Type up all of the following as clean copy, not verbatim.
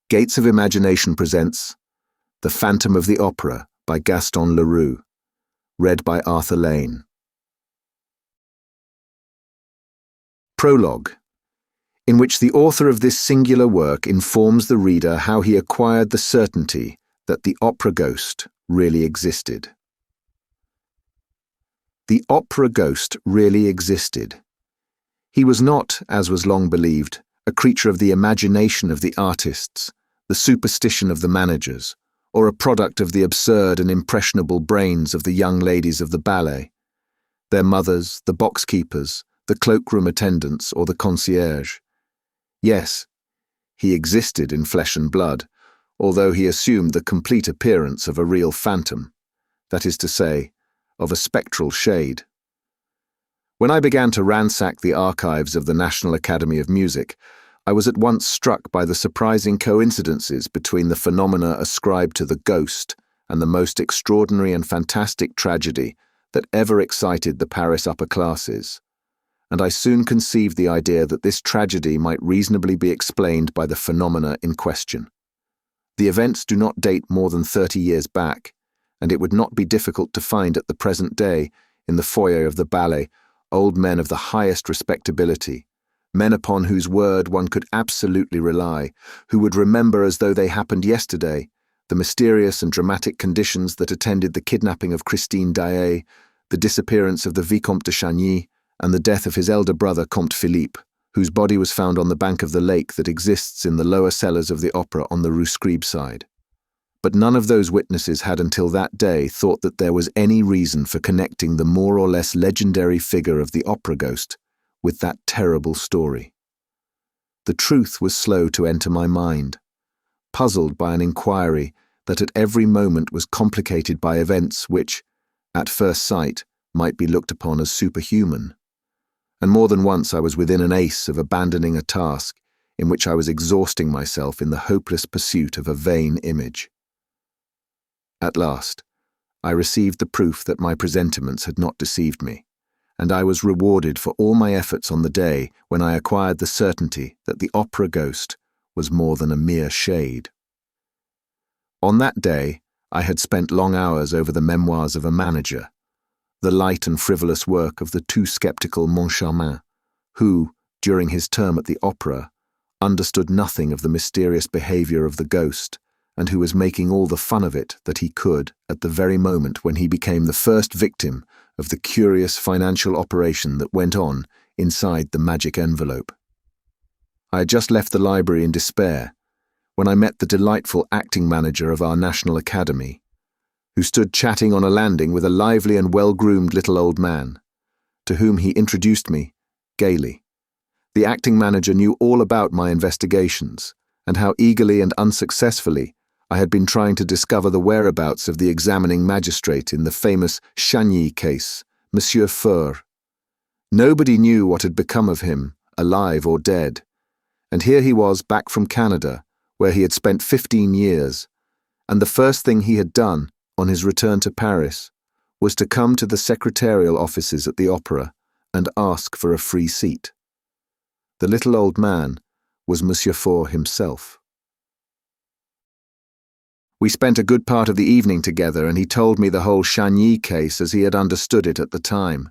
Gates of Imagination presents The Phantom of the Opera by Gaston Leroux, read by Arthur Lane. Prologue, in which the author of this singular work informs the reader how he acquired the certainty that the opera ghost really existed. The opera ghost really existed. He was not, as was long believed, a creature of the imagination of the artists, the superstition of the managers, or a product of the absurd and impressionable brains of the young ladies of the ballet, their mothers, the box-keepers, the cloakroom attendants, or the concierge. Yes, he existed in flesh and blood, although he assumed the complete appearance of a real phantom, that is to say, of a spectral shade. When I began to ransack the archives of the National Academy of Music, I was at once struck by the surprising coincidences between the phenomena ascribed to the ghost and the most extraordinary and fantastic tragedy that ever excited the Paris upper classes, and I soon conceived the idea that this tragedy might reasonably be explained by the phenomena in question. The events do not date more than 30 years back, and it would not be difficult to find at the present day, in the foyer of the ballet, old men of the highest respectability, men upon whose word one could absolutely rely, who would remember as though they happened yesterday the mysterious and dramatic conditions that attended the kidnapping of Christine Daaé, the disappearance of the Vicomte de Chagny, and the death of his elder brother Comte Philippe, whose body was found on the bank of the lake that exists in the lower cellars of the opera on the Rue Scribe side. But none of those witnesses had until that day thought that there was any reason for connecting the more or less legendary figure of the opera ghost with that terrible story. The truth was slow to enter my mind, puzzled by an inquiry that at every moment was complicated by events which, at first sight, might be looked upon as superhuman. And more than once I was within an ace of abandoning a task in which I was exhausting myself in the hopeless pursuit of a vain image. At last, I received the proof that my presentiments had not deceived me, and I was rewarded for all my efforts on the day when I acquired the certainty that the opera ghost was more than a mere shade. On that day, I had spent long hours over the memoirs of a manager, the light and frivolous work of the too sceptical Moncharmin, who, during his term at the opera, understood nothing of the mysterious behavior of the ghost, and who was making all the fun of it that he could at the very moment when he became the first victim of the curious financial operation that went on inside the magic envelope. I had just left the library in despair when I met the delightful acting manager of our National Academy, who stood chatting on a landing with a lively and well-groomed little old man, to whom he introduced me, gaily. The acting manager knew all about my investigations, and how eagerly and unsuccessfully I had been trying to discover the whereabouts of the examining magistrate in the famous Chagny case, Monsieur Feur. Nobody knew what had become of him, alive or dead, and here he was back from Canada, where he had spent 15 years, and the first thing he had done, on his return to Paris, was to come to the secretarial offices at the opera and ask for a free seat. The little old man was Monsieur Feur himself. We spent a good part of the evening together, and he told me the whole Chagny case as he had understood it at the time.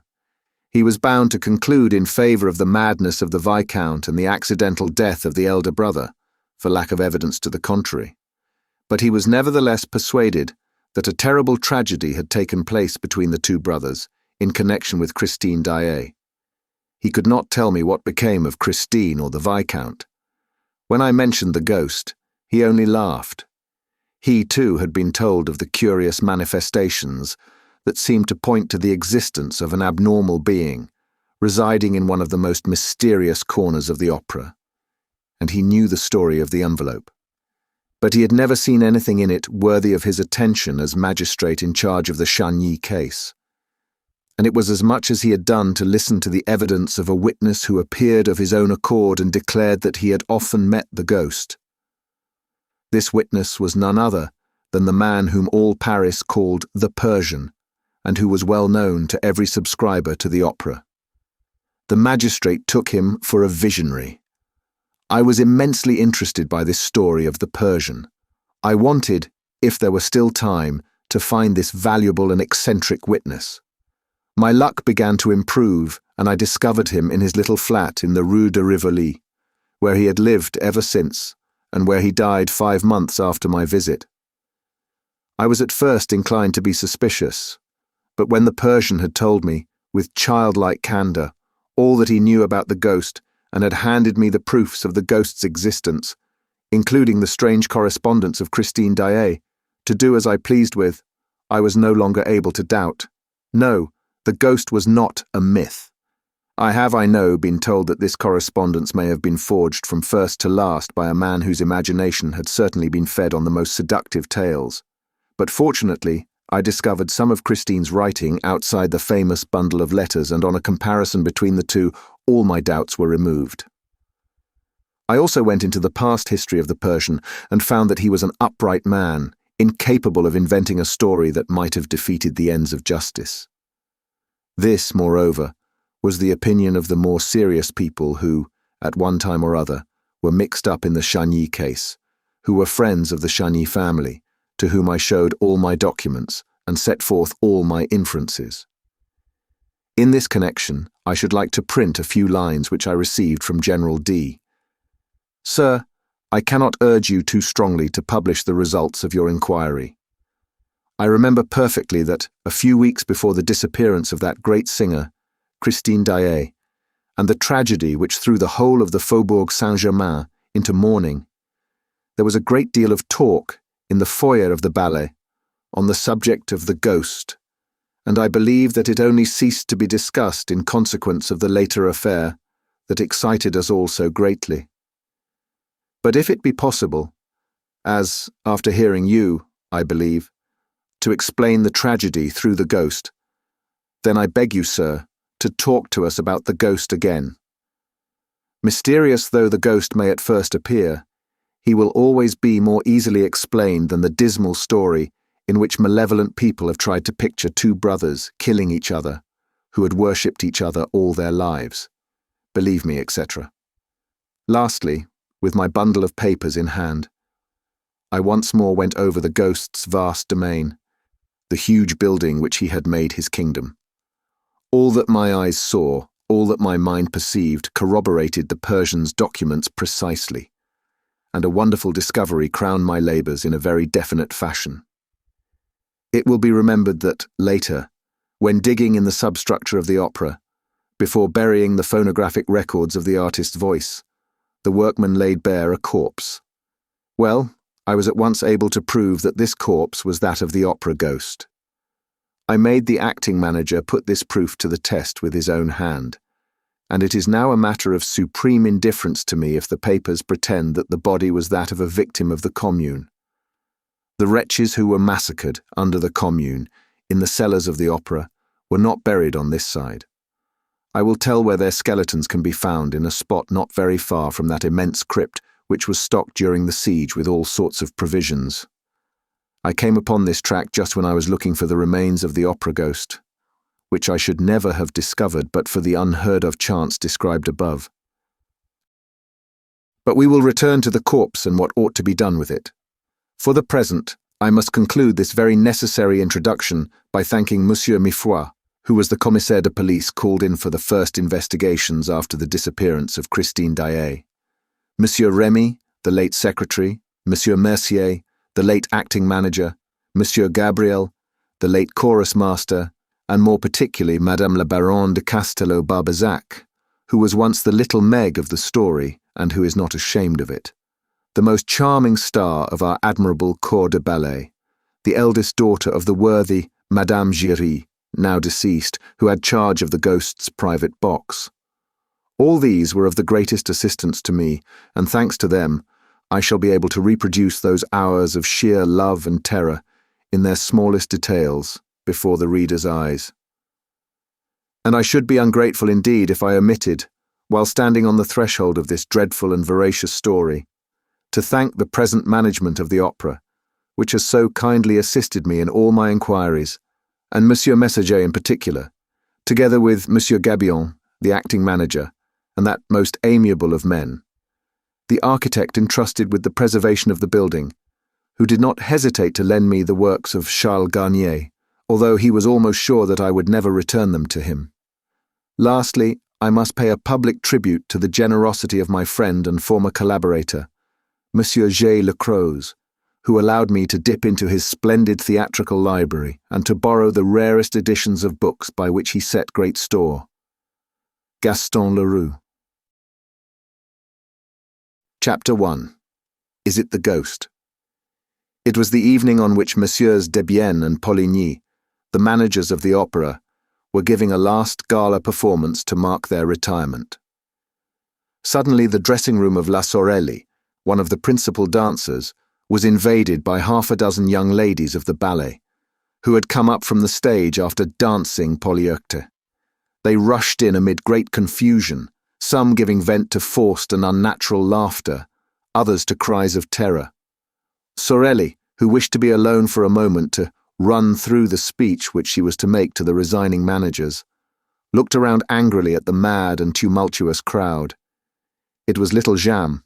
He was bound to conclude in favour of the madness of the Viscount and the accidental death of the elder brother, for lack of evidence to the contrary. But he was nevertheless persuaded that a terrible tragedy had taken place between the two brothers in connection with Christine Daaé. He could not tell me what became of Christine or the Viscount. When I mentioned the ghost, he only laughed. He, too, had been told of the curious manifestations that seemed to point to the existence of an abnormal being residing in one of the most mysterious corners of the opera, and he knew the story of the envelope. But he had never seen anything in it worthy of his attention as magistrate in charge of the Chagny case, and it was as much as he had done to listen to the evidence of a witness who appeared of his own accord and declared that he had often met the ghost. This witness was none other than the man whom all Paris called the Persian, and who was well known to every subscriber to the opera. The magistrate took him for a visionary. I was immensely interested by this story of the Persian. I wanted, if there were still time, to find this valuable and eccentric witness. My luck began to improve, and I discovered him in his little flat in the Rue de Rivoli, where he had lived ever since, and where he died 5 months after my visit. I was at first inclined to be suspicious, but when the Persian had told me, with childlike candor, all that he knew about the ghost and had handed me the proofs of the ghost's existence, including the strange correspondence of Christine Daaé, to do as I pleased with, I was no longer able to doubt. No, the ghost was not a myth. I know, been told that this correspondence may have been forged from first to last by a man whose imagination had certainly been fed on the most seductive tales. But fortunately, I discovered some of Christine's writing outside the famous bundle of letters, and on a comparison between the two, all my doubts were removed. I also went into the past history of the Persian and found that he was an upright man, incapable of inventing a story that might have defeated the ends of justice. This, moreover, was the opinion of the more serious people who, at one time or other, were mixed up in the Chagny case, who were friends of the Chagny family, to whom I showed all my documents and set forth all my inferences. In this connection, I should like to print a few lines which I received from General D. Sir, I cannot urge you too strongly to publish the results of your inquiry. I remember perfectly that, a few weeks before the disappearance of that great singer, Christine Daaé, and the tragedy which threw the whole of the Faubourg Saint-Germain into mourning, there was a great deal of talk in the foyer of the ballet on the subject of the ghost, and I believe that it only ceased to be discussed in consequence of the later affair that excited us all so greatly. But if it be possible, as, after hearing you, I believe, to explain the tragedy through the ghost, then I beg you, sir, to talk to us about the ghost again. Mysterious though the ghost may at first appear, he will always be more easily explained than the dismal story in which malevolent people have tried to picture two brothers killing each other, who had worshipped each other all their lives. Believe me, etc. Lastly, with my bundle of papers in hand, I once more went over the ghost's vast domain, the huge building which he had made his kingdom. All that my eyes saw, all that my mind perceived, corroborated the Persian's documents precisely, and a wonderful discovery crowned my labours in a very definite fashion. It will be remembered that, later, when digging in the substructure of the opera, before burying the phonographic records of the artist's voice, the workman laid bare a corpse. Well, I was at once able to prove that this corpse was that of the opera ghost. I made the acting manager put this proof to the test with his own hand, and it is now a matter of supreme indifference to me if the papers pretend that the body was that of a victim of the Commune. The wretches who were massacred under the Commune in the cellars of the opera were not buried on this side. I will tell where their skeletons can be found in a spot not very far from that immense crypt which was stocked during the siege with all sorts of provisions. I came upon this tract just when I was looking for the remains of the opera ghost, which I should never have discovered but for the unheard-of chance described above. But we will return to the corpse and what ought to be done with it. For the present, I must conclude this very necessary introduction by thanking Monsieur Mifroid, who was the commissaire de police called in for the first investigations after the disappearance of Christine Daaé. Monsieur Remy, the late secretary, Monsieur Mercier, the late acting manager, Monsieur Gabriel, the late chorus master, and more particularly Madame la Baronne de Castelot-Barbezac, who was once the little Meg of the story and who is not ashamed of it, the most charming star of our admirable corps de ballet, the eldest daughter of the worthy Madame Giry, now deceased, who had charge of the ghost's private box. All these were of the greatest assistance to me, and thanks to them, I shall be able to reproduce those hours of sheer love and terror in their smallest details before the reader's eyes. And I should be ungrateful indeed if I omitted, while standing on the threshold of this dreadful and veracious story, to thank the present management of the opera, which has so kindly assisted me in all my inquiries, and Monsieur Messager in particular, together with Monsieur Gabion, the acting manager, and that most amiable of men. the architect entrusted with the preservation of the building, who did not hesitate to lend me the works of Charles Garnier, although he was almost sure that I would never return them to him. Lastly, I must pay a public tribute to the generosity of my friend and former collaborator, Monsieur J. Lecroze, who allowed me to dip into his splendid theatrical library and to borrow the rarest editions of books by which he set great store. Gaston Leroux. Chapter 1. Is it the Ghost? It was the evening on which Messieurs Debienne and Poligny, the managers of the opera, were giving a last gala performance to mark their retirement. Suddenly the dressing room of La Sorelli, one of the principal dancers, was invaded by half a dozen young ladies of the ballet, who had come up from the stage after dancing Polyeucte. They rushed in amid great confusion, some giving vent to forced and unnatural laughter, others to cries of terror. Sorelli, who wished to be alone for a moment to run through the speech which she was to make to the resigning managers, looked around angrily at the mad and tumultuous crowd. It was little Jeanne,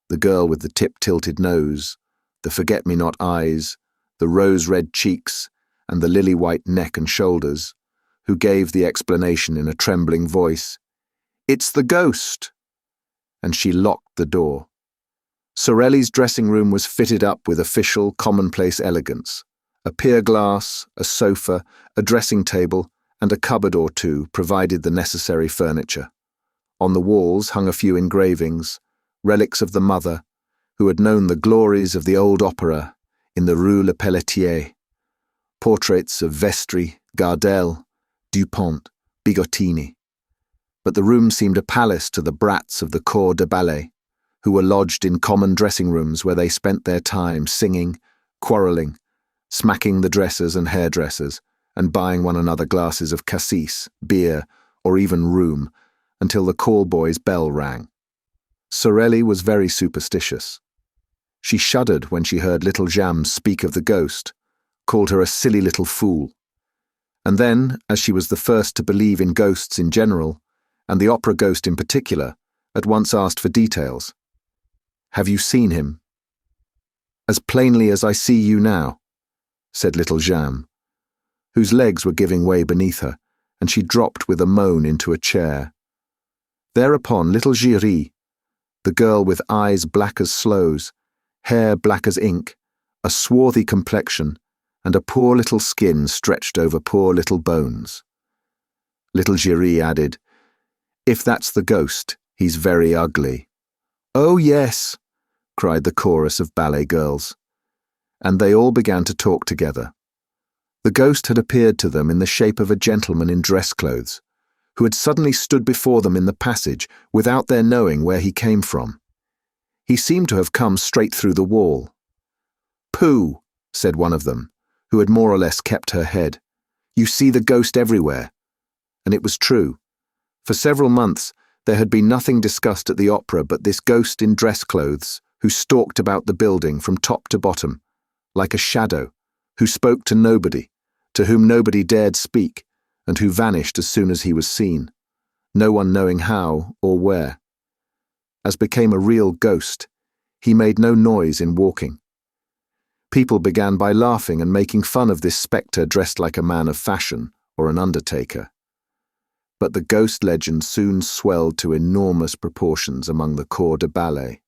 the girl with the tip-tilted nose, the forget-me-not eyes, the rose-red cheeks, and the lily-white neck and shoulders, who gave the explanation in a trembling voice, "It's the ghost!" And she locked the door. Sorelli's dressing room was fitted up with official, commonplace elegance. A pier glass, a sofa, a dressing table, and a cupboard or two provided the necessary furniture. On the walls hung a few engravings, relics of the mother, who had known the glories of the old opera in the Rue Le Pelletier, portraits of Vestri, Gardel, Dupont, Bigottini. But the room seemed a palace to the brats of the corps de ballet, who were lodged in common dressing rooms where they spent their time singing, quarrelling, smacking the dressers and hairdressers, and buying one another glasses of cassis, beer, or even rheum, until the call boy's bell rang. Sorelli was very superstitious. She shuddered when she heard little Jeanne speak of the ghost, called her a silly little fool. And then, as she was the first to believe in ghosts in general, and the opera ghost in particular, at once asked for details. "Have you seen him?" "As plainly as I see you now," said little Jeanne, whose legs were giving way beneath her, and she dropped with a moan into a chair. Thereupon little Giry, the girl with eyes black as sloes, hair black as ink, a swarthy complexion, and a poor little skin stretched over poor little bones. Little Giry added, "If that's the ghost, he's very ugly." "Oh, yes," cried the chorus of ballet girls. And they all began to talk together. The ghost had appeared to them in the shape of a gentleman in dress clothes, who had suddenly stood before them in the passage without their knowing where he came from. He seemed to have come straight through the wall. "Pooh," said one of them, who had more or less kept her head. "You see the ghost everywhere." And it was true. For several months there had been nothing discussed at the opera but this ghost in dress clothes, who stalked about the building from top to bottom, like a shadow, who spoke to nobody, to whom nobody dared speak, and who vanished as soon as he was seen, no one knowing how or where. As became a real ghost, he made no noise in walking. People began by laughing and making fun of this spectre dressed like a man of fashion or an undertaker. But the ghost legend soon swelled to enormous proportions among the corps de ballet.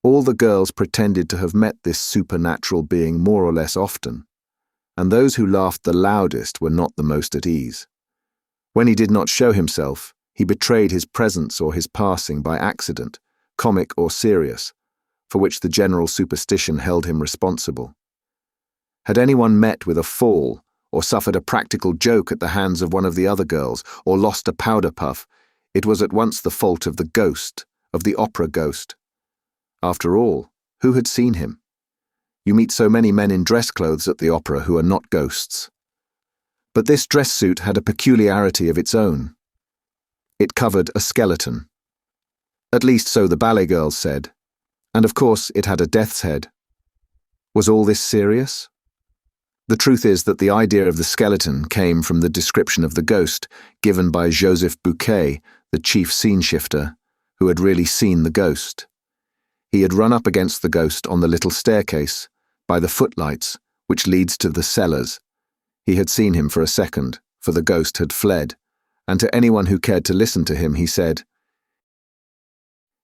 All the girls pretended to have met this supernatural being more or less often, and those who laughed the loudest were not the most at ease. When he did not show himself, he betrayed his presence or his passing by accident, comic or serious, for which the general superstition held him responsible. Had anyone met with a fall, or suffered a practical joke at the hands of one of the other girls, or lost a powder puff, it was at once the fault of the ghost, of the opera ghost. After all, who had seen him? You meet so many men in dress clothes at the opera who are not ghosts. But this dress suit had a peculiarity of its own. It covered a skeleton. At least so the ballet girls said. And of course it had a death's head. Was all this serious? The truth is that the idea of the skeleton came from the description of the ghost given by Joseph Bouquet, the chief scene shifter, who had really seen the ghost. He had run up against the ghost on the little staircase, by the footlights, which leads to the cellars. He had seen him for a second, for the ghost had fled, and to anyone who cared to listen to him he said,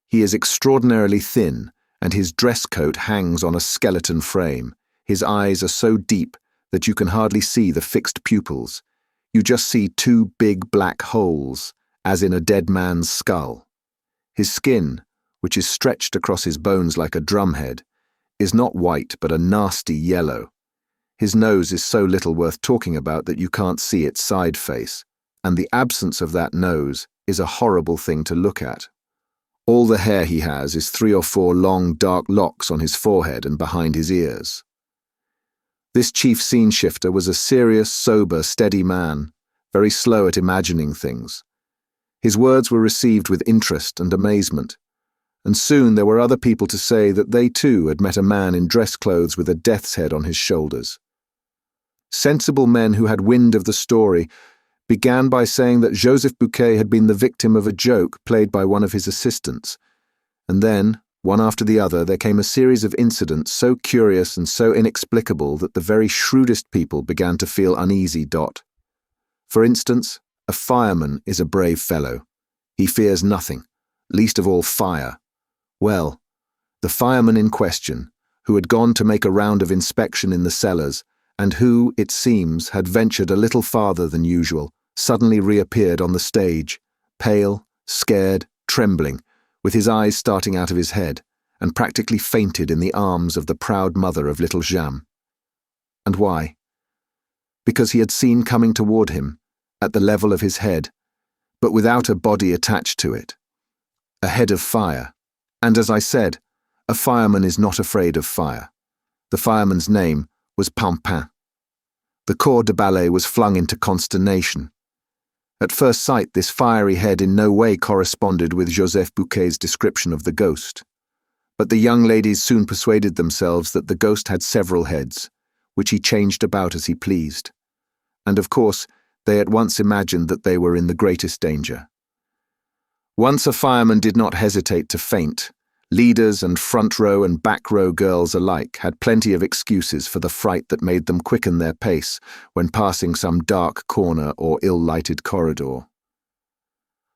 "He is extraordinarily thin, and his dress coat hangs on a skeleton frame. His eyes are so deep that you can hardly see the fixed pupils. You just see two big black holes, as in a dead man's skull. His skin, which is stretched across his bones like a drumhead, is not white but a nasty yellow. His nose is so little worth talking about that you can't see its side face, and the absence of that nose is a horrible thing to look at. All the hair he has is 3 or 4 long dark locks on his forehead and behind his ears." This chief scene shifter was a serious, sober, steady man, very slow at imagining things. His words were received with interest and amazement, and soon there were other people to say that they too had met a man in dress clothes with a death's head on his shoulders. Sensible men who had wind of the story began by saying that Joseph Bouquet had been the victim of a joke played by one of his assistants, and then, one after the other, there came a series of incidents so curious and so inexplicable that the very shrewdest people began to feel uneasy. For instance, a fireman is a brave fellow. He fears nothing, least of all fire. Well, the fireman in question, who had gone to make a round of inspection in the cellars, and who, it seems, had ventured a little farther than usual, suddenly reappeared on the stage, pale, scared, trembling, with his eyes starting out of his head, and practically fainted in the arms of the proud mother of little Jeanne. And why? Because he had seen coming toward him, at the level of his head, but without a body attached to it, a head of fire. And as I said, a fireman is not afraid of fire. The fireman's name was Pampin. The corps de ballet was flung into consternation. At first sight, this fiery head in no way corresponded with Joseph Bouquet's description of the ghost. But the young ladies soon persuaded themselves that the ghost had several heads, which he changed about as he pleased. And of course, they at once imagined that they were in the greatest danger. Once a fireman did not hesitate to faint, leaders and front row and back row girls alike had plenty of excuses for the fright that made them quicken their pace when passing some dark corner or ill-lighted corridor.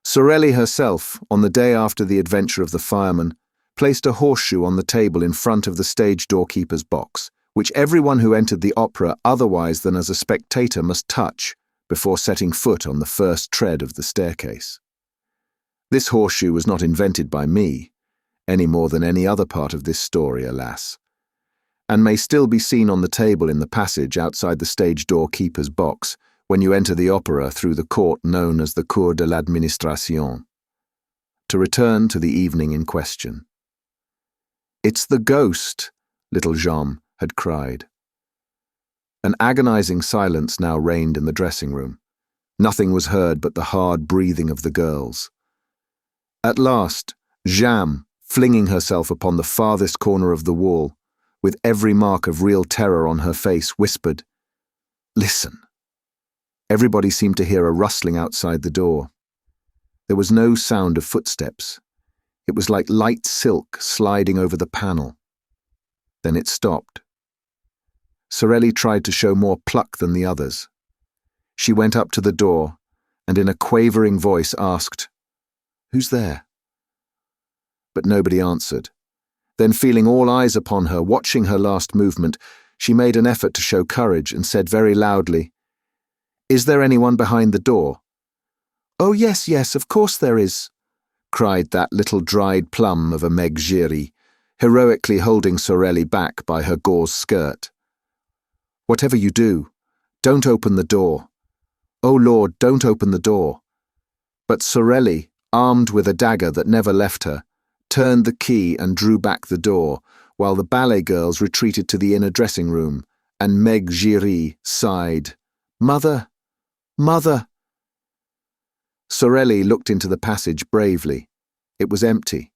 Sorelli herself, on the day after the adventure of the fireman, placed a horseshoe on the table in front of the stage doorkeeper's box, which everyone who entered the opera otherwise than as a spectator must touch before setting foot on the first tread of the staircase. This horseshoe was not invented by me, any more than any other part of this story, alas, and may still be seen on the table in the passage outside the stage doorkeeper's box when you enter the opera through the court known as the Cour de l'Administration. To return to the evening in question. "It's the ghost," little Jeanne had cried. An agonizing silence now reigned in the dressing room. Nothing was heard but the hard breathing of the girls. At last, Jeanne, flinging herself upon the farthest corner of the wall, with every mark of real terror on her face, whispered, "Listen." Everybody seemed to hear a rustling outside the door. There was no sound of footsteps. It was like light silk sliding over the panel. Then it stopped. Sorelli tried to show more pluck than the others. She went up to the door, and in a quavering voice asked, "Who's there?" But nobody answered. Then, feeling all eyes upon her, watching her last movement, she made an effort to show courage and said very loudly, "Is there anyone behind the door?" "Oh, yes, yes, of course there is," cried that little dried plum of a Meg Giry, heroically holding Sorelli back by her gauze skirt. "Whatever you do, don't open the door. Oh, Lord, don't open the door." But Sorelli, armed with a dagger that never left her, turned the key and drew back the door, while the ballet girls retreated to the inner dressing room, and Meg Giry sighed, "Mother, Mother!" Sorelli looked into the passage bravely. It was empty.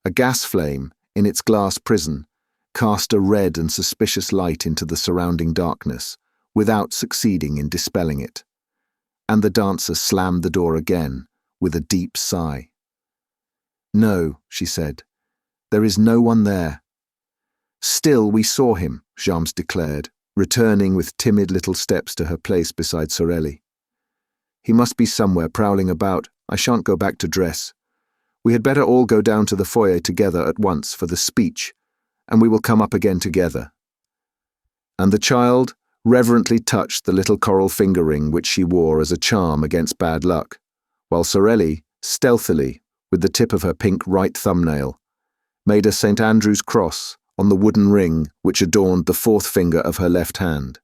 A gas flame, in its glass prison, cast a red and suspicious light into the surrounding darkness, without succeeding in dispelling it. And the dancer slammed the door again, with a deep sigh. No, she said. There is no one there. Still we saw him, Jams declared, returning with timid little steps to her place beside Sorelli. He must be somewhere prowling about. I shan't go back to dress. We had better all go down to the foyer together at once for the speech, and we will come up again together. And the child reverently touched the little coral finger ring which she wore as a charm against bad luck, while Sorelli, stealthily, with the tip of her pink right thumbnail, made a St. Andrew's cross on the wooden ring which adorned the fourth finger of her left hand.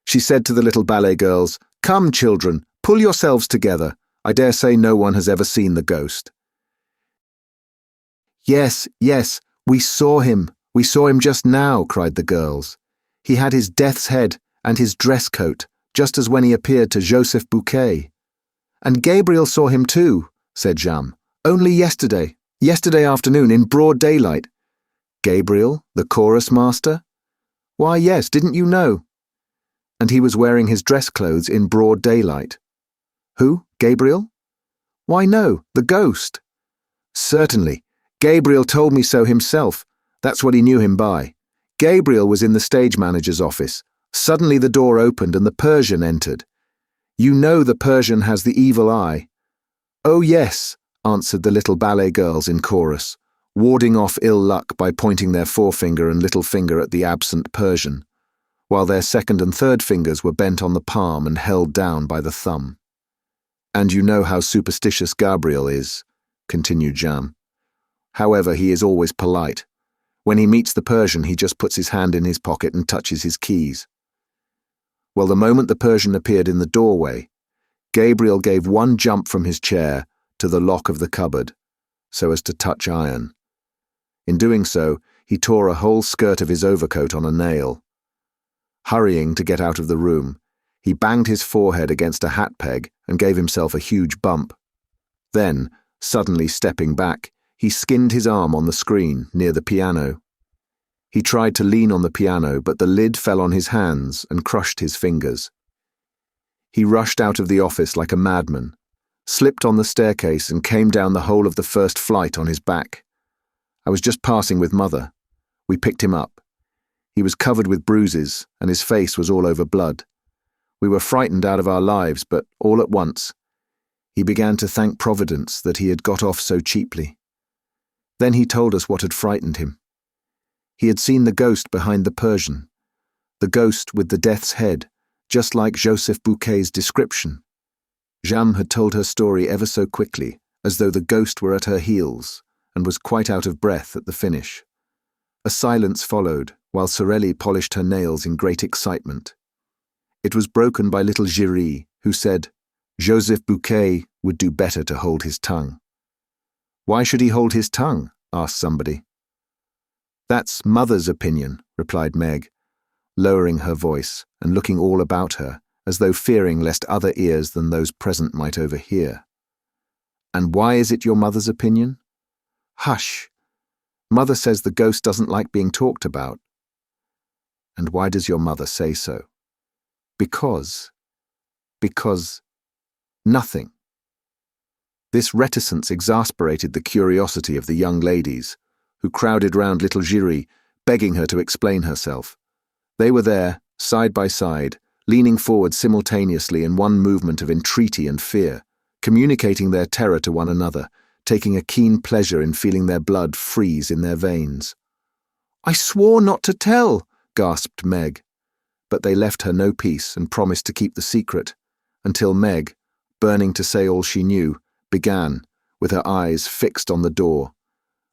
She said to the little ballet girls, "Come, children, pull yourselves together. I dare say no one has ever seen the ghost." "Yes, yes, we saw him just now," cried the girls. "He had his death's head and his dress coat, just as when he appeared to Joseph Bouquet." "And Gabriel saw him too," said Jam. "Only yesterday afternoon in broad daylight." "Gabriel, the chorus master?" "Why, yes, didn't you know?" "And he was wearing his dress clothes in broad daylight." "Who, Gabriel?" "Why, no, the ghost." "Certainly. Gabriel told me so himself. That's what he knew him by. Gabriel was in the stage manager's office. Suddenly the door opened and the Persian entered. You know the Persian has the evil eye." "Oh, yes," answered the little ballet girls in chorus, warding off ill luck by pointing their forefinger and little finger at the absent Persian, while their second and third fingers were bent on the palm and held down by the thumb. "And you know how superstitious Gabriel is," continued Jam. "However, he is always polite. When he meets the Persian, he just puts his hand in his pocket and touches his keys. Well, the moment the Persian appeared in the doorway, Gabriel gave one jump from his chair to the lock of the cupboard, so as to touch iron. In doing so, he tore a whole skirt of his overcoat on a nail. Hurrying to get out of the room, he banged his forehead against a hat peg and gave himself a huge bump. Then, suddenly stepping back, he skinned his arm on the screen near the piano. He tried to lean on the piano, but the lid fell on his hands and crushed his fingers. He rushed out of the office like a madman, slipped on the staircase and came down the whole of the first flight on his back. I was just passing with Mother. We picked him up. He was covered with bruises and his face was all over blood. We were frightened out of our lives, but all at once, he began to thank Providence that he had got off so cheaply. Then he told us what had frightened him. He had seen the ghost behind the Persian, the ghost with the death's head, just like Joseph Bouquet's description. Jam had told her story ever so quickly, as though the ghost were at her heels, and was quite out of breath at the finish. A silence followed, while Sorelli polished her nails in great excitement. It was broken by little Giry, who said, "Joseph Bouquet would do better to hold his tongue." "Why should he hold his tongue?" asked somebody. "That's Mother's opinion," replied Meg, lowering her voice and looking all about her, as though fearing lest other ears than those present might overhear. "And why is it your mother's opinion?" "Hush! Mother says the ghost doesn't like being talked about." "And why does your mother say so?" Because nothing." This reticence exasperated the curiosity of the young ladies, who crowded round little Giry, begging her to explain herself. They were there, side by side, leaning forward simultaneously in one movement of entreaty and fear, communicating their terror to one another, taking a keen pleasure in feeling their blood freeze in their veins. "I swore not to tell," gasped Meg. But they left her no peace and promised to keep the secret, until Meg, burning to say all she knew, began, with her eyes fixed on the door.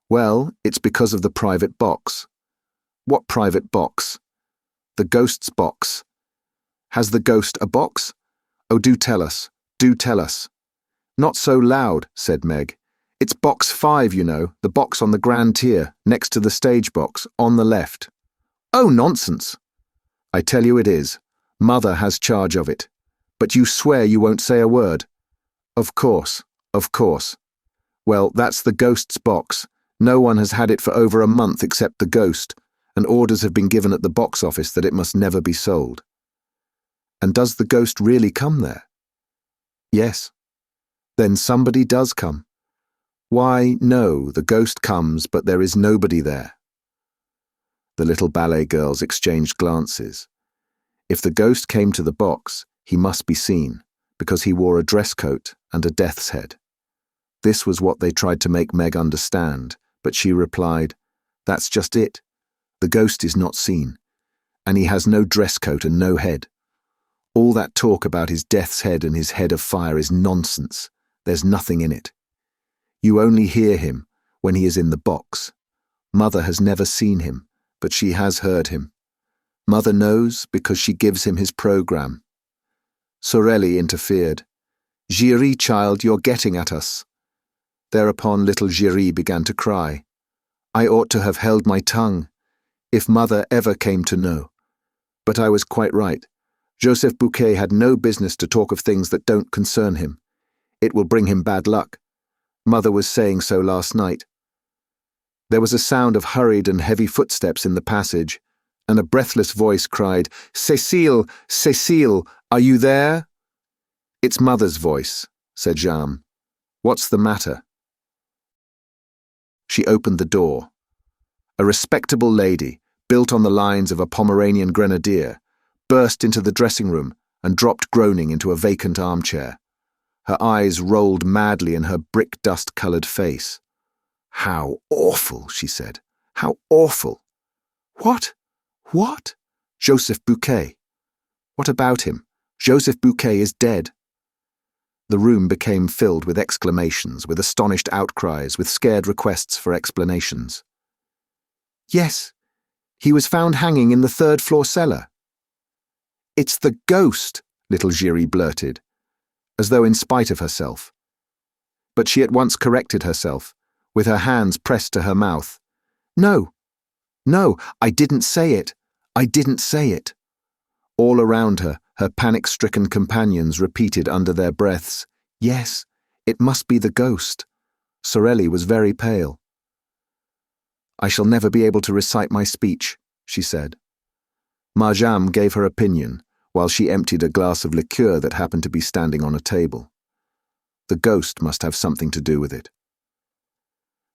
"Well, it's because of the private box." "What private box?" "The ghost's box." "Has the ghost a box? Oh, do tell us, do tell us." "Not so loud," said Meg. "It's box 5, you know, the box on the grand tier, next to the stage box, on the left." "Oh, nonsense." "I tell you it is. Mother has charge of it. But you swear you won't say a word." "Of course, of course." "Well, that's the ghost's box. No one has had it for over a month except the ghost, and orders have been given at the box office that it must never be sold." "And does the ghost really come there?" "Yes." "Then somebody does come." Why, no, the ghost comes, but there is nobody there. The little ballet girls exchanged glances. If the ghost came to the box, he must be seen, because he wore a dress coat and a death's head. This was what they tried to make Meg understand, but she replied, "That's just it. The ghost is not seen, and he has no dress coat and no head. All that talk about his death's head and his head of fire is nonsense. There's nothing in it. You only hear him when he is in the box. Mother has never seen him, but she has heard him. Mother knows because she gives him his program." Sorelli interfered. "Giry, child, you're getting at us." Thereupon little Giry began to cry. "I ought to have held my tongue, if Mother ever came to know. But I was quite right. Joseph Bouquet had no business to talk of things that don't concern him. It will bring him bad luck. Mother was saying so last night." There was a sound of hurried and heavy footsteps in the passage, and a breathless voice cried, "Cécile, Cécile, are you there?" "It's Mother's voice," said Jeanne. "What's the matter?" She opened the door. A respectable lady, built on the lines of a Pomeranian grenadier, burst into the dressing room and dropped groaning into a vacant armchair. Her eyes rolled madly in her brick-dust-coloured face. "How awful," she said. "How awful." "What? What? Joseph Bouquet. What about him? Joseph Bouquet is dead." The room became filled with exclamations, with astonished outcries, with scared requests for explanations. "Yes, he was found hanging in the third-floor cellar." "It's the ghost," little Giry blurted, as though in spite of herself. But she at once corrected herself, with her hands pressed to her mouth. "No, no, I didn't say it. I didn't say it." All around her, her panic-stricken companions repeated under their breaths, "Yes, it must be the ghost." Sorelli was very pale. "I shall never be able to recite my speech," she said. Marjam gave her opinion, while she emptied a glass of liqueur that happened to be standing on a table. The ghost must have something to do with it.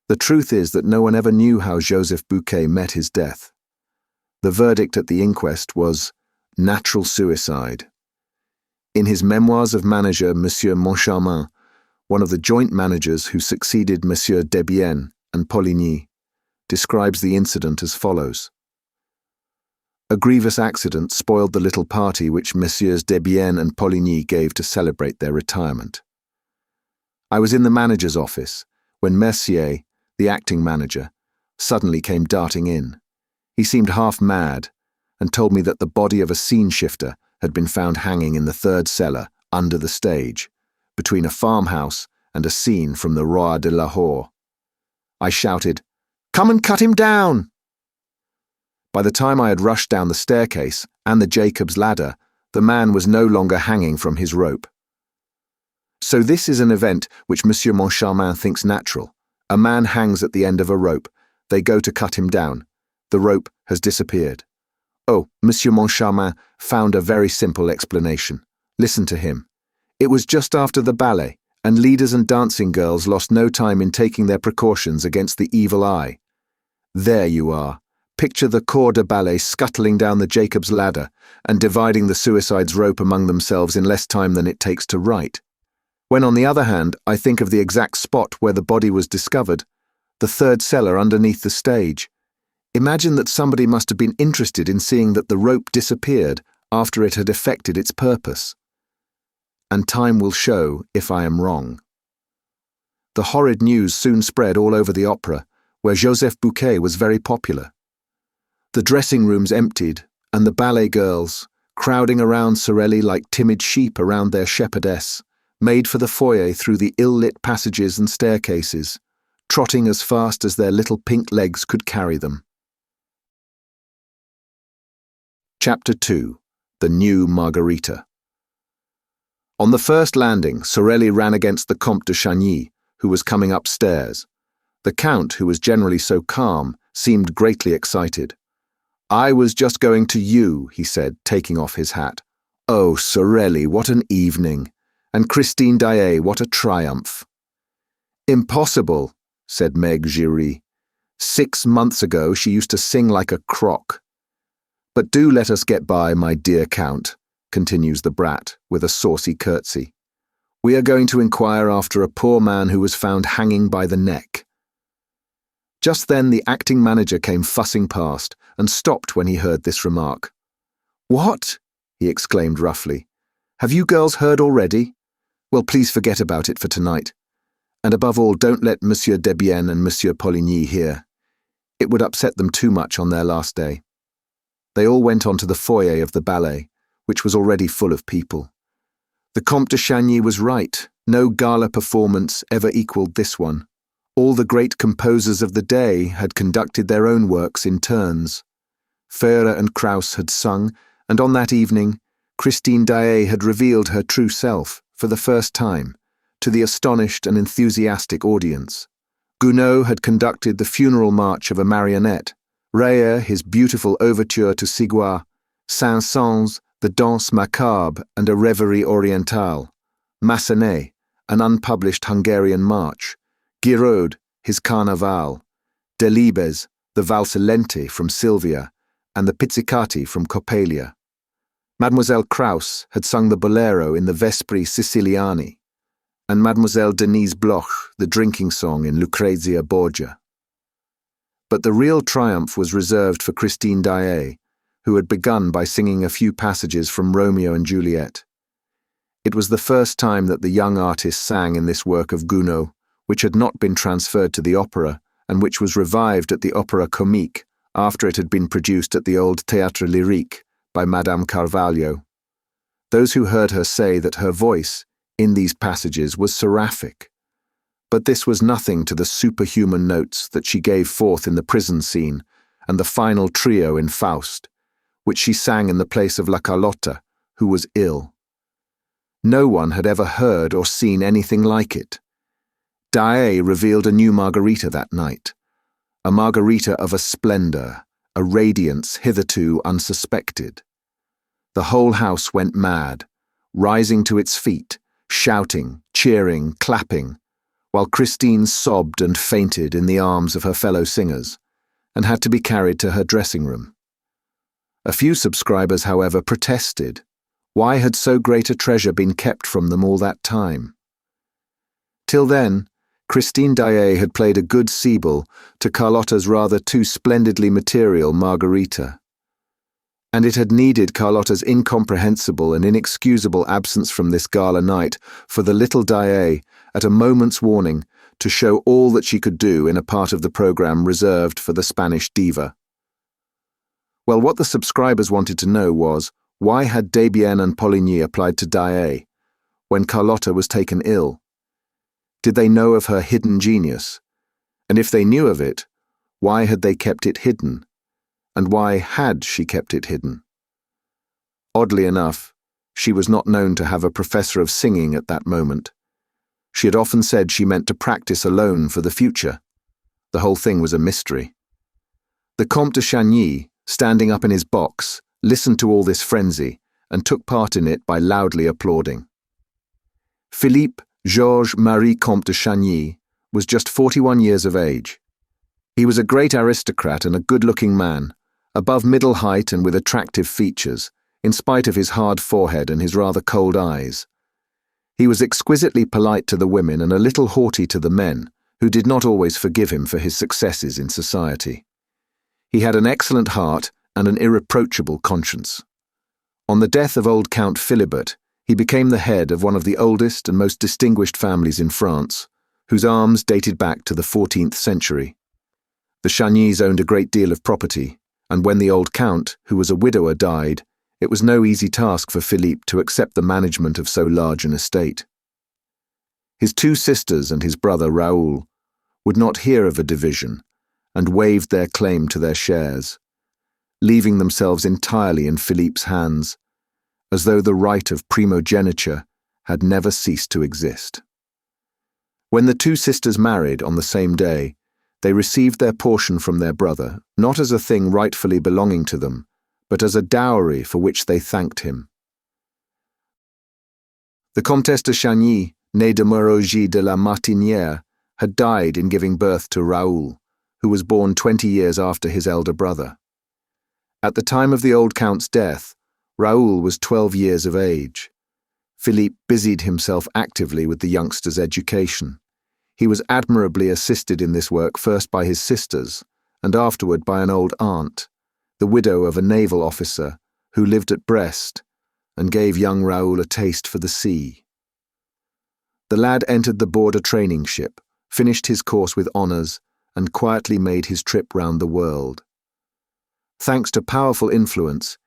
The truth is that no one ever knew how Joseph Bouquet met his death. The verdict at the inquest was natural suicide. In his memoirs of manager Monsieur Moncharmin, one of the joint managers who succeeded Monsieur Debienne and Poligny, describes the incident as follows. "A grievous accident spoiled the little party which Messieurs Debienne and Poligny gave to celebrate their retirement. I was in the manager's office when Mercier, the acting manager, suddenly came darting in. He seemed half mad and told me that the body of a scene shifter had been found hanging in the third cellar under the stage, between a farmhouse and a scene from the Roi de Lahore. I shouted, 'Come and cut him down!' By the time I had rushed down the staircase and the Jacob's ladder, the man was no longer hanging from his rope. So this is an event which Monsieur Moncharmin thinks natural. A man hangs at the end of a rope. They go to cut him down. The rope has disappeared. Oh, Monsieur Moncharmin found a very simple explanation. Listen to him. It was just after the ballet, and leaders and dancing girls lost no time in taking their precautions against the evil eye. There you are. Picture the corps de ballet scuttling down the Jacob's ladder and dividing the suicide's rope among themselves in less time than it takes to write. When, on the other hand, I think of the exact spot where the body was discovered, the third cellar underneath the stage, imagine that somebody must have been interested in seeing that the rope disappeared after it had effected its purpose. And time will show if I am wrong. The horrid news soon spread all over the opera, where Joseph Bouquet was very popular. The dressing rooms emptied, and the ballet girls, crowding around Sorelli like timid sheep around their shepherdess, made for the foyer through the ill-lit passages and staircases, trotting as fast as their little pink legs could carry them. Chapter 2. The New Margarita. On the first landing, Sorelli ran against the Comte de Chagny, who was coming upstairs. The Count, who was generally so calm, seemed greatly excited. "I was just going to you," he said, taking off his hat. "Oh, Sorelli, what an evening! And Christine Daaé, what a triumph!" Impossible, said Meg Giry. 6 months ago she used to sing like a crock. But do let us get by, my dear Count, continues the brat, with a saucy curtsy. We are going to inquire after a poor man who was found hanging by the neck. Just then the acting manager came fussing past and stopped when he heard this remark. What? He exclaimed roughly. Have you girls heard already? Well, please forget about it for tonight. And above all, don't let Monsieur Debienne and Monsieur Poligny hear. It would upset them too much on their last day. They all went on to the foyer of the ballet, which was already full of people. The Comte de Chagny was right. No gala performance ever equaled this one. All the great composers of the day had conducted their own works in turns. Föhrer and Krauss had sung, and on that evening, Christine Daaé had revealed her true self, for the first time, to the astonished and enthusiastic audience. Gounod had conducted the funeral march of a marionette, Reye his beautiful overture to Sigua, Saint-Saëns the danse macabre and a reverie orientale, Massenet an unpublished Hungarian march, Giraud his carnaval, Delibes the valse lente from Sylvia, and the pizzicati from Coppelia. Mademoiselle Krauss had sung the bolero in the Vespri Siciliani, and Mademoiselle Denise Bloch the drinking song in Lucrezia Borgia. But the real triumph was reserved for Christine Daaé, who had begun by singing a few passages from Romeo and Juliet. It was the first time that the young artist sang in this work of Gounod, which had not been transferred to the opera, and which was revived at the Opéra Comique after it had been produced at the old Théâtre Lyrique by Madame Carvalho. Those who heard her say that her voice, in these passages, was seraphic. But this was nothing to the superhuman notes that she gave forth in the prison scene and the final trio in Faust, which she sang in the place of La Carlotta, who was ill. No one had ever heard or seen anything like it. Daaé revealed a new Margarita that night, a Margarita of a splendor, a radiance hitherto unsuspected. The whole house went mad, rising to its feet, shouting, cheering, clapping, while Christine sobbed and fainted in the arms of her fellow singers, and had to be carried to her dressing room. A few subscribers, however, protested. Why had so great a treasure been kept from them all that time? Till then, Christine Daaé had played a good Siebel to Carlotta's rather too splendidly material Margarita. And it had needed Carlotta's incomprehensible and inexcusable absence from this gala night for the little Daaé, at a moment's warning, to show all that she could do in a part of the programme reserved for the Spanish diva. Well, what the subscribers wanted to know was, why had Debienne and Poligny applied to Daaé when Carlotta was taken ill? Did they know of her hidden genius? And if they knew of it, why had they kept it hidden? And why had she kept it hidden? Oddly enough, she was not known to have a professor of singing at that moment. She had often said she meant to practice alone for the future. The whole thing was a mystery. The Comte de Chagny, standing up in his box, listened to all this frenzy and took part in it by loudly applauding. Philippe Georges-Marie Comte de Chagny was just 41 years of age. He was a great aristocrat and a good-looking man, above middle height and with attractive features, in spite of his hard forehead and his rather cold eyes. He was exquisitely polite to the women and a little haughty to the men, who did not always forgive him for his successes in society. He had an excellent heart and an irreproachable conscience. On the death of old Count Philibert, he became the head of one of the oldest and most distinguished families in France, whose arms dated back to the 14th century. The Chagnys owned a great deal of property, and when the old count, who was a widower, died, it was no easy task for Philippe to accept the management of so large an estate. His two sisters and his brother Raoul would not hear of a division, and waived their claim to their shares, leaving themselves entirely in Philippe's hands, as though the right of primogeniture had never ceased to exist. When the two sisters married on the same day, they received their portion from their brother, not as a thing rightfully belonging to them, but as a dowry for which they thanked him. The Comtesse de Chagny, née de Moraugy de la Martinière, had died in giving birth to Raoul, who was born 20 years after his elder brother. At the time of the old count's death, Raoul was 12 years of age. Philippe busied himself actively with the youngster's education. He was admirably assisted in this work first by his sisters, and afterward by an old aunt, the widow of a naval officer who lived at Brest and gave young Raoul a taste for the sea. The lad entered the border training ship, finished his course with honours, and quietly made his trip round the world. Thanks to powerful influence,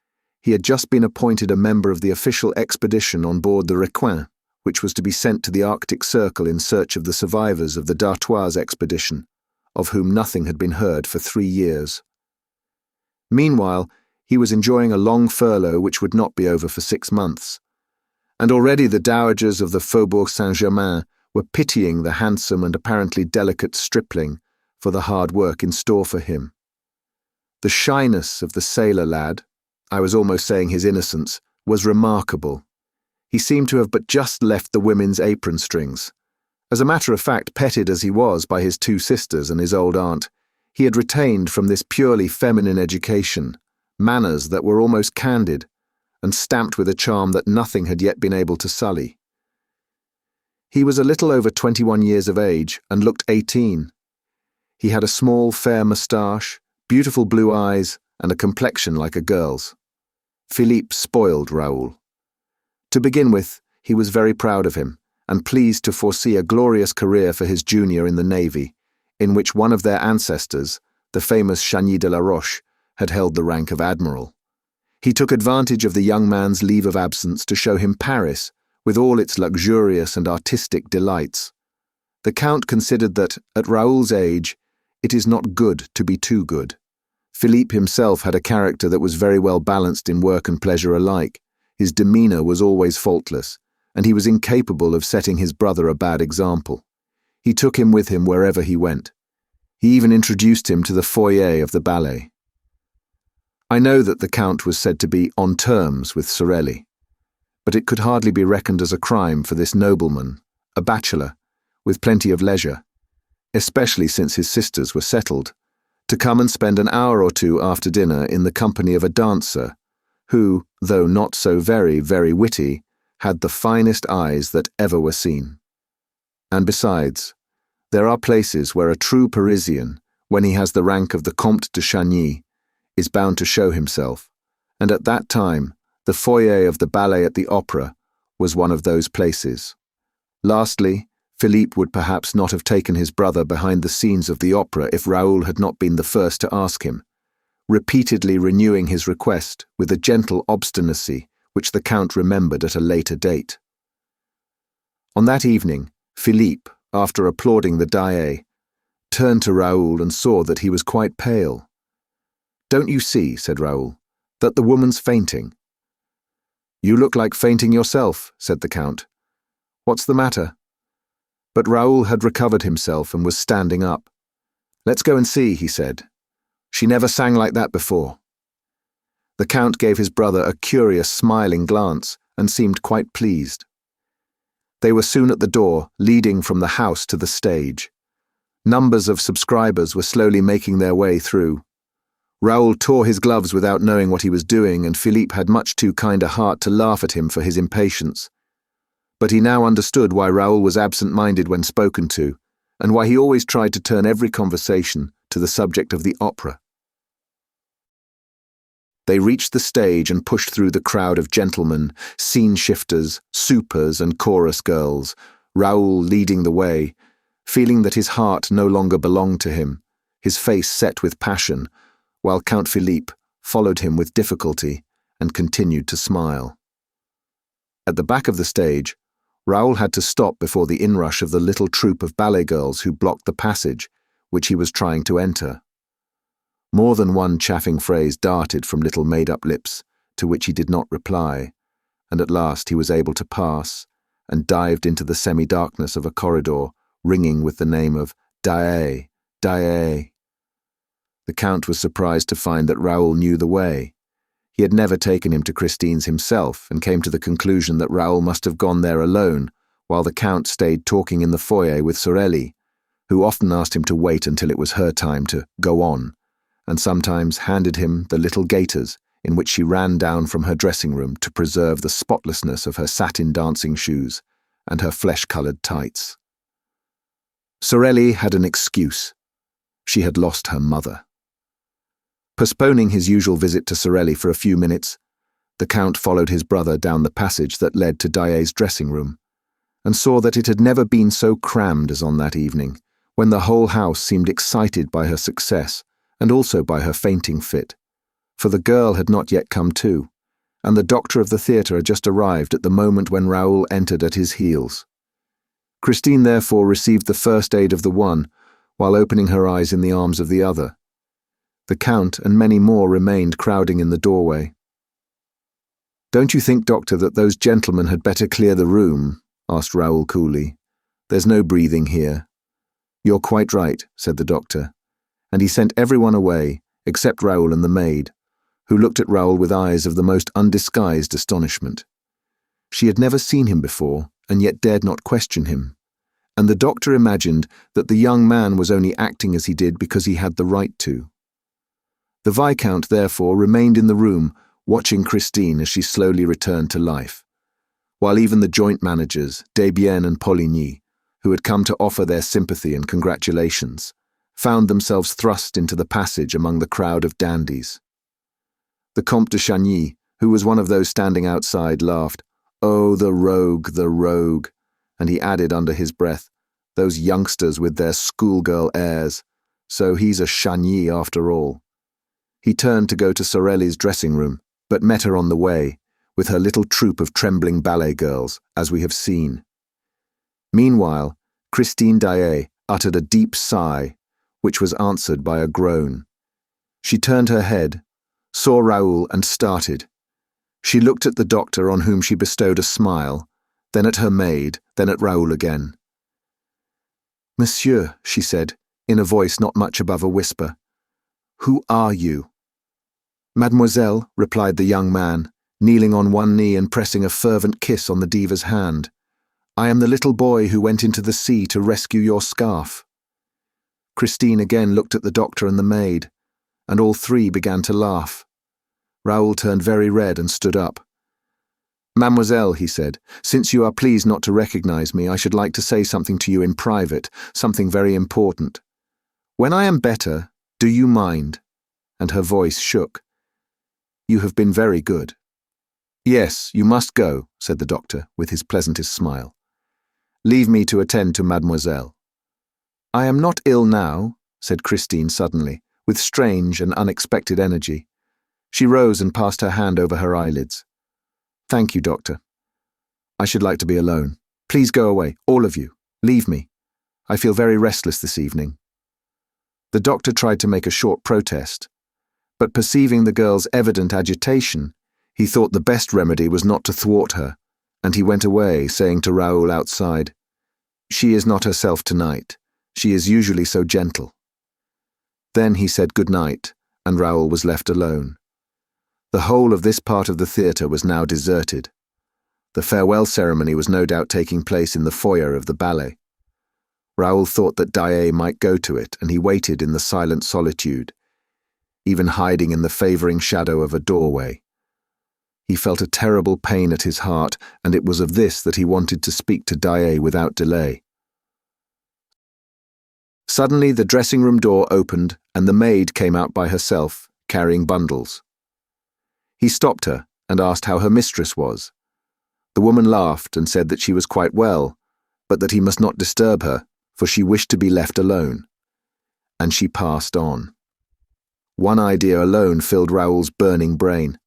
he had just been appointed a member of the official expedition on board the XVIII, which was to be sent to the Arctic Circle in search of the survivors of the D'Artois expedition, of whom nothing had been heard for 3 years. Meanwhile, he was enjoying a long furlough which would not be over for 6 months, and already the dowagers of the Faubourg Saint-Germain were pitying the handsome and apparently delicate stripling for the hard work in store for him. The shyness of the sailor lad, I was almost saying his innocence, was remarkable. He seemed to have but just left the women's apron strings. As a matter of fact, petted as he was by his 2 sisters and his old aunt, he had retained from this purely feminine education manners that were almost candid and stamped with a charm that nothing had yet been able to sully. He was a little over 21 years of age and looked 18. He had a small, fair moustache, beautiful blue eyes, and a complexion like a girl's. Philippe spoiled Raoul. To begin with, he was very proud of him, and pleased to foresee a glorious career for his junior in the Navy, in which one of their ancestors, the famous Chagny de la Roche, had held the rank of admiral. He took advantage of the young man's leave of absence to show him Paris, with all its luxurious and artistic delights. The Count considered that, at Raoul's age, it is not good to be too good. Philippe himself had a character that was very well balanced in work and pleasure alike. His demeanour was always faultless, and he was incapable of setting his brother a bad example. He took him with him wherever he went. He even introduced him to the foyer of the ballet. I know that the Count was said to be on terms with Sorelli, but it could hardly be reckoned as a crime for this nobleman, a bachelor, with plenty of leisure, especially since his sisters were settled, to come and spend an hour or 2 after dinner in the company of a dancer who, though not so very, very witty, had the finest eyes that ever were seen. And besides, there are places where a true Parisian, when he has the rank of the Comte de Chagny, is bound to show himself, and at that time the foyer of the ballet at the opera was one of those places. Lastly, Philippe would perhaps not have taken his brother behind the scenes of the opera if Raoul had not been the first to ask him, repeatedly renewing his request with a gentle obstinacy which the Count remembered at a later date. On that evening, Philippe, after applauding the Daaé, turned to Raoul and saw that he was quite pale. "Don't you see," said Raoul, "that the woman's fainting?" "You look like fainting yourself," said the Count. "What's the matter?" But Raoul had recovered himself and was standing up. "Let's go and see," he said. "She never sang like that before." The Count gave his brother a curious, smiling glance and seemed quite pleased. They were soon at the door, leading from the house to the stage. Numbers of subscribers were slowly making their way through. Raoul tore his gloves without knowing what he was doing, and Philippe had much too kind a heart to laugh at him for his impatience. But he now understood why Raoul was absent-minded when spoken to, and why he always tried to turn every conversation to the subject of the opera. They reached the stage and pushed through the crowd of gentlemen, scene-shifters, supers and chorus girls, Raoul leading the way, feeling that his heart no longer belonged to him, his face set with passion, while Count Philippe followed him with difficulty and continued to smile. At the back of the stage, Raoul had to stop before the inrush of the little troop of ballet girls who blocked the passage, which he was trying to enter. More than one chaffing phrase darted from little made-up lips, to which he did not reply, and at last he was able to pass, and dived into the semi-darkness of a corridor, ringing with the name of Daaé, Daaé. The Count was surprised to find that Raoul knew the way. He had never taken him to Christine's himself, and came to the conclusion that Raoul must have gone there alone, while the Count stayed talking in the foyer with Sorelli, who often asked him to wait until it was her time to go on, and sometimes handed him the little gaiters in which she ran down from her dressing room to preserve the spotlessness of her satin dancing shoes and her flesh-coloured tights. Sorelli had an excuse. She had lost her mother. Postponing his usual visit to Sorelli for a few minutes, the Count followed his brother down the passage that led to Daaé's dressing room, and saw that it had never been so crammed as on that evening, when the whole house seemed excited by her success and also by her fainting fit, for the girl had not yet come to, and the doctor of the theatre had just arrived at the moment when Raoul entered at his heels. Christine therefore received the first aid of the one, while opening her eyes in the arms of the other. The Count and many more remained crowding in the doorway. "Don't you think, Doctor, that those gentlemen had better clear the room?" asked Raoul coolly. "There's no breathing here." "You're quite right," said the doctor, and he sent everyone away, except Raoul and the maid, who looked at Raoul with eyes of the most undisguised astonishment. She had never seen him before, and yet dared not question him, and the doctor imagined that the young man was only acting as he did because he had the right to. The Viscount, therefore, remained in the room, watching Christine as she slowly returned to life, while even the joint managers, Desbiens and Poligny, who had come to offer their sympathy and congratulations, found themselves thrust into the passage among the crowd of dandies. The Comte de Chagny, who was one of those standing outside, laughed, "Oh, the rogue," and he added under his breath, "Those youngsters with their schoolgirl airs, so he's a Chagny after all." He turned to go to Sorelli's dressing room, but met her on the way, with her little troop of trembling ballet girls, as we have seen. Meanwhile, Christine Daaé uttered a deep sigh, which was answered by a groan. She turned her head, saw Raoul and started. She looked at the doctor, on whom she bestowed a smile, then at her maid, then at Raoul again. "Monsieur," she said, in a voice not much above a whisper, "who are you?" "Mademoiselle," replied the young man, kneeling on one knee and pressing a fervent kiss on the diva's hand, "I am the little boy who went into the sea to rescue your scarf." Christine again looked at the doctor and the maid, and all three began to laugh. Raoul turned very red and stood up. "Mademoiselle," he said, "since you are pleased not to recognize me, I should like to say something to you in private, something very important. When I am better, do you mind?" And her voice shook. "You have been very good." "Yes, you must go," said the doctor, with his pleasantest smile. "Leave me to attend to Mademoiselle." "I am not ill now," said Christine suddenly, with strange and unexpected energy. She rose and passed her hand over her eyelids. "Thank you, doctor. I should like to be alone. Please go away, all of you. Leave me. I feel very restless this evening." The doctor tried to make a short protest, but perceiving the girl's evident agitation, he thought the best remedy was not to thwart her, and he went away, saying to Raoul outside, "She is not herself tonight. She is usually so gentle." Then he said good night, and Raoul was left alone. The whole of this part of the theatre was now deserted. The farewell ceremony was no doubt taking place in the foyer of the ballet. Raoul thought that Daaé might go to it, and he waited in the silent solitude, even hiding in the favouring shadow of a doorway. He felt a terrible pain at his heart, and it was of this that he wanted to speak to Daaé without delay. Suddenly the dressing-room door opened, and the maid came out by herself, carrying bundles. He stopped her and asked how her mistress was. The woman laughed and said that she was quite well, but that he must not disturb her, for she wished to be left alone. And she passed on. One idea alone filled Raoul's burning brain.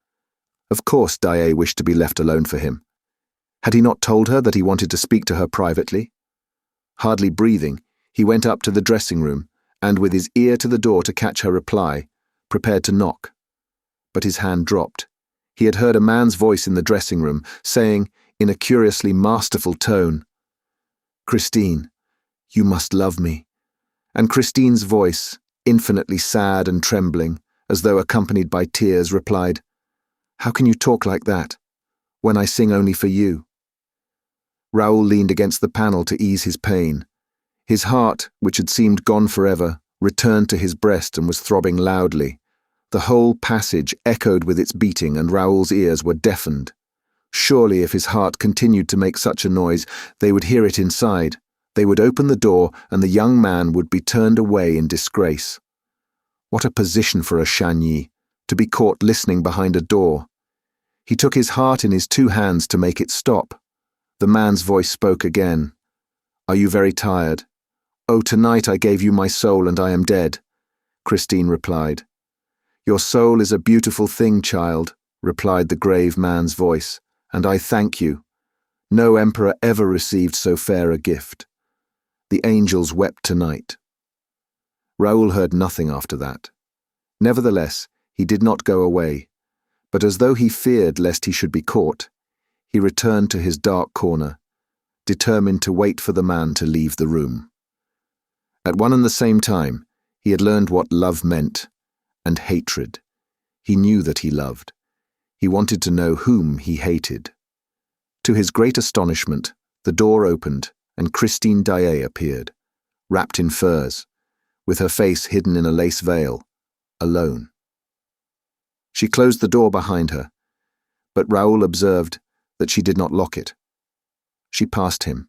Of course Daaé wished to be left alone for him. Had he not told her that he wanted to speak to her privately? Hardly breathing, he went up to the dressing-room, and with his ear to the door to catch her reply, prepared to knock. But his hand dropped. He had heard a man's voice in the dressing-room, saying, in a curiously masterful tone, "Christine, you must love me." And Christine's voice, infinitely sad and trembling, as though accompanied by tears, replied, "How can you talk like that, when I sing only for you?" Raoul leaned against the panel to ease his pain. His heart, which had seemed gone forever, returned to his breast and was throbbing loudly. The whole passage echoed with its beating, and Raoul's ears were deafened. Surely, if his heart continued to make such a noise, they would hear it inside. They would open the door, and the young man would be turned away in disgrace. What a position for a Chagny, to be caught listening behind a door. He took his heart in his 2 hands to make it stop. The man's voice spoke again. "Are you very tired?" "Oh, tonight I gave you my soul and I am dead," Christine replied. "Your soul is a beautiful thing, child," replied the grave man's voice, "and I thank you. No emperor ever received so fair a gift. The angels wept tonight." Raoul heard nothing after that. Nevertheless, he did not go away, but as though he feared lest he should be caught, he returned to his dark corner, determined to wait for the man to leave the room. At one and the same time, he had learned what love meant, and hatred. He knew that he loved. He wanted to know whom he hated. To his great astonishment, the door opened, and Christine Daaé appeared, wrapped in furs, with her face hidden in a lace veil, alone. She closed the door behind her, but Raoul observed that she did not lock it. She passed him.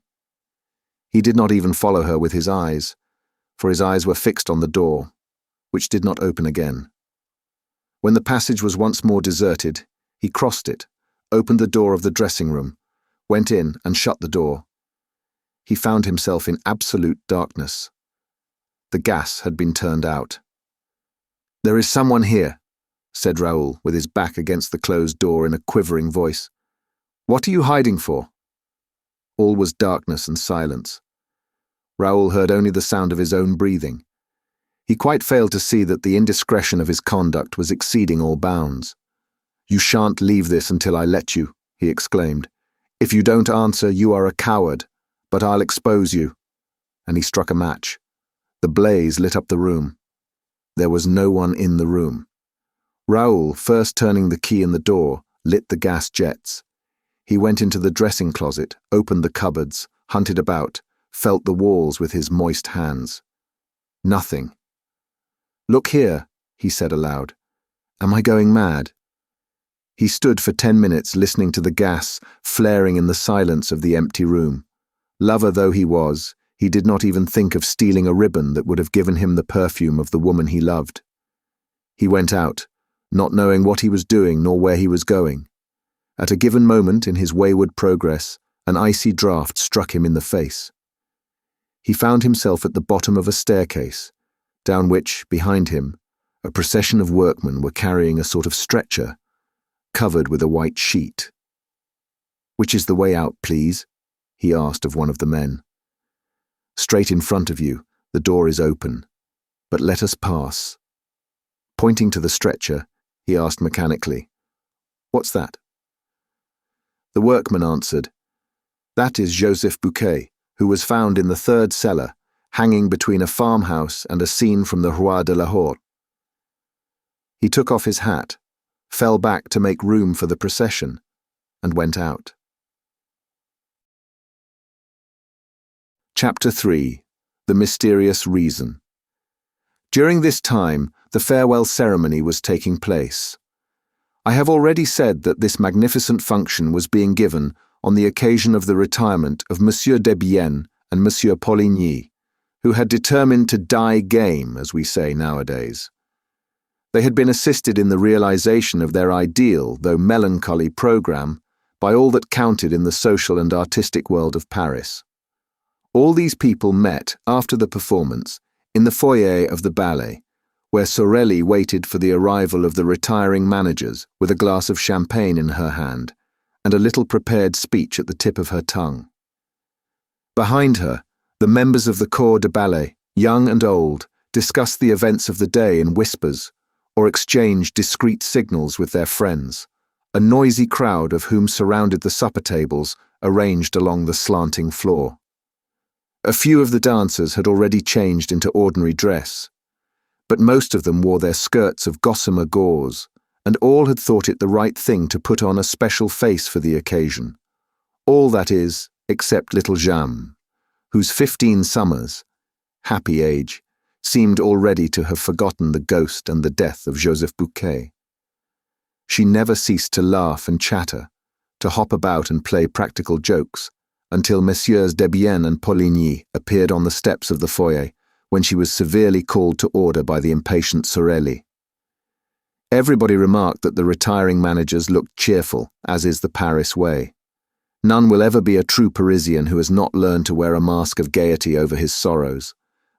He did not even follow her with his eyes, for his eyes were fixed on the door, which did not open again. When the passage was once more deserted, he crossed it, opened the door of the dressing room, went in and shut the door. He found himself in absolute darkness. The gas had been turned out. "There is someone here," said Raoul, with his back against the closed door in a quivering voice. "What are you hiding for?" All was darkness and silence. Raoul heard only the sound of his own breathing. He quite failed to see that the indiscretion of his conduct was exceeding all bounds. "You shan't leave this until I let you," he exclaimed. "If you don't answer, you are a coward, but I'll expose you." And he struck a match. The blaze lit up the room. There was no one in the room. Raoul, first turning the key in the door, lit the gas jets. He went into the dressing closet, opened the cupboards, hunted about, felt the walls with his moist hands. Nothing. "Look here," he said aloud. "Am I going mad?" He stood for 10 minutes listening to the gas flaring in the silence of the empty room. Lover though he was, he did not even think of stealing a ribbon that would have given him the perfume of the woman he loved. He went out, not knowing what he was doing nor where he was going. At a given moment in his wayward progress, an icy draught struck him in the face. He found himself at the bottom of a staircase, down which, behind him, a procession of workmen were carrying a sort of stretcher, covered with a white sheet. "Which is the way out, please?" he asked of one of the men. "Straight in front of you, the door is open, but let us pass." Pointing to the stretcher, he asked mechanically, "What's that?" The workman answered, "That is Joseph Bouquet, who was found in the 3rd cellar, hanging between a farmhouse and a scene from the Roi de Lahore." He took off his hat, fell back to make room for the procession, and went out. Chapter 3. The Mysterious Reason. During this time, the farewell ceremony was taking place. I have already said that this magnificent function was being given on the occasion of the retirement of Monsieur Debienne and Monsieur Poligny, who had determined to die game, as we say nowadays. They had been assisted in the realization of their ideal, though melancholy, programme by all that counted in the social and artistic world of Paris. All these people met, after the performance, in the foyer of the ballet, where Sorelli waited for the arrival of the retiring managers with a glass of champagne in her hand and a little prepared speech at the tip of her tongue. Behind her, the members of the corps de ballet, young and old, discussed the events of the day in whispers or exchanged discreet signals with their friends, a noisy crowd of whom surrounded the supper tables arranged along the slanting floor. A few of the dancers had already changed into ordinary dress, but most of them wore their skirts of gossamer gauze, and all had thought it the right thing to put on a special face for the occasion. All, that is, except little Jeanne, whose 15 summers, happy age, seemed already to have forgotten the ghost and the death of Joseph Bouquet. She never ceased to laugh and chatter, to hop about and play practical jokes, until Messieurs Debienne and Poligny appeared on the steps of the foyer, when she was severely called to order by the impatient Sorelli. Everybody remarked that the retiring managers looked cheerful, as is the Paris way. None will ever be a true Parisian who has not learned to wear a mask of gaiety over his sorrows,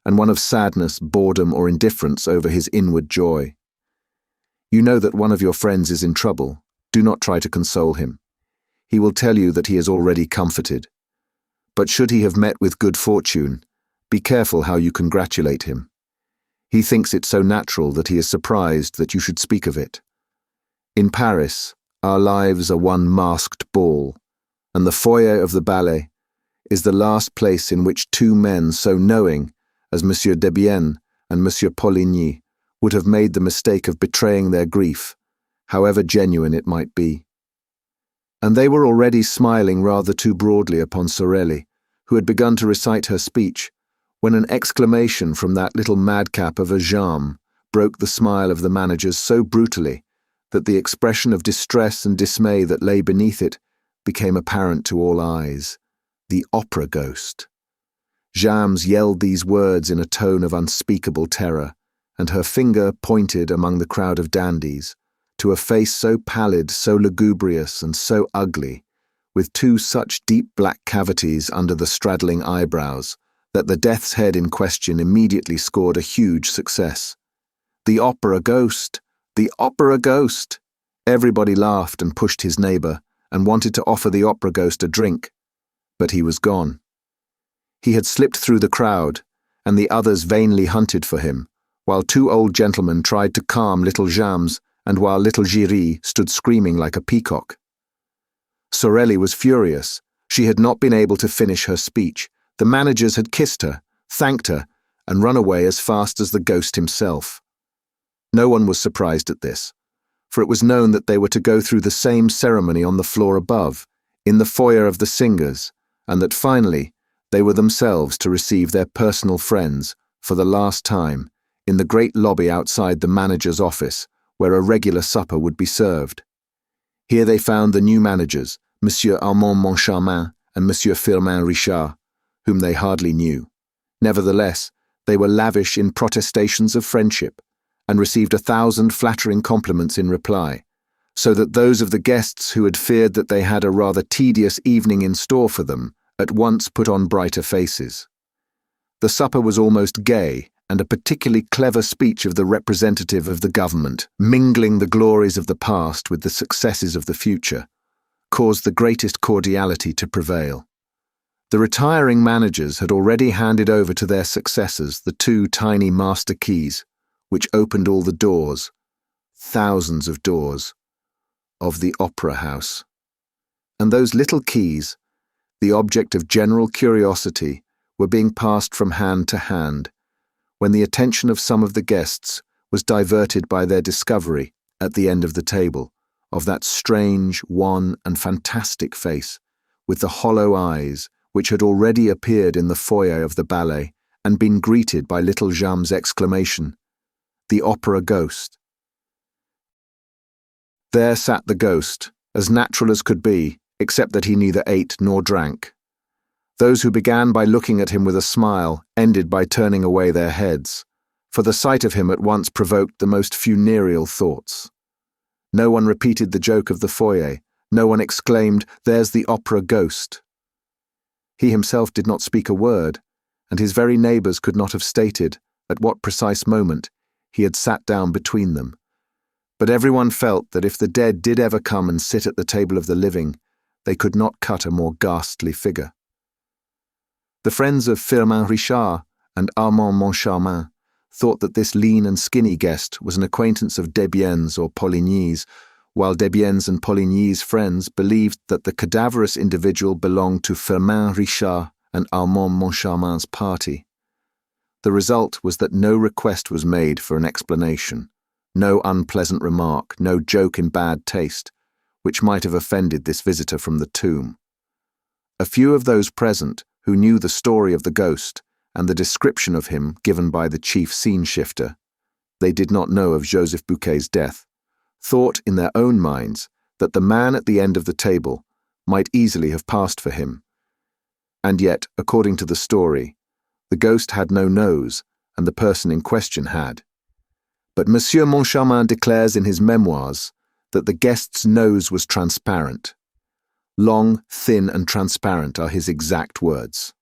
and one of sadness, boredom, or indifference over his inward joy. You know that one of your friends is in trouble. Do not try to console him. He will tell you that he is already comforted. But should he have met with good fortune, be careful how you congratulate him. He thinks it so natural that he is surprised that you should speak of it. In Paris, our lives are one masked ball, and the foyer of the ballet is the last place in which two men so knowing as Monsieur Debienne and Monsieur Poligny would have made the mistake of betraying their grief, however genuine it might be. And they were already smiling rather too broadly upon Sorelli, who had begun to recite her speech, when an exclamation from that little madcap of a Jeanne broke the smile of the managers so brutally that the expression of distress and dismay that lay beneath it became apparent to all eyes. The opera ghost. Jeanne's yelled these words in a tone of unspeakable terror, and her finger pointed among the crowd of dandies to a face so pallid, so lugubrious, and so ugly, with two such deep black cavities under the straddling eyebrows, that the death's head in question immediately scored a huge success. The opera ghost! The opera ghost! Everybody laughed and pushed his neighbour, and wanted to offer the opera ghost a drink, but he was gone. He had slipped through the crowd, and the others vainly hunted for him, while two old gentlemen tried to calm little James, and while little Giry stood screaming like a peacock. Sorelli was furious. She had not been able to finish her speech. The managers had kissed her, thanked her, and run away as fast as the ghost himself. No one was surprised at this, for it was known that they were to go through the same ceremony on the floor above, in the foyer of the singers, and that finally they were themselves to receive their personal friends, for the last time, in the great lobby outside the manager's office, where a regular supper would be served. Here they found the new managers, Monsieur Armand Moncharmin and Monsieur Firmin Richard, whom they hardly knew. Nevertheless, they were lavish in protestations of friendship, and received 1,000 flattering compliments in reply, so that those of the guests who had feared that they had a rather tedious evening in store for them at once put on brighter faces. The supper was almost gay, and a particularly clever speech of the representative of the government, mingling the glories of the past with the successes of the future, caused the greatest cordiality to prevail. The retiring managers had already handed over to their successors the two tiny master keys, which opened all the doors, thousands of doors, of the opera house. And those little keys, the object of general curiosity, were being passed from hand to hand, when the attention of some of the guests was diverted by their discovery, at the end of the table, of that strange, wan, and fantastic face, with the hollow eyes, which had already appeared in the foyer of the ballet and been greeted by little Jam's exclamation, "The opera ghost." There sat the ghost, as natural as could be, except that he neither ate nor drank. Those who began by looking at him with a smile ended by turning away their heads, for the sight of him at once provoked the most funereal thoughts. No one repeated the joke of the foyer, no one exclaimed, "There's the opera ghost." He himself did not speak a word, and his very neighbours could not have stated at what precise moment he had sat down between them. But everyone felt that if the dead did ever come and sit at the table of the living, they could not cut a more ghastly figure. The friends of Firmin Richard and Armand Moncharmin thought that this lean and skinny guest was an acquaintance of Debienne's or Poligny's, while Debienne's and Poligny's friends believed that the cadaverous individual belonged to Firmin Richard and Armand Moncharmin's party. The result was that no request was made for an explanation, no unpleasant remark, no joke in bad taste, which might have offended this visitor from the tomb. A few of those present, who knew the story of the ghost and the description of him given by the chief scene-shifter, they did not know of Joseph Buquet's death, thought in their own minds that the man at the end of the table might easily have passed for him. And yet, according to the story, the ghost had no nose, and the person in question had. But Monsieur Moncharmin declares in his memoirs that the guest's nose was transparent. Long, thin, and transparent are his exact words.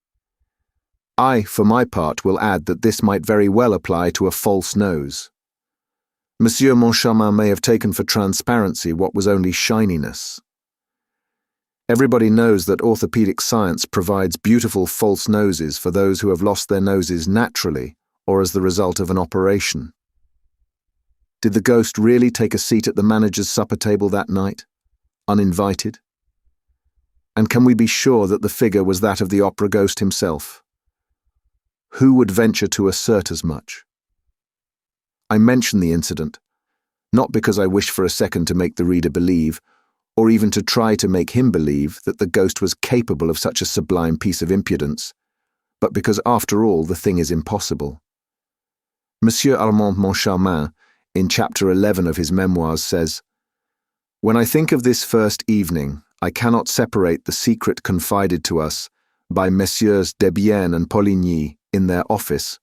I, for my part, will add that this might very well apply to a false nose. Monsieur Moncharmin may have taken for transparency what was only shininess. Everybody knows that orthopedic science provides beautiful false noses for those who have lost their noses naturally or as the result of an operation. Did the ghost really take a seat at the manager's supper table that night, uninvited? And can we be sure that the figure was that of the opera ghost himself? Who would venture to assert as much? I mention the incident, not because I wish for a second to make the reader believe, or even to try to make him believe that the ghost was capable of such a sublime piece of impudence, but because after all the thing is impossible. Monsieur Armand Moncharmin, in chapter 11 of his memoirs, says, "When I think of this first evening, I cannot separate the secret confided to us by Messieurs Debienne and Poligny in their office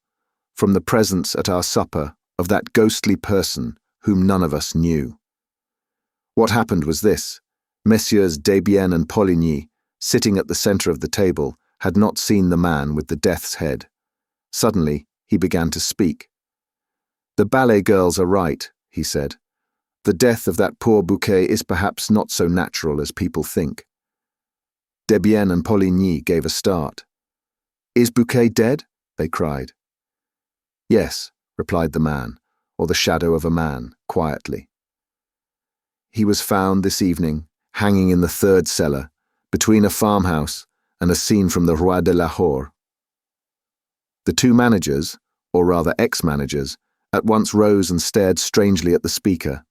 from the presence at our supper of that ghostly person whom none of us knew. What happened was this: Messieurs Debienne and Poligny, sitting at the centre of the table, had not seen the man with the death's head. Suddenly, he began to speak. 'The ballet girls are right,' he said. 'The death of that poor Bouquet is perhaps not so natural as people think.' Debienne and Poligny gave a start. 'Is Bouquet dead?' they cried. 'Yes,' replied the man, or the shadow of a man, quietly. 'He was found this evening, hanging in the third cellar, between a farmhouse and a scene from the Roi de Lahore.' The two managers, or rather ex-managers, at once rose and stared strangely at the speaker.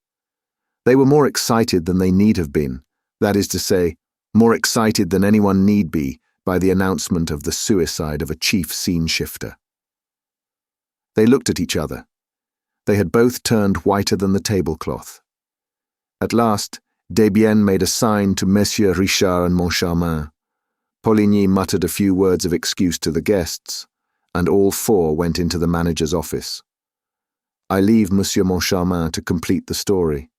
They were more excited than they need have been, that is to say, more excited than anyone need be by the announcement of the suicide of a chief scene-shifter. They looked at each other. They had both turned whiter than the tablecloth. At last, Debienne made a sign to Messieurs Richard and Moncharmin. Poligny muttered a few words of excuse to the guests, and all four went into the manager's office. I leave Monsieur Moncharmin to complete the story.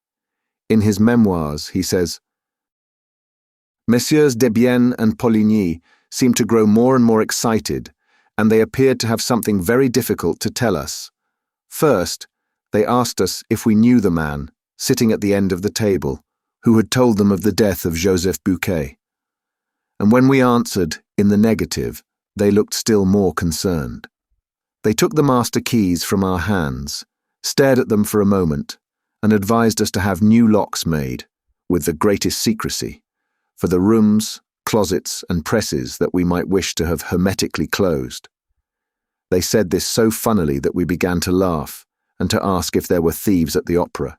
In his memoirs, he says, Messieurs Debienne and Poligny seemed to grow more and more excited, and they appeared to have something very difficult to tell us. First, they asked us if we knew the man, sitting at the end of the table, who had told them of the death of Joseph Bouquet. And when we answered in the negative, they looked still more concerned. They took the master keys from our hands, stared at them for a moment, and advised us to have new locks made, with the greatest secrecy, for the rooms, closets, and presses that we might wish to have hermetically closed. They said this so funnily that we began to laugh, and to ask if there were thieves at the opera.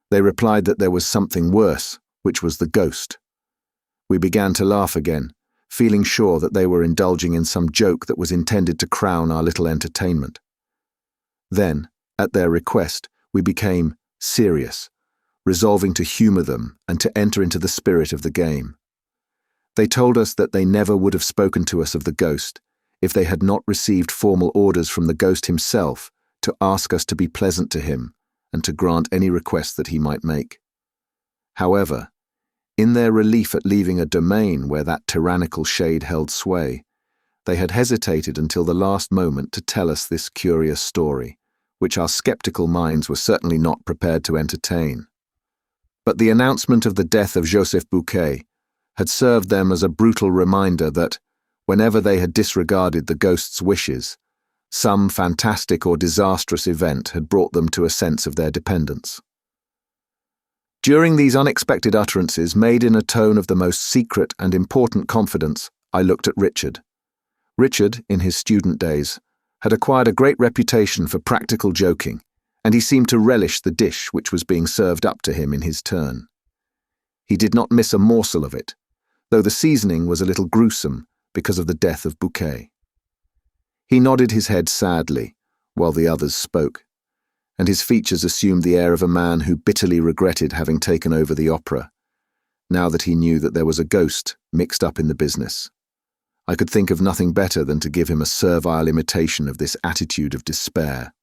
They replied that there was something worse, which was the ghost. We began to laugh again, feeling sure that they were indulging in some joke that was intended to crown our little entertainment. Then, at their request, we became serious, resolving to humour them and to enter into the spirit of the game. They told us that they never would have spoken to us of the ghost if they had not received formal orders from the ghost himself to ask us to be pleasant to him and to grant any request that he might make. However, in their relief at leaving a domain where that tyrannical shade held sway, they had hesitated until the last moment to tell us this curious story, which our sceptical minds were certainly not prepared to entertain. But the announcement of the death of Joseph Bouquet had served them as a brutal reminder that, whenever they had disregarded the ghost's wishes, some fantastic or disastrous event had brought them to a sense of their dependence. During these unexpected utterances, made in a tone of the most secret and important confidence, I looked at Richard. Richard, in his student days, had acquired a great reputation for practical joking, and he seemed to relish the dish which was being served up to him in his turn. He did not miss a morsel of it, though the seasoning was a little gruesome, because of the death of Bouquet. He nodded his head sadly, while the others spoke, and his features assumed the air of a man who bitterly regretted having taken over the opera, now that he knew that there was a ghost mixed up in the business. I could think of nothing better than to give him a servile imitation of this attitude of despair.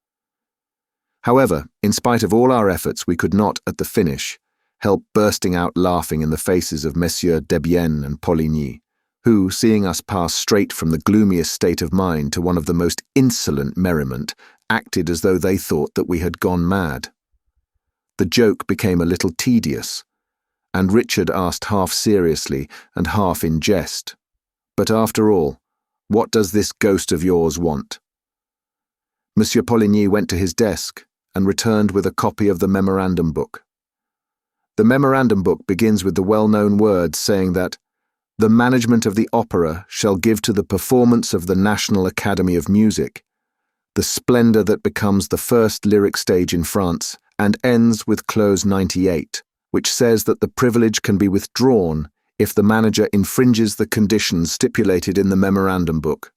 However, in spite of all our efforts, we could not, at the finish, help bursting out laughing in the faces of Messieurs Debienne and Poligny, who, seeing us pass straight from the gloomiest state of mind to one of the most insolent merriment, acted as though they thought that we had gone mad. The joke became a little tedious, and Richard asked half seriously and half in jest, "But after all, what does this ghost of yours want?" Monsieur Poligny went to his desk and returned with a copy of the memorandum book. The memorandum book begins with the well-known words saying that the management of the opera shall give to the performance of the National Academy of Music the splendor that becomes the first lyric stage in France, and ends with clause 98, which says that the privilege can be withdrawn if the manager infringes the conditions stipulated in the memorandum book.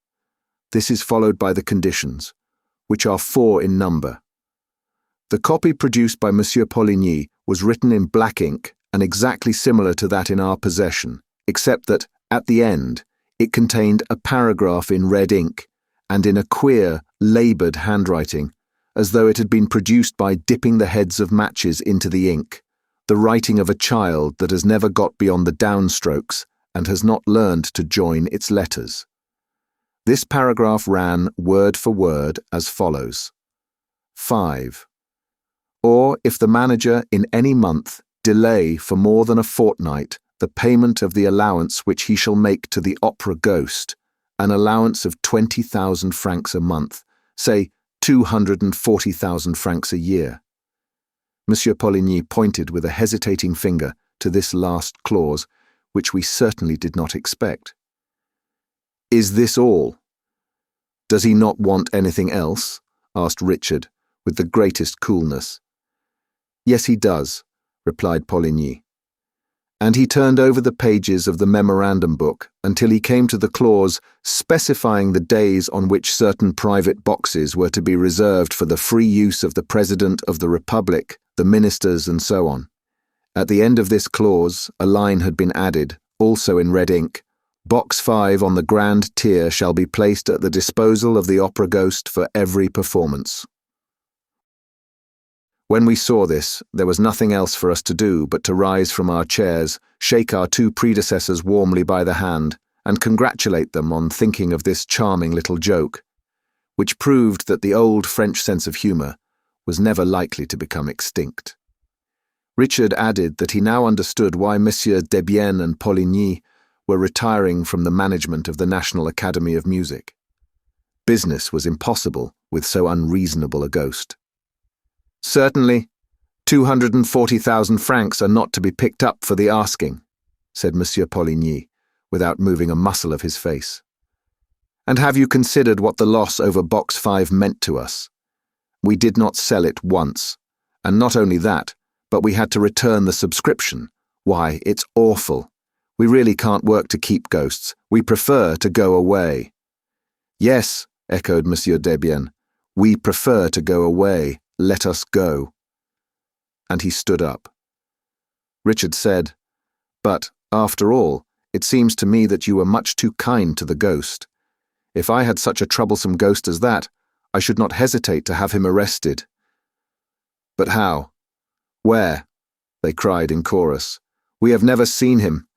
This is followed by the conditions, which are 4 in number. The copy produced by Monsieur Poligny was written in black ink and exactly similar to that in our possession, except that, at the end, it contained a paragraph in red ink and in a queer, laboured handwriting, as though it had been produced by dipping the heads of matches into the ink, the writing of a child that has never got beyond the downstrokes and has not learned to join its letters. This paragraph ran word for word as follows. 5. Or if the manager in any month delay for more than a fortnight the payment of the allowance which he shall make to the opera ghost, an allowance of 20,000 francs a month, say 240,000 francs a year. Monsieur Poligny pointed with a hesitating finger to this last clause, which we certainly did not expect. "Is this all? Does he not want anything else?" asked Richard, with the greatest coolness. "Yes, he does," replied Poligny. And he turned over the pages of the memorandum book until he came to the clause specifying the days on which certain private boxes were to be reserved for the free use of the President of the Republic, the ministers, and so on. At the end of this clause, a line had been added, also in red ink. "Box 5 on the grand tier shall be placed at the disposal of the opera ghost for every performance." When we saw this, there was nothing else for us to do but to rise from our chairs, shake our 2 predecessors warmly by the hand, and congratulate them on thinking of this charming little joke, which proved that the old French sense of humour was never likely to become extinct. Richard added that he now understood why Messieurs Debienne and Poligny were retiring from the management of the National Academy of Music. Business was impossible with so unreasonable a ghost. "Certainly, 240,000 francs are not to be picked up for the asking," said Monsieur Poligny, without moving a muscle of his face. "And have you considered what the loss over box 5 meant to us? We did not sell it once, and not only that, but we had to return the subscription. Why, it's awful. We really can't work to keep ghosts. We prefer to go away." "Yes," echoed Monsieur Debienne, "we prefer to go away. Let us go." And he stood up. Richard said, "But, after all, it seems to me that you were much too kind to the ghost. If I had such a troublesome ghost as that, I should not hesitate to have him arrested." "But how? Where?" they cried in chorus. "We have never seen him.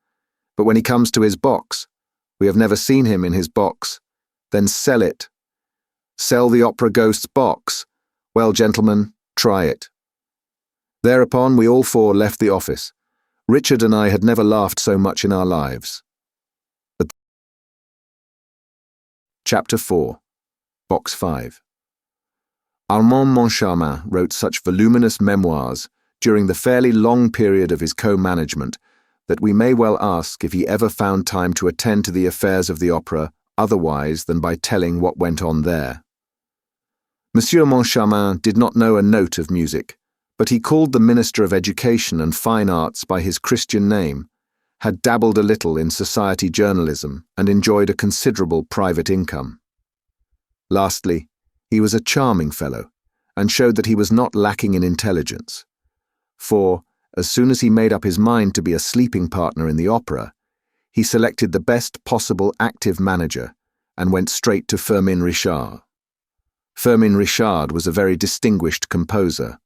But when he comes to his box, we have never seen him in his box. Then sell it. Sell the opera ghost's box. Well, gentlemen, try it." Thereupon we all 4 left the office. Richard and I had never laughed so much in our lives. Chapter 4. Box 5. Armand Moncharmin wrote such voluminous memoirs during the fairly long period of his co-management that we may well ask if he ever found time to attend to the affairs of the opera otherwise than by telling what went on there. Monsieur Moncharmin did not know a note of music, but he called the Minister of Education and Fine Arts by his Christian name, had dabbled a little in society journalism and enjoyed a considerable private income. Lastly, he was a charming fellow, and showed that he was not lacking in intelligence. For, as soon as he made up his mind to be a sleeping partner in the opera, he selected the best possible active manager and went straight to Firmin Richard. Firmin Richard was a very distinguished composer,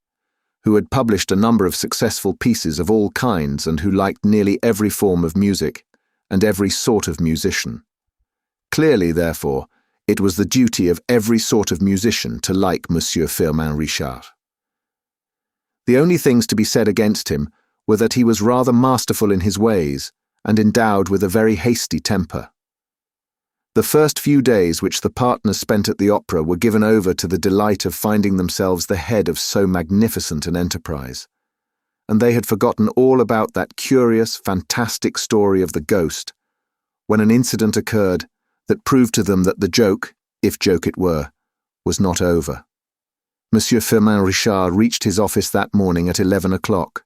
who had published a number of successful pieces of all kinds and who liked nearly every form of music and every sort of musician. Clearly, therefore, it was the duty of every sort of musician to like Monsieur Firmin Richard. The only things to be said against him were that he was rather masterful in his ways and endowed with a very hasty temper. The first few days which the partners spent at the opera were given over to the delight of finding themselves the head of so magnificent an enterprise, and they had forgotten all about that curious, fantastic story of the ghost, when an incident occurred that proved to them that the joke, if joke it were, was not over. Monsieur Firmin Richard reached his office that morning at 11 o'clock.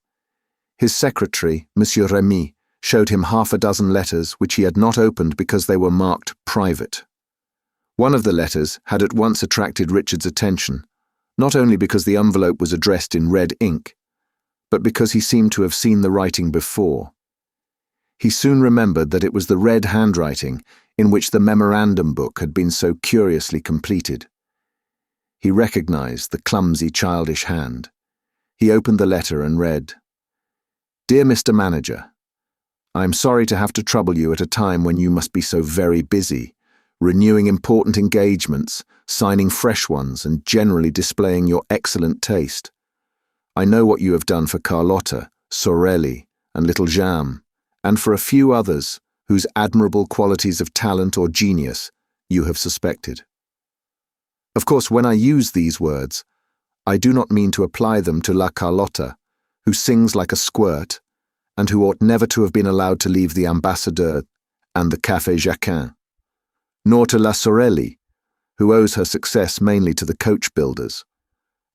His secretary, Monsieur Remy, showed him half a dozen letters which he had not opened because they were marked private. One of the letters had at once attracted Richard's attention, not only because the envelope was addressed in red ink, but because he seemed to have seen the writing before. He soon remembered that it was the red handwriting in which the memorandum book had been so curiously completed. He recognized the clumsy, childish hand. He opened the letter and read, "Dear Mr. Manager, I am sorry to have to trouble you at a time when you must be so very busy, renewing important engagements, signing fresh ones, and generally displaying your excellent taste. I know what you have done for Carlotta, Sorelli, and little Jam, and for a few others whose admirable qualities of talent or genius you have suspected. Of course, when I use these words, I do not mean to apply them to La Carlotta, who sings like a squirt, and who ought never to have been allowed to leave the Ambassadeur and the Café Jacquin, nor to La Sorelli, who owes her success mainly to the coach builders,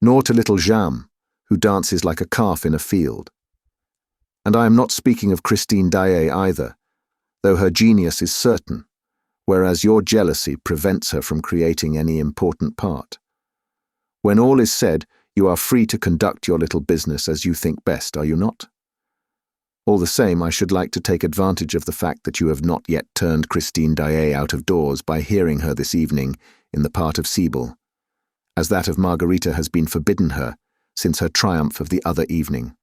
nor to little Jam, who dances like a calf in a field. And I am not speaking of Christine Daaé either, though her genius is certain, whereas your jealousy prevents her from creating any important part. When all is said, you are free to conduct your little business as you think best, are you not? All the same, I should like to take advantage of the fact that you have not yet turned Christine Daaé out of doors by hearing her this evening in the part of Sibyl, as that of Margarita has been forbidden her since her triumph of the other evening.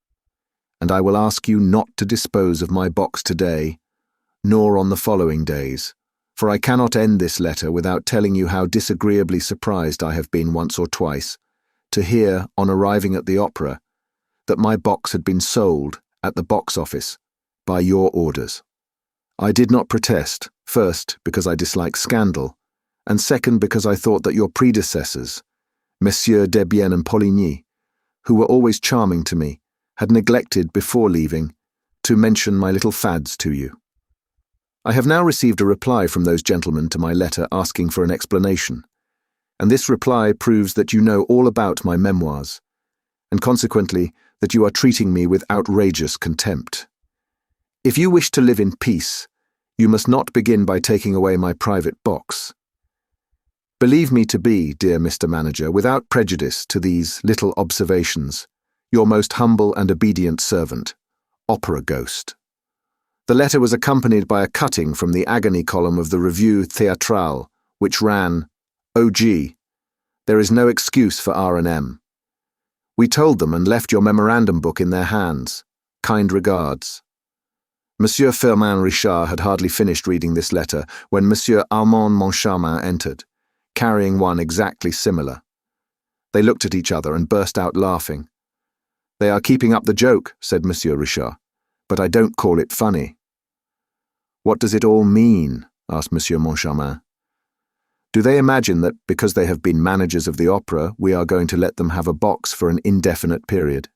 And I will ask you not to dispose of my box today, nor on the following days, for I cannot end this letter without telling you how disagreeably surprised I have been once or twice to hear, on arriving at the opera, that my box had been sold at the box office by your orders. I did not protest, first because I dislike scandal, and second because I thought that your predecessors, Messieurs Debienne and Poligny, who were always charming to me, had neglected, before leaving, to mention my little fads to you. I have now received a reply from those gentlemen to my letter asking for an explanation, and this reply proves that you know all about my memoirs, and consequently that you are treating me with outrageous contempt. If you wish to live in peace, you must not begin by taking away my private box. Believe me to be, dear Mr. Manager, without prejudice to these little observations, your most humble and obedient servant, Opera Ghost." The letter was accompanied by a cutting from the agony column of the Revue Théâtrale, which ran, "O.G. There is no excuse for R&M. We told them and left your memorandum book in their hands. Kind regards." Monsieur Firmin Richard had hardly finished reading this letter when Monsieur Armand Moncharmin entered, carrying one exactly similar. They looked at each other and burst out laughing. "They are keeping up the joke," said Monsieur Richard, "but I don't call it funny." "What does it all mean?" asked Monsieur Moncharmin. "Do they imagine that, because they have been managers of the opera, we are going to let them have a box for an indefinite period?"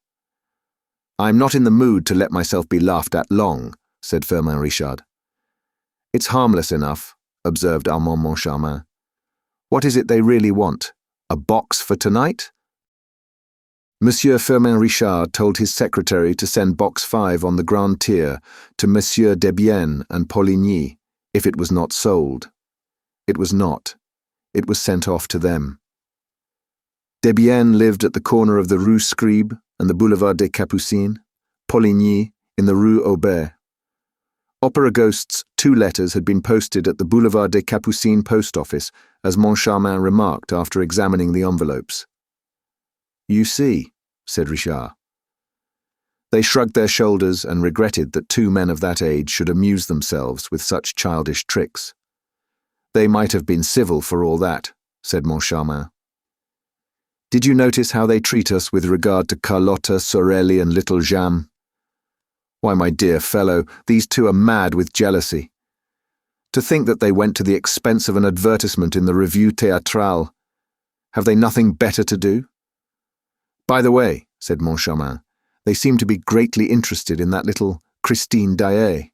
"I am not in the mood to let myself be laughed at long," said Firmin Richard. "It's harmless enough," observed Armand Moncharmin. "What is it they really want? A box for tonight? Monsieur Firmin Richard told his secretary to send Box 5 on the Grand Tier to Monsieur Debienne and Poligny if it was not sold. It was not. It was sent off to them. Debienne lived at the corner of the Rue Scribe and the Boulevard des Capucines, Poligny in the Rue Aubert. Opera Ghost's 2 letters had been posted at the Boulevard des Capucines post office, as Moncharmin remarked after examining the envelopes. "You see," said Richard. They shrugged their shoulders and regretted that 2 men of that age should amuse themselves with such childish tricks. "They might have been civil for all that," said Moncharmin. "Did you notice how they treat us with regard to Carlotta, Sorelli, and little Jeanne? Why, my dear fellow, these 2 are mad with jealousy. To think that they went to the expense of an advertisement in the Revue Théâtrale. Have they nothing better to do? By the way," said Moncharmin, "they seem to be greatly interested in that little Christine Daaé."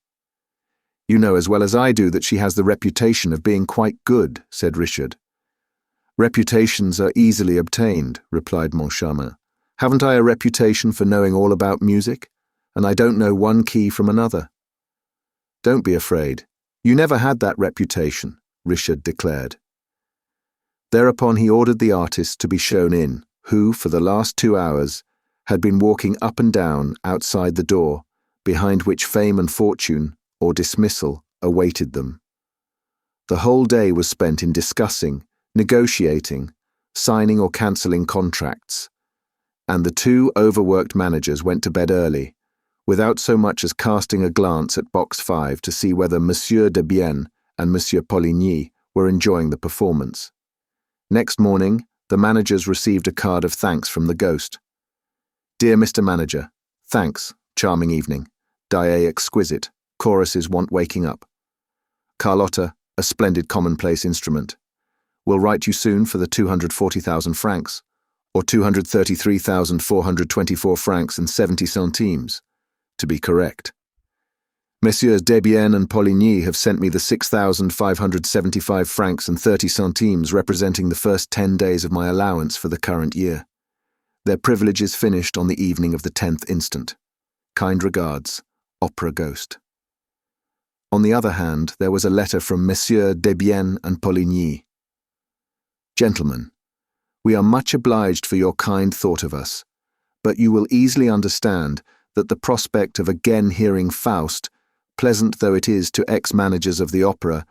"You know as well as I do that she has the reputation of being quite good," said Richard. "Reputations are easily obtained," replied Moncharmin. "Haven't I a reputation for knowing all about music? And I don't know one key from another." "Don't be afraid. You never had that reputation," Richard declared. Thereupon he ordered the artist to be shown in, who, for the last 2 hours, had been walking up and down outside the door, behind which fame and fortune, or dismissal, awaited them. The whole day was spent in discussing, negotiating, signing or cancelling contracts, and the 2 overworked managers went to bed early, without so much as casting a glance at Box 5 to see whether Monsieur Debienne and Monsieur Poligny were enjoying the performance. Next morning, the managers received a card of thanks from the ghost. "Dear Mr. Manager, thanks, charming evening. Daaé exquisite, choruses want waking up. Carlotta, a splendid commonplace instrument. Will write you soon for the 240,000 francs, or 233,424 francs and 70 centimes. To be correct. Messieurs Debienne and Poligny have sent me the 6,575 francs and 30 centimes representing the first 10 days of my allowance for the current year. Their privilege is finished on the evening of the 10th instant. Kind regards, Opera Ghost." On the other hand, there was a letter from Messieurs Debienne and Poligny. "Gentlemen, we are much obliged for your kind thought of us, but you will easily understand that the prospect of again hearing Faust, pleasant though it is to ex-managers of the opera,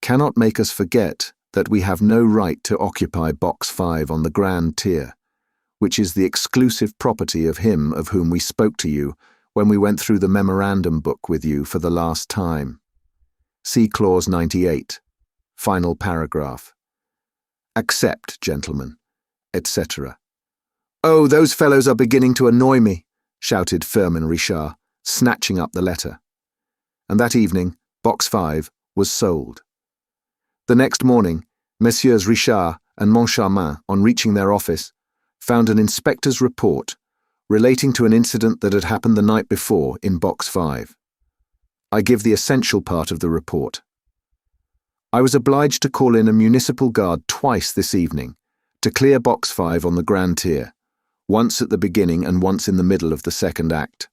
cannot make us forget that we have no right to occupy Box 5 on the Grand Tier, which is the exclusive property of him of whom we spoke to you when we went through the memorandum book with you for the last time. See Clause 98, final paragraph. Accept, gentlemen, etc." "Oh, those fellows are beginning to annoy me," shouted Firmin Richard, snatching up the letter. And that evening, Box 5 was sold. The next morning, Messieurs Richard and Moncharmin, on reaching their office, found an inspector's report relating to an incident that had happened the night before in Box 5. I give the essential part of the report. "I was obliged to call in a municipal guard twice this evening to clear Box 5 on the Grand Tier, once at the beginning and once in the middle of the second act.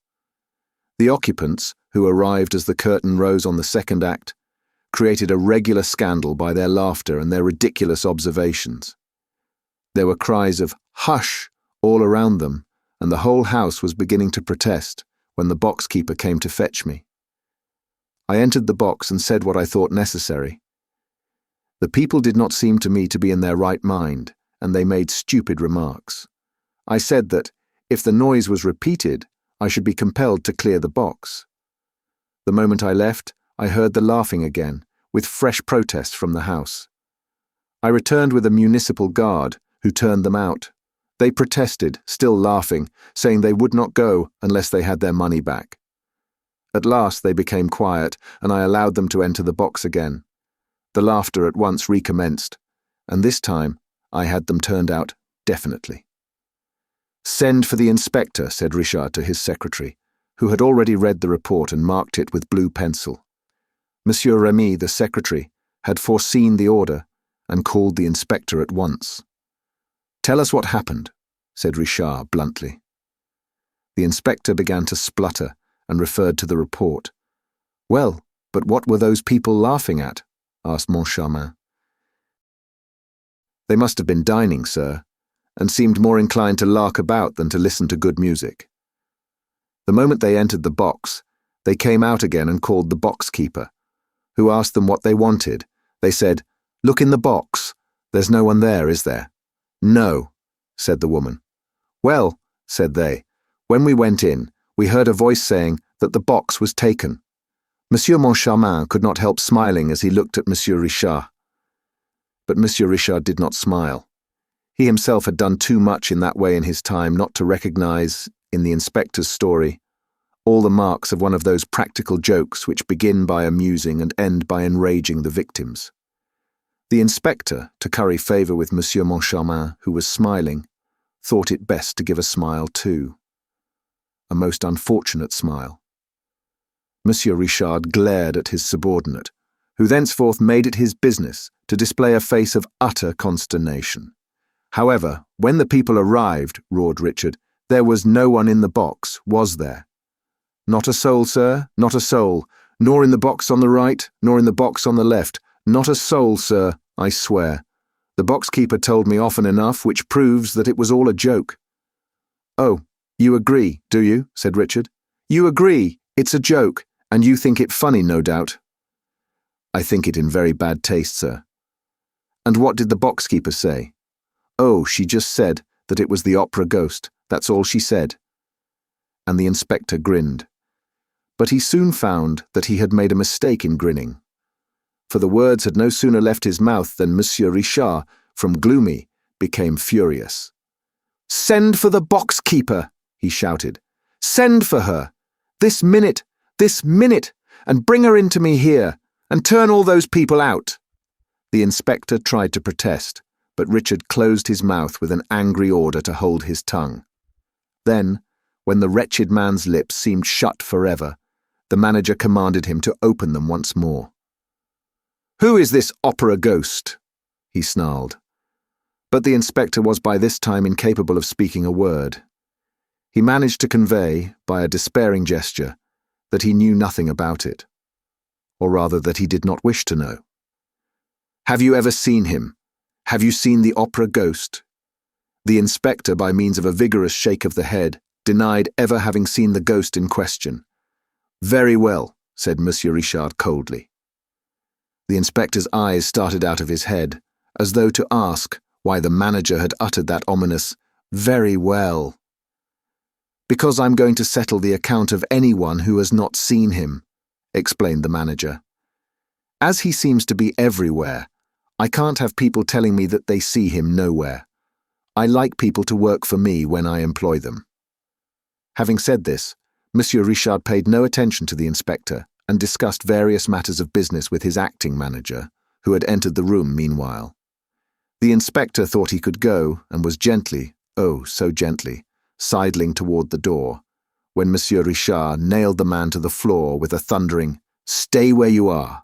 The occupants, who arrived as the curtain rose on the second act, created a regular scandal by their laughter and their ridiculous observations. There were cries of 'Hush!' all around them, and the whole house was beginning to protest when the box-keeper came to fetch me. I entered the box and said what I thought necessary. The people did not seem to me to be in their right mind, and they made stupid remarks. I said that, if the noise was repeated, I should be compelled to clear the box. The moment I left, I heard the laughing again, with fresh protests from the house. I returned with a municipal guard, who turned them out. They protested, still laughing, saying they would not go unless they had their money back. At last they became quiet, and I allowed them to enter the box again. The laughter at once recommenced, and this time I had them turned out definitely. "Send for the inspector," said Richard to his secretary, who had already read the report and marked it with blue pencil. Monsieur Remy, the secretary, had foreseen the order and called the inspector at once. "Tell us what happened," said Richard bluntly. The inspector began to splutter and referred to the report. Well, but what were those people laughing at? Asked Moncharmin. They must have been dining, sir, and seemed more inclined to lark about than to listen to good music. The moment they entered the box, they came out again and called the box-keeper, who asked them what they wanted. They said, "Look in the box. There's no one there, is there?" "No," said the woman. "Well," said they, "when we went in, we heard a voice saying that the box was taken." Monsieur Moncharmin could not help smiling as he looked at Monsieur Richard. But Monsieur Richard did not smile. He himself had done too much in that way in his time not to recognize, in the inspector's story, all the marks of one of those practical jokes which begin by amusing and end by enraging the victims. The inspector, to curry favour with Monsieur Moncharmin, who was smiling, thought it best to give a smile too. A most unfortunate smile. Monsieur Richard glared at his subordinate, who thenceforth made it his business to display a face of utter consternation. However, when the people arrived, roared Richard, there was no one in the box, was there? Not a soul, sir, not a soul, nor in the box on the right, nor in the box on the left, not a soul, sir, I swear. The box-keeper told me often enough, which proves that it was all a joke. Oh, you agree, do you? Said Richard. You agree, it's a joke, and you think it funny, no doubt. I think it in very bad taste, sir. And what did the box-keeper say? Oh, she just said that it was the opera ghost, that's all she said. And the inspector grinned. But he soon found that he had made a mistake in grinning. For the words had no sooner left his mouth than Monsieur Richard, from gloomy, became furious. "Send for the box-keeper," he shouted. "Send for her! This minute, and bring her in to me here, and turn all those people out." The inspector tried to protest, but Richard closed his mouth with an angry order to hold his tongue. Then, when the wretched man's lips seemed shut forever, the manager commanded him to open them once more. "Who is this opera ghost?" he snarled. But the inspector was by this time incapable of speaking a word. He managed to convey, by a despairing gesture, that he knew nothing about it, or rather that he did not wish to know. "Have you ever seen him? Have you seen the opera ghost?" The inspector, by means of a vigorous shake of the head, denied ever having seen the ghost in question. "Very well," said Monsieur Richard coldly. The inspector's eyes started out of his head, as though to ask why the manager had uttered that ominous, "Very well." "Because I'm going to settle the account of anyone who has not seen him," explained the manager. "As he seems to be everywhere, I can't have people telling me that they see him nowhere. I like people to work for me when I employ them." Having said this, Monsieur Richard paid no attention to the inspector and discussed various matters of business with his acting manager, who had entered the room meanwhile. The inspector thought he could go, and was gently, oh, so gently, sidling toward the door, when Monsieur Richard nailed the man to the floor with a thundering, "Stay where you are."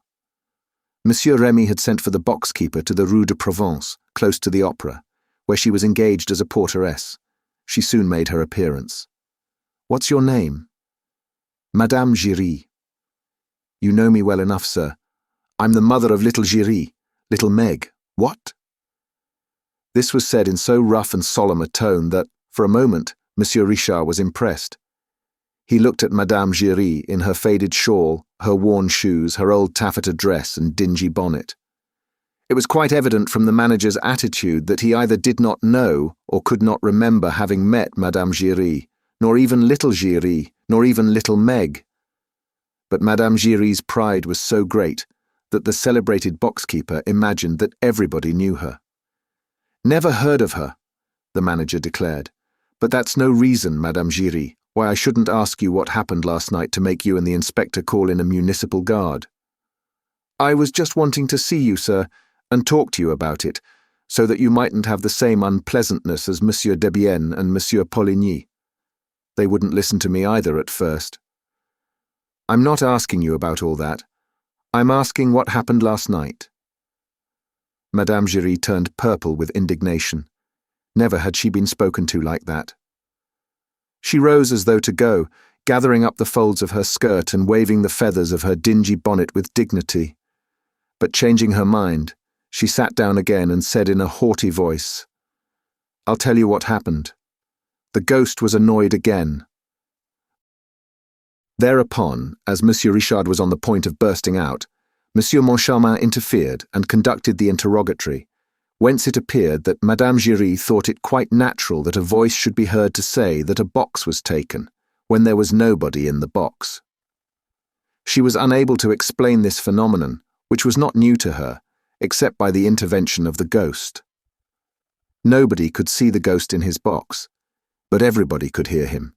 Monsieur Remy had sent for the box-keeper to the Rue de Provence, close to the opera, where she was engaged as a porteress. She soon made her appearance. "What's your name?" "Madame Giry." "You know me well enough, sir. I'm the mother of little Giry, little Meg. What?" This was said in so rough and solemn a tone that, for a moment, Monsieur Richard was impressed. He looked at Madame Giry in her faded shawl, her worn shoes, her old taffeta dress and dingy bonnet. It was quite evident from the manager's attitude that he either did not know or could not remember having met Madame Giry, nor even little Giry, nor even little Meg. But Madame Giry's pride was so great that the celebrated box-keeper imagined that everybody knew her. "Never heard of her," the manager declared. "But that's no reason, Madame Giry, why I shouldn't ask you what happened last night to make you and the inspector call in a municipal guard." "I was just wanting to see you, sir, and talk to you about it, so that you mightn't have the same unpleasantness as Monsieur Debienne and Monsieur Poligny. They wouldn't listen to me either at first." "I'm not asking you about all that. I'm asking what happened last night." Madame Giry turned purple with indignation. Never had she been spoken to like that. She rose as though to go, gathering up the folds of her skirt and waving the feathers of her dingy bonnet with dignity. But changing her mind, she sat down again and said in a haughty voice, "I'll tell you what happened. The ghost was annoyed again." Thereupon, as Monsieur Richard was on the point of bursting out, Monsieur Moncharmin interfered and conducted the interrogatory, whence it appeared that Madame Giry thought it quite natural that a voice should be heard to say that a box was taken, when there was nobody in the box. She was unable to explain this phenomenon, which was not new to her, except by the intervention of the ghost. Nobody could see the ghost in his box, but everybody could hear him.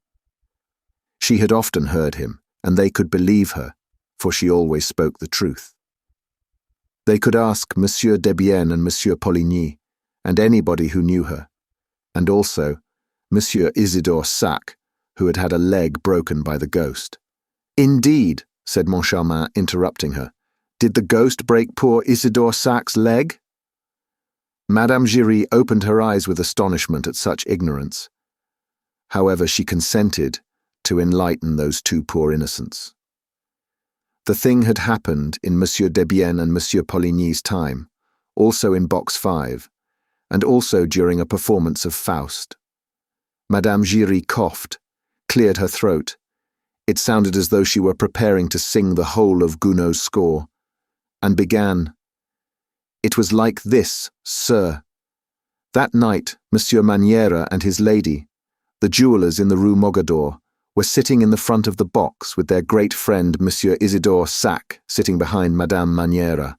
She had often heard him, and they could believe her, for she always spoke the truth. They could ask Monsieur Debienne and Monsieur Poligny, and anybody who knew her, and also Monsieur Isidore Sac, who had had a leg broken by the ghost. "Indeed," said Moncharmin, interrupting her. "Did the ghost break poor Isidore Sac's leg?" Madame Giry opened her eyes with astonishment at such ignorance. However, she consented to enlighten those two poor innocents. The thing had happened in Monsieur Debienne and Monsieur Poligny's time, also in Box 5, and also during a performance of Faust. Madame Giry coughed, cleared her throat. It sounded as though she were preparing to sing the whole of Gounod's score, and began, "It was like this, sir. That night, Monsieur Manière and his lady, the jewellers in the Rue Mogador, were sitting in the front of the box with their great friend Monsieur Isidore Sac sitting behind Madame Manière.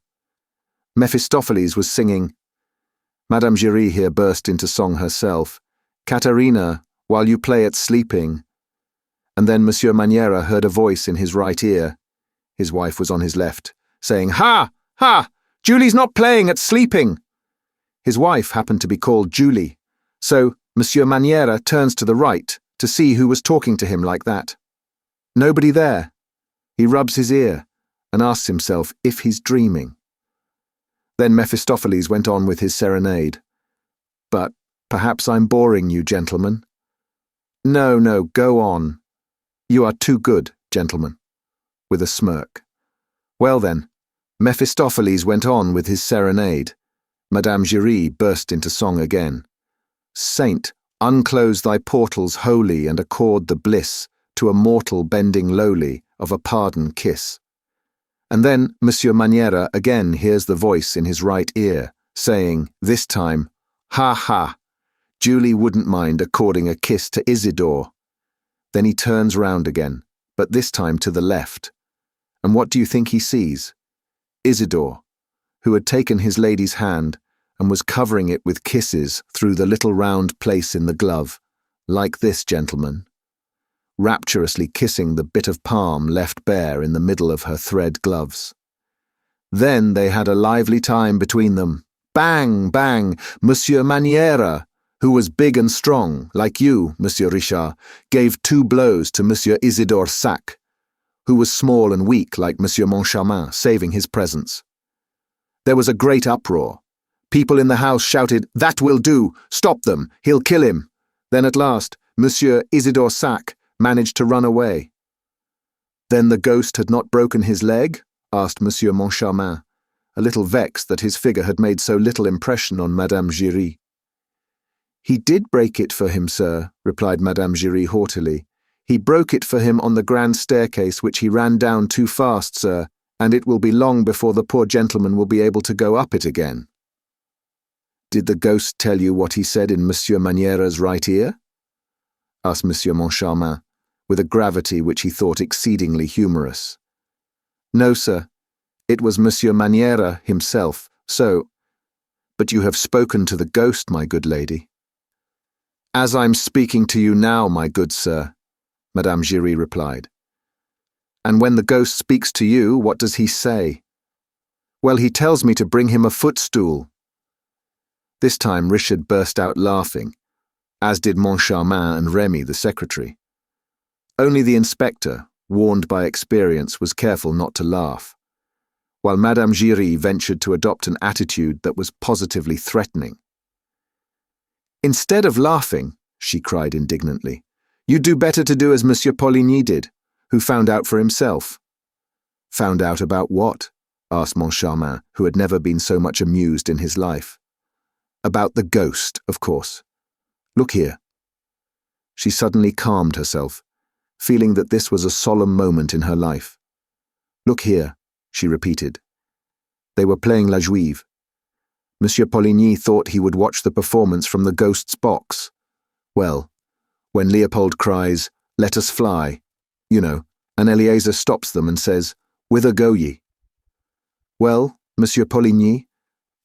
Mephistopheles was singing. Madame Giry here burst into song herself, 'Caterina, while you play at sleeping.' And then Monsieur Manière heard a voice in his right ear, his wife was on his left, saying, 'Ha! Ha! Julie's not playing at sleeping!' His wife happened to be called Julie, so Monsieur Manière turns to the right to see who was talking to him like that. Nobody there. He rubs his ear and asks himself if he's dreaming. Then Mephistopheles went on with his serenade. 'But perhaps I'm boring you, gentlemen.' 'No, go on. You are too good, gentlemen,' with a smirk. Well then, Mephistopheles went on with his serenade. Madame Giry burst into song again. 'Saint, unclose thy portals holy and accord the bliss to a mortal bending lowly of a pardon kiss.' And then Monsieur Manière again hears the voice in his right ear, saying, this time, 'Ha ha! Julie wouldn't mind according a kiss to Isidore.' Then he turns round again, but this time to the left. And what do you think he sees? Isidore, who had taken his lady's hand and was covering it with kisses through the little round place in the glove, like this, gentleman, rapturously kissing the bit of palm left bare in the middle of her thread gloves. Then they had a lively time between them. Bang, bang, Monsieur Manière, who was big and strong, like you, Monsieur Richard, gave 2 blows to Monsieur Isidore Sac, who was small and weak like Monsieur Moncharmin, saving his presence. There was a great uproar. People in the house shouted, 'That will do! Stop them! He'll kill him!' Then at last, Monsieur Isidore Sac managed to run away." "Then the ghost had not broken his leg?" asked Monsieur Moncharmin, a little vexed that his figure had made so little impression on Madame Giry. "He did break it for him, sir," replied Madame Giry haughtily. "He broke it for him on the grand staircase which he ran down too fast, sir, and it will be long before the poor gentleman will be able to go up it again." "Did the ghost tell you what he said in Monsieur Manière's right ear?" asked Monsieur Moncharmin, with a gravity which he thought exceedingly humorous. "No, sir. It was Monsieur Manière himself, so— But you have spoken to the ghost, my good lady." "As I'm speaking to you now, my good sir," Madame Giry replied. "And when the ghost speaks to you, what does he say?" "Well, he tells me to bring him a footstool." This time Richard burst out laughing, as did Moncharmin and Remy, the secretary. Only the inspector, warned by experience, was careful not to laugh, while Madame Giry ventured to adopt an attitude that was positively threatening. Instead of laughing, she cried indignantly, you'd do better to do as Monsieur Poligny did, who found out for himself. Found out about what? Asked Moncharmin, who had never been so much amused in his life. About the ghost, of course. Look here. She suddenly calmed herself, feeling that this was a solemn moment in her life. Look here, she repeated. They were playing La Juive. Monsieur Poligny thought he would watch the performance from the ghost's box. Well, when Leopold cries, "Let us fly," you know, and Eleazar stops them and says, "Whither go ye?" Well, Monsieur Poligny,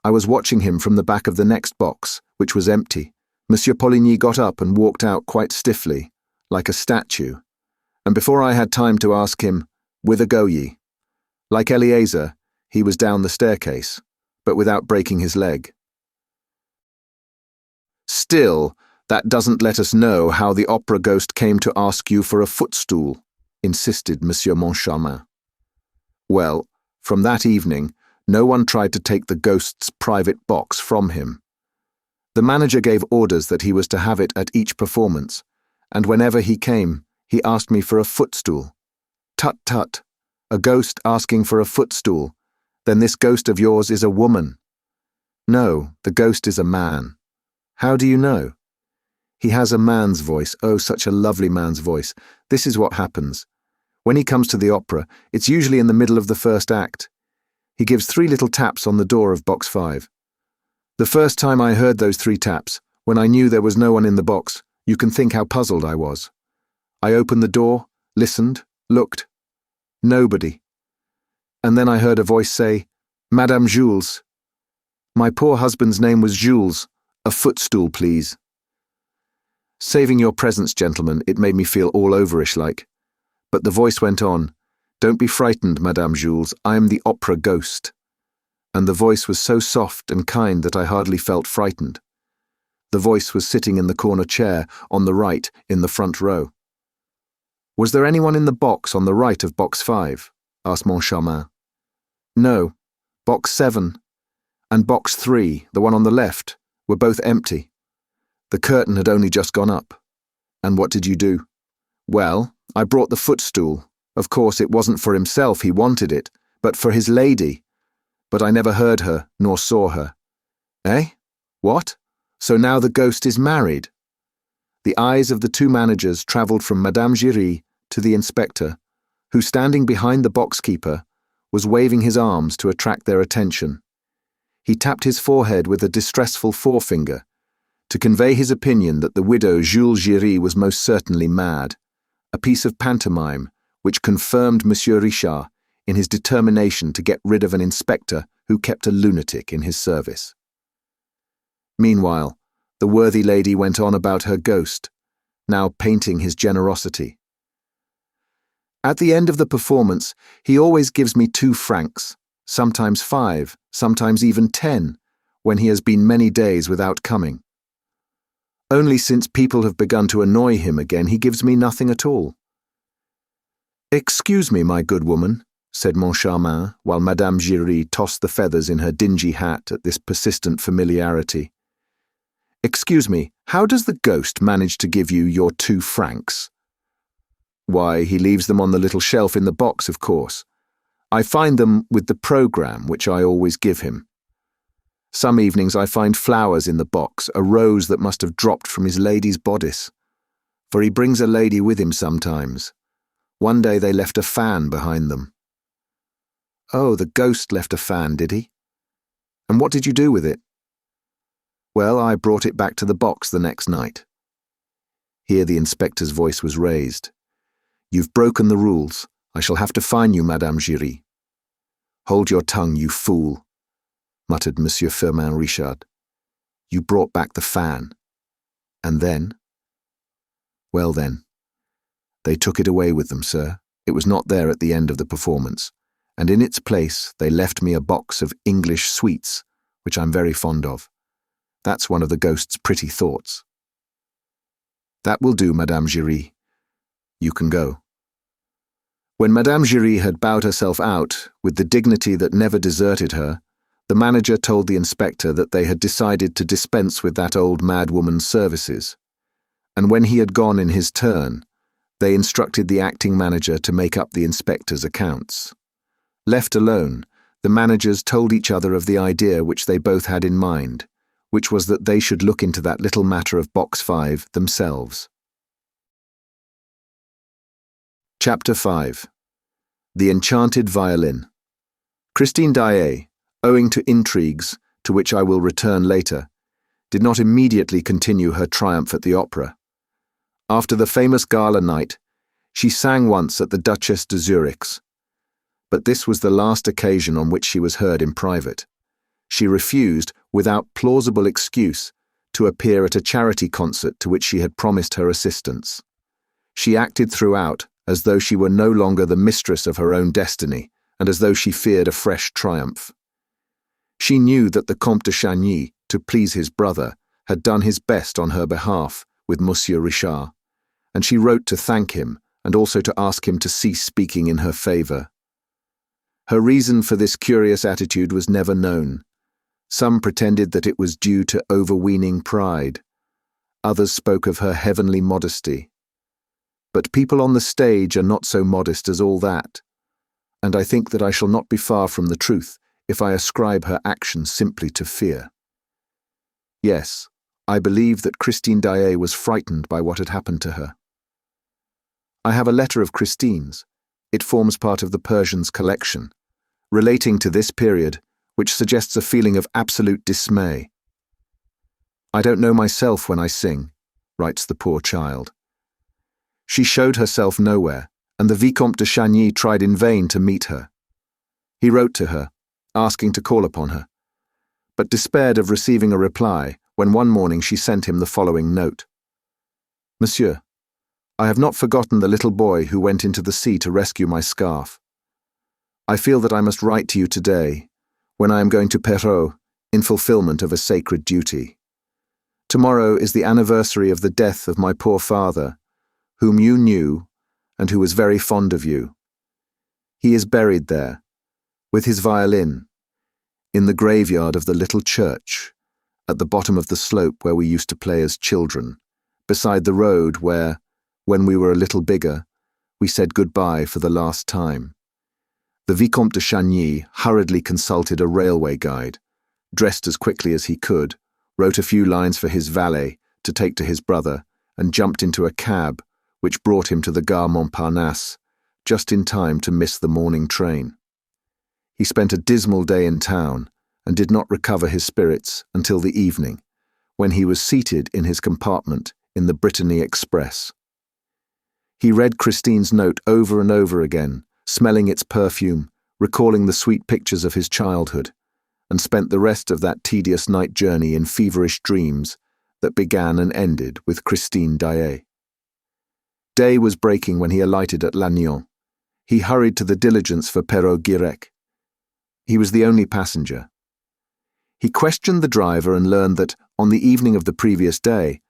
I was watching him from the back of the next box, which was empty. Monsieur Poligny got up and walked out quite stiffly, like a statue, and before I had time to ask him, "Whither go ye?" Like Eleazar, he was down the staircase, but without breaking his leg. Still, that doesn't let us know how the opera ghost came to ask you for a footstool, insisted Monsieur Moncharmin. Well, from that evening, no one tried to take the ghost's private box from him. The manager gave orders that he was to have it at each performance, and whenever he came, he asked me for a footstool. Tut tut, a ghost asking for a footstool. Then this ghost of yours is a woman. No, the ghost is a man. How do you know? He has a man's voice, oh, such a lovely man's voice. This is what happens. When he comes to the opera, it's usually in the middle of the first act. He gives 3 little taps on the door of box 5. The first time I heard those 3 taps, when I knew there was no one in the box, you can think how puzzled I was. I opened the door, listened, looked. Nobody. And then I heard a voice say, "Madame Jules." My poor husband's name was Jules. A footstool, please. Saving your presence, gentlemen, it made me feel all overish like. But the voice went on, "Don't be frightened, Madame Jules, I am the opera ghost." And the voice was so soft and kind that I hardly felt frightened. The voice was sitting in the corner chair, on the right, in the front row. Was there anyone in the box on the right of box 5? Asked Moncharmin. No, box 7 and box 3, the one on the left, were both empty. The curtain had only just gone up. And what did you do? Well, I brought the footstool. Of course, it wasn't for himself he wanted it, but for his lady. But I never heard her, nor saw her. Eh? What? So now the ghost is married? The eyes of the 2 managers travelled from Madame Giry to the inspector, who, standing behind the box-keeper, was waving his arms to attract their attention. He tapped his forehead with a distressful forefinger, to convey his opinion that the widow Jules Giry was most certainly mad, a piece of pantomime which confirmed Monsieur Richard in his determination to get rid of an inspector who kept a lunatic in his service. Meanwhile, the worthy lady went on about her ghost, now painting his generosity. At the end of the performance, he always gives me 2 francs, sometimes 5, sometimes even 10, when he has been many days without coming. Only since people have begun to annoy him again, he gives me nothing at all. "Excuse me, my good woman," said Moncharmin, while Madame Giry tossed the feathers in her dingy hat at this persistent familiarity. "Excuse me, how does the ghost manage to give you your 2 francs? Why, he leaves them on the little shelf in the box, of course. I find them with the programme, which I always give him. Some evenings I find flowers in the box, a rose that must have dropped from his lady's bodice. For he brings a lady with him sometimes. One day they left a fan behind them." "Oh, the ghost left a fan, did he? And what did you do with it?" "Well, I brought it back to the box the next night." Here the inspector's voice was raised. "You've broken the rules. I shall have to fine you, Madame Giry." "Hold your tongue, you fool," muttered Monsieur Firmin Richard. "You brought back the fan. And then?" "Well then, they took it away with them, sir. It was not there at the end of the performance, and in its place they left me a box of English sweets, which I'm very fond of. That's one of the ghost's pretty thoughts." "That will do, Madame Giry. You can go." When Madame Giry had bowed herself out, with the dignity that never deserted her, The manager told the inspector that they had decided to dispense with that old madwoman's services, and when he had gone in his turn, they instructed the acting manager to make up the inspector's accounts. Left alone, the managers told each other of the idea which they both had in mind, which was that they should look into that little matter of Box 5 themselves. Chapter 5. The Enchanted Violin. Christine Daaé, owing to intrigues, to which I will return later, did not immediately continue her triumph at the opera. After the famous gala night, she sang once at the Duchess de Zurich's, but this was the last occasion on which she was heard in private. She refused, without plausible excuse, to appear at a charity concert to which she had promised her assistance. She acted throughout as though she were no longer the mistress of her own destiny, and as though she feared a fresh triumph. She knew that the Comte de Chagny, to please his brother, had done his best on her behalf with Monsieur Richard, and she wrote to thank him and also to ask him to cease speaking in her favour. Her reason for this curious attitude was never known. Some pretended that it was due to overweening pride. Others spoke of her heavenly modesty. But people on the stage are not so modest as all that, and I think that I shall not be far from the truth if I ascribe her action simply to fear. Yes, I believe that Christine Daaé was frightened by what had happened to her. I have a letter of Christine's. It forms part of the Persian's collection, relating to this period, which suggests a feeling of absolute dismay. "I don't know myself when I sing," writes the poor child. She showed herself nowhere, and the Vicomte de Chagny tried in vain to meet her. He wrote to her, asking to call upon her, but despaired of receiving a reply when one morning she sent him the following note. "Monsieur, I have not forgotten the little boy who went into the sea to rescue my scarf. I feel that I must write to you today, when I am going to Perrault, in fulfillment of a sacred duty. Tomorrow is the anniversary of the death of my poor father, whom you knew, and who was very fond of you. He is buried there, with his violin, in the graveyard of the little church, at the bottom of the slope where we used to play as children, beside the road where, when we were a little bigger, we said goodbye for the last time." The Vicomte de Chagny hurriedly consulted a railway guide, dressed as quickly as he could, wrote a few lines for his valet to take to his brother, and jumped into a cab, which brought him to the Gare Montparnasse, just in time to miss the morning train. He spent a dismal day in town, and did not recover his spirits until the evening, when he was seated in his compartment in the Brittany Express. He read Christine's note over and over again, smelling its perfume, recalling the sweet pictures of his childhood, and spent the rest of that tedious night journey in feverish dreams that began and ended with Christine Daaé. Day was breaking when he alighted at Lannion. He hurried to the diligence for Perrault-Guirec. He was the only passenger. He questioned the driver and learned that, on the evening of the previous day,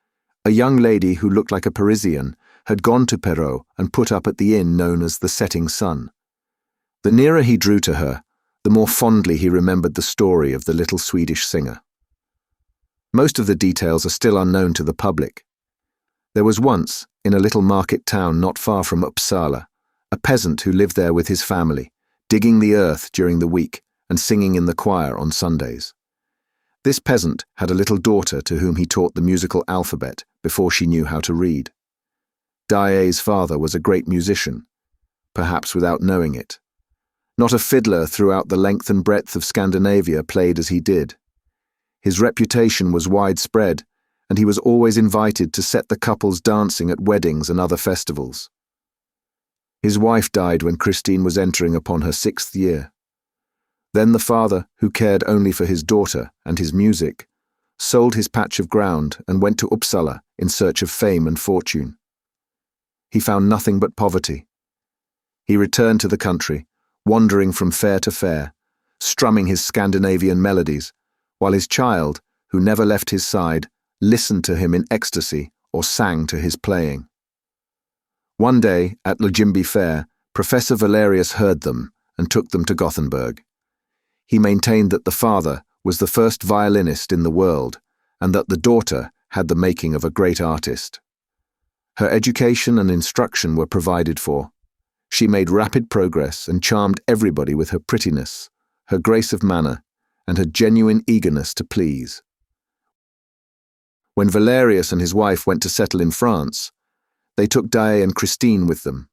a young lady who looked like a Parisian had gone to Perrault and put up at the inn known as the Setting Sun. The nearer he drew to her, the more fondly he remembered the story of the little Swedish singer. Most of the details are still unknown to the public. There was once, in a little market town not far from Uppsala, a peasant who lived there with his family, digging the earth during the week and singing in the choir on Sundays. This peasant had a little daughter to whom he taught the musical alphabet before she knew how to read. Daaé's father was a great musician, perhaps without knowing it. Not a fiddler throughout the length and breadth of Scandinavia played as he did. His reputation was widespread, and he was always invited to set the couples dancing at weddings and other festivals. His wife died when Christine was entering upon her 6th year. Then the father, who cared only for his daughter and his music, sold his patch of ground and went to Uppsala in search of fame and fortune. He found nothing but poverty. He returned to the country, wandering from fair to fair, strumming his Scandinavian melodies, while his child, who never left his side, listened to him in ecstasy or sang to his playing. One day, at Ljungby Fair, Professor Valerius heard them and took them to Gothenburg. he maintained that the father was the first violinist in the world and that the daughter had the making of a great artist. Her education and instruction were provided for. She made rapid progress and charmed everybody with her prettiness, her grace of manner, and her genuine eagerness to please. When Valerius and his wife went to settle in France, they took Daaé and Christine with them.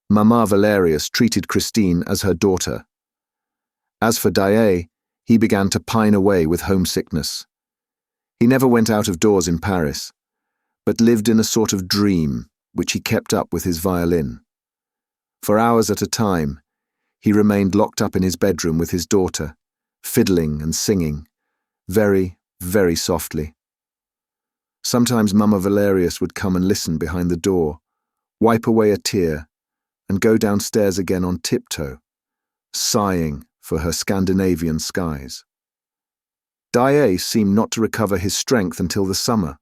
Mamma Valerius treated Christine as her daughter. As for Daaé, he began to pine away with homesickness. He never went out of doors in Paris, but lived in a sort of dream which he kept up with his violin. For hours at a time, he remained locked up in his bedroom with his daughter, fiddling and singing, very, very softly. Sometimes Mamma Valerius would come and listen behind the door, wipe away a tear, and go downstairs again on tiptoe, sighing for her Scandinavian skies. Daaé seemed not to recover his strength until the summer,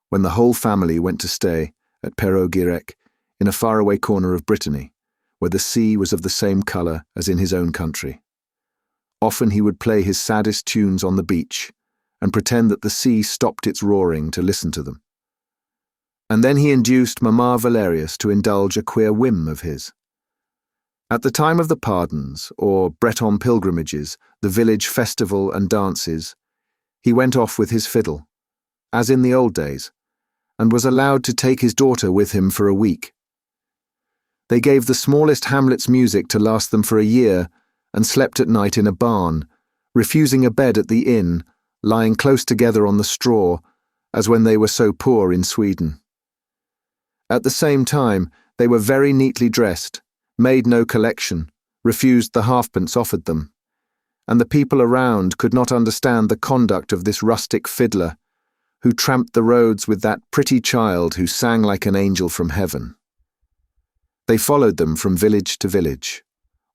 when the whole family went to stay at Perroguirec in a faraway corner of Brittany, where the sea was of the same colour as in his own country. Often he would play his saddest tunes on the beach and pretend that the sea stopped its roaring to listen to them. And then he induced Mamma Valerius to indulge a queer whim of his. At the time of the pardons, or Breton pilgrimages, the village festival and dances, he went off with his fiddle, as in the old days, and was allowed to take his daughter with him for a week. They gave the smallest hamlet's music to last them for a year, and slept at night in a barn, refusing a bed at the inn, lying close together on the straw, as when they were so poor in Sweden. At the same time, they were very neatly dressed, made no collection, refused the halfpence offered them, and the people around could not understand the conduct of this rustic fiddler, who tramped the roads with that pretty child who sang like an angel from heaven. They followed them from village to village.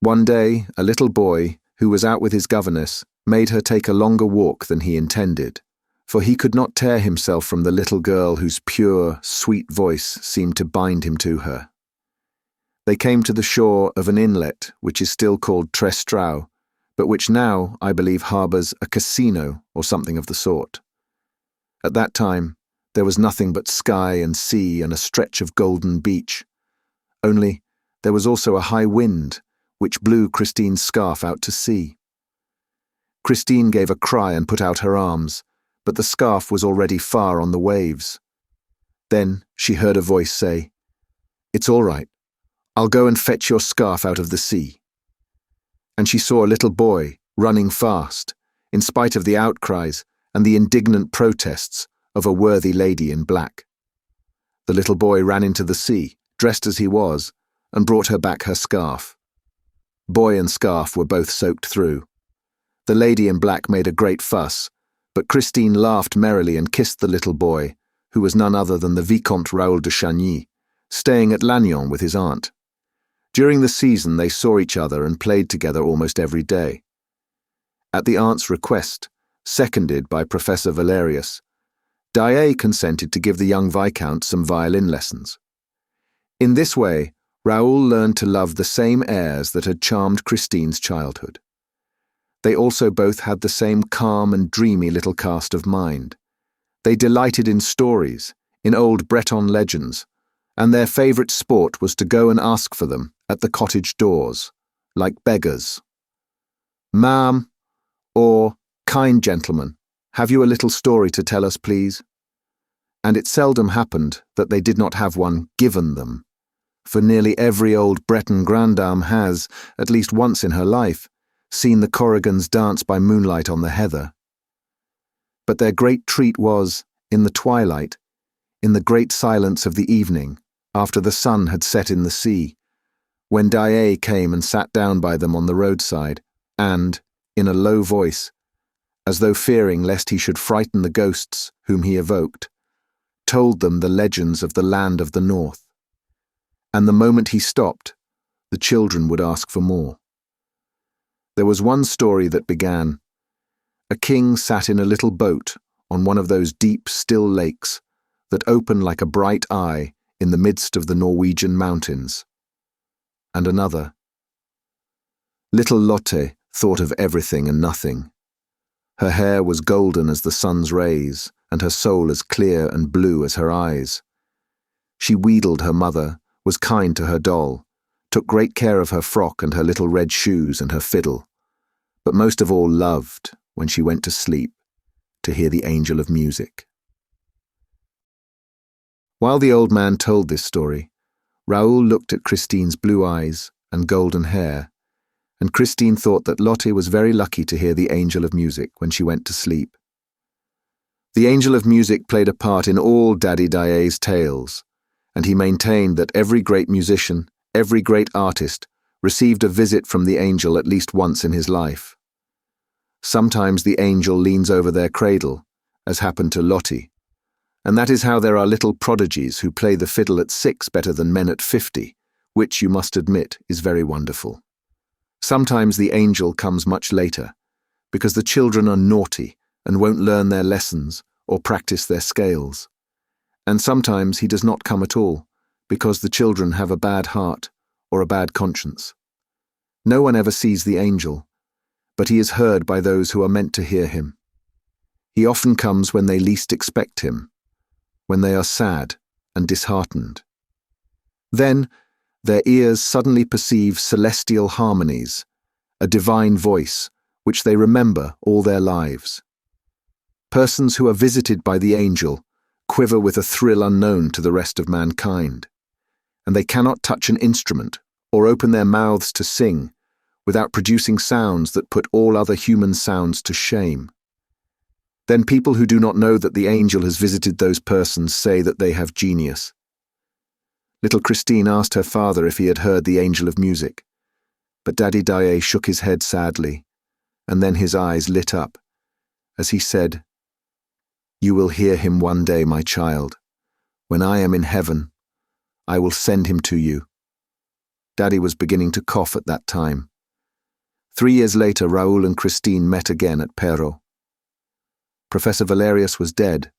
One day, a little boy, who was out with his governess, made her take a longer walk than he intended, for he could not tear himself from the little girl whose pure, sweet voice seemed to bind him to her. They came to the shore of an inlet which is still called Trestrau, but which now, I believe, harbours a casino or something of the sort. At that time, there was nothing but sky and sea and a stretch of golden beach. Only, there was also a high wind, which blew Christine's scarf out to sea. Christine gave a cry and put out her arms, but the scarf was already far on the waves. Then she heard a voice say, "It's all right. I'll go and fetch your scarf out of the sea." And she saw a little boy running fast, in spite of the outcries and the indignant protests of a worthy lady in black. The little boy ran into the sea, dressed as he was, and brought her back her scarf. Boy and scarf were both soaked through. The lady in black made a great fuss, but Christine laughed merrily and kissed the little boy, who was none other than the Vicomte Raoul de Chagny, staying at Lannion with his aunt. During the season they saw each other and played together almost every day. At the aunt's request, seconded by Professor Valerius, Daaé consented to give the young Viscount some violin lessons. In this way, Raoul learned to love the same airs that had charmed Christine's childhood. They also both had the same calm and dreamy little cast of mind. They delighted in stories, in old Breton legends, and their favourite sport was to go and ask for them at the cottage doors, like beggars. "Ma'am," or "Kind gentleman, have you a little story to tell us, please?" And it seldom happened that they did not have one given them, for nearly every old Breton grandame has, at least once in her life, seen the Corrigans dance by moonlight on the heather. But their great treat was, in the twilight, in the great silence of the evening, after the sun had set in the sea, when Daaé came and sat down by them on the roadside, and, in a low voice, as though fearing lest he should frighten the ghosts whom he evoked, told them the legends of the land of the north. And the moment he stopped, the children would ask for more. There was one story that began, "A king sat in a little boat on one of those deep, still lakes that open like a bright eye in the midst of the Norwegian mountains." And another, "Little Lotte thought of everything and nothing. Her hair was golden as the sun's rays, and her soul as clear and blue as her eyes. She wheedled her mother, was kind to her doll, took great care of her frock and her little red shoes and her fiddle, but most of all loved, when she went to sleep, to hear the angel of music. While the old man told this story, Raoul looked at Christine's blue eyes and golden hair, and Christine thought that Lotte was very lucky to hear the angel of music when she went to sleep. The angel of music played a part in all Daddy Daaé's tales, and he maintained that every great musician, every great artist, received a visit from the angel at least once in his life. Sometimes the angel leans over their cradle, as happened to Lotte, and that is how there are little prodigies who play the fiddle at 6 better than men at 50, which, you must admit, is very wonderful. Sometimes the angel comes much later, because the children are naughty and won't learn their lessons or practice their scales. And sometimes he does not come at all, because the children have a bad heart or a bad conscience. No one ever sees the angel, but he is heard by those who are meant to hear him. He often comes when they least expect him, when they are sad and disheartened. Then their ears suddenly perceive celestial harmonies, a divine voice, which they remember all their lives. Persons who are visited by the angel quiver with a thrill unknown to the rest of mankind, and they cannot touch an instrument or open their mouths to sing without producing sounds that put all other human sounds to shame. Then people who do not know that the angel has visited those persons say that they have genius. Little Christine asked her father if he had heard the angel of music, but Daddy Daaé shook his head sadly, and then his eyes lit up, as he said, "You will hear him one day, my child. When I am in heaven, I will send him to you." Daddy was beginning to cough at that time. 3 years later, Raoul and Christine met again at Perrault. Professor Valerius was dead,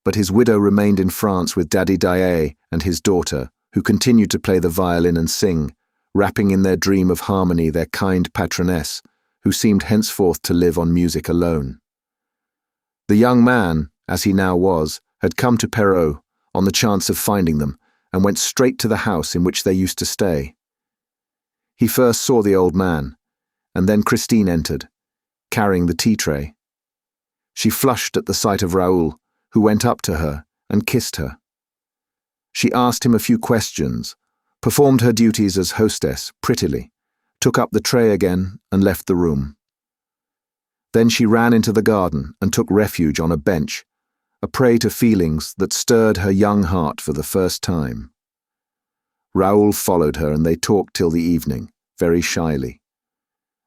but his widow remained in France with Daddy Daaé and his daughter, who continued to play the violin and sing, wrapping in their dream of harmony their kind patroness, who seemed henceforth to live on music alone. The young man, as he now was, had come to Perrault on the chance of finding them, and went straight to the house in which they used to stay. He first saw the old man, and then Christine entered, carrying the tea tray. She flushed at the sight of Raoul, who went up to her and kissed her. She asked him a few questions, performed her duties as hostess prettily, took up the tray again and left the room. Then she ran into the garden and took refuge on a bench, a prey to feelings that stirred her young heart for the first time. Raoul followed her and they talked till the evening, very shyly.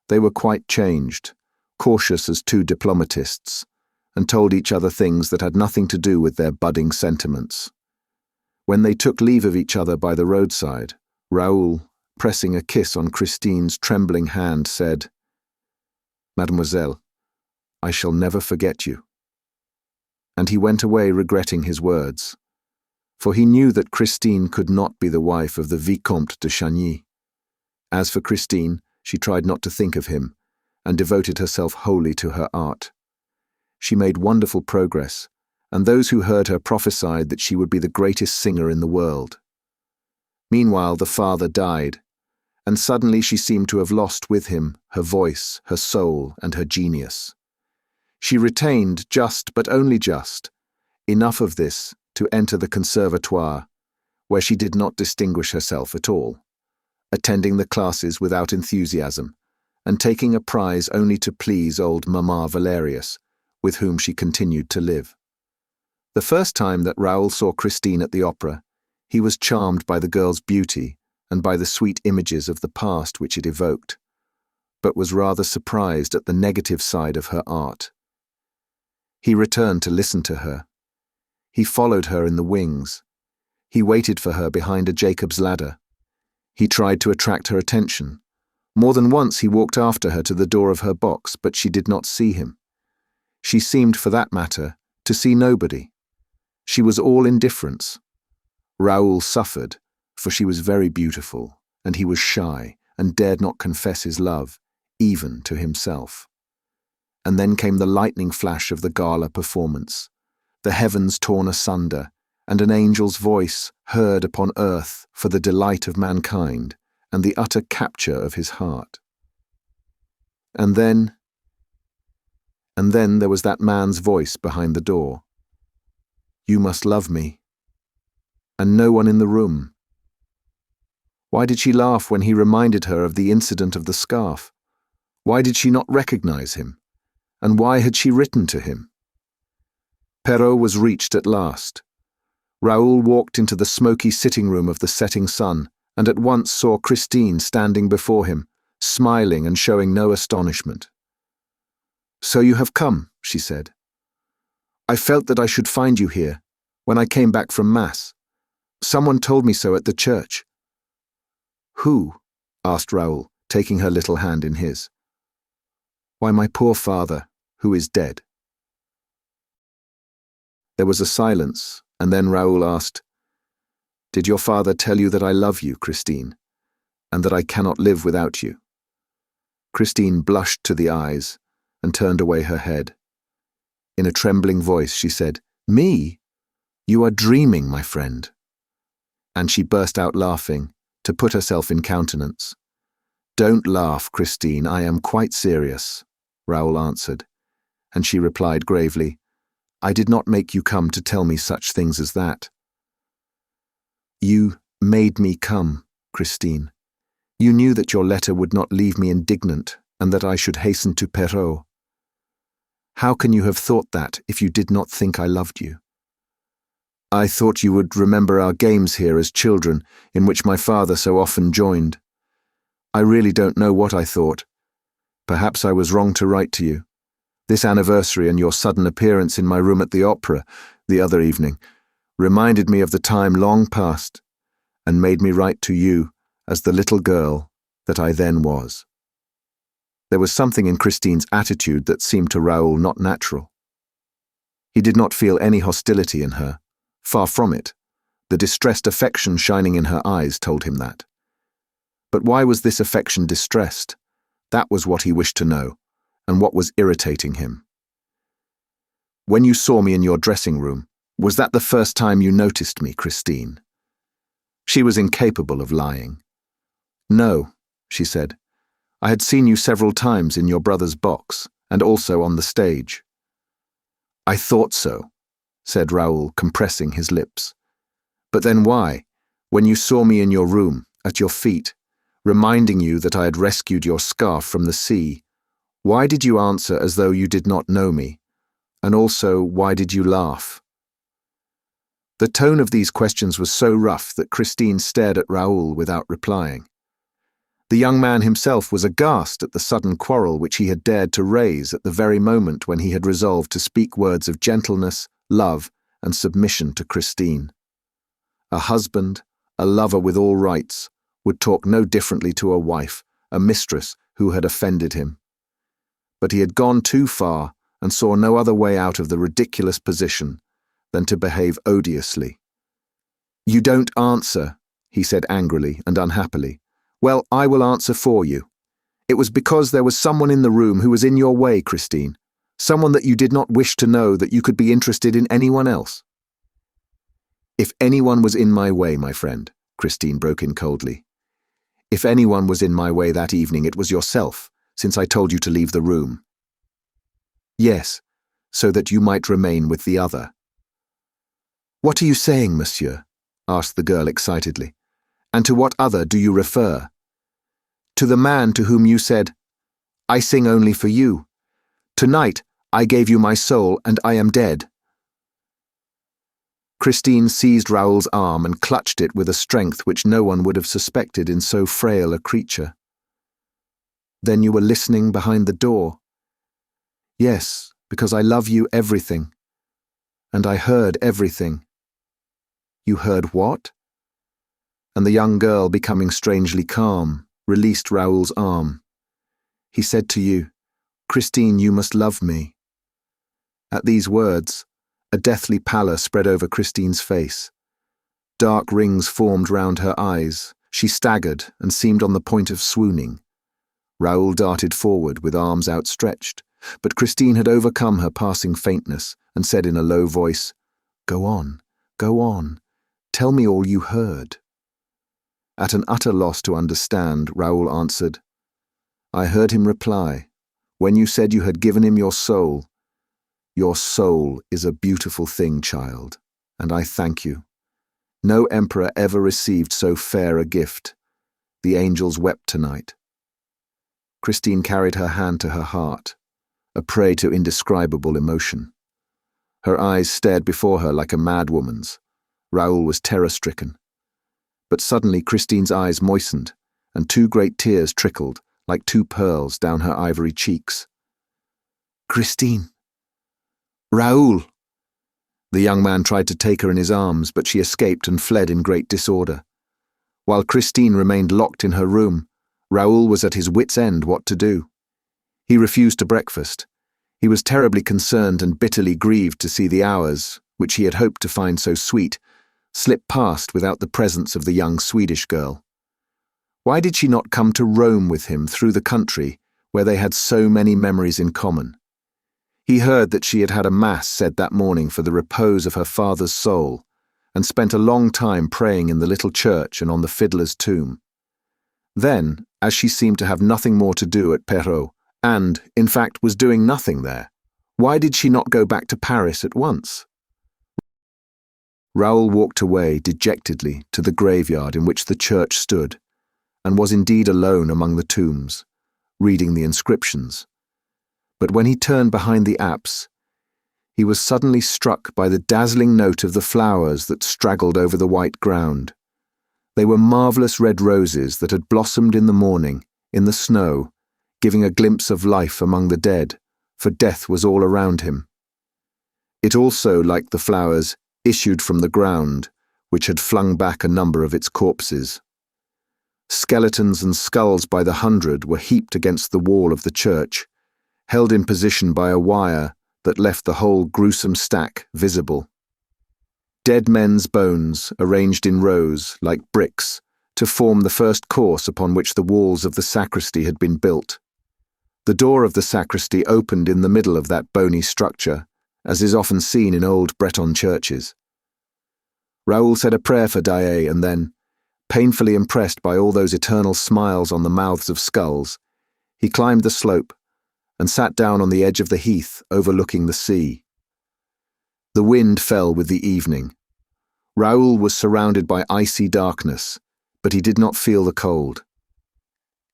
They were quite changed, cautious as two diplomatists, and told each other things that had nothing to do with their budding sentiments. When they took leave of each other by the roadside, Raoul, pressing a kiss on Christine's trembling hand, said, "Mademoiselle, I shall never forget you." And he went away regretting his words, for he knew that Christine could not be the wife of the Vicomte de Chagny. As for Christine, she tried not to think of him, and devoted herself wholly to her art. She made wonderful progress, and those who heard her prophesied that she would be the greatest singer in the world. Meanwhile, the father died, and suddenly she seemed to have lost with him her voice, her soul, and her genius. She retained just, but only just, enough of this to enter the conservatoire, where she did not distinguish herself at all, attending the classes without enthusiasm, and taking a prize only to please old Mamma Valerius, with whom she continued to live. The first time that Raoul saw Christine at the opera, he was charmed by the girl's beauty and by the sweet images of the past which it evoked, but was rather surprised at the negative side of her art. He returned to listen to her. He followed her in the wings. He waited for her behind a Jacob's ladder. He tried to attract her attention. More than once he walked after her to the door of her box, but she did not see him. She seemed, for that matter, to see nobody. She was all indifference. Raoul suffered, for she was very beautiful, and he was shy and dared not confess his love, even to himself. And then came the lightning flash of the gala performance, the heavens torn asunder, and an angel's voice heard upon earth for the delight of mankind and the utter capture of his heart. And then there was that man's voice behind the door. "You must love me." And no one in the room. Why did she laugh when he reminded her of the incident of the scarf? Why did she not recognize him? And why had she written to him? Perrault was reached at last. Raoul walked into the smoky sitting room of the setting sun and at once saw Christine standing before him, smiling and showing no astonishment. "So you have come," she said. "I felt that I should find you here when I came back from Mass. Someone told me so at the church." "Who?" asked Raoul, taking her little hand in his. "Why, my poor father, who is dead." There was a silence, and then Raoul asked, "Did your father tell you that I love you, Christine, and that I cannot live without you?" Christine blushed to the eyes and turned away her head. In a trembling voice she said, "Me? You are dreaming, my friend." And she burst out laughing, to put herself in countenance. "Don't laugh, Christine, I am quite serious," Raoul answered, and she replied gravely, "I did not make you come to tell me such things as that." "You made me come, Christine. You knew that your letter would not leave me indignant and that I should hasten to Perrault. How can you have thought that if you did not think I loved you? I thought you would remember our games here as children, in which my father so often joined. I really don't know what I thought. Perhaps I was wrong to write to you. This anniversary and your sudden appearance in my room at the opera, the other evening, reminded me of the time long past, and made me write to you as the little girl that I then was." There was something in Christine's attitude that seemed to Raoul not natural. He did not feel any hostility in her. Far from it. The distressed affection shining in her eyes told him that. But why was this affection distressed? That was what he wished to know, and what was irritating him. "When you saw me in your dressing room, was that the first time you noticed me, Christine?" She was incapable of lying. "No," she said. "I had seen you several times in your brother's box, and also on the stage." "I thought so," said Raoul, compressing his lips. "But then why, when you saw me in your room, at your feet, reminding you that I had rescued your scarf from the sea, why did you answer as though you did not know me? And also, why did you laugh?" The tone of these questions was so rough that Christine stared at Raoul without replying. The young man himself was aghast at the sudden quarrel which he had dared to raise at the very moment when he had resolved to speak words of gentleness, love, and submission to Christine. A husband, a lover with all rights, would talk no differently to a wife, a mistress who had offended him. But he had gone too far and saw no other way out of the ridiculous position than to behave odiously. "You don't answer," he said angrily and unhappily. "Well, I will answer for you. It was because there was someone in the room who was in your way, Christine. Someone that you did not wish to know that you could be interested in anyone else." "If anyone was in my way, my friend," Christine broke in coldly. "If anyone was in my way that evening, it was yourself, since I told you to leave the room." "Yes, so that you might remain with the other." "What are you saying, monsieur?" asked the girl excitedly. "And to what other do you refer?" "To the man to whom you said, 'I sing only for you. Tonight I gave you my soul and I am dead.'" Christine seized Raoul's arm and clutched it with a strength which no one would have suspected in so frail a creature. "Then you were listening behind the door?" "Yes, because I love you everything. And I heard everything." "You heard what?" And the young girl, becoming strangely calm, released Raoul's arm. "He said to you, 'Christine, you must love me.'" At these words, a deathly pallor spread over Christine's face. Dark rings formed round her eyes. She staggered and seemed on the point of swooning. Raoul darted forward with arms outstretched, but Christine had overcome her passing faintness and said in a low voice, "Go on, go on. Tell me all you heard." At an utter loss to understand, Raoul answered, "I heard him reply, when you said you had given him your soul is a beautiful thing, child, and I thank you. No emperor ever received so fair a gift. The angels wept tonight." Christine carried her hand to her heart, a prey to indescribable emotion. Her eyes stared before her like a madwoman's. Raoul was terror-stricken. But suddenly Christine's eyes moistened, and two great tears trickled, like two pearls, down her ivory cheeks. "Christine! Raoul!" The young man tried to take her in his arms, but she escaped and fled in great disorder. While Christine remained locked in her room, Raoul was at his wits' end what to do. He refused to breakfast. He was terribly concerned and bitterly grieved to see the hours, which he had hoped to find so sweet, slip past without the presence of the young Swedish girl. Why did she not come to roam with him through the country where they had so many memories in common? He heard that she had had a mass said that morning for the repose of her father's soul, and spent a long time praying in the little church and on the fiddler's tomb. Then, as she seemed to have nothing more to do at Perrault, and, in fact, was doing nothing there, why did she not go back to Paris at once? Raoul walked away dejectedly to the graveyard in which the church stood, and was indeed alone among the tombs, reading the inscriptions. But when he turned behind the apse, he was suddenly struck by the dazzling note of the flowers that straggled over the white ground. They were marvellous red roses that had blossomed in the morning, in the snow, giving a glimpse of life among the dead, for death was all around him. It also, like the flowers, issued from the ground, which had flung back a number of its corpses. Skeletons and skulls by the hundred were heaped against the wall of the church, held in position by a wire that left the whole gruesome stack visible. Dead men's bones arranged in rows, like bricks, to form the first course upon which the walls of the sacristy had been built. The door of the sacristy opened in the middle of that bony structure, as is often seen in old Breton churches. Raoul said a prayer for Daaé and then, painfully impressed by all those eternal smiles on the mouths of skulls, he climbed the slope and sat down on the edge of the heath overlooking the sea. The wind fell with the evening. Raoul was surrounded by icy darkness, but he did not feel the cold.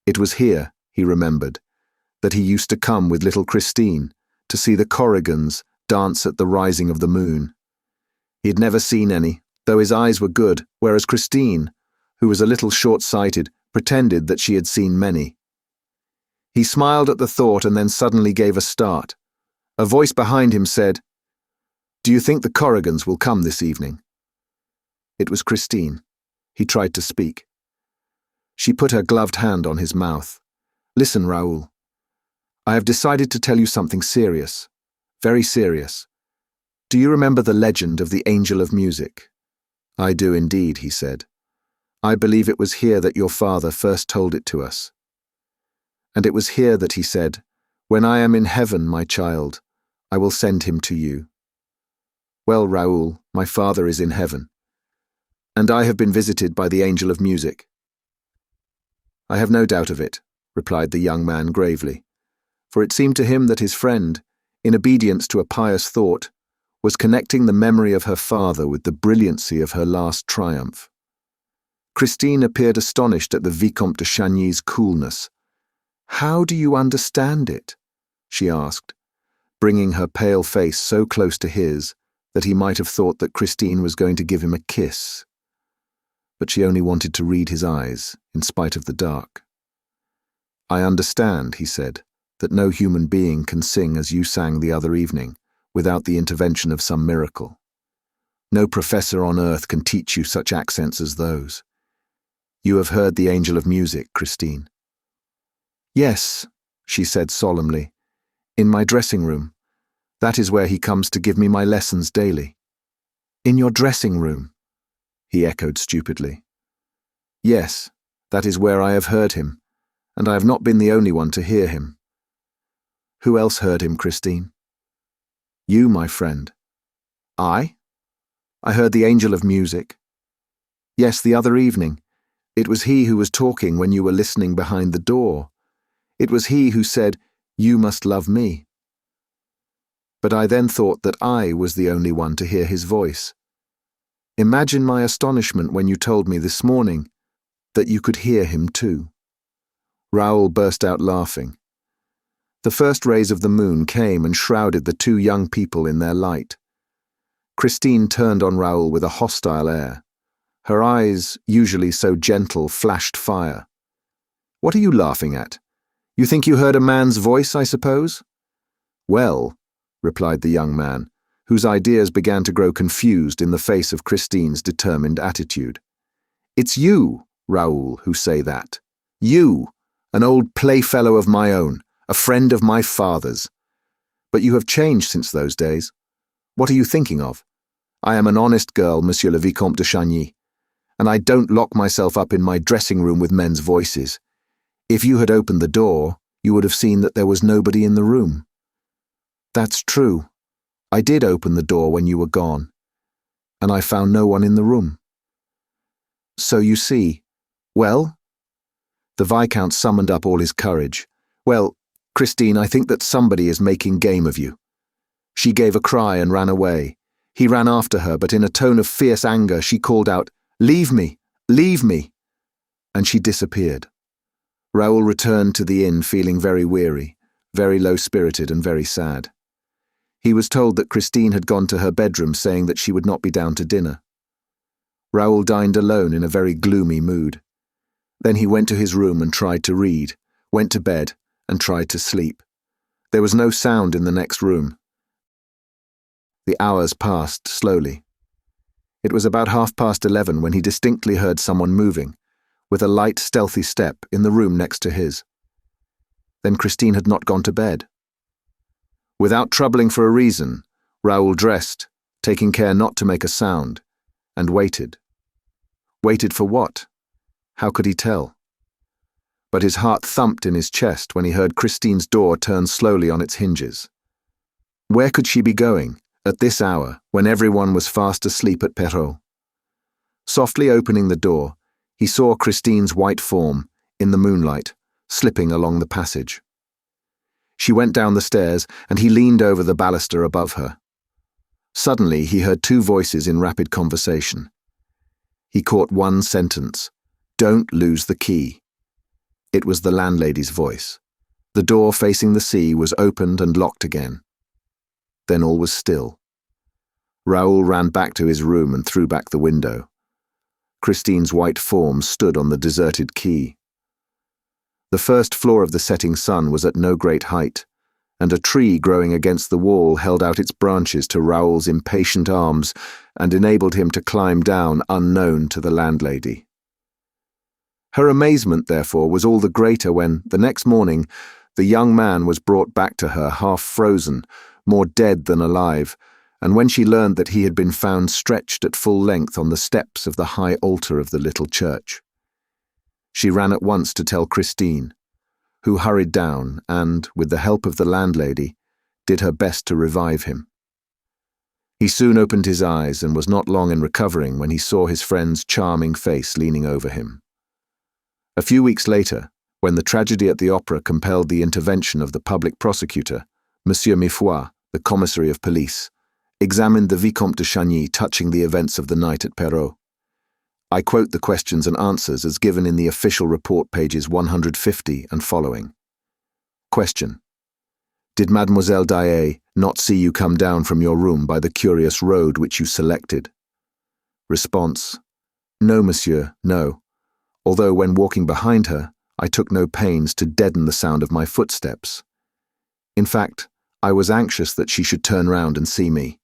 It was here, he remembered, that he used to come with little Christine to see the Corrigans dance at the rising of the moon. He had never seen any, though his eyes were good, whereas Christine, who was a little short-sighted, pretended that she had seen many. He smiled at the thought and then suddenly gave a start. A voice behind him said, "Do you think the Corrigans will come this evening?" It was Christine. He tried to speak. She put her gloved hand on his mouth. "Listen, Raoul. I have decided to tell you something serious, very serious. Do you remember the legend of the Angel of Music?" "I do indeed," he said. "I believe it was here that your father first told it to us. And it was here that he said, 'When I am in heaven, my child, I will send him to you.' Well, Raoul, my father is in heaven, and I have been visited by the Angel of Music." "I have no doubt of it," replied the young man gravely, for it seemed to him that his friend, in obedience to a pious thought, was connecting the memory of her father with the brilliancy of her last triumph. Christine appeared astonished at the Vicomte de Chagny's coolness. "How do you understand it?" she asked, bringing her pale face so close to his that he might have thought that Christine was going to give him a kiss. But she only wanted to read his eyes, in spite of the dark. "I understand," he said, "that no human being can sing as you sang the other evening, without the intervention of some miracle. No professor on earth can teach you such accents as those. You have heard the Angel of Music, Christine." "Yes," she said solemnly, "in my dressing room. That is where he comes to give me my lessons daily." "In your dressing room?" he echoed stupidly. "Yes, that is where I have heard him, and I have not been the only one to hear him. Who else heard him, Christine? You, my friend. I? I heard the angel of music. Yes, the other evening. It was he who was talking when you were listening behind the door. It was he who said, "You must love me." But I then thought that I was the only one to hear his voice. Imagine my astonishment when you told me this morning that you could hear him too. Raoul burst out laughing. The first rays of the moon came and shrouded the two young people in their light. Christine turned on Raoul with a hostile air. Her eyes, usually so gentle, flashed fire. "What are you laughing at? You think you heard a man's voice, I suppose?" "Well," replied the young man, whose ideas began to grow confused in the face of Christine's determined attitude. "It's you, Raoul, who say that. You, an old playfellow of my own, a friend of my father's. But you have changed since those days. What are you thinking of? I am an honest girl, Monsieur le Vicomte de Chagny, and I don't lock myself up in my dressing room with men's voices. If you had opened the door, you would have seen that there was nobody in the room." "That's true. I did open the door when you were gone, and I found no one in the room." "So you see." "Well?" The Viscount summoned up all his courage. "Well, Christine, I think that somebody is making game of you." She gave a cry and ran away. He ran after her, but in a tone of fierce anger she called out, "Leave me! Leave me!" And she disappeared. Raoul returned to the inn feeling very weary, very low-spirited and very sad. He was told that Christine had gone to her bedroom saying that she would not be down to dinner. Raoul dined alone in a very gloomy mood. Then he went to his room and tried to read, went to bed and tried to sleep. There was no sound in the next room. The hours passed slowly. It was about 11:30 when he distinctly heard someone moving, with a light, stealthy step, in the room next to his. Then Christine had not gone to bed. Without troubling for a reason, Raoul dressed, taking care not to make a sound, and waited. Waited for what? How could he tell? But his heart thumped in his chest when he heard Christine's door turn slowly on its hinges. Where could she be going, at this hour, when everyone was fast asleep at Perrault? Softly opening the door, he saw Christine's white form, in the moonlight, slipping along the passage. She went down the stairs, and he leaned over the baluster above her. Suddenly he heard two voices in rapid conversation. He caught one sentence, "Don't lose the key." It was the landlady's voice. The door facing the sea was opened and locked again. Then all was still. Raoul ran back to his room and threw back the window. Christine's white form stood on the deserted quay. The first floor of the setting sun was at no great height, and a tree growing against the wall held out its branches to Raoul's impatient arms and enabled him to climb down unknown to the landlady. Her amazement, therefore, was all the greater when, the next morning, the young man was brought back to her half frozen, more dead than alive, and when she learned that he had been found stretched at full length on the steps of the high altar of the little church. She ran at once to tell Christine, who hurried down and, with the help of the landlady, did her best to revive him. He soon opened his eyes and was not long in recovering when he saw his friend's charming face leaning over him. A few weeks later, when the tragedy at the opera compelled the intervention of the public prosecutor, Monsieur Mifroid, the Commissary of Police, examined the Vicomte de Chagny touching the events of the night at Perrault. I quote the questions and answers as given in the official report pages 150 and following. Question: Did Mademoiselle Daaé not see you come down from your room by the curious road which you selected? Response: No, monsieur, no. Although when walking behind her, I took no pains to deaden the sound of my footsteps. In fact, I was anxious that she should turn round and see me.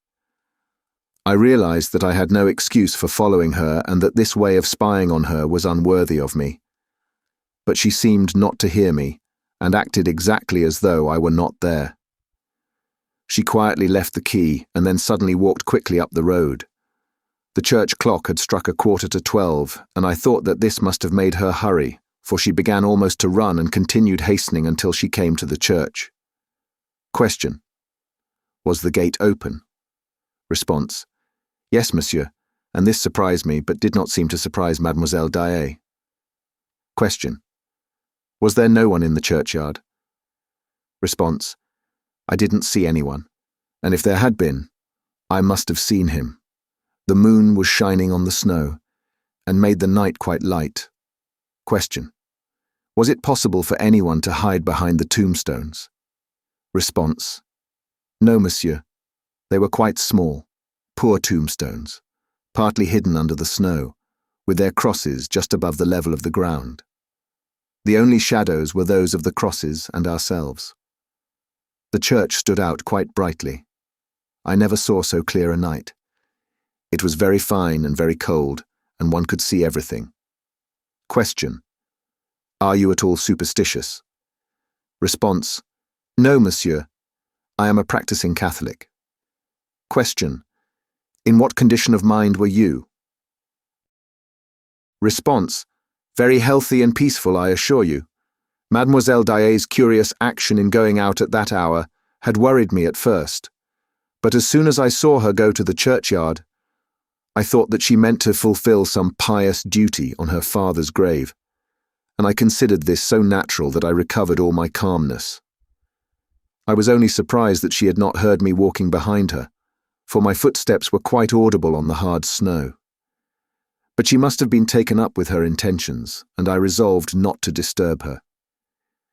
I realized that I had no excuse for following her and that this way of spying on her was unworthy of me. But she seemed not to hear me and acted exactly as though I were not there. She quietly left the quay and then suddenly walked quickly up the road. The church clock had struck 11:45, and I thought that this must have made her hurry, for she began almost to run and continued hastening until she came to the church. Question. Was the gate open? Response. Yes, monsieur, and this surprised me but did not seem to surprise Mademoiselle Daaé. Question. Was there no one in the churchyard? Response. I didn't see anyone, and if there had been, I must have seen him. The moon was shining on the snow, and made the night quite light. Question. Was it possible for anyone to hide behind the tombstones? Response. No, monsieur. They were quite small, poor tombstones, partly hidden under the snow, with their crosses just above the level of the ground. The only shadows were those of the crosses and ourselves. The church stood out quite brightly. I never saw so clear a night. It was very fine and very cold, and one could see everything. Question. Are you at all superstitious? Response. No, monsieur. I am a practicing Catholic. Question. In what condition of mind were you? Response. Very healthy and peaceful, I assure you. Mademoiselle Daaé's curious action in going out at that hour had worried me at first, but as soon as I saw her go to the churchyard, I thought that she meant to fulfill some pious duty on her father's grave, and I considered this so natural that I recovered all my calmness. I was only surprised that she had not heard me walking behind her, for my footsteps were quite audible on the hard snow. But she must have been taken up with her intentions, and I resolved not to disturb her.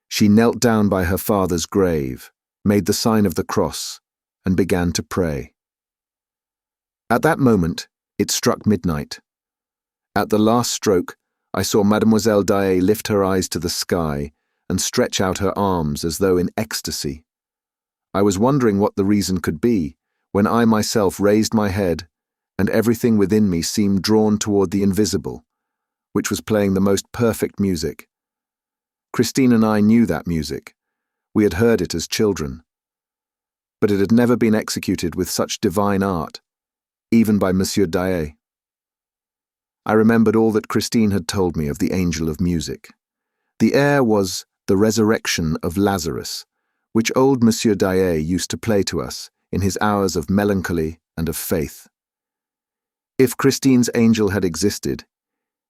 She knelt down by her father's grave, made the sign of the cross, and began to pray. At that moment, it struck midnight. At the last stroke, I saw Mademoiselle Daaé lift her eyes to the sky and stretch out her arms as though in ecstasy. I was wondering what the reason could be, when I myself raised my head, and everything within me seemed drawn toward the invisible, which was playing the most perfect music. Christine and I knew that music. We had heard it as children. But it had never been executed with such divine art, even by Monsieur Daaé. I remembered all that Christine had told me of the angel of music. The air was The Resurrection of Lazarus, which old Monsieur Daaé used to play to us in his hours of melancholy and of faith. If Christine's angel had existed,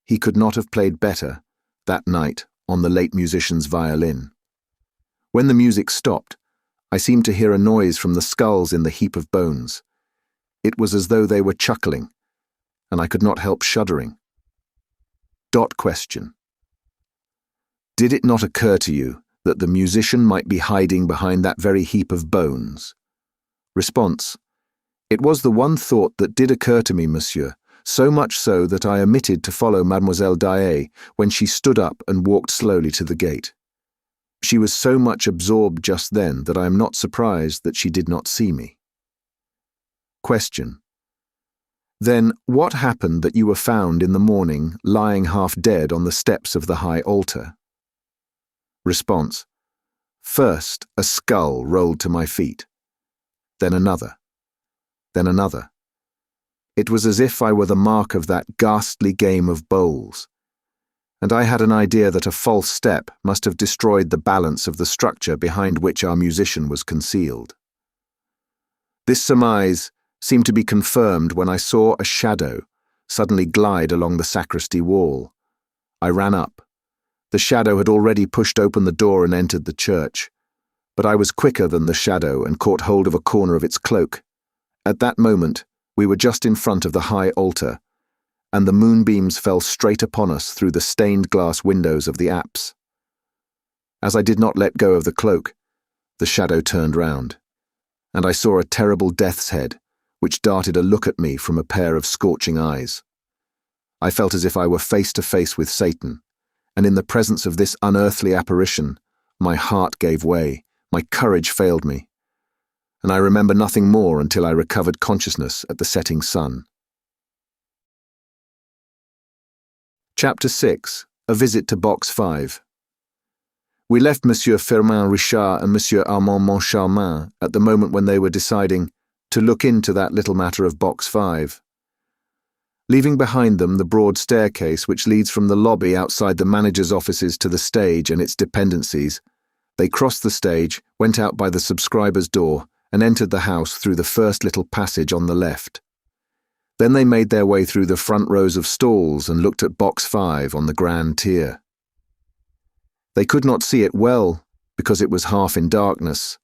he could not have played better that night on the late musician's violin. When the music stopped, I seemed to hear a noise from the skulls in the heap of bones. It was as though they were chuckling, and I could not help shuddering. Question. Did it not occur to you that the musician might be hiding behind that very heap of bones? Response. It was the one thought that did occur to me, monsieur, so much so that I omitted to follow Mademoiselle Daaé when she stood up and walked slowly to the gate. She was so much absorbed just then that I am not surprised that she did not see me. Question. Then what happened that you were found in the morning lying half dead on the steps of the high altar? Response. First, a skull rolled to my feet. Then another. Then another. It was as if I were the mark of that ghastly game of bowls, and I had an idea that a false step must have destroyed the balance of the structure behind which our musician was concealed. This surmise seemed to be confirmed when I saw a shadow suddenly glide along the sacristy wall. I ran up. The shadow had already pushed open the door and entered the church, but I was quicker than the shadow and caught hold of a corner of its cloak. At that moment, we were just in front of the high altar, and the moonbeams fell straight upon us through the stained glass windows of the apse. As I did not let go of the cloak, the shadow turned round, and I saw a terrible death's head, which darted a look at me from a pair of scorching eyes. I felt as if I were face to face with Satan, and in the presence of this unearthly apparition, my heart gave way, my courage failed me, and I remember nothing more until I recovered consciousness at the setting sun. Chapter 6. A Visit to Box 5. We left Monsieur Firmin Richard and Monsieur Armand Moncharmin at the moment when they were deciding to look into that little matter of Box 5. leaving behind them the broad staircase which leads from the lobby outside the manager's offices to the stage and its dependencies. They crossed the stage, went out by the subscriber's door, and entered the house through the first little passage on the left. Then they made their way through the front rows of stalls and looked at box 5 on the grand tier. They could not see it well because it was half in darkness,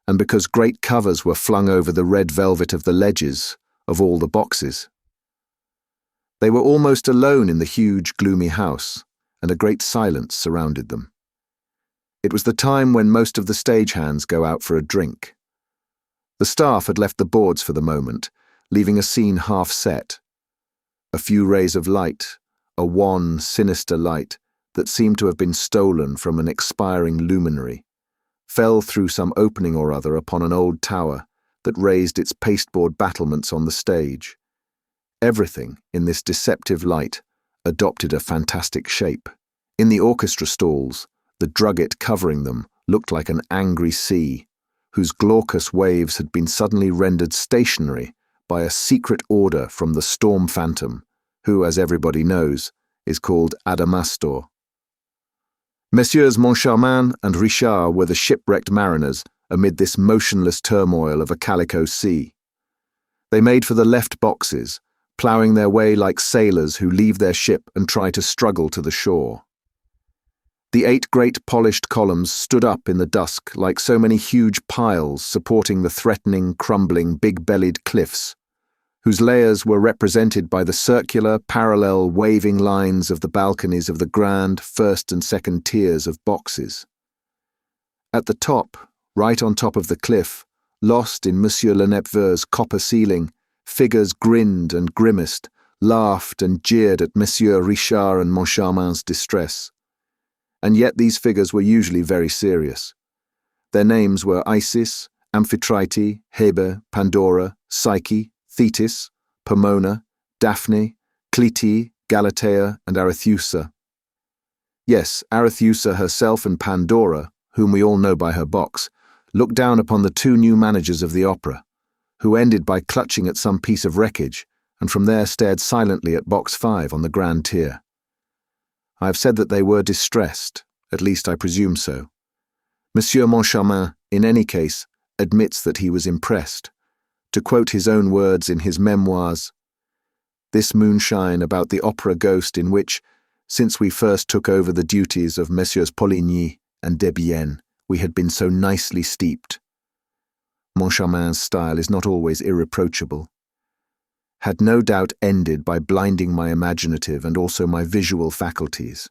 and because great covers were flung over the red velvet of the ledges of all the boxes. They were almost alone in the huge, gloomy house, and a great silence surrounded them. It was the time when most of the stagehands go out for a drink. The staff had left the boards for the moment, leaving a scene half set. A few rays of light, a wan, sinister light that seemed to have been stolen from an expiring luminary, fell through some opening or other upon an old tower that raised its pasteboard battlements on the stage. Everything, in this deceptive light, adopted a fantastic shape. In the orchestra stalls, the drugget covering them looked like an angry sea, whose glaucous waves had been suddenly rendered stationary by a secret order from the storm phantom, who, as everybody knows, is called Adamastor. Messieurs Moncharmin and Richard were the shipwrecked mariners amid this motionless turmoil of a calico sea. They made for the left boxes, ploughing their way like sailors who leave their ship and try to struggle to the shore. The 8 great polished columns stood up in the dusk like so many huge piles supporting the threatening, crumbling, big-bellied cliffs, whose layers were represented by the circular, parallel, waving lines of the balconies of the grand first and second tiers of boxes. At the top, right on top of the cliff, lost in Monsieur Le Nepveu's copper ceiling, figures grinned and grimaced, laughed and jeered at Messieurs Richard and Moncharmin's distress. And yet these figures were usually very serious. Their names were Isis, Amphitrite, Hebe, Pandora, Psyche, Thetis, Pomona, Daphne, Clytie, Galatea, and Arethusa. Yes, Arethusa herself and Pandora, whom we all know by her box, looked down upon the 2 new managers of the opera, who ended by clutching at some piece of wreckage, and from there stared silently at box 5 on the grand tier. I have said that they were distressed, at least I presume so. Monsieur Moncharmin, in any case, admits that he was impressed. To quote his own words in his memoirs, "This moonshine about the opera ghost in which, since we first took over the duties of Messieurs Poligny and Debienne, we had been so nicely steeped." Moncharmin's style is not always irreproachable. Had no doubt ended by blinding my imaginative and also my visual faculties.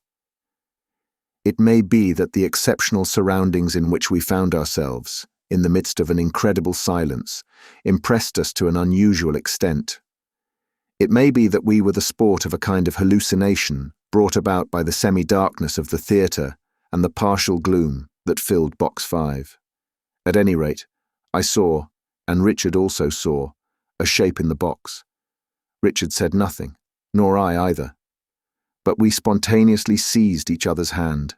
It may be that the exceptional surroundings in which we found ourselves, in the midst of an incredible silence, impressed us to an unusual extent. It may be that we were the sport of a kind of hallucination brought about by the semi-darkness of the theatre and the partial gloom that filled box 5. At any rate, I saw, and Richard also saw, a shape in the box. Richard said nothing, nor I either. But we spontaneously seized each other's hand.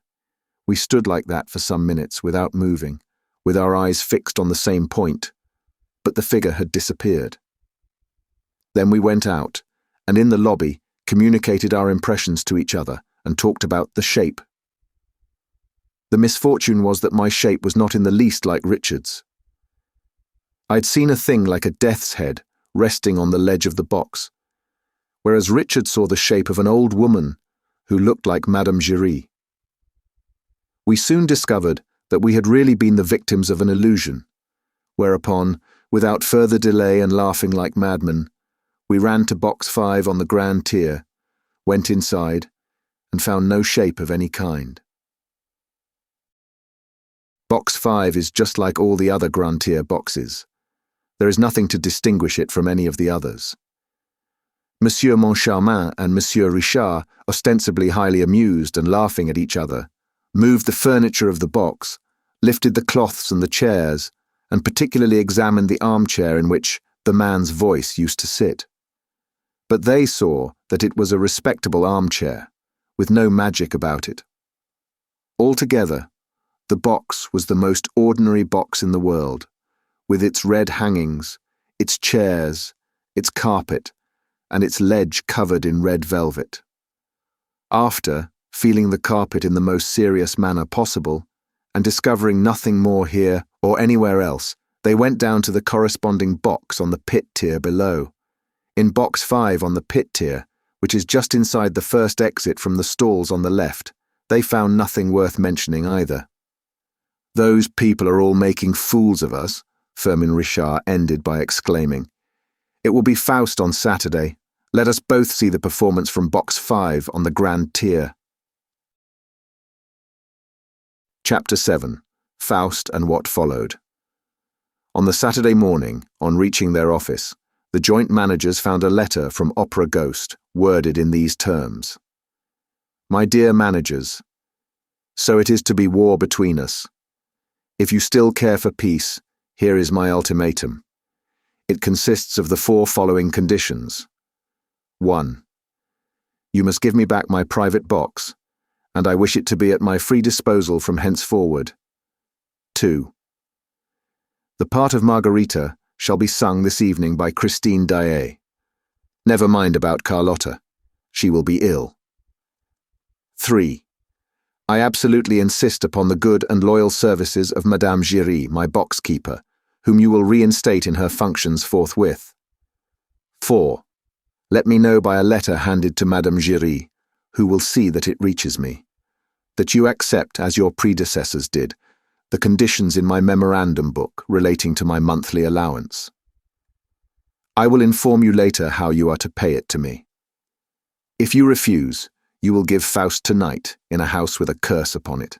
We stood like that for some minutes without moving, with our eyes fixed on the same point, but the figure had disappeared. Then we went out, and in the lobby communicated our impressions to each other and talked about the shape. The misfortune was that my shape was not in the least like Richard's. I'd seen a thing like a death's head resting on the ledge of the box, whereas Richard saw the shape of an old woman who looked like Madame Giry. We soon discovered that we had really been the victims of an illusion, whereupon, without further delay and laughing like madmen, we ran to box 5 on the grand tier, went inside, and found no shape of any kind. Box 5 is just like all the other grand tier boxes. There is nothing to distinguish it from any of the others. Monsieur Moncharmin and Monsieur Richard, ostensibly highly amused and laughing at each other, moved the furniture of the box, lifted the cloths and the chairs, and particularly examined the armchair in which the man's voice used to sit. But they saw that it was a respectable armchair, with no magic about it. Altogether, the box was the most ordinary box in the world, with its red hangings, its chairs, its carpet, and its ledge covered in red velvet. After, feeling the carpet in the most serious manner possible, and discovering nothing more here or anywhere else, they went down to the corresponding box on the pit tier below. In box 5 on the pit tier, which is just inside the first exit from the stalls on the left, they found nothing worth mentioning either. "Those people are all making fools of us," Firmin Richard ended by exclaiming. "It will be Faust on Saturday. Let us both see the performance from box 5 on the grand tier." Chapter 7. Faust and What Followed. On the Saturday morning, on reaching their office, the joint managers found a letter from Opera Ghost, worded in these terms. "My dear managers, so it is to be war between us. If you still care for peace, here is my ultimatum. It consists of the 4 following conditions. 1. You must give me back my private box, and I wish it to be at my free disposal from henceforward. 2. The part of Margarita shall be sung this evening by Christine Daaé. Never mind about Carlotta. She will be ill. 3. I absolutely insist upon the good and loyal services of Madame Giry, my box-keeper, whom you will reinstate in her functions forthwith. 4. Let me know by a letter handed to Madame Giry, who will see that it reaches me, that you accept, as your predecessors did, the conditions in my memorandum book relating to my monthly allowance. I will inform you later how you are to pay it to me. If you refuse, you will give Faust tonight in a house with a curse upon it.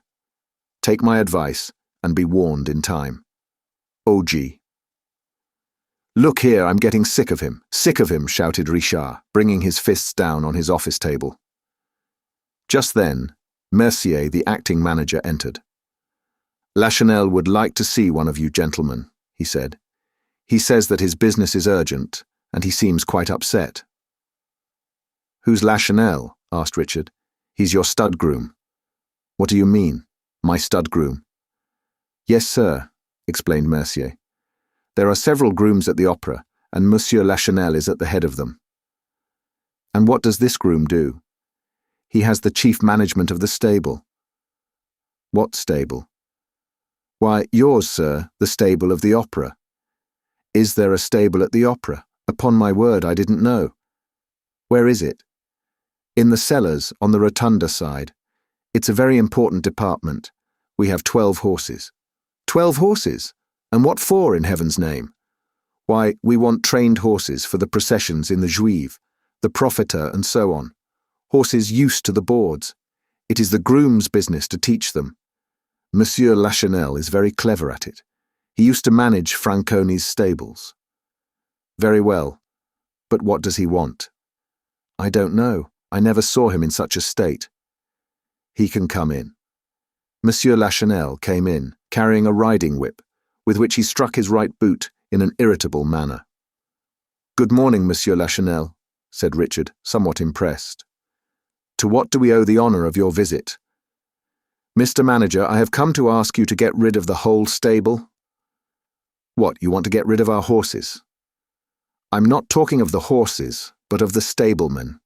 Take my advice and be warned in time. O.G. Look here, I'm getting sick of him, shouted Richard, bringing his fists down on his office table. Just then, Mercier, the acting manager, entered. Lachenel would like to see one of you gentlemen, he said. He says that his business is urgent, and he seems quite upset. Who's Lachenel? Asked Richard. He's your stud groom. What do you mean, my stud groom? Yes, sir, explained Mercier. There are several grooms at the opera, and Monsieur Lachenel is at the head of them. And what does this groom do? He has the chief management of the stable. What stable? Why, yours, sir, the stable of the opera. Is there a stable at the opera? Upon my word, I didn't know. Where is it? In the Cellars, on the rotunda side. It's a very important department. We have 12 horses. 12 horses? And what for, in heaven's name? Why, we want trained horses for the processions in the Juive, the Profiter, and so on. Horses used to the boards. It is the groom's business to teach them. Monsieur Lachenel is very clever at it. He used to manage Franconi's stables. Very well. But what does he want? I don't know. I never saw him in such a state. He can come in. Monsieur Lachenel came in, carrying a riding whip, with which he struck his right boot in an irritable manner. Good morning, Monsieur Lachenel, said Richard, somewhat impressed. To what do we owe the honour of your visit? Mr. Manager, I have come to ask you to get rid of the whole stable. What, you want to get rid of our horses? I'm not talking of the horses, but of the stablemen.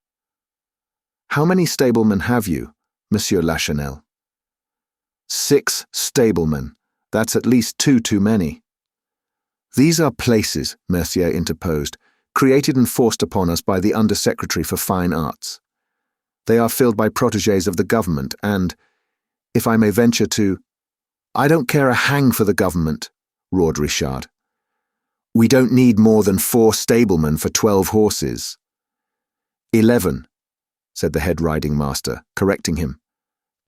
How many stablemen have you, Monsieur Lachenel? 6 stablemen. That's at least 2 too many. These are places, Mercier interposed, created and forced upon us by the Under-Secretary for Fine Arts. They are filled by protégés of the government and, if I may venture to— I don't care a hang for the government, roared Richard. We don't need more than 4 stablemen for 12 horses. 11, said the head riding master, correcting him.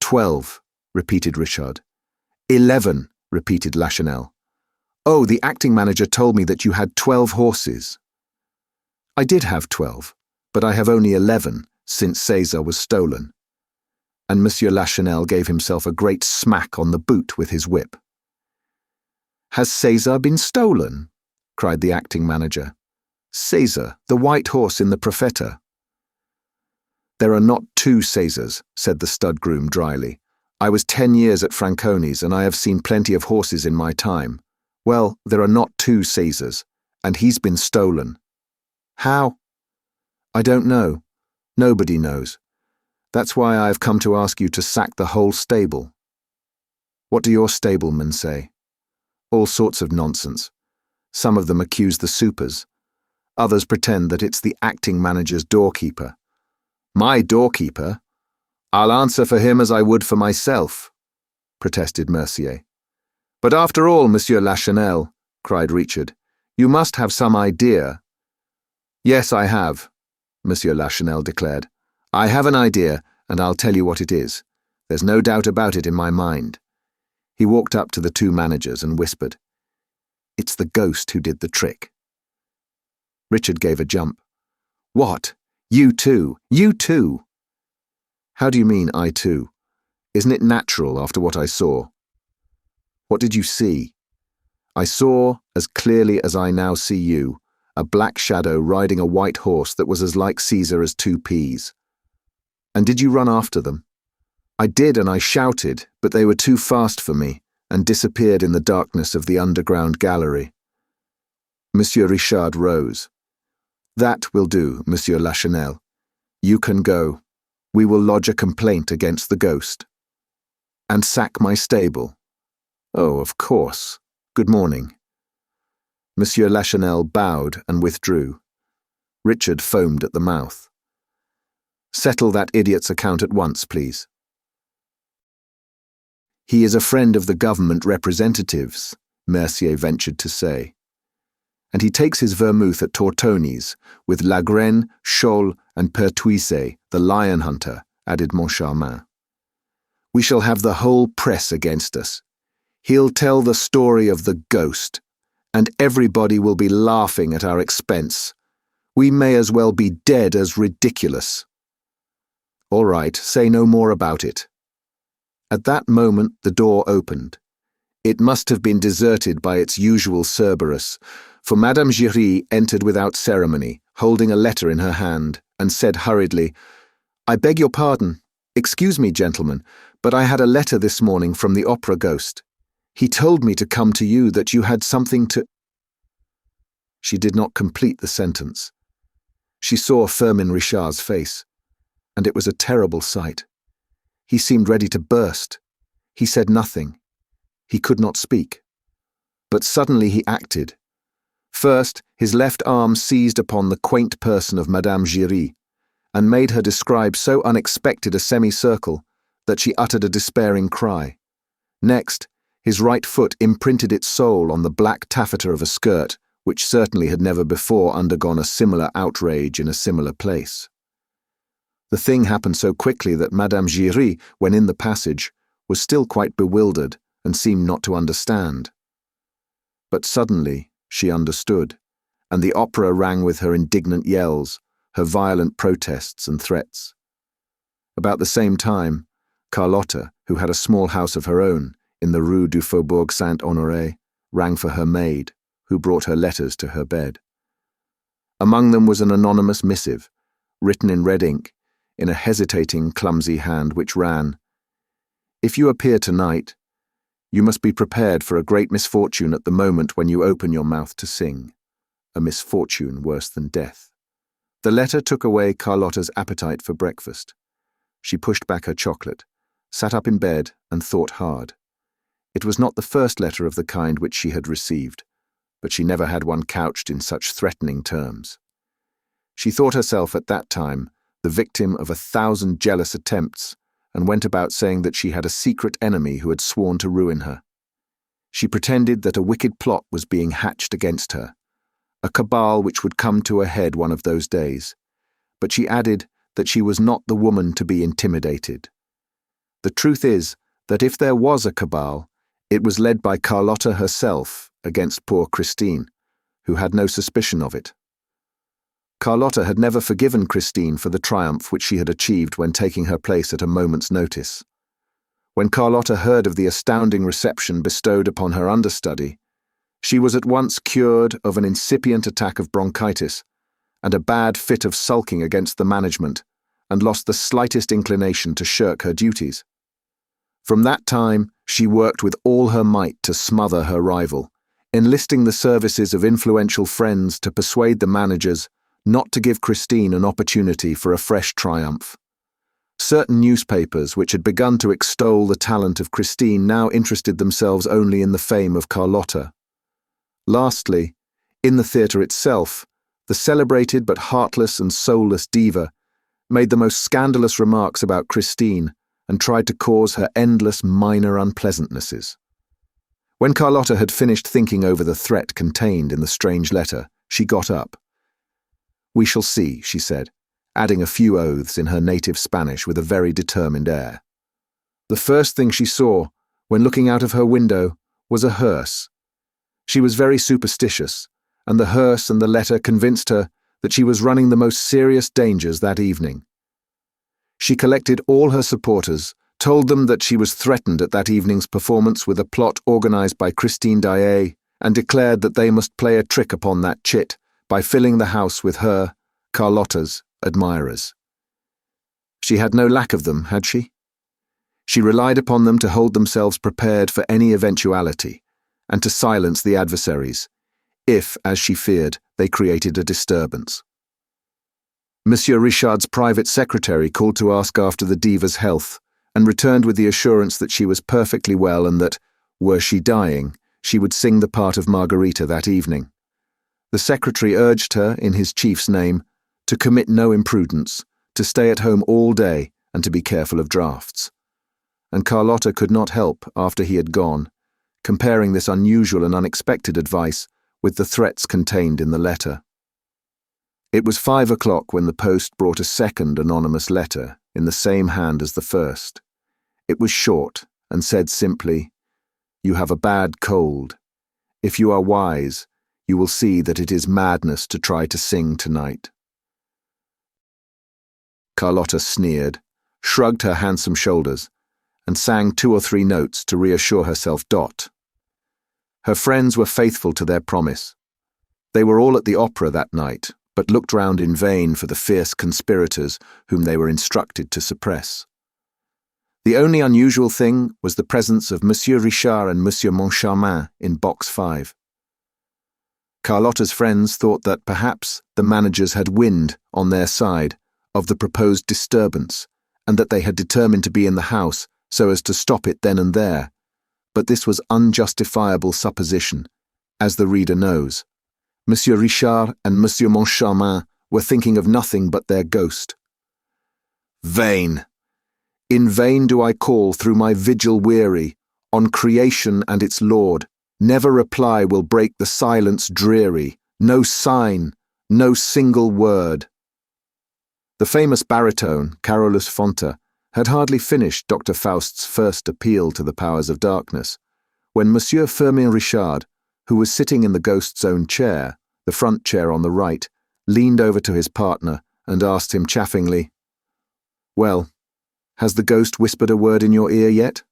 12, repeated Richard. 11, repeated Lachenel. Oh, the acting manager told me that you had 12 horses. I did have 12, but I have only 11 since César was stolen. And Monsieur Lachenel gave himself a great smack on the boot with his whip. Has César been stolen? Cried the acting manager. César, the white horse in the Profeta. There are not 2 Césars, said the stud groom dryly. I was 10 years at Franconi's, and I have seen plenty of horses in my time. Well, there are not 2 Césars, and he's been stolen. How? I don't know. Nobody knows. That's why I have come to ask you to sack the whole stable. What do your stablemen say? All sorts of nonsense. Some of them accuse the supers. Others pretend that it's the acting manager's doorkeeper. My doorkeeper? I'll answer for him as I would for myself, protested Mercier. But after all, Monsieur Lachenel, cried Richard, you must have some idea. Yes, I have, Monsieur Lachenel declared. I have an idea, and I'll tell you what it is. There's no doubt about it in my mind. He walked up to the two managers and whispered, It's the ghost who did the trick. Richard gave a jump. What? You too? You too? How do you mean, I too? Isn't it natural after what I saw? What did you see? I saw, as clearly as I now see you, a black shadow riding a white horse that was as like Caesar as two peas. And did you run after them? I did, and I shouted, but they were too fast for me, and disappeared in the darkness of the underground gallery. Monsieur Richard rose. That will do, Monsieur Lachenel. You can go. We will lodge a complaint against the ghost. And sack my stable. Oh, of course. Good morning. Monsieur Lachenel bowed and withdrew. Richard foamed at the mouth. Settle that idiot's account at once, please. He is a friend of the government representatives, Mercier ventured to say. And he takes his vermouth at Tortoni's, with Lagraine, Scholl, and Pertuise, the lion hunter, added Moncharmin. We shall have the whole press against us. He'll tell the story of the ghost, and everybody will be laughing at our expense. We may as well be dead as ridiculous. All right, say no more about it. At that moment the door opened. It must have been deserted by its usual Cerberus, for Madame Giry entered without ceremony, holding a letter in her hand, and said hurriedly, I beg your pardon. Excuse me, gentlemen, but I had a letter this morning from the opera ghost. He told me to come to you, that you had something to... She did not complete the sentence. She saw Firmin Richard's face, and it was a terrible sight. He seemed ready to burst. He said nothing. He could not speak. But suddenly he acted. First, his left arm seized upon the quaint person of Madame Giry, and made her describe so unexpected a semicircle that she uttered a despairing cry. Next, his right foot imprinted its sole on the black taffeta of a skirt, which certainly had never before undergone a similar outrage in a similar place. The thing happened so quickly that Madame Giry, when in the passage, was still quite bewildered and seemed not to understand. But suddenly she understood, and the opera rang with her indignant yells, her violent protests and threats. About the same time, Carlotta, who had a small house of her own in the Rue du Faubourg Saint-Honoré, rang for her maid, who brought her letters to her bed. Among them was an anonymous missive, written in red ink, in a hesitating, clumsy hand, which ran, If you appear tonight, you must be prepared for a great misfortune at the moment when you open your mouth to sing, a misfortune worse than death. The letter took away Carlotta's appetite for breakfast. She pushed back her chocolate, sat up in bed, and thought hard. It was not the first letter of the kind which she had received, but she never had one couched in such threatening terms. She thought herself at that time the victim of 1,000 jealous attempts, and went about saying that she had a secret enemy who had sworn to ruin her. She pretended that a wicked plot was being hatched against her, a cabal which would come to a head one of those days, but she added that she was not the woman to be intimidated. The truth is that if there was a cabal, it was led by Carlotta herself against poor Christine, who had no suspicion of it. Carlotta had never forgiven Christine for the triumph which she had achieved when taking her place at a moment's notice. When Carlotta heard of the astounding reception bestowed upon her understudy, she was at once cured of an incipient attack of bronchitis and a bad fit of sulking against the management, and lost the slightest inclination to shirk her duties. From that time, she worked with all her might to smother her rival, enlisting the services of influential friends to persuade the managers not to give Christine an opportunity for a fresh triumph. Certain newspapers which had begun to extol the talent of Christine now interested themselves only in the fame of Carlotta. Lastly, in the theatre itself, the celebrated but heartless and soulless diva made the most scandalous remarks about Christine and tried to cause her endless minor unpleasantnesses. When Carlotta had finished thinking over the threat contained in the strange letter, she got up. "We shall see," she said, adding a few oaths in her native Spanish with a very determined air. The first thing she saw, when looking out of her window, was a hearse. She was very superstitious, and the hearse and the letter convinced her that she was running the most serious dangers that evening. She collected all her supporters, told them that she was threatened at that evening's performance with a plot organized by Christine Daaé, and declared that they must play a trick upon that chit by filling the house with her, Carlotta's, admirers. She had no lack of them, had she? She relied upon them to hold themselves prepared for any eventuality, and to silence the adversaries, if, as she feared, they created a disturbance. Monsieur Richard's private secretary called to ask after the diva's health, and returned with the assurance that she was perfectly well and that, were she dying, she would sing the part of Margarita that evening. The secretary urged her, in his chief's name, to commit no imprudence, to stay at home all day, and to be careful of draughts. And Carlotta could not help, after he had gone, comparing this unusual and unexpected advice with the threats contained in the letter. It was 5 o'clock when the post brought a second anonymous letter in the same hand as the first. It was short and said simply, "You have a bad cold. If you are wise, you will see that it is madness to try to sing tonight." Carlotta sneered, shrugged her handsome shoulders, and sang 2 or 3 notes to reassure herself. Her friends were faithful to their promise. They were all at the opera that night, but looked round in vain for the fierce conspirators whom they were instructed to suppress. The only unusual thing was the presence of Monsieur Richard and Monsieur Moncharmin in box 5. Carlotta's friends thought that perhaps the managers had wind, on their side, of the proposed disturbance, and that they had determined to be in the house so as to stop it then and there, but this was unjustifiable supposition, as the reader knows. Monsieur Richard and Monsieur Moncharmin were thinking of nothing but their ghost. Vain! In vain do I call through my vigil weary, on creation and its Lord. Never reply will break the silence dreary, no sign, no single word. The famous baritone, Carolus Fonta, had hardly finished Dr. Faust's first appeal to the powers of darkness, when Monsieur Firmin Richard, who was sitting in the ghost's own chair, the front chair on the right, leaned over to his partner and asked him chaffingly, "Well, has the ghost whispered a word in your ear yet?"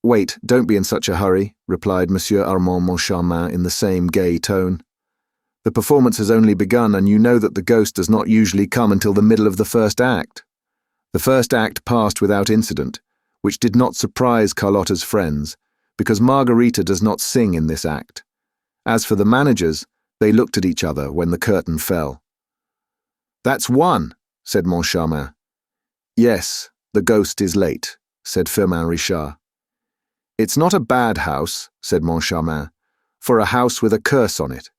"Wait, don't be in such a hurry," replied Monsieur Armand Moncharmin in the same gay tone. "The performance has only begun, and you know that the ghost does not usually come until the middle of the first act." The first act passed without incident, which did not surprise Carlotta's friends, because Margarita does not sing in this act. As for the managers, they looked at each other when the curtain fell. "That's one," said Moncharmin. "Yes, the ghost is late," said Firmin Richard. "It's not a bad house," said Moncharmin, "for a house with a curse on it."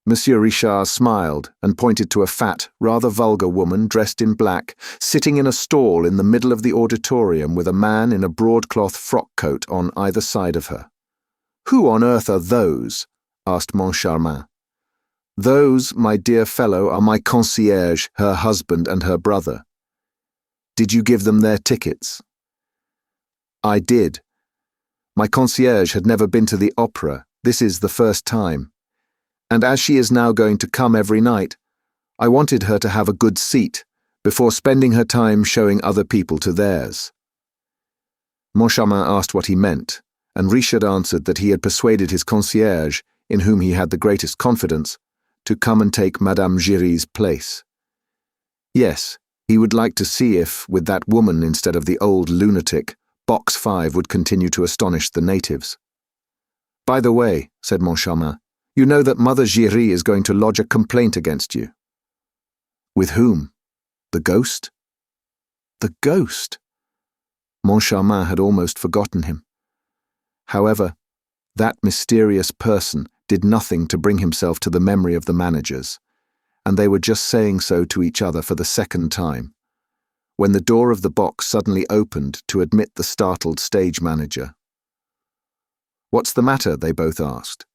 Monsieur Richard smiled and pointed to a fat, rather vulgar woman dressed in black, sitting in a stall in the middle of the auditorium with a man in a broadcloth frock-coat on either side of her. "Who on earth are those?" asked Moncharmin. "Those, my dear fellow, are my concierge, her husband and her brother." "Did you give them their tickets?" "I did. My concierge had never been to the opera. This is the first time. And as she is now going to come every night, I wanted her to have a good seat before spending her time showing other people to theirs." Moncharmin asked what he meant, and Richard answered that he had persuaded his concierge, in whom he had the greatest confidence, to come and take Madame Giry's place. Yes, he would like to see if, with that woman instead of the old lunatic, box 5 would continue to astonish the natives. "By the way," said Moncharmin, "you know that Mother Giry is going to lodge a complaint against you." With whom? The ghost? The ghost! Moncharmin had almost forgotten him. However, that mysterious person did nothing to bring himself to the memory of the managers, and they were just saying so to each other for the second time, when the door of the box suddenly opened to admit the startled stage manager. "What's the matter?" they both asked,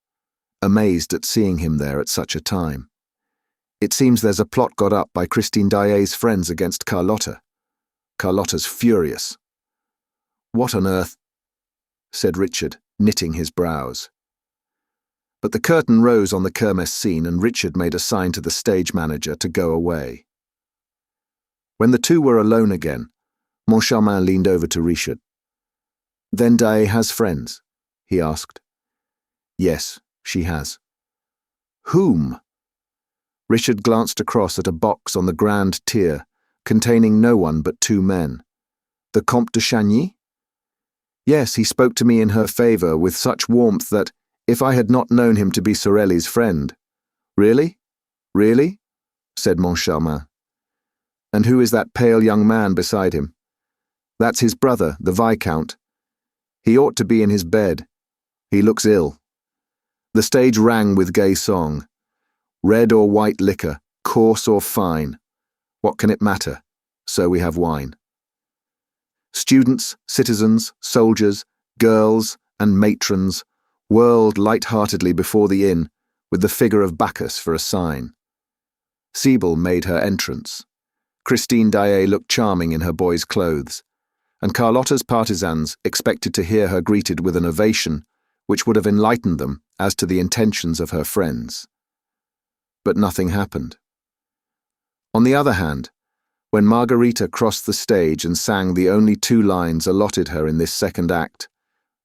amazed at seeing him there at such a time. "It seems there's a plot got up by Christine Daaé's friends against Carlotta. Carlotta's furious." "What on earth?" said Richard, knitting his brows. But the curtain rose on the kermesse scene, and Richard made a sign to the stage manager to go away. When the two were alone again, Moncharmin leaned over to Richard. "Then Daaé has friends?" he asked. "Yes, she has." "Whom?" Richard glanced across at a box on the grand tier, containing no one but two men. "The Comte de Chagny?" "Yes, he spoke to me in her favour with such warmth that, if I had not known him to be Sorelli's friend—" "Really? Really?" said Moncharmin. "And who is that pale young man beside him?" "That's his brother, the Viscount. He ought to be in his bed. He looks ill." The stage rang with gay song. Red or white liquor, coarse or fine. What can it matter? So we have wine. Students, citizens, soldiers, girls, and matrons whirled light-heartedly before the inn, with the figure of Bacchus for a sign. Sibyl made her entrance. Christine Daaé looked charming in her boy's clothes, and Carlotta's partisans expected to hear her greeted with an ovation which would have enlightened them as to the intentions of her friends. But nothing happened. On the other hand, when Margarita crossed the stage and sang the only two lines allotted her in this second act,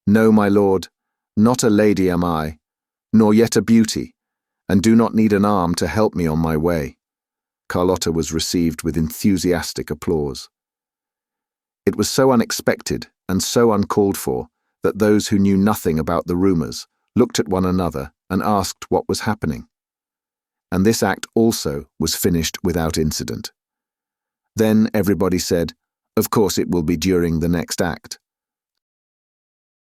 "No, my lord, not a lady am I, nor yet a beauty, and do not need an arm to help me on my way," Carlotta was received with enthusiastic applause. It was so unexpected and so uncalled for that those who knew nothing about the rumours looked at one another and asked what was happening. And this act also was finished without incident. Then everybody said, "Of course it will be during the next act."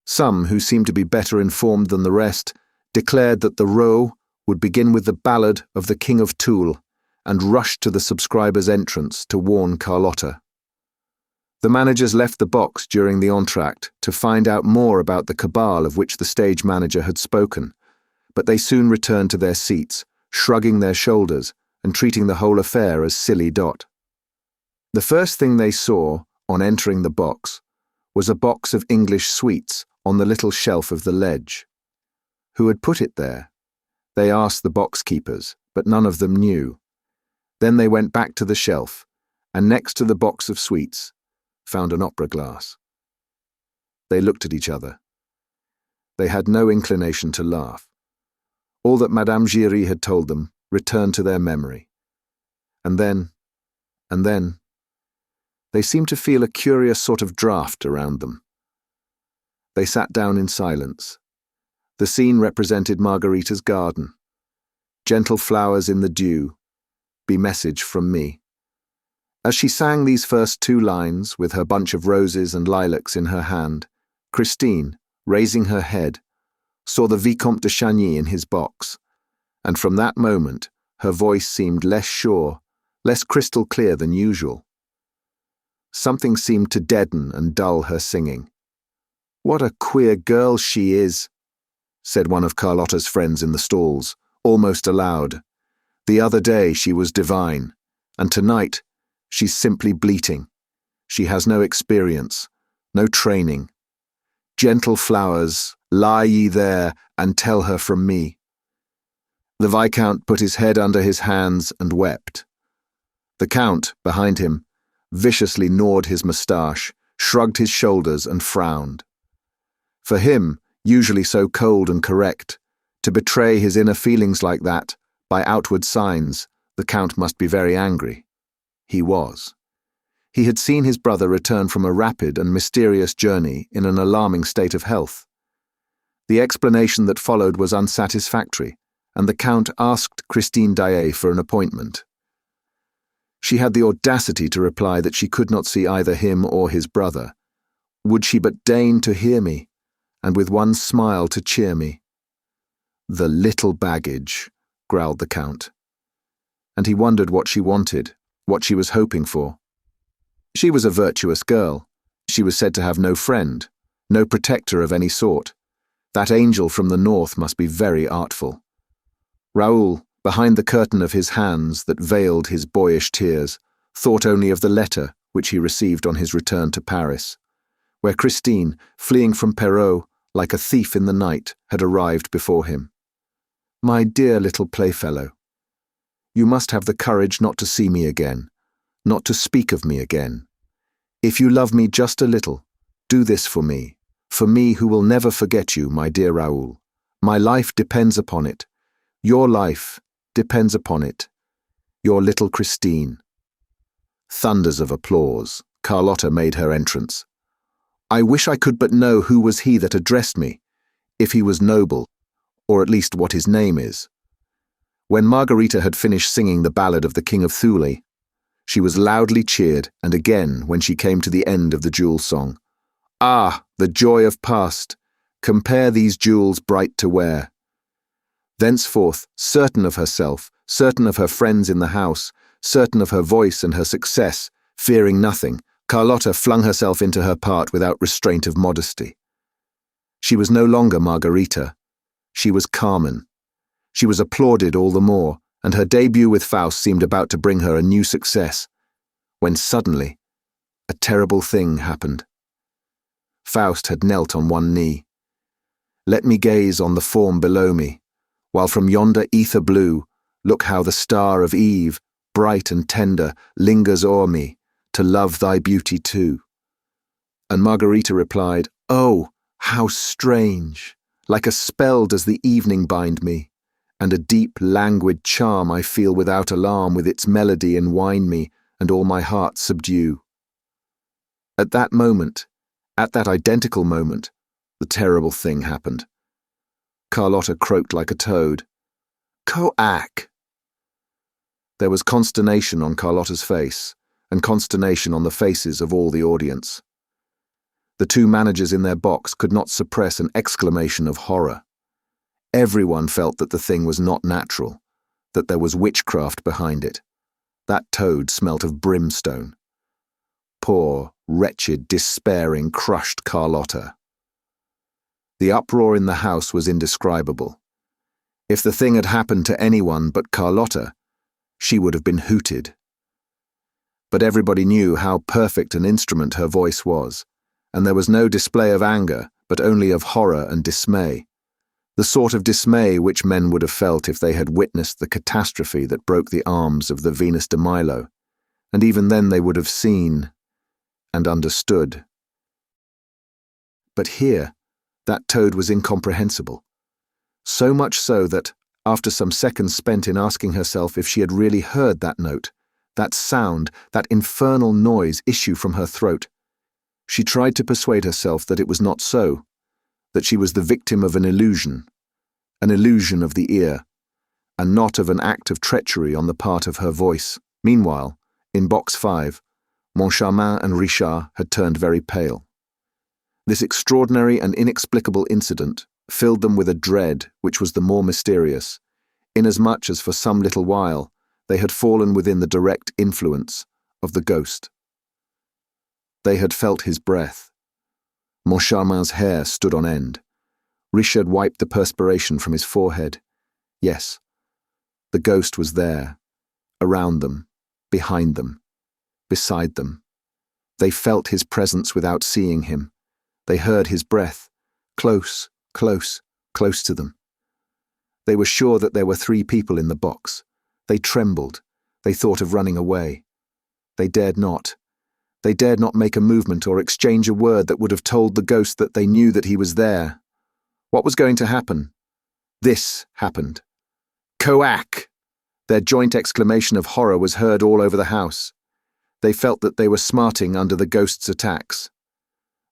Some, who seemed to be better informed than the rest, declared that the row would begin with the ballad of the King of Toul and rushed to the subscriber's entrance to warn Carlotta. The managers left the box during the entr'acte to find out more about the cabal of which the stage manager had spoken, but they soon returned to their seats, shrugging their shoulders and treating the whole affair as silly dot. The first thing they saw, on entering the box, was a box of English sweets on the little shelf of the ledge. Who had put it there? They asked the box keepers, but none of them knew. Then they went back to the shelf, and next to the box of sweets, found an opera glass. They looked at each other. They had no inclination to laugh. All that Madame Giry had told them returned to their memory. And then, they seemed to feel a curious sort of draught around them. They sat down in silence. The scene represented Margarita's garden. Gentle flowers in the dew, be message from me. As she sang these first two lines with her bunch of roses and lilacs in her hand, Christine, raising her head, saw the Vicomte de Chagny in his box, and from that moment her voice seemed less sure, less crystal clear than usual. Something seemed to deaden and dull her singing. "What a queer girl she is," said one of Carlotta's friends in the stalls, almost aloud. "The other day she was divine, and tonight she's simply bleating. She has no experience, no training. Gentle flowers, lie ye there and tell her from me." The Viscount put his head under his hands and wept. The Count, behind him, viciously gnawed his moustache, shrugged his shoulders and frowned. For him, usually so cold and correct, to betray his inner feelings like that, by outward signs, the Count must be very angry. He was. He had seen his brother return from a rapid and mysterious journey in an alarming state of health. The explanation that followed was unsatisfactory, and the Count asked Christine Daaé for an appointment. She had the audacity to reply that she could not see either him or his brother. Would she but deign to hear me, and with one smile to cheer me? "The little baggage," growled the Count. And he wondered what she wanted, what she was hoping for. She was a virtuous girl. She was said to have no friend, no protector of any sort. That angel from the north must be very artful. Raoul, behind the curtain of his hands that veiled his boyish tears, thought only of the letter which he received on his return to Paris, where Christine, fleeing from Perrault like a thief in the night, had arrived before him. "My dear little playfellow, you must have the courage not to see me again, not to speak of me again. If you love me just a little, do this for me who will never forget you, my dear Raoul. My life depends upon it. Your life depends upon it. Your little Christine." Thunders of applause. Carlotta made her entrance. "I wish I could but know who was he that addressed me, if he was noble, or at least what his name is." When Margarita had finished singing the ballad of the King of Thule, she was loudly cheered, and again when she came to the end of the jewel song. "Ah, the joy of past! Compare these jewels bright to wear." Thenceforth, certain of herself, certain of her friends in the house, certain of her voice and her success, fearing nothing, Carlotta flung herself into her part without restraint of modesty. She was no longer Margarita. She was Carmen. She was applauded all the more, and her debut with Faust seemed about to bring her a new success, when suddenly a terrible thing happened. Faust had knelt on one knee. "Let me gaze on the form below me, while from yonder ether blue, look how the star of eve, bright and tender, lingers o'er me, to love thy beauty too." And Margarita replied, "Oh, how strange! Like a spell does the evening bind me, and a deep, languid charm I feel without alarm with its melody enwind me, and all my heart subdue." At that moment, at that identical moment, the terrible thing happened. Carlotta croaked like a toad. "Coac!" There was consternation on Carlotta's face, and consternation on the faces of all the audience. The two managers in their box could not suppress an exclamation of horror. Everyone felt that the thing was not natural, that there was witchcraft behind it. That toad smelt of brimstone. Poor, wretched, despairing, crushed Carlotta. The uproar in the house was indescribable. If the thing had happened to anyone but Carlotta, she would have been hooted. But everybody knew how perfect an instrument her voice was, and there was no display of anger, but only of horror and dismay. The sort of dismay which men would have felt if they had witnessed the catastrophe that broke the arms of the Venus de Milo, and even then they would have seen and understood. But here, that toad was incomprehensible. So much so that, after some seconds spent in asking herself if she had really heard that note, that sound, that infernal noise issue from her throat, she tried to persuade herself that it was not so, that she was the victim of an illusion of the ear, and not of an act of treachery on the part of her voice. Meanwhile, in Box 5, Moncharmin and Richard had turned very pale. This extraordinary and inexplicable incident filled them with a dread which was the more mysterious, inasmuch as for some little while they had fallen within the direct influence of the ghost. They had felt his breath. Moncharmin's hair stood on end. Richard wiped the perspiration from his forehead. Yes, the ghost was there, around them, behind them, beside them. They felt his presence without seeing him. They heard his breath, close, close, close to them. They were sure that there were 3 people in the box. They trembled. They thought of running away. They dared not. They dared not make a movement or exchange a word that would have told the ghost that they knew that he was there. What was going to happen? This happened. "Coac!" Their joint exclamation of horror was heard all over the house. They felt that they were smarting under the ghost's attacks.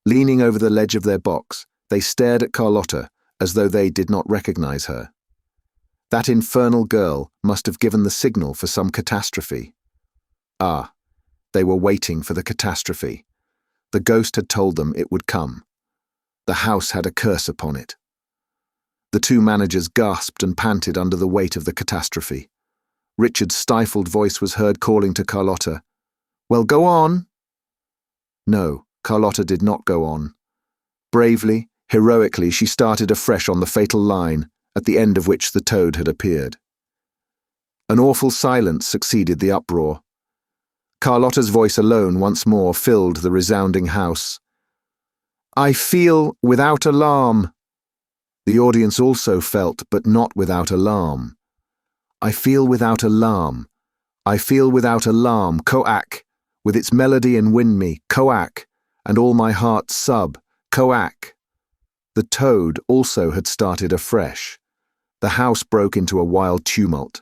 Leaning over the ledge of their box, they stared at Carlotta as though they did not recognize her. That infernal girl must have given the signal for some catastrophe. Ah, they were waiting for the catastrophe. The ghost had told them it would come. The house had a curse upon it. The two managers gasped and panted under the weight of the catastrophe. Richard's stifled voice was heard calling to Carlotta, "Well, go on." No, Carlotta did not go on. Bravely, heroically, she started afresh on the fatal line, at the end of which the toad had appeared. An awful silence succeeded the uproar. Carlotta's voice alone once more filled the resounding house. "I feel without alarm." The audience also felt, but not without alarm. "I feel without alarm. I feel without alarm, coac, with its melody and wind me, coac, and all my heart sub, coac." The toad also had started afresh. The house broke into a wild tumult.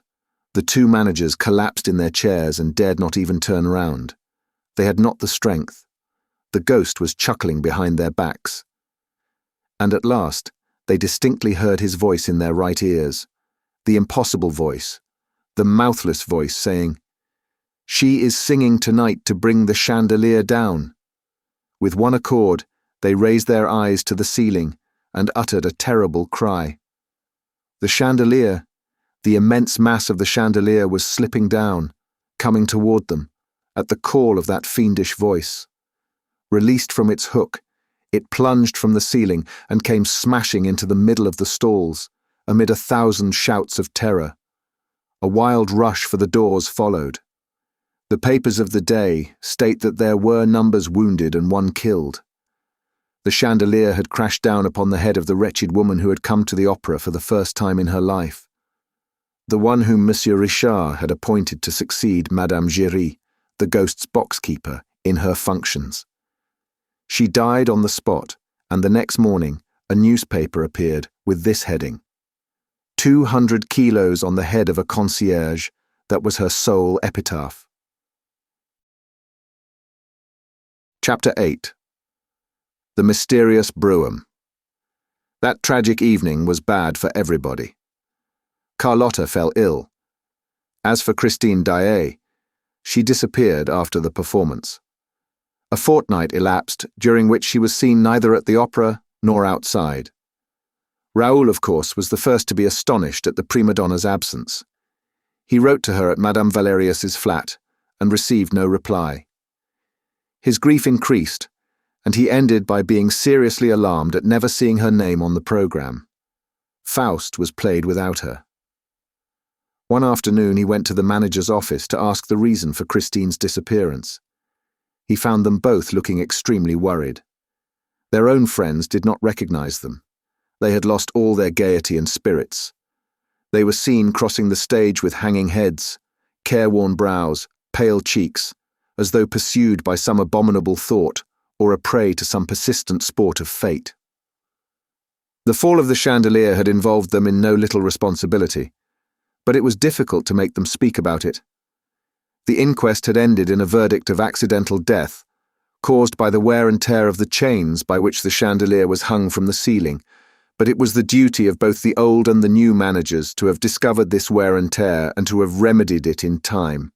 The two managers collapsed in their chairs and dared not even turn round. They had not the strength. The ghost was chuckling behind their backs. And at last, they distinctly heard his voice in their right ears, the impossible voice, the mouthless voice saying, "She is singing tonight to bring the chandelier down." With one accord, they raised their eyes to the ceiling and uttered a terrible cry. The chandelier, the immense mass of the chandelier was slipping down, coming toward them, at the call of that fiendish voice. Released from its hook, it plunged from the ceiling and came smashing into the middle of the stalls, amid 1,000 shouts of terror. A wild rush for the doors followed. The papers of the day state that there were numbers wounded and one killed. The chandelier had crashed down upon the head of the wretched woman who had come to the opera for the first time in her life. The one whom Monsieur Richard had appointed to succeed Madame Giry, the ghost's boxkeeper, in her functions. She died on the spot, and the next morning a newspaper appeared with this heading: 200 kilos on the head of a concierge, that was her sole epitaph. Chapter 8. The Mysterious Brougham. That tragic evening was bad for everybody. Carlotta fell ill. As for Christine Daaé, she disappeared after the performance. A fortnight elapsed, during which she was seen neither at the opera nor outside. Raoul, of course, was the first to be astonished at the prima donna's absence. He wrote to her at Madame Valerius's flat, and received no reply. His grief increased, and he ended by being seriously alarmed at never seeing her name on the programme. Faust was played without her. One afternoon he went to the manager's office to ask the reason for Christine's disappearance. He found them both looking extremely worried. Their own friends did not recognize them. They had lost all their gaiety and spirits. They were seen crossing the stage with hanging heads, careworn brows, pale cheeks, as though pursued by some abominable thought or a prey to some persistent sport of fate. The fall of the chandelier had involved them in no little responsibility, but it was difficult to make them speak about it. The inquest had ended in a verdict of accidental death, caused by the wear and tear of the chains by which the chandelier was hung from the ceiling, but it was the duty of both the old and the new managers to have discovered this wear and tear and to have remedied it in time.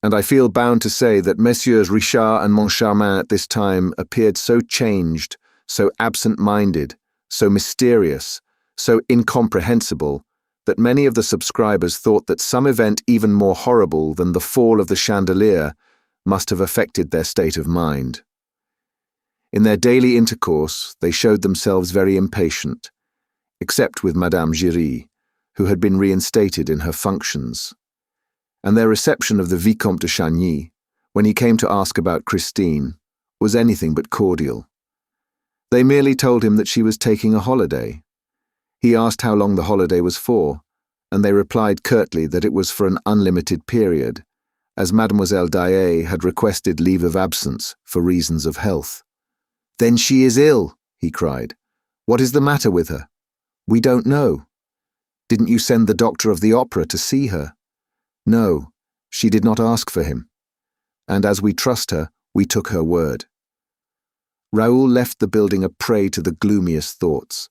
And I feel bound to say that Messieurs Richard and Moncharmin at this time appeared so changed, so absent-minded, so mysterious, so incomprehensible, that many of the subscribers thought that some event even more horrible than the fall of the chandelier must have affected their state of mind. In their daily intercourse, they showed themselves very impatient, except with Madame Giry, who had been reinstated in her functions. And their reception of the Vicomte de Chagny, when he came to ask about Christine, was anything but cordial. They merely told him that she was taking a holiday. He asked how long the holiday was for, and they replied curtly that it was for an unlimited period, as Mademoiselle Daaé had requested leave of absence for reasons of health. "Then she is ill," he cried. "What is the matter with her?" "We don't know." "Didn't you send the doctor of the opera to see her?" "No, she did not ask for him. And as we trust her, we took her word." Raoul left the building a prey to the gloomiest thoughts.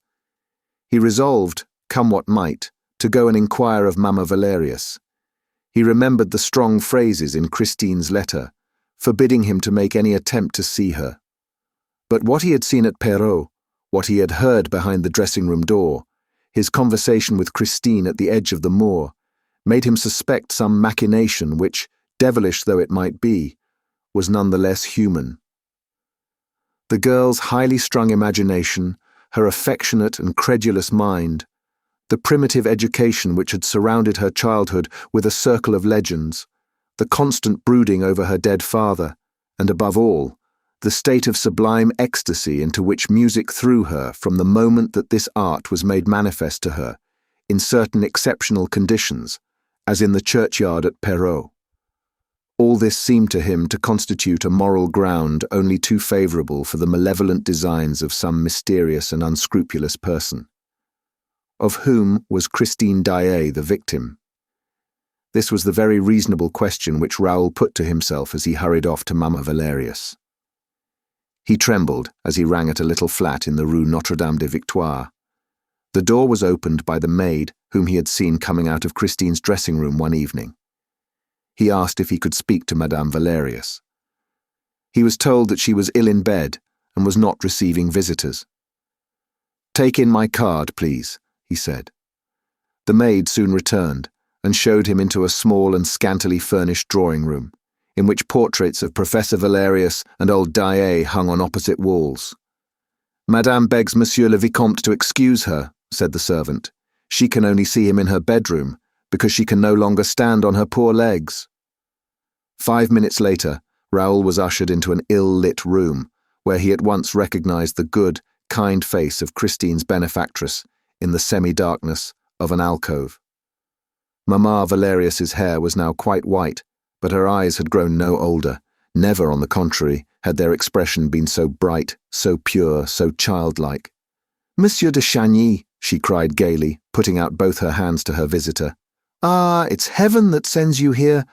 He resolved, come what might, to go and inquire of Mamma Valerius. He remembered the strong phrases in Christine's letter, forbidding him to make any attempt to see her. But what he had seen at Perrault, what he had heard behind the dressing-room door, his conversation with Christine at the edge of the moor, made him suspect some machination which, devilish though it might be, was none the less human. The girl's highly strung imagination, her affectionate and credulous mind, the primitive education which had surrounded her childhood with a circle of legends, the constant brooding over her dead father, and above all, the state of sublime ecstasy into which music threw her from the moment that this art was made manifest to her, in certain exceptional conditions, as in the churchyard at Perrault. All this seemed to him to constitute a moral ground only too favourable for the malevolent designs of some mysterious and unscrupulous person. Of whom was Christine Daaé the victim? This was the very reasonable question which Raoul put to himself as he hurried off to Mama Valerius. He trembled as he rang at a little flat in the Rue Notre-Dame-des-Victoires. The door was opened by the maid whom he had seen coming out of Christine's dressing room one evening. He asked if he could speak to Madame Valerius. He was told that she was ill in bed and was not receiving visitors. "Take in my card, please," he said. The maid soon returned and showed him into a small and scantily furnished drawing room, in which portraits of Professor Valerius and old Daaé hung on opposite walls. "Madame begs Monsieur le Vicomte to excuse her," said the servant. "She can only see him in her bedroom, because she can no longer stand on her poor legs." 5 minutes later, Raoul was ushered into an ill-lit room, where he at once recognized the good, kind face of Christine's benefactress in the semi-darkness of an alcove. Mamma Valerius's hair was now quite white, but her eyes had grown no older. Never, on the contrary, had their expression been so bright, so pure, so childlike. "Monsieur de Chagny," she cried gaily, putting out both her hands to her visitor. "Ah, it's heaven that sends you here.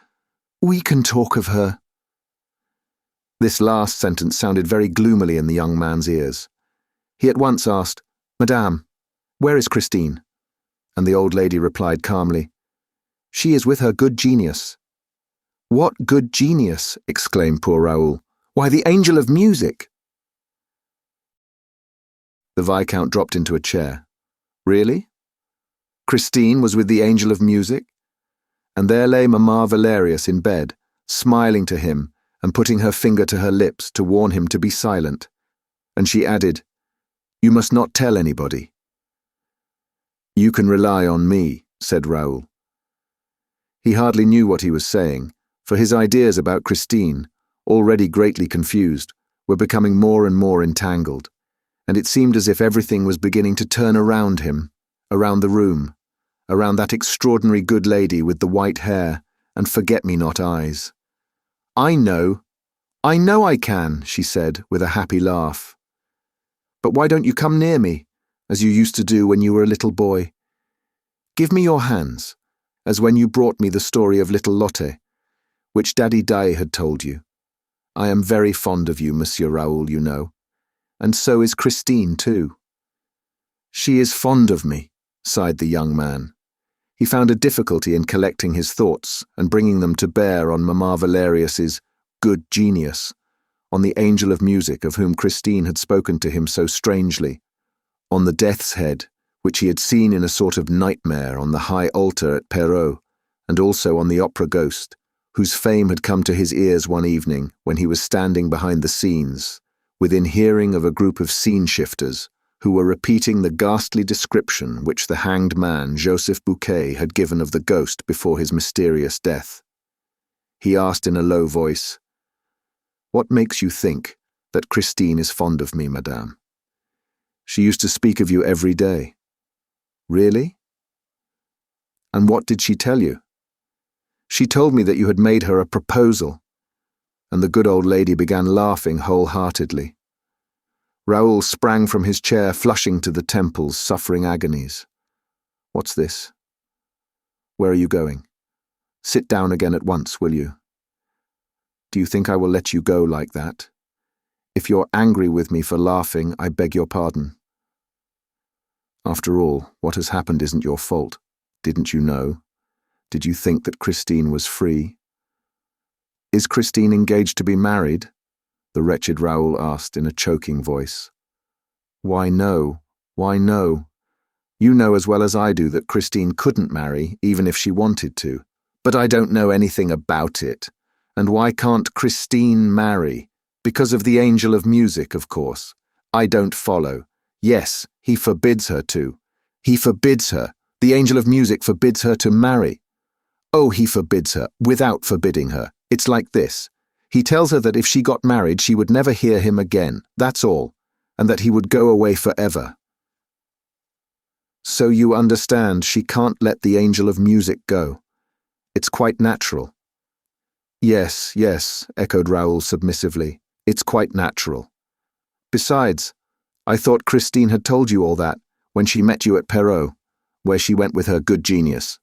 We can talk of her." This last sentence sounded very gloomily in the young man's ears. He at once asked, "Madame, where is Christine?" And the old lady replied calmly, "She is with her good genius." "What good genius?" exclaimed poor Raoul. "Why, the angel of music!" The Viscount dropped into a chair. Really? Christine was with the angel of music? And there lay Mamma Valerius in bed, smiling to him and putting her finger to her lips to warn him to be silent. And she added, "You must not tell anybody." "You can rely on me," said Raoul. He hardly knew what he was saying, for his ideas about Christine, already greatly confused, were becoming more and more entangled, and it seemed as if everything was beginning to turn around him, around the room, around that extraordinary good lady with the white hair and forget-me-not eyes. I know I can," she said with a happy laugh. "But why don't you come near me, as you used to do when you were a little boy? Give me your hands, as when you brought me the story of little Lotte, which Daddy Daaé had told you. I am very fond of you, Monsieur Raoul, you know, and so is Christine too." "She is fond of me," sighed the young man. He found a difficulty in collecting his thoughts and bringing them to bear on Mamma Valerius's good genius, on the angel of music of whom Christine had spoken to him so strangely, on the death's head, which he had seen in a sort of nightmare on the high altar at Perrault, and also on the opera ghost, whose fame had come to his ears one evening when he was standing behind the scenes, within hearing of a group of scene-shifters who were repeating the ghastly description which the hanged man Joseph Bouquet had given of the ghost before his mysterious death. He asked in a low voice, "What makes you think that Christine is fond of me, madame? She used to speak of you every day." "Really? And what did she tell you?" "She told me that you had made her a proposal," and the good old lady began laughing wholeheartedly. Raoul sprang from his chair, flushing to the temples, suffering agonies. "What's this? Where are you going? Sit down again at once, will you? Do you think I will let you go like that? If you're angry with me for laughing, I beg your pardon. After all, what has happened isn't your fault. Didn't you know? Did you think that Christine was free? Is Christine engaged to be married? The wretched Raoul asked in a choking voice. Why no? Why no? You know as well as I do that Christine couldn't marry, even if she wanted to. But I don't know anything about it. And why can't Christine marry? Because of the angel of music, of course. I don't follow. Yes, he forbids her to. He forbids her. The angel of music forbids her to marry. Oh, he forbids her, without forbidding her. It's like this. He tells her that if she got married, she would never hear him again, that's all, and that he would go away forever. So you understand, she can't let the angel of music go. It's quite natural. Yes, yes, echoed Raoul submissively. It's quite natural. Besides, I thought Christine had told you all that when she met you at Perrault, where she went with her good genius.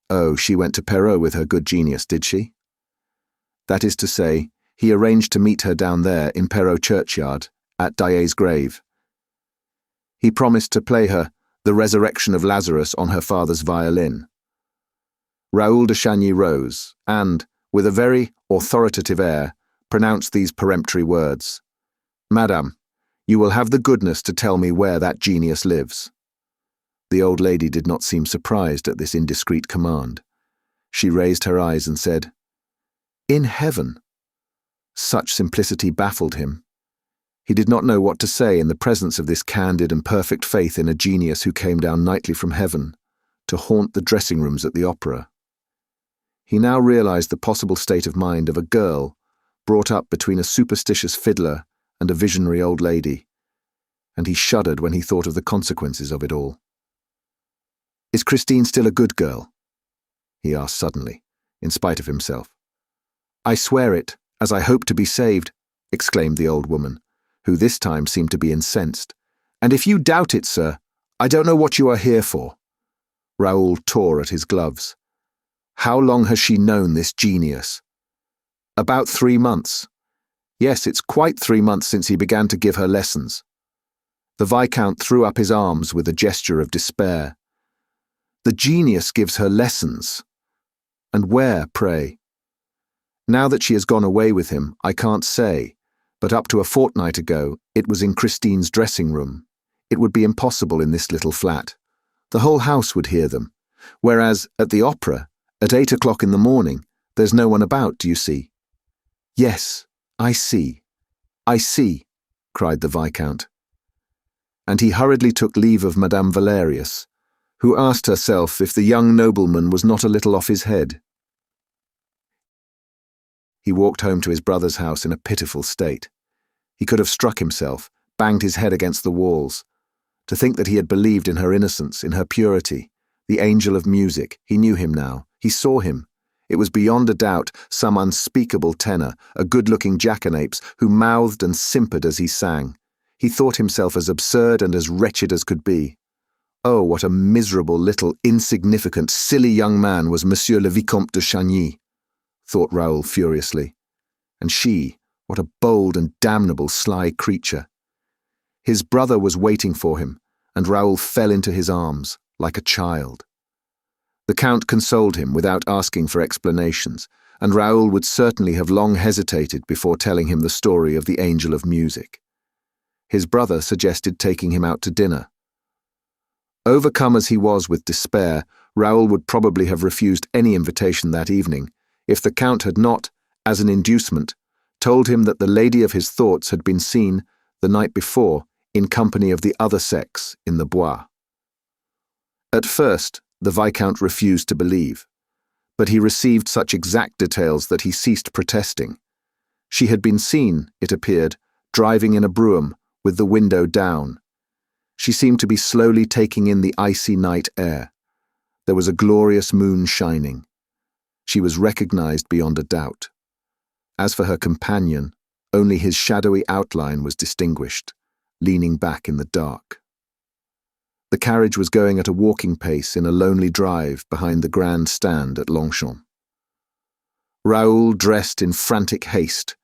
Oh, she went to Perrault with her good genius, did she? That is to say, he arranged to meet her down there in Perrault churchyard, at Daaé's grave. He promised to play her The Resurrection of Lazarus on her father's violin. Raoul de Chagny rose and, with a very authoritative air, pronounced these peremptory words. Madame, you will have the goodness to tell me where that genius lives. The old lady did not seem surprised at this indiscreet command. She raised her eyes and said, In heaven. Such simplicity baffled him. He did not know what to say in the presence of this candid and perfect faith in a genius who came down nightly from heaven to haunt the dressing rooms at the opera. He now realized the possible state of mind of a girl brought up between a superstitious fiddler and a visionary old lady, and he shuddered when he thought of the consequences of it all. Is Christine still a good girl? He asked suddenly, in spite of himself. I swear it, as I hope to be saved, exclaimed the old woman, who this time seemed to be incensed. And if you doubt it, sir, I don't know what you are here for. Raoul tore at his gloves. How long has she known this genius? About 3 months. Yes, it's quite 3 months since he began to give her lessons. The Viscount threw up his arms with a gesture of despair. The genius gives her lessons. And where, pray? Now that she has gone away with him, I can't say, but up to a fortnight ago, it was in Christine's dressing room. It would be impossible in this little flat. The whole house would hear them, whereas at the opera, at 8 o'clock in the morning, there's no one about, do you see? Yes, I see, cried the Viscount. And he hurriedly took leave of Madame Valerius, who asked herself if the young nobleman was not a little off his head. He walked home to his brother's house in a pitiful state. He could have struck himself, banged his head against the walls. To think that he had believed in her innocence, in her purity, the angel of music, he knew him now, he saw him. It was beyond a doubt some unspeakable tenor, a good-looking jackanapes who mouthed and simpered as he sang. He thought himself as absurd and as wretched as could be. Oh, what a miserable, little, insignificant, silly young man was Monsieur le Vicomte de Chagny, thought Raoul furiously. And she, what a bold and damnable sly creature. His brother was waiting for him, and Raoul fell into his arms, like a child. The Count consoled him without asking for explanations, and Raoul would certainly have long hesitated before telling him the story of the angel of music. His brother suggested taking him out to dinner. Overcome as he was with despair, Raoul would probably have refused any invitation that evening, if the Count had not, as an inducement, told him that the lady of his thoughts had been seen, the night before, in company of the other sex in the Bois. At first, the Viscount refused to believe, but he received such exact details that he ceased protesting. She had been seen, it appeared, driving in a brougham, with the window down. She seemed to be slowly taking in the icy night air. There was a glorious moon shining. She was recognized beyond a doubt. As for her companion, only his shadowy outline was distinguished, leaning back in the dark. The carriage was going at a walking pace in a lonely drive behind the grand stand at Longchamp. Raoul dressed in frantic haste,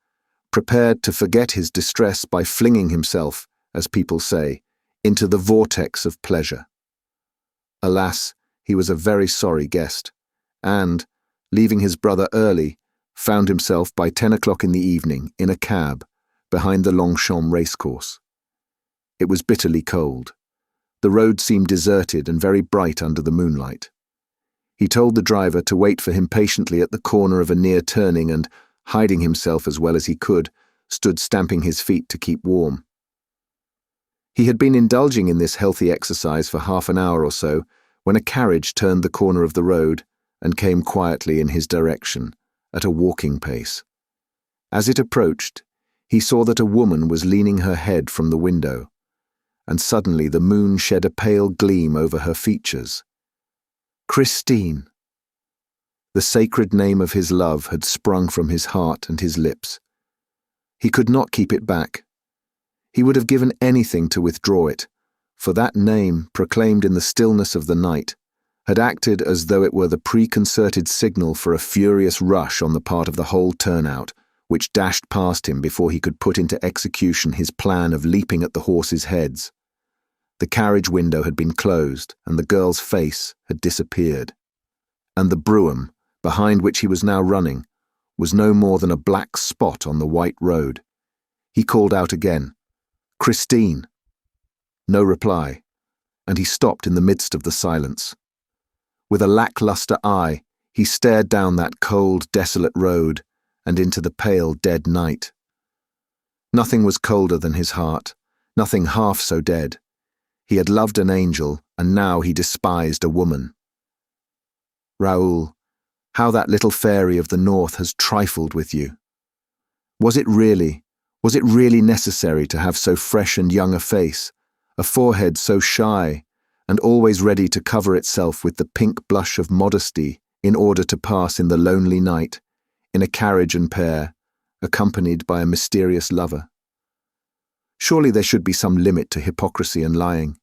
prepared to forget his distress by flinging himself, as people say, into the vortex of pleasure. Alas, he was a very sorry guest, and, leaving his brother early, found himself by 10 o'clock in the evening in a cab behind the Longchamp racecourse. It was bitterly cold. The road seemed deserted and very bright under the moonlight. He told the driver to wait for him patiently at the corner of a near turning and, hiding himself as well as he could, stood stamping his feet to keep warm. He had been indulging in this healthy exercise for half an hour or so when a carriage turned the corner of the road and came quietly in his direction, at a walking pace. As it approached, he saw that a woman was leaning her head from the window, and suddenly the moon shed a pale gleam over her features. Christine! The sacred name of his love had sprung from his heart and his lips. He could not keep it back. He would have given anything to withdraw it, for that name, proclaimed in the stillness of the night, had acted as though it were the preconcerted signal for a furious rush on the part of the whole turnout, which dashed past him before he could put into execution his plan of leaping at the horses' heads. The carriage window had been closed, and the girl's face had disappeared. And the brougham, behind which he was now running, was no more than a black spot on the white road. He called out again, "Christine!" No reply, and he stopped in the midst of the silence. With a lackluster eye, he stared down that cold, desolate road and into the pale, dead night. Nothing was colder than his heart, nothing half so dead. He had loved an angel, and now he despised a woman. Raoul, how that little fairy of the north has trifled with you. Was it really necessary to have so fresh and young a face, a forehead so shy, and always ready to cover itself with the pink blush of modesty in order to pass in the lonely night, in a carriage and pair, accompanied by a mysterious lover? Surely there should be some limit to hypocrisy and lying.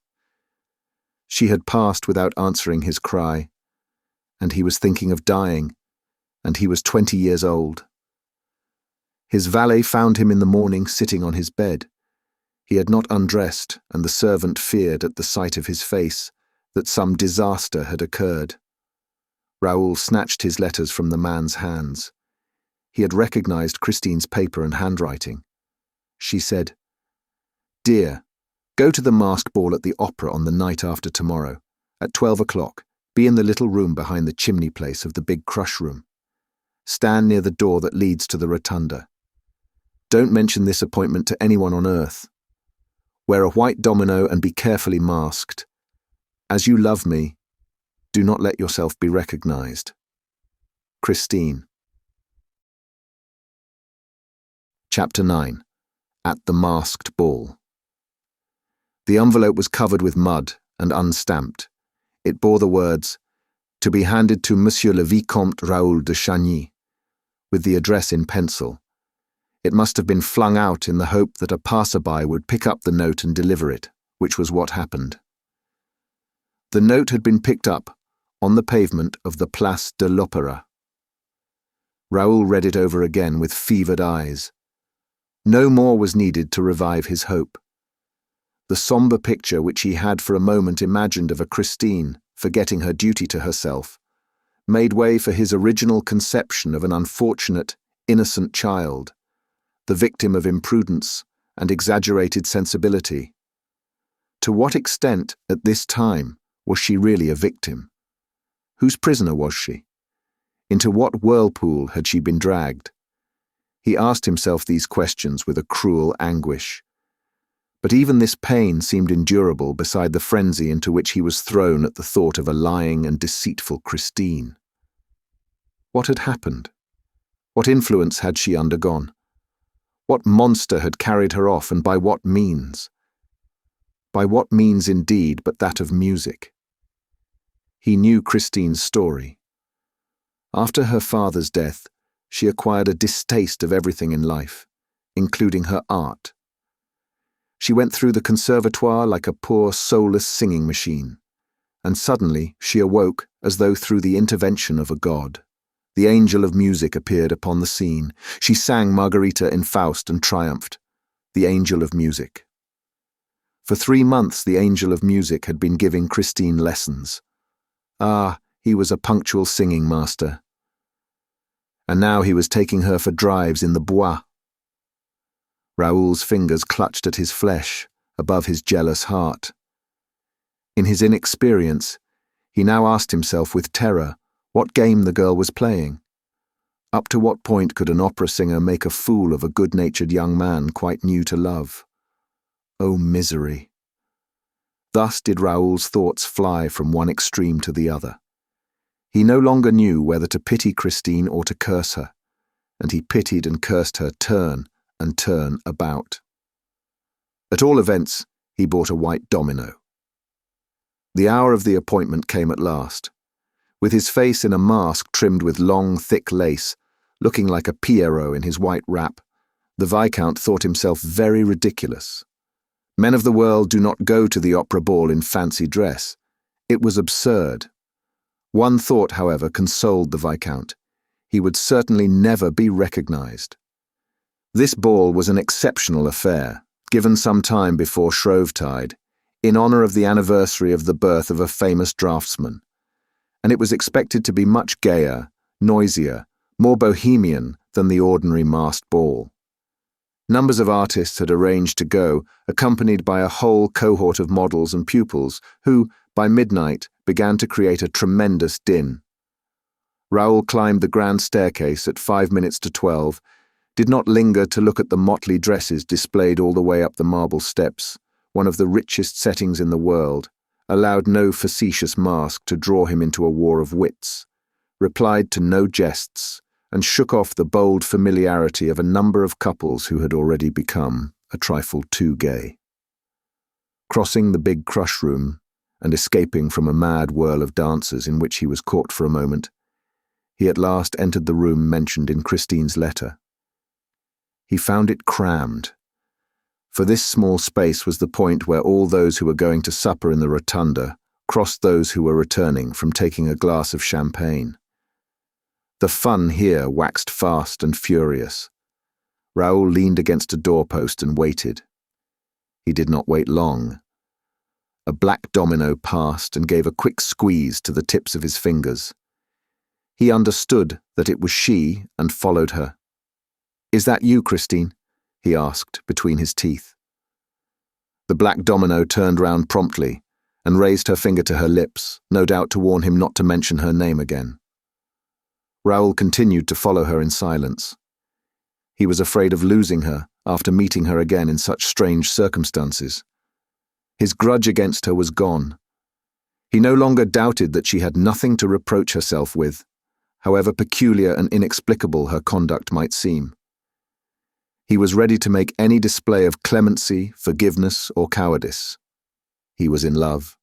She had passed without answering his cry, and he was thinking of dying, and he was 20 years old. His valet found him in the morning sitting on his bed. He had not undressed, and the servant feared at the sight of his face that some disaster had occurred. Raoul snatched his letters from the man's hands. He had recognized Christine's paper and handwriting. She said, "Dear, go to the masked ball at the opera on the night after tomorrow, at 12 o'clock. Be in the little room behind the chimney place of the big crush room. Stand near the door that leads to the rotunda. Don't mention this appointment to anyone on earth. Wear a white domino and be carefully masked. As you love me, do not let yourself be recognized. Christine." Chapter 9. At the Masked Ball. The envelope was covered with mud and unstamped. It bore the words, "To be handed to Monsieur le Vicomte Raoul de Chagny," with the address in pencil. It must have been flung out in the hope that a passerby would pick up the note and deliver it, which was what happened. The note had been picked up on the pavement of the Place de l'Opéra. Raoul read it over again with fevered eyes. No more was needed to revive his hope. The sombre picture which he had for a moment imagined of a Christine, forgetting her duty to herself, made way for his original conception of an unfortunate, innocent child, the victim of imprudence and exaggerated sensibility. To what extent, at this time, was she really a victim? Whose prisoner was she? Into what whirlpool had she been dragged? He asked himself these questions with a cruel anguish. But even this pain seemed endurable beside the frenzy into which he was thrown at the thought of a lying and deceitful Christine. What had happened? What influence had she undergone? What monster had carried her off, and by what means? By what means indeed but that of music? He knew Christine's story. After her father's death, she acquired a distaste of everything in life, including her art. She went through the conservatoire like a poor, soulless singing machine, and suddenly she awoke as though through the intervention of a god. The angel of music appeared upon the scene. She sang Margarita in Faust and triumphed. The angel of music. For 3 months the angel of music had been giving Christine lessons. Ah, he was a punctual singing master. And now he was taking her for drives in the bois. Raoul's fingers clutched at his flesh, above his jealous heart. In his inexperience, he now asked himself with terror what game the girl was playing. Up to what point could an opera singer make a fool of a good-natured young man quite new to love? Oh, misery! Thus did Raoul's thoughts fly from one extreme to the other. He no longer knew whether to pity Christine or to curse her, and he pitied and cursed her turn and turn about. At all events, he bought a white domino. The hour of the appointment came at last. With his face in a mask trimmed with long, thick lace, looking like a Pierrot in his white wrap, the Viscount thought himself very ridiculous. Men of the world do not go to the opera ball in fancy dress. It was absurd. One thought, however, consoled the Viscount. He would certainly never be recognized. This ball was an exceptional affair, given some time before Shrovetide, in honor of the anniversary of the birth of a famous draftsman, and it was expected to be much gayer, noisier, more bohemian than the ordinary masked ball. Numbers of artists had arranged to go, accompanied by a whole cohort of models and pupils who, by midnight, began to create a tremendous din. Raoul climbed the grand staircase at 5 minutes to 12, did not linger to look at the motley dresses displayed all the way up the marble steps, one of the richest settings in the world, allowed no facetious mask to draw him into a war of wits, replied to no jests, and shook off the bold familiarity of a number of couples who had already become a trifle too gay. Crossing the big crush room, and escaping from a mad whirl of dancers in which he was caught for a moment, he at last entered the room mentioned in Christine's letter. He found it crammed, for this small space was the point where all those who were going to supper in the rotunda crossed those who were returning from taking a glass of champagne. The fun here waxed fast and furious. Raoul leaned against a doorpost and waited. He did not wait long. A black domino passed and gave a quick squeeze to the tips of his fingers. He understood that it was she and followed her. "Is that you, Christine?" he asked between his teeth. The black domino turned round promptly and raised her finger to her lips, no doubt to warn him not to mention her name again. Raoul continued to follow her in silence. He was afraid of losing her after meeting her again in such strange circumstances. His grudge against her was gone. He no longer doubted that she had nothing to reproach herself with, however peculiar and inexplicable her conduct might seem. He was ready to make any display of clemency, forgiveness, or cowardice. He was in love.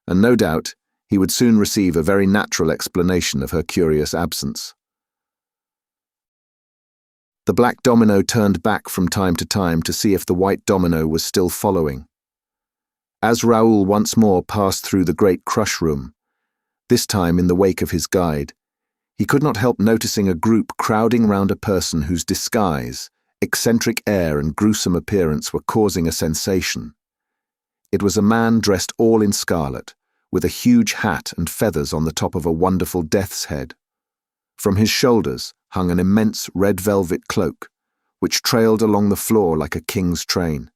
And no doubt, he would soon receive a very natural explanation of her curious absence. The black domino turned back from time to time to see if the white domino was still following. As Raoul once more passed through the great crush room, this time in the wake of his guide, he could not help noticing a group crowding round a person whose disguise, eccentric air and gruesome appearance were causing a sensation. It was a man dressed all in scarlet, with a huge hat and feathers on the top of a wonderful death's head. From his shoulders hung an immense red velvet cloak, which trailed along the floor like a king's train,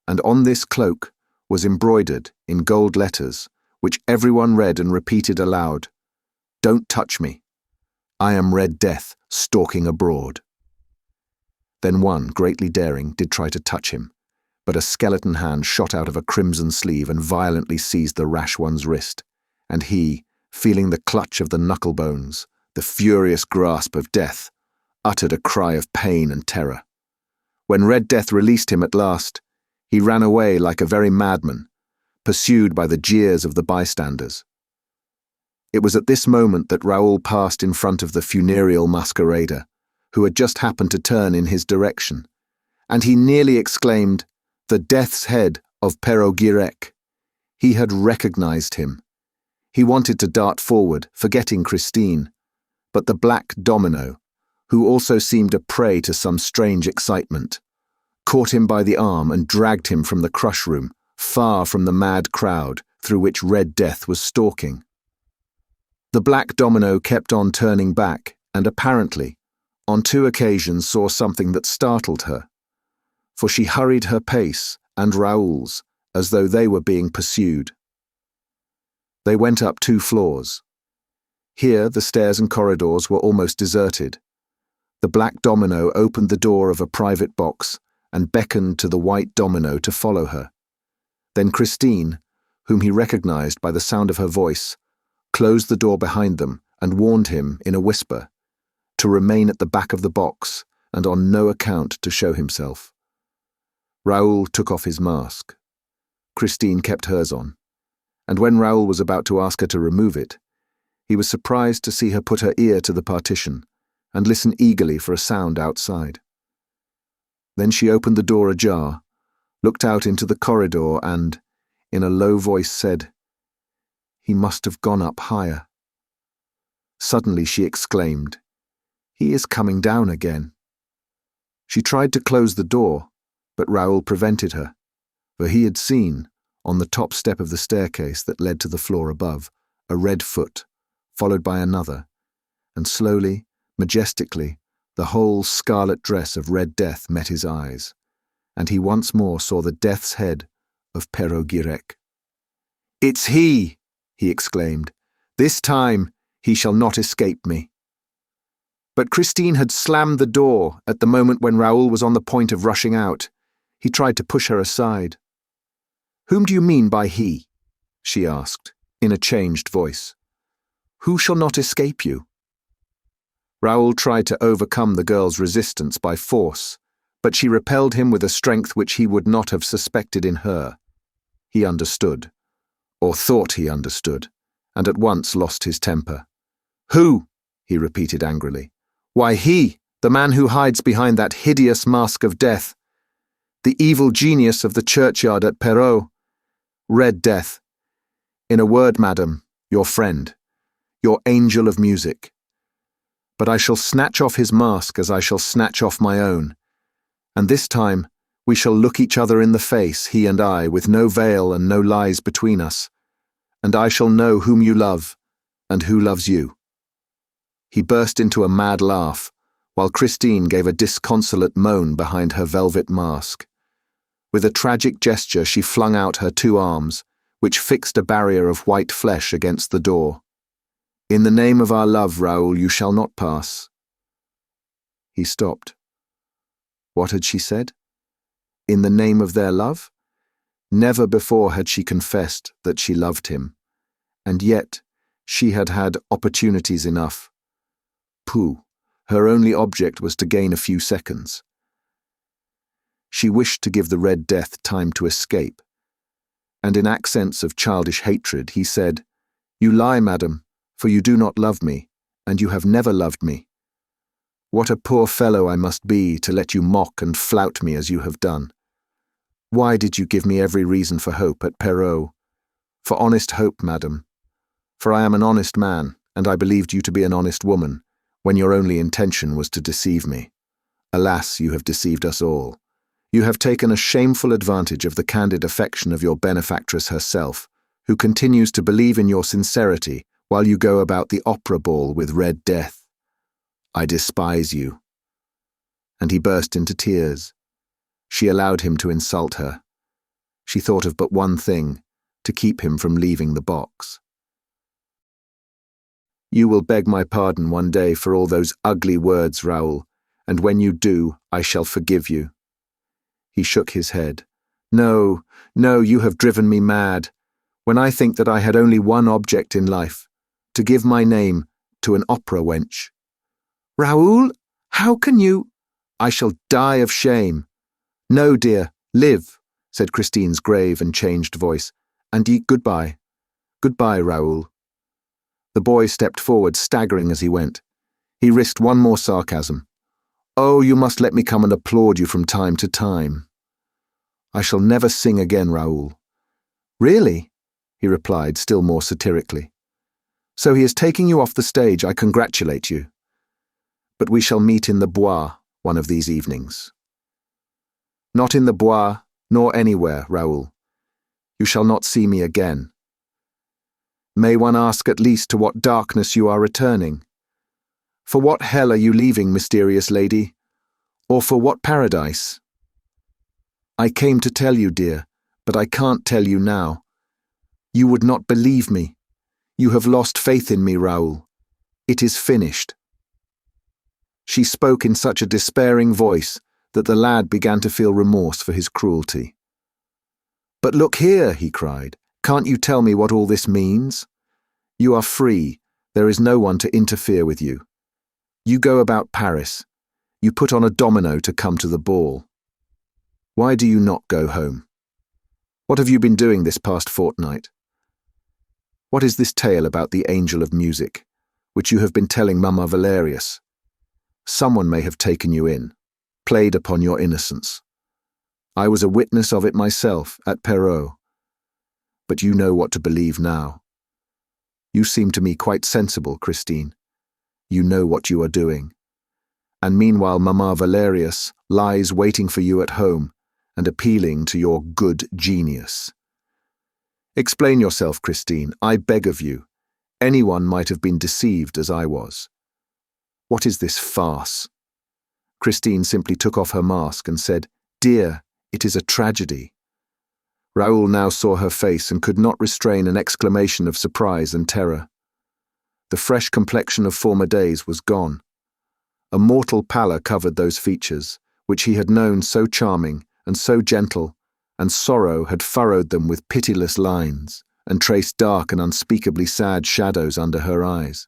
and on this cloak was embroidered, in gold letters, which everyone read and repeated aloud, "Don't touch me. I am Red Death, stalking abroad." Then one, greatly daring, did try to touch him, but a skeleton hand shot out of a crimson sleeve and violently seized the rash one's wrist, and he, feeling the clutch of the knuckle bones, the furious grasp of death, uttered a cry of pain and terror. When Red Death released him at last, he ran away like a very madman, pursued by the jeers of the bystanders. It was at this moment that Raoul passed in front of the funereal masquerader, who had just happened to turn in his direction, and he nearly exclaimed, "The death's head of Perroguirec." He had recognized him. He wanted to dart forward, forgetting Christine, but the black domino, who also seemed a prey to some strange excitement, caught him by the arm and dragged him from the crush room, far from the mad crowd through which Red Death was stalking. The black domino kept on turning back and apparently, on 2 occasions, saw something that startled her, for she hurried her pace and Raoul's as though they were being pursued. They went up 2 floors. Here the stairs and corridors were almost deserted. The black domino opened the door of a private box and beckoned to the white domino to follow her. Then Christine, whom he recognized by the sound of her voice, closed the door behind them and warned him in a whisper to remain at the back of the box and on no account to show himself. Raoul took off his mask. Christine kept hers on, and when Raoul was about to ask her to remove it, he was surprised to see her put her ear to the partition and listen eagerly for a sound outside. Then she opened the door ajar, looked out into the corridor and, in a low voice, said, "He must have gone up higher." Suddenly she exclaimed, "He is coming down again." She tried to close the door, but Raoul prevented her, for he had seen, on the top step of the staircase that led to the floor above, a red foot, followed by another, and slowly, majestically, the whole scarlet dress of Red Death met his eyes, and he once more saw the death's head of Perrault Guirec. "It's he!" he exclaimed. "This time he shall not escape me." But Christine had slammed the door at the moment when Raoul was on the point of rushing out. He tried to push her aside. "Whom do you mean by he?" she asked, in a changed voice. "Who shall not escape you?" Raoul tried to overcome the girl's resistance by force, but she repelled him with a strength which he would not have suspected in her. He understood, or thought he understood, and at once lost his temper. "Who?" he repeated angrily. "Why, he, the man who hides behind that hideous mask of death. The evil genius of the churchyard at Perrault. Red Death. In a word, madam, your friend, your angel of music. But I shall snatch off his mask as I shall snatch off my own, and this time we shall look each other in the face, he and I, with no veil and no lies between us, and I shall know whom you love and who loves you." He burst into a mad laugh, while Christine gave a disconsolate moan behind her velvet mask. With a tragic gesture she flung out her 2 arms, which fixed a barrier of white flesh against the door. "In the name of our love, Raoul, you shall not pass." He stopped. What had she said? In the name of their love? Never before had she confessed that she loved him, and yet she had had opportunities enough. Pooh, her only object was to gain a few seconds. She wished to give the Red Death time to escape, and in accents of childish hatred he said, "You lie, madam, for you do not love me, and you have never loved me. What a poor fellow I must be to let you mock and flout me as you have done. Why did you give me every reason for hope at Perrault? For honest hope, madam. For I am an honest man, and I believed you to be an honest woman, when your only intention was to deceive me. Alas, you have deceived us all. You have taken a shameful advantage of the candid affection of your benefactress herself, who continues to believe in your sincerity while you go about the opera ball with Red Death. I despise you." And he burst into tears. She allowed him to insult her. She thought of but one thing, to keep him from leaving the box. "You will beg my pardon one day for all those ugly words, Raoul, and when you do, I shall forgive you." He shook his head. "No, no, you have driven me mad. When I think that I had only one object in life, to give my name to an opera wench." "Raoul, how can you—" "I shall die of shame." "No, dear, live," said Christine's grave and changed voice, "and goodbye. Goodbye, Raoul." The boy stepped forward, staggering as he went. He risked one more sarcasm. "Oh, you must let me come and applaud you from time to time." "I shall never sing again, Raoul." "Really?" he replied, still more satirically. "So he is taking you off the stage. I congratulate you. But we shall meet in the Bois one of these evenings." "Not in the Bois, nor anywhere, Raoul. You shall not see me again." May one ask at least to what darkness you are returning? For what hell are you leaving, mysterious lady? Or for what paradise? I came to tell you, dear, but I can't tell you now. You would not believe me. You have lost faith in me, Raoul. It is finished. She spoke in such a despairing voice that the lad began to feel remorse for his cruelty. But look here, he cried. Can't you tell me what all this means? You are free. There is no one to interfere with you. You go about Paris. You put on a domino to come to the ball. Why do you not go home? What have you been doing this past fortnight? What is this tale about the angel of music, which you have been telling Mamma Valerius? Someone may have taken you in, played upon your innocence. I was a witness of it myself at Perrault. But you know what to believe now. You seem to me quite sensible, Christine. You know what you are doing. And meanwhile Mamma Valerius lies waiting for you at home and appealing to your good genius. Explain yourself, Christine, I beg of you. Anyone might have been deceived as I was. What is this farce? Christine simply took off her mask and said, Dear, it is a tragedy. Raoul now saw her face and could not restrain an exclamation of surprise and terror. The fresh complexion of former days was gone. A mortal pallor covered those features, which he had known so charming and so gentle, and sorrow had furrowed them with pitiless lines, and traced dark and unspeakably sad shadows under her eyes.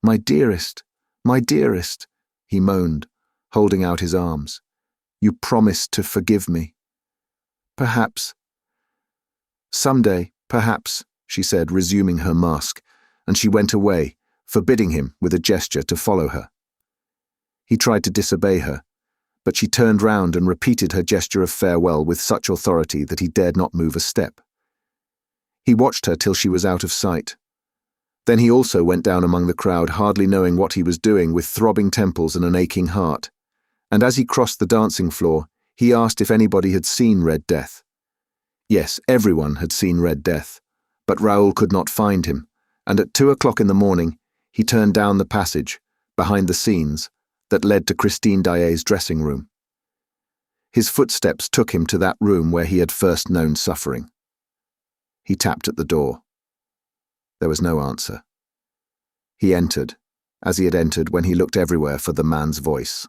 My dearest, he moaned, holding out his arms. You promised to forgive me. Perhaps. Someday, perhaps, she said, resuming her mask, and she went away, forbidding him with a gesture to follow her. He tried to disobey her, but she turned round and repeated her gesture of farewell with such authority that he dared not move a step. He watched her till she was out of sight. Then he also went down among the crowd, hardly knowing what he was doing, with throbbing temples and an aching heart. And as he crossed the dancing floor, he asked if anybody had seen Red Death. Yes, everyone had seen Red Death, but Raoul could not find him, and at 2 o'clock in the morning he turned down the passage, behind the scenes, that led to Christine Daaé's dressing room. His footsteps took him to that room where he had first known suffering. He tapped at the door. There was no answer. He entered, as he had entered when he looked everywhere for the man's voice.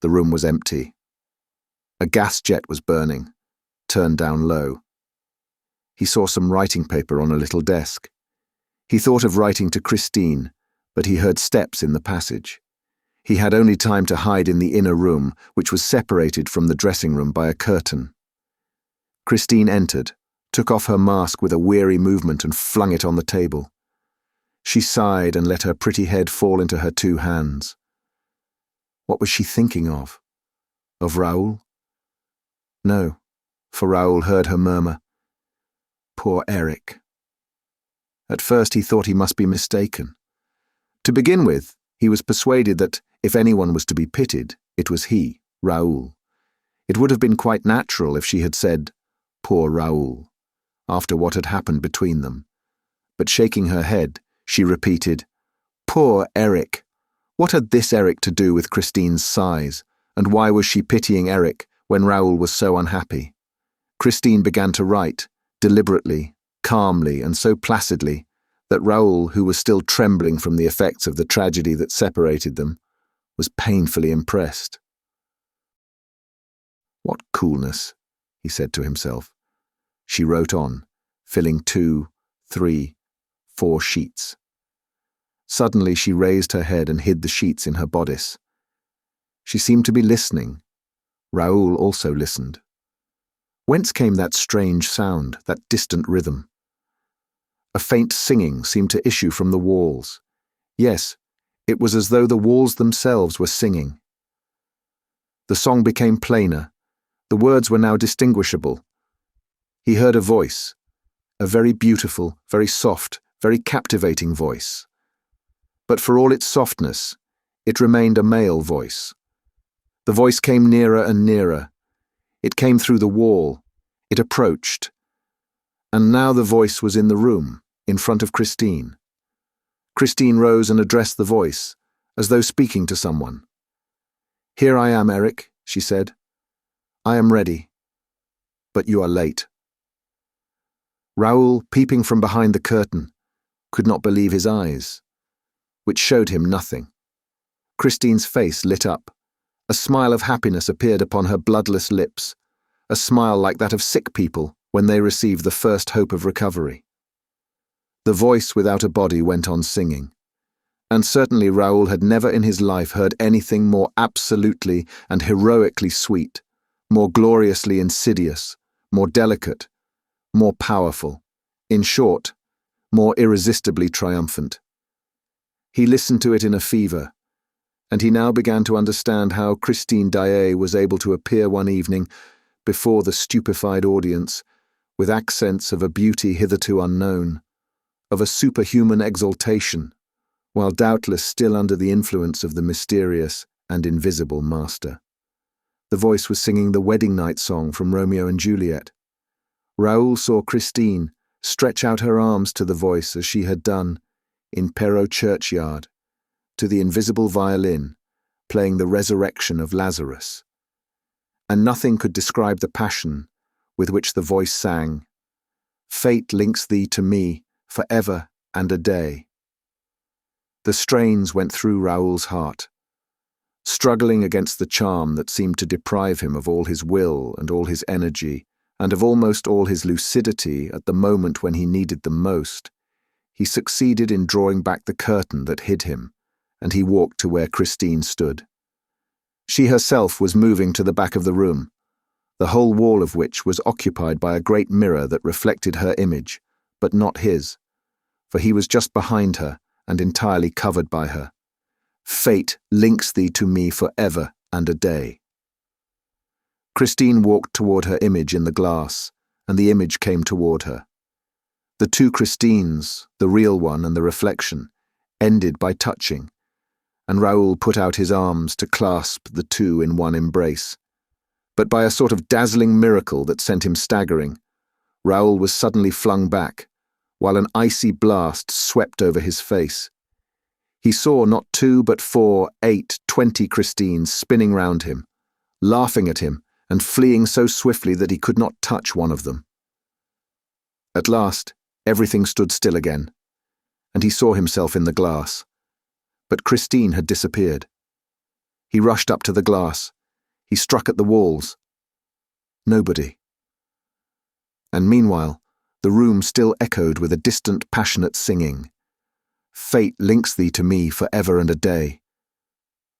The room was empty. A gas jet was burning, turned down low. He saw some writing paper on a little desk. He thought of writing to Christine, but he heard steps in the passage. He had only time to hide in the inner room, which was separated from the dressing room by a curtain. Christine entered, took off her mask with a weary movement and flung it on the table. She sighed and let her pretty head fall into her two hands. What was she thinking of? Of Raoul? No, for Raoul heard her murmur, Poor Eric. At first he thought he must be mistaken. To begin with, he was persuaded that, if anyone was to be pitied, it was he, Raoul. It would have been quite natural if she had said, Poor Raoul, after what had happened between them. But shaking her head, she repeated, Poor Eric. What had this Eric to do with Christine's sighs, and why was she pitying Eric when Raoul was so unhappy? Christine began to write, deliberately, calmly, and so placidly, that Raoul, who was still trembling from the effects of the tragedy that separated them, was painfully impressed. What coolness, he said to himself. She wrote on, filling 2, 3, 4 sheets. Suddenly she raised her head and hid the sheets in her bodice. She seemed to be listening. Raoul also listened. Whence came that strange sound, that distant rhythm? A faint singing seemed to issue from the walls. Yes, it was as though the walls themselves were singing. The song became plainer. The words were now distinguishable. He heard a voice, a very beautiful, very soft, very captivating voice. But for all its softness, it remained a male voice. The voice came nearer and nearer. It came through the wall. It approached. And now the voice was in the room, in front of Christine. Christine rose and addressed the voice, as though speaking to someone. "Here I am, Eric," she said. "I am ready, but you are late." Raoul, peeping from behind the curtain, could not believe his eyes, which showed him nothing. Christine's face lit up. A smile of happiness appeared upon her bloodless lips, a smile like that of sick people when they receive the first hope of recovery. The voice without a body went on singing, and certainly Raoul had never in his life heard anything more absolutely and heroically sweet, more gloriously insidious, more delicate, more powerful, in short, more irresistibly triumphant. He listened to it in a fever, and he now began to understand how Christine Daaé was able to appear one evening before the stupefied audience with accents of a beauty hitherto unknown, of a superhuman exaltation, while doubtless still under the influence of the mysterious and invisible master. The voice was singing the wedding night song from Romeo and Juliet. Raoul saw Christine stretch out her arms to the voice as she had done in Perros churchyard, to the invisible violin, playing the resurrection of Lazarus. And nothing could describe the passion with which the voice sang, "Fate links thee to me for ever and a day." The strains went through Raoul's heart, struggling against the charm that seemed to deprive him of all his will and all his energy, and of almost all his lucidity at the moment when he needed them most. He succeeded in drawing back the curtain that hid him, and he walked to where Christine stood. She herself was moving to the back of the room, the whole wall of which was occupied by a great mirror that reflected her image, but not his, for he was just behind her and entirely covered by her. "Fate links thee to me for ever and a day." Christine walked toward her image in the glass, and the image came toward her. The two Christines, the real one and the reflection, ended by touching, and Raoul put out his arms to clasp the two in one embrace. But by a sort of dazzling miracle that sent him staggering, Raoul was suddenly flung back, while an icy blast swept over his face. He saw not 2 but 4, 8, 20 Christines spinning round him, laughing at him and fleeing so swiftly that he could not touch one of them. At last, everything stood still again, and he saw himself in the glass. But Christine had disappeared. He rushed up to the glass. He struck at the walls. Nobody. And meanwhile, the room still echoed with a distant, passionate singing. "Fate links thee to me for ever and a day."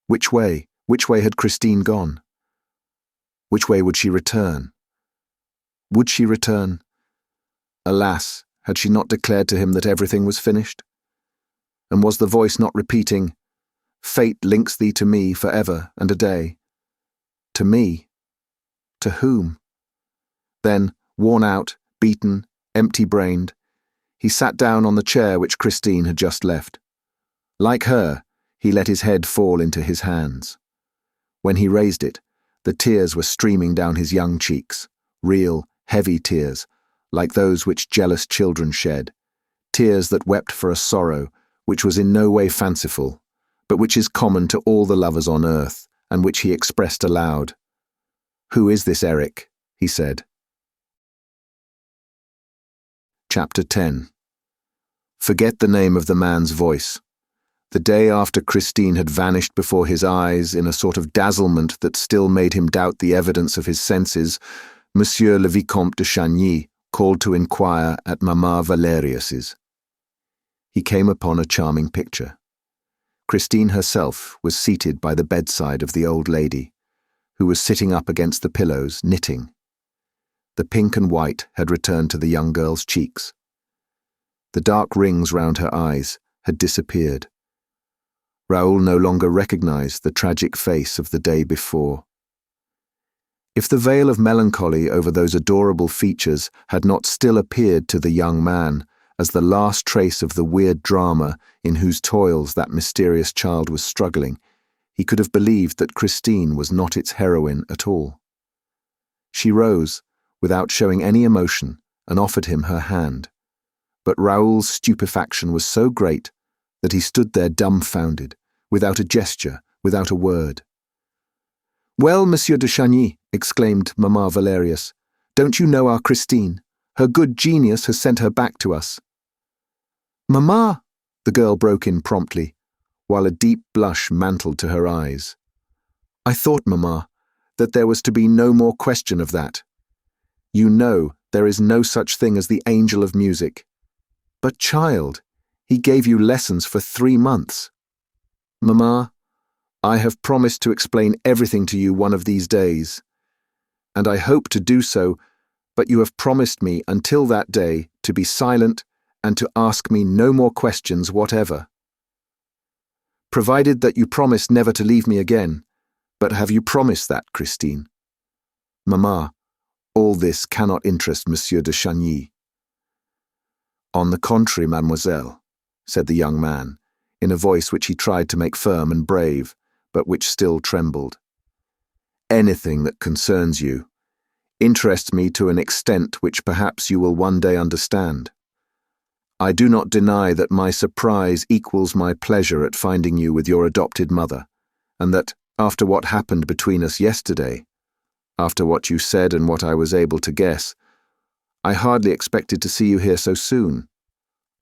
Which way? Which way had Christine gone? Which way would she return? Would she return? Alas, had she not declared to him that everything was finished? And was the voice not repeating, "Fate links thee to me for ever and a day"? To me? To whom? Then, worn out, beaten, empty-brained, he sat down on the chair which Christine had just left. Like her, he let his head fall into his hands. When he raised it, the tears were streaming down his young cheeks, real, heavy tears, like those which jealous children shed, tears that wept for a sorrow which was in no way fanciful, but which is common to all the lovers on earth, and which he expressed aloud. "Who is this Eric?" he said. Chapter 10. Forget the name of the man's voice. The day after Christine had vanished before his eyes in a sort of dazzlement that still made him doubt the evidence of his senses, Monsieur le Vicomte de Chagny called to inquire at Mamma Valerius's. He came upon a charming picture. Christine herself was seated by the bedside of the old lady, who was sitting up against the pillows, knitting. The pink and white had returned to the young girl's cheeks. The dark rings round her eyes had disappeared. Raoul no longer recognized the tragic face of the day before. If the veil of melancholy over those adorable features had not still appeared to the young man as the last trace of the weird drama in whose toils that mysterious child was struggling, he could have believed that Christine was not its heroine at all. She rose, without showing any emotion, and offered him her hand. but Raoul's stupefaction was so great that he stood there dumbfounded, without a gesture, without a word. "Well, Monsieur de Chagny," exclaimed Mamma Valerius, "don't you know our Christine? Her good genius has sent her back to us." "Mamma," the girl broke in promptly, while a deep blush mantled to her eyes. "I thought, Mamma, that there was to be no more question of that. You know there is no such thing as the angel of music. But, child, he gave you lessons for 3 months. Mamma, I have promised to explain everything to you one of these days, and I hope to do so, but you have promised me until that day to be silent and to ask me no more questions whatever. Provided that you promise never to leave me again, but have you promised that, Christine? Mamma, all this cannot interest Monsieur de Chagny." "On the contrary, mademoiselle," said the young man, in a voice which he tried to make firm and brave, but which still trembled. "Anything that concerns you interests me to an extent which perhaps you will one day understand. I do not deny that my surprise equals my pleasure at finding you with your adopted mother, and that, after what happened between us yesterday, after what you said and what I was able to guess, I hardly expected to see you here so soon.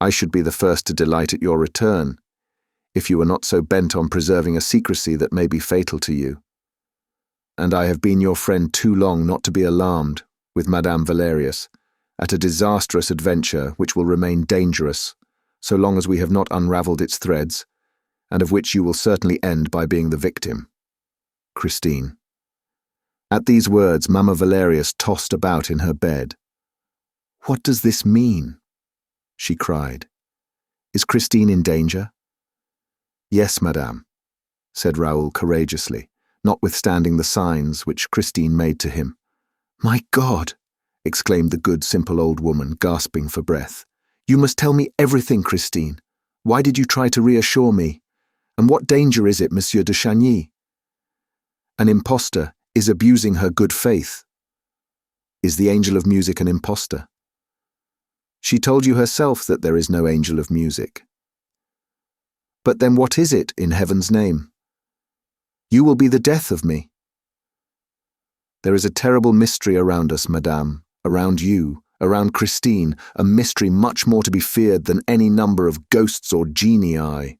I should be the first to delight at your return, if you were not so bent on preserving a secrecy that may be fatal to you. And I have been your friend too long not to be alarmed, with Madame Valerius, at a disastrous adventure which will remain dangerous, so long as we have not unravelled its threads, and of which you will certainly end by being the victim. Christine." At these words, Mamma Valerius tossed about in her bed. "What does this mean?" she cried. "Is Christine in danger?" "Yes, madame," said Raoul courageously, notwithstanding the signs which Christine made to him. "My God!" exclaimed the good, simple old woman, gasping for breath. "You must tell me everything, Christine. Why did you try to reassure me? And what danger is it, Monsieur de Chagny? An impostor is abusing her good faith. Is the angel of music an impostor? She told you herself that there is no angel of music. But then what is it, in heaven's name? You will be the death of me. There is a terrible mystery around us, madame, around you, around Christine, a mystery much more to be feared than any number of ghosts or genii."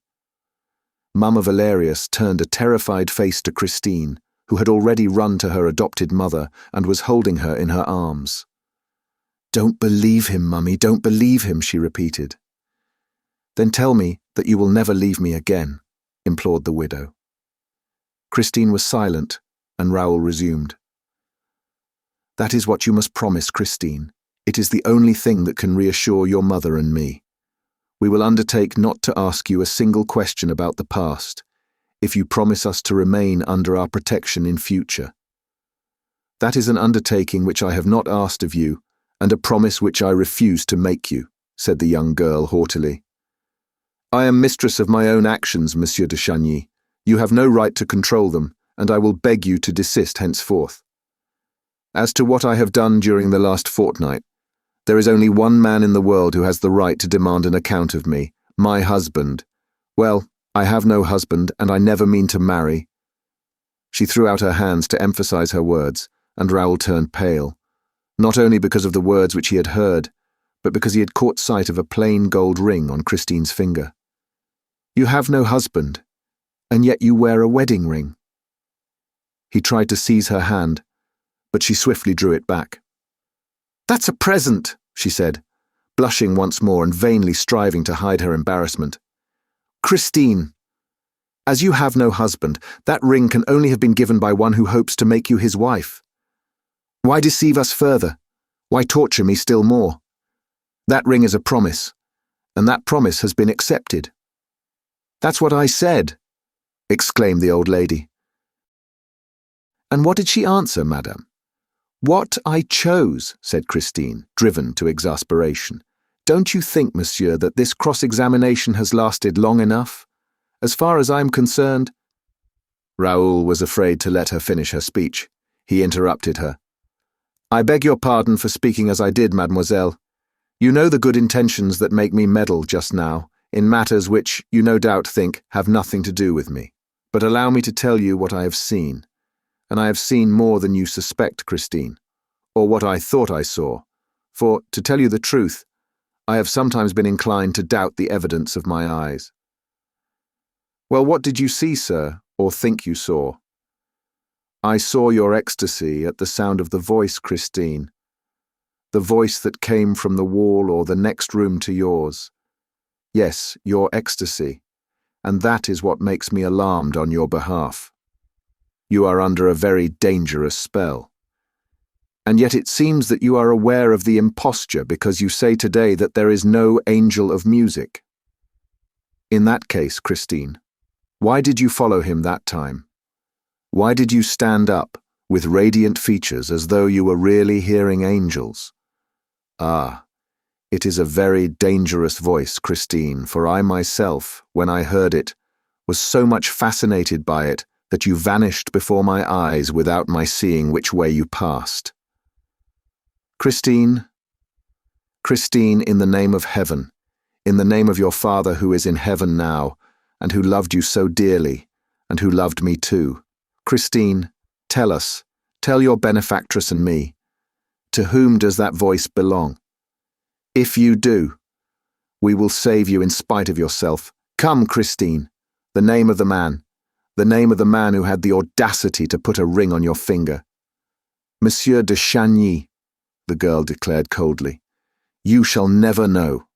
Mamma Valerius turned a terrified face to Christine, who had already run to her adopted mother and was holding her in her arms. "Don't believe him, Mummy, don't believe him," she repeated. "Then tell me that you will never leave me again," implored the widow. Christine was silent, and Raoul resumed. "That is what you must promise, Christine. It is the only thing that can reassure your mother and me. We will undertake not to ask you a single question about the past, if you promise us to remain under our protection in future. That is an undertaking which I have not asked of you, and a promise which I refuse to make you," said the young girl haughtily. "I am mistress of my own actions, Monsieur de Chagny. You have no right to control them, and I will beg you to desist henceforth. As to what I have done during the last fortnight, there is only one man in the world who has the right to demand an account of me, my husband. Well, I have no husband, and I never mean to marry." She threw out her hands to emphasize her words, and Raoul turned pale, not only because of the words which he had heard, but because he had caught sight of a plain gold ring on Christine's finger. "You have no husband, and yet you wear a wedding ring." He tried to seize her hand, but she swiftly drew it back. "That's a present," she said, blushing once more and vainly striving to hide her embarrassment. "Christine, as you have no husband, that ring can only have been given by one who hopes to make you his wife. Why deceive us further? Why torture me still more? That ring is a promise, and that promise has been accepted." "That's what I said," exclaimed the old lady. "And what did she answer, madame?" "What I chose," said Christine, driven to exasperation. "Don't you think, monsieur, that this cross-examination has lasted long enough? As far as I'm concerned—" Raoul was afraid to let her finish her speech. He interrupted her. "I beg your pardon for speaking as I did, mademoiselle. You know the good intentions that make me meddle just now, in matters which, you no doubt think, have nothing to do with me. But allow me to tell you what I have seen. And I have seen more than you suspect, Christine, or what I thought I saw. For, to tell you the truth, I have sometimes been inclined to doubt the evidence of my eyes. Well, what did you see, sir, or think you saw? I saw your ecstasy at the sound of the voice, Christine. The voice that came from the wall or the next room to yours. Yes, your ecstasy. And that is what makes me alarmed on your behalf. You are under a very dangerous spell. And yet it seems that you are aware of the imposture because you say today that there is no angel of music. In that case, Christine, why did you follow him that time? Why did you stand up, with radiant features as though you were really hearing angels? Ah, it is a very dangerous voice, Christine, for I myself, when I heard it, was so much fascinated by it that you vanished before my eyes without my seeing which way you passed. Christine, in the name of heaven, in the name of your Father who is in heaven now, and who loved you so dearly, and who loved me too, Christine, tell us, tell your benefactress and me, to whom does that voice belong? If you do, we will save you in spite of yourself. Come, Christine, the name of the man who had the audacity to put a ring on your finger. Monsieur de Chagny, the girl declared coldly. You shall never know.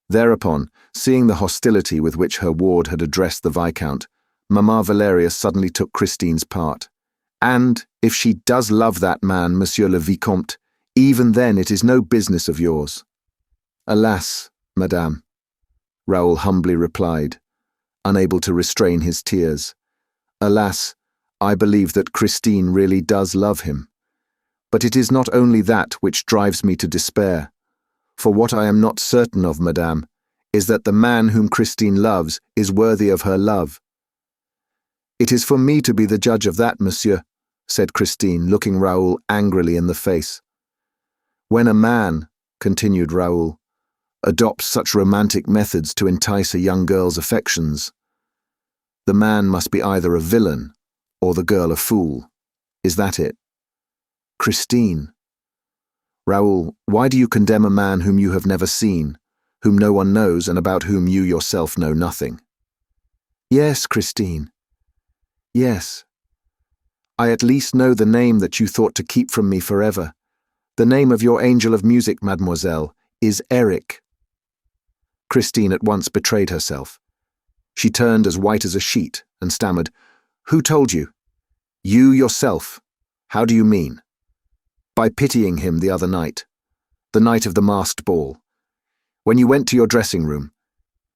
Thereupon, seeing the hostility with which her ward had addressed the Viscount, Mamma Valeria suddenly took Christine's part. And, if she does love that man, Monsieur le Vicomte, even then it is no business of yours. Alas, madame, Raoul humbly replied, unable to restrain his tears. Alas, I believe that Christine really does love him. But it is not only that which drives me to despair. For what I am not certain of, madame, is that the man whom Christine loves is worthy of her love. It is for me to be the judge of that, monsieur, said Christine, looking Raoul angrily in the face. When a man, continued Raoul, adopts such romantic methods to entice a young girl's affections, the man must be either a villain or the girl a fool. Is that it? Christine. Raoul, why do you condemn a man whom you have never seen, whom no one knows and about whom you yourself know nothing? Yes, Christine. Yes. I at least know the name that you thought to keep from me forever. The name of your angel of music, mademoiselle, is Eric. Christine at once betrayed herself. She turned as white as a sheet and stammered, Who told you? You yourself. How do you mean? By pitying him the other night, the night of the masked ball. When you went to your dressing room,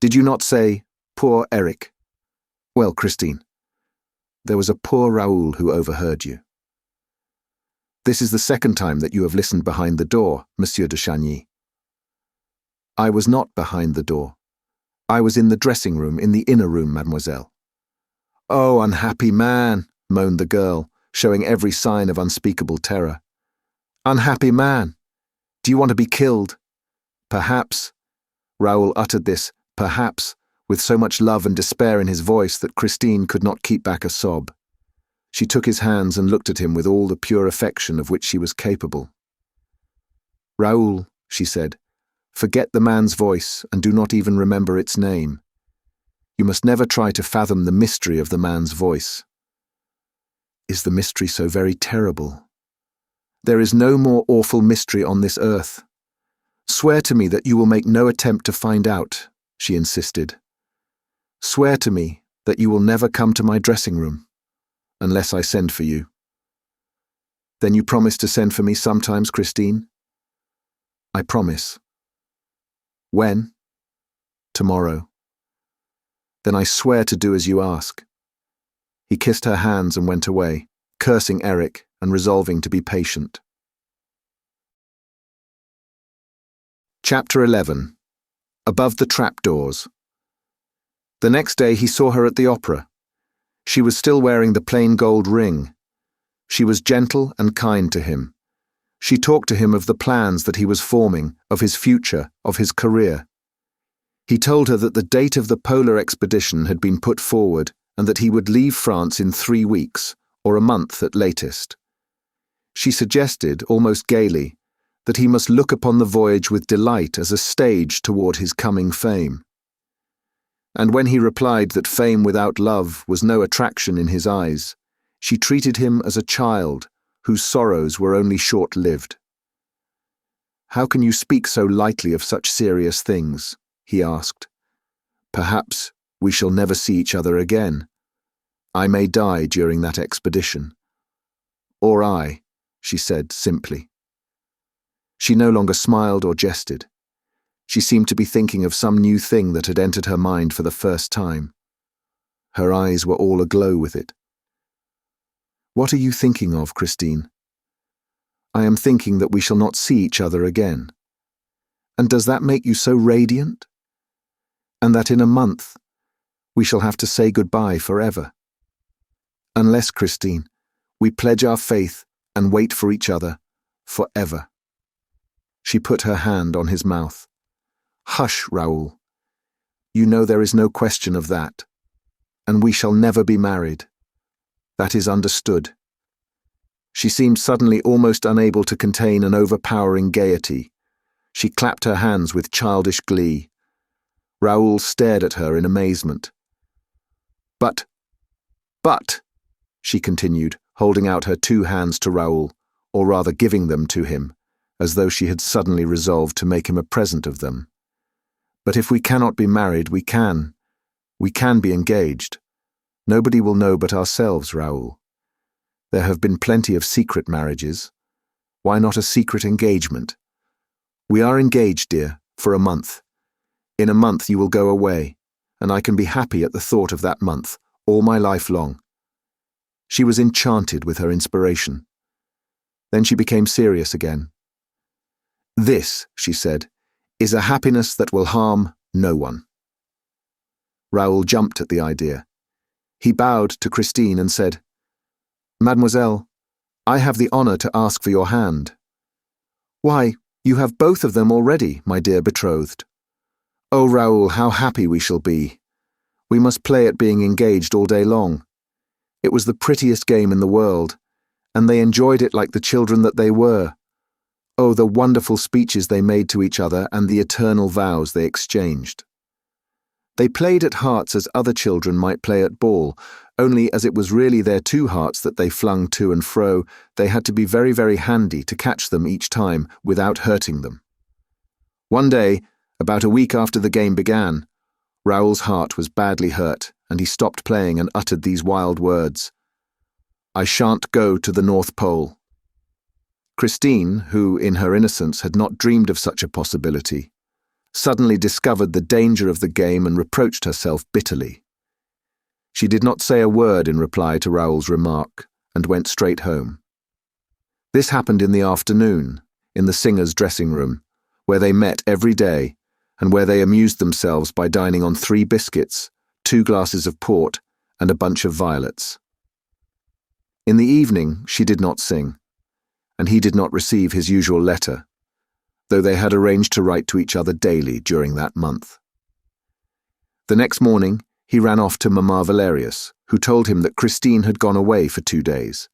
did you not say, Poor Eric? Well, Christine, there was a poor Raoul who overheard you. This is the second time that you have listened behind the door, Monsieur de Chagny. I was not behind the door. I was in the dressing room, in the inner room, mademoiselle. Oh, unhappy man, moaned the girl, showing every sign of unspeakable terror. Unhappy man! Do you want to be killed? Perhaps. Raoul uttered this, perhaps, with so much love and despair in his voice that Christine could not keep back a sob. She took his hands and looked at him with all the pure affection of which she was capable. Raoul, she said, forget the man's voice and do not even remember its name. You must never try to fathom the mystery of the man's voice. Is the mystery so very terrible? There is no more awful mystery on this earth. Swear to me that you will make no attempt to find out, she insisted. Swear to me that you will never come to my dressing room, unless I send for you. Then you promise to send for me sometimes, Christine? I promise. When? Tomorrow. Then I swear to do as you ask. He kissed her hands and went away, cursing Eric and resolving to be patient. Chapter 11. Above the Trapdoors. The next day he saw her at the opera. She was still wearing the plain gold ring. She was gentle and kind to him, She talked to him of the plans that he was forming, of his future, of his career. He told her that the date of the polar expedition had been put forward and that he would leave France in 3 weeks, or a month at latest. She suggested, almost gaily, that he must look upon the voyage with delight as a stage toward his coming fame. And when he replied that fame without love was no attraction in his eyes, she treated him as a child whose sorrows were only short-lived. "How can you speak so lightly of such serious things?" he asked. "Perhaps we shall never see each other again. I may die during that expedition." "Or I," she said simply. She no longer smiled or jested. She seemed to be thinking of some new thing that had entered her mind for the first time. Her eyes were all aglow with it. "What are you thinking of, Christine?" "I am thinking that we shall not see each other again." "And does that make you so radiant?" "And that in a month we shall have to say goodbye forever. Unless, Christine, we pledge our faith and wait for each other forever." She put her hand on his mouth. "Hush, Raoul. You know there is no question of that. And we shall never be married. That is understood." She seemed suddenly almost unable to contain an overpowering gaiety. She clapped her hands with childish glee. Raoul stared at her in amazement. But, she continued, holding out her 2 hands to Raoul, or rather giving them to him, as though she had suddenly resolved to make him a present of them. "But if we cannot be married, we can be engaged. Nobody will know but ourselves, Raoul. There have been plenty of secret marriages. Why not a secret engagement? We are engaged, dear, for a month. In a month you will go away, and I can be happy at the thought of that month, all my life long." She was enchanted with her inspiration. Then she became serious again. "This," she said, "is a happiness that will harm no one." Raoul jumped at the idea. He bowed to Christine and said, "Mademoiselle, I have the honor to ask for your hand." "Why, you have both of them already, my dear betrothed." "Oh, Raoul, how happy we shall be. We must play at being engaged all day long. It was the prettiest game in the world, and they enjoyed it like the children that they were. Oh, the wonderful speeches they made to each other and the eternal vows they exchanged. They played at hearts as other children might play at ball, only as it was really their 2 hearts that they flung to and fro, they had to be very, very handy to catch them each time without hurting them. One day, about a week after the game began, Raoul's heart was badly hurt, and he stopped playing and uttered these wild words, "I shan't go to the North Pole." Christine, who in her innocence had not dreamed of such a possibility, suddenly discovered the danger of the game and reproached herself bitterly. She did not say a word in reply to Raoul's remark and went straight home. This happened in the afternoon, in the singers' dressing room, where they met every day and where they amused themselves by dining on 3 biscuits, 2 glasses of port, and a bunch of violets. In the evening she did not sing, and he did not receive his usual letter, though they had arranged to write to each other daily during that month. The next morning he ran off to Mamma Valerius, who told him that Christine had gone away for 2 days.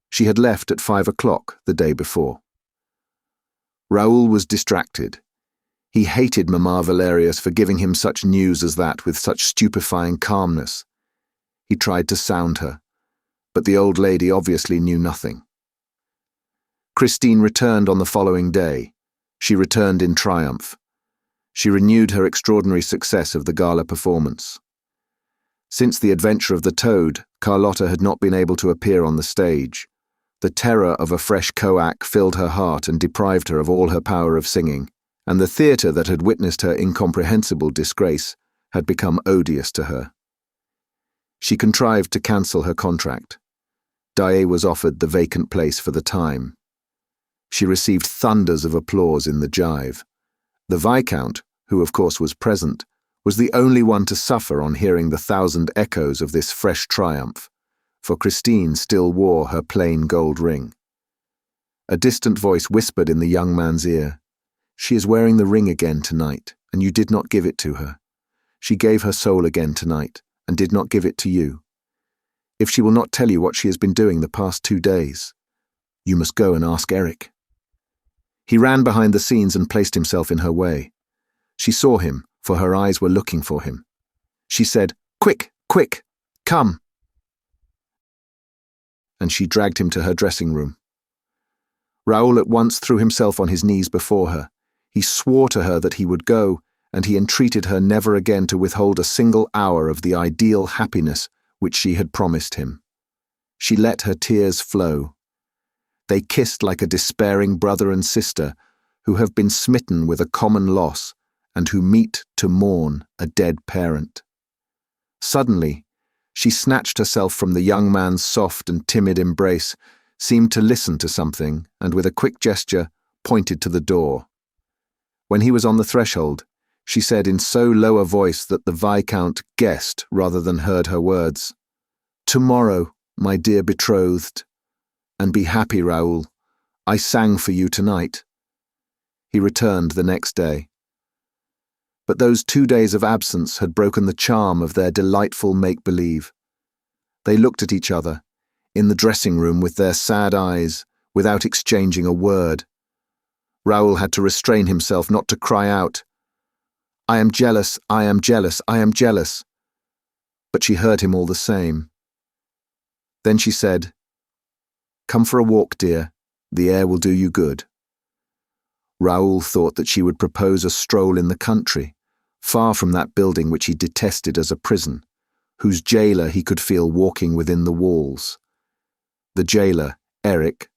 She had left at 5 o'clock the day before. Raoul was distracted. He hated Mamma Valerius for giving him such news as that with such stupefying calmness. He tried to sound her, but the old lady obviously knew nothing. Christine returned on the following day. She returned in triumph. She renewed her extraordinary success of the gala performance. Since the adventure of the toad, Carlotta had not been able to appear on the stage. The terror of a fresh coac filled her heart and deprived her of all her power of singing, and the theatre that had witnessed her incomprehensible disgrace had become odious to her. She contrived to cancel her contract. Daaé was offered the vacant place for the time. She received thunders of applause in the jive. The Viscount, who of course was present, was the only one to suffer on hearing the 1,000 echoes of this fresh triumph, for Christine still wore her plain gold ring. A distant voice whispered in the young man's ear. "She is wearing the ring again tonight, and you did not give it to her. She gave her soul again tonight, and did not give it to you. If she will not tell you what she has been doing the past 2 days, you must go and ask Eric." He ran behind the scenes and placed himself in her way. She saw him, for her eyes were looking for him. She said, "Quick, quick, come!" And she dragged him to her dressing room. Raoul at once threw himself on his knees before her. He swore to her that he would go, and he entreated her never again to withhold a single hour of the ideal happiness which she had promised him. She let her tears flow. They kissed like a despairing brother and sister who have been smitten with a common loss and who meet to mourn a dead parent. Suddenly, she snatched herself from the young man's soft and timid embrace, seemed to listen to something, and with a quick gesture pointed to the door. When he was on the threshold, she said in so low a voice that the Viscount guessed rather than heard her words, "Tomorrow, my dear betrothed, and be happy, Raoul. I sang for you tonight." He returned the next day. But those 2 days of absence had broken the charm of their delightful make-believe. They looked at each other, in the dressing room with their sad eyes, without exchanging a word. Raoul had to restrain himself not to cry out, "I am jealous, I am jealous, I am jealous." But she heard him all the same. Then she said, "Come for a walk, dear. The air will do you good." Raoul thought that she would propose a stroll in the country, far from that building which he detested as a prison, whose jailer he could feel walking within the walls. The jailer, Eric.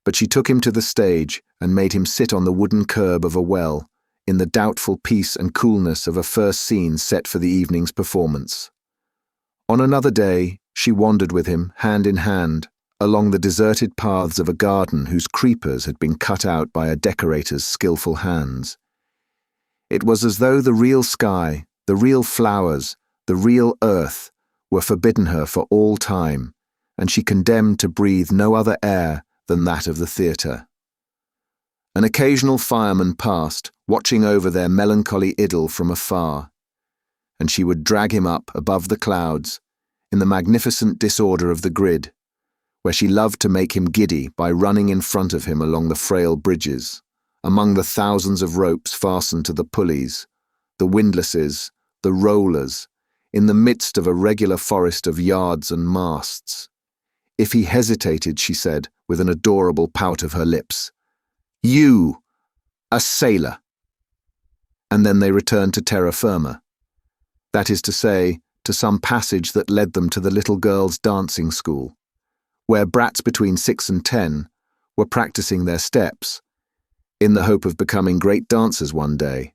But she took him to the stage and made him sit on the wooden curb of a well, in the doubtful peace and coolness of a first scene set for the evening's performance. On another day, she wandered with him, hand in hand, along the deserted paths of a garden whose creepers had been cut out by a decorator's skillful hands. It was as though the real sky, the real flowers, the real earth were forbidden her for all time, and she condemned to breathe no other air than that of the theatre. An occasional fireman passed, watching over their melancholy idyll from afar, and she would drag him up above the clouds, in the magnificent disorder of the grid, where she loved to make him giddy by running in front of him along the frail bridges, among the thousands of ropes fastened to the pulleys, the windlasses, the rollers, in the midst of a regular forest of yards and masts. If he hesitated, she said, with an adorable pout of her lips, "You, a sailor!" And then they returned to terra firma. That is to say, to some passage that led them to the little girls' dancing school, where brats between 6 and 10 were practicing their steps, in the hope of becoming great dancers one day,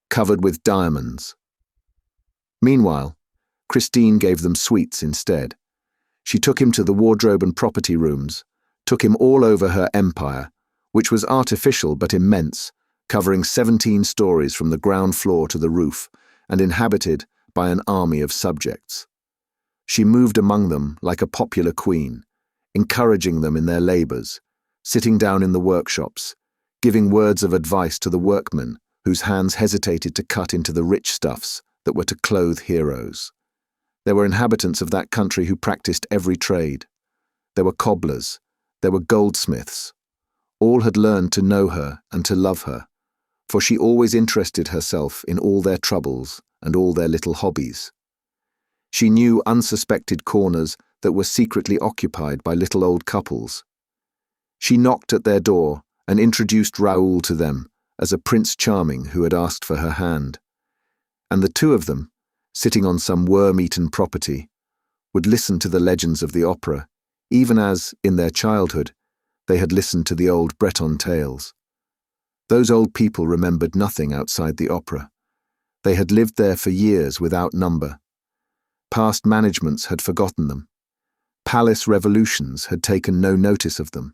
covered with diamonds. Meanwhile, Christine gave them sweets instead. She took him to the wardrobe and property rooms, took him all over her empire, which was artificial but immense, covering 17 stories from the ground floor to the roof, and inhabited by an army of subjects. She moved among them like a popular queen, encouraging them in their labours, sitting down in the workshops, giving words of advice to the workmen whose hands hesitated to cut into the rich stuffs that were to clothe heroes. There were inhabitants of that country who practiced every trade. There were cobblers, there were goldsmiths. All had learned to know her and to love her, for she always interested herself in all their troubles and all their little hobbies. She knew unsuspected corners that were secretly occupied by little old couples. She knocked at their door and introduced Raoul to them as a Prince Charming who had asked for her hand. And the two of them, sitting on some worm-eaten property, would listen to the legends of the opera, even as, in their childhood, they had listened to the old Breton tales. Those old people remembered nothing outside the opera. They had lived there for years without number. Past managements had forgotten them. Palace revolutions had taken no notice of them.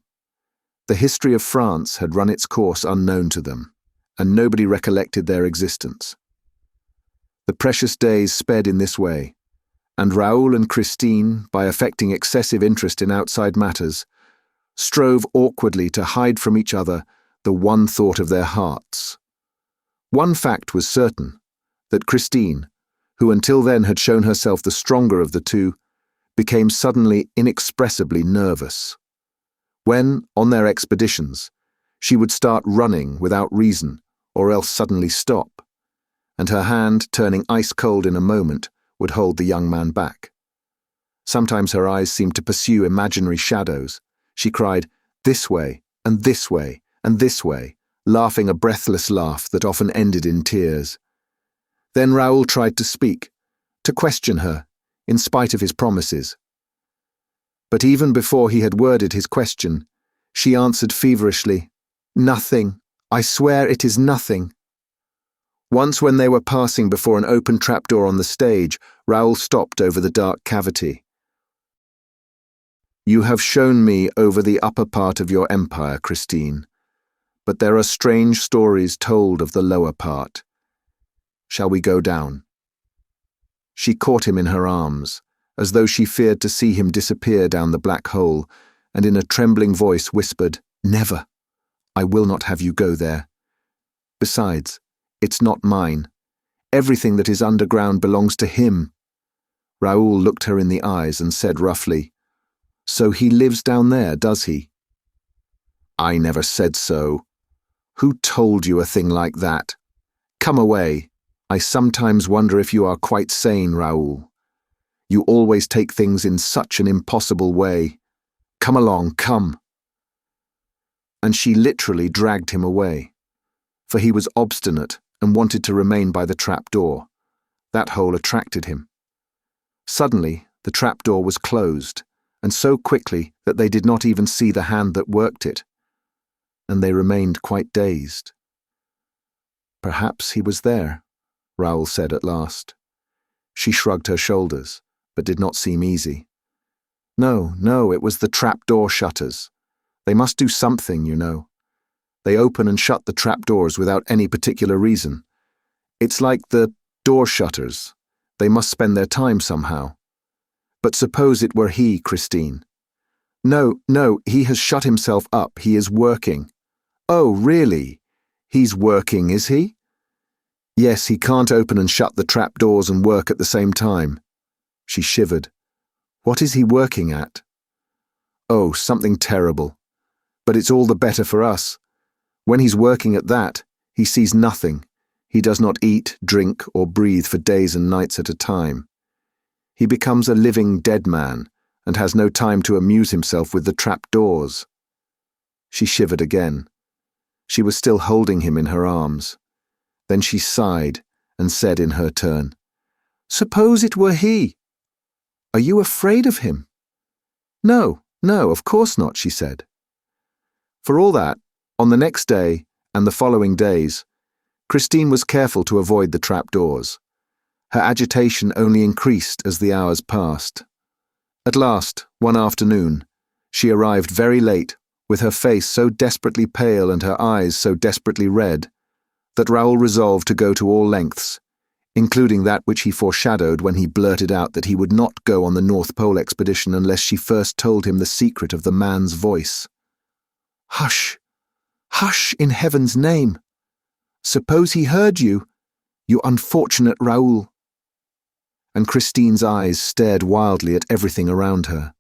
The history of France had run its course unknown to them, and nobody recollected their existence. The precious days sped in this way, and Raoul and Christine, by affecting excessive interest in outside matters, strove awkwardly to hide from each other the one thought of their hearts. One fact was certain, that Christine, who until then had shown herself the stronger of the two, became suddenly inexpressibly nervous. When, on their expeditions, she would start running without reason, or else suddenly stop, and her hand, turning ice-cold in a moment, would hold the young man back. Sometimes her eyes seemed to pursue imaginary shadows. She cried, "This way, and this way, and this way," laughing a breathless laugh that often ended in tears. Then Raoul tried to speak, to question her, in spite of his promises. But even before he had worded his question, she answered feverishly, "Nothing. I swear it is nothing." Once when they were passing before an open trapdoor on the stage, Raoul stopped over the dark cavity. "You have shown me over the upper part of your empire, Christine, but there are strange stories told of the lower part. Shall we go down?" She caught him in her arms, as though she feared to see him disappear down the black hole, and in a trembling voice whispered, "Never. I will not have you go there. Besides, it's not mine. Everything that is underground belongs to him." Raoul looked her in the eyes and said roughly, "So he lives down there, does he?" "I never said so. Who told you a thing like that? Come away. I sometimes wonder if you are quite sane, Raoul. You always take things in such an impossible way. Come along, come." And she literally dragged him away, for he was obstinate and wanted to remain by the trapdoor. That hole attracted him. Suddenly, the trapdoor was closed, and so quickly that they did not even see the hand that worked it, and they remained quite dazed. "Perhaps he was there," Raoul said at last. She shrugged her shoulders, but did not seem easy. No, it was the trapdoor shutters. They must do something, you know. They open and shut the trapdoors without any particular reason. It's like the door shutters. They must spend their time somehow. But suppose it were he, Christine. No, he has shut himself up. He is working." "Oh, really? He's working, is he?" "Yes, he can't open and shut the trapdoors and work at the same time." She shivered. "What is he working at?" "Oh, something terrible. But it's all the better for us. When he's working at that, he sees nothing. He does not eat, drink, or breathe for days and nights at a time. He becomes a living dead man and has no time to amuse himself with the trapdoors." She shivered again. She was still holding him in her arms. Then she sighed and said in her turn, "Suppose it were he. Are you afraid of him?" No, of course not," she said. For all that, on the next day and the following days, Christine was careful to avoid the trapdoors. Her agitation only increased as the hours passed. At last, one afternoon, she arrived very late, with her face so desperately pale and her eyes so desperately red, that Raoul resolved to go to all lengths, including that which he foreshadowed when he blurted out that he would not go on the North Pole expedition unless she first told him the secret of the man's voice. "Hush! Hush, in heaven's name! Suppose he heard you, you unfortunate Raoul!" And Christine's eyes stared wildly at everything around her.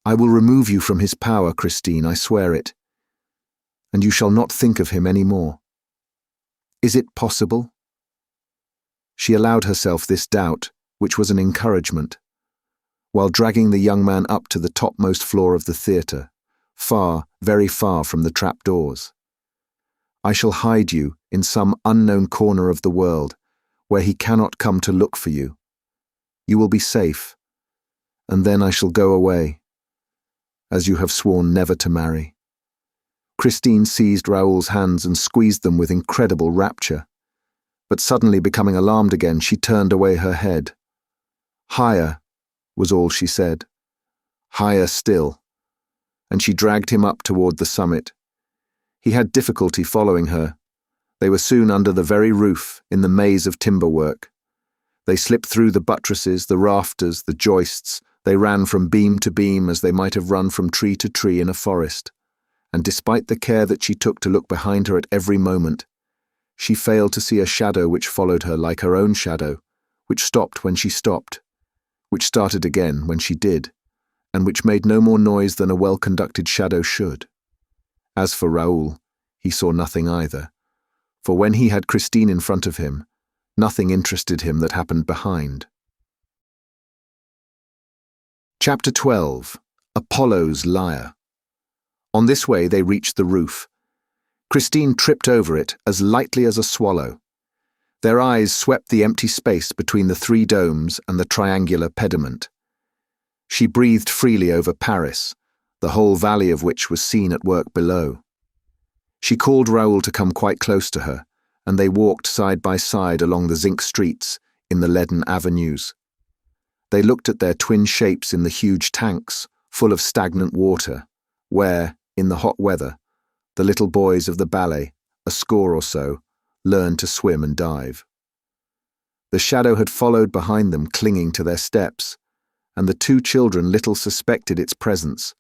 "I will remove you from his power, Christine, I swear it. And you shall not think of him any more. Is it possible?" She allowed herself this doubt, which was an encouragement, while dragging the young man up to the topmost floor of the theatre, far, very far from the trapdoors. "I shall hide you in some unknown corner of the world, where he cannot come to look for you. You will be safe, and then I shall go away, as you have sworn never to marry." Christine seized Raoul's hands and squeezed them with incredible rapture, but suddenly becoming alarmed again, she turned away her head. "Higher," was all she said. "Higher still," and she dragged him up toward the summit. He had difficulty following her. They were soon under the very roof, in the maze of timber work. They slipped through the buttresses, the rafters, the joists, They ran from beam to beam as they might have run from tree to tree in a forest, and despite the care that she took to look behind her at every moment, she failed to see a shadow which followed her like her own shadow, which stopped when she stopped, which started again when she did, and which made no more noise than a well-conducted shadow should. As for Raoul, he saw nothing either, for when he had Christine in front of him, nothing interested him that happened behind. Chapter 12. Apollo's Lyre. On this way they reached the roof. Christine tripped over it as lightly as a swallow. Their eyes swept the empty space between the three domes and the triangular pediment. She breathed freely over Paris, the whole valley of which was seen at work below. She called Raoul to come quite close to her, and they walked side by side along the zinc streets in the leaden avenues. They looked at their twin shapes in the huge tanks, full of stagnant water, where, in the hot weather, the little boys of the ballet, a score or so, learned to swim and dive. The shadow had followed behind them, clinging to their steps, and the two children little suspected its presence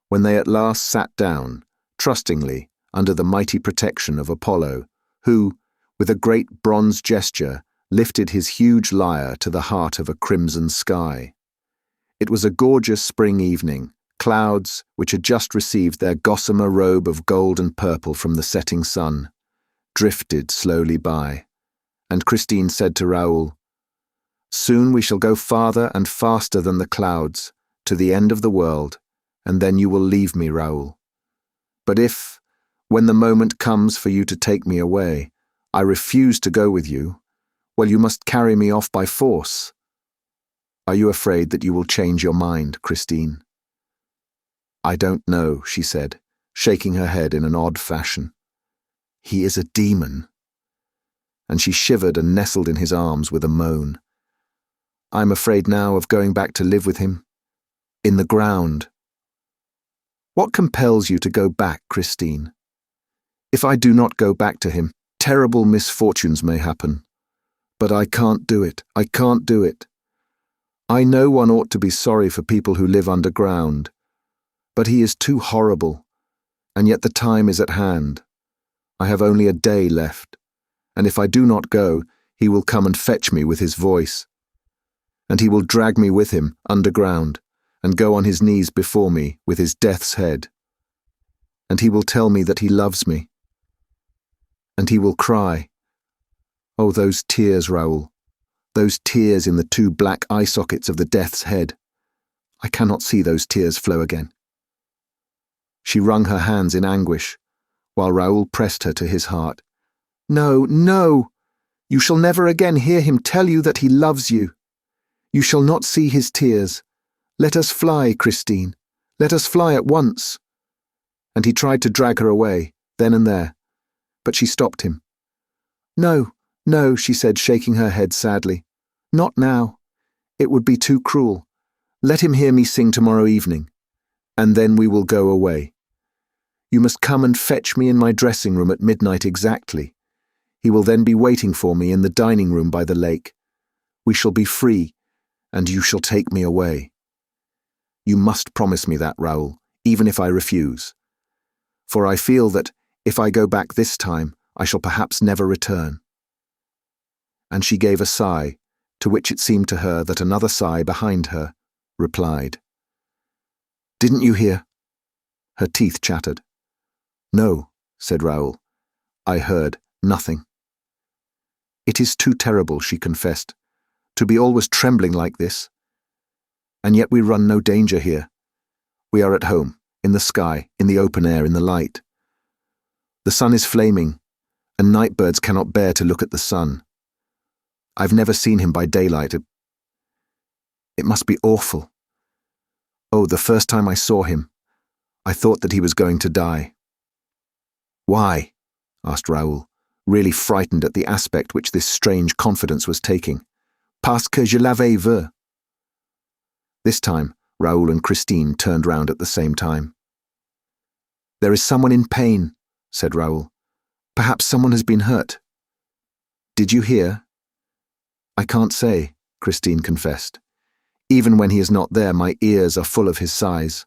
when they at last sat down, trustingly, under the mighty protection of Apollo, who, with a great bronze gesture, lifted his huge lyre to the heart of a crimson sky. It was a gorgeous spring evening. Clouds, which had just received their gossamer robe of gold and purple from the setting sun, drifted slowly by, and Christine said to Raoul, "Soon we shall go farther and faster than the clouds, to the end of the world, and then you will leave me, Raoul. But if, when the moment comes for you to take me away, I refuse to go with you, well, you must carry me off by force. Are you afraid that you will change your mind, Christine?" "I don't know," she said, shaking her head in an odd fashion. "He is a demon." And she shivered and nestled in his arms with a moan. "I'm afraid now of going back to live with him. In the ground." "What compels you to go back, Christine?" "If I do not go back to him, terrible misfortunes may happen. But I can't do it. I can't do it. I know one ought to be sorry for people who live underground. But he is too horrible, and yet the time is at hand. I have only a day left, and if I do not go, he will come and fetch me with his voice. And he will drag me with him underground, and go on his knees before me with his death's head. And he will tell me that he loves me. And he will cry. Oh, those tears, Raoul, those tears in the two black eye sockets of the death's head. I cannot see those tears flow again." She wrung her hands in anguish, while Raoul pressed her to his heart. "No, no! You shall never again hear him tell you that he loves you. You shall not see his tears. Let us fly, Christine. Let us fly at once." And he tried to drag her away, then and there, but she stopped him. "No, no," she said, shaking her head sadly. "Not now. It would be too cruel. Let him hear me sing tomorrow evening, and then we will go away. You must come and fetch me in my dressing room at midnight exactly. He will then be waiting for me in the dining room by the lake. We shall be free, and you shall take me away. You must promise me that, Raoul, even if I refuse. For I feel that, if I go back this time, I shall perhaps never return." And she gave a sigh, to which it seemed to her that another sigh behind her replied. "Didn't you hear?" Her teeth chattered. "No," said Raoul. "I heard nothing." "It is too terrible," she confessed, "to be always trembling like this. And yet we run no danger here. We are at home, in the sky, in the open air, in the light. The sun is flaming, and night birds cannot bear to look at the sun. I've never seen him by daylight. It must be awful. Oh, the first time I saw him, I thought that he was going to die." "Why?" asked Raoul, really frightened at the aspect which this strange confidence was taking. "Parce que je l'avais vu." This time, Raoul and Christine turned round at the same time. "There is someone in pain," said Raoul. "Perhaps someone has been hurt." "Did you hear?" "I can't say," Christine confessed. Even when he is not there, my ears are full of his sighs.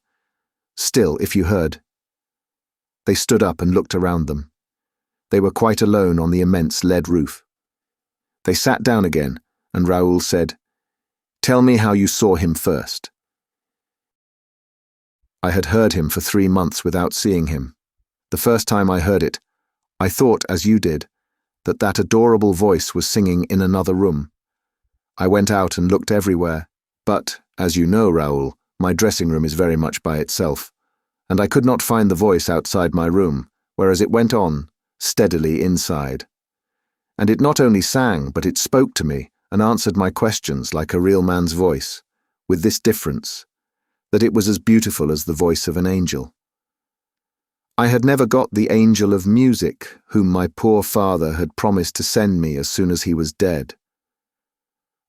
Still, if you heard. They stood up and looked around them. They were quite alone on the immense lead roof. They sat down again, and Raoul said, "Tell me how you saw him first." I had heard him for 3 months without seeing him. The first time I heard it, I thought, as you did, that adorable voice was singing in another room. I went out and looked everywhere, but, as you know, Raoul, my dressing room is very much by itself, and I could not find the voice outside my room, whereas it went on, steadily inside. And it not only sang, but it spoke to me and answered my questions like a real man's voice, with this difference, that it was as beautiful as the voice of an angel. I had never got the angel of music, whom my poor father had promised to send me as soon as he was dead.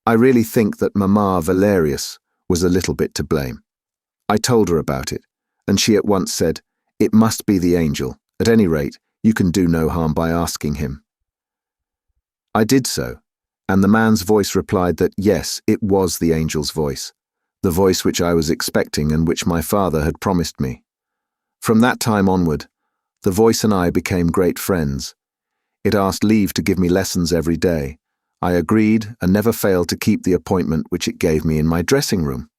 I really think that Mamma Valerius was a little bit to blame. I told her about it, and she at once said, "It must be the angel. At any rate, you can do no harm by asking him." I did so, and the man's voice replied that yes, it was the angel's voice, the voice which I was expecting and which my father had promised me. From that time onward, the voice and I became great friends. It asked leave to give me lessons every day. I agreed and never failed to keep the appointment which it gave me in my dressing room.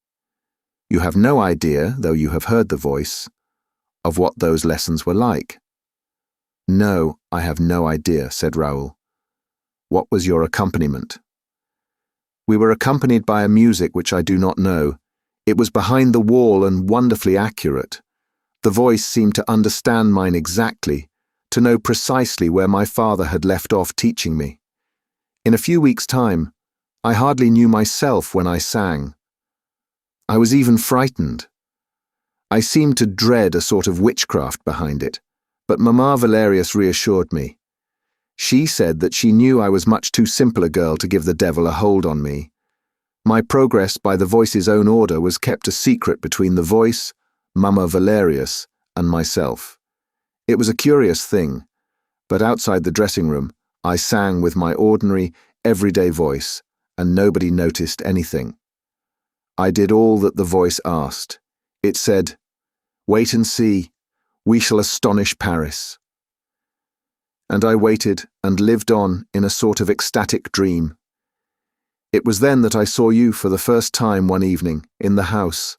You have no idea, though you have heard the voice, of what those lessons were like. "No, I have no idea," said Raoul. "What was your accompaniment?" "We were accompanied by a music which I do not know. It was behind the wall and wonderfully accurate. The voice seemed to understand mine exactly, to know precisely where my father had left off teaching me. In a few weeks' time, I hardly knew myself when I sang. I was even frightened. I seemed to dread a sort of witchcraft behind it, but Mamma Valerius reassured me. She said that she knew I was much too simple a girl to give the devil a hold on me. My progress by the voice's own order was kept a secret between the voice, Mamma Valerius, and myself. It was a curious thing, but outside the dressing room, I sang with my ordinary, everyday voice, and nobody noticed anything. I did all that the voice asked. It said, "Wait and see, we shall astonish Paris." And I waited and lived on in a sort of ecstatic dream. It was then that I saw you for the first time one evening, in the house.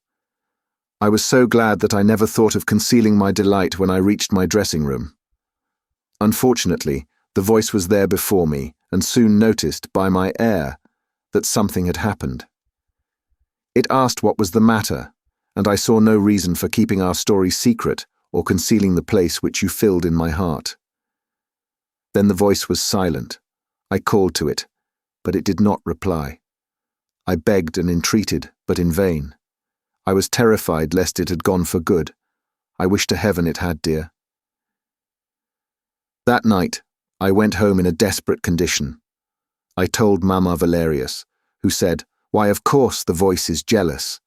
I was so glad that I never thought of concealing my delight when I reached my dressing room. Unfortunately, the voice was there before me, and soon noticed, by my air, that something had happened. It asked what was the matter, and I saw no reason for keeping our story secret or concealing the place which you filled in my heart. Then the voice was silent. I called to it, but it did not reply. I begged and entreated, but in vain. I was terrified lest it had gone for good. I wish to heaven it had, dear. That night, I went home in a desperate condition. I told Mamma Valerius, who said, "Why, of course the voice is jealous,"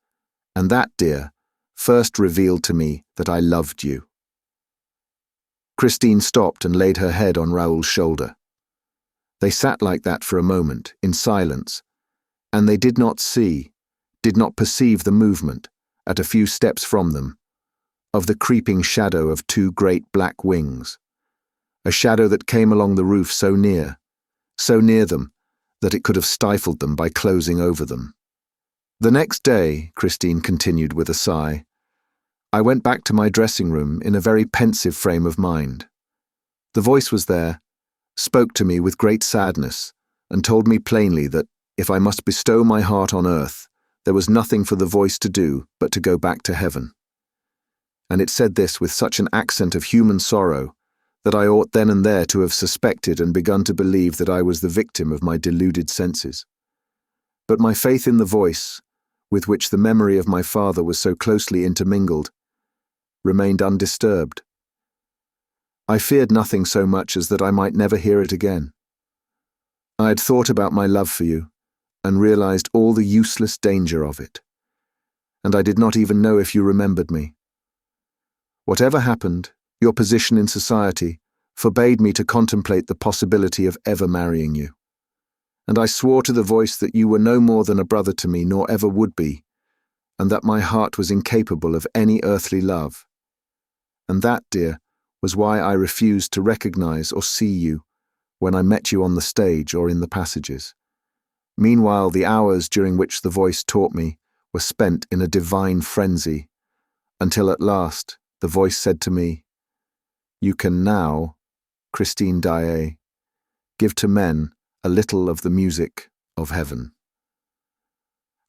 and that, dear, first revealed to me that I loved you. Christine stopped and laid her head on Raoul's shoulder. They sat like that for a moment, in silence, and they did not perceive the movement, at a few steps from them, of the creeping shadow of 2 great black wings, a shadow that came along the roof so near them, that it could have stifled them by closing over them. The next day, Christine continued with a sigh, I went back to my dressing room in a very pensive frame of mind. The voice was there, spoke to me with great sadness, and told me plainly that, if I must bestow my heart on earth, there was nothing for the voice to do but to go back to heaven. And it said this with such an accent of human sorrow, that I ought then and there to have suspected and begun to believe that I was the victim of my deluded senses. But my faith in the voice, with which the memory of my father was so closely intermingled, remained undisturbed. I feared nothing so much as that I might never hear it again. I had thought about my love for you, and realized all the useless danger of it. And I did not even know if you remembered me. Whatever happened, your position in society forbade me to contemplate the possibility of ever marrying you. and I swore to the voice that you were no more than a brother to me, nor ever would be, and that my heart was incapable of any earthly love. And that, dear, was why I refused to recognize or see you when I met you on the stage or in the passages. Meanwhile, the hours during which the voice taught me were spent in a divine frenzy, until at last the voice said to me, "You can now, Christine Daaé, give to men a little of the music of heaven."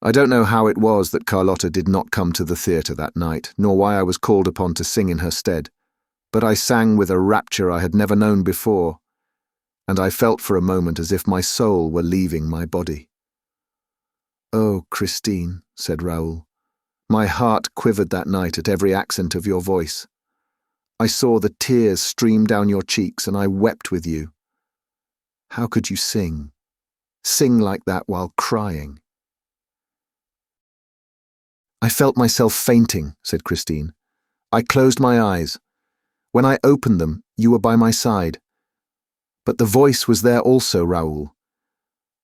I don't know how it was that Carlotta did not come to the theatre that night, nor why I was called upon to sing in her stead, but I sang with a rapture I had never known before, and I felt for a moment as if my soul were leaving my body. "Oh, Christine," said Raoul, "my heart quivered that night at every accent of your voice. I saw the tears stream down your cheeks, and I wept with you. How could you sing like that while crying?" "I felt myself fainting," said Christine. "I closed my eyes. When I opened them, you were by my side. But the voice was there also, Raoul.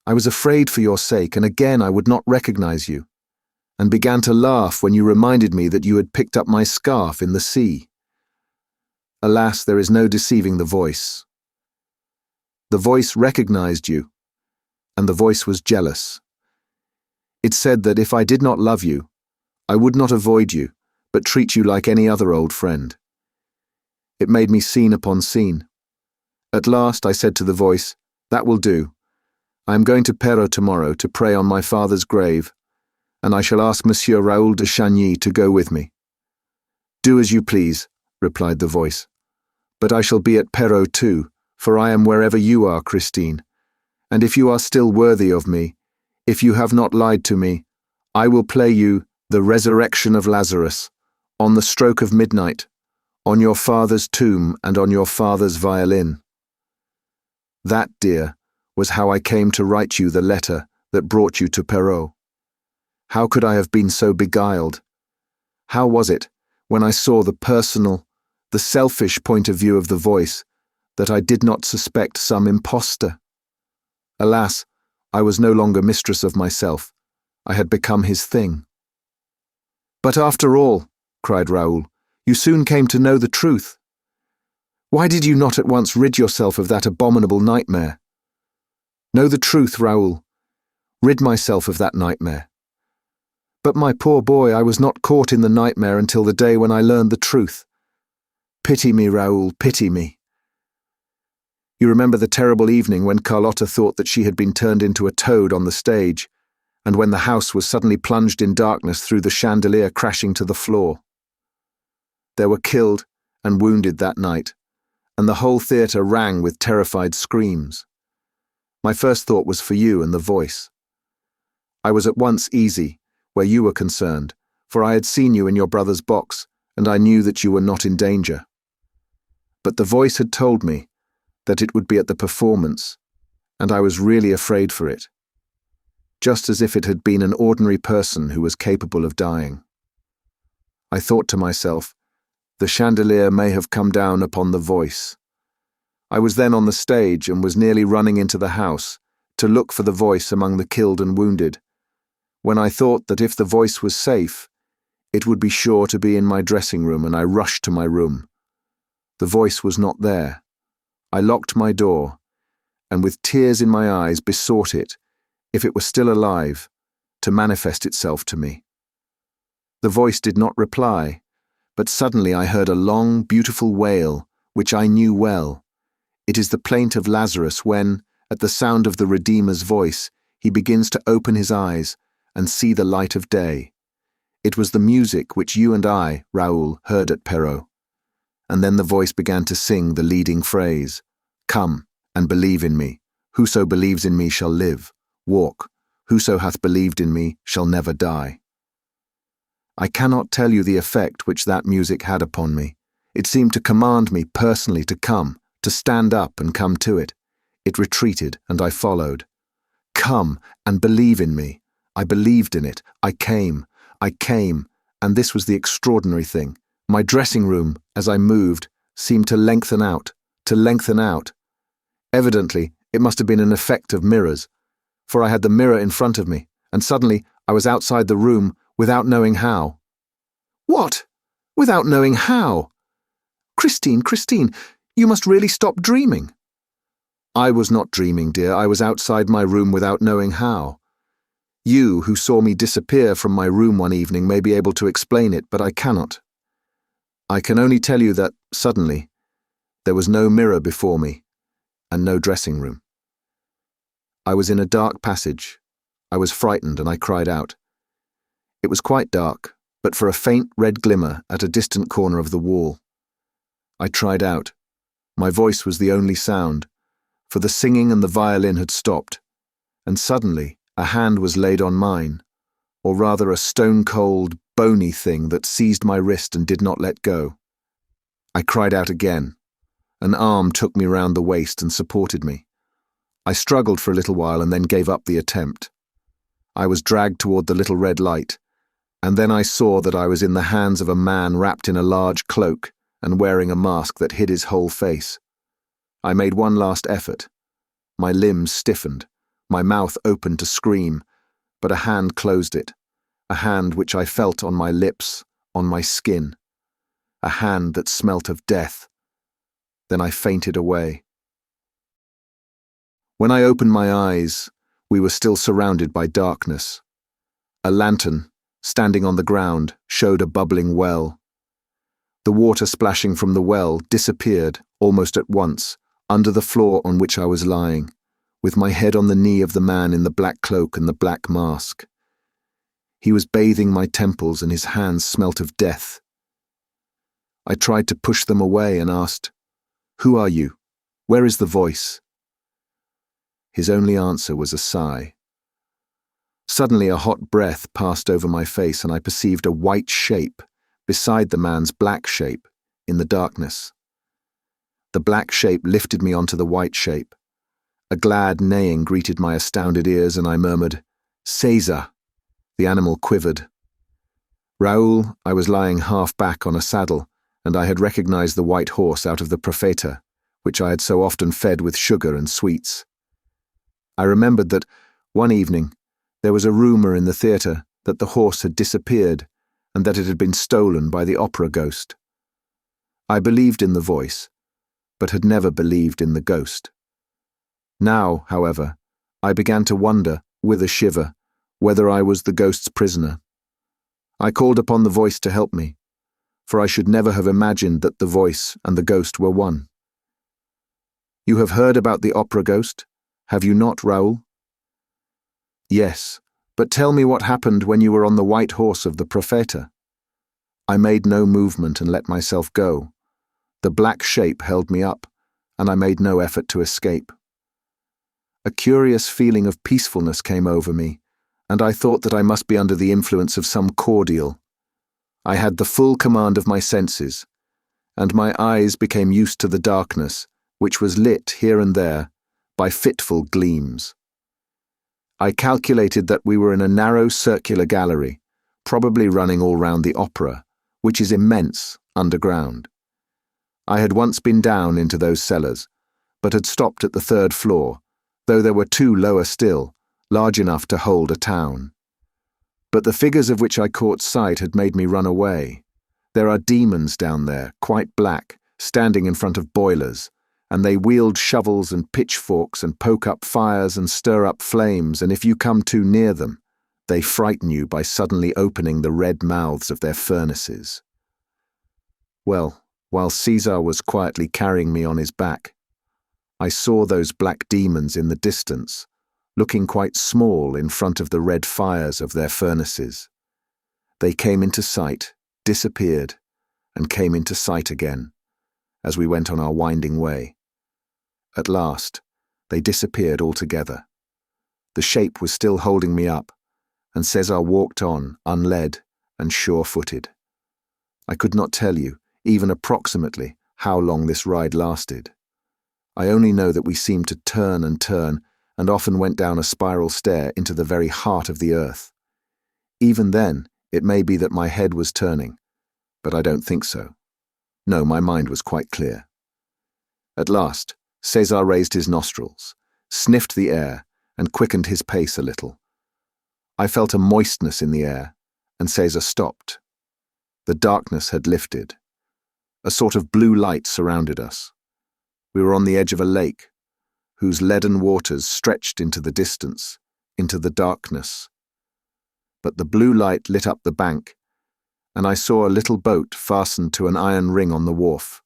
I was afraid for your sake, and again I would not recognize you, and began to laugh when you reminded me that you had picked up my scarf in the sea. Alas, there is no deceiving the voice. The voice recognized you, and the voice was jealous. It said that if I did not love you, I would not avoid you, but treat you like any other old friend. It made me scene upon scene. At last I said to the voice, 'That will do. I am going to Perros tomorrow to pray on my father's grave, and I shall ask Monsieur Raoul de Chagny to go with me.' 'Do as you please,' replied the voice. 'But I shall be at Perros too, for I am wherever you are, Christine, and if you are still worthy of me, if you have not lied to me, I will play you the Resurrection of Lazarus, on the stroke of midnight, on your father's tomb and on your father's violin.' That, dear, was how I came to write you the letter that brought you to Perros. How could I have been so beguiled? How was it, when I saw the personal, the selfish point of view of the voice, that I did not suspect some impostor? Alas, I was no longer mistress of myself. I had become his thing. 'But after all,' cried Raoul, 'you soon came to know the truth. Why did you not at once rid yourself of that abominable nightmare? Know the truth, Raoul. Rid myself of that nightmare.' 'But my poor boy, I was not caught in the nightmare until the day when I learned the truth. Pity me, Raoul, pity me.' You remember the terrible evening when Carlotta thought that she had been turned into a toad on the stage, and when the house was suddenly plunged in darkness through the chandelier crashing to the floor. There were killed and wounded that night, and the whole theatre rang with terrified screams. My first thought was for you and the voice. I was at once easy, where you were concerned, for I had seen you in your brother's box, and I knew that you were not in danger. But the voice had told me that it would be at the performance, and I was really afraid for it, just as if it had been an ordinary person who was capable of dying. I thought to myself, the chandelier may have come down upon the voice. I was then on the stage and was nearly running into the house to look for the voice among the killed and wounded, when I thought that if the voice was safe, it would be sure to be in my dressing room, and I rushed to my room. The voice was not there. I locked my door, and with tears in my eyes besought it, if it were still alive, to manifest itself to me. The voice did not reply, but suddenly I heard a long, beautiful wail, which I knew well. It is the plaint of Lazarus when, at the sound of the Redeemer's voice, he begins to open his eyes and see the light of day. It was the music which you and I, Raoul, heard at Perros. And then the voice began to sing the leading phrase, "Come and believe in me. Whoso believes in me shall live. Walk. Whoso hath believed in me shall never die." I cannot tell you the effect which that music had upon me. It seemed to command me personally to come, to stand up and come to it. It retreated, and I followed. Come and believe in me. I believed in it. I came, and this was the extraordinary thing. My dressing room, as I moved, seemed to lengthen out. Evidently, it must have been an effect of mirrors, for I had the mirror in front of me, and suddenly I was outside the room without knowing how. What? Without knowing how? Christine, you must really stop dreaming. I was not dreaming, dear. I was outside my room without knowing how. You, who saw me disappear from my room one evening, may be able to explain it, but I cannot. I can only tell you that, suddenly, there was no mirror before me, and no dressing room. I was in a dark passage. I was frightened, and I cried out. It was quite dark, but for a faint red glimmer at a distant corner of the wall. I tried out. My voice was the only sound, for the singing and the violin had stopped, and suddenly a hand was laid on mine, or rather a stone-cold, bony thing that seized my wrist and did not let go. I cried out again. An arm took me round the waist and supported me. I struggled for a little while and then gave up the attempt. I was dragged toward the little red light, and then I saw that I was in the hands of a man wrapped in a large cloak and wearing a mask that hid his whole face. I made one last effort. My limbs stiffened, my mouth opened to scream, but a hand closed it, a hand which I felt on my lips, on my skin, a hand that smelt of death. Then I fainted away. When I opened my eyes, we were still surrounded by darkness. A lantern, standing on the ground, showed a bubbling well. The water splashing from the well disappeared, almost at once, under the floor on which I was lying, with my head on the knee of the man in the black cloak and the black mask. He was bathing my temples and his hands smelt of death. I tried to push them away and asked, "Who are you? Where is the voice?" His only answer was a sigh. Suddenly a hot breath passed over my face and I perceived a white shape beside the man's black shape in the darkness. The black shape lifted me onto the white shape. A glad neighing greeted my astounded ears and I murmured, "Caesar!" The animal quivered. Raoul, I was lying half back on a saddle, and I had recognized the white horse out of the Profeta, which I had so often fed with sugar and sweets. I remembered that, one evening, there was a rumor in the theatre that the horse had disappeared and that it had been stolen by the opera ghost. I believed in the voice, but had never believed in the ghost. Now, however, I began to wonder, with a shiver, whether I was the ghost's prisoner. I called upon the voice to help me, for I should never have imagined that the voice and the ghost were one. "You have heard about the opera ghost, have you not, Raoul?" "Yes, but tell me what happened when you were on the white horse of the Profeta." I made no movement and let myself go. The black shape held me up, and I made no effort to escape. A curious feeling of peacefulness came over me, and I thought that I must be under the influence of some cordial. I had the full command of my senses, and my eyes became used to the darkness, which was lit here and there by fitful gleams. I calculated that we were in a narrow circular gallery, probably running all round the opera, which is immense, underground. I had once been down into those cellars, but had stopped at the third floor, though there were two lower still, large enough to hold a town. But the figures of which I caught sight had made me run away. There are demons down there, quite black, standing in front of boilers, and they wield shovels and pitchforks and poke up fires and stir up flames, and if you come too near them, they frighten you by suddenly opening the red mouths of their furnaces. Well, while Caesar was quietly carrying me on his back, I saw those black demons in the distance, looking quite small in front of the red fires of their furnaces. They came into sight, disappeared, and came into sight again, as we went on our winding way. At last, they disappeared altogether. The shape was still holding me up, and César walked on, unled and sure-footed. I could not tell you, even approximately, how long this ride lasted. I only know that we seemed to turn and often went down a spiral stair into the very heart of the earth. Even then, it may be that my head was turning, but I don't think so. No, my mind was quite clear. At last, César raised his nostrils, sniffed the air, and quickened his pace a little. I felt a moistness in the air, and Caesar stopped. The darkness had lifted. A sort of blue light surrounded us. We were on the edge of a lake, whose leaden waters stretched into the distance, into the darkness. But the blue light lit up the bank, and I saw a little boat fastened to an iron ring on the wharf.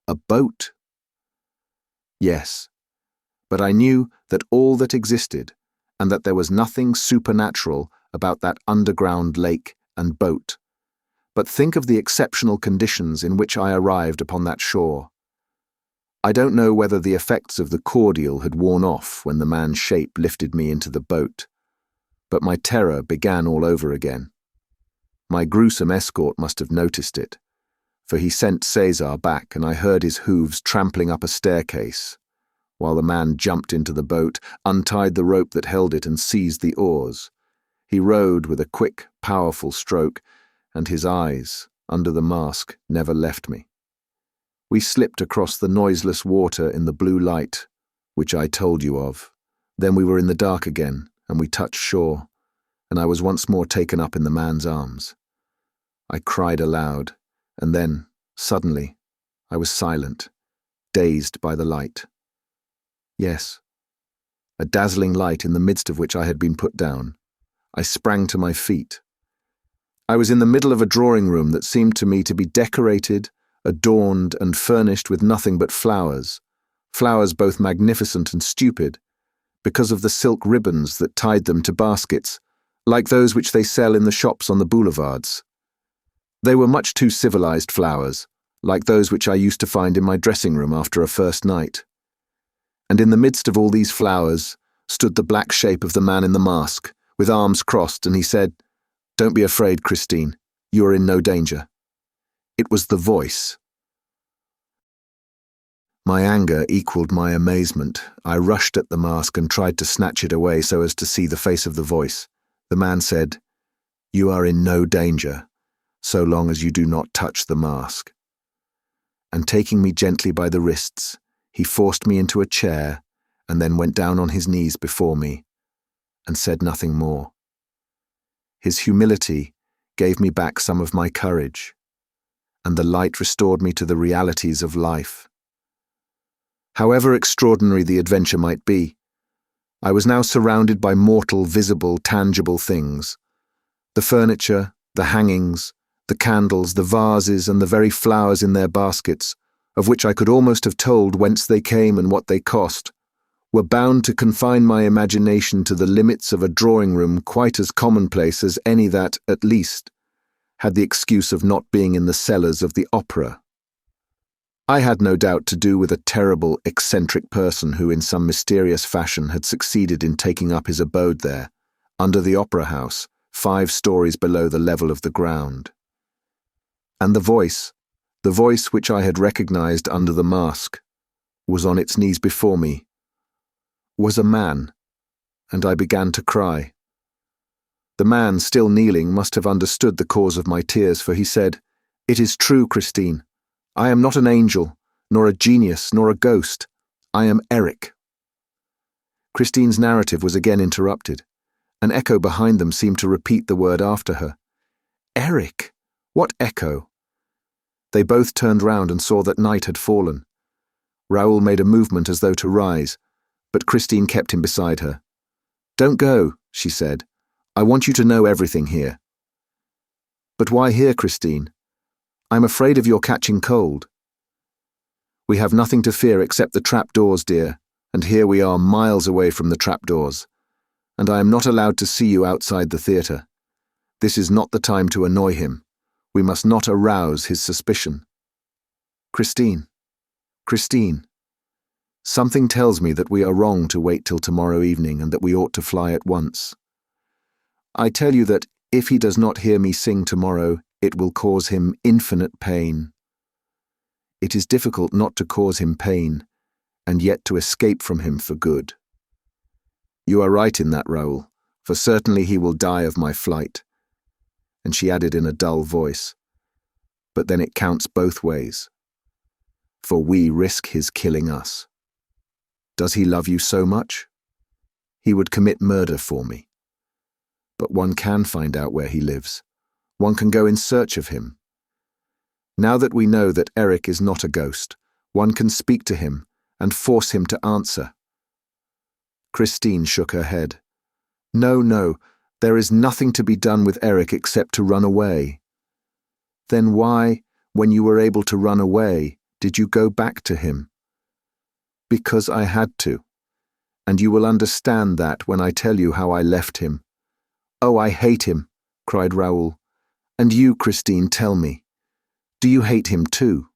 A boat? Yes, but I knew that all that existed, and that there was nothing supernatural about that underground lake and boat. But think of the exceptional conditions in which I arrived upon that shore. I don't know whether the effects of the cordial had worn off when the man's shape lifted me into the boat, but my terror began all over again. My gruesome escort must have noticed it, for he sent Caesar back and I heard his hooves trampling up a staircase, while the man jumped into the boat, untied the rope that held it and seized the oars. He rowed with a quick, powerful stroke, and his eyes, under the mask, never left me. We slipped across the noiseless water in the blue light, which I told you of. Then we were in the dark again, and we touched shore, and I was once more taken up in the man's arms. I cried aloud, and then, suddenly, I was silent, dazed by the light. Yes, a dazzling light in the midst of which I had been put down. I sprang to my feet. I was in the middle of a drawing room that seemed to me to be decorated, adorned, and furnished with nothing but flowers, flowers both magnificent and stupid, because of the silk ribbons that tied them to baskets, like those which they sell in the shops on the boulevards. They were much too civilized flowers, like those which I used to find in my dressing room after a first night. And in the midst of all these flowers stood the black shape of the man in the mask, with arms crossed, and he said, "Don't be afraid, Christine. You are in no danger." It was the voice. My anger equaled my amazement. I rushed at the mask and tried to snatch it away so as to see the face of the voice. The man said, "You are in no danger, so long as you do not touch the mask." And taking me gently by the wrists, he forced me into a chair and then went down on his knees before me and said nothing more. His humility gave me back some of my courage, and the light restored me to the realities of life. However extraordinary the adventure might be, I was now surrounded by mortal, visible, tangible things. The furniture, the hangings, the candles, the vases, and the very flowers in their baskets, of which I could almost have told whence they came and what they cost, were bound to confine my imagination to the limits of a drawing-room quite as commonplace as any that, at least, had the excuse of not being in the cellars of the opera. I had no doubt to do with a terrible, eccentric person who in some mysterious fashion had succeeded in taking up his abode there, under the opera house, 5 stories below the level of the ground. And the voice which I had recognized under the mask, was on its knees before me, was a man, and I began to cry. The man, still kneeling, must have understood the cause of my tears, for he said, "It is true, Christine. I am not an angel, nor a genius, nor a ghost. I am Eric." Christine's narrative was again interrupted. An echo behind them seemed to repeat the word after her. Eric? What echo? They both turned round and saw that night had fallen. Raoul made a movement as though to rise, but Christine kept him beside her. "Don't go," she said. "I want you to know everything here." "But why here, Christine? I'm afraid of your catching cold." "We have nothing to fear except the trapdoors, dear, and here we are miles away from the trapdoors, and I am not allowed to see you outside the theatre. This is not the time to annoy him. We must not arouse his suspicion." Christine, something tells me that we are wrong to wait till tomorrow evening and that we ought to fly at once. I tell you that if he does not hear me sing tomorrow, it will cause him infinite pain. It is difficult not to cause him pain, and yet to escape from him for good. You are right in that, Raoul, for certainly he will die of my flight. And she added in a dull voice, "But then it counts both ways, for we risk his killing us. Does he love you so much?" He would commit murder for me. But one can find out where he lives. One can go in search of him. Now that we know that Eric is not a ghost, one can speak to him and force him to answer. Christine shook her head. No, there is nothing to be done with Eric except to run away. Then why, when you were able to run away, did you go back to him? Because I had to, and you will understand that when I tell you how I left him. Oh, I hate him, cried Raoul. And you, Christine, tell me. Do you hate him too?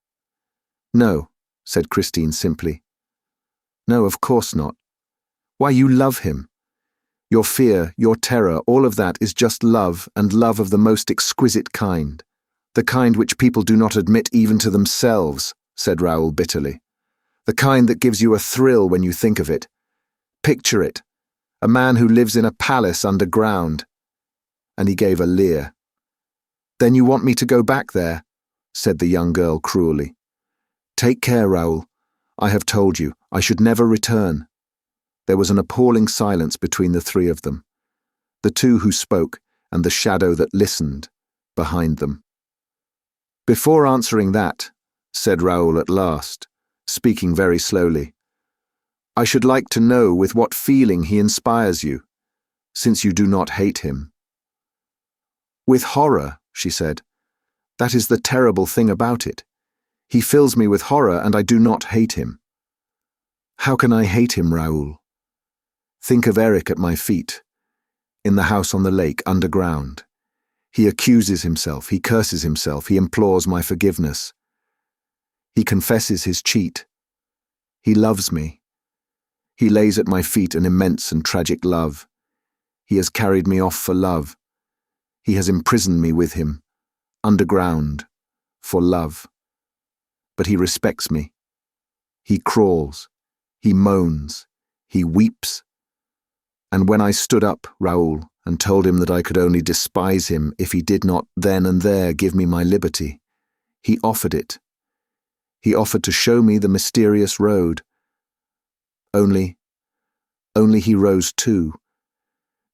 No, said Christine simply. No, of course not. Why, you love him. Your fear, your terror, all of that is just love, and love of the most exquisite kind. The kind which people do not admit even to themselves, said Raoul bitterly. The kind that gives you a thrill when you think of it. Picture it. A man who lives in a palace underground. And he gave a leer. Then you want me to go back there, said the young girl cruelly. Take care, Raoul. I have told you, I should never return. There was an appalling silence between the three of them, the two who spoke and the shadow that listened behind them. Before answering that, said Raoul at last, speaking very slowly, I should like to know with what feeling he inspires you, since you do not hate him. With horror, she said. That is the terrible thing about it. He fills me with horror and I do not hate him. How can I hate him, Raoul? Think of Eric at my feet, in the house on the lake, underground. He accuses himself, he curses himself, he implores my forgiveness. He confesses his cheat. He loves me. He lays at my feet an immense and tragic love. He has carried me off for love. He has imprisoned me with him, underground, for love. But he respects me. He crawls, he moans, he weeps. And when I stood up, Raoul, and told him that I could only despise him if he did not then and there give me my liberty, he offered it. He offered to show me the mysterious road. Only he rose too,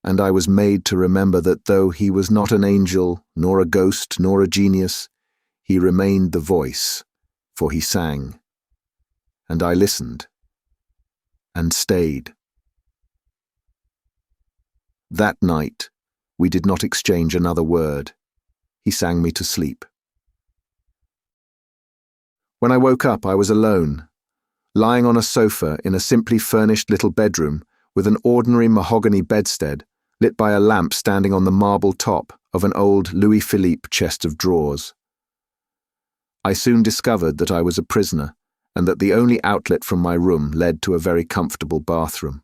and I was made to remember that though he was not an angel, nor a ghost, nor a genius, he remained the voice, for he sang. And I listened, and stayed. That night, we did not exchange another word. He sang me to sleep. When I woke up, I was alone, lying on a sofa in a simply furnished little bedroom with an ordinary mahogany bedstead lit by a lamp standing on the marble top of an old Louis Philippe chest of drawers. I soon discovered that I was a prisoner and that the only outlet from my room led to a very comfortable bathroom.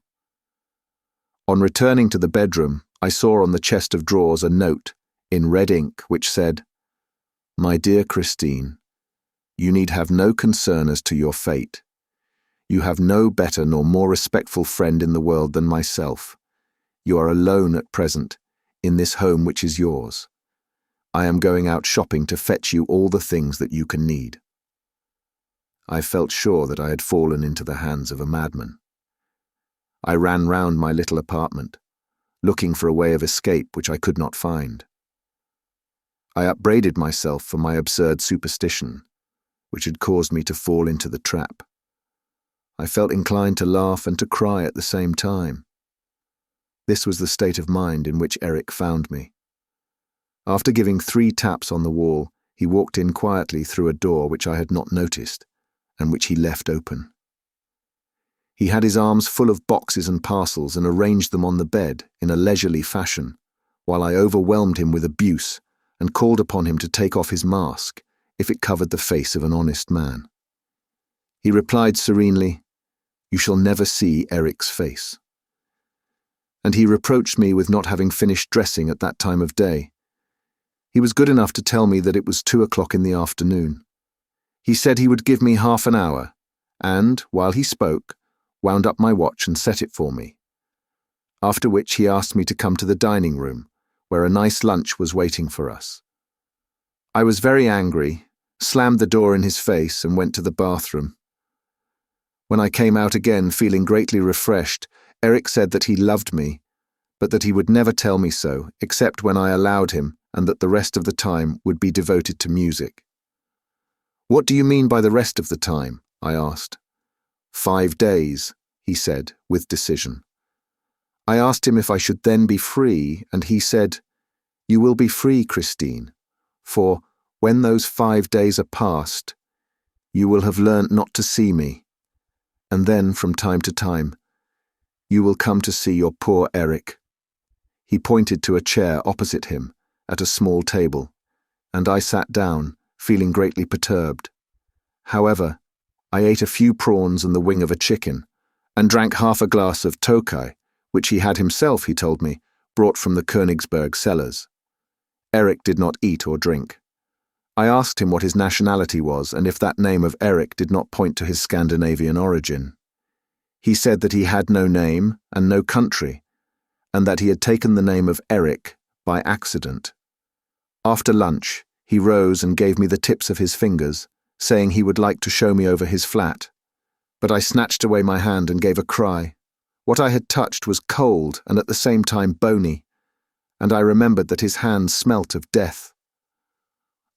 On returning to the bedroom, I saw on the chest of drawers a note in red ink which said, My dear Christine, you need have no concern as to your fate. You have no better nor more respectful friend in the world than myself. You are alone at present, in this home which is yours. I am going out shopping to fetch you all the things that you can need. I felt sure that I had fallen into the hands of a madman. I ran round my little apartment, looking for a way of escape which I could not find. I upbraided myself for my absurd superstition, which had caused me to fall into the trap. I felt inclined to laugh and to cry at the same time. This was the state of mind in which Eric found me. After giving 3 taps on the wall, he walked in quietly through a door which I had not noticed, and which he left open. He had his arms full of boxes and parcels and arranged them on the bed in a leisurely fashion, while I overwhelmed him with abuse and called upon him to take off his mask if it covered the face of an honest man. He replied serenely, You shall never see Eric's face. And he reproached me with not having finished dressing at that time of day. He was good enough to tell me that it was 2 o'clock in the afternoon. He said he would give me half an hour, and, while he spoke, wound up my watch and set it for me. After which he asked me to come to the dining room, where a nice lunch was waiting for us. I was very angry, slammed the door in his face, and went to the bathroom. When I came out again feeling greatly refreshed, Eric said that he loved me, but that he would never tell me so, except when I allowed him, and that the rest of the time would be devoted to music. "What do you mean by the rest of the time?" I asked. 5 days, he said, with decision. I asked him if I should then be free, and he said, "You will be free, Christine, for, when those 5 days are past, you will have learnt not to see me, and then, from time to time, you will come to see your poor Eric." He pointed to a chair opposite him, at a small table, and I sat down, feeling greatly perturbed. However, I ate a few prawns and the wing of a chicken, and drank half a glass of Tokay, which he had himself, he told me, brought from the Königsberg cellars. Eric did not eat or drink. I asked him what his nationality was and if that name of Eric did not point to his Scandinavian origin. He said that he had no name and no country, and that he had taken the name of Eric by accident. After lunch, he rose and gave me the tips of his fingers, saying he would like to show me over his flat. But I snatched away my hand and gave a cry. What I had touched was cold and at the same time bony, and I remembered that his hand smelt of death.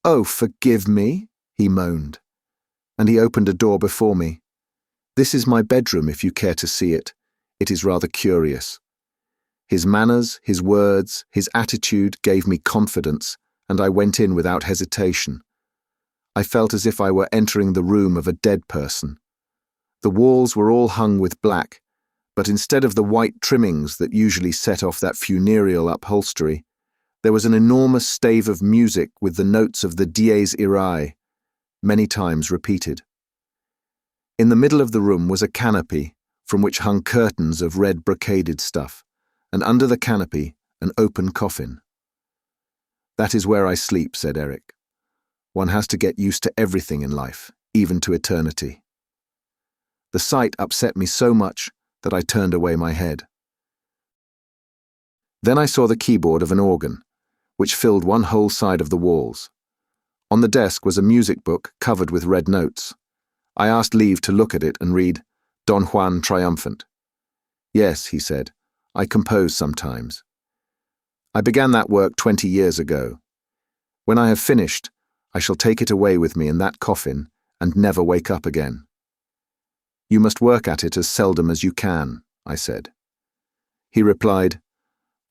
"Oh, forgive me," he moaned, and he opened a door before me. "This is my bedroom, if you care to see it. It is rather curious." His manners, his words, his attitude gave me confidence, and I went in without hesitation. I felt as if I were entering the room of a dead person. The walls were all hung with black, but instead of the white trimmings that usually set off that funereal upholstery, there was an enormous stave of music with the notes of the dies irae, many times repeated. In the middle of the room was a canopy, from which hung curtains of red brocaded stuff, and under the canopy, an open coffin. "That is where I sleep," said Eric. "One has to get used to everything in life, even to eternity." The sight upset me so much that I turned away my head. Then I saw the keyboard of an organ, which filled one whole side of the walls. On the desk was a music book covered with red notes. I asked leave to look at it and read Don Juan Triumphant. "Yes," he said, "I compose sometimes. I began that work 20 years ago. When I have finished, I shall take it away with me in that coffin and never wake up again." "You must work at it as seldom as you can," I said. He replied,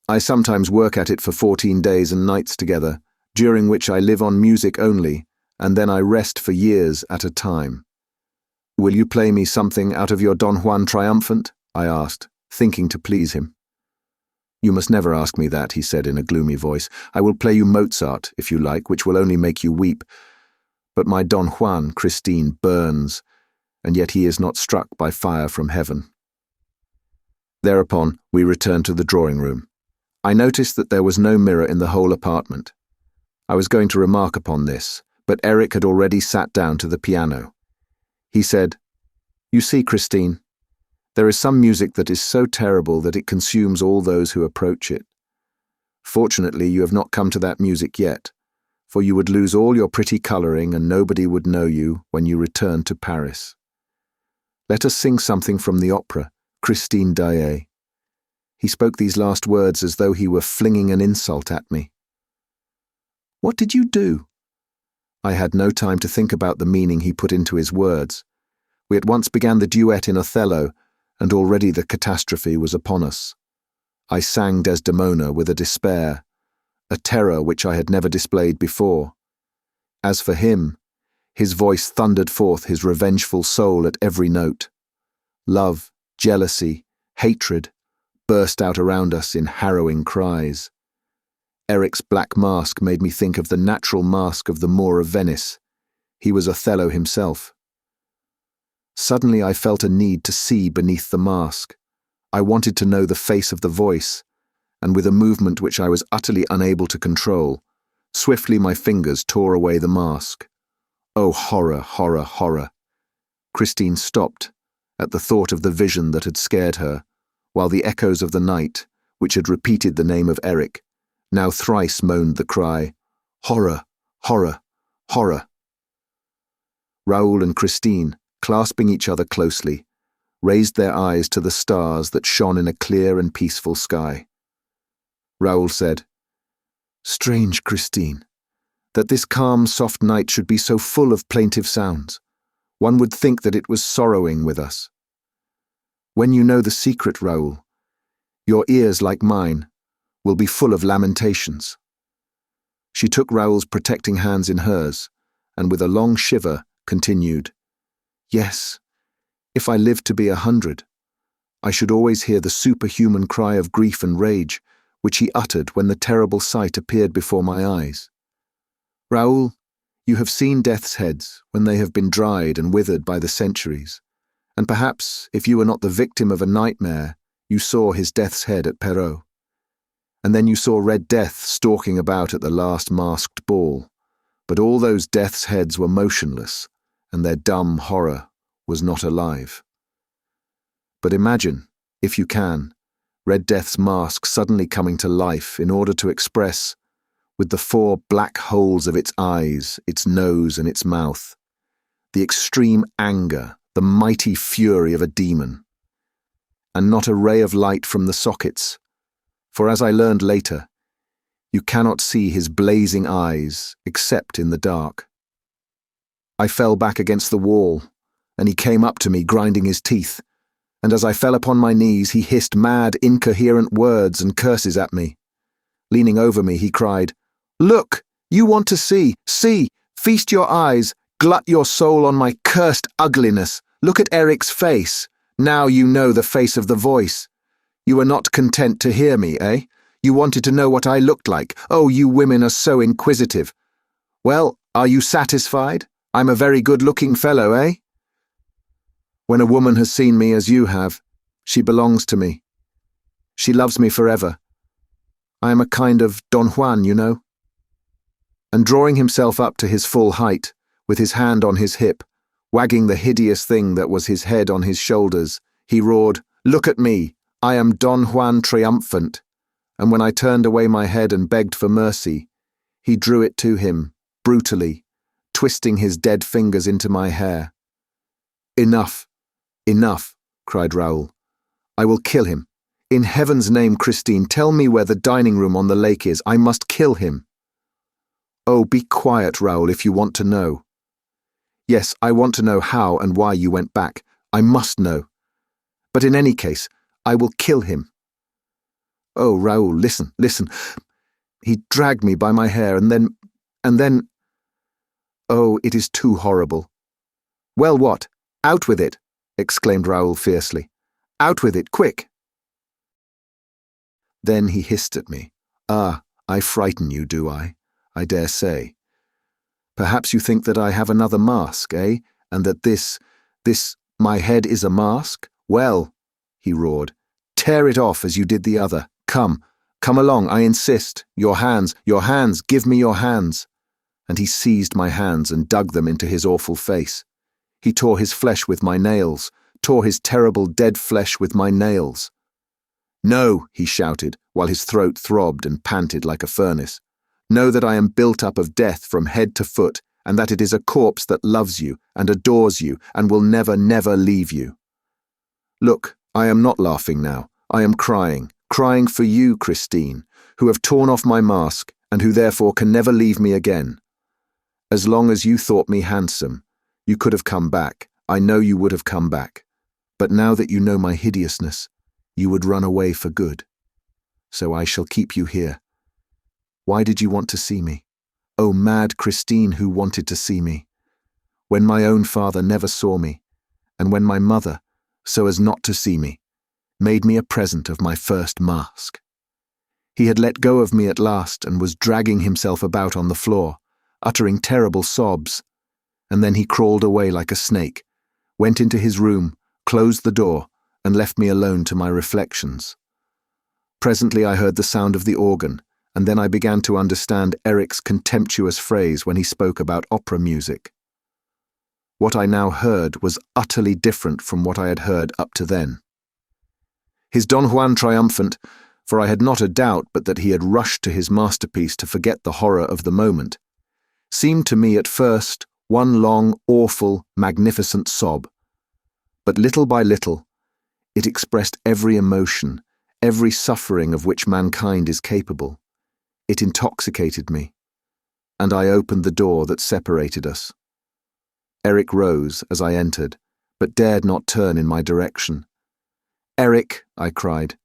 "I sometimes work at it for 14 days and nights together, during which I live on music only, and then I rest for years at a time." "Will you play me something out of your Don Juan Triumphant?" I asked, thinking to please him. "You must never ask me that," he said in a gloomy voice. "I will play you Mozart, if you like, which will only make you weep. But my Don Juan, Christine, burns, and yet he is not struck by fire from heaven." Thereupon, we returned to the drawing room. I noticed that there was no mirror in the whole apartment. I was going to remark upon this, but Eric had already sat down to the piano. He said, "You see, Christine, there is some music that is so terrible that it consumes all those who approach it. Fortunately, you have not come to that music yet, for you would lose all your pretty colouring and nobody would know you when you return to Paris. Let us sing something from the opera, Christine Daaé." He spoke these last words as though he were flinging an insult at me. "What did you do?" I had no time to think about the meaning he put into his words. We at once began the duet in Othello, and already the catastrophe was upon us. I sang Desdemona with a despair, a terror which I had never displayed before. As for him, his voice thundered forth his revengeful soul at every note. Love, jealousy, hatred burst out around us in harrowing cries. Eric's black mask made me think of the natural mask of the Moor of Venice. He was Othello himself. Suddenly I felt a need to see beneath the mask. I wanted to know the face of the voice, and with a movement which I was utterly unable to control, swiftly my fingers tore away the mask. Oh, horror, horror, horror! Christine stopped at the thought of the vision that had scared her, while the echoes of the night, which had repeated the name of Eric, now thrice moaned the cry, "Horror, horror, horror!" Raoul and Christine, clasping each other closely, raised their eyes to the stars that shone in a clear and peaceful sky. Raoul said, "Strange, Christine, that this calm, soft night should be so full of plaintive sounds. One would think that it was sorrowing with us. When you know the secret, Raoul, your ears, like mine, will be full of lamentations." She took Raoul's protecting hands in hers, and with a long shiver continued, "Yes, if I lived to be 100, I should always hear the superhuman cry of grief and rage which he uttered when the terrible sight appeared before my eyes. Raoul, you have seen death's heads when they have been dried and withered by the centuries, and perhaps, if you were not the victim of a nightmare, you saw his death's head at Perrault. And then you saw Red Death stalking about at the last masked ball, but all those death's heads were motionless, and their dumb horror was not alive. But imagine, if you can, Red Death's mask suddenly coming to life in order to express, with the 4 black holes of its eyes, its nose and its mouth, the extreme anger, the mighty fury of a demon. And not a ray of light from the sockets, for as I learned later, you cannot see his blazing eyes except in the dark. I fell back against the wall, and he came up to me grinding his teeth, and as I fell upon my knees he hissed mad, incoherent words and curses at me. Leaning over me, he cried, "Look, you want to see, feast your eyes, glut your soul on my cursed ugliness. Look at Eric's face. Now you know the face of the voice. You were not content to hear me, eh? You wanted to know what I looked like. Oh, you women are so inquisitive. Well, are you satisfied? I'm a very good-looking fellow, eh? When a woman has seen me as you have, she belongs to me. She loves me forever. I am a kind of Don Juan, you know." And drawing himself up to his full height, with his hand on his hip, wagging the hideous thing that was his head on his shoulders, he roared, "Look at me, I am Don Juan triumphant." And when I turned away my head and begged for mercy, he drew it to him, brutally, twisting his dead fingers into my hair. "Enough, enough," cried Raoul. "I will kill him. In heaven's name, Christine, tell me where the dining room on the lake is. I must kill him." "Oh, be quiet, Raoul, if you want to know." "Yes, I want to know how and why you went back. I must know. But in any case, I will kill him." "Oh, Raoul, listen. He dragged me by my hair and then... Oh, it is too horrible." "Well, what? Out with it!" exclaimed Raoul fiercely. "Out with it, quick!" Then he hissed at me. "Ah, I frighten you, do I? I dare say. Perhaps you think that I have another mask, eh? And that my head is a mask? Well," he roared, "tear it off as you did the other. Come along, I insist. Your hands, give me your hands." And he seized my hands and dug them into his awful face. He tore his flesh with my nails, tore his terrible dead flesh with my nails. "No," he shouted, while his throat throbbed and panted like a furnace. "Know that I am built up of death from head to foot, and that it is a corpse that loves you and adores you and will never, never leave you. Look, I am not laughing now. I am crying for you, Christine, who have torn off my mask and who therefore can never leave me again. As long as you thought me handsome, you could have come back. I know you would have come back. But now that you know my hideousness, you would run away for good. So I shall keep you here. Why did you want to see me? Oh, mad Christine who wanted to see me, when my own father never saw me, and when my mother, so as not to see me, made me a present of my first mask. He had let go of me at last and was dragging himself about on the floor, uttering terrible sobs, and then he crawled away like a snake, went into his room, closed the door, and left me alone to my reflections. Presently I heard the sound of the organ, and then I began to understand Eric's contemptuous phrase when he spoke about opera music. What I now heard was utterly different from what I had heard up to then. His Don Juan triumphant, for I had not a doubt but that he had rushed to his masterpiece to forget the horror of the moment, seemed to me at first one long, awful, magnificent sob. But little by little, It expressed every emotion, every suffering of which mankind is capable. It intoxicated me, and I opened the door that separated us. Eric rose as I entered, but dared not turn in my direction. "Eric," I cried,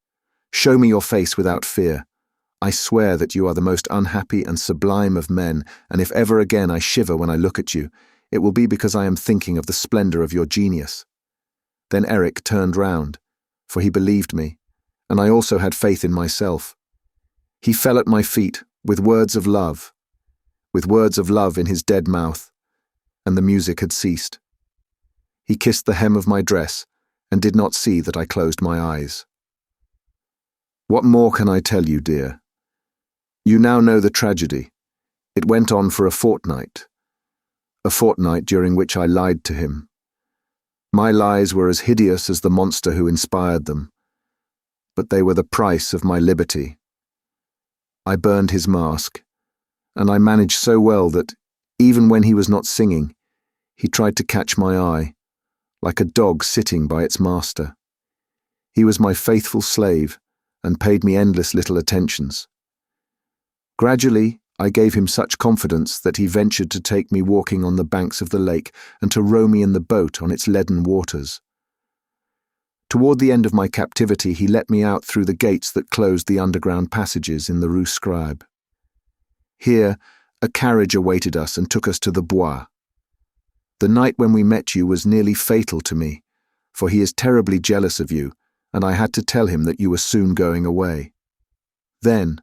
"show me your face without fear. I swear that you are the most unhappy and sublime of men, and if ever again I shiver when I look at you, it will be because I am thinking of the splendor of your genius." Then Eric turned round, for he believed me, and I also had faith in myself. He fell at my feet with words of love in his dead mouth, and the music had ceased. He kissed the hem of my dress and did not see that I closed my eyes. "What more can I tell you, dear? You now know the tragedy. It went on for a fortnight during which I lied to him. My lies were as hideous as the monster who inspired them, but they were the price of my liberty. I burned his mask, and I managed so well that, even when he was not singing, he tried to catch my eye, like a dog sitting by its master. He was my faithful slave, and paid me endless little attentions. Gradually, I gave him such confidence that he ventured to take me walking on the banks of the lake and to row me in the boat on its leaden waters. Toward the end of my captivity, he let me out through the gates that closed the underground passages in the Rue Scribe. Here, a carriage awaited us and took us to the Bois. The night when we met you was nearly fatal to me, for he is terribly jealous of you, and I had to tell him that you were soon going away. Then,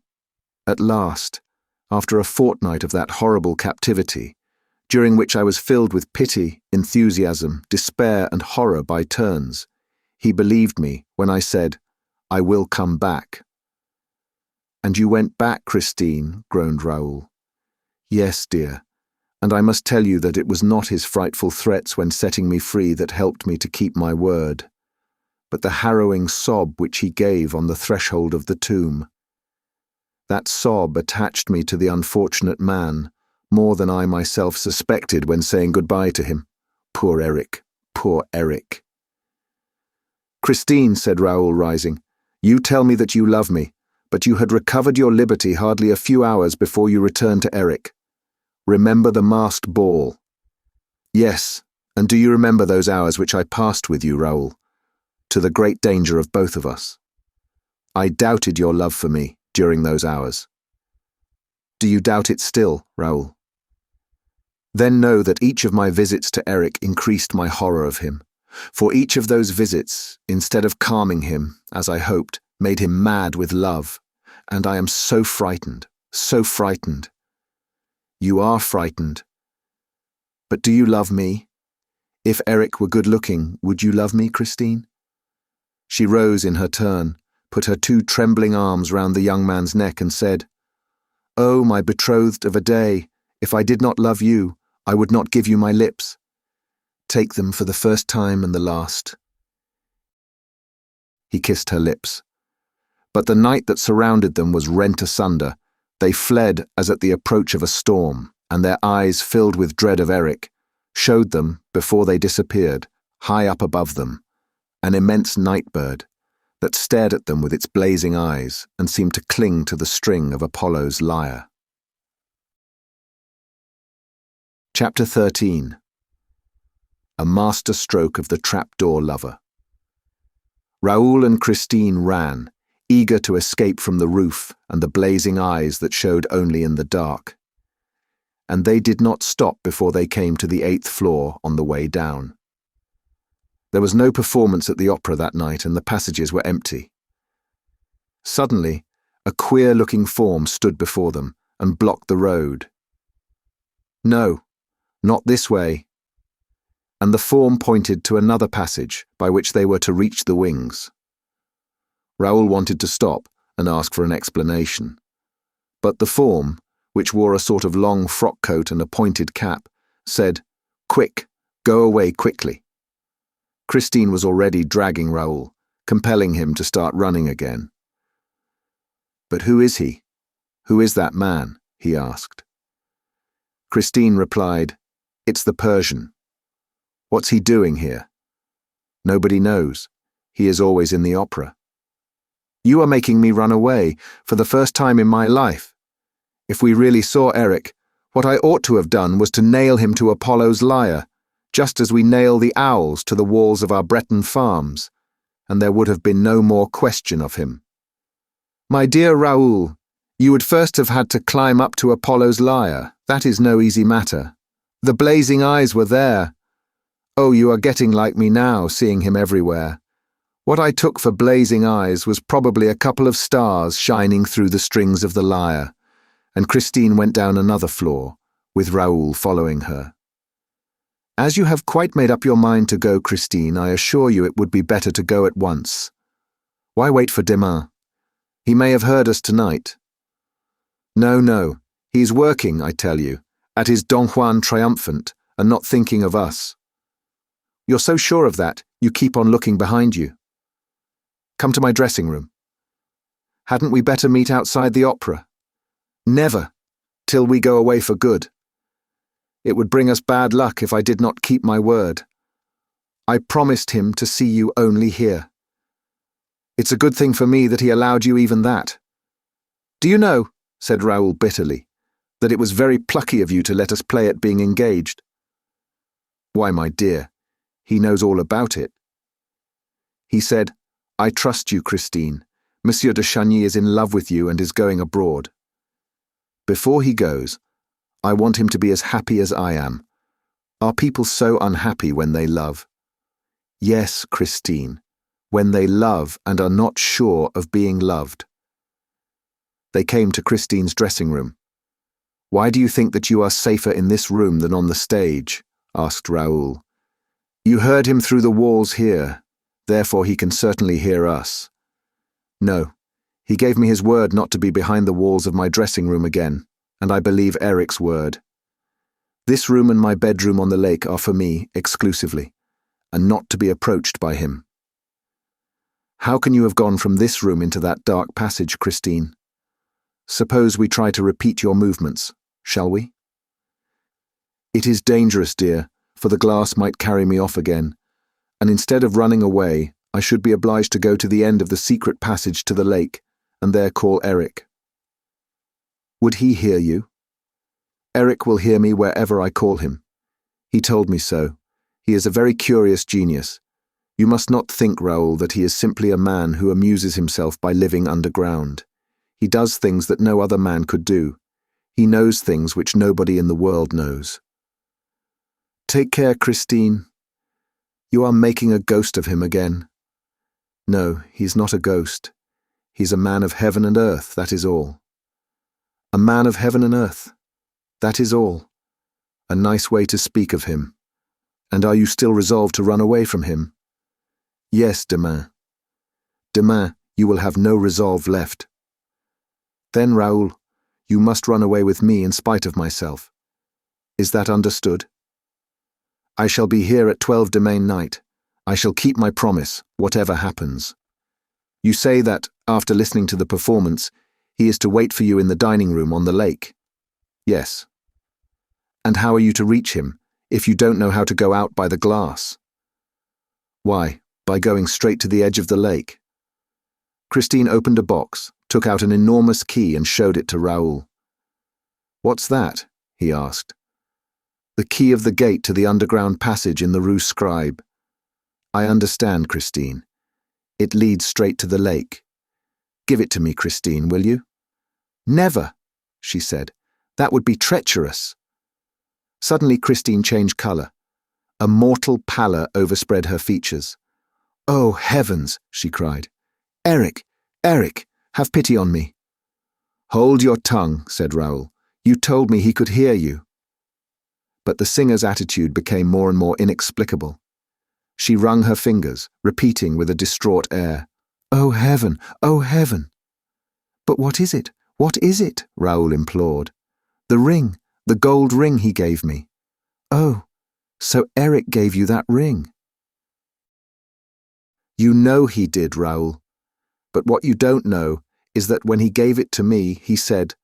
at last, after a fortnight of that horrible captivity, during which I was filled with pity, enthusiasm, despair, and horror by turns, he believed me when I said, "I will come back." "And you went back, Christine," groaned Raoul. "Yes, dear, and I must tell you that it was not his frightful threats when setting me free that helped me to keep my word, but the harrowing sob which he gave on the threshold of the tomb. That sob attached me to the unfortunate man more than I myself suspected when saying goodbye to him. Poor Eric, poor Eric." "Christine," said Raoul, rising, "you tell me that you love me, but you had recovered your liberty hardly a few hours before you returned to Eric. Remember the masked ball." "Yes, and do you remember those hours which I passed with you, Raoul, to the great danger of both of us? I doubted your love for me during those hours. Do you doubt it still, Raoul? Then know that each of my visits to Eric increased my horror of him, for each of those visits, instead of calming him, as I hoped, made him mad with love, and I am so frightened, so frightened." "You are frightened. But do you love me? If Eric were good-looking, would you love me, Christine?" She rose in her turn, put her two trembling arms round the young man's neck and said, "Oh, my betrothed of a day, if I did not love you, I would not give you my lips. Take them for the first time and the last." He kissed her lips. But the night that surrounded them was rent asunder. They fled as at the approach of a storm, and their eyes, filled with dread of Eric, showed them, before they disappeared, high up above them, an immense night-bird that stared at them with its blazing eyes and seemed to cling to the string of Apollo's lyre. Chapter 13. A master stroke of the trapdoor lover. Raoul and Christine ran, eager to escape from the roof and the blazing eyes that showed only in the dark. And they did not stop before they came to the 8th floor on the way down. There was no performance at the opera that night, and the passages were empty. Suddenly, a queer-looking form stood before them and blocked the road. "No, not this way." And the form pointed to another passage by which they were to reach the wings. Raoul wanted to stop and ask for an explanation, but the form, which wore a sort of long frock coat and a pointed cap, said, "Quick, go away quickly." Christine was already dragging Raoul, compelling him to start running again. "But who is he? Who is that man?" he asked. Christine replied, "It's the Persian. What's he doing here? Nobody knows. He is always in the opera. You are making me run away, for the first time in my life. If we really saw Eric, what I ought to have done was to nail him to Apollo's lyre, just as we nail the owls to the walls of our Breton farms, and there would have been no more question of him. My dear Raoul, you would first have had to climb up to Apollo's lyre. That is no easy matter. The blazing eyes were there. Oh, you are getting like me now, seeing him everywhere. What I took for blazing eyes was probably a couple of stars shining through the strings of the lyre, and Christine went down another floor, with Raoul following her. As you have quite made up your mind to go, Christine, I assure you it would be better to go at once. Why wait for demain? He may have heard us tonight. No, he's working, I tell you, at his Don Juan triumphant, and not thinking of us. You're so sure of that, you keep on looking behind you. Come to my dressing room. Hadn't we better meet outside the opera? Never, till we go away for good. It would bring us bad luck if I did not keep my word. I promised him to see you only here. It's a good thing for me that he allowed you even that. Do you know, said Raoul bitterly, that it was very plucky of you to let us play at being engaged? Why, my dear, he knows all about it. He said, I trust you, Christine. Monsieur de Chagny is in love with you and is going abroad. Before he goes, I want him to be as happy as I am. Are people so unhappy when they love? Yes, Christine, when they love and are not sure of being loved. They came to Christine's dressing room. Why do you think that you are safer in this room than on the stage? Asked Raoul. You heard him through the walls here. Therefore he can certainly hear us. No, he gave me his word not to be behind the walls of my dressing room again, and I believe Eric's word. This room and my bedroom on the lake are for me exclusively, and not to be approached by him. How can you have gone from this room into that dark passage, Christine? Suppose we try to repeat your movements, shall we? It is dangerous, dear, for the glass might carry me off again, and instead of running away, I should be obliged to go to the end of the secret passage to the lake, and there call Eric. Would he hear you? Eric will hear me wherever I call him. He told me so. He is a very curious genius. You must not think, Raoul, that he is simply a man who amuses himself by living underground. He does things that no other man could do. He knows things which nobody in the world knows. Take care, Christine. You are making a ghost of him again. No, he's not a ghost. He's a man of heaven and earth, that is all. A man of heaven and earth, that is all. A nice way to speak of him. And are you still resolved to run away from him? Yes, demain. Demain, you will have no resolve left. Then, Raoul, you must run away with me in spite of myself. Is that understood? I shall be here at 12 demain night. I shall keep my promise, whatever happens. You say that, after listening to the performance, he is to wait for you in the dining room on the lake. Yes. And how are you to reach him, if you don't know how to go out by the glass? Why, by going straight to the edge of the lake. Christine opened a box, took out an enormous key and showed it to Raoul. What's that? He asked. The key of the gate to the underground passage in the Rue Scribe. I understand, Christine. It leads straight to the lake. Give it to me, Christine, will you? Never, she said. That would be treacherous. Suddenly Christine changed colour. A mortal pallor overspread her features. Oh, heavens, she cried. Eric, Eric, have pity on me. Hold your tongue, said Raoul. You told me he could hear you. But the singer's attitude became more and more inexplicable. She wrung her fingers, repeating with a distraught air, Oh heaven, oh heaven! But what is it? What is it? Raoul implored. The ring, the gold ring he gave me. Oh, so Eric gave you that ring. You know he did, Raoul. But what you don't know is that when he gave it to me, he said,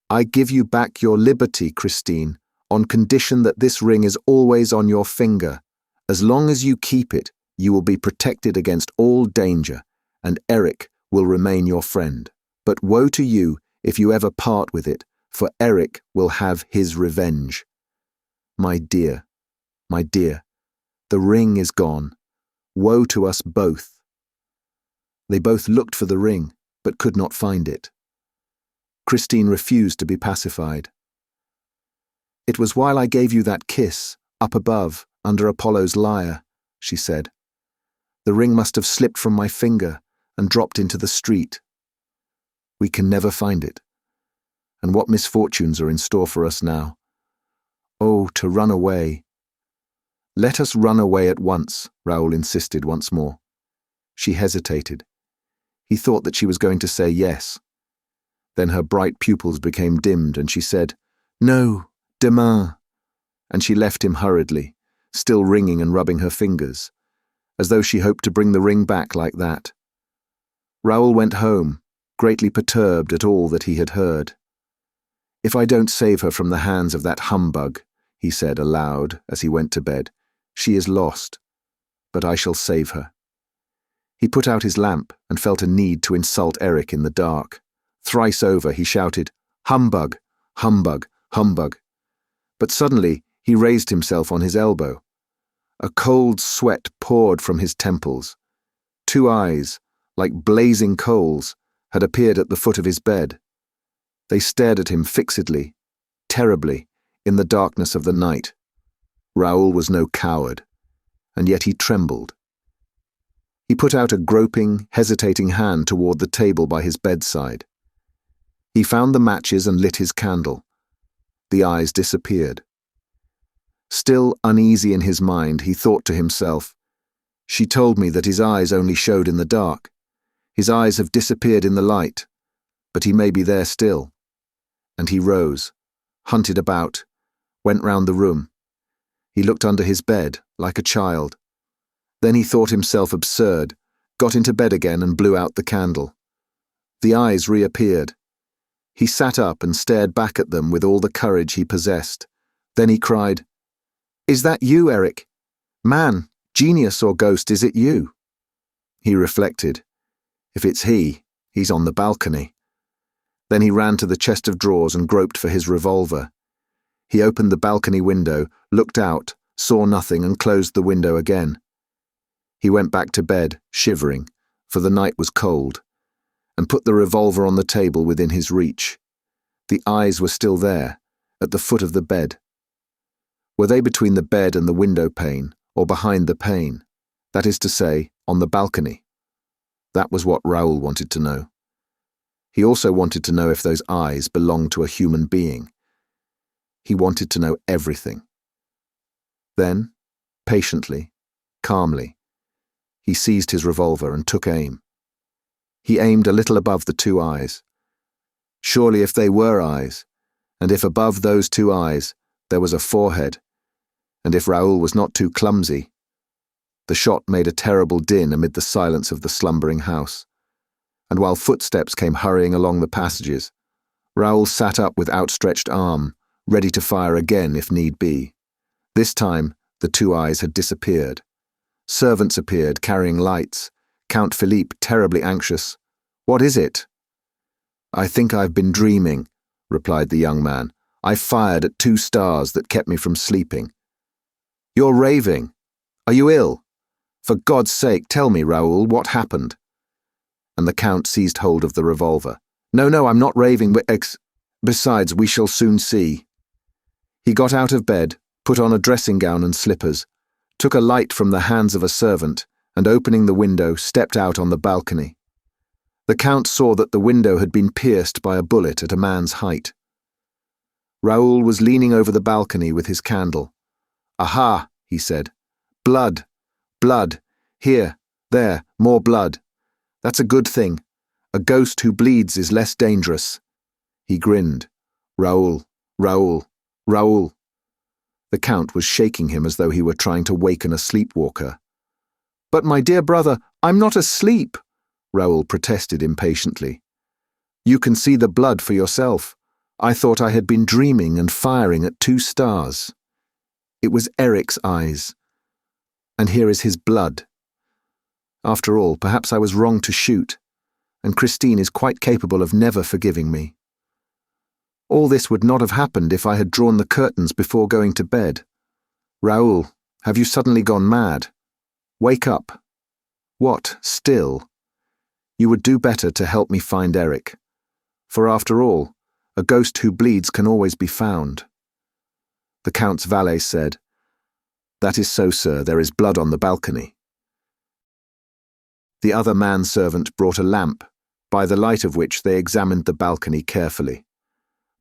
I give you back your liberty, Christine, on condition that this ring is always on your finger. As long as you keep it, You will be protected against all danger, and Eric will remain your friend. But woe to you if you ever part with it, for Eric will have his revenge. My dear, the ring is gone. Woe to us both. They both looked for the ring, but could not find it. Christine refused to be pacified. It was while I gave you that kiss, up above, under Apollo's lyre, she said. The ring must have slipped from my finger and dropped into the street. We can never find it. And what misfortunes are in store for us now? Oh, to run away. Let us run away at once, Raoul insisted once more. She hesitated. He thought that she was going to say yes. Then her bright pupils became dimmed and she said, No, demain. And she left him hurriedly, still ringing and rubbing her fingers, as though she hoped to bring the ring back like that. Raoul went home, greatly perturbed at all that he had heard. If I don't save her from the hands of that humbug, he said aloud as he went to bed, she is lost, but I shall save her. He put out his lamp and felt a need to insult Eric in the dark. Thrice over he shouted, Humbug, humbug, humbug. But suddenly he raised himself on his elbow. A cold sweat poured from his temples. Two eyes, like blazing coals, had appeared at the foot of his bed. They stared at him fixedly, terribly, in the darkness of the night. Raoul was no coward, and yet he trembled. He put out a groping, hesitating hand toward the table by his bedside. He found the matches and lit his candle. The eyes disappeared. Still uneasy in his mind, he thought to himself, She told me that his eyes only showed in the dark. His eyes have disappeared in the light, but he may be there still. And he rose, hunted about, went round the room. He looked under his bed, like a child. Then he thought himself absurd, got into bed again and blew out the candle. The eyes reappeared. He sat up and stared back at them with all the courage he possessed. Then he cried, Is that you, Eric? Man, genius or ghost, is it you? He reflected. If it's he, he's on the balcony. Then he ran to the chest of drawers and groped for his revolver. He opened the balcony window, looked out, saw nothing and closed the window again. He went back to bed, shivering, for the night was cold, and put the revolver on the table within his reach. The eyes were still there, at the foot of the bed. Were they between the bed and the window pane, or behind the pane? That is to say, on the balcony. That was what Raoul wanted to know. He also wanted to know if those eyes belonged to a human being. He wanted to know everything. Then, patiently, calmly, he seized his revolver and took aim. He aimed a little above the two eyes. Surely if they were eyes, and if above those two eyes there was a forehead, and if Raoul was not too clumsy. The shot made a terrible din amid the silence of the slumbering house, and while footsteps came hurrying along the passages, Raoul sat up with outstretched arm, ready to fire again if need be. This time the two eyes had disappeared. Servants appeared, carrying lights. Count Philippe, terribly anxious. What is it? I think I've been dreaming, replied the young man. I fired at 2 stars that kept me from sleeping. You're raving. Are you ill? For God's sake, tell me, Raoul, what happened? And the Count seized hold of the revolver. No, I'm not raving, besides, we shall soon see. He got out of bed, put on a dressing gown and slippers, took a light from the hands of a servant, and opening the window, stepped out on the balcony. The Count saw that the window had been pierced by a bullet at a man's height. Raoul was leaning over the balcony with his candle. Aha, he said. Blood. Blood. Here. There. More blood. That's a good thing. A ghost who bleeds is less dangerous. He grinned. Raoul. Raoul. Raoul. The Count was shaking him as though he were trying to waken a sleepwalker. But my dear brother, I'm not asleep, Raoul protested impatiently. You can see the blood for yourself. I thought I had been dreaming and firing at 2 stars. It was Eric's eyes. And here is his blood, After all, perhaps I was wrong to shoot, and Christine is quite capable of never forgiving me. All this would not have happened if I had drawn the curtains before going to bed. Raoul, have you suddenly gone mad? Wake up. What, still? You would do better to help me find Eric. For after all, a ghost who bleeds can always be found. The Count's valet said, "That is so, sir, there is blood on the balcony." The other manservant brought a lamp, by the light of which they examined the balcony carefully.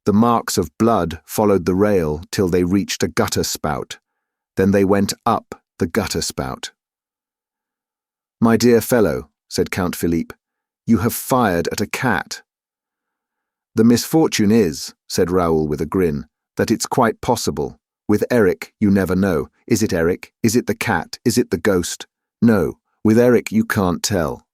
The marks of blood followed the rail till they reached a gutter spout. Then they went up the gutter spout. "My dear fellow," said Count Philippe, "you have fired at a cat." "The misfortune is," said Raoul with a grin, "that it's quite possible. With Eric, you never know. Is it Eric? Is it the cat? Is it the ghost? No, with Eric you can't tell."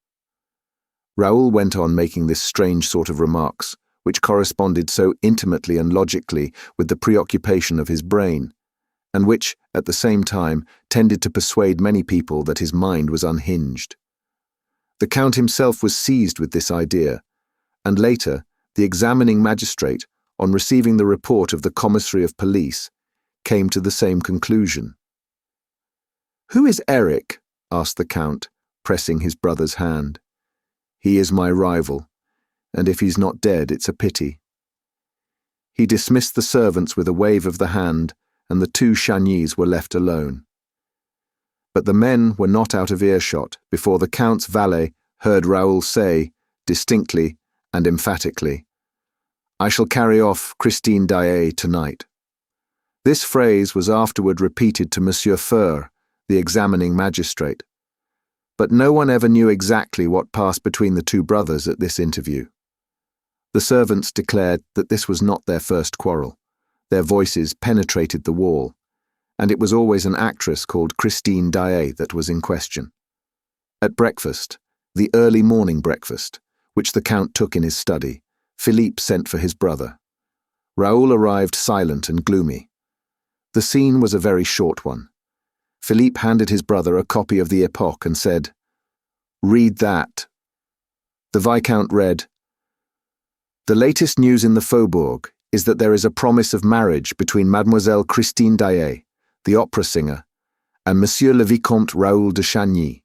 Raoul went on making this strange sort of remarks, which corresponded so intimately and logically with the preoccupation of his brain, and which, at the same time, tended to persuade many people that his mind was unhinged. The Count himself was seized with this idea, and later, the examining magistrate, on receiving the report of the Commissary of Police, came to the same conclusion. "Who is Eric?" asked the Count, pressing his brother's hand. "He is my rival, and if he's not dead, it's a pity." He dismissed the servants with a wave of the hand, and the two Chagnys were left alone. But the men were not out of earshot before the Count's valet heard Raoul say, distinctly and emphatically, "I shall carry off Christine Daaé tonight." This phrase was afterward repeated to Monsieur Feur, the examining magistrate, but no one ever knew exactly what passed between the two brothers at this interview. The servants declared that this was not their first quarrel. Their voices penetrated the wall, and it was always an actress called Christine Daaé that was in question. At breakfast, the early morning breakfast, which the Count took in his study, Philippe sent for his brother. Raoul arrived silent and gloomy. The scene was a very short one. Philippe handed his brother a copy of the Epoque and said, "Read that." The Viscount read, "The latest news in the Faubourg is that there is a promise of marriage between Mademoiselle Christine Daaé, the opera singer, and Monsieur le Vicomte Raoul de Chagny.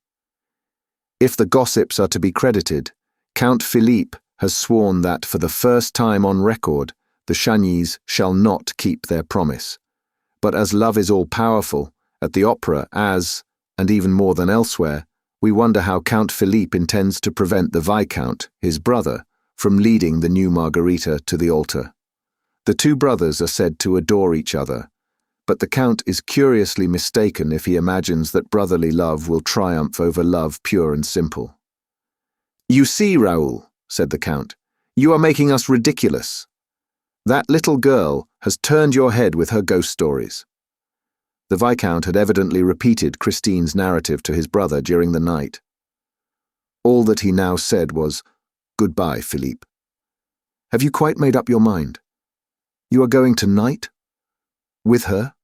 If the gossips are to be credited, Count Philippe has sworn that for the first time on record, the Chagnys shall not keep their promise. But as love is all-powerful, at the opera and even more than elsewhere, we wonder how Count Philippe intends to prevent the Viscount, his brother, from leading the new Margarita to the altar. The two brothers are said to adore each other, but the Count is curiously mistaken if he imagines that brotherly love will triumph over love pure and simple." "You see, Raoul," said the Count, "you are making us ridiculous. That little girl has turned your head with her ghost stories." The Viscount had evidently repeated Christine's narrative to his brother during the night. All that he now said was, "Goodbye, Philippe. Have you quite made up your mind? You are going tonight? With her?"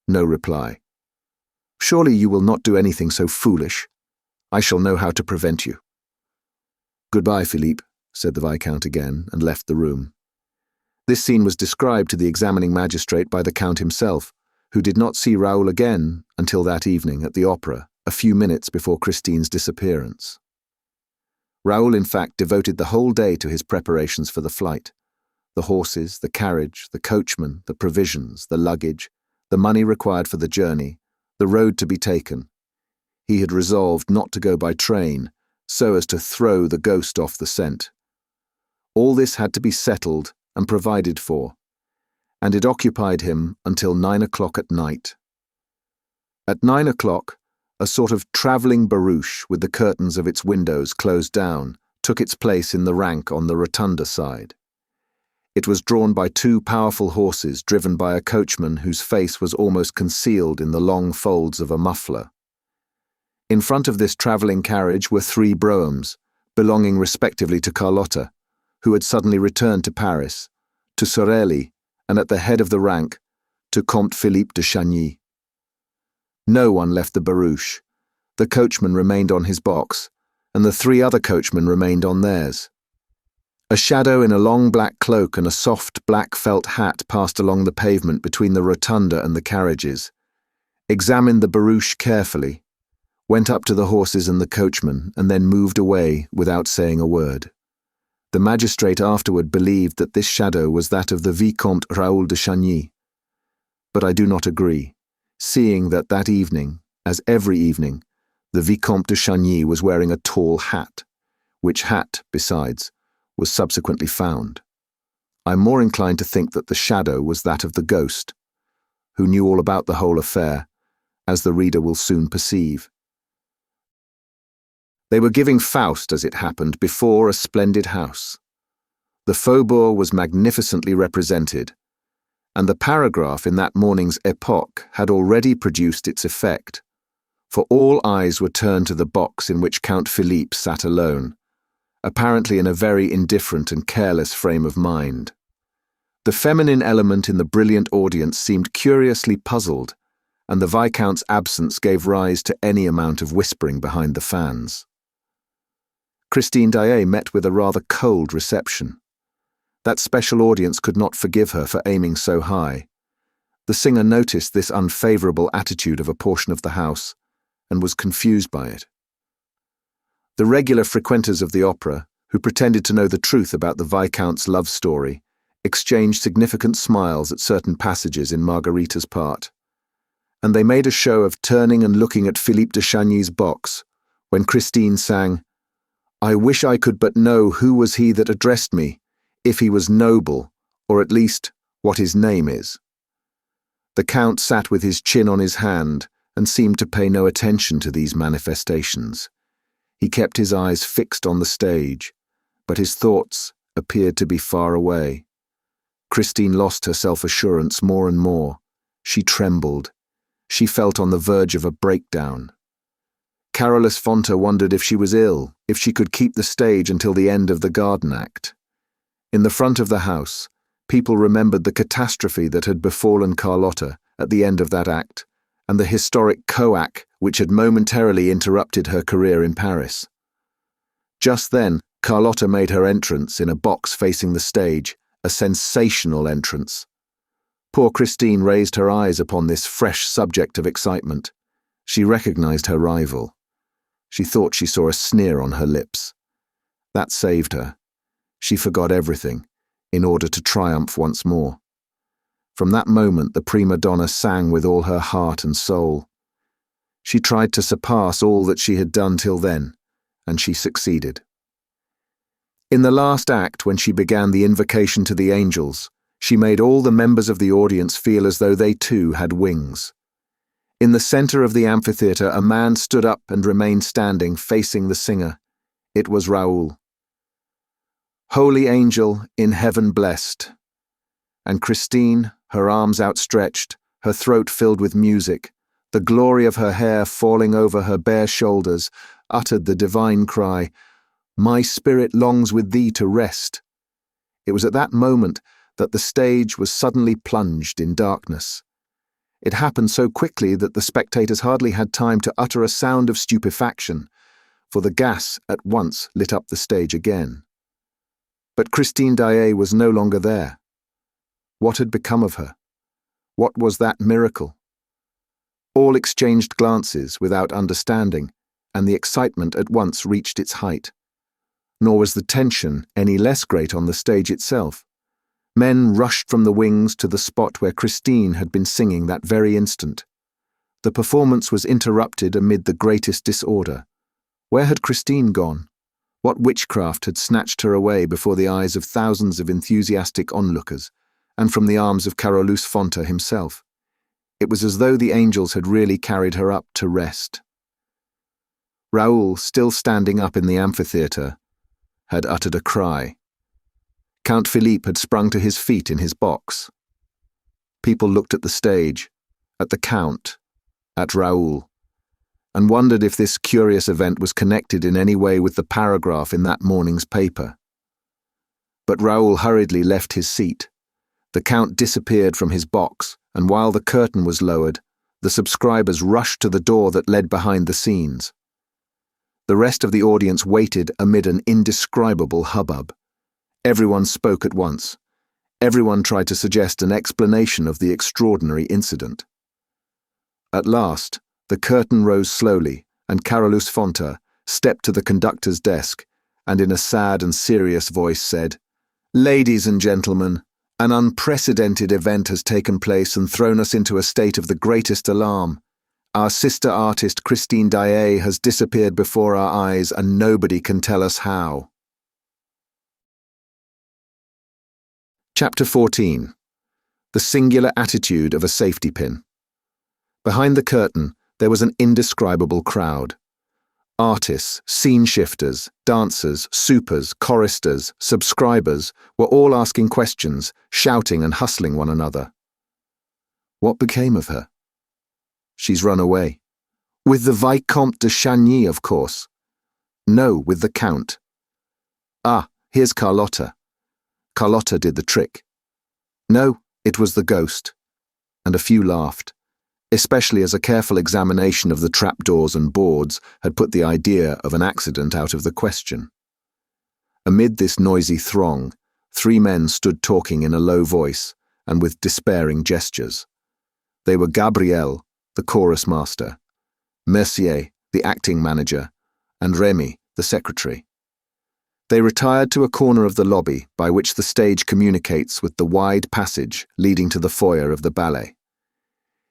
No reply. "Surely you will not do anything so foolish. I shall know how to prevent you." "Goodbye, Philippe," said the Viscount again, and left the room. This scene was described to the examining magistrate by the Count himself, who did not see Raoul again until that evening at the opera, a few minutes before Christine's disappearance. Raoul, in fact, devoted the whole day to his preparations for the flight. The horses, the carriage, the coachman, the provisions, the luggage, the money required for the journey, the road to be taken. He had resolved not to go by train, so as to throw the ghost off the scent. All this had to be settled and provided for, and it occupied him until 9 o'clock at night. At 9 o'clock, a sort of travelling barouche with the curtains of its windows closed down took its place in the rank on the rotunda side. It was drawn by two powerful horses driven by a coachman whose face was almost concealed in the long folds of a muffler. In front of this travelling carriage were 3 broughams, belonging respectively to Carlotta, who had suddenly returned to Paris, to Sorelli, and at the head of the rank, to Comte Philippe de Chagny. No one left the barouche, The coachman remained on his box, and the 3 other coachmen remained on theirs. A shadow in a long black cloak and a soft black felt hat passed along the pavement between the rotunda and the carriages, examined the barouche carefully, went up to the horses and the coachman, and then moved away without saying a word. The magistrate afterward believed that this shadow was that of the Vicomte Raoul de Chagny. But I do not agree, seeing that that evening, as every evening, the Vicomte de Chagny was wearing a tall hat, which hat, besides, was subsequently found. I am more inclined to think that the shadow was that of the ghost, who knew all about the whole affair, as the reader will soon perceive. They were giving Faust, as it happened, before a splendid house. The faubourg was magnificently represented, and the paragraph in that morning's Epoque had already produced its effect, for all eyes were turned to the box in which Count Philippe sat alone, apparently in a very indifferent and careless frame of mind. The feminine element in the brilliant audience seemed curiously puzzled, and the Viscount's absence gave rise to any amount of whispering behind the fans. Christine Daaé met with a rather cold reception. That special audience could not forgive her for aiming so high. The singer noticed this unfavourable attitude of a portion of the house, and was confused by it. The regular frequenters of the opera, who pretended to know the truth about the Viscount's love story, exchanged significant smiles at certain passages in Margarita's part, and they made a show of turning and looking at Philippe de Chagny's box, when Christine sang, "I wish I could but know who was he that addressed me, if he was noble, or at least what his name is." The Count sat with his chin on his hand, and seemed to pay no attention to these manifestations. He kept his eyes fixed on the stage, but his thoughts appeared to be far away. Christine lost her self-assurance more and more. She trembled. She felt on the verge of a breakdown. Carolus Fonta wondered if she was ill, if she could keep the stage until the end of the garden act. In the front of the house, people remembered the catastrophe that had befallen Carlotta at the end of that act, and the historic coac which had momentarily interrupted her career in Paris. Just then, Carlotta made her entrance in a box facing the stage, a sensational entrance. Poor Christine raised her eyes upon this fresh subject of excitement. She recognized her rival. She thought she saw a sneer on her lips. That saved her. She forgot everything, in order to triumph once more. From that moment the prima donna sang with all her heart and soul. She tried to surpass all that she had done till then, and she succeeded. In the last act, when she began the invocation to the angels, she made all the members of the audience feel as though they too had wings. In the center of the amphitheater a man stood up and remained standing, facing the singer. It was Raoul. "Holy angel, in heaven blessed." And Christine, her arms outstretched, her throat filled with music, the glory of her hair falling over her bare shoulders, uttered the divine cry, "My spirit longs with thee to rest." It was at that moment that the stage was suddenly plunged in darkness. It happened so quickly that the spectators hardly had time to utter a sound of stupefaction, for the gas at once lit up the stage again. But Christine Daaé was no longer there. What had become of her? What was that miracle? All exchanged glances without understanding, and the excitement at once reached its height. Nor was the tension any less great on the stage itself. Men rushed from the wings to the spot where Christine had been singing that very instant. The performance was interrupted amid the greatest disorder. Where had Christine gone? What witchcraft had snatched her away before the eyes of thousands of enthusiastic onlookers, and from the arms of Carolus Fonta himself? It was as though the angels had really carried her up to rest. Raoul, still standing up in the amphitheatre, had uttered a cry. Count Philippe had sprung to his feet in his box. People looked at the stage, at the Count, at Raoul, and wondered if this curious event was connected in any way with the paragraph in that morning's paper. But Raoul hurriedly left his seat. The Count disappeared from his box, and while the curtain was lowered, the subscribers rushed to the door that led behind the scenes. The rest of the audience waited amid an indescribable hubbub. Everyone spoke at once. Everyone tried to suggest an explanation of the extraordinary incident. At last, the curtain rose slowly, and Carolus Fonta stepped to the conductor's desk and in a sad and serious voice said, "Ladies and gentlemen, an unprecedented event has taken place and thrown us into a state of the greatest alarm. Our sister artist Christine Daaé has disappeared before our eyes and nobody can tell us how." Chapter 14. The singular attitude of a safety pin. Behind the curtain, there was an indescribable crowd. Artists, scene shifters, dancers, supers, choristers, subscribers were all asking questions, shouting and hustling one another. What became of her? She's run away. With the Vicomte de Chagny, of course. No, with the Count. Ah, here's Carlotta. Carlotta did the trick. No, it was the ghost. And a few laughed, especially as a careful examination of the trapdoors and boards had put the idea of an accident out of the question. Amid this noisy throng, 3 men stood talking in a low voice and with despairing gestures. They were Gabriel, the chorus master, Mercier, the acting manager, and Remy, the secretary. They retired to a corner of the lobby by which the stage communicates with the wide passage leading to the foyer of the ballet.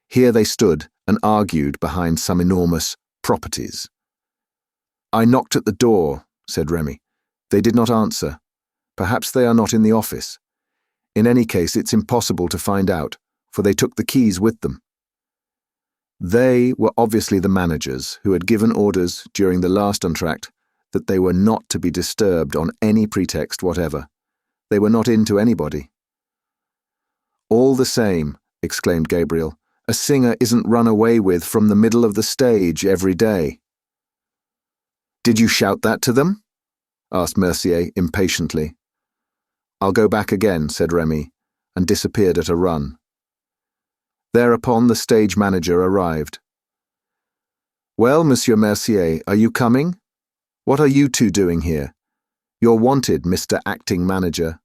Here they stood and argued behind some enormous properties. "I knocked at the door," said Remy. "They did not answer. Perhaps they are not in the office. In any case, it's impossible to find out, for they took the keys with them." They were obviously the managers who had given orders during the last entr'acte that they were not to be disturbed on any pretext whatever. They were not in to anybody. "All the same," exclaimed Gabriel, "a singer isn't run away with from the middle of the stage every day." "Did you shout that to them?" asked Mercier impatiently. "I'll go back again," said Remy, and disappeared at a run. Thereupon the stage manager arrived. "Well, Monsieur Mercier, are you coming? What are you 2 doing here? You're wanted, Mr. Acting Manager."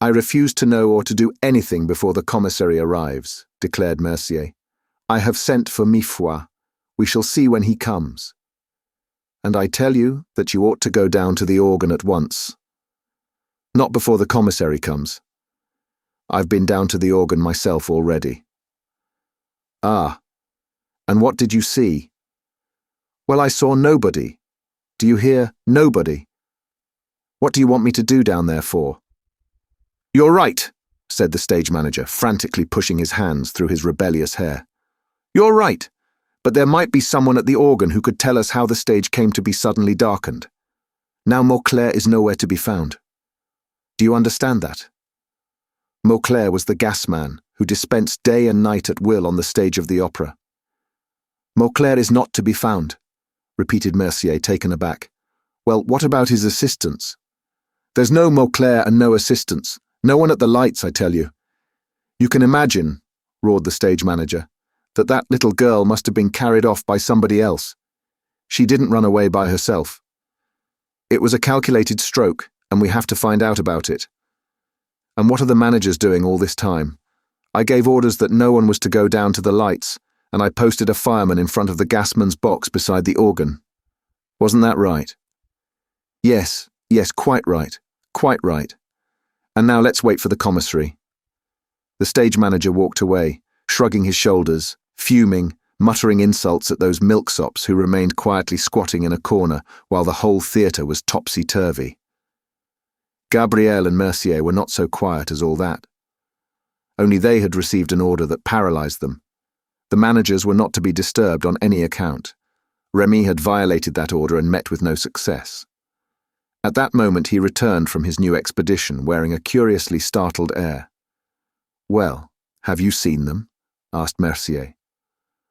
"I refuse to know or to do anything before the commissary arrives," declared Mercier. "I have sent for Mifoi. We shall see when he comes. And I tell you that you ought to go down to the organ at once. Not before the commissary comes. I've been down to the organ myself already." "Ah, and what did you see?" "Well, I saw nobody. Do you hear? Nobody. What do you want me to do down there for?" "You're right," said the stage manager, frantically pushing his hands through his rebellious hair. "You're right, but there might be someone at the organ who could tell us how the stage came to be suddenly darkened. Now Mauclair is nowhere to be found. Do you understand that? Mauclair was the gas man who dispensed day and night at will on the stage of the opera. Mauclair is not to be found," repeated Mercier, taken aback. "Well, what about his assistants?" "There's no Mauclair and no assistants. No one at the lights, I tell you. You can imagine," roared the stage manager, that little girl must have been carried off by somebody else. She didn't run away by herself. It was a calculated stroke, and we have to find out about it. And what are the managers doing all this time? I gave orders that no one was to go down to the lights, and I posted a fireman in front of the gasman's box beside the organ. Wasn't that right?" Yes, quite right. Quite right. And now let's wait for the commissary." The stage manager walked away, shrugging his shoulders, fuming, muttering insults at those milksops who remained quietly squatting in a corner while the whole theatre was topsy-turvy. Gabriel and Mercier were not so quiet as all that. Only they had received an order that paralysed them. The managers were not to be disturbed on any account. Remy had violated that order and met with no success. At that moment he returned from his new expedition wearing a curiously startled air. "Well, have you seen them?" asked Mercier.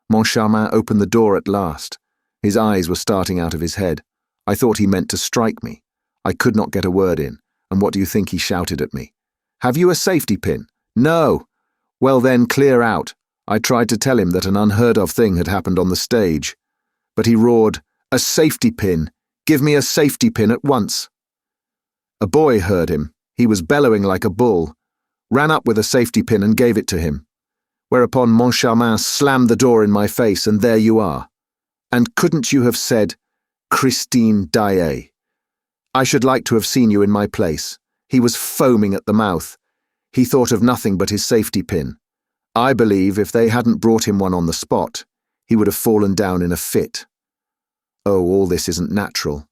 Moncharmin opened the door at last. His eyes were starting out of his head. I thought he meant to strike me. I could not get a word in, and what do you think he shouted at me? "Have you a safety pin?" "No." "Well then, clear out. I tried to tell him that an unheard-of thing had happened on the stage, but he roared, "A safety pin! Give me a safety pin at once!" A boy heard him. He was bellowing like a bull, ran up with a safety pin and gave it to him, whereupon Moncharmin slammed the door in my face, and there you are. And couldn't you have said, Christine Daaé? I should like to have seen you in my place. He was foaming at the mouth. He thought of nothing but his safety pin. I believe if they hadn't brought him one on the spot, he would have fallen down in a fit. Oh, all this isn't natural,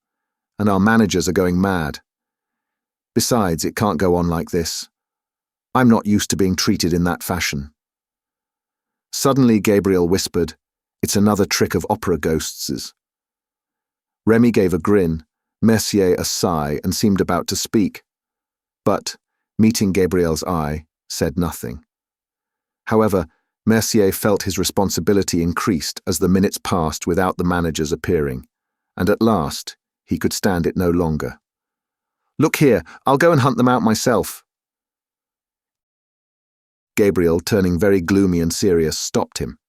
and our managers are going mad. Besides, it can't go on like this. I'm not used to being treated in that fashion. Suddenly Gabriel whispered, "It's another trick of opera ghosts'." Remy gave a grin, Mercier a sigh, and seemed about to speak, but, meeting Gabriel's eye, said nothing. However, Mercier felt his responsibility increased as the minutes passed without the managers appearing, and at last he could stand it no longer. "Look here, I'll go and hunt them out myself." Gabriel, turning very gloomy and serious, stopped him.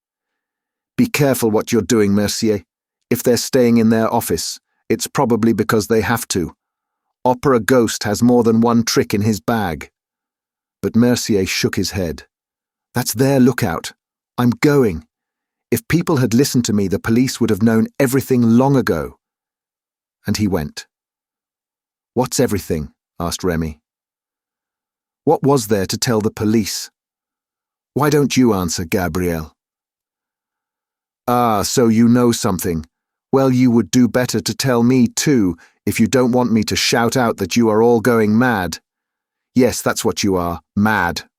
"Be careful what you're doing, Mercier. If they're staying in their office, it's probably because they have to. Opera Ghost has more than one trick in his bag." But Mercier shook his head. "That's their lookout. I'm going. If people had listened to me, the police would have known everything long ago." And he went. "What's everything?" asked Remy. "What was there to tell the police? Why don't you answer, Gabriel?" "Ah, so you know something. Well, you would do better to tell me too, if you don't want me to shout out that you are all going mad. Yes, that's what you are, mad."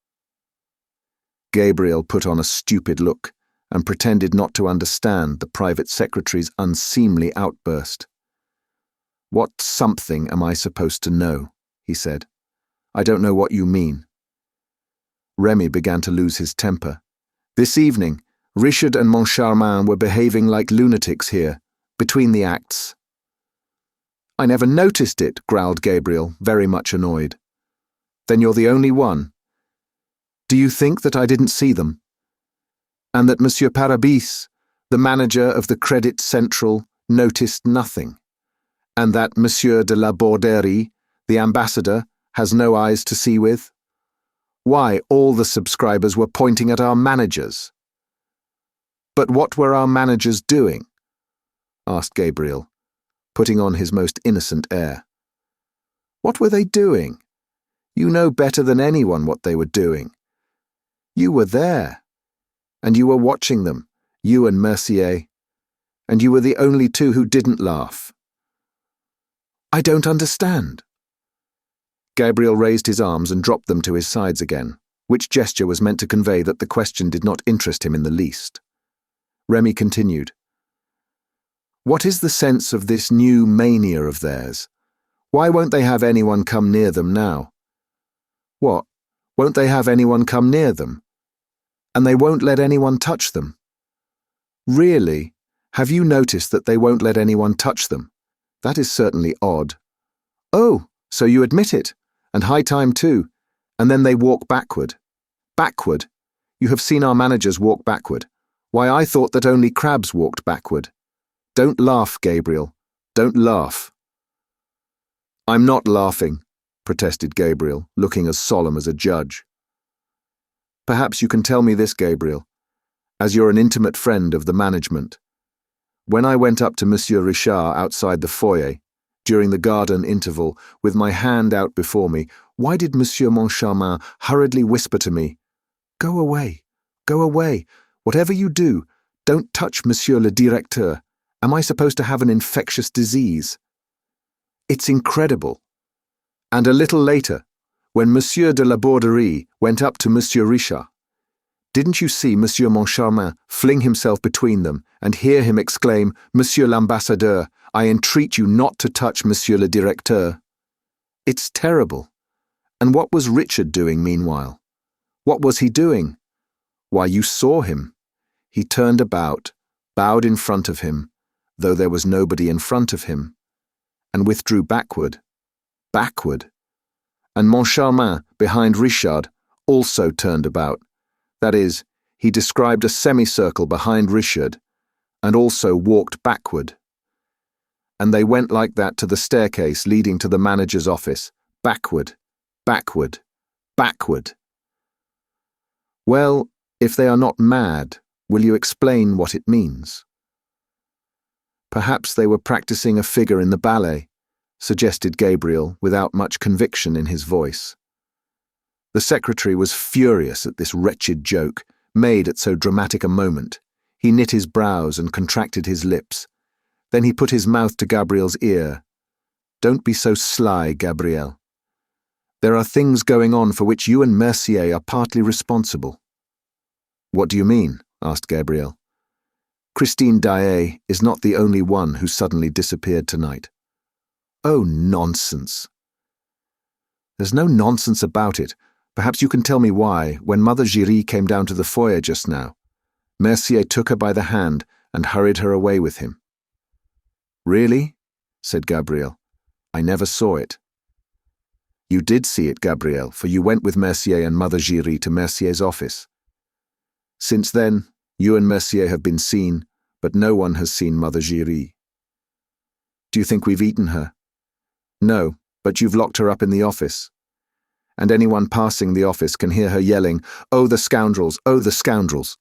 Gabriel put on a stupid look and pretended not to understand the private secretary's unseemly outburst. "What something am I supposed to know?" he said. "I don't know what you mean." Remy began to lose his temper. "This evening, Richard and Moncharmin were behaving like lunatics here, between the acts." "I never noticed it," growled Gabriel, very much annoyed. "Then you're the only one. Do you think that I didn't see them? And that Monsieur Parabis, the manager of the Credit Central, noticed nothing? And that Monsieur de la Borderie, the ambassador, has no eyes to see with? Why, all the subscribers were pointing at our managers." "But what were our managers doing?" asked Gabriel, putting on his most innocent air. "What were they doing? You know better than anyone what they were doing. You were there, and you were watching them, you and Mercier, and you were the only two who didn't laugh." "I don't understand." Gabriel raised his arms and dropped them to his sides again, which gesture was meant to convey that the question did not interest him in the least. Remy continued, "What is the sense of this new mania of theirs? Why won't they have anyone come near them now?" "What? Won't they have anyone come near them? And they won't let anyone touch them? Really? Have you noticed that they won't let anyone touch them? That is certainly odd." "Oh, so you admit it, and high time too. And then they walk backward." "Backward? You have seen our managers walk backward. Why, I thought that only crabs walked backward. Don't laugh, Gabriel. Don't laugh." "I'm not laughing," protested Gabriel, looking as solemn as a judge. "Perhaps you can tell me this, Gabriel, as you're an intimate friend of the management. When I went up to Monsieur Richard outside the foyer, during the garden interval, with my hand out before me, why did Monsieur Moncharmin hurriedly whisper to me, 'Go away, go away. Whatever you do, don't touch Monsieur le Directeur. Am I supposed to have an infectious disease?' It's incredible. And a little later, when Monsieur de la Borderie went up to Monsieur Richard, didn't you see Monsieur Moncharmin fling himself between them and hear him exclaim, 'Monsieur l'Ambassadeur, I entreat you not to touch Monsieur le Directeur'? It's terrible. And what was Richard doing meanwhile? What was he doing? Why, you saw him. He turned about, bowed in front of him, though there was nobody in front of him, and withdrew backward. And Moncharmin, behind Richard, also turned about. That is, he described a semicircle behind Richard, and also walked backward. And they went like that to the staircase leading to the manager's office, backward, backward, backward. Well, if they are not mad, will you explain what it means? Perhaps they were practicing a figure in the ballet, suggested Gabriel without much conviction in his voice. The secretary was furious at this wretched joke, made at so dramatic a moment. He knit his brows and contracted his lips. Then he put his mouth to Gabriel's ear. "Don't be so sly, Gabriel. There are things going on for which you and Mercier are partly responsible." "What do you mean?" asked Gabriel. "Christine Daaé is not the only one who suddenly disappeared tonight." "Oh, nonsense." "There's no nonsense about it. Perhaps you can tell me why, when Mother Giry came down to the foyer just now, Mercier took her by the hand and hurried her away with him." "Really?" said Gabriel. "I never saw it." "You did see it, Gabriel, for you went with Mercier and Mother Giry to Mercier's office. Since then, you and Mercier have been seen, but no one has seen Mother Giry." "Do you think we've eaten her?" "No, but you've locked her up in the office. And anyone passing the office can hear her yelling, 'Oh, the scoundrels! Oh, the scoundrels!'"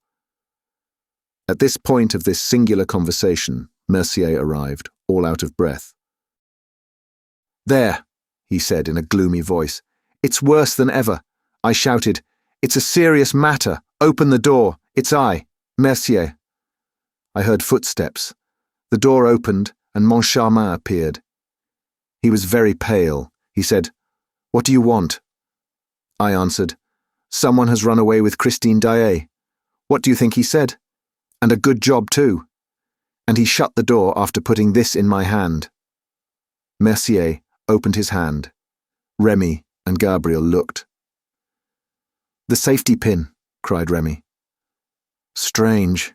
At this point of this singular conversation, Mercier arrived, all out of breath. "There," he said in a gloomy voice. "It's worse than ever." I shouted, "It's a serious matter. Open the door. It's I, Mercier." I heard footsteps. The door opened, and Moncharmin appeared. He was very pale. He said, "What do you want?" I answered, "Someone has run away with Christine Daaé." What do you think he said? "And a good job too." And he shut the door after putting this in my hand. Mercier opened his hand. Remy and Gabriel looked. "The safety pin," cried Remy. "Strange,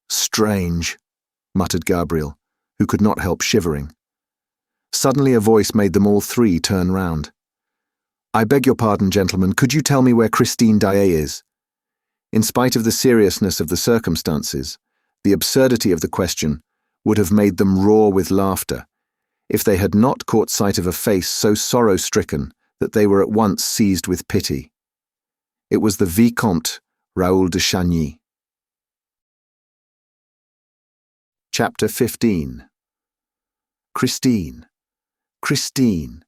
strange," muttered Gabriel, who could not help shivering. Suddenly a voice made them all three turn round. "I beg your pardon, gentlemen, could you tell me where Christine Daaé is?" In spite of the seriousness of the circumstances, the absurdity of the question would have made them roar with laughter, if they had not caught sight of a face so sorrow-stricken that they were at once seized with pity. It was the Vicomte Raoul de Chagny. Chapter 15. Christine. Christine.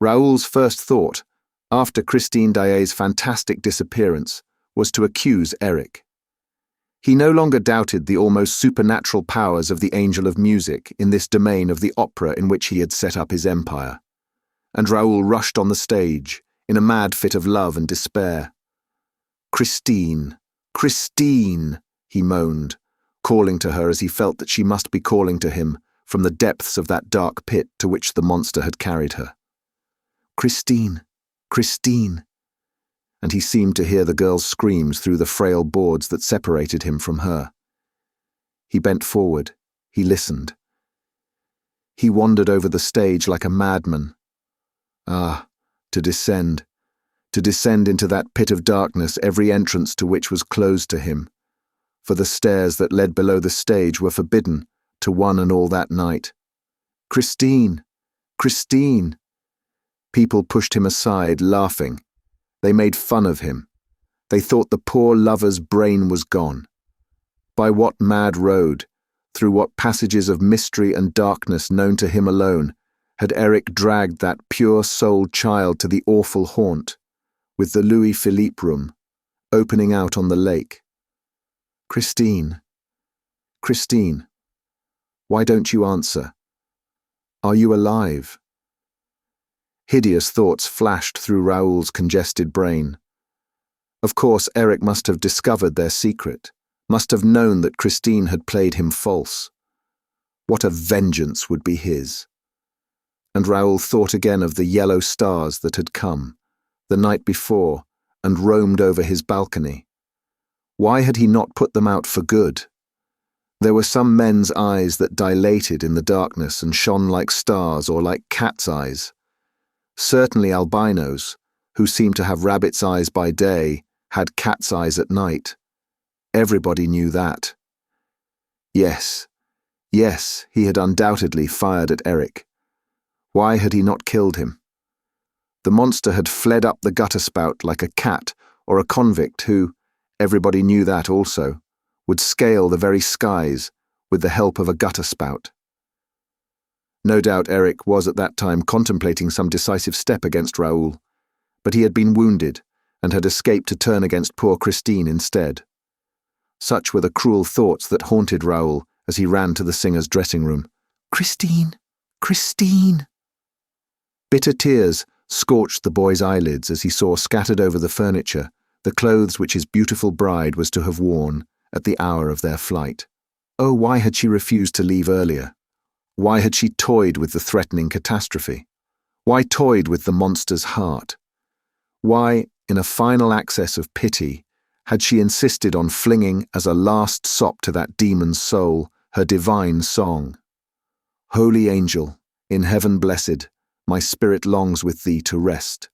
Raoul's first thought, after Christine Daaé's fantastic disappearance, was to accuse Eric. He no longer doubted the almost supernatural powers of the angel of music in this domain of the opera in which he had set up his empire. And Raoul rushed on the stage, in a mad fit of love and despair. "Christine, Christine," he moaned, calling to her as he felt that she must be calling to him from the depths of that dark pit to which the monster had carried her. "Christine, Christine." And he seemed to hear the girl's screams through the frail boards that separated him from her. He bent forward. He listened. He wandered over the stage like a madman. Ah, to descend into that pit of darkness every entrance to which was closed to him, for the stairs that led below the stage were forbidden to one and all that night. Christine! Christine! People pushed him aside, laughing. They made fun of him. They thought the poor lover's brain was gone. By what mad road, through what passages of mystery and darkness known to him alone, had Eric dragged that pure-souled child to the awful haunt, with the Louis-Philippe room, opening out on the lake? Christine, Christine, why don't you answer? Are you alive? Hideous thoughts flashed through Raoul's congested brain. Of course, Eric must have discovered their secret, must have known that Christine had played him false. What a vengeance would be his! And Raoul thought again of the yellow stars that had come, the night before, and roamed over his balcony. Why had he not put them out for good? There were some men's eyes that dilated in the darkness and shone like stars or like cat's eyes. Certainly albinos, who seemed to have rabbit's eyes by day, had cat's eyes at night. Everybody knew that. Yes, he had undoubtedly fired at Eric. Why had he not killed him? The monster had fled up the gutter spout like a cat or a convict who, everybody knew that also, would scale the very skies with the help of a gutter spout. No doubt Eric was at that time contemplating some decisive step against Raoul, but he had been wounded and had escaped to turn against poor Christine instead. Such were the cruel thoughts that haunted Raoul as he ran to the singer's dressing room. Christine! Christine! Bitter tears scorched the boy's eyelids as he saw scattered over the furniture the clothes which his beautiful bride was to have worn at the hour of their flight. Oh, why had she refused to leave earlier? Why had she toyed with the threatening catastrophe? Why toyed with the monster's heart? Why, in a final access of pity, had she insisted on flinging as a last sop to that demon's soul her divine song? Holy angel, in heaven blessed, my spirit longs with thee to rest.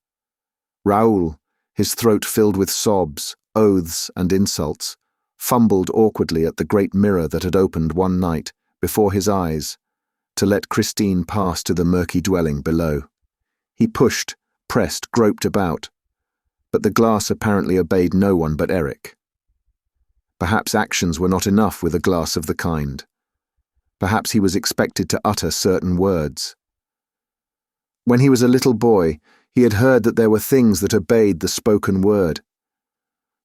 Raoul, his throat filled with sobs, oaths, and insults, fumbled awkwardly at the great mirror that had opened one night before his eyes to let Christine pass to the murky dwelling below. He pushed, pressed, groped about, but the glass apparently obeyed no one but Eric. Perhaps actions were not enough with a glass of the kind. Perhaps he was expected to utter certain words. When he was a little boy, he had heard that there were things that obeyed the spoken word.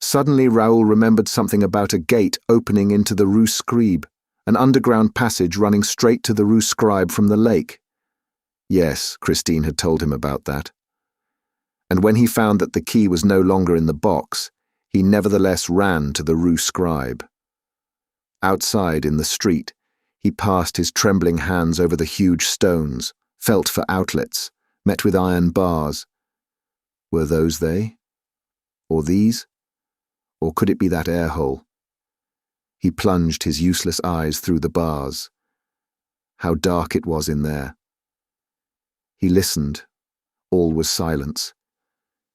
Suddenly Raoul remembered something about a gate opening into the Rue Scribe, an underground passage running straight to the Rue Scribe from the lake. Yes, Christine had told him about that. And when he found that the key was no longer in the box, he nevertheless ran to the Rue Scribe. Outside, in the street, he passed his trembling hands over the huge stones, felt for outlets, met with iron bars. Were those they? Or these? Or could it be that air hole? He plunged his useless eyes through the bars. How dark it was in there. He listened. All was silence.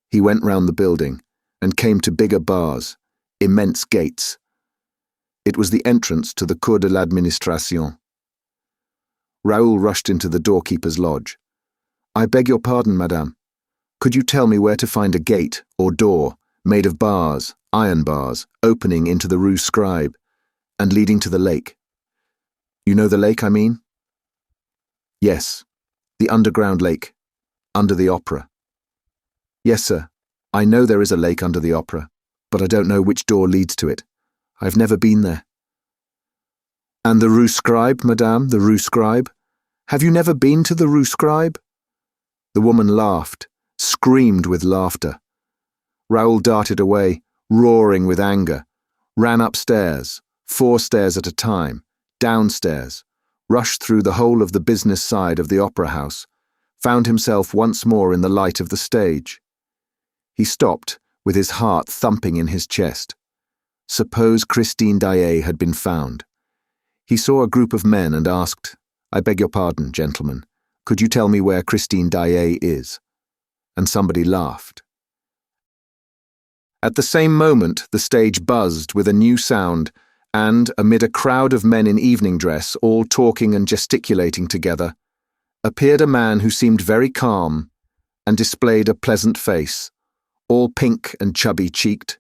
He went round the building and came to bigger bars, immense gates. It was the entrance to the Cour de l'Administration. Raoul rushed into the doorkeeper's lodge. "I beg your pardon, madame. Could you tell me where to find a gate or door made of bars, iron bars, opening into the Rue Scribe and leading to the lake? You know the lake, I mean?" "Yes, the underground lake, under the opera." "Yes, sir. I know there is a lake under the opera, but I don't know which door leads to it. I've never been there." "And the Rue Scribe, madame, the Rue Scribe? Have you never been to the Rue Scribe?" The woman laughed, screamed with laughter. Raoul darted away, roaring with anger, ran upstairs, 4 stairs at a time, downstairs, rushed through the whole of the business side of the opera house, found himself once more in the light of the stage. He stopped, with his heart thumping in his chest. Suppose Christine Daaé had been found. He saw a group of men and asked, "I beg your pardon, gentlemen, could you tell me where Christine Daaé is?" And somebody laughed. At the same moment, the stage buzzed with a new sound, and, amid a crowd of men in evening dress, all talking and gesticulating together, appeared a man who seemed very calm and displayed a pleasant face, all pink and chubby-cheeked,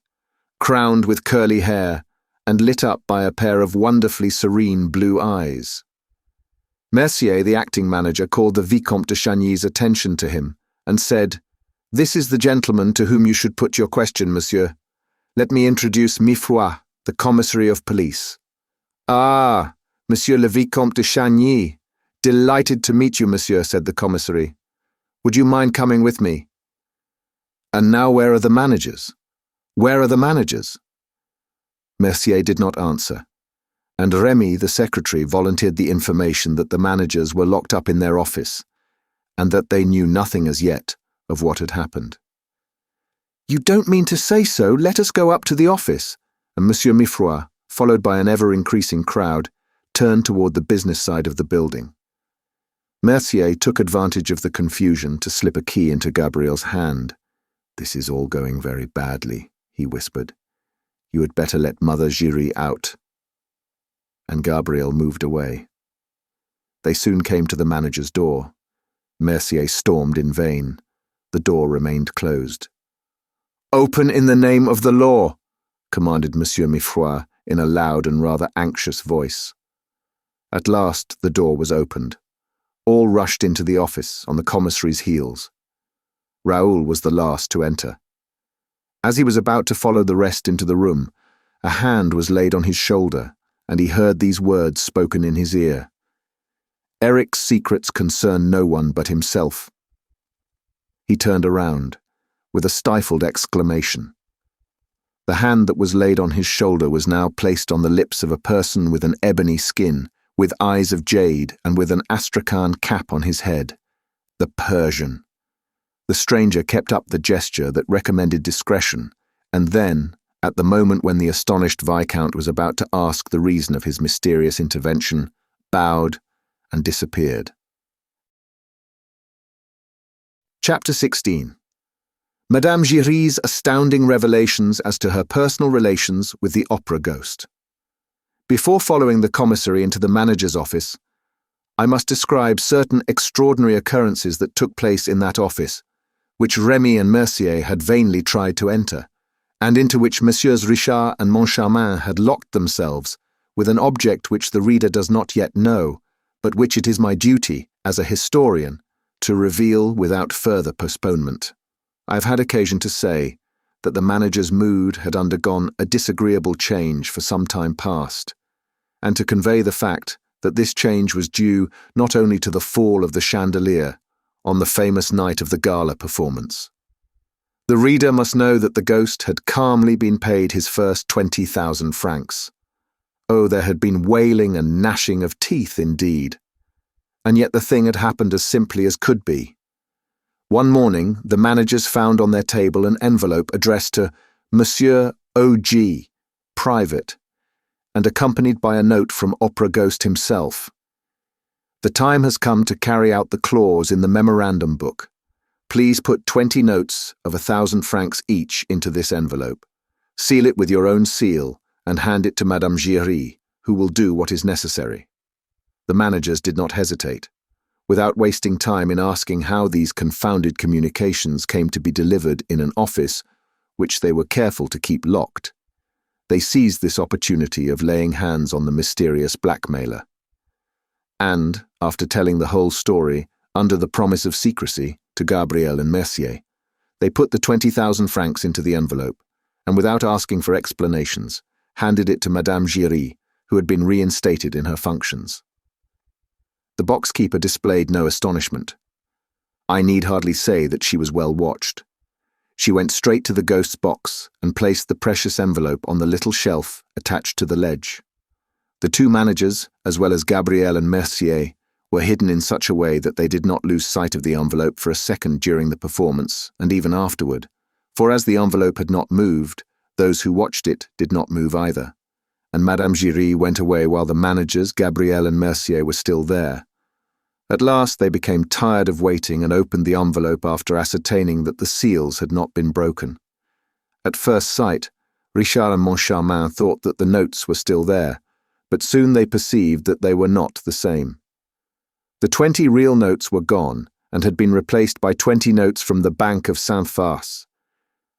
crowned with curly hair and lit up by a pair of wonderfully serene blue eyes. Mercier, the acting manager, called the Vicomte de Chagny's attention to him and said, "This is the gentleman to whom you should put your question, monsieur. Let me introduce Mifroid, the Commissary of Police." "Ah, Monsieur le Vicomte de Chagny. Delighted to meet you, monsieur," said the Commissary. "Would you mind coming with me?" "And now where are the managers? Where are the managers?" Mercier did not answer, and Remy, the secretary, volunteered the information that the managers were locked up in their office, and that they knew nothing as yet of what had happened. "You don't mean to say so? Let us go up to the office." And Monsieur Mifroid, followed by an ever-increasing crowd, turned toward the business side of the building. Mercier took advantage of the confusion to slip a key into Gabriel's hand. "This is all going very badly," he whispered. "You had better let Mother Giry out." And Gabriel moved away. They soon came to the manager's door. Mercier stormed in vain. The door remained closed. "Open in the name of the law," commanded Monsieur Mifroid in a loud and rather anxious voice. At last the door was opened. All rushed into the office on the commissary's heels. Raoul was the last to enter. As he was about to follow the rest into the room, a hand was laid on his shoulder, and he heard these words spoken in his ear. "Eric's secrets concern no one but himself." He turned around, with a stifled exclamation. The hand that was laid on his shoulder was now placed on the lips of a person with an ebony skin, with eyes of jade and with an astrakhan cap on his head. The Persian. The stranger kept up the gesture that recommended discretion, and then, at the moment when the astonished Viscount was about to ask the reason of his mysterious intervention, bowed and disappeared. Chapter 16. Madame Giry's astounding revelations as to her personal relations with the opera ghost. Before following the commissary into the manager's office, I must describe certain extraordinary occurrences that took place in that office, which Remy and Mercier had vainly tried to enter, and into which Messieurs Richard and Moncharmin had locked themselves, with an object which the reader does not yet know, but which it is my duty, as a historian, to reveal without further postponement. I have had occasion to say that the manager's mood had undergone a disagreeable change for some time past, and to convey the fact that this change was due not only to the fall of the chandelier on the famous night of the gala performance. The reader must know that the ghost had calmly been paid his first 20,000 francs. Oh, there had been wailing and gnashing of teeth indeed. And yet the thing had happened as simply as could be. One morning, the managers found on their table an envelope addressed to Monsieur O.G., private, and accompanied by a note from Opera Ghost himself. "The time has come to carry out the clause in the memorandum book. Please put 20 notes of 1,000 francs each into this envelope. Seal it with your own seal and hand it to Madame Giry, who will do what is necessary." The managers did not hesitate. Without wasting time in asking how these confounded communications came to be delivered in an office which they were careful to keep locked, they seized this opportunity of laying hands on the mysterious blackmailer. And, after telling the whole story, under the promise of secrecy, to Gabriel and Mercier, they put the 20,000 francs into the envelope, and without asking for explanations, handed it to Madame Giry, who had been reinstated in her functions. The box-keeper displayed no astonishment. I need hardly say that she was well watched. She went straight to the ghost's box and placed the precious envelope on the little shelf attached to the ledge. The two managers, as well as Gabriel and Mercier, were hidden in such a way that they did not lose sight of the envelope for a second during the performance, and even afterward, for as the envelope had not moved, those who watched it did not move either, and Madame Giry went away while the managers, Gabriel and Mercier, were still there. At last they became tired of waiting and opened the envelope after ascertaining that the seals had not been broken. At first sight, Richard and Moncharmin thought that the notes were still there, but soon they perceived that they were not the same. The 20 real notes were gone and had been replaced by 20 notes from the Bank of Saint-Farce.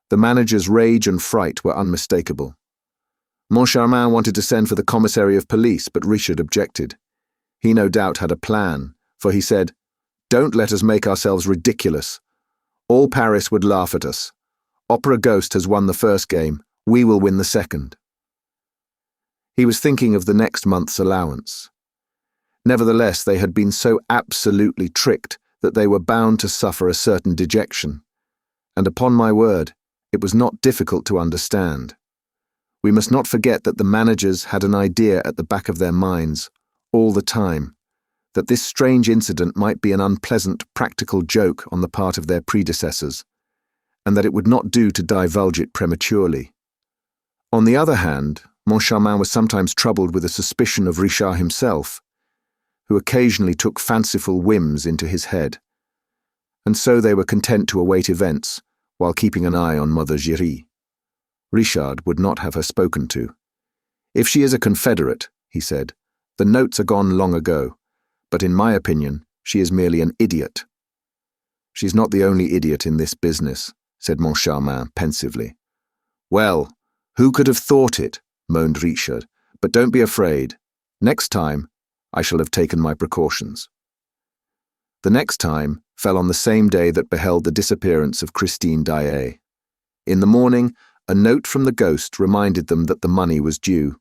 The manager's rage and fright were unmistakable. Moncharmin wanted to send for the Commissary of Police, but Richard objected. He no doubt had a plan, for he said, "Don't let us make ourselves ridiculous. All Paris would laugh at us. Opera Ghost has won the first game. We will win the second." He was thinking of the next month's allowance. Nevertheless, they had been so absolutely tricked that they were bound to suffer a certain dejection. And upon my word, it was not difficult to understand. We must not forget that the managers had an idea at the back of their minds, all the time, that this strange incident might be an unpleasant practical joke on the part of their predecessors, and that it would not do to divulge it prematurely. On the other hand, Moncharmin was sometimes troubled with a suspicion of Richard himself, who occasionally took fanciful whims into his head, and so they were content to await events while keeping an eye on Mother Giry. Richard would not have her spoken to. "If she is a Confederate," he said, "the notes are gone long ago, but in my opinion, she is merely an idiot." "She's not the only idiot in this business," said Moncharmin pensively. "Well, who could have thought it?" moaned Richard. "But don't be afraid. Next time, I shall have taken my precautions." The next time fell on the same day that beheld the disappearance of Christine Daaé. In the morning, a note from the ghost reminded them that the money was due.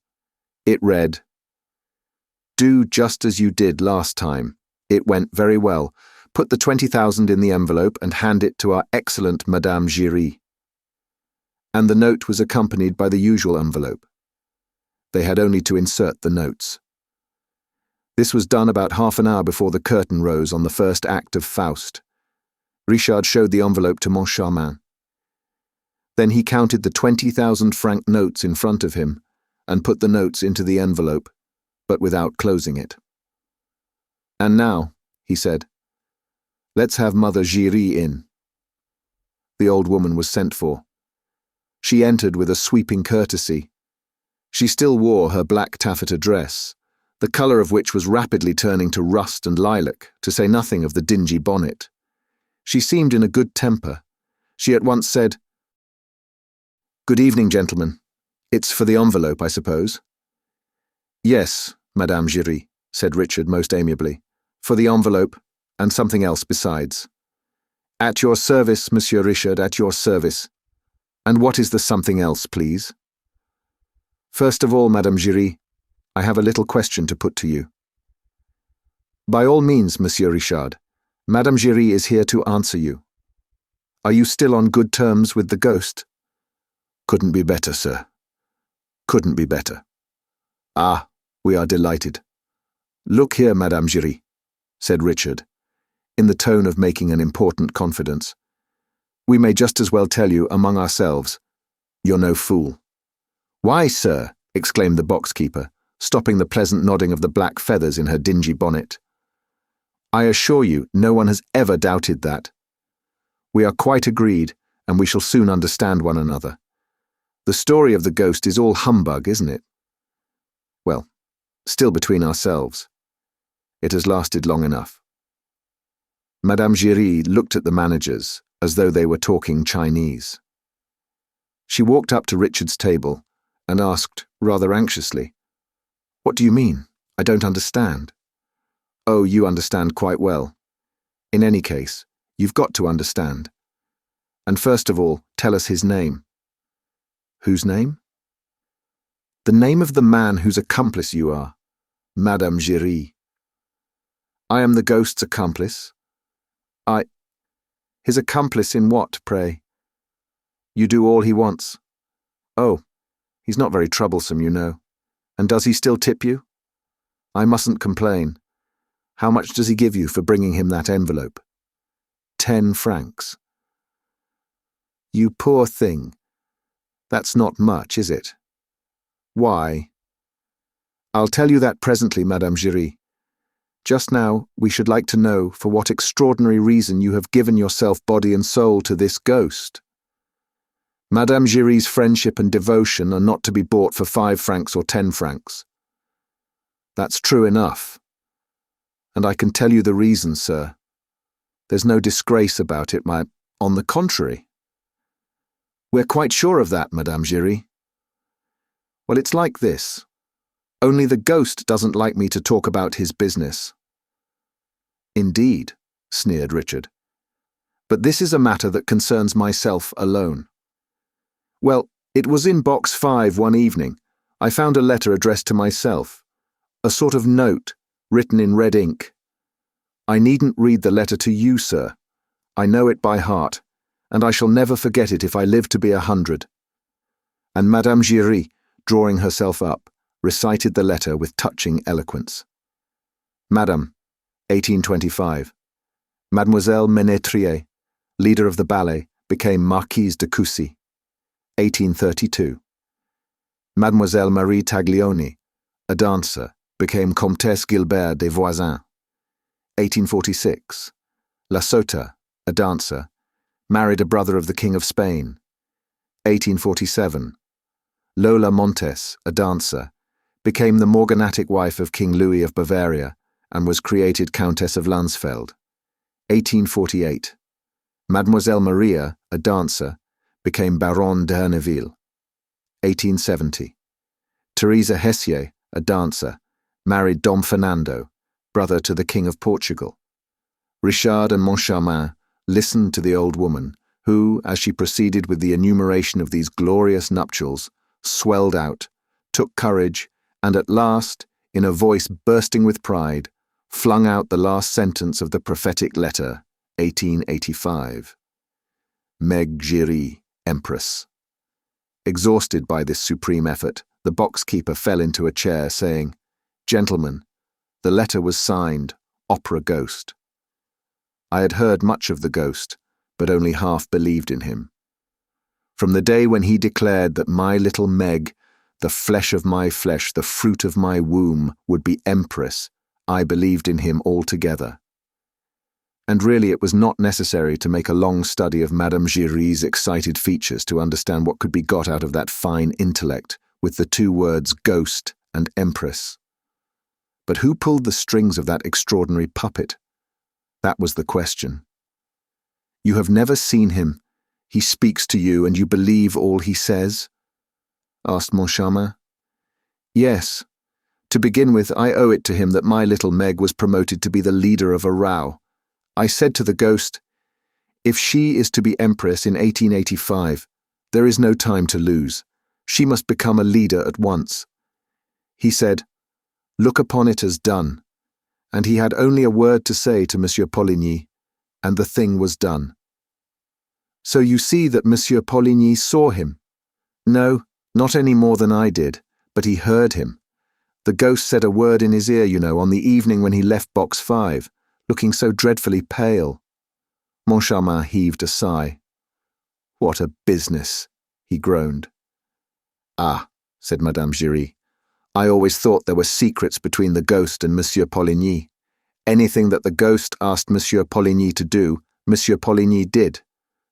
It read, "Do just as you did last time. It went very well. Put the 20,000 in the envelope and hand it to our excellent Madame Giry." And the note was accompanied by the usual envelope. They had only to insert the notes. This was done about half an hour before the curtain rose on the first act of Faust. Richard showed the envelope to Moncharmin. Then he counted the 20,000-franc notes in front of him and put the notes into the envelope, but without closing it. "And now," he said, "let's have Mother Giry in." The old woman was sent for. She entered with a sweeping courtesy. She still wore her black taffeta dress, the colour of which was rapidly turning to rust and lilac, to say nothing of the dingy bonnet. She seemed in a good temper. She at once said, "Good evening, gentlemen. It's for the envelope, I suppose?" "Yes, Madame Giry," said Richard most amiably. "For the envelope, and something else besides." "At your service, Monsieur Richard, at your service. And what is the something else, please?" "First of all, Madame Giry, I have a little question to put to you." "By all means, Monsieur Richard. Madame Giry is here to answer you. Are you still on good terms with the ghost?" "Couldn't be better, sir. Couldn't be better." "Ah, we are delighted. Look here, Madame Giry," said Richard, in the tone of making an important confidence. "We may just as well tell you among ourselves, you're no fool." "Why, sir?" exclaimed the box-keeper, stopping the pleasant nodding of the black feathers in her dingy bonnet. "I assure you, no one has ever doubted that. We are quite agreed, and we shall soon understand one another. The story of the ghost is all humbug, isn't it? Well, still between ourselves. It has lasted long enough." Madame Giry looked at the managers as though they were talking Chinese. She walked up to Richard's table and asked, rather anxiously, "What do you mean? I don't understand." "Oh, you understand quite well. In any case, you've got to understand. And first of all, tell us his name." "Whose name?" "The name of the man whose accomplice you are, Madame Giry." "I am the ghost's accomplice?" "His accomplice in what, pray?" "You do all he wants." "Oh, he's not very troublesome, you know. And does he still tip you?" "I mustn't complain. How much does he give you for bringing him that envelope?" 10 francs. "You poor thing. That's not much, is it?" "Why?" "I'll tell you that presently, Madame Giry. Just now, we should like to know for what extraordinary reason you have given yourself body and soul to this ghost. Madame Giry's friendship and devotion are not to be bought for 5 francs or 10 francs. That's true enough. And I can tell you the reason, sir. There's no disgrace about it, on the contrary." "We're quite sure of that, Madame Giry." "Well, it's like this. Only the ghost doesn't like me to talk about his business." "Indeed," sneered Richard. "But this is a matter that concerns myself alone. Well, it was in box 5 one evening. I found a letter addressed to myself, a sort of note, written in red ink. I needn't read the letter to you, sir. I know it by heart, and I shall never forget it if I live to be 100. And Madame Giry, drawing herself up, recited the letter with touching eloquence. "Madame, 1825. Mademoiselle Ménétrier, leader of the ballet, became Marquise de Coucy. 1832. Mademoiselle Marie Taglioni, a dancer, became Comtesse Gilbert des Voisins. 1846. La Sota, a dancer, married a brother of the King of Spain. 1847. Lola Montes, a dancer, became the morganatic wife of King Louis of Bavaria and was created Countess of Landsfeld. 1848. Mademoiselle Maria, a dancer, became Baronne d'Erneville. 1870. Teresa Hessier, a dancer, married Dom Fernando, brother to the King of Portugal. Richard and Moncharmin listened to the old woman, who, as she proceeded with the enumeration of these glorious nuptials, swelled out, took courage, and at last, in a voice bursting with pride, flung out the last sentence of the prophetic letter, 1885. Meg Giry, Empress. Exhausted by this supreme effort, the box-keeper fell into a chair, saying, "Gentlemen, the letter was signed, Opera Ghost." I had heard much of the ghost, but only half believed in him. From the day when he declared that my little Meg, the flesh of my flesh, the fruit of my womb, would be Empress, I believed in him altogether. And really it was not necessary to make a long study of Madame Giry's excited features to understand what could be got out of that fine intellect with the two words ghost and Empress. But who pulled the strings of that extraordinary puppet? That was the question. You have never seen him. He speaks to you and you believe all he says? Asked Moncharmin. Yes. To begin with, I owe it to him that my little Meg was promoted to be the leader of a row. I said to the ghost, if she is to be Empress in 1885, there is no time to lose. She must become a leader at once. He said, look upon it as done. And he had only a word to say to Monsieur Poligny, and the thing was done. So you see that Monsieur Poligny saw him. No, not any more than I did, but he heard him. The ghost said a word in his ear, you know, on the evening when he left box 5, looking so dreadfully pale. Moncharmin heaved a sigh. What a business, he groaned. Ah, said Madame Giry, I always thought there were secrets between the ghost and Monsieur Poligny. Anything that the ghost asked Monsieur Poligny to do, Monsieur Poligny did.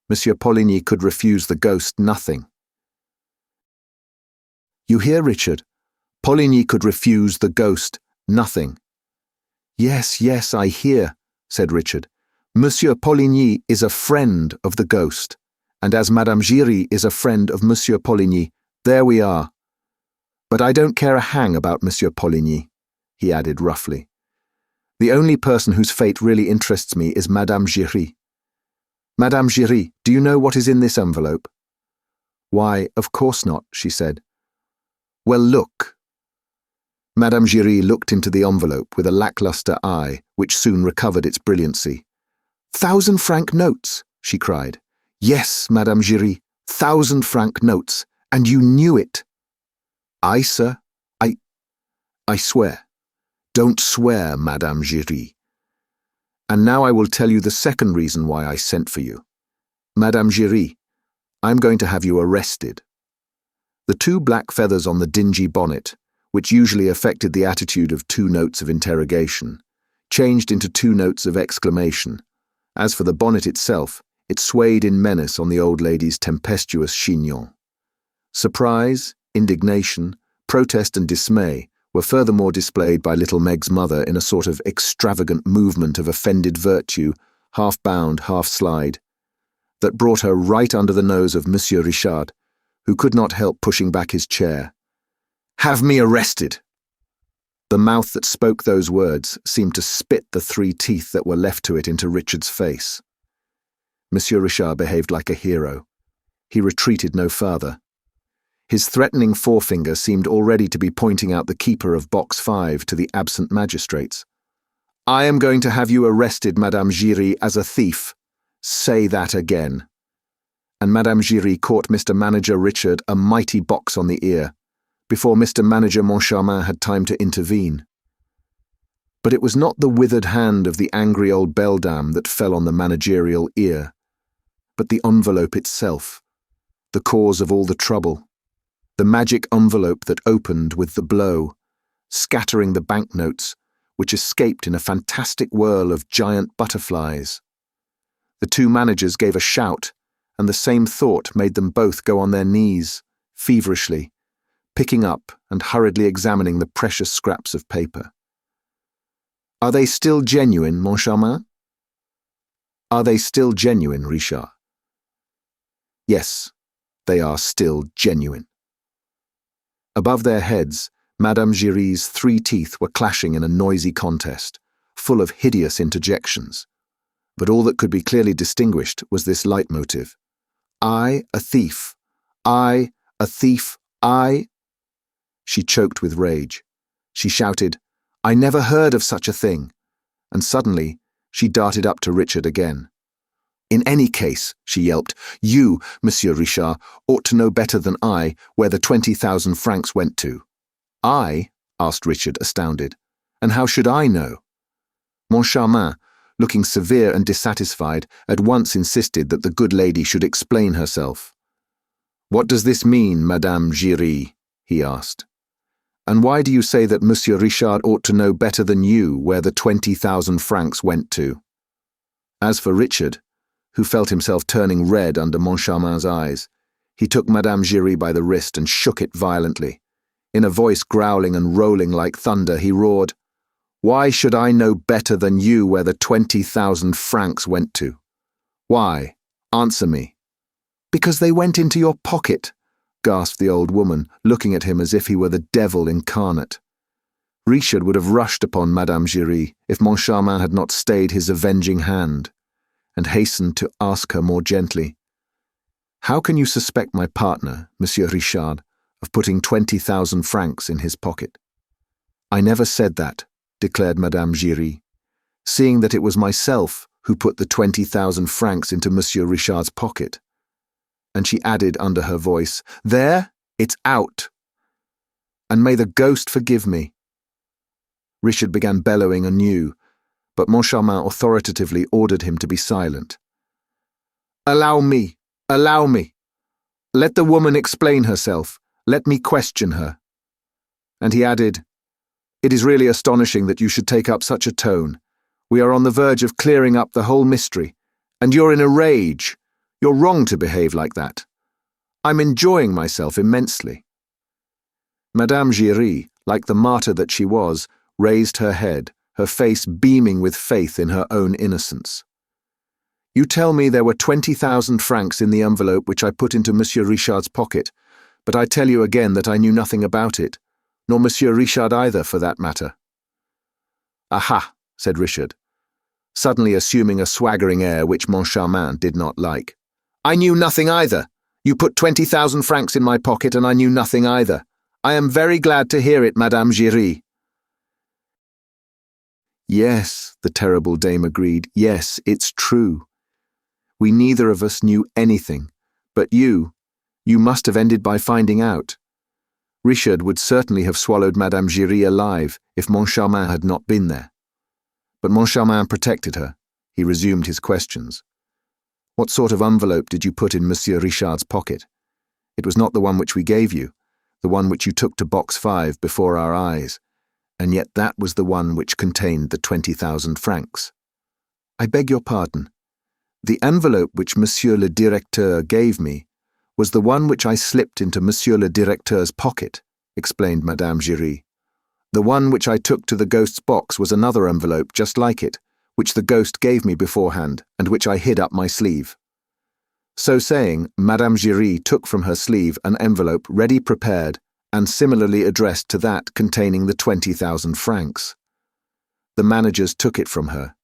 Monsieur Poligny could refuse the ghost nothing. You hear, Richard? Poligny could refuse the ghost nothing. Yes, yes, I hear, said Richard. Monsieur Poligny is a friend of the ghost, and as Madame Giry is a friend of Monsieur Poligny, there we are. But I don't care a hang about Monsieur Poligny, he added roughly. The only person whose fate really interests me is Madame Giry. Madame Giry, do you know what is in this envelope? Why, of course not, she said. Well, look. Madame Giry looked into the envelope with a lacklustre eye, which soon recovered its brilliancy. 1,000-franc notes, she cried. Yes, Madame Giry, 1,000-franc notes, and you knew it. I, sir, I swear. Don't swear, Madame Giry. And now I will tell you the second reason why I sent for you. Madame Giry, I'm going to have you arrested. The two black feathers on the dingy bonnet, which usually affected the attitude of 2 notes of interrogation, changed into 2 notes of exclamation. As for the bonnet itself, it swayed in menace on the old lady's tempestuous chignon. Surprise, indignation, protest and dismay were furthermore displayed by little Meg's mother in a sort of extravagant movement of offended virtue, half bound, half slide, that brought her right under the nose of Monsieur Richard, who could not help pushing back his chair. Have me arrested! The mouth that spoke those words seemed to spit the 3 teeth that were left to it into Richard's face. Monsieur Richard behaved like a hero. He retreated no farther. His threatening forefinger seemed already to be pointing out the keeper of box 5 to the absent magistrates. I am going to have you arrested, Madame Giry, as a thief. Say that again. And Madame Giry caught Mr. Manager Richard a mighty box on the ear, before Mr. Manager Moncharmin had time to intervene. But it was not the withered hand of the angry old beldame that fell on the managerial ear, but the envelope itself, the cause of all the trouble, the magic envelope that opened with the blow, scattering the banknotes, which escaped in a fantastic whirl of giant butterflies. The 2 managers gave a shout, and the same thought made them both go on their knees, feverishly, picking up and hurriedly examining the precious scraps of paper. "Are they still genuine, Moncharmin?" "Are they still genuine, Richard?" "Yes, they are still genuine." Above their heads, Madame Giry's 3 teeth were clashing in a noisy contest, full of hideous interjections. But all that could be clearly distinguished was this leitmotif. "I, a thief. I, a thief. I—" She choked with rage. She shouted, "I never heard of such a thing!" And suddenly, she darted up to Richard again. "In any case," she yelped, "you, Monsieur Richard, ought to know better than I where the 20,000 francs went to." "I?" asked Richard, astounded. "And how should I know?" Moncharmin, looking severe and dissatisfied, at once insisted that the good lady should explain herself. "What does this mean, Madame Giry?" he asked. "And why do you say that Monsieur Richard ought to know better than you where the 20,000 francs went to?" As for Richard, who felt himself turning red under Moncharmin's eyes, he took Madame Giry by the wrist and shook it violently. In a voice growling and rolling like thunder, he roared, "Why should I know better than you where the 20,000 francs went to? Why? Answer me." "Because they went into your pocket," gasped the old woman, looking at him as if he were the devil incarnate. Richard would have rushed upon Madame Giry if Moncharmin had not stayed his avenging hand, and hastened to ask her more gently, "How can you suspect my partner, Monsieur Richard, of putting 20,000 francs in his pocket?" "I never said that," declared Madame Giry, "seeing that it was myself who put the 20,000 francs into Monsieur Richard's pocket." And she added under her voice, "There, it's out. And may the ghost forgive me." Richard began bellowing anew, but Moncharmin authoritatively ordered him to be silent. "Allow me, allow me. Let the woman explain herself. Let me question her." And he added, "It is really astonishing that you should take up such a tone. We are on the verge of clearing up the whole mystery, and you're in a rage. You're wrong to behave like that. I'm enjoying myself immensely." Madame Giry, like the martyr that she was, raised her head, her face beaming with faith in her own innocence. "You tell me there were 20,000 francs in the envelope which I put into Monsieur Richard's pocket, but I tell you again that I knew nothing about it, nor Monsieur Richard either, for that matter." "Aha," said Richard, suddenly assuming a swaggering air which Moncharmin did not like. "I knew nothing either. You put 20,000 francs in my pocket and I knew nothing either. I am very glad to hear it, Madame Giry." "Yes," the terrible dame agreed. "Yes, it's true. We neither of us knew anything, but you must have ended by finding out. Richard would certainly have swallowed Madame Giry alive if Moncharmin had not been there." But Moncharmin protected her. He resumed his questions. "What sort of envelope did you put in Monsieur Richard's pocket? It was not the one which we gave you, the one which you took to box 5 before our eyes, and yet that was the one which contained the 20,000 francs." "I beg your pardon. The envelope which Monsieur le Directeur gave me was the one which I slipped into Monsieur le Directeur's pocket," explained Madame Giry. "The one which I took to the ghost's box was another envelope just like it, which the ghost gave me beforehand and which I hid up my sleeve." So saying, Madame Giry took from her sleeve an envelope ready prepared and similarly addressed to that containing the 20,000 francs. The managers took it from her.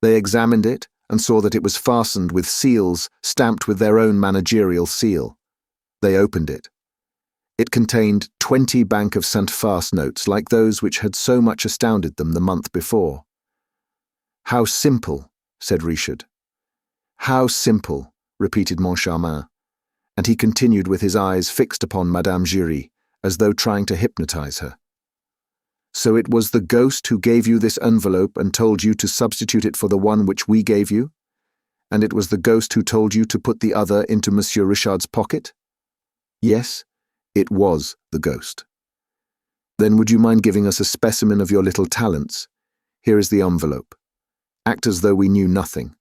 They examined it and saw that it was fastened with seals stamped with their own managerial seal. They opened it. It contained 20 Bank of St. Faust notes like those which had so much astounded them the month before. "How simple," said Richard. "How simple," repeated Moncharmin, and he continued with his eyes fixed upon Madame Giry, as though trying to hypnotize her. "So it was the ghost who gave you this envelope and told you to substitute it for the one which we gave you? And it was the ghost who told you to put the other into Monsieur Richard's pocket?" "Yes, it was the ghost." "Then would you mind giving us a specimen of your little talents? Here is the envelope. Act as though we knew nothing.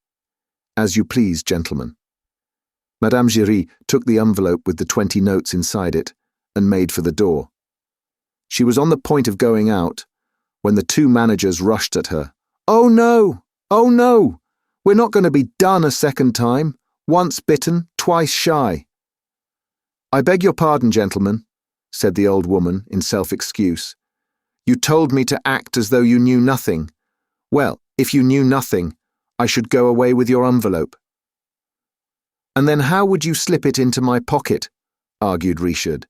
As you please, gentlemen." Madame Giry took the envelope with the 20 notes inside it and made for the door. She was on the point of going out when the two managers rushed at her. "Oh no! Oh no! We're not going to be done a second time. Once bitten, twice shy." "I beg your pardon, gentlemen," said the old woman in self-excuse. "You told me to act as though you knew nothing. Well, if you knew nothing, I should go away with your envelope." "And then how would you slip it into my pocket?" argued Richard,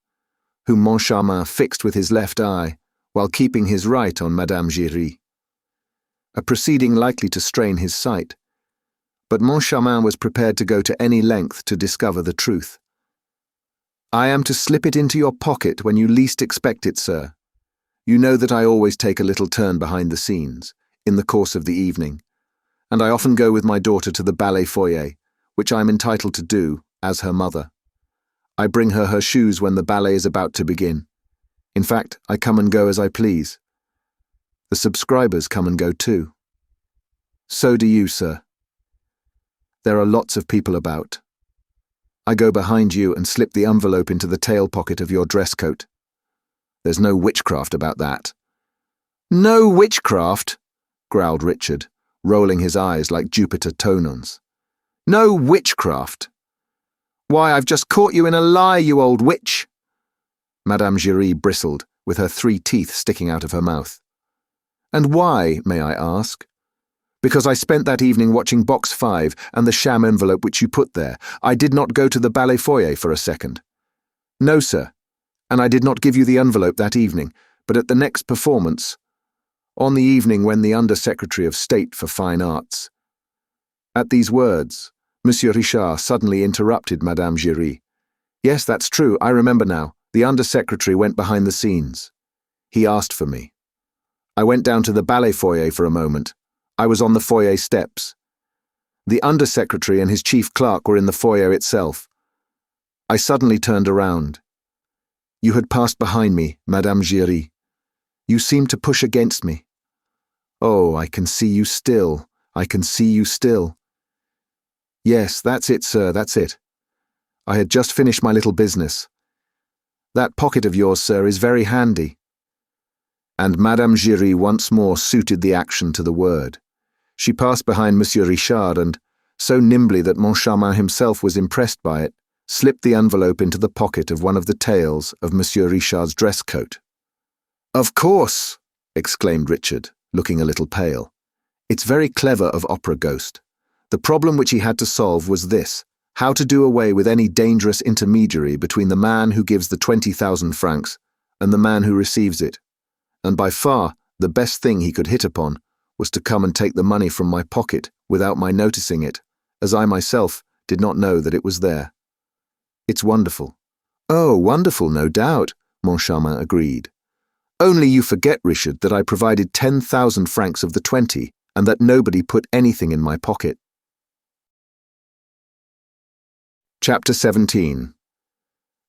whom Moncharmin fixed with his left eye, while keeping his right on Madame Giry. A proceeding likely to strain his sight. But Moncharmin was prepared to go to any length to discover the truth. "I am to slip it into your pocket when you least expect it, sir. You know that I always take a little turn behind the scenes, in the course of the evening, and I often go with my daughter to the ballet foyer, which I am entitled to do, as her mother. I bring her shoes when the ballet is about to begin. In fact, I come and go as I please. The subscribers come and go too. So do you, sir. There are lots of people about. I go behind you and slip the envelope into the tail pocket of your dress coat. There's no witchcraft about that." "No witchcraft?" growled Richard, rolling his eyes like Jupiter Tonans. "No witchcraft? Why, I've just caught you in a lie, you old witch." Madame Giry bristled, with her 3 teeth sticking out of her mouth. "And why, may I ask?" "Because I spent that evening watching Box 5 and the sham envelope which you put there. I did not go to the ballet foyer for a second." "No, sir, and I did not give you the envelope that evening, but at the next performance, on the evening when the Under-Secretary of State for Fine Arts—" At these words, Monsieur Richard suddenly interrupted Madame Giry. "Yes, that's true, I remember now. The Under-Secretary went behind the scenes. He asked for me. I went down to the ballet foyer for a moment. I was on the foyer steps. The Under-Secretary and his chief clerk were in the foyer itself. I suddenly turned around. You had passed behind me, Madame Giry. You seemed to push against me. Oh, I can see you still. I can see you still. Yes, that's it, sir, that's it. I had just finished my little business. That pocket of yours, sir, is very handy." And Madame Giry once more suited the action to the word. She passed behind Monsieur Richard and, so nimbly that Moncharmin himself was impressed by it, slipped the envelope into the pocket of one of the tails of Monsieur Richard's dress coat. "Of course!" exclaimed Richard, looking a little pale. "It's very clever of Opera Ghost. The problem which he had to solve was this: how to do away with any dangerous intermediary between the man who gives the 20,000 francs and the man who receives it. And by far the best thing he could hit upon was to come and take the money from my pocket without my noticing it, as I myself did not know that it was there. It's wonderful." "Oh, wonderful, no doubt," Moncharmin agreed. "Only you forget, Richard, that I provided 10,000 francs of the 20, and that nobody put anything in my pocket." Chapter 17.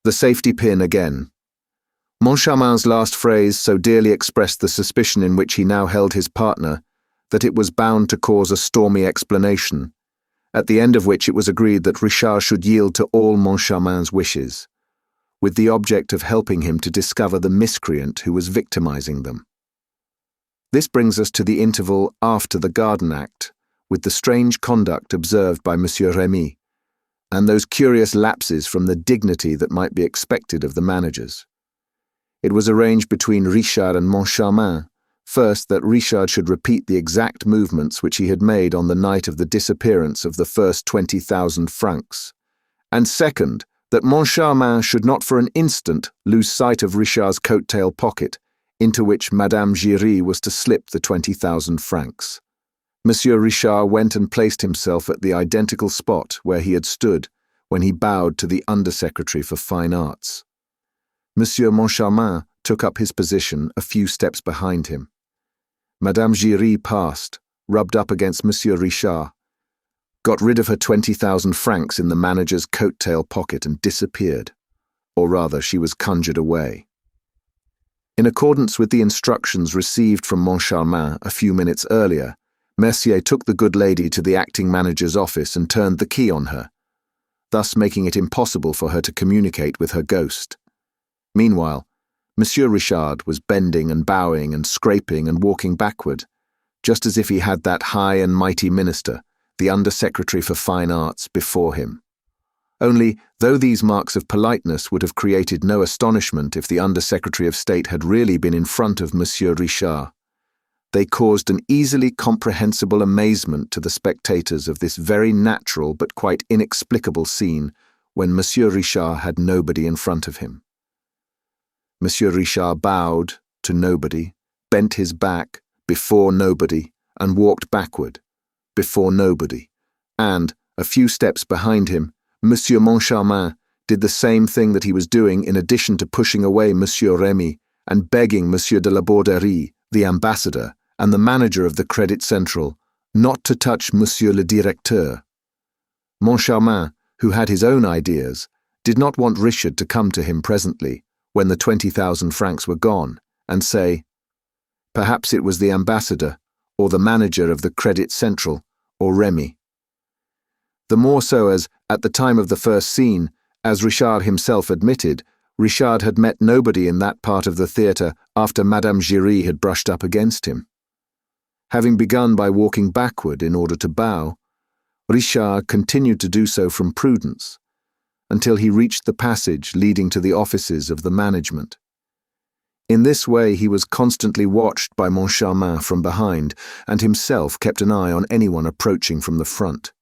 The safety pin again. Moncharmin's last phrase so dearly expressed the suspicion in which he now held his partner that it was bound to cause a stormy explanation, at the end of which it was agreed that Richard should yield to all Moncharmin's wishes, with the object of helping him to discover the miscreant who was victimizing them. This brings us to the interval after the garden act, with the strange conduct observed by Monsieur Remy, and those curious lapses from the dignity that might be expected of the managers. It was arranged between Richard and Moncharmin, first that Richard should repeat the exact movements which he had made on the night of the disappearance of the first 20,000 francs, and second, that Moncharmin should not for an instant lose sight of Richard's coat-tail pocket, into which Madame Giry was to slip the 20,000 francs. Monsieur Richard went and placed himself at the identical spot where he had stood when he bowed to the Under-Secretary for Fine Arts. Monsieur Moncharmin took up his position a few steps behind him. Madame Giry passed, rubbed up against Monsieur Richard, got rid of her 20,000 francs in the manager's coat-tail pocket and disappeared, or rather she was conjured away. In accordance with the instructions received from Moncharmin a few minutes earlier, Mercier took the good lady to the acting manager's office and turned the key on her. thus making it impossible for her to communicate with her ghost. Meanwhile, Monsieur Richard was bending and bowing and scraping and walking backward, just as if he had that high and mighty minister, the Under-Secretary for Fine Arts, before him. Only, though these marks of politeness would have created no astonishment if the Under-Secretary of State had really been in front of Monsieur Richard, they caused an easily comprehensible amazement to the spectators of this very natural but quite inexplicable scene when Monsieur Richard had nobody in front of him. Monsieur Richard bowed to nobody, bent his back before nobody, and walked backward before nobody, and, a few steps behind him, Monsieur Moncharmin did the same thing that he was doing in addition to pushing away Monsieur Remy and begging Monsieur de la Borderie, the ambassador, and the manager of the Credit Central, not to touch Monsieur le Directeur. Moncharmin, who had his own ideas, did not want Richard to come to him presently, when the 20,000 francs were gone, and say, perhaps it was the ambassador, or the manager of the Credit Central, or Remy. The more so as, at the time of the first scene, as Richard himself admitted, Richard had met nobody in that part of the theatre after Madame Giry had brushed up against him. Having begun by walking backward in order to bow, Richard continued to do so from prudence, until he reached the passage leading to the offices of the management. In this way he was constantly watched by Moncharmin from behind, and himself kept an eye on anyone approaching from the front.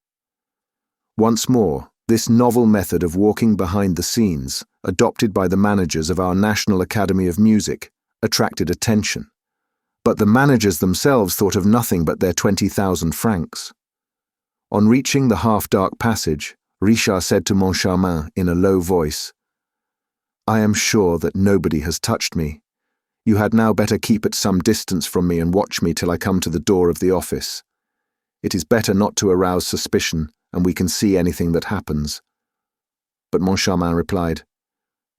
Once more, this novel method of walking behind the scenes, adopted by the managers of our National Academy of Music, attracted attention. But the managers themselves thought of nothing but their 20,000 francs. On reaching the half-dark passage, Richard said to Moncharmin in a low voice, "I am sure that nobody has touched me. You had now better keep at some distance from me and watch me till I come to the door of the office. It is better not to arouse suspicion, and we can see anything that happens." But Moncharmin replied,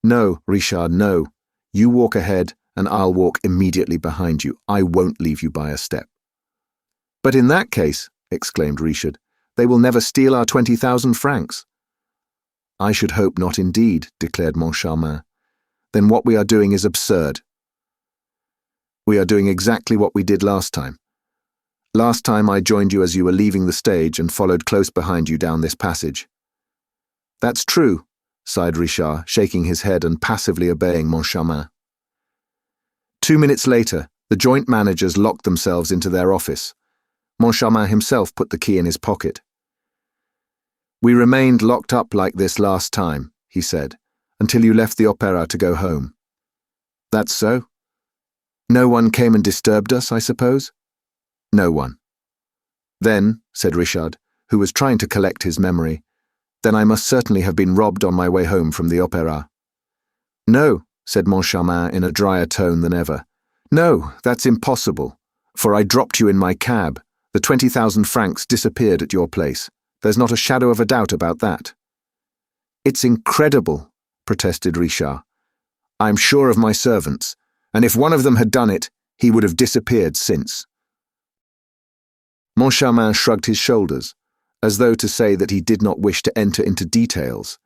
"No, Richard, no. You walk ahead, and I'll walk immediately behind you. I won't leave you by a step." "But in that case," exclaimed Richard, "they will never steal our 20,000 francs." "I should hope not indeed," declared Moncharmin. "Then what we are doing is absurd. We are doing exactly what we did last time. Last time I joined you as you were leaving the stage and followed close behind you down this passage." "That's true," sighed Richard, shaking his head and passively obeying Moncharmin. 2 minutes later, the joint managers locked themselves into their office. Moncharmin himself put the key in his pocket. "We remained locked up like this last time," he said, "until you left the opera to go home." "That's so? No one came and disturbed us, I suppose?" "No one." "Then," said Richard, who was trying to collect his memory, "then I must certainly have been robbed on my way home from the opera." "No," said Moncharmin in a drier tone than ever. "No, that's impossible, for I dropped you in my cab. The 20,000 francs disappeared at your place. There's not a shadow of a doubt about that." "It's incredible," protested Richard. "I'm sure of my servants, and if one of them had done it, he would have disappeared since." Moncharmin shrugged his shoulders, as though to say that he did not wish to enter into details,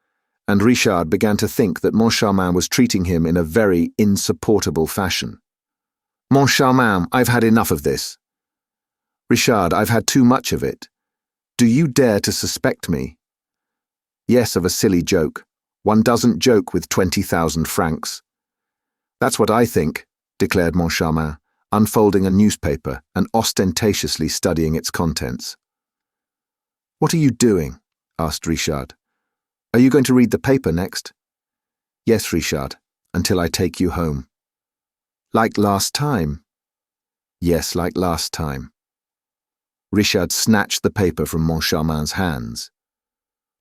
and Richard began to think that Moncharmin was treating him in a very insupportable fashion. "Moncharmin, I've had enough of this." "Richard, I've had too much of it. Do you dare to suspect me?" "Yes, of a silly joke. One doesn't joke with 20,000 francs. "That's what I think," declared Moncharmin, unfolding a newspaper and ostentatiously studying its contents. "What are you doing?" asked Richard. "Are you going to read the paper next?" "Yes, Richard, until I take you home." "Like last time?" "Yes, like last time." Richard snatched the paper from Moncharmin's hands.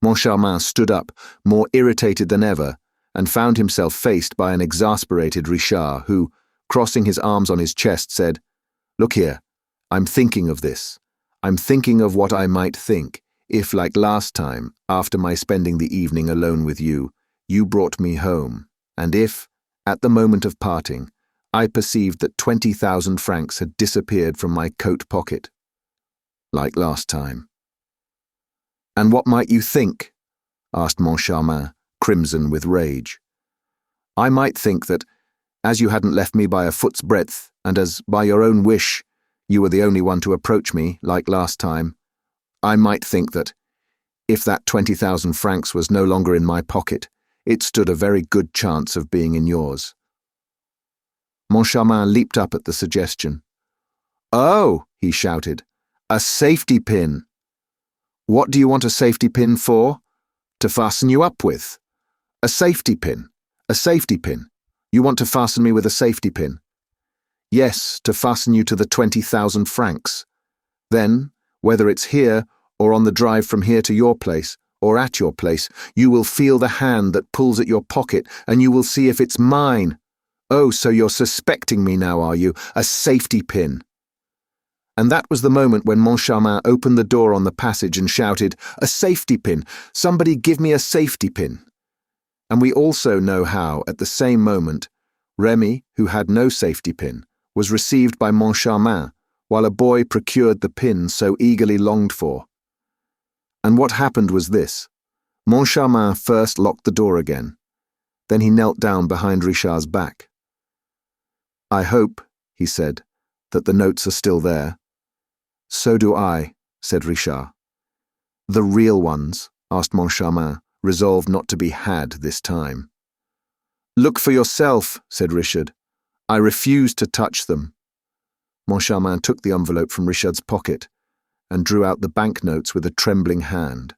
Moncharmin stood up, more irritated than ever, and found himself faced by an exasperated Richard who, crossing his arms on his chest, said, "Look here, I'm thinking of this. I'm thinking of what I might think if, like last time, after my spending the evening alone with you, you brought me home, and if, at the moment of parting, I perceived that 20,000 francs had disappeared from my coat pocket. Like last time." "And what might you think?" asked Moncharmin, crimson with rage. "I might think that, as you hadn't left me by a foot's breadth, and as, by your own wish, you were the only one to approach me, like last time, I might think that, if that 20,000 francs was no longer in my pocket, it stood a very good chance of being in yours." Moncharmin leaped up at the suggestion. "Oh," he shouted, "a safety pin! What do you want a safety pin for? To fasten you up with? A safety pin, a safety pin. You want to fasten me with a safety pin?" "Yes, to fasten you to the 20,000 francs. Then, whether it's here or on the drive from here to your place, or at your place, you will feel the hand that pulls at your pocket, and you will see if it's mine. Oh, so you're suspecting me now, are you? A safety pin." And that was the moment when Moncharmin opened the door on the passage and shouted, "A safety pin! Somebody give me a safety pin!" And we also know how, at the same moment, Remy, who had no safety pin, was received by Moncharmin, while a boy procured the pin so eagerly longed for. And what happened was this. Moncharmin first locked the door again. Then he knelt down behind Richard's back. "I hope," he said, "that the notes are still there." "So do I," said Richard. "The real ones?" asked Moncharmin, resolved not to be had this time. "Look for yourself," said Richard. "I refuse to touch them." Moncharmin took the envelope from Richard's pocket and drew out the banknotes with a trembling hand.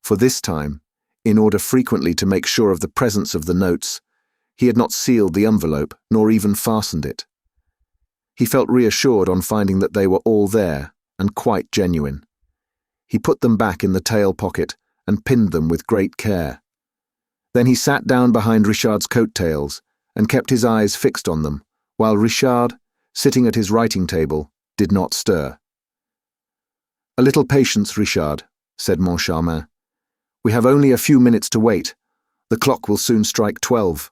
For this time, in order frequently to make sure of the presence of the notes, he had not sealed the envelope nor even fastened it. He felt reassured on finding that they were all there and quite genuine. He put them back in the tail pocket and pinned them with great care. Then he sat down behind Richard's coat-tails and kept his eyes fixed on them, while Richard, sitting at his writing table, did not stir. "A little patience, Richard," said Moncharmin. "We have only a few minutes to wait. The clock will soon strike 12.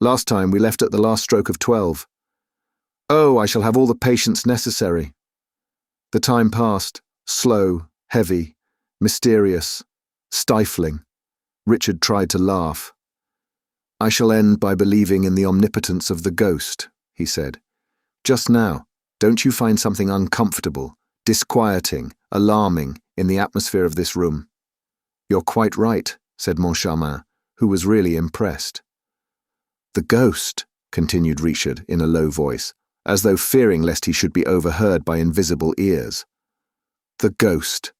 Last time we left at the last stroke of 12. Oh, I shall have all the patience necessary." The time passed, slow, heavy, mysterious, stifling. Richard tried to laugh. "I shall end by believing in the omnipotence of the ghost," he said. "Just now, don't you find something uncomfortable, disquieting, alarming in the atmosphere of this room?" "You're quite right," said Moncharmin, who was really impressed. "The ghost," continued Richard in a low voice, as though fearing lest he should be overheard by invisible ears. "The ghost.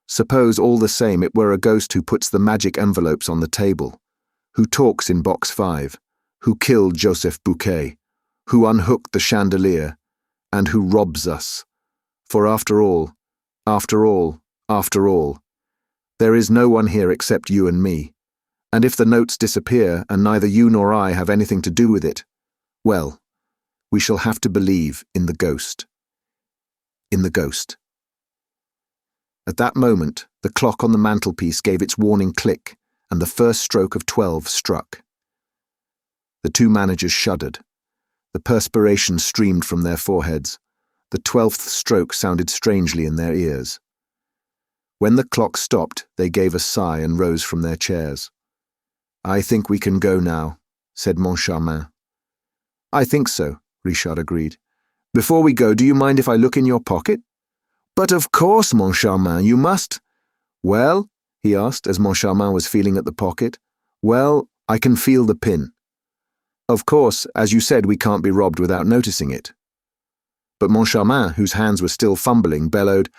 Suppose all the same it were a ghost who puts the magic envelopes on the table, who talks in box 5, who killed Joseph Bouquet, who unhooked the chandelier, and who robs us. For after all, there is no one here except you and me, and if the notes disappear and neither you nor I have anything to do with it, well, we shall have to believe in the ghost." In the ghost. At that moment, the clock on the mantelpiece gave its warning click, and the first stroke of 12 struck. The two managers shuddered. The perspiration streamed from their foreheads. The 12th stroke sounded strangely in their ears. When the clock stopped, they gave a sigh and rose from their chairs. "I think we can go now," said Moncharmin. "I think so," Richard agreed. "Before we go, do you mind if I look in your pocket?" "But of course, Moncharmin, you must." "Well?" he asked, as Moncharmin was feeling at the pocket. "Well, I can feel the pin. Of course, as you said, we can't be robbed without noticing it." But Moncharmin, whose hands were still fumbling, bellowed,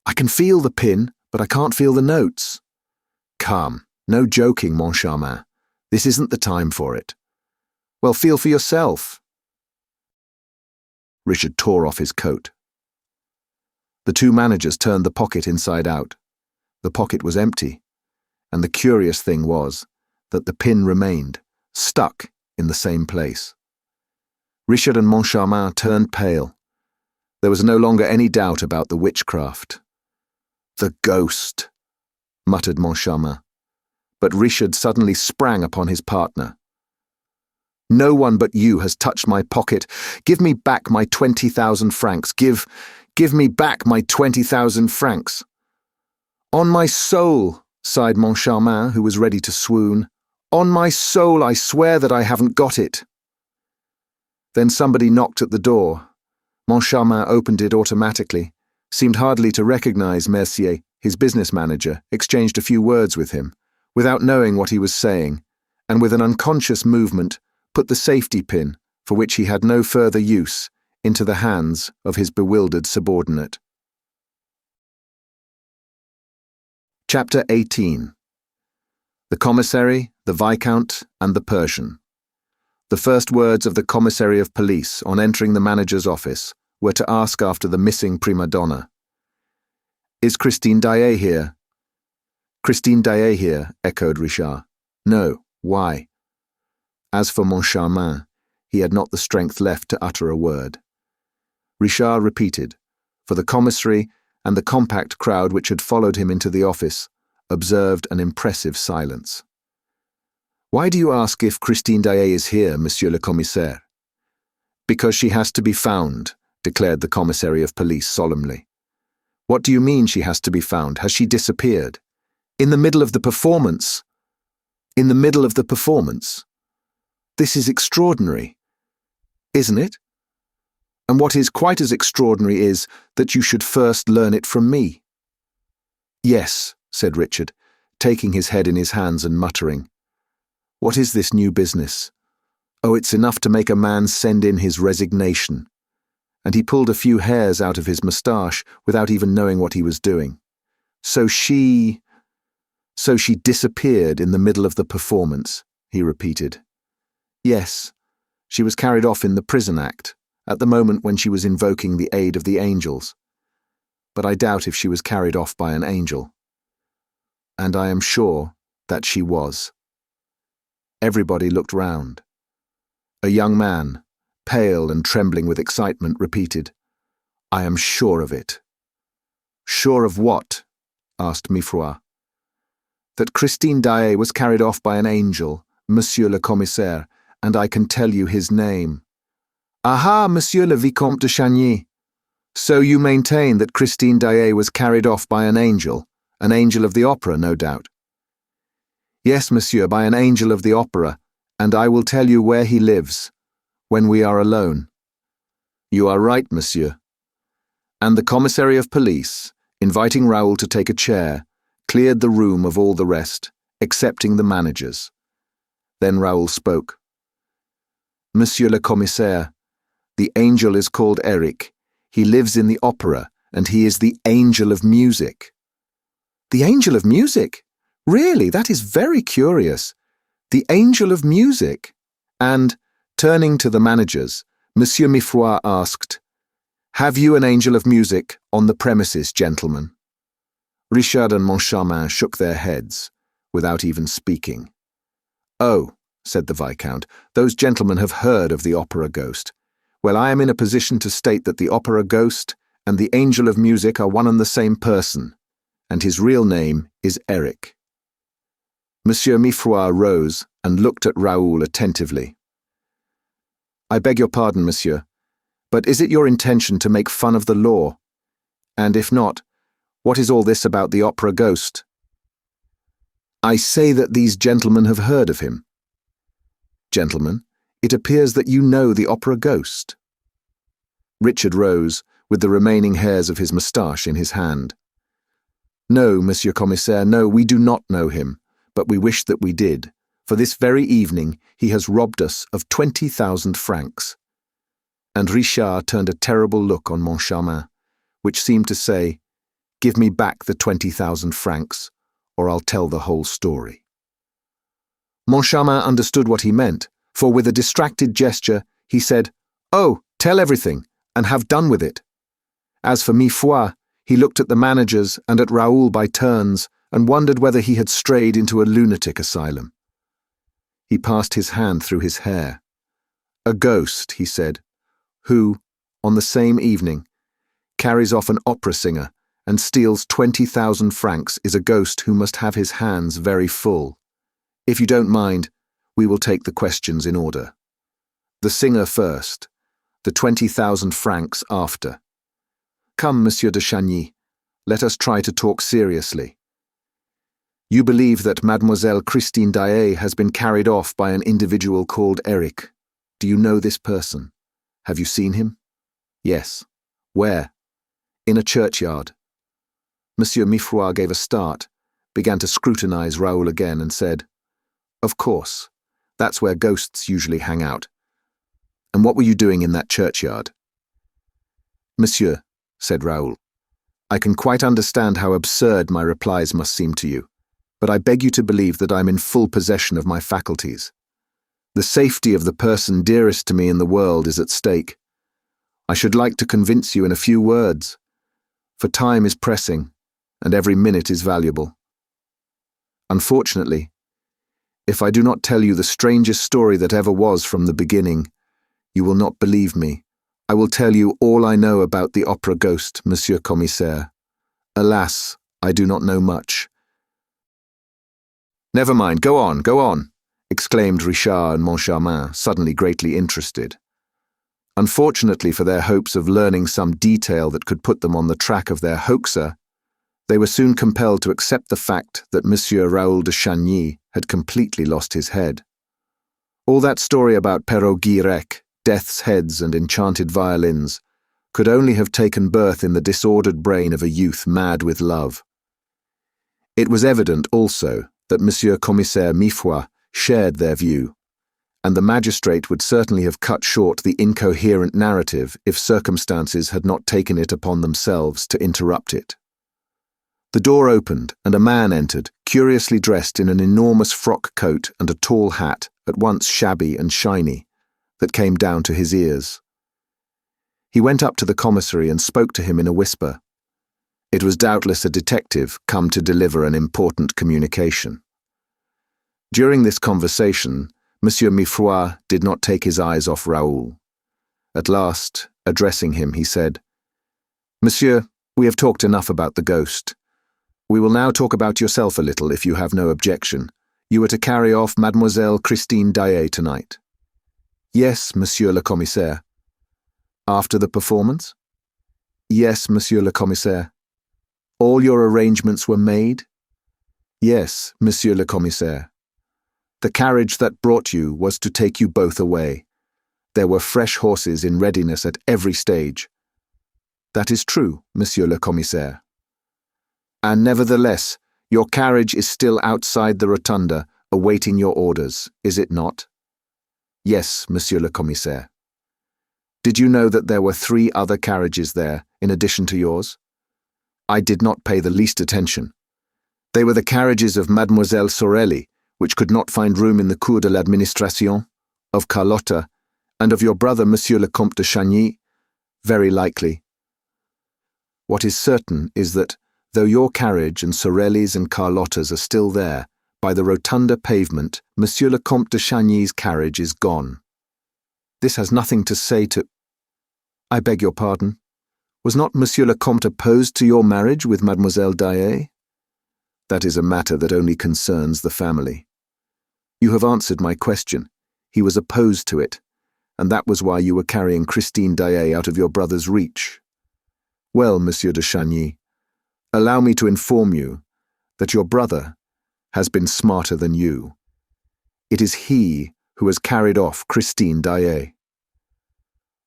"I can feel the pin, but I can't feel the notes." "Come, no joking, Moncharmin. This isn't the time for it." "Well, feel for yourself." Richard tore off his coat. The two managers turned the pocket inside out. The pocket was empty, and the curious thing was that the pin remained, stuck in the same place. Richard and Moncharmin turned pale. There was no longer any doubt about the witchcraft. "The ghost," muttered Moncharmin. But Richard suddenly sprang upon his partner. "No one but you has touched my pocket. Give me back my 20,000 francs. Give me back my 20,000 francs." "On my soul," sighed Moncharmin, who was ready to swoon. "On my soul, I swear that I haven't got it." Then somebody knocked at the door. Moncharmin opened it automatically, seemed hardly to recognize Mercier, his business manager, exchanged a few words with him, without knowing what he was saying, and with an unconscious movement, put the safety pin, for which he had no further use, into the hands of his bewildered subordinate. Chapter 18. The Commissary, the Viscount, and the Persian. The first words of the Commissary of Police on entering the manager's office were to ask after the missing prima donna. "Is Christine Daaé here?" "Christine Daaé here," echoed Richard. "No. Why?" As for Moncharmin, he had not the strength left to utter a word. Richard repeated, for the commissary and the compact crowd which had followed him into the office observed an impressive silence. "Why do you ask if Christine Daaé is here, Monsieur le Commissaire?" "Because she has to be found," declared the Commissary of Police solemnly. "What do you mean she has to be found? Has she disappeared?" "In the middle of the performance." "In the middle of the performance? This is extraordinary, isn't it? And what is quite as extraordinary is that you should first learn it from me." "Yes," said Richard, taking his head in his hands and muttering. "What is this new business? Oh, it's enough to make a man send in his resignation." And he pulled a few hairs out of his moustache without even knowing what he was doing. So she disappeared in the middle of the performance," he repeated. "Yes, she was carried off in the prison act, at the moment when she was invoking the aid of the angels. But I doubt if she was carried off by an angel. And I am sure that she was." Everybody looked round. A young man, pale and trembling with excitement, repeated, "I am sure of it." "Sure of what?" asked Mifroid. "That Christine Daaé was carried off by an angel, Monsieur le Commissaire, and I can tell you his name." "Aha, Monsieur le Vicomte de Chagny. So you maintain that Christine Daaé was carried off by an angel of the opera, no doubt." "Yes, monsieur, by an angel of the opera, and I will tell you where he lives, when we are alone." "You are right, monsieur." And the Commissary of Police, inviting Raoul to take a chair, cleared the room of all the rest, excepting the managers. Then Raoul spoke. "Monsieur le Commissaire, the angel is called Eric. He lives in the opera, and he is the angel of music." "The angel of music? Really, that is very curious. The angel of music." And, turning to the managers, Monsieur Mifroid asked, "Have you an angel of music on the premises, gentlemen?" Richard and Moncharmin shook their heads, without even speaking. "Oh," said the Viscount, "those gentlemen have heard of the opera ghost. Well, I am in a position to state that the opera ghost and the angel of music are one and the same person, and his real name is Eric." Monsieur Mifroid rose and looked at Raoul attentively. "I beg your pardon, monsieur, but is it your intention to make fun of the law? And if not, what is all this about the opera ghost?" "I say that these gentlemen have heard of him." "Gentlemen, it appears that you know the opera ghost." Richard rose, with the remaining hairs of his moustache in his hand. "No, Monsieur Commissaire, no, we do not know him, but we wish that we did, for this very evening he has robbed us of 20,000 francs. And Richard turned a terrible look on Moncharmin, which seemed to say, "Give me back the 20,000 francs, or I'll tell the whole story." Moncharmin understood what he meant, for with a distracted gesture he said, "Oh, tell everything, and have done with it." As for Mifroid, he looked at the managers and at Raoul by turns, and wondered whether he had strayed into a lunatic asylum. He passed his hand through his hair. "A ghost," he said, "who, on the same evening, carries off an opera singer and steals 20,000 francs is a ghost who must have his hands very full. If you don't mind, we will take the questions in order. The singer first, the 20,000 francs after. Come, Monsieur de Chagny, let us try to talk seriously." You believe that Mademoiselle Christine Daaé has been carried off by an individual called Eric. Do you know this person? Have you seen him? Yes. Where? In a churchyard. Monsieur Mifroid gave a start, began to scrutinize Raoul again and said, Of course. That's where ghosts usually hang out. And what were you doing in that churchyard? Monsieur, said Raoul, I can quite understand how absurd my replies must seem to you, but I beg you to believe that I'm in full possession of my faculties. The safety of the person dearest to me in the world is at stake. I should like to convince you in a few words, for time is pressing, and every minute is valuable. Unfortunately, if I do not tell you the strangest story that ever was from the beginning, you will not believe me. I will tell you all I know about the opera ghost, Monsieur Commissaire. Alas, I do not know much. Never mind, go on, exclaimed Richard and Moncharmin, suddenly greatly interested. Unfortunately for their hopes of learning some detail that could put them on the track of their hoaxer, they were soon compelled to accept the fact that Monsieur Raoul de Chagny had completely lost his head. All that story about Perrault Guirec, death's heads and enchanted violins could only have taken birth in the disordered brain of a youth mad with love. It was evident also that Monsieur Commissaire Mifroid shared their view, and the magistrate would certainly have cut short the incoherent narrative if circumstances had not taken it upon themselves to interrupt it. The door opened, and a man entered, curiously dressed in an enormous frock coat and a tall hat, at once shabby and shiny, that came down to his ears. He went up to the commissary and spoke to him in a whisper. It was doubtless a detective come to deliver an important communication. During this conversation, Monsieur Mifroid did not take his eyes off Raoul. At last, addressing him, he said, Monsieur, we have talked enough about the ghost. We will now talk about yourself a little, if you have no objection. You are to carry off Mademoiselle Christine Daaé tonight. Yes, Monsieur le Commissaire. After the performance? Yes, Monsieur le Commissaire. All your arrangements were made? Yes, Monsieur le Commissaire. The carriage that brought you was to take you both away. There were fresh horses in readiness at every stage. That is true, Monsieur le Commissaire. And nevertheless, your carriage is still outside the rotunda, awaiting your orders, is it not? Yes, Monsieur le Commissaire. Did you know that there were 3 other carriages there, in addition to yours? I did not pay the least attention. They were the carriages of Mademoiselle Sorelli, which could not find room in the Cour de l'Administration, of Carlotta, and of your brother Monsieur le Comte de Chagny, very likely. What is certain is that, though your carriage and Sorelli's and Carlotta's are still there, by the rotunda pavement, Monsieur le Comte de Chagny's carriage is gone. This has nothing to say to— I beg your pardon. Was not Monsieur le Comte opposed to your marriage with Mademoiselle Daaé? That is a matter that only concerns the family. You have answered my question. He was opposed to it, and that was why you were carrying Christine Daaé out of your brother's reach. Well, Monsieur de Chagny, allow me to inform you that your brother has been smarter than you. It is he who has carried off Christine Daaé.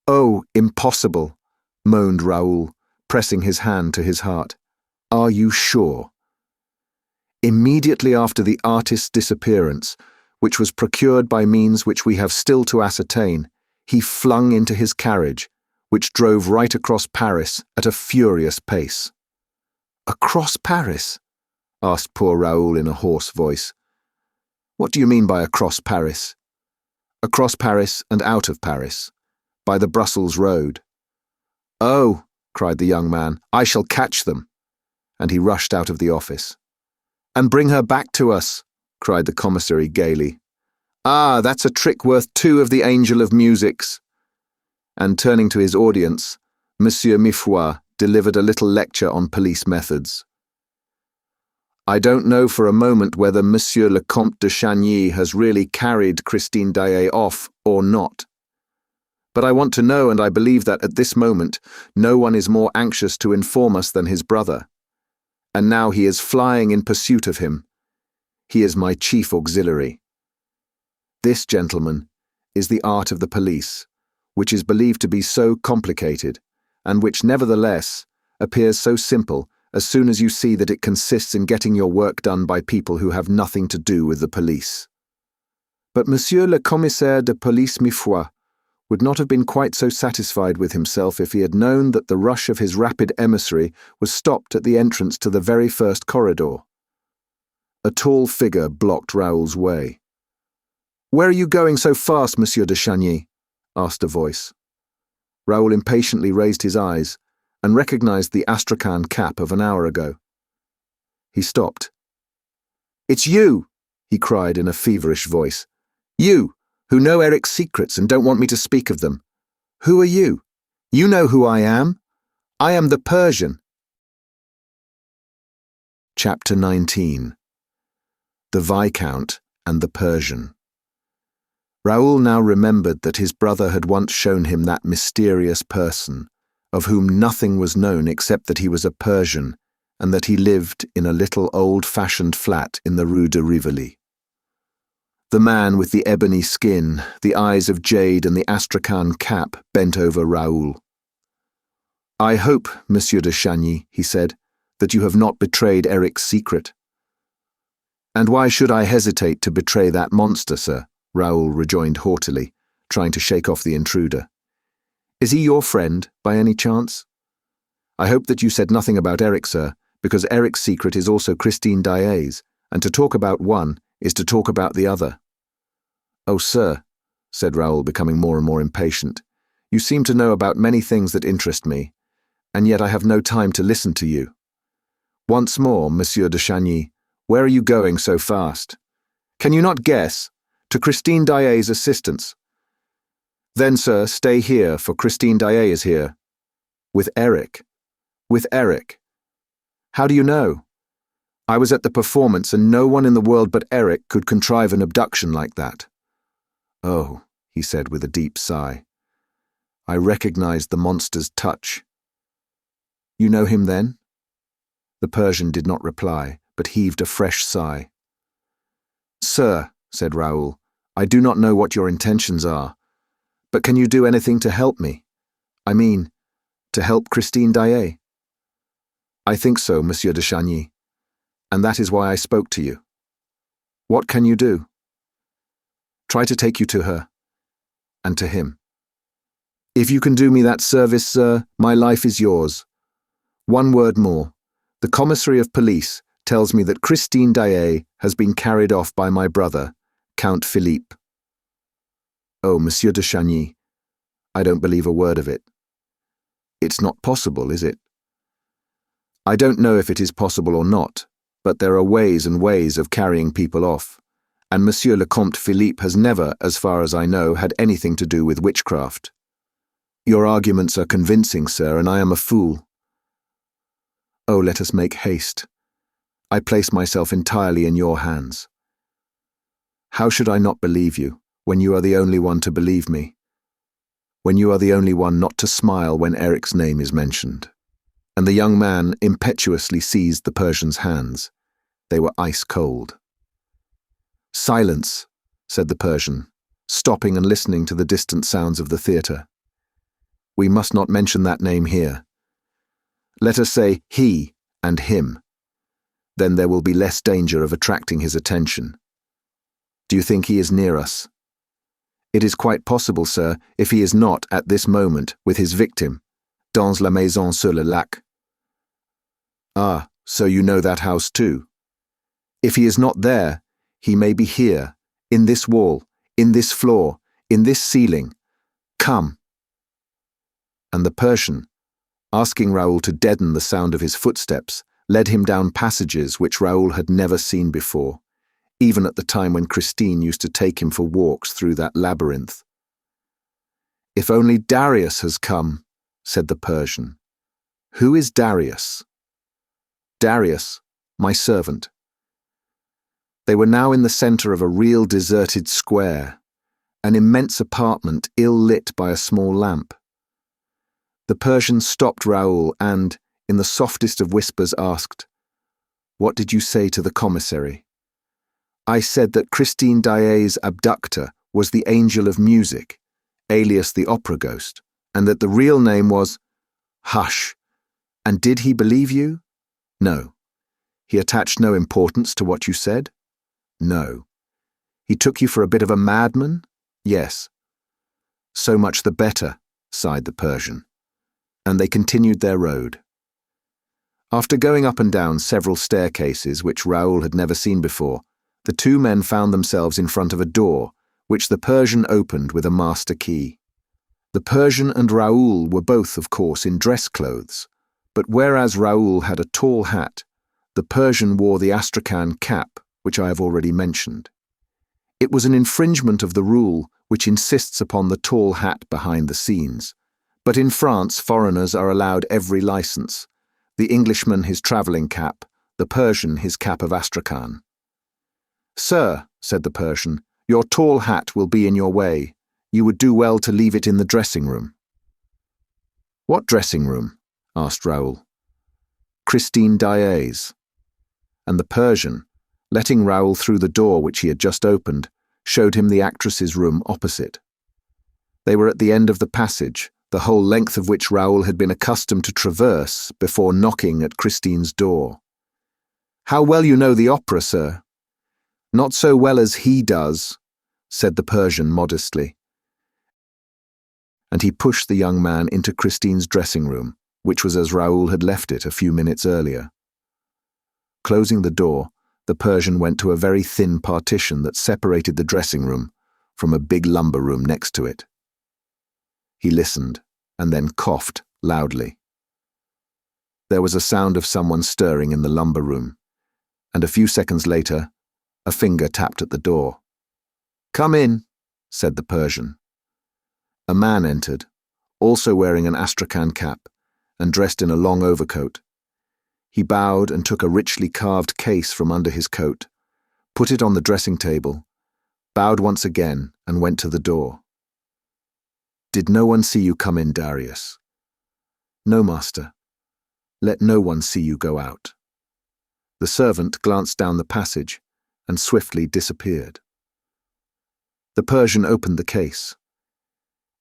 Oh, impossible, moaned Raoul, pressing his hand to his heart. Are you sure? Immediately after the artist's disappearance, which was procured by means which we have still to ascertain, he flung into his carriage, which drove right across Paris at a furious pace. Across Paris? Asked poor Raoul in a hoarse voice. What do you mean by across Paris? Across Paris and out of Paris, by the Brussels road. Oh, cried the young man, I shall catch them. And he rushed out of the office. And bring her back to us, cried the commissary gaily. Ah, that's a trick worth 2 of the Angel of Musics. And turning to his audience, Monsieur Mifroid delivered a little lecture on police methods. I don't know for a moment whether Monsieur le Comte de Chagny has really carried Christine Daaé off or not. But I want to know, and I believe that at this moment no one is more anxious to inform us than his brother. And now he is flying in pursuit of him, He is my chief auxiliary. This, gentlemen, is the art of the police, which is believed to be so complicated, and which nevertheless appears so simple as soon as you see that it consists in getting your work done by people who have nothing to do with the police. But Monsieur le Commissaire de Police Miffroy would not have been quite so satisfied with himself if he had known that the rush of his rapid emissary was stopped at the entrance to the very first corridor. A tall figure blocked Raoul's way. "Where are you going so fast, Monsieur de Chagny?" asked a voice. Raoul impatiently raised his eyes and recognized the Astrakhan cap of an hour ago. He stopped. "It's you!" he cried in a feverish voice. "You, who know Eric's secrets and don't want me to speak of them. Who are you? You know who I am. I am the Persian." Chapter 19. The Viscount and the Persian. Raoul now remembered that his brother had once shown him that mysterious person, of whom nothing was known except that he was a Persian and that he lived in a little old-fashioned flat in the Rue de Rivoli. The man with the ebony skin, the eyes of jade and the Astrakhan cap bent over Raoul. "I hope, Monsieur de Chagny," he said, "that you have not betrayed Eric's secret." "And why should I hesitate to betray that monster, sir?" Raoul rejoined haughtily, trying to shake off the intruder. "Is he your friend, by any chance? I hope that you said nothing about Eric, sir, because Eric's secret is also Christine Daaé's, and to talk about one is to talk about the other." "Oh, sir," said Raoul, becoming more and more impatient, "you seem to know about many things that interest me, and yet I have no time to listen to you. Once more, Monsieur de Chagny, where are you going so fast? Can you not guess? To Christine Daaé's assistance." "Then, sir, stay here, for Christine Daaé is here." "With Eric." "With Eric." "How do you know?" "I was at the performance, and no one in the world but Eric could contrive an abduction like that." "Oh," he said with a deep sigh. "I recognized the monster's touch." "You know him then?" The Persian did not reply, but heaved a fresh sigh. "Sir," said Raoul, "I do not know what your intentions are, but can you do anything to help me? I mean, to help Christine Daaé?" "I think so, Monsieur de Chagny, and that is why I spoke to you." "What can you do?" "Try to take you to her, and to him." "If you can do me that service, sir, my life is yours. One word more. The Commissary of Police tells me that Christine Daaé has been carried off by my brother, Count Philippe." "Oh, Monsieur de Chagny, I don't believe a word of it." "It's not possible, is it?" "I don't know if it is possible or not, but there are ways and ways of carrying people off, and Monsieur le Comte Philippe has never, as far as I know, had anything to do with witchcraft. Your arguments are convincing, sir, and I am a fool." "Oh, let us make haste. I place myself entirely in your hands." "How should I not believe you, when you are the only one to believe me? When you are the only one not to smile when Eric's name is mentioned?" And the young man impetuously seized the Persian's hands. They were ice cold. "Silence," said the Persian, stopping and listening to the distant sounds of the theatre. "We must not mention that name here. Let us say he and him. Then there will be less danger of attracting his attention. Do you think he is near us?" "It is quite possible, sir, if he is not, at this moment, with his victim, dans la maison sur le lac." "Ah, so you know that house too?" "If he is not there, he may be here, in this wall, in this floor, in this ceiling. Come." And the Persian, asking Raoul to deaden the sound of his footsteps, led him down passages which Raoul had never seen before, even at the time when Christine used to take him for walks through that labyrinth. "If only Darius has come," said the Persian. "Who is Darius?" "Darius, my servant." They were now in the centre of a real deserted square, an immense apartment ill-lit by a small lamp. The Persian stopped Raoul and, in the softest of whispers, asked, "What did you say to the commissary?" I said that Christine Daaé's abductor was the Angel of Music, alias the Opera Ghost, and that the real name was— Hush. And did he believe you? No. He attached no importance to what you said? No. He took you for a bit of a madman? Yes. So much the better, sighed the Persian. And they continued their road. After going up and down several staircases which Raoul had never seen before, the two men found themselves in front of a door, which the Persian opened with a master key. The Persian and Raoul were both, of course, in dress clothes, but whereas Raoul had a tall hat, the Persian wore the astrakhan cap, which I have already mentioned. It was an infringement of the rule which insists upon the tall hat behind the scenes, but in France foreigners are allowed every license, the Englishman his travelling cap, the Persian his cap of astrakhan. "Sir," said the Persian, "your tall hat will be in your way. You would do well to leave it in the dressing room." "What dressing room?" asked Raoul. "Christine Daaé's." And the Persian, letting Raoul through the door which he had just opened, showed him the actress's room opposite. They were at the end of the passage, the whole length of which Raoul had been accustomed to traverse before knocking at Christine's door. "How well you know the opera, sir." "Not so well as he does," said the Persian modestly. And he pushed the young man into Christine's dressing room, which was as Raoul had left it a few minutes earlier. Closing the door, the Persian went to a very thin partition that separated the dressing room from a big lumber room next to it. He listened, and then coughed loudly. There was a sound of someone stirring in the lumber room, and a few seconds later, a finger tapped at the door. "Come in," said the Persian. A man entered, also wearing an astrakhan cap and dressed in a long overcoat. He bowed and took a richly carved case from under his coat, put it on the dressing table, bowed once again, and went to the door. "Did no one see you come in, Darius?" "No, master. Let no one see you go out." The servant glanced down the passage and swiftly disappeared. The Persian opened the case.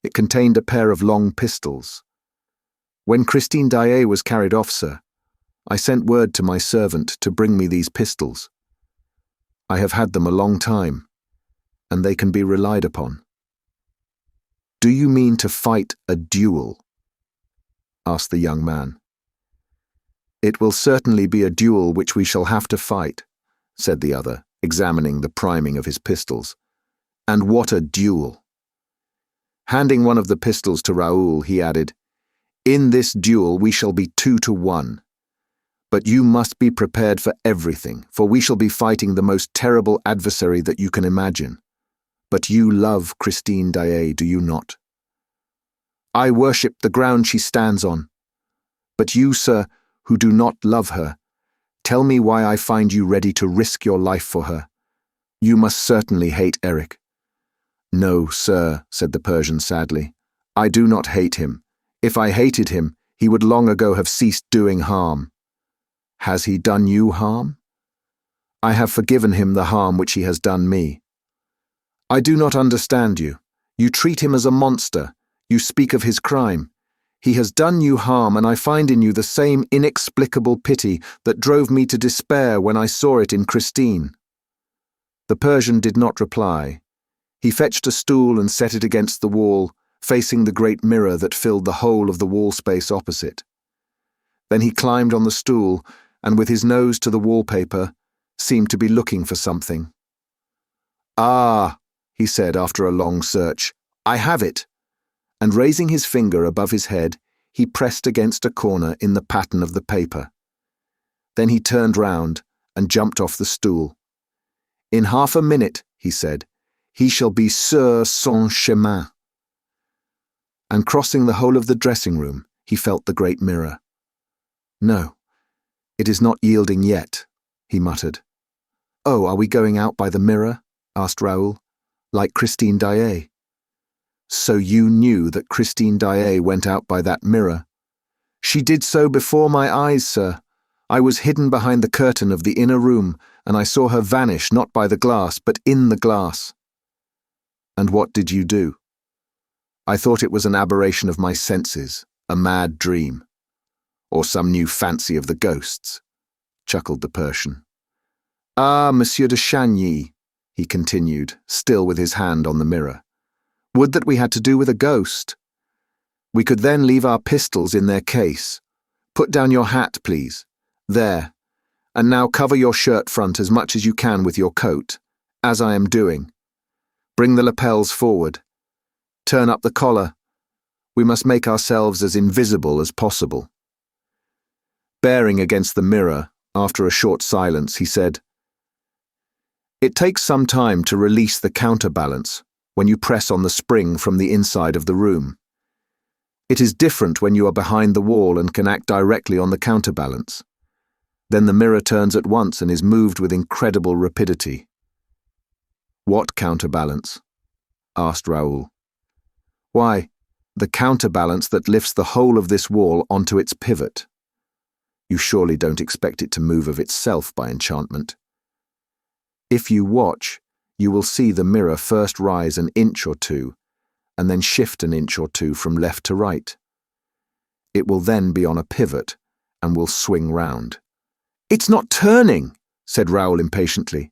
It contained a pair of long pistols. "When Christine Daaé was carried off, sir, I sent word to my servant to bring me these pistols. I have had them a long time, and they can be relied upon." "Do you mean to fight a duel?" asked the young man. "It will certainly be a duel which we shall have to fight," said the other, examining the priming of his pistols. "And what a duel!" Handing one of the pistols to Raoul, he added, "In this duel we shall be 2-1. But you must be prepared for everything, for we shall be fighting the most terrible adversary that you can imagine. But you love Christine Daaé, do you not?" "I worship the ground she stands on. But you, sir, who do not love her, tell me why I find you ready to risk your life for her. You must certainly hate Eric." "No, sir," said the Persian sadly. "I do not hate him. If I hated him, he would long ago have ceased doing harm." "Has he done you harm?" "I have forgiven him the harm which he has done me." "I do not understand you. You treat him as a monster. You speak of his crime. He has done you harm, and I find in you the same inexplicable pity that drove me to despair when I saw it in Christine." The Persian did not reply. He fetched a stool and set it against the wall, facing the great mirror that filled the whole of the wall space opposite. Then he climbed on the stool, and with his nose to the wallpaper, seemed to be looking for something. "Ah," he said after a long search, "I have it." And raising his finger above his head, he pressed against a corner in the pattern of the paper. Then he turned round and jumped off the stool. "In half a minute," he said, "he shall be sur son chemin." And crossing the whole of the dressing room, he felt the great mirror. "No, it is not yielding yet," he muttered. "Oh, are we going out by the mirror?" asked Raoul. "Like Christine Daaé?" "So you knew that Christine Daaé went out by that mirror?" "She did so before my eyes, sir. I was hidden behind the curtain of the inner room, and I saw her vanish not by the glass, but in the glass. And what did you do? I thought it was an aberration of my senses, a mad dream, or some new fancy of the ghosts, chuckled the Persian. Ah, Monsieur de Chagny, he continued, still with his hand on the mirror. Would that we had to do with a ghost. We could then leave our pistols in their case. Put down your hat, please. There. And now cover your shirt front as much as you can with your coat, as I am doing. Bring the lapels forward. Turn up the collar. We must make ourselves as invisible as possible. Bearing against the mirror, after a short silence, he said, It takes some time to release the counterbalance when you press on the spring from the inside of the room. It is different when you are behind the wall and can act directly on the counterbalance. Then the mirror turns at once and is moved with incredible rapidity. What counterbalance? Asked Raoul. Why, the counterbalance that lifts the whole of this wall onto its pivot. You surely don't expect it to move of itself by enchantment. If you watch, you will see the mirror first rise an inch or two, and then shift an inch or two from left to right. It will then be on a pivot and will swing round. It's not turning, said Raoul impatiently.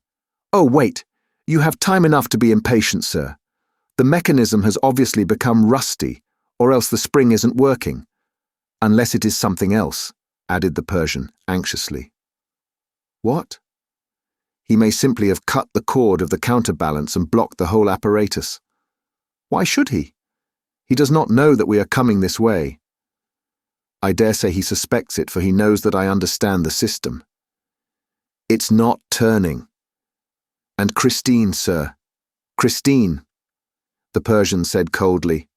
Oh, wait, you have time enough to be impatient, sir. The mechanism has obviously become rusty, or else the spring isn't working. Unless it is something else, added the Persian anxiously. What? He may simply have cut the cord of the counterbalance and blocked the whole apparatus. Why should he? He does not know that we are coming this way. I dare say he suspects it, for he knows that I understand the system. It's not turning. And Christine, sir. Christine, the Persian said coldly.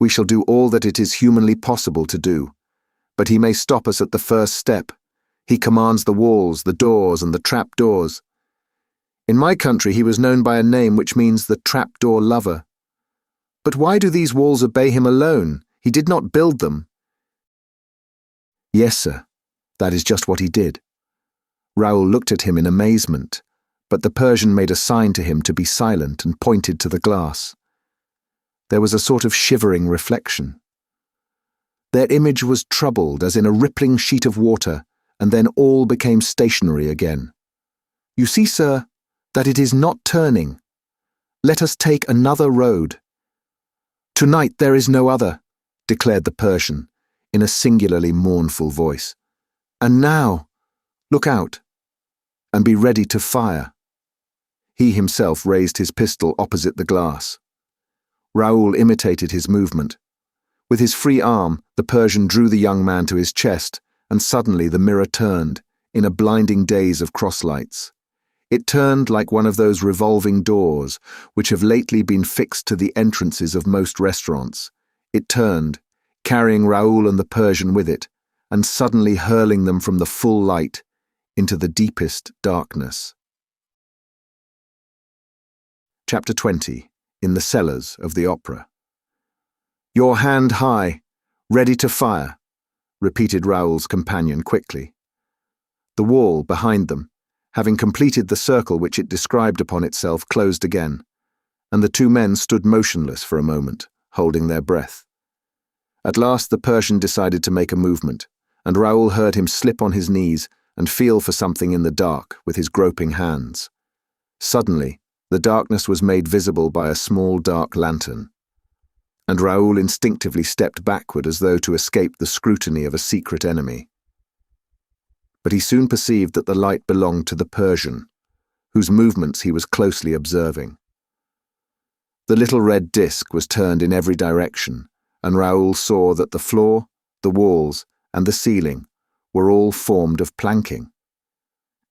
We shall do all that it is humanly possible to do, but he may stop us at the first step. He commands the walls, the doors, and the trap-doors. In my country he was known by a name which means the trap-door lover. But why do these walls obey him alone? He did not build them. Yes, sir, that is just what he did. Raoul looked at him in amazement, but the Persian made a sign to him to be silent and pointed to the glass. There was a sort of shivering reflection. Their image was troubled as in a rippling sheet of water, and then all became stationary again. You see, sir, that it is not turning. Let us take another road. Tonight there is no other, declared the Persian, in a singularly mournful voice. And now, look out, and be ready to fire. He himself raised his pistol opposite the glass. Raoul imitated his movement. With his free arm, the Persian drew the young man to his chest, and suddenly the mirror turned, in a blinding daze of crosslights. It turned like one of those revolving doors which have lately been fixed to the entrances of most restaurants. It turned, carrying Raoul and the Persian with it, and suddenly hurling them from the full light into the deepest darkness. Chapter 20. In the Cellars of the Opera. Your hand high, ready to fire, repeated Raoul's companion quickly. The wall behind them, having completed the circle which it described upon itself, closed again, and the two men stood motionless for a moment, holding their breath. At last the Persian decided to make a movement, and Raoul heard him slip on his knees and feel for something in the dark with his groping hands. Suddenly, the darkness was made visible by a small dark lantern, and Raoul instinctively stepped backward as though to escape the scrutiny of a secret enemy. But he soon perceived that the light belonged to the Persian, whose movements he was closely observing. The little red disc was turned in every direction, and Raoul saw that the floor, the walls, and the ceiling were all formed of planking.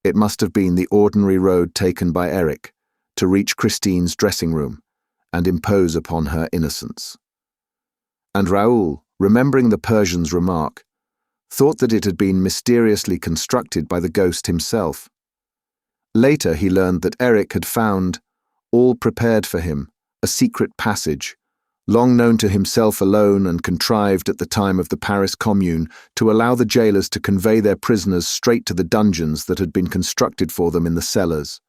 It must have been the ordinary road taken by Eric to reach Christine's dressing room and impose upon her innocence. And Raoul, remembering the Persian's remark, thought that it had been mysteriously constructed by the ghost himself. Later he learned that Eric had found, all prepared for him, a secret passage, long known to himself alone and contrived at the time of the Paris Commune to allow the jailers to convey their prisoners straight to the dungeons that had been constructed for them in the cellars.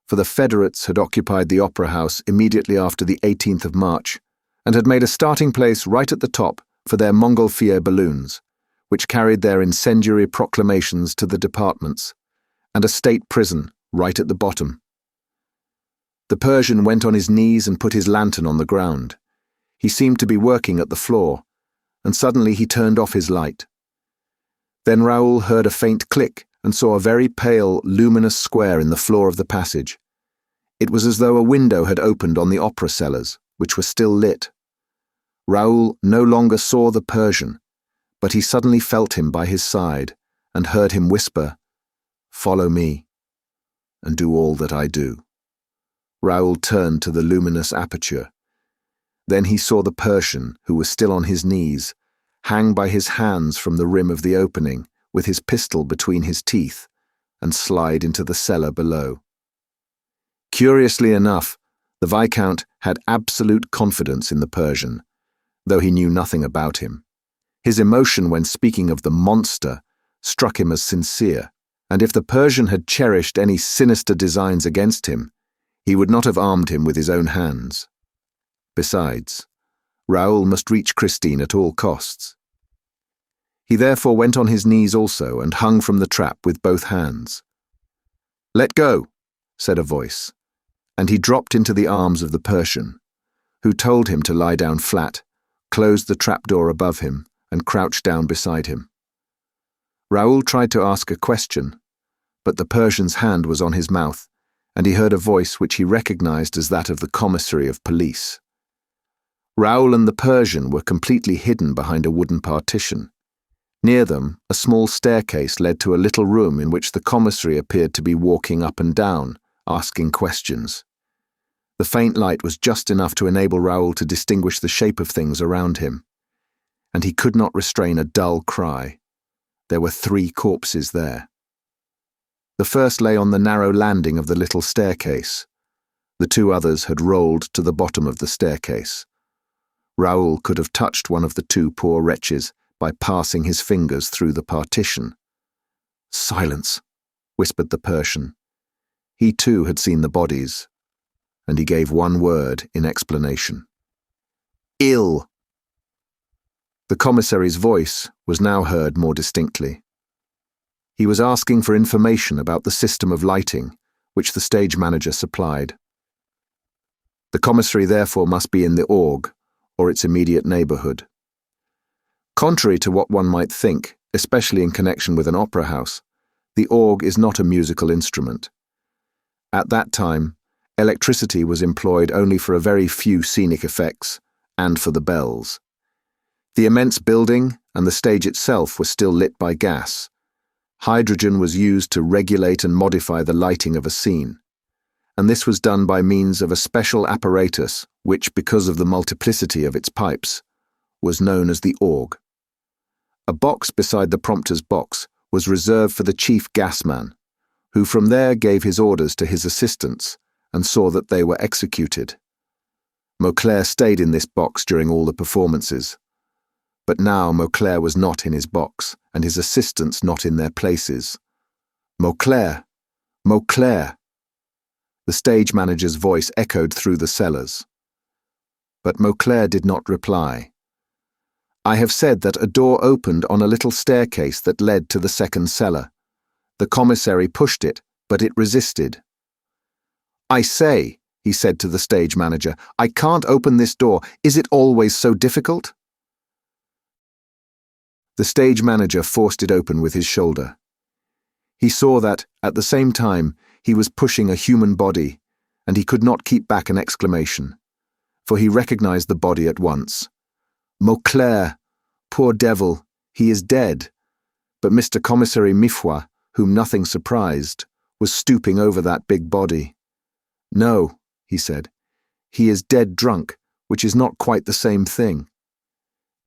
For the Federates had occupied the Opera House immediately after the 18th of March and had made a starting place right at the top for their Montgolfier balloons, which carried their incendiary proclamations to the departments, and a state prison right at the bottom. The Persian went on his knees and put his lantern on the ground. He seemed to be working at the floor, and suddenly he turned off his light. Then Raoul heard a faint click and saw a very pale, luminous square in the floor of the passage. It was as though a window had opened on the opera cellars, which were still lit. Raoul no longer saw the Persian, but he suddenly felt him by his side and heard him whisper, "Follow me, and do all that I do." Raoul turned to the luminous aperture. Then he saw the Persian, who was still on his knees, hang by his hands from the rim of the opening, with his pistol between his teeth, and slide into the cellar below. Curiously enough, the Viscount had absolute confidence in the Persian, though he knew nothing about him. His emotion when speaking of the monster struck him as sincere, and if the Persian had cherished any sinister designs against him, he would not have armed him with his own hands. Besides, Raoul must reach Christine at all costs. He therefore went on his knees also and hung from the trap with both hands. "Let go," said a voice, and he dropped into the arms of the Persian, who told him to lie down flat, closed the trapdoor above him, and crouched down beside him. Raoul tried to ask a question, but the Persian's hand was on his mouth, and he heard a voice which he recognized as that of the Commissary of Police. Raoul and the Persian were completely hidden behind a wooden partition. Near them, a small staircase led to a little room in which the Commissary appeared to be walking up and down, asking questions. The faint light was just enough to enable Raoul to distinguish the shape of things around him, and he could not restrain a dull cry. There were 3 corpses there. The first lay on the narrow landing of the little staircase. The 2 others had rolled to the bottom of the staircase. Raoul could have touched one of the 2 poor wretches by passing his fingers through the partition. "Silence," whispered the Persian. He too had seen the bodies, and he gave one word in explanation. "Ill." The commissary's voice was now heard more distinctly. He was asking for information about the system of lighting, which the stage manager supplied. The commissary therefore must be in the orgue, or its immediate neighbourhood. Contrary to what one might think, especially in connection with an opera house, the orgue is not a musical instrument. At that time, electricity was employed only for a very few scenic effects, and for the bells. The immense building and the stage itself were still lit by gas. Hydrogen was used to regulate and modify the lighting of a scene, and this was done by means of a special apparatus which, because of the multiplicity of its pipes, was known as the orgue. A box beside the prompter's box was reserved for the chief gasman, who from there gave his orders to his assistants and saw that they were executed. Mauclair stayed in this box during all the performances. But now Mauclair was not in his box, and his assistants not in their places. "Mauclair! Mauclair!" The stage manager's voice echoed through the cellars. But Mauclair did not reply. I have said that a door opened on a little staircase that led to the second cellar. The commissary pushed it, but it resisted. "I say," he said to the stage manager, "I can't open this door. Is it always so difficult?" The stage manager forced it open with his shoulder. He saw that, at the same time, he was pushing a human body, and he could not keep back an exclamation, for he recognized the body at once. Mauclair! Poor devil, he is dead. But Mr. Commissary Mifroid, whom nothing surprised, was stooping over that big body. "No," he said, "he is dead drunk, which is not quite the same thing."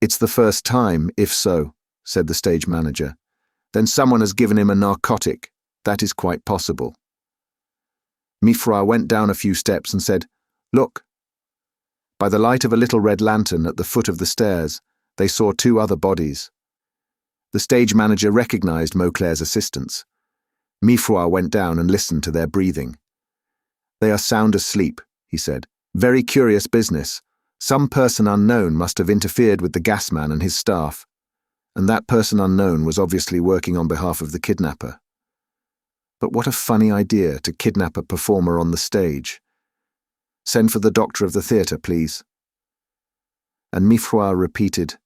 "It's the first time, if so," said the stage manager. "Then someone has given him a narcotic. That is quite possible." Mifroid went down a few steps and said, "Look." By the light of a little red lantern at the foot of the stairs, they saw two other bodies. The stage manager recognized Mauclair's assistants. Mifroid went down and listened to their breathing. "They are sound asleep," he said. "Very curious business. Some person unknown must have interfered with the gasman and his staff. And that person unknown was obviously working on behalf of the kidnapper. But what a funny idea to kidnap a performer on the stage. Send for the doctor of the theatre, please." And Mifroid repeated,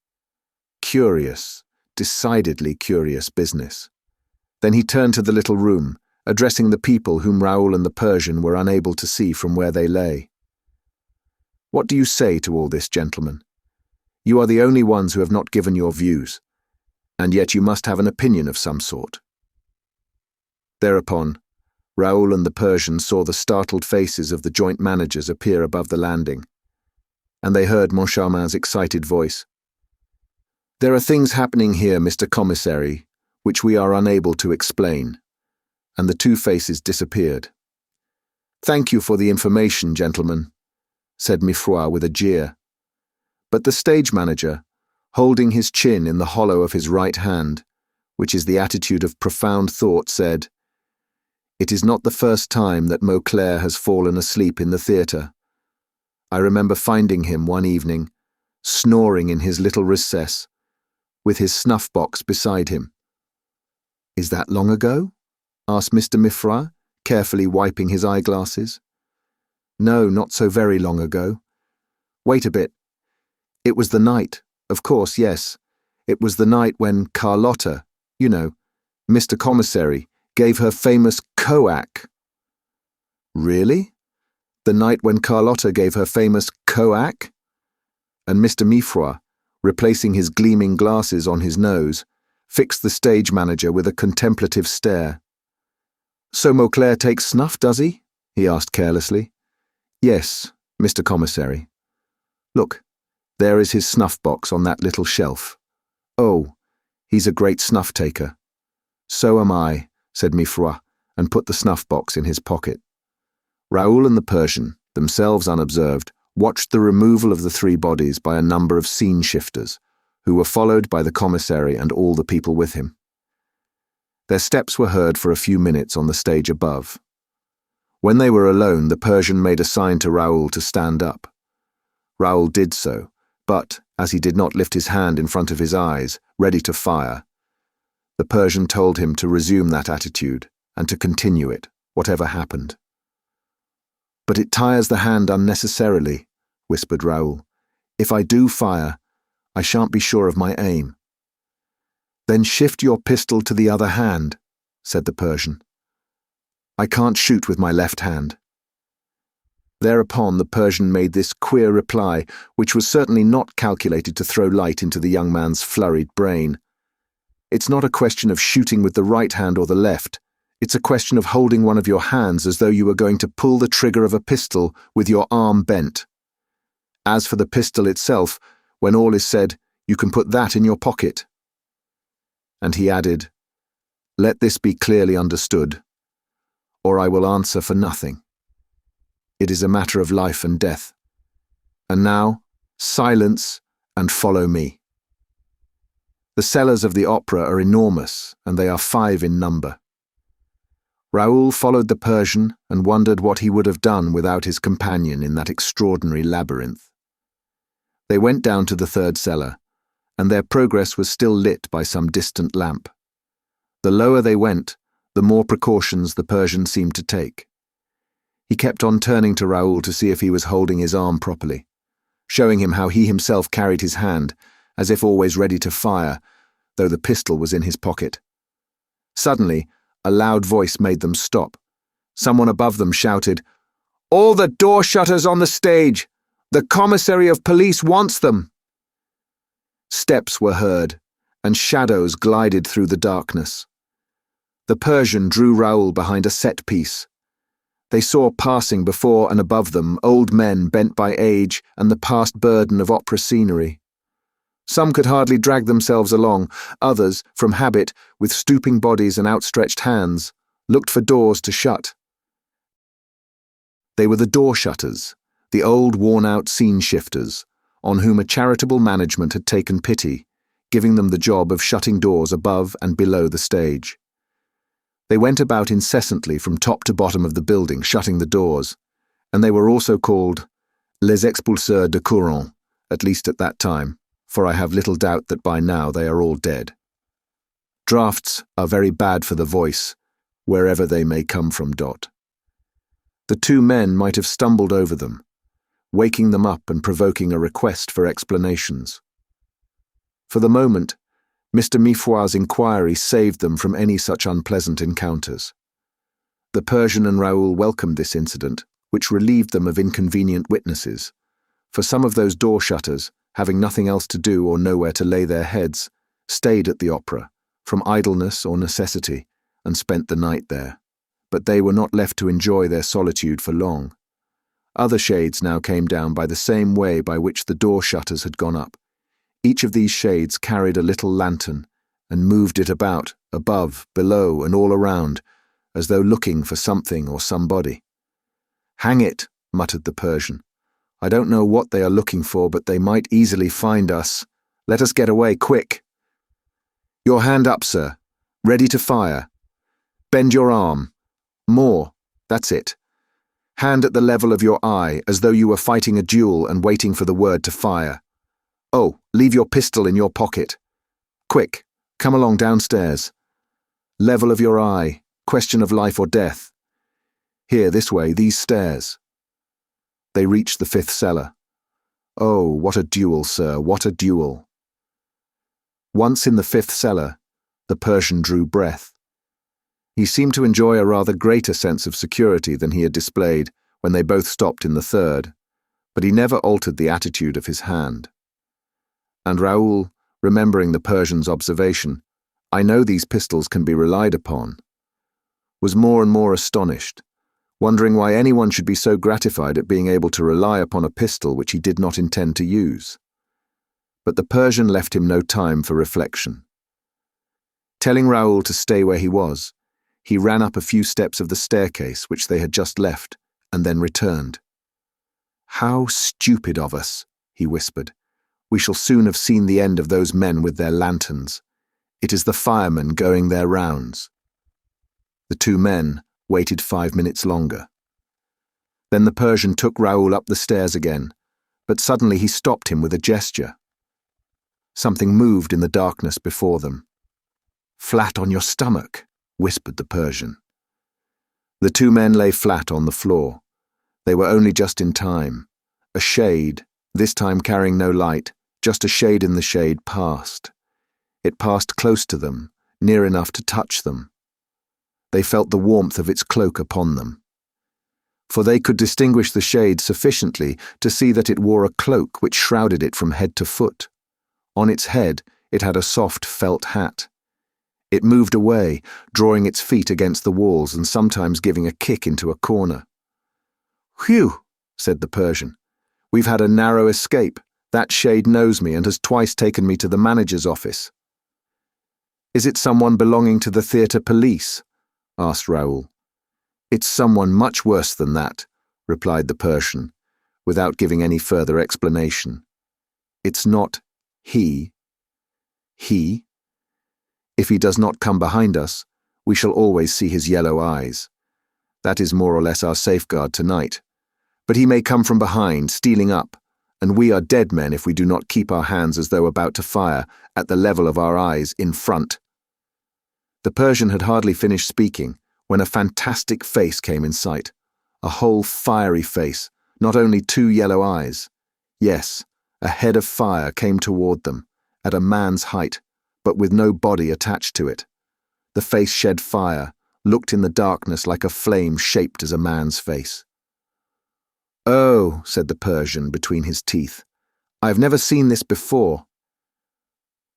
"Curious, decidedly curious business." Then he turned to the little room, addressing the people whom Raoul and the Persian were unable to see from where they lay. "What do you say to all this, gentlemen? You are the only ones who have not given your views, and yet you must have an opinion of some sort." Thereupon, Raoul and the Persian saw the startled faces of the joint managers appear above the landing, and they heard Moncharmin's excited voice. "There are things happening here, Mr. Commissary, which we are unable to explain," and the two faces disappeared. "Thank you for the information, gentlemen," said Mifroid with a jeer. But the stage manager, holding his chin in the hollow of his right hand, which is the attitude of profound thought, said, "It is not the first time that Mauclair has fallen asleep in the theatre. I remember finding him one evening, snoring in his little recess, with his snuff-box beside him." "Is that long ago?" asked Mr. Mifroid, carefully wiping his eyeglasses. "No, not so very long ago. Wait a bit. It was the night, of course, yes. It was the night when Carlotta, you know, Mr. Commissary, gave her famous coac." "Really? The night when Carlotta gave her famous coac?" And Mr. Mifroid, replacing his gleaming glasses on his nose, fixed the stage manager with a contemplative stare. "So Mauclair takes snuff, does he?" he asked carelessly. "Yes, Mr. Commissary. Look, there is his snuff-box on that little shelf. Oh, he's a great snuff-taker." "So am I," said Mifroid, and put the snuff-box in his pocket. Raoul and the Persian, themselves unobserved, watched the removal of the three bodies by a number of scene-shifters, who were followed by the commissary and all the people with him. Their steps were heard for a few minutes on the stage above. When they were alone, the Persian made a sign to Raoul to stand up. Raoul did so, but, as he did not lift his hand in front of his eyes, ready to fire, the Persian told him to resume that attitude and to continue it, whatever happened. "But it tires the hand unnecessarily," whispered Raoul. "If I do fire, I shan't be sure of my aim." "Then shift your pistol to the other hand," said the Persian. "I can't shoot with my left hand." Thereupon the Persian made this queer reply, which was certainly not calculated to throw light into the young man's flurried brain. "It's not a question of shooting with the right hand or the left. It's a question of holding one of your hands as though you were going to pull the trigger of a pistol with your arm bent. As for the pistol itself, when all is said, you can put that in your pocket." And he added, "Let this be clearly understood, or I will answer for nothing. It is a matter of life and death. And now, silence and follow me." The cellars of the opera are enormous, and they are 5 in number. Raoul followed the Persian and wondered what he would have done without his companion in that extraordinary labyrinth. They went down to the 3rd cellar, and their progress was still lit by some distant lamp. The lower they went, the more precautions the Persian seemed to take. He kept on turning to Raoul to see if he was holding his arm properly, showing him how he himself carried his hand, as if always ready to fire, though the pistol was in his pocket. Suddenly, a loud voice made them stop. Someone above them shouted, "All the door shutters on the stage! The Commissary of Police wants them!" Steps were heard, and shadows glided through the darkness. The Persian drew Raoul behind a set piece. They saw passing before and above them old men bent by age and the past burden of opera scenery. Some could hardly drag themselves along, others, from habit, with stooping bodies and outstretched hands, looked for doors to shut. They were the door shutters, the old worn-out scene shifters, on whom a charitable management had taken pity, giving them the job of shutting doors above and below the stage. They went about incessantly from top to bottom of the building, shutting the doors, and they were also called les expulseurs de courant, at least at that time, for I have little doubt that by now they are all dead. Drafts are very bad for the voice, wherever they may come from. The two men might have stumbled over them, waking them up and provoking a request for explanations. For the moment, Mr. Miffroy's inquiry saved them from any such unpleasant encounters. The Persian and Raoul welcomed this incident, which relieved them of inconvenient witnesses, for some of those door shutters, having nothing else to do or nowhere to lay their heads, stayed at the opera, from idleness or necessity, and spent the night there. But they were not left to enjoy their solitude for long. Other shades now came down by the same way by which the door shutters had gone up. Each of these shades carried a little lantern, and moved it about, above, below, and all around, as though looking for something or somebody. "Hang it," muttered the Persian. "I don't know what they are looking for, but they might easily find us. Let us get away, quick. Your hand up, sir. Ready to fire. Bend your arm. More. That's it. Hand at the level of your eye, as though you were fighting a duel and waiting for the word to fire. Oh, leave your pistol in your pocket. Quick, come along downstairs. Level of your eye, question of life or death. Here, this way, these stairs." They reached the fifth cellar. Oh, what a duel, sir, what a duel. Once in the fifth cellar, the Persian drew breath. He seemed to enjoy a rather greater sense of security than he had displayed when they both stopped in the third, but he never altered the attitude of his hand. And Raoul, remembering the Persian's observation, "I know these pistols can be relied upon," was more and more astonished, wondering why anyone should be so gratified at being able to rely upon a pistol which he did not intend to use. But the Persian left him no time for reflection. Telling Raoul to stay where he was, he ran up a few steps of the staircase which they had just left, and then returned. "How stupid of us," he whispered. "We shall soon have seen the end of those men with their lanterns. It is the firemen going their rounds." The two men waited 5 minutes longer. Then the Persian took Raoul up the stairs again, but suddenly he stopped him with a gesture. Something moved in the darkness before them. "Flat on your stomach," whispered the Persian. The two men lay flat on the floor. They were only just in time. A shade, this time carrying no light, just a shade in the shade, passed. It passed close to them, near enough to touch them. They felt the warmth of its cloak upon them. For they could distinguish the shade sufficiently to see that it wore a cloak which shrouded it from head to foot. On its head it had a soft felt hat. It moved away, drawing its feet against the walls and sometimes giving a kick into a corner. "Whew," said the Persian. "We've had a narrow escape. That shade knows me and has twice taken me to the manager's office." "Is it someone belonging to the theatre police?" asked Raoul. "It's someone much worse than that," replied the Persian, without giving any further explanation. "It's not he." "He? If he does not come behind us, we shall always see his yellow eyes. That is more or less our safeguard tonight. But he may come from behind, stealing up, and we are dead men if we do not keep our hands as though about to fire, at the level of our eyes, in front." The Persian had hardly finished speaking when a fantastic face came in sight, a whole fiery face, not only two yellow eyes. Yes, a head of fire came toward them, at a man's height, but with no body attached to it. The face shed fire, looked in the darkness like a flame shaped as a man's face. "Oh," said the Persian between his teeth, "I've never seen this before."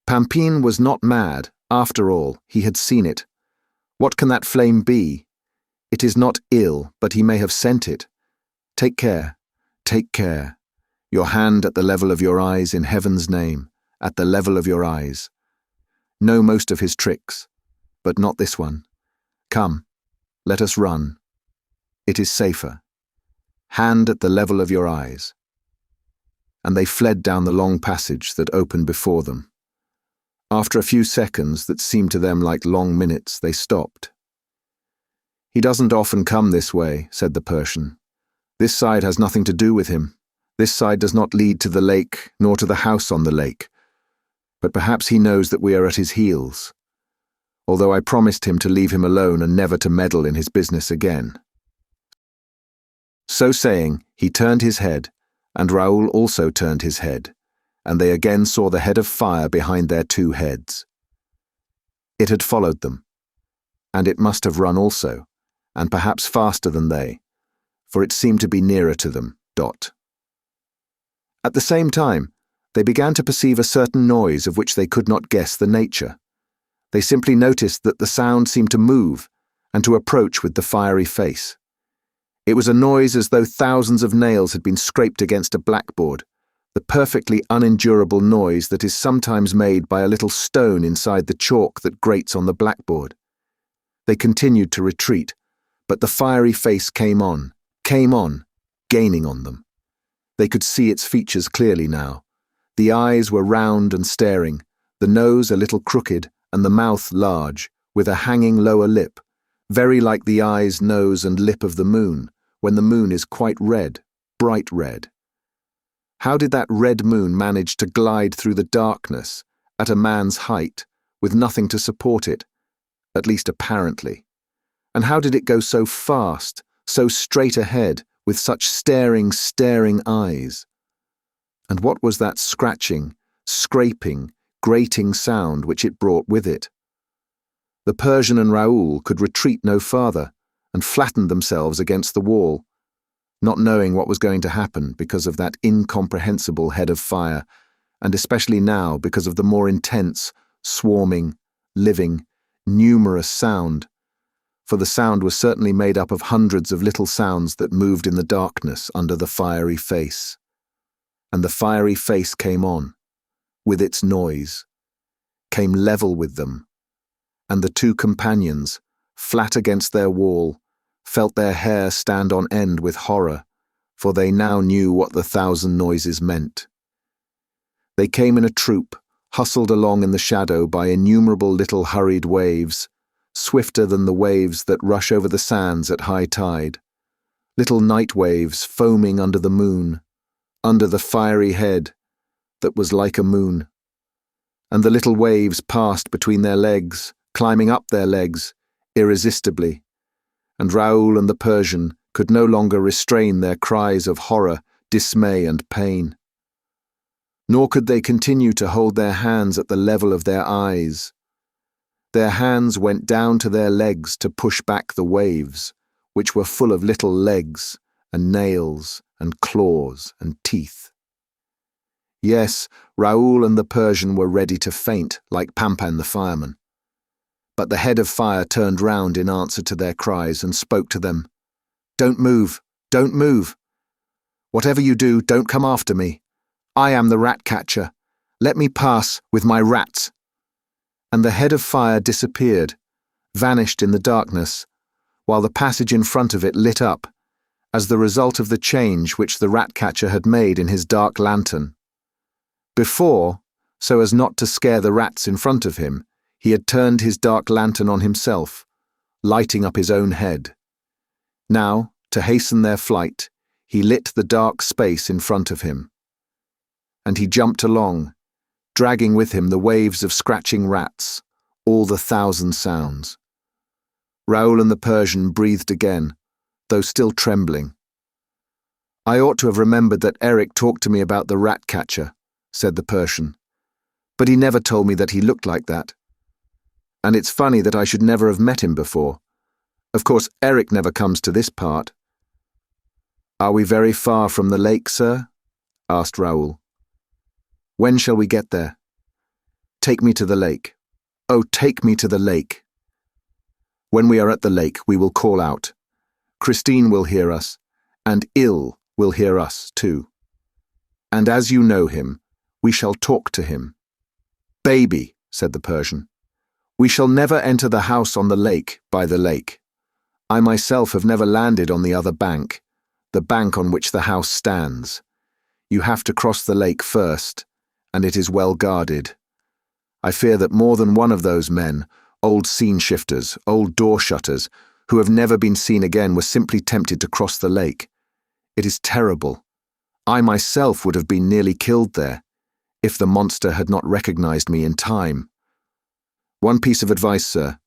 Pampin was not mad. After all, he had seen it. What can that flame be? It is not ill, but he may have sent it. Take care, take care. Your hand at the level of your eyes, in heaven's name, at the level of your eyes. Know most of his tricks, but not this one. Come, let us run. It is safer. hand at the level of your eyes." And they fled down the long passage that opened before them. After a few seconds that seemed to them like long minutes, they stopped. "He doesn't often come this way," said the Persian. "This side has nothing to do with him. This side does not lead to the lake, nor to the house on the lake. But perhaps he knows that we are at his heels, although I promised him to leave him alone and never to meddle in his business again." So saying, he turned his head, and Raoul also turned his head, and they again saw the head of fire behind their two heads. It had followed them, and it must have run also, and perhaps faster than they, for it seemed to be nearer to them. At the same time, they began to perceive a certain noise of which they could not guess the nature. They simply noticed that the sound seemed to move and to approach with the fiery face. It was a noise as though thousands of nails had been scraped against a blackboard, the perfectly unendurable noise that is sometimes made by a little stone inside the chalk that grates on the blackboard. They continued to retreat, but the fiery face came on, gaining on them. They could see its features clearly now. The eyes were round and staring, the nose a little crooked, and the mouth large, with a hanging lower lip, very like the eyes, nose, and lip of the moon, when the moon is quite red, bright red. How did that red moon manage to glide through the darkness, at a man's height, with nothing to support it, at least apparently? And how did it go so fast, so straight ahead, with such staring eyes? And what was that scratching, scraping, grating sound which it brought with it? The Persian and Raoul could retreat no farther, and flattened themselves against the wall, not knowing what was going to happen because of that incomprehensible head of fire, and especially now because of the more intense, swarming, living, numerous sound, for the sound was certainly made up of hundreds of little sounds that moved in the darkness under the fiery face. And the fiery face came on, with its noise, came level with them, and the two companions, flat against their wall, felt their hair stand on end with horror, for they now knew what the thousand noises meant. They came in a troop, hustled along in the shadow by innumerable little hurried waves, swifter than the waves that rush over the sands at high tide, little night waves foaming under the moon, under the fiery head that was like a moon. And the little waves passed between their legs, climbing up their legs, irresistibly, and Raoul and the Persian could no longer restrain their cries of horror, dismay, and pain. Nor could they continue to hold their hands at the level of their eyes. Their hands went down to their legs to push back the waves, which were full of little legs, and nails, and claws, and teeth. Yes, Raoul and the Persian were ready to faint, like Pampan the fireman. But the head of fire turned round in answer to their cries and spoke to them. "Don't move, don't move. Whatever you do, don't come after me. I am the rat catcher. Let me pass with my rats." And the head of fire disappeared, vanished in the darkness, while the passage in front of it lit up, as the result of the change which the rat catcher had made in his dark lantern. Before, so as not to scare the rats in front of him, he had turned his dark lantern on himself, lighting up his own head. Now, to hasten their flight, he lit the dark space in front of him. And he jumped along, dragging with him the waves of scratching rats, all the thousand sounds. Raoul and the Persian breathed again, though still trembling. "I ought to have remembered that Eric talked to me about the rat catcher," said the Persian, "but he never told me that he looked like that. And it's funny that I should never have met him before. Of course, Eric never comes to this part." "Are we very far from the lake, sir?" asked Raoul. "When shall we get there?" "Take me to the lake. Oh, take me to the lake." "When we are at the lake, we will call out. Christine will hear us, and Il will hear us too. And as you know him, we shall talk to him." "Baby," said the Persian, "we shall never enter the house on the lake, by the lake. I myself have never landed on the other bank, the bank on which the house stands. You have to cross the lake first, and it is well guarded. I fear that more than one of those men, old scene shifters, old door shutters, who have never been seen again, were simply tempted to cross the lake. It is terrible. I myself would have been nearly killed there, if the monster had not recognized me in time. One piece of advice, sir.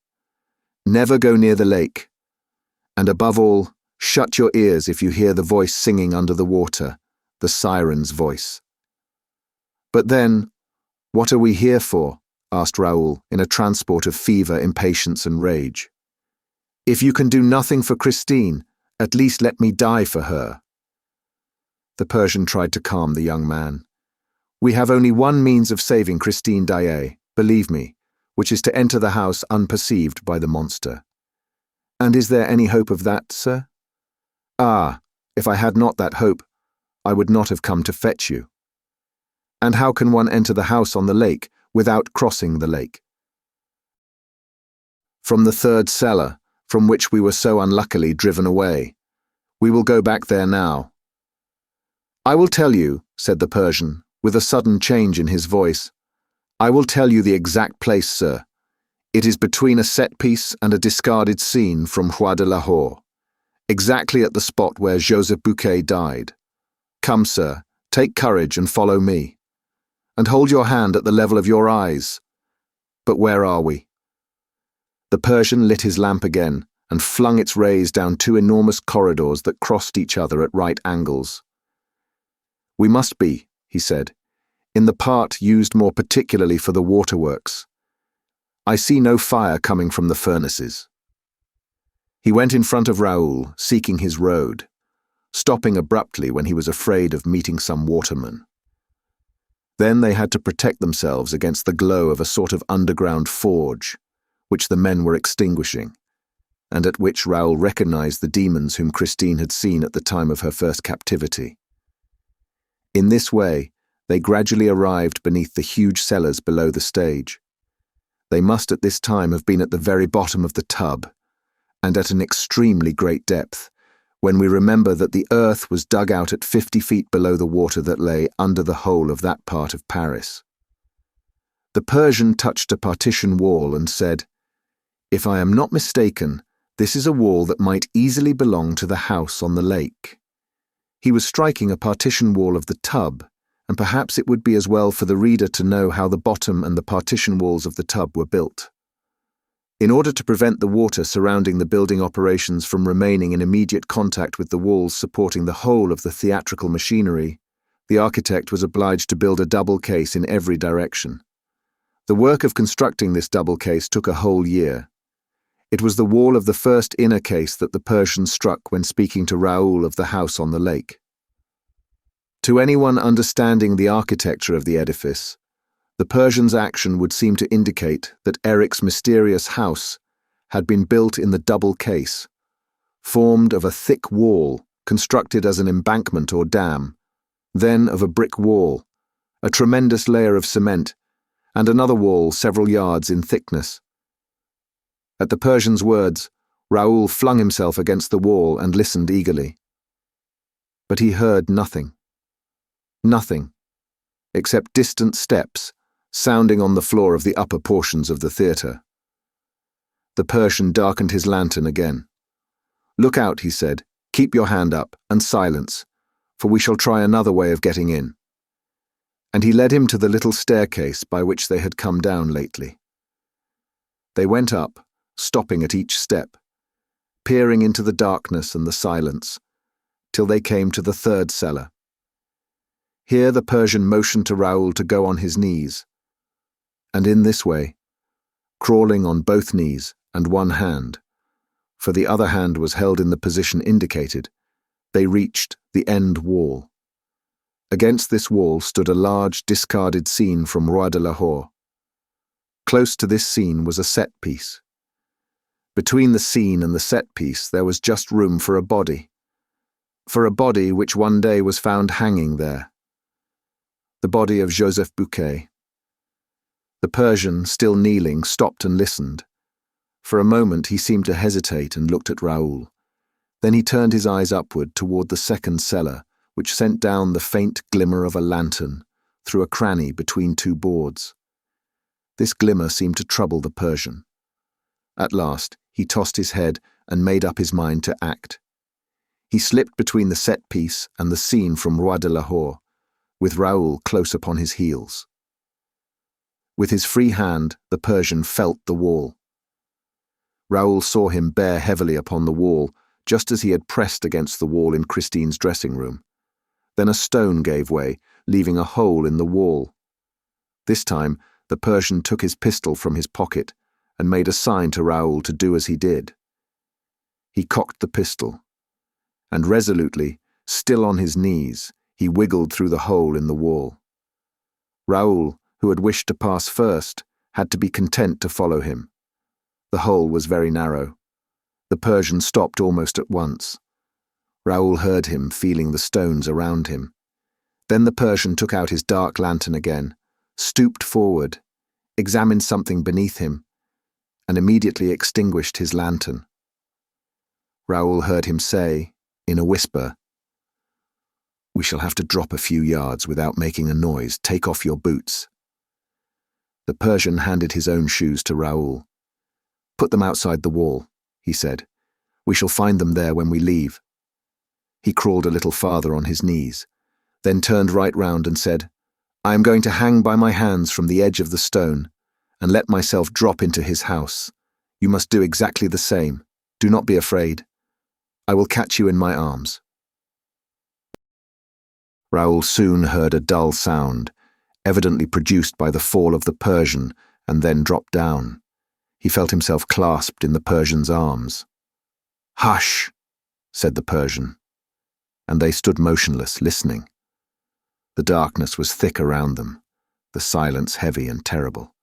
Never go near the lake. And above all, shut your ears if you hear the voice singing under the water, the siren's voice. But then, what are we here for? Asked Raoul, in a transport of fever, impatience, and rage. If you can do nothing for Christine, at least let me die for her. The Persian tried to calm the young man. We have only one means of saving Christine Daaé, believe me, which is to enter the house unperceived by the monster. And is there any hope of that, sir? Ah, if I had not that hope, I would not have come to fetch you. And how can one enter the house on the lake without crossing the lake? From the third cellar, from which we were so unluckily driven away. We will go back there now. I will tell you, said the Persian, with a sudden change in his voice. I will tell you the exact place, sir. It is between a set piece and a discarded scene from Roi de Lahore, exactly at the spot where Joseph Bouquet died. Come, sir, take courage and follow me. And hold your hand at the level of your eyes. But where are we? The Persian lit his lamp again and flung its rays down two enormous corridors that crossed each other at right angles. We must be, he said, in the part used more particularly for the waterworks. I see no fire coming from the furnaces. He went in front of Raoul, seeking his road, stopping abruptly when he was afraid of meeting some waterman. Then they had to protect themselves against the glow of a sort of underground forge, which the men were extinguishing, and at which Raoul recognized the demons whom Christine had seen at the time of her first captivity. In this way, they gradually arrived beneath the huge cellars below the stage. They must at this time have been at the very bottom of the tub, and at an extremely great depth, when we remember that the earth was dug out at 50 feet below the water that lay under the whole of that part of Paris. The Persian touched a partition wall and said, "If I am not mistaken, this is a wall that might easily belong to the house on the lake." He was striking a partition wall of the tub, and perhaps it would be as well for the reader to know how the bottom and the partition walls of the tub were built. In order to prevent the water surrounding the building operations from remaining in immediate contact with the walls supporting the whole of the theatrical machinery, the architect was obliged to build a double case in every direction. The work of constructing this double case took a whole year. It was the wall of the first inner case that the Persian struck when speaking to Raoul of the house on the lake. To anyone understanding the architecture of the edifice, the Persian's action would seem to indicate that Eric's mysterious house had been built in the double case, formed of a thick wall constructed as an embankment or dam, then of a brick wall, a tremendous layer of cement, and another wall several yards in thickness. At the Persian's words, Raoul flung himself against the wall and listened eagerly. But he heard nothing. Nothing, except distant steps sounding on the floor of the upper portions of the theatre. The Persian darkened his lantern again. "Look out," he said. "Keep your hand up, and silence, for we shall try another way of getting in." And he led him to the little staircase by which they had come down lately. They went up, stopping at each step, peering into the darkness and the silence, till they came to the third cellar. Here the Persian motioned to Raoul to go on his knees, and in this way, crawling on both knees and one hand, for the other hand was held in the position indicated, they reached the end wall. Against this wall stood a large discarded scene from Roi de Lahore. Close to this scene was a set piece. Between the scene and the set piece there was just room for a body which one day was found hanging there. The body of Joseph Bouquet. The Persian, still kneeling, stopped and listened. For a moment he seemed to hesitate and looked at Raoul. Then he turned his eyes upward toward the second cellar, which sent down the faint glimmer of a lantern through a cranny between two boards. This glimmer seemed to trouble the Persian. At last, he tossed his head and made up his mind to act. He slipped between the set piece and the scene from Roi de Lahore, with Raoul close upon his heels. With his free hand, the Persian felt the wall. Raoul saw him bear heavily upon the wall, just as he had pressed against the wall in Christine's dressing room. Then a stone gave way, leaving a hole in the wall. This time, the Persian took his pistol from his pocket and made a sign to Raoul to do as he did. He cocked the pistol, and resolutely, still on his knees, he wiggled through the hole in the wall. Raoul, who had wished to pass first, had to be content to follow him. The hole was very narrow. The Persian stopped almost at once. Raoul heard him feeling the stones around him. Then the Persian took out his dark lantern again, stooped forward, examined something beneath him, and immediately extinguished his lantern. Raoul heard him say, in a whisper, "We shall have to drop a few yards without making a noise. Take off your boots." The Persian handed his own shoes to Raoul. "Put them outside the wall," he said. "We shall find them there when we leave." He crawled a little farther on his knees, then turned right round and said, "I am going to hang by my hands from the edge of the stone and let myself drop into his house. You must do exactly the same. Do not be afraid. I will catch you in my arms." Raoul soon heard a dull sound, evidently produced by the fall of the Persian, and then dropped down. He felt himself clasped in the Persian's arms. "Hush," said the Persian, and they stood motionless, listening. The darkness was thick around them, the silence heavy and terrible.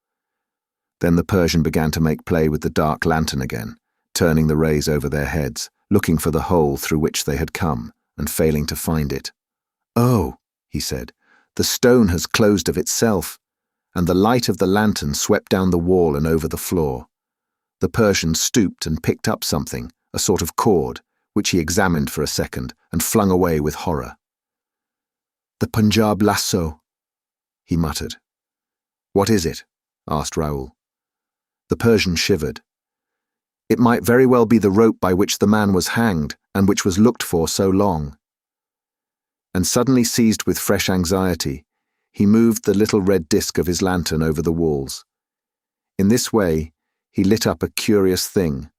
Then the Persian began to make play with the dark lantern again, turning the rays over their heads, looking for the hole through which they had come, and failing to find it. "Oh," he said, "the stone has closed of itself," and the light of the lantern swept down the wall and over the floor. The Persian stooped and picked up something, a sort of cord, which he examined for a second and flung away with horror. "The Punjab lasso," he muttered. "What is it?" asked Raoul. The Persian shivered. "It might very well be the rope by which the man was hanged, and which was looked for so long." And suddenly seized with fresh anxiety, he moved the little red disc of his lantern over the walls. In this way, he lit up a curious thing,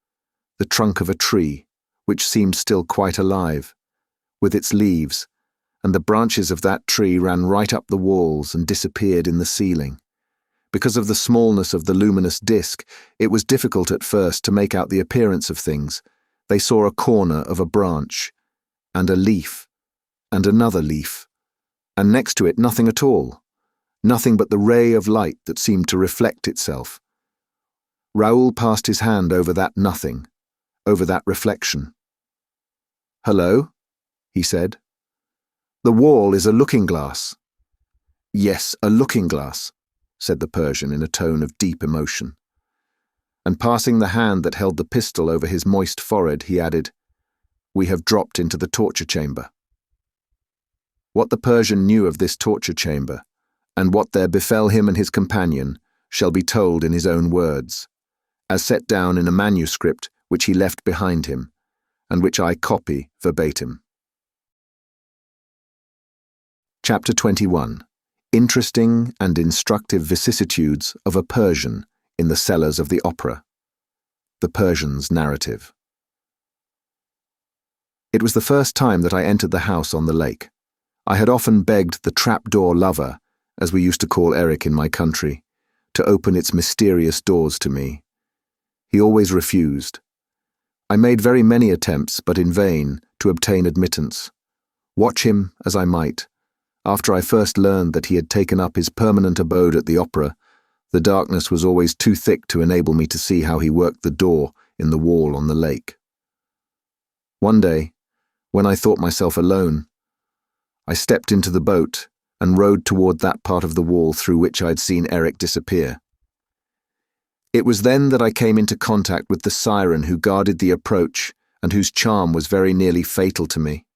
the trunk of a tree, which seemed still quite alive, with its leaves, and the branches of that tree ran right up the walls and disappeared in the ceiling. Because of the smallness of the luminous disc, it was difficult at first to make out the appearance of things. They saw a corner of a branch, and a leaf, and another leaf, and next to it nothing at all, nothing but the ray of light that seemed to reflect itself. Raoul passed his hand over that nothing, over that reflection. "Hello," he said. "The wall is a looking-glass." "Yes, a looking-glass," said the Persian in a tone of deep emotion. And passing the hand that held the pistol over his moist forehead, he added, "We have dropped into the torture chamber." What the Persian knew of this torture chamber, and what there befell him and his companion, shall be told in his own words, as set down in a manuscript which he left behind him, and which I copy verbatim. Chapter 21. Interesting and instructive vicissitudes of a Persian in the cellars of the opera. The Persian's narrative. It was the first time that I entered the house on the lake. I had often begged the trapdoor lover, as we used to call Eric in my country, to open its mysterious doors to me. He always refused. I made very many attempts, but in vain, to obtain admittance. Watch him as I might, after I first learned that he had taken up his permanent abode at the opera, the darkness was always too thick to enable me to see how he worked the door in the wall on the lake. One day, when I thought myself alone, I stepped into the boat and rowed toward that part of the wall through which I had seen Eric disappear. It was then that I came into contact with the siren who guarded the approach and whose charm was very nearly fatal to me.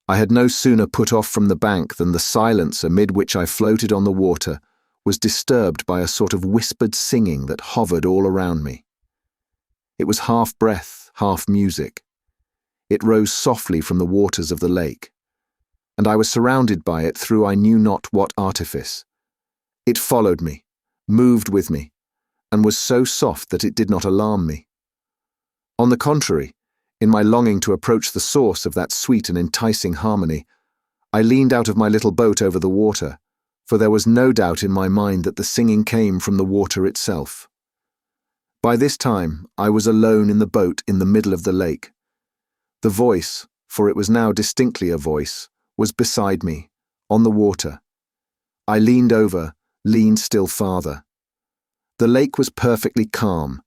I had no sooner put off from the bank than the silence amid which I floated on the water was disturbed by a sort of whispered singing that hovered all around me. It was half breath, half music. It rose softly from the waters of the lake, and I was surrounded by it through I knew not what artifice. It followed me, moved with me, and was so soft that it did not alarm me. On the contrary, in my longing to approach the source of that sweet and enticing harmony, I leaned out of my little boat over the water, for there was no doubt in my mind that the singing came from the water itself. By this time, I was alone in the boat in the middle of the lake. The voice, for it was now distinctly a voice, was beside me, on the water. I leaned over, leaned still farther. The lake was perfectly calm,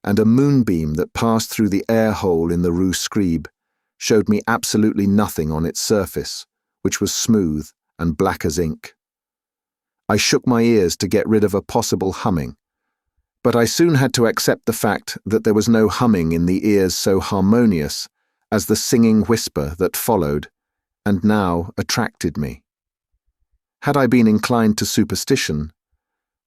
and a moonbeam that passed through the air hole in the Rue Scribe showed me absolutely nothing on its surface, which was smooth and black as ink. I shook my ears to get rid of a possible humming, but I soon had to accept the fact that there was no humming in the ears so harmonious as the singing whisper that followed, and now attracted me. Had I been inclined to superstition,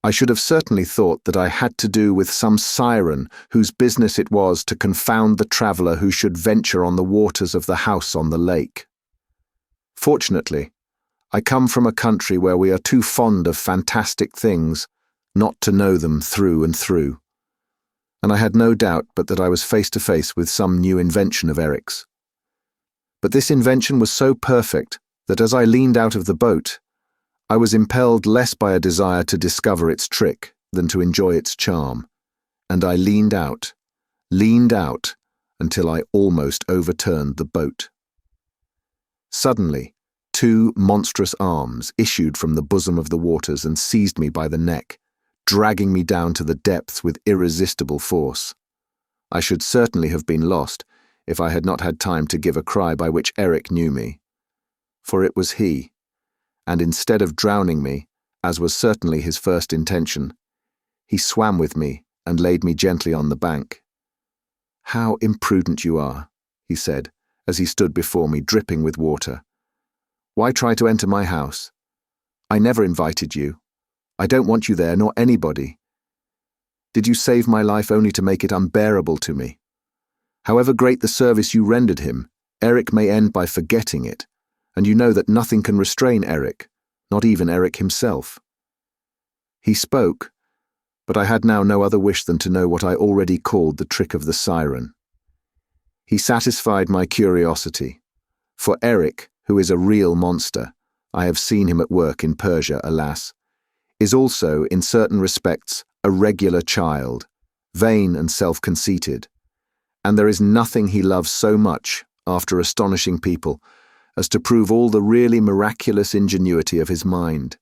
I should have certainly thought that I had to do with some siren whose business it was to confound the traveller who should venture on the waters of the house on the lake. Fortunately, I come from a country where we are too fond of fantastic things not to know them through and through, and I had no doubt but that I was face to face with some new invention of Eric's. But this invention was so perfect that as I leaned out of the boat, I was impelled less by a desire to discover its trick than to enjoy its charm, and I leaned out, until I almost overturned the boat. Suddenly, two monstrous arms issued from the bosom of the waters and seized me by the neck, dragging me down to the depths with irresistible force. I should certainly have been lost if I had not had time to give a cry by which Eric knew me. For it was he, and instead of drowning me, as was certainly his first intention, he swam with me and laid me gently on the bank. "How imprudent you are," he said, as he stood before me dripping with water. "Why try to enter my house? I never invited you. I don't want you there, nor anybody. Did you save my life only to make it unbearable to me? However great the service you rendered him, Eric may end by forgetting it, and you know that nothing can restrain Eric, not even Eric himself." He spoke, but I had now no other wish than to know what I already called the trick of the siren. He satisfied my curiosity, for Eric, who is a real monster, I have seen him at work in Persia, alas, is also, in certain respects, a regular child, vain and self-conceited, and there is nothing he loves so much, after astonishing people, as to prove all the really miraculous ingenuity of his mind.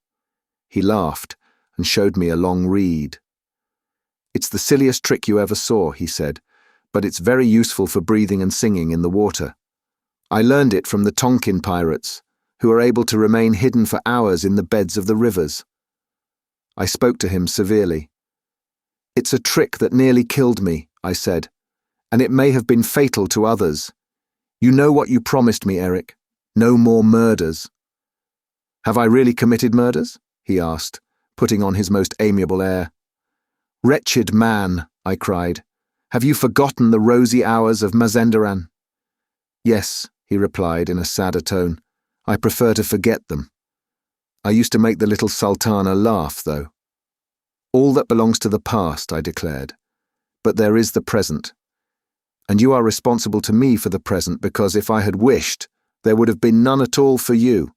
He laughed and showed me a long reed. "It's the silliest trick you ever saw," he said, "but it's very useful for breathing and singing in the water. I learned it from the Tonkin pirates, who are able to remain hidden for hours in the beds of the rivers." I spoke to him severely. "It's a trick that nearly killed me," I said, "and it may have been fatal to others. You know what you promised me, Eric. No more murders." "Have I really committed murders?" he asked, putting on his most amiable air. "Wretched man," I cried, "have you forgotten the rosy hours of Mazenderan?" "Yes," he replied in a sadder tone, "I prefer to forget them. I used to make the little Sultana laugh, though." "All that belongs to the past," I declared, "but there is the present. And you are responsible to me for the present because if I had wished, there would have been none at all for you.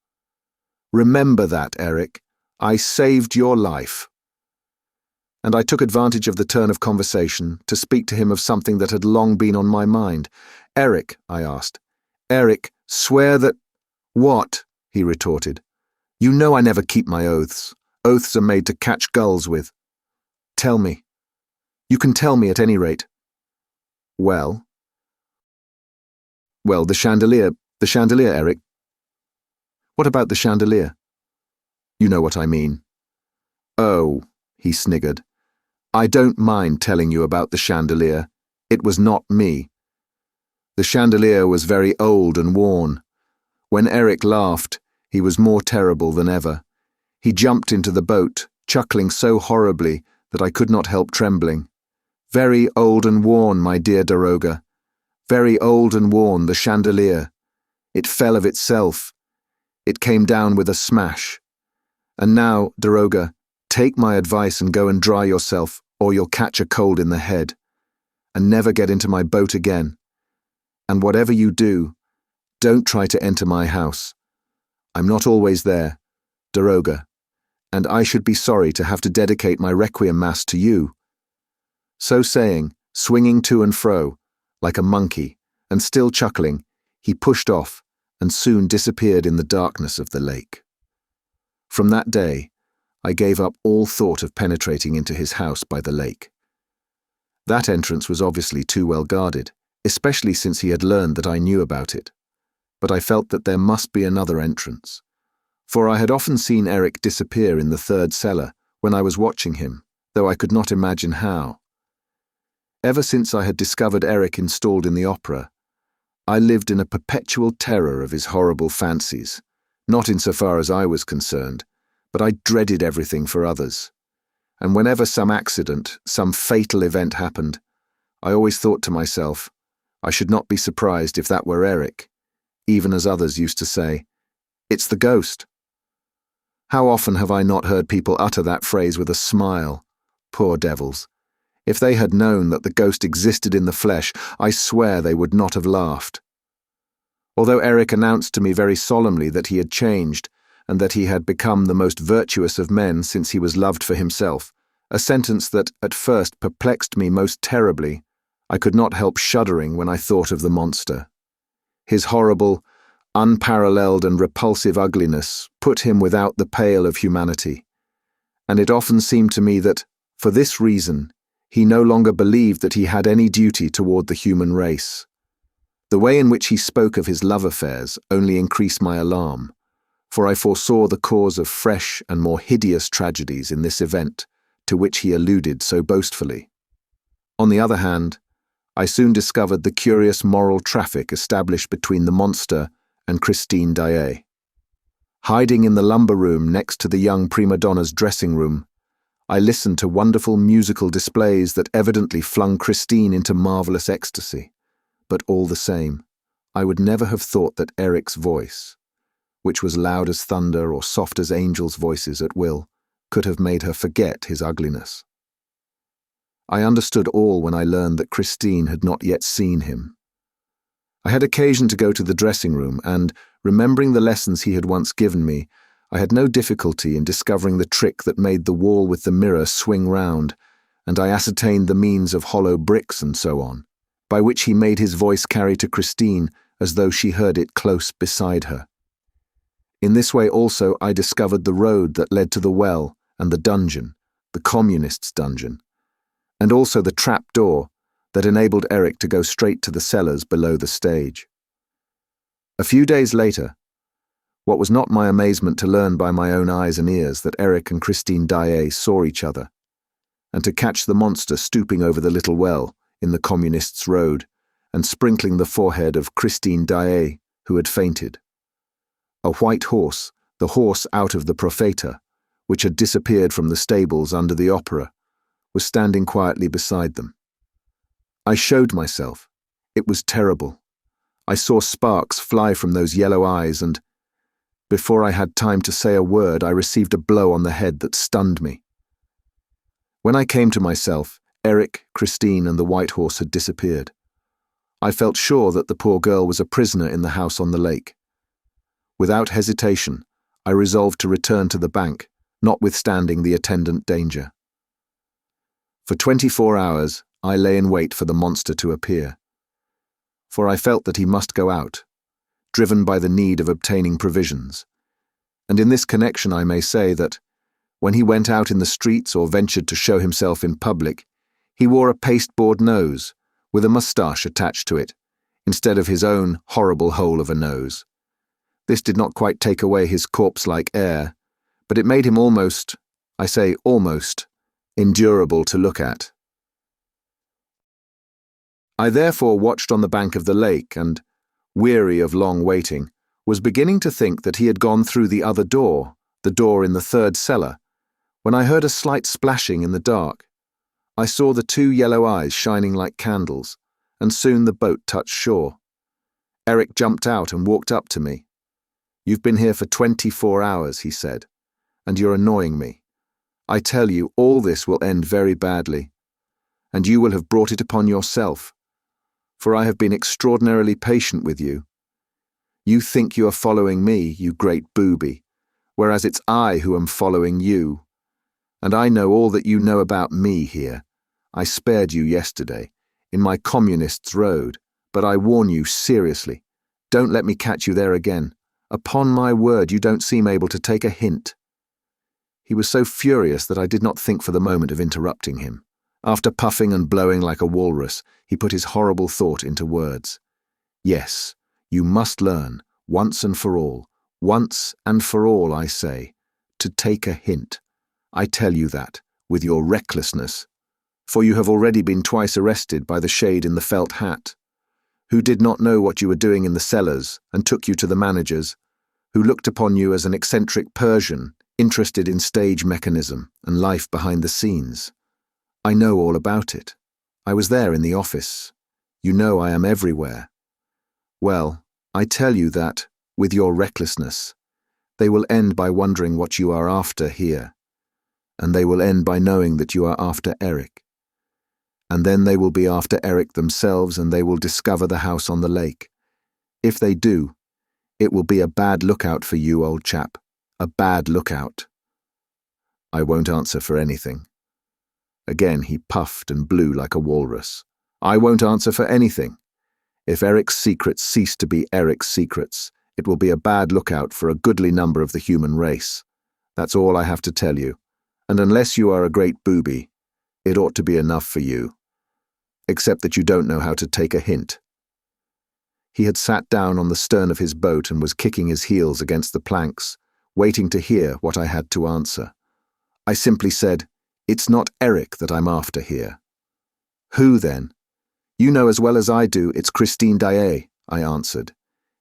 Remember that, Eric. I saved your life." And I took advantage of the turn of conversation to speak to him of something that had long been on my mind. "Eric," I asked, "Eric, swear that—" "What?" he retorted. "You know I never keep my oaths. Oaths are made to catch gulls with. Tell me. You can tell me at any rate." "Well?" "Well, the chandelier, Eric." "What about the chandelier?" "You know what I mean." "Oh," he sniggered. "I don't mind telling you about the chandelier. It was not me. The chandelier was very old and worn. When Eric laughed, he was more terrible than ever. He jumped into the boat, chuckling so horribly that I could not help trembling. Very old and worn, my dear Daroga. Very old and worn, the chandelier. It fell of itself. It came down with a smash. And now, Daroga, take my advice and go and dry yourself, or you'll catch a cold in the head. And never get into my boat again. And whatever you do, don't try to enter my house. I'm not always there, Daroga, and I should be sorry to have to dedicate my requiem mass to you. So saying, swinging to and fro, like a monkey, and still chuckling, he pushed off and soon disappeared in the darkness of the lake. From that day, I gave up all thought of penetrating into his house by the lake. That entrance was obviously too well guarded, especially since he had learned that I knew about it. But I felt that there must be another entrance, for I had often seen Eric disappear in the third cellar when I was watching him, though I could not imagine how. Ever since I had discovered Eric installed in the opera, I lived in a perpetual terror of his horrible fancies, not insofar as I was concerned, but I dreaded everything for others. And whenever some accident, some fatal event happened, I always thought to myself, I should not be surprised if that were Eric, even as others used to say, "It's the ghost." How often have I not heard people utter that phrase with a smile? Poor devils. If they had known that the ghost existed in the flesh, I swear they would not have laughed. Although Eric announced to me very solemnly that he had changed, and that he had become the most virtuous of men since he was loved for himself, a sentence that at first perplexed me most terribly, I could not help shuddering when I thought of the monster. His horrible, unparalleled and repulsive ugliness put him without the pale of humanity, and it often seemed to me that, for this reason, he no longer believed that he had any duty toward the human race. The way in which he spoke of his love affairs only increased my alarm, for I foresaw the cause of fresh and more hideous tragedies in this event to which he alluded so boastfully. On the other hand, I soon discovered the curious moral traffic established between the monster and Christine Daaé. Hiding in the lumber room next to the young prima donna's dressing room, I listened to wonderful musical displays that evidently flung Christine into marvelous ecstasy. But all the same, I would never have thought that Eric's voice, which was loud as thunder or soft as angels' voices at will, could have made her forget his ugliness. I understood all when I learned that Christine had not yet seen him. I had occasion to go to the dressing room, and, remembering the lessons he had once given me, I had no difficulty in discovering the trick that made the wall with the mirror swing round, and I ascertained the means of hollow bricks and so on, by which he made his voice carry to Christine as though she heard it close beside her. In this way also I discovered the road that led to the well and the dungeon, the communist's dungeon, and also the trap door that enabled Eric to go straight to the cellars below the stage. A few days later, what was not my amazement to learn by my own eyes and ears that Eric and Christine Daaé saw each other, and to catch the monster stooping over the little well in the communist's road and sprinkling the forehead of Christine Daaé, who had fainted. A white horse, the horse out of the Profeta, which had disappeared from the stables under the opera, was standing quietly beside them. I showed myself. It was terrible. I saw sparks fly from those yellow eyes, and before I had time to say a word, I received a blow on the head that stunned me. When I came to myself, Eric, Christine, and the white horse had disappeared. I felt sure that the poor girl was a prisoner in the house on the lake. Without hesitation, I resolved to return to the bank, notwithstanding the attendant danger. For 24 hours, I lay in wait for the monster to appear, for I felt that he must go out, driven by the need of obtaining provisions. And in this connection I may say that, when he went out in the streets or ventured to show himself in public, he wore a pasteboard nose, with a moustache attached to it, instead of his own horrible hole of a nose. This did not quite take away his corpse-like air, but it made him almost, I say almost, endurable to look at. I therefore watched on the bank of the lake and, weary of long waiting, was beginning to think that he had gone through the other door, the door in the third cellar, when I heard a slight splashing in the dark. I saw the two yellow eyes shining like candles, and soon the boat touched shore. Eric jumped out and walked up to me. "You've been here for 24 hours, he said, "and you're annoying me. I tell you, all this will end very badly, and you will have brought it upon yourself, for I have been extraordinarily patient with you. You think you are following me, you great booby, whereas it's I who am following you. And I know all that you know about me here. I spared you yesterday, in my communist's road, but I warn you seriously, don't let me catch you there again. Upon my word, you don't seem able to take a hint." He was so furious that I did not think for the moment of interrupting him. After puffing and blowing like a walrus, he put his horrible thought into words. "Yes, you must learn, once and for all, I say, to take a hint. I tell you that, with your recklessness, for you have already been twice arrested by the shade in the felt hat, who did not know what you were doing in the cellars and took you to the managers, who looked upon you as an eccentric Persian, interested in stage mechanism and life behind the scenes. I know all about it. I was there in the office. You know I am everywhere. Well, I tell you that, with your recklessness, they will end by wondering what you are after here. And they will end by knowing that you are after Eric. And then they will be after Eric themselves, and they will discover the house on the lake. If they do, it will be a bad lookout for you, old chap, a bad lookout." I won't answer for anything. Again he puffed and blew like a walrus. "I won't answer for anything. If Eric's secrets cease to be Eric's secrets, it will be a bad lookout for a goodly number of the human race. That's all I have to tell you. And unless you are a great booby, it ought to be enough for you. Except that you don't know how to take a hint." He had sat down on the stern of his boat and was kicking his heels against the planks, waiting to hear what I had to answer. I simply said, "It's not Eric that I'm after here." "Who then?" "You know as well as I do it's Christine Daaé," I answered.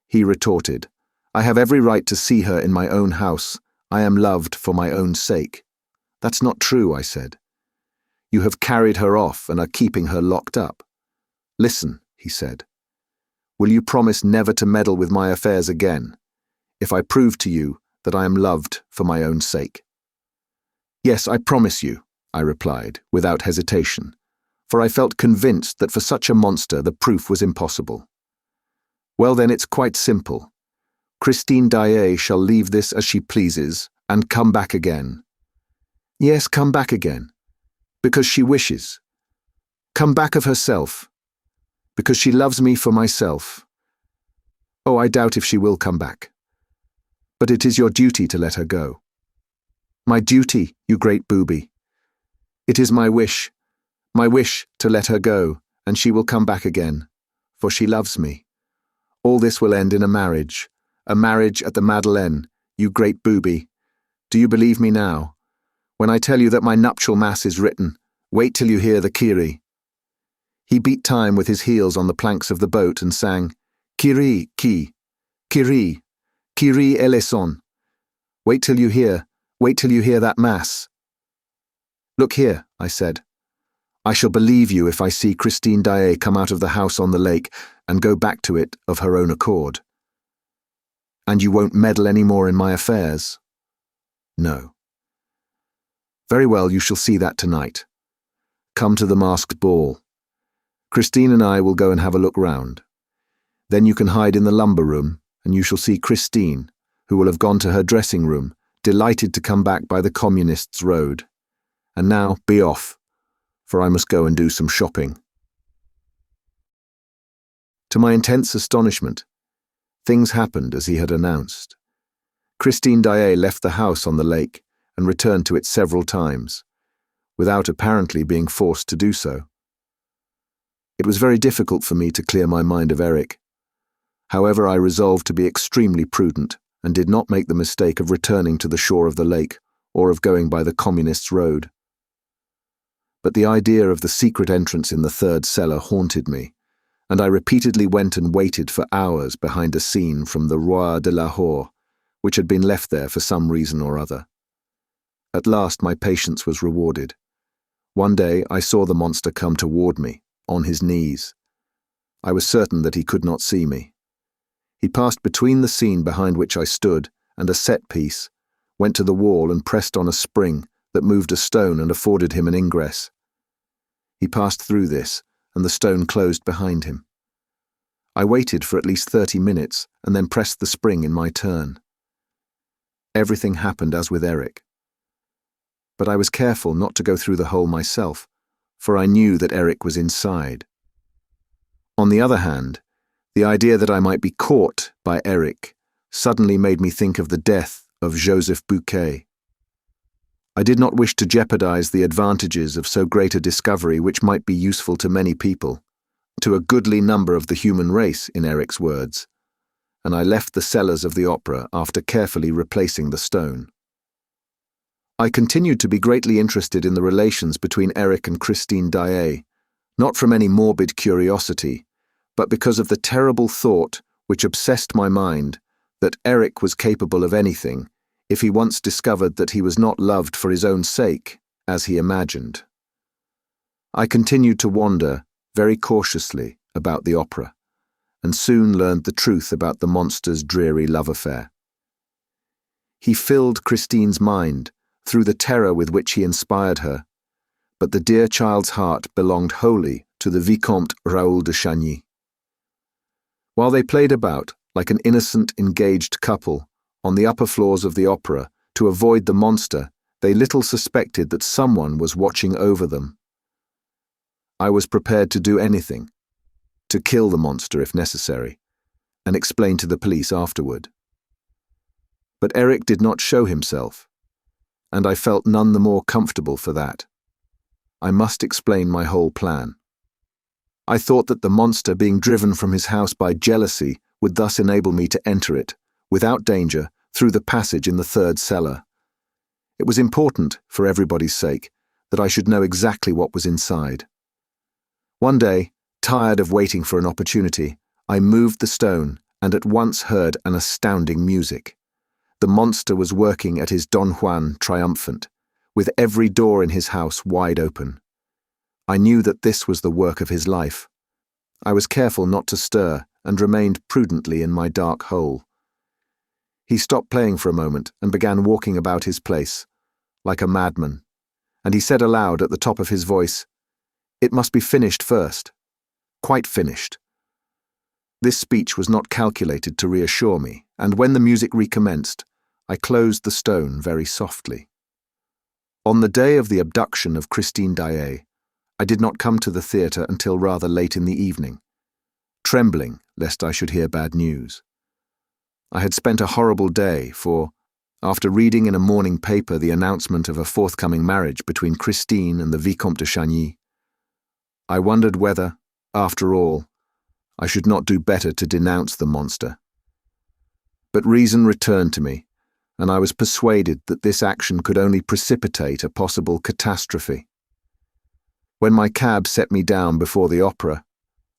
He retorted, "I have every right to see her in my own house. I am loved for my own sake." "That's not true," I said. "You have carried her off and are keeping her locked up." "Listen," he said. "Will you promise never to meddle with my affairs again, if I prove to you that I am loved for my own sake?" "Yes, I promise you," I replied, without hesitation, for I felt convinced that for such a monster the proof was impossible. "Well then, it's quite simple. Christine Daaé shall leave this as she pleases and come back again. Yes, come back again, because she wishes. Come back of herself, because she loves me for myself. Oh, I doubt if she will come back. But it is your duty to let her go." "My duty, you great booby. It is my wish to let her go, and she will come back again, for she loves me. All this will end in a marriage at the Madeleine, you great booby. Do you believe me now? When I tell you that my nuptial mass is written, wait till you hear the Giry." He beat time with his heels on the planks of the boat and sang, "Giry, Giry eleison. Wait till you hear that mass." "Look here," I said. "I shall believe you if I see Christine Daaé come out of the house on the lake and go back to it of her own accord." "And you won't meddle any more in my affairs?" "No." "Very well, you shall see that tonight. Come to the masked ball. Christine and I will go and have a look round. Then you can hide in the lumber room, and you shall see Christine, who will have gone to her dressing room, delighted to come back by the Communists' Road. And now, be off, for I must go and do some shopping." To my intense astonishment, things happened as he had announced. Christine Daaé left the house on the lake and returned to it several times, without apparently being forced to do so. It was very difficult for me to clear my mind of Eric. However, I resolved to be extremely prudent and did not make the mistake of returning to the shore of the lake or of going by the Communists' Road. But the idea of the secret entrance in the third cellar haunted me, and I repeatedly went and waited for hours behind a scene from the Roi de Lahore, which had been left there for some reason or other. At last my patience was rewarded. One day I saw the monster come toward me, on his knees. I was certain that he could not see me. He passed between the scene behind which I stood and a set piece, went to the wall and pressed on a spring that moved a stone and afforded him an ingress. He passed through this, and the stone closed behind him. I waited for at least 30 minutes and then pressed the spring in my turn. Everything happened as with Eric. But I was careful not to go through the hole myself, for I knew that Eric was inside. On the other hand, the idea that I might be caught by Eric suddenly made me think of the death of Joseph Bouquet. I did not wish to jeopardize the advantages of so great a discovery, which might be useful to many people, to a goodly number of the human race, in Eric's words, and I left the cellars of the opera after carefully replacing the stone. I continued to be greatly interested in the relations between Eric and Christine Daaé, not from any morbid curiosity, but because of the terrible thought which obsessed my mind that Eric was capable of anything if he once discovered that he was not loved for his own sake, as he imagined. I continued to wander, very cautiously, about the opera, and soon learned the truth about the monster's dreary love affair. He filled Christine's mind through the terror with which he inspired her, but the dear child's heart belonged wholly to the Vicomte Raoul de Chagny. While they played about, like an innocent engaged couple, on the upper floors of the opera, to avoid the monster, they little suspected that someone was watching over them. I was prepared to do anything, to kill the monster if necessary, and explain to the police afterward. But Eric did not show himself, and I felt none the more comfortable for that. I must explain my whole plan. I thought that the monster being driven from his house by jealousy would thus enable me to enter it, without danger, through the passage in the third cellar. It was important, for everybody's sake, that I should know exactly what was inside. One day, tired of waiting for an opportunity, I moved the stone and at once heard an astounding music. The monster was working at his Don Juan triumphant, with every door in his house wide open. I knew that this was the work of his life. I was careful not to stir and remained prudently in my dark hole. He stopped playing for a moment and began walking about his place, like a madman, and he said aloud at the top of his voice, "It must be finished first. Quite finished." This speech was not calculated to reassure me, and when the music recommenced, I closed the stone very softly. On the day of the abduction of Christine Daaé, I did not come to the theatre until rather late in the evening, trembling lest I should hear bad news. I had spent a horrible day, for, after reading in a morning paper the announcement of a forthcoming marriage between Christine and the Vicomte de Chagny, I wondered whether, after all, I should not do better to denounce the monster. But reason returned to me, and I was persuaded that this action could only precipitate a possible catastrophe. When my cab set me down before the opera,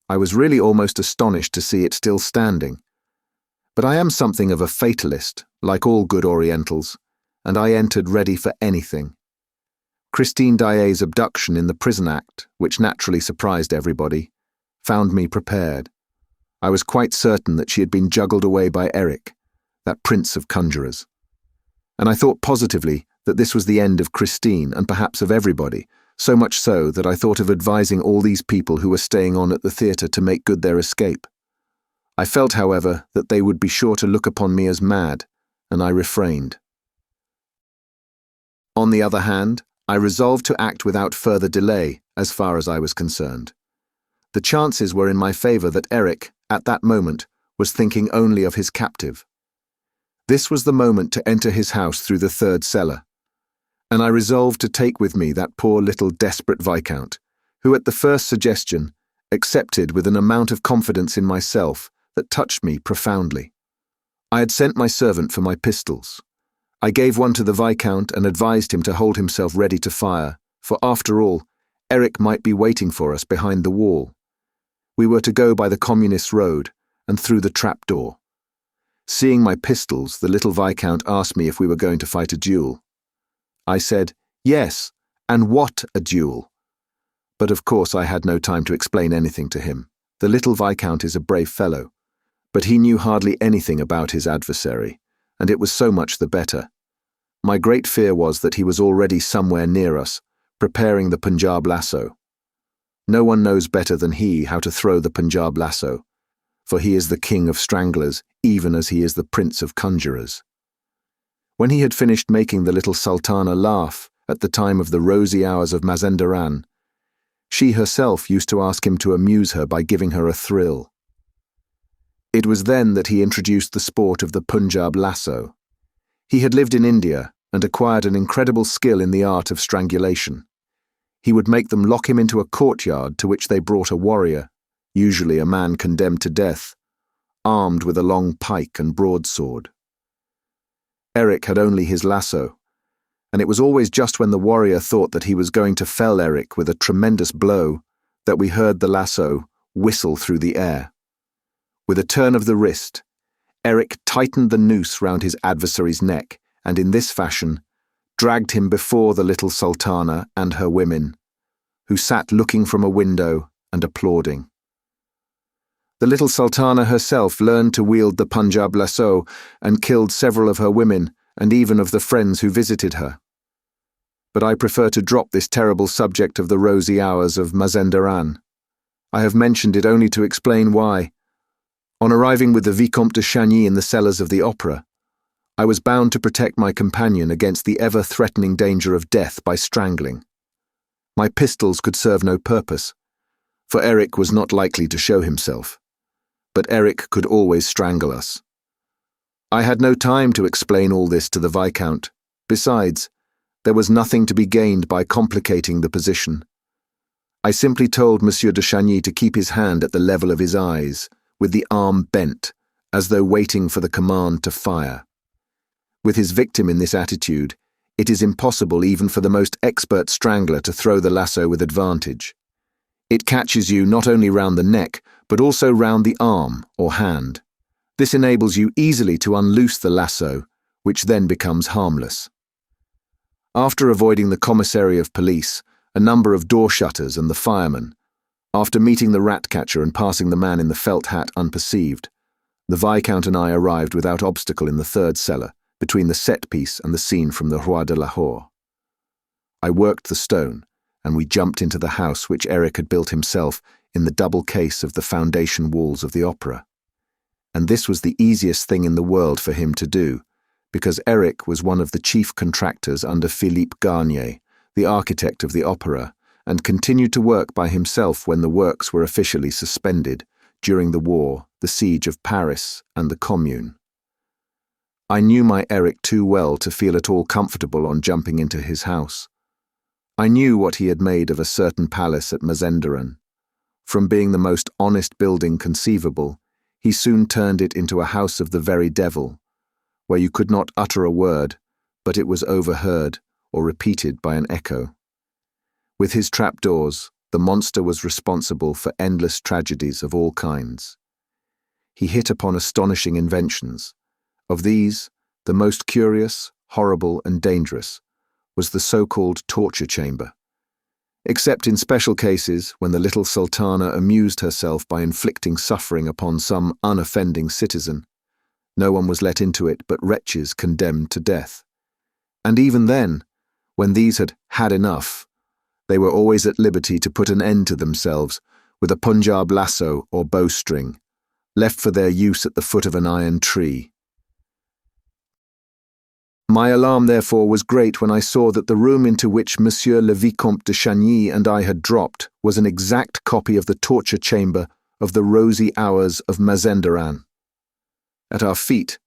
I was really almost astonished to see it still standing. But I am something of a fatalist, like all good Orientals, and I entered ready for anything. Christine Daaé's abduction in the prison act, which naturally surprised everybody, found me prepared. I was quite certain that she had been juggled away by Eric, that prince of conjurers. And I thought positively that this was the end of Christine and perhaps of everybody, so much so that I thought of advising all these people who were staying on at the theatre to make good their escape. I felt, however, that they would be sure to look upon me as mad, and I refrained. On the other hand, I resolved to act without further delay, as far as I was concerned. The chances were in my favour that Eric, at that moment, was thinking only of his captive. This was the moment to enter his house through the third cellar, and I resolved to take with me that poor little desperate Viscount, who at the first suggestion accepted with an amount of confidence in myself that touched me profoundly. I had sent my servant for my pistols. I gave one to the Viscount and advised him to hold himself ready to fire, for after all, Eric might be waiting for us behind the wall. We were to go by the Communist road and through the trapdoor. Seeing my pistols, the little Viscount asked me if we were going to fight a duel. I said, yes, and what a duel! But of course I had no time to explain anything to him. The little Viscount is a brave fellow, but he knew hardly anything about his adversary, and it was so much the better. My great fear was that he was already somewhere near us, preparing the Punjab lasso. No one knows better than he how to throw the Punjab lasso, for he is the king of stranglers, even as he is the prince of conjurers. When he had finished making the little Sultana laugh at the time of the rosy hours of Mazandaran, she herself used to ask him to amuse her by giving her a thrill. It was then that he introduced the sport of the Punjab lasso. He had lived in India and acquired an incredible skill in the art of strangulation. He would make them lock him into a courtyard to which they brought a warrior, usually a man condemned to death, armed with a long pike and broadsword. Eric had only his lasso, and it was always just when the warrior thought that he was going to fell Eric with a tremendous blow that we heard the lasso whistle through the air. With a turn of the wrist, Eric tightened the noose round his adversary's neck, and in this fashion dragged him before the little Sultana and her women, who sat looking from a window and applauding. The little Sultana herself learned to wield the Punjab lasso and killed several of her women and even of the friends who visited her. But I prefer to drop this terrible subject of the rosy hours of Mazandaran. I have mentioned it only to explain why. On arriving with the Vicomte de Chagny in the cellars of the opera, I was bound to protect my companion against the ever-threatening danger of death by strangling. My pistols could serve no purpose, for Eric was not likely to show himself. But Eric could always strangle us. I had no time to explain all this to the Viscount. Besides, there was nothing to be gained by complicating the position. I simply told Monsieur de Chagny to keep his hand at the level of his eyes, with the arm bent, as though waiting for the command to fire. With his victim in this attitude, it is impossible even for the most expert strangler to throw the lasso with advantage. It catches you not only round the neck, but also round the arm or hand. This enables you easily to unloose the lasso, which then becomes harmless. After avoiding the Commissary of Police, a number of door shutters and the fireman, after meeting the rat-catcher and passing the man in the felt hat unperceived, the Viscount and I arrived without obstacle in the third cellar, between the set-piece and the scene from the Roi de Lahore. I worked the stone, and we jumped into the house which Eric had built himself in the double case of the foundation walls of the opera. And this was the easiest thing in the world for him to do, because Eric was one of the chief contractors under Philippe Garnier, the architect of the opera, and continued to work by himself when the works were officially suspended during the war, the siege of Paris, and the Commune. I knew my Eric too well to feel at all comfortable on jumping into his house. I knew what he had made of a certain palace at Mazandaran. From being the most honest building conceivable, he soon turned it into a house of the very devil, where you could not utter a word, but it was overheard or repeated by an echo. With his trapdoors, the monster was responsible for endless tragedies of all kinds. He hit upon astonishing inventions. Of these, the most curious, horrible, and dangerous was the so-called torture chamber. Except in special cases, when the little Sultana amused herself by inflicting suffering upon some unoffending citizen, no one was let into it but wretches condemned to death. And even then, when these had enough, they were always at liberty to put an end to themselves with a Punjab lasso or bowstring, left for their use at the foot of an iron tree. My alarm, therefore, was great when I saw that the room into which Monsieur le Vicomte de Chagny and I had dropped was an exact copy of the torture chamber of the rosy hours of Mazandaran. At our feet,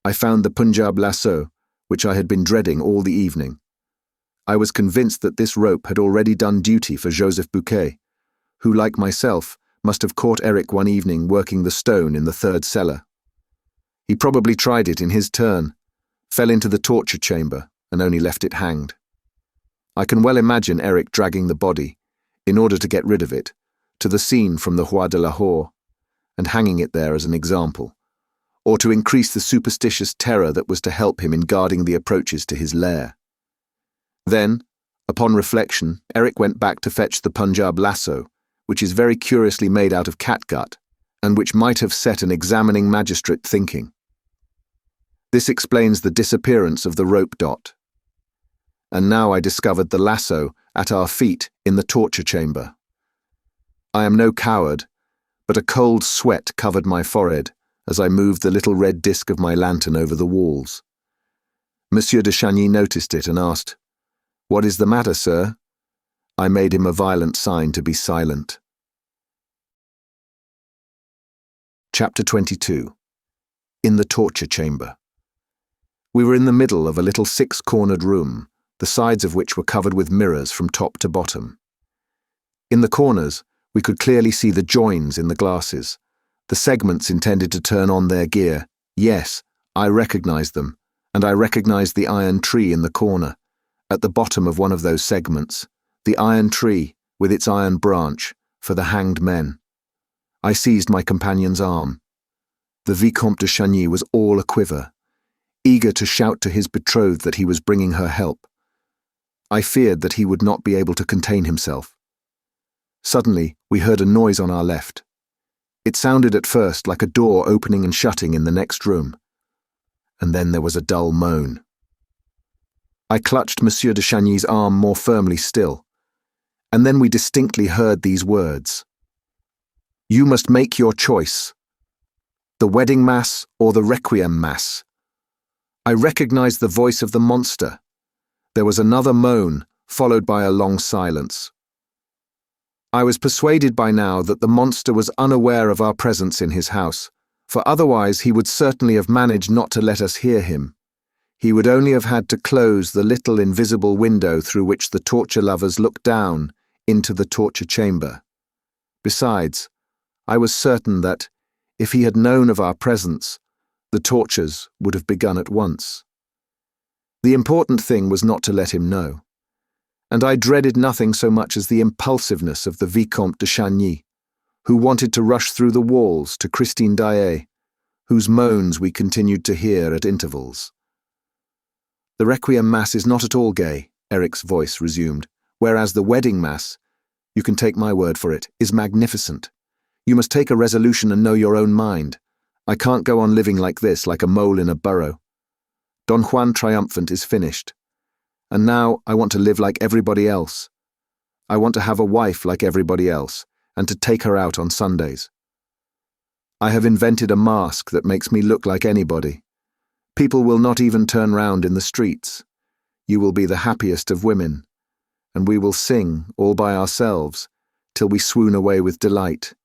I found the Punjab lasso, which I had been dreading all the evening. I was convinced that this rope had already done duty for Joseph Bouquet, who, like myself, must have caught Eric one evening working the stone in the third cellar. He probably tried it in his turn, fell into the torture chamber, and only left it hanged. I can well imagine Eric dragging the body, in order to get rid of it, to the scene from the Roi de Lahore, and hanging it there as an example, or to increase the superstitious terror that was to help him in guarding the approaches to his lair. Then, upon reflection, Eric went back to fetch the Punjab lasso, which is very curiously made out of catgut, and which might have set an examining magistrate thinking. This explains the disappearance of the rope dot. And now I discovered the lasso at our feet in the torture chamber. I am no coward, but a cold sweat covered my forehead as I moved the little red disc of my lantern over the walls. Monsieur de Chagny noticed it and asked, "What is the matter, sir?" I made him a violent sign to be silent. Chapter 22. In the torture chamber. We were in the middle of a little six-cornered room, the sides of which were covered with mirrors from top to bottom. In the corners, we could clearly see the joins in the glasses, the segments intended to turn on their gear. Yes, I recognized them, and I recognized the iron tree in the corner, at the bottom of one of those segments, the iron tree with its iron branch for the hanged men. I seized my companion's arm. The Vicomte de Chagny was all aquiver, eager to shout to his betrothed that he was bringing her help. I feared that he would not be able to contain himself. Suddenly, we heard a noise on our left. It sounded at first like a door opening and shutting in the next room, and then there was a dull moan. I clutched Monsieur de Chagny's arm more firmly still, and then we distinctly heard these words: "You must make your choice. The wedding mass or the requiem mass." I recognized the voice of the monster. There was another moan, followed by a long silence. I was persuaded by now that the monster was unaware of our presence in his house, for otherwise he would certainly have managed not to let us hear him. He would only have had to close the little invisible window through which the torture lovers looked down into the torture chamber. Besides, I was certain that, if he had known of our presence, the tortures would have begun at once. The important thing was not to let him know, and I dreaded nothing so much as the impulsiveness of the Vicomte de Chagny, who wanted to rush through the walls to Christine Daaé, whose moans we continued to hear at intervals. "The requiem mass is not at all gay," Eric's voice resumed, "whereas the wedding mass, you can take my word for it, is magnificent. You must take a resolution and know your own mind. I can't go on living like this, like a mole in a burrow. Don Juan Triumphant is finished. And now I want to live like everybody else. I want to have a wife like everybody else, and to take her out on Sundays. I have invented a mask that makes me look like anybody. People will not even turn round in the streets. You will be the happiest of women, and we will sing, all by ourselves, till we swoon away with delight.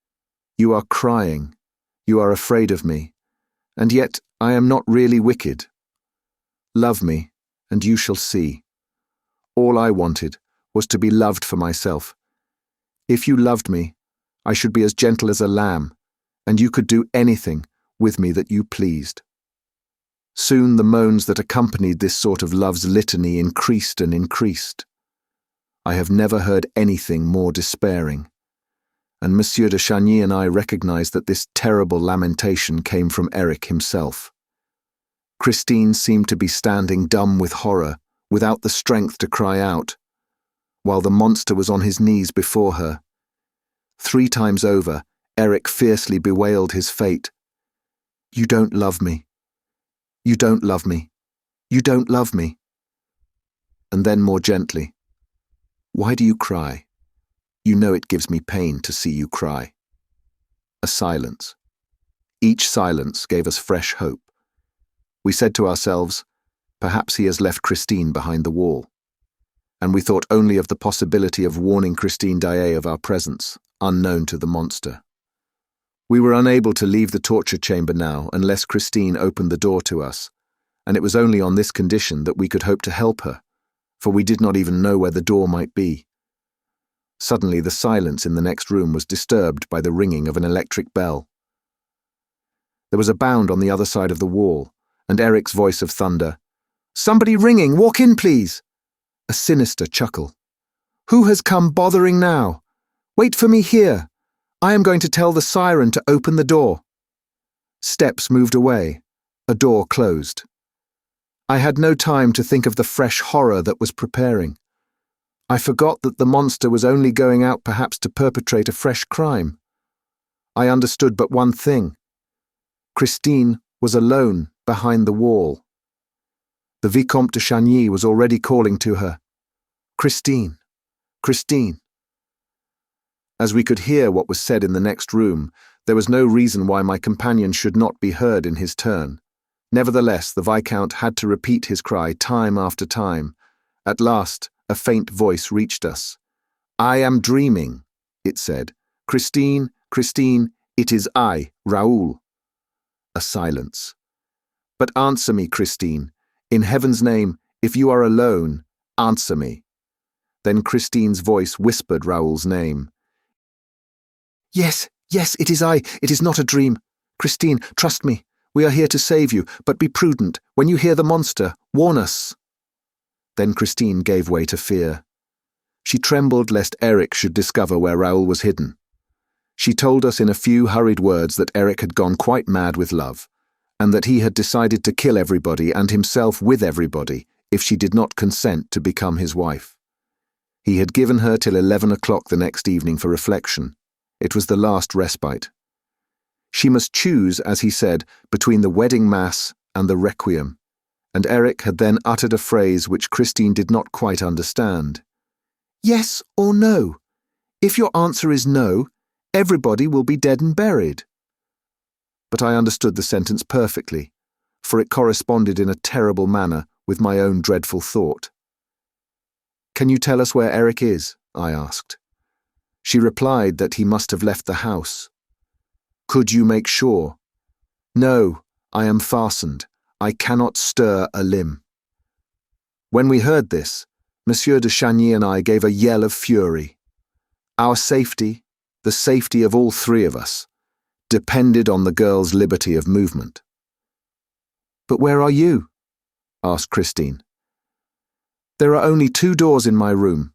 You are crying. You are afraid of me, and yet I am not really wicked. Love me, and you shall see. All I wanted was to be loved for myself. If you loved me, I should be as gentle as a lamb, and you could do anything with me that you pleased." Soon the moans that accompanied this sort of love's litany increased and increased. I have never heard anything more despairing, and Monsieur de Chagny and I recognized that this terrible lamentation came from Eric himself. Christine seemed to be standing dumb with horror, without the strength to cry out, while the monster was on his knees before her. 3 times over, Eric fiercely bewailed his fate. "You don't love me. You don't love me. You don't love me." And then more gently, "Why do you cry? You know it gives me pain to see you cry." A silence. Each silence gave us fresh hope. We said to ourselves, perhaps he has left Christine behind the wall. And we thought only of the possibility of warning Christine Daaé of our presence, unknown to the monster. We were unable to leave the torture chamber now unless Christine opened the door to us, and it was only on this condition that we could hope to help her, for we did not even know where the door might be. Suddenly the silence in the next room was disturbed by the ringing of an electric bell. There was a bound on the other side of the wall, and Eric's voice of thunder, "Somebody ringing, walk in, please." A sinister chuckle. "Who has come bothering now? Wait for me here. I am going to tell the siren to open the door." Steps moved away. A door closed. I had no time to think of the fresh horror that was preparing. I forgot that the monster was only going out perhaps to perpetrate a fresh crime. I understood but one thing. Christine was alone behind the wall. The Vicomte de Chagny was already calling to her. "Christine, Christine." As we could hear what was said in the next room, there was no reason why my companion should not be heard in his turn. Nevertheless, the Viscount had to repeat his cry time after time. At last, a faint voice reached us. "I am dreaming," it said. "Christine, Christine, it is I, Raoul." A silence. "But answer me, Christine. In heaven's name, if you are alone, answer me." Then Christine's voice whispered Raoul's name. "Yes, yes, it is I. It is not a dream. Christine, trust me. We are here to save you, but be prudent. When you hear the monster, warn us." Then Christine gave way to fear. She trembled lest Eric should discover where Raoul was hidden. She told us in a few hurried words that Eric had gone quite mad with love, and that he had decided to kill everybody and himself with everybody if she did not consent to become his wife. He had given her till 11 o'clock the next evening for reflection. It was the last respite. She must choose, as he said, between the wedding mass and the requiem, and Eric had then uttered a phrase which Christine did not quite understand. "Yes or no? If your answer is no, everybody will be dead and buried." But I understood the sentence perfectly, for it corresponded in a terrible manner with my own dreadful thought. "Can you tell us where Eric is?" I asked. She replied that he must have left the house. "Could you make sure?" "No, I am fastened. I cannot stir a limb." When we heard this, Monsieur de Chagny and I gave a yell of fury. Our safety, the safety of all three of us, depended on the girl's liberty of movement. "But where are you?" asked Christine. "There are only two doors in my room.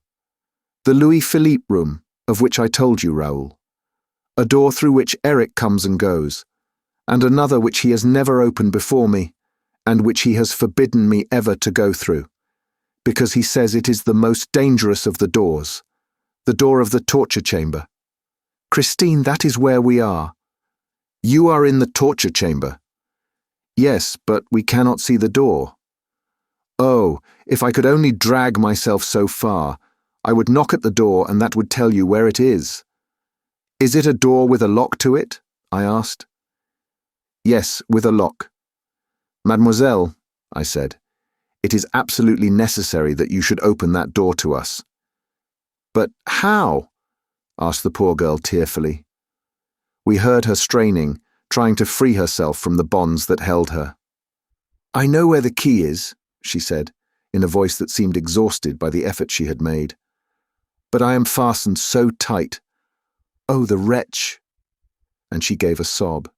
The Louis-Philippe room, of which I told you, Raoul. A door through which Eric comes and goes, and another which he has never opened before me, and which he has forbidden me ever to go through, because he says it is the most dangerous of the doors, the door of the torture chamber. Christine, that is where we are." "You are in the torture chamber?" "Yes, but we cannot see the door." "Oh, if I could only drag myself so far, I would knock at the door and that would tell you where it is." "Is it a door with a lock to it?" I asked. "Yes, with a lock." "Mademoiselle," I said, "it is absolutely necessary that you should open that door to us." "But how?" asked the poor girl tearfully. We heard her straining, trying to free herself from the bonds that held her. "I know where the key is," she said, in a voice that seemed exhausted by the effort she had made. "But I am fastened so tight. Oh, the wretch!" And she gave a sob.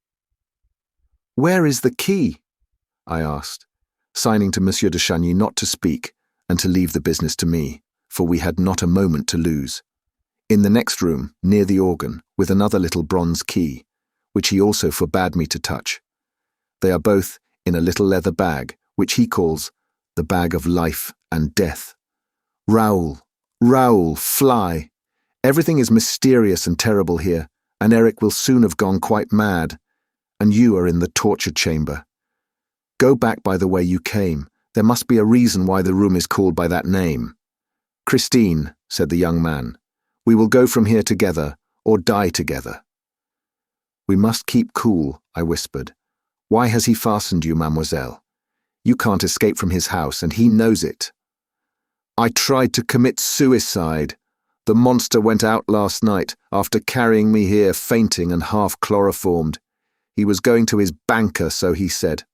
"Where is the key?" I asked, signing to Monsieur de Chagny not to speak and to leave the business to me, for we had not a moment to lose. "In the next room, near the organ, with another little bronze key, which he also forbade me to touch. They are both in a little leather bag, which he calls the bag of life and death. Raoul, Raoul, fly! Everything is mysterious and terrible here, and Eric will soon have gone quite mad, and you are in the torture chamber. Go back by the way you came. There must be a reason why the room is called by that name." "Christine," said the young man, "we will go from here together, or die together." "We must keep cool," I whispered. "Why has he fastened you, mademoiselle? You can't escape from his house, and he knows it." "I tried to commit suicide. The monster went out last night, after carrying me here fainting and half chloroformed. He was going to his banker, so he said.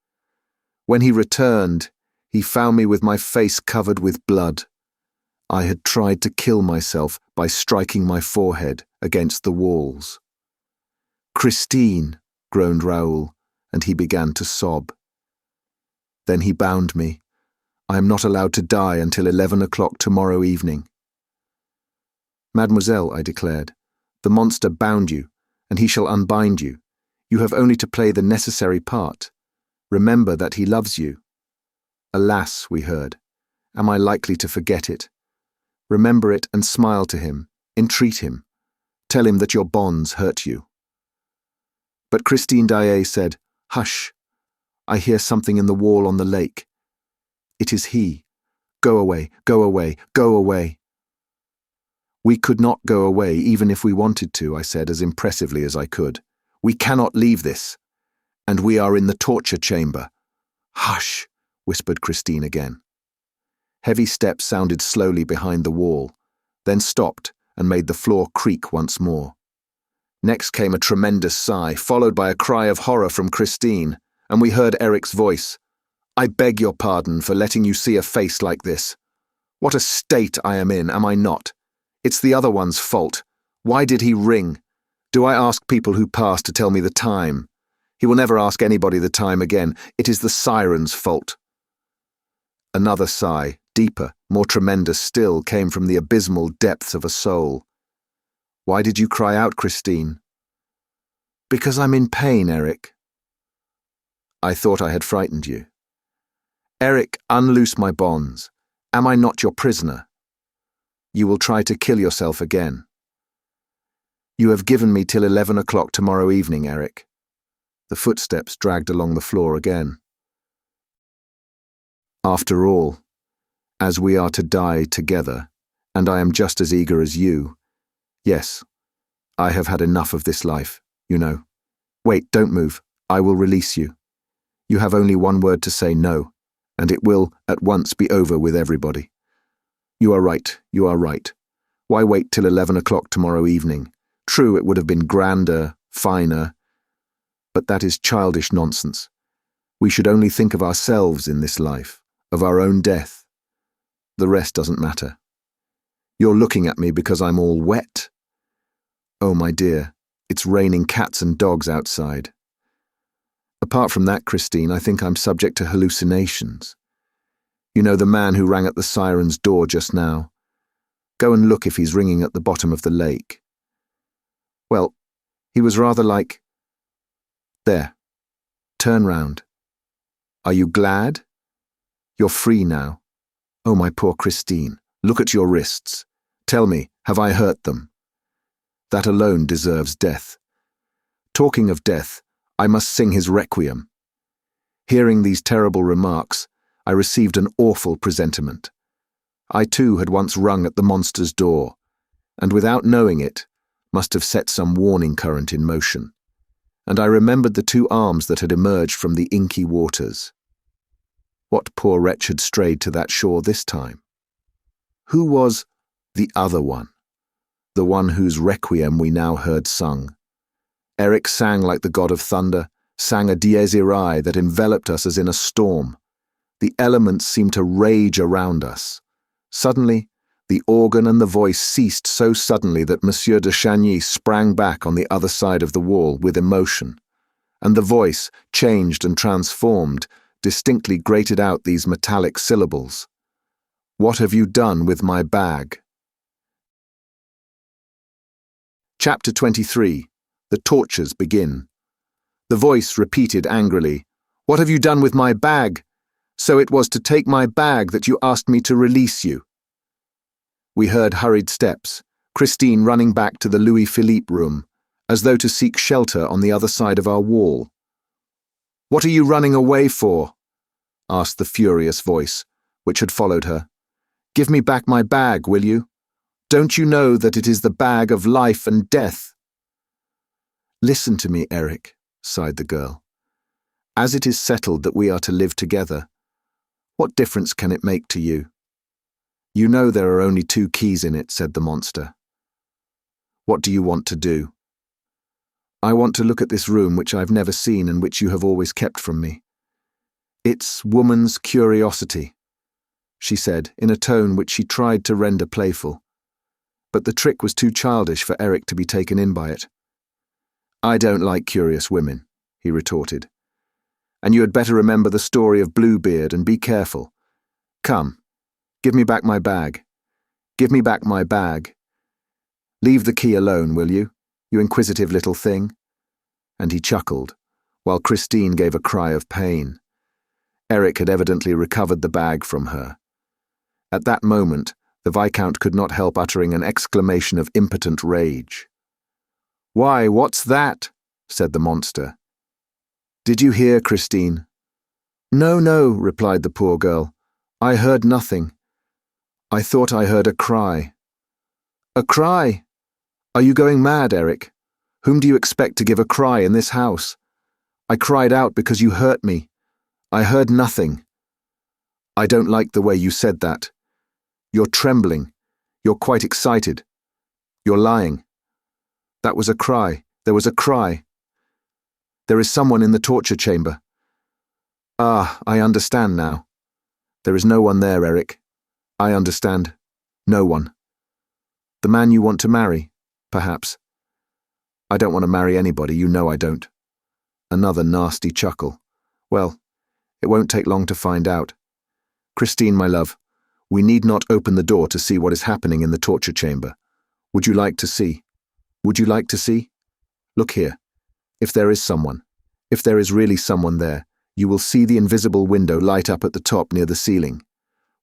When he returned, he found me with my face covered with blood. I had tried to kill myself by striking my forehead against the walls." "Christine," groaned Raoul, and he began to sob. "Then he bound me. I am not allowed to die until 11 o'clock tomorrow evening." "Mademoiselle," I declared, "the monster bound you, and he shall unbind you. You have only to play the necessary part. Remember that he loves you. Alas, we heard. Am I likely to forget it? Remember it and smile to him, entreat him. Tell him that your bonds hurt you. But Christine Daaé said, Hush, I hear something in the wall on the lake. It is he. Go away, go away, go away. We could not go away even if we wanted to, I said as impressively as I could. We cannot leave this. And we are in the torture chamber. Hush, whispered Christine again. Heavy steps sounded slowly behind the wall, then stopped and made the floor creak once more. Next came a tremendous sigh, followed by a cry of horror from Christine, and we heard Eric's voice. I beg your pardon for letting you see a face like this. What a state I am in, am I not? It's the other one's fault. Why did he ring? Do I ask people who pass to tell me the time? He will never ask anybody the time again. It is the siren's fault. Another sigh, deeper, more tremendous still, came from the abysmal depths of a soul. Why did you cry out, Christine? Because I'm in pain, Eric. I thought I had frightened you. Eric, unloose my bonds. Am I not your prisoner? You will try to kill yourself again. You have given me till 11 o'clock tomorrow evening, Eric. The footsteps dragged along the floor again. After all, as we are to die together, and I am just as eager as you, yes, I have had enough of this life, you know. Wait, don't move. I will release you. You have only one word to say no, and it will at once be over with everybody. You are right, you are right. Why wait till 11 o'clock tomorrow evening? True, it would have been grander, finer, but that is childish nonsense. We should only think of ourselves in this life, of our own death. The rest doesn't matter. You're looking at me because I'm all wet. Oh, my dear, it's raining cats and dogs outside. Apart from that, Christine, I think I'm subject to hallucinations. You know the man who rang at the siren's door just now? Go and look if he's ringing at the bottom of the lake. Well, he was rather like... There. Turn round. Are you glad? You're free now. Oh, my poor Christine, look at your wrists. Tell me, have I hurt them? That alone deserves death. Talking of death, I must sing his requiem. Hearing these terrible remarks, I received an awful presentiment. I too had once rung at the monster's door, and without knowing it, must have set some warning current in motion. And I remembered the two arms that had emerged from the inky waters. What poor wretch had strayed to that shore this time? Who was the other one? The one whose requiem we now heard sung. Eric sang like the god of thunder, sang a dies irae that enveloped us as in a storm. The elements seemed to rage around us. Suddenly, the organ and the voice ceased so suddenly that Monsieur de Chagny sprang back on the other side of the wall with emotion, and the voice, changed and transformed, distinctly grated out these metallic syllables. What have you done with my bag? Chapter 23. The tortures begin. The voice repeated angrily, What have you done with my bag? So it was to take my bag that you asked me to release you. We heard hurried steps, Christine running back to the Louis-Philippe room, as though to seek shelter on the other side of our wall. What are you running away for? Asked the furious voice, which had followed her. Give me back my bag, will you? Don't you know that it is the bag of life and death? Listen to me, Eric, sighed the girl. As it is settled that we are to live together, what difference can it make to you? You know there are only 2 keys in it, said the monster. What do you want to do? I want to look at this room which I've never seen and which you have always kept from me. It's woman's curiosity, she said, in a tone which she tried to render playful. But the trick was too childish for Eric to be taken in by it. I don't like curious women, he retorted. And you had better remember the story of Bluebeard and be careful. Come. Give me back my bag. Give me back my bag. Leave the key alone, will you? you inquisitive little thing." And he chuckled, while Christine gave a cry of pain. Eric had evidently recovered the bag from her. At that moment, the Viscount could not help uttering an exclamation of impotent rage. "Why, what's that?" said the monster. "Did you hear, Christine?" "No, no," replied the poor girl. "I heard nothing. I thought I heard a cry." "A cry? Are you going mad, Eric? Whom do you expect to give a cry in this house? I cried out because you hurt me. I heard nothing." "I don't like the way you said that. You're trembling. You're quite excited. You're lying. That was a cry. There was a cry. There is someone in the torture chamber." "Ah, I understand now. There is no one there, Eric. I understand. No one. The man you want to marry, perhaps." "I don't want to marry anybody, you know I don't." Another nasty chuckle. "Well, it won't take long to find out. Christine, my love, we need not open the door to see what is happening in the torture chamber. Would you like to see? Would you like to see? Look here. If there is someone, if there is really someone there, you will see the invisible window light up at the top near the ceiling.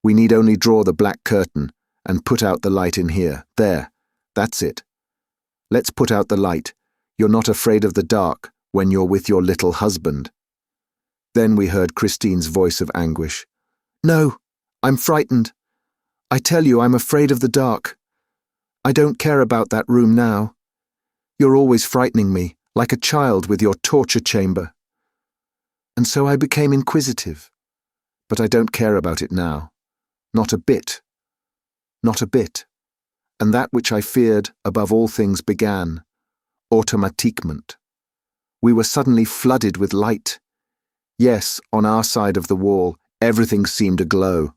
We need only draw the black curtain and put out the light in here. There. That's it. Let's put out the light. You're not afraid of the dark when you're with your little husband." Then we heard Christine's voice of anguish. "No, I'm frightened. I tell you, I'm afraid of the dark. I don't care about that room now. You're always frightening me, like a child with your torture chamber." And so I became inquisitive. But I don't care about it now. Not a bit. Not a bit. And that which I feared above all things began. Automatiquement. We were suddenly flooded with light. Yes, on our side of the wall, everything seemed aglow.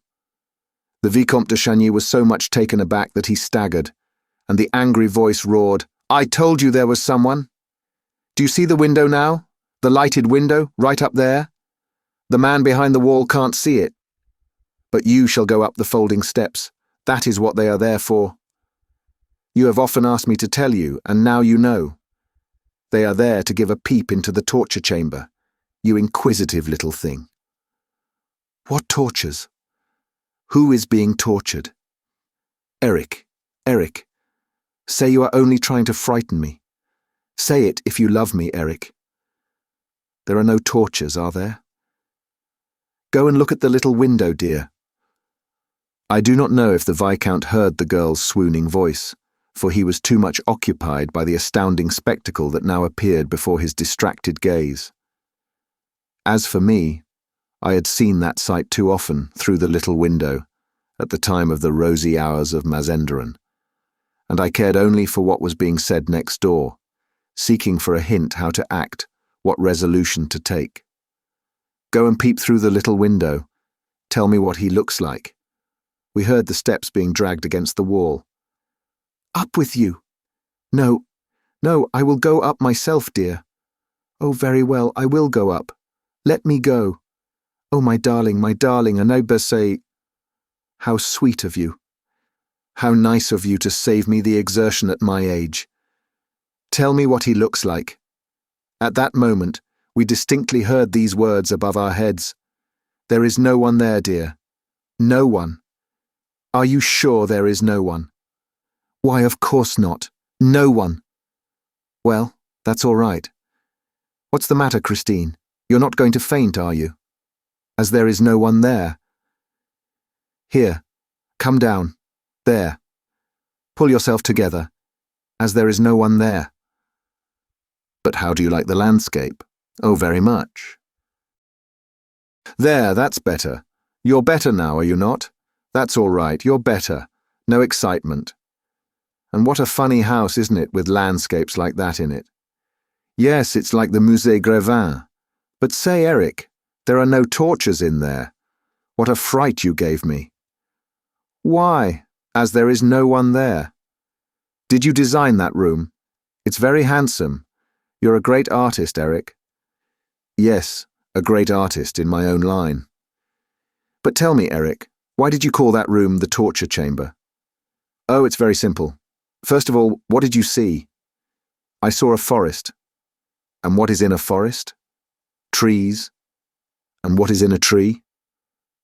The Vicomte de Chagny was so much taken aback that he staggered, and the angry voice roared, "I told you there was someone. Do you see the window now? The lighted window, right up there? The man behind the wall can't see it. But you shall go up the folding steps. That is what they are there for. You have often asked me to tell you, and now you know. They are there to give a peep into the torture chamber. You inquisitive little thing." "What tortures? Who is being tortured?" "Eric, Eric, say you are only trying to frighten me. Say it if you love me, Eric. There are no tortures, are there? Go and look at the little window, dear." I do not know if the Viscount heard the girl's swooning voice, for he was too much occupied by the astounding spectacle that now appeared before his distracted gaze. As for me, I had seen that sight too often through the little window at the time of the rosy hours of Mazenderan, and I cared only for what was being said next door, seeking for a hint how to act, what resolution to take. "Go and peep through the little window. Tell me what he looks like." We heard the steps being dragged against the wall. "Up with you." "No, no, I will go up myself, dear." "Oh, very well, I will go up. Let me go. Oh, my darling, and I say, how sweet of you. How nice of you to save me the exertion at my age. Tell me what he looks like." At that moment, we distinctly heard these words above our heads. "There is no one there, dear. No one. Are you sure there is no one?" "Why, of course not. No one." "Well, that's all right. What's the matter, Christine? You're not going to faint, are you? As there is no one there. Here, come down. There. Pull yourself together. As there is no one there." "But how do you like the landscape?" "Oh, very much." "There, that's better. You're better now, are you not? That's all right, you're better. No excitement. And what a funny house, isn't it, with landscapes like that in it? Yes, it's like the Musée Grévin. But say, Eric, there are no tortures in there. What a fright you gave me." "Why, as there is no one there. Did you design that room? It's very handsome. You're a great artist, Eric." "Yes, a great artist in my own line." "But tell me, Eric, why did you call that room the torture chamber?" "Oh, it's very simple. First of all, what did you see?" I saw a forest. And what is in a forest? Trees. And what is in a tree?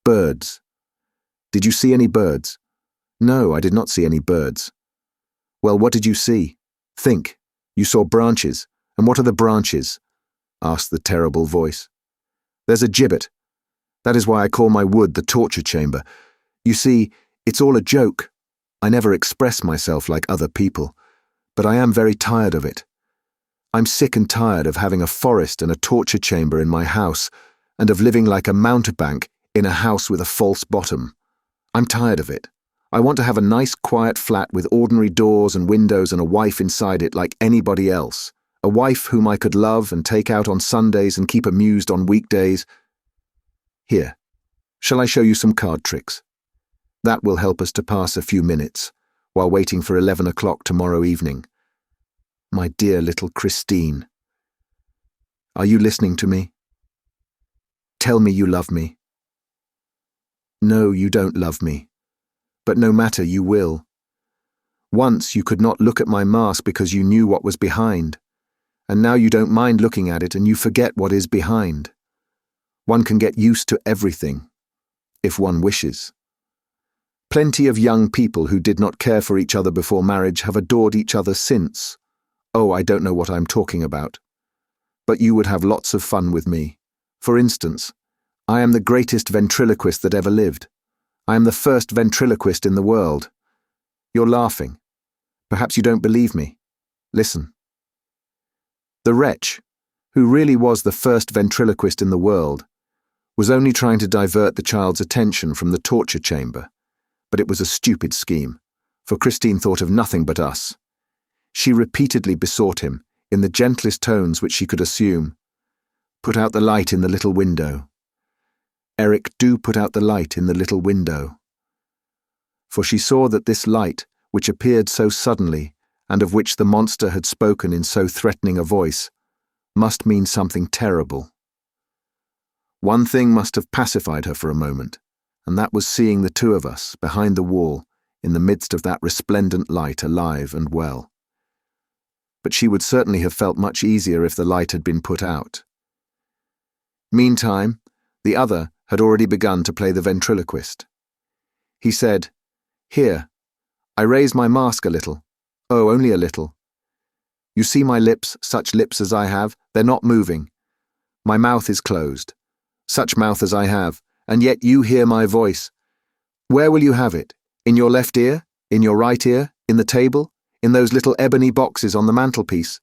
Birds. Did you see any birds? No, I did not see any birds. Well, what did you see? Think. You saw branches. And what are the branches? Asked the terrible voice. There's a gibbet. That is why I call my wood the torture chamber. You see, it's all a joke. I never express myself like other people, but I am very tired of it. I'm sick and tired of having a forest and a torture chamber in my house, and of living like a mountebank in a house with a false bottom. I'm tired of it. I want to have a nice quiet flat with ordinary doors and windows and a wife inside it like anybody else. A wife whom I could love and take out on Sundays and keep amused on weekdays. Here, shall I show you some card tricks? That will help us to pass a few minutes while waiting for 11 o'clock tomorrow evening. My dear little Christine. Are you listening to me? Tell me you love me. No, you don't love me. But no matter, you will. Once you could not look at my mask because you knew what was behind. And now you don't mind looking at it and you forget what is behind. One can get used to everything, if one wishes. Plenty of young people who did not care for each other before marriage have adored each other since. Oh, I don't know what I'm talking about. But you would have lots of fun with me. For instance, I am the greatest ventriloquist that ever lived. I am the first ventriloquist in the world. You're laughing. Perhaps you don't believe me. Listen. The wretch, who really was the first ventriloquist in the world, was only trying to divert the child's attention from the torture chamber. But it was a stupid scheme, for Christine thought of nothing but us. She repeatedly besought him, in the gentlest tones which she could assume, "Put out the light in the little window. Eric, do put out the light in the little window." For she saw that this light, which appeared so suddenly, and of which the monster had spoken in so threatening a voice, must mean something terrible. One thing must have pacified her for a moment, and that was seeing the two of us, behind the wall, in the midst of that resplendent light, alive and well. But she would certainly have felt much easier if the light had been put out. Meantime, the other had already begun to play the ventriloquist. He said, "Here, I raise my mask a little. Oh, only a little. You see my lips, such lips as I have, they're not moving. My mouth is closed, such mouth as I have, and yet you hear my voice. Where will you have it? In your left ear? In your right ear? In the table? In those little ebony boxes on the mantelpiece?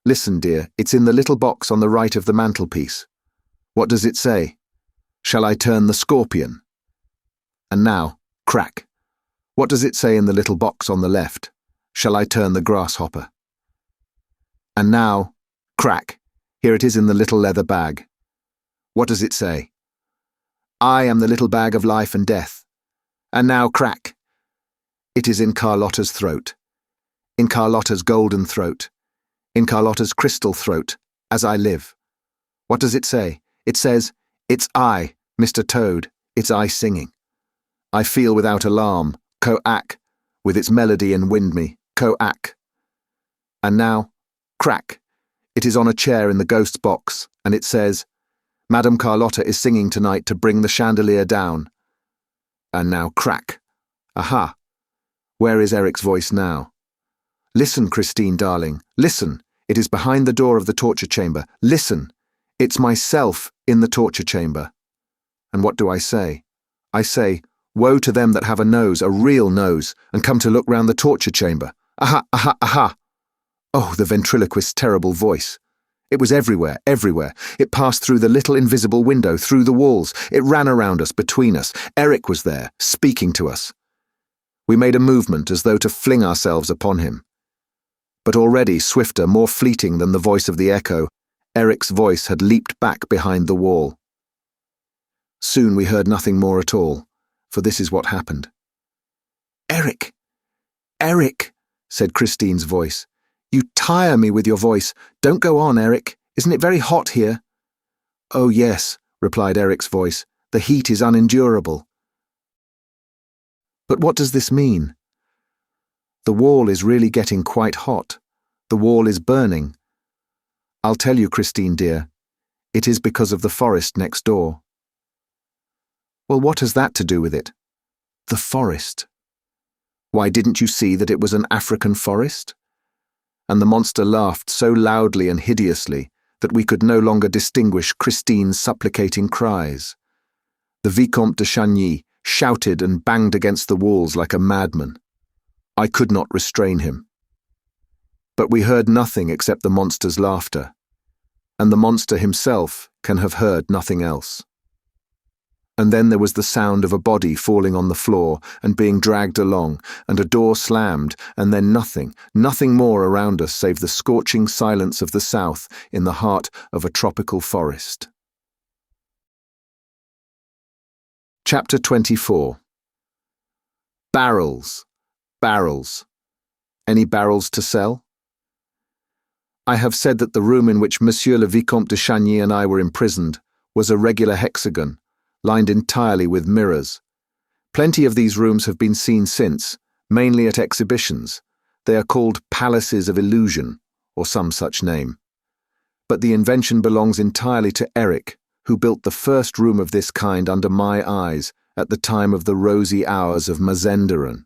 Listen, dear, it's in the little box on the right of the mantelpiece. What does it say? Shall I turn the scorpion? And now, crack. What does it say in the little box on the left? Shall I turn the grasshopper? And now, crack. Here it is in the little leather bag. What does it say? I am the little bag of life and death. And now, crack. It is in Carlotta's throat. In Carlotta's golden throat. In Carlotta's crystal throat, as I live. What does it say? It says, it's I, Mr. Toad, it's I singing. I feel without alarm, co-ack, with its melody and wind me, co-ack. And now, crack. It is on a chair in the ghost's box, and it says, Madame Carlotta is singing tonight to bring the chandelier down. And now, crack. Aha. Where is Eric's voice now? Listen, Christine, darling, listen. It is behind the door of the torture chamber. Listen. It's myself in the torture chamber. And what do I say? I say, woe to them that have a nose, a real nose, and come to look round the torture chamber. Aha, aha, aha. Oh, the ventriloquist's terrible voice. It was everywhere, everywhere. It passed through the little invisible window, through the walls. It ran around us, between us. Eric was there, speaking to us. We made a movement as though to fling ourselves upon him. But already, swifter, more fleeting than the voice of the echo, Eric's voice had leaped back behind the wall. Soon we heard nothing more at all, for this is what happened. Eric! Eric! Said Christine's voice. You tire me with your voice. Don't go on, Eric. Isn't it very hot here? Oh, yes, replied Eric's voice. The heat is unendurable. But what does this mean? The wall is really getting quite hot. The wall is burning. I'll tell you, Christine dear, it is because of the forest next door. Well, what has that to do with it? The forest. Why, didn't you see that it was an African forest? And the monster laughed so loudly and hideously that we could no longer distinguish Christine's supplicating cries. The Vicomte de Chagny shouted and banged against the walls like a madman. I could not restrain him. But we heard nothing except the monster's laughter, and the monster himself can have heard nothing else. And then there was the sound of a body falling on the floor and being dragged along, and a door slammed, and then nothing more around us save the scorching silence of the south in the heart of a tropical forest. Chapter 24. Barrels. Barrels. Any barrels to sell? I have said that the room in which Monsieur le Vicomte de Chagny and I were imprisoned was a regular hexagon, lined entirely with mirrors. Plenty of these rooms have been seen since, mainly at exhibitions. They are called palaces of illusion, or some such name. But the invention belongs entirely to Eric, who built the first room of this kind under my eyes at the time of the rosy hours of Mazenderan.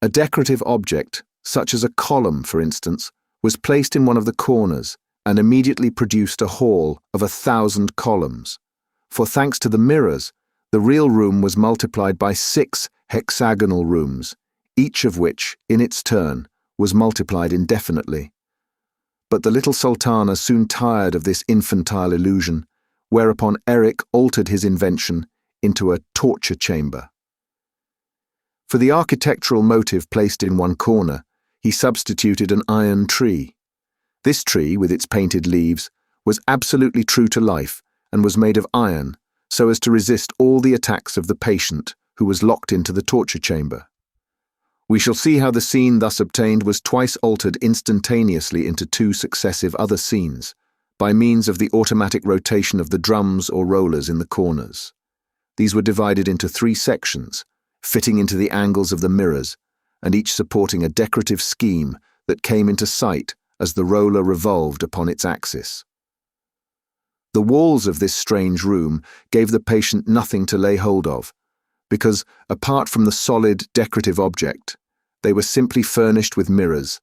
A decorative object, such as a column, for instance, was placed in one of the corners and immediately produced a hall of 1,000 columns. For thanks to the mirrors, the real room was multiplied by 6 hexagonal rooms, each of which, in its turn, was multiplied indefinitely. But the little sultana soon tired of this infantile illusion, whereupon Eric altered his invention into a torture chamber. For the architectural motive placed in one corner, he substituted an iron tree. This tree, with its painted leaves, was absolutely true to life and was made of iron so as to resist all the attacks of the patient who was locked into the torture chamber. We shall see how the scene thus obtained was twice altered instantaneously into 2 successive other scenes, by means of the automatic rotation of the drums or rollers in the corners. These were divided into 3 sections, fitting into the angles of the mirrors, and each supporting a decorative scheme that came into sight as the roller revolved upon its axis. The walls of this strange room gave the patient nothing to lay hold of, because, apart from the solid decorative object, they were simply furnished with mirrors,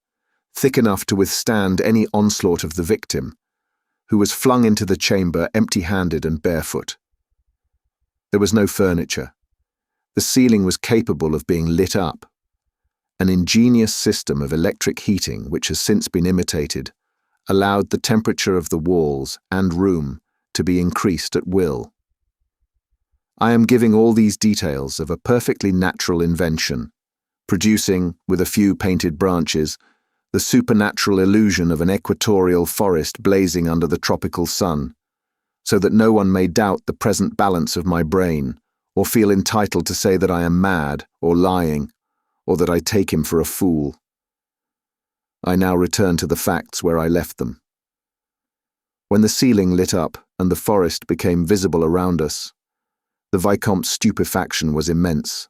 thick enough to withstand any onslaught of the victim, who was flung into the chamber empty-handed and barefoot. There was no furniture. The ceiling was capable of being lit up. An ingenious system of electric heating, which has since been imitated, allowed the temperature of the walls and room to be increased at will. I am giving all these details of a perfectly natural invention, producing, with a few painted branches, the supernatural illusion of an equatorial forest blazing under the tropical sun, so that no one may doubt the present balance of my brain, or feel entitled to say that I am mad or lying, or that I take him for a fool. I now return to the facts where I left them. When the ceiling lit up and the forest became visible around us, the Vicomte's stupefaction was immense.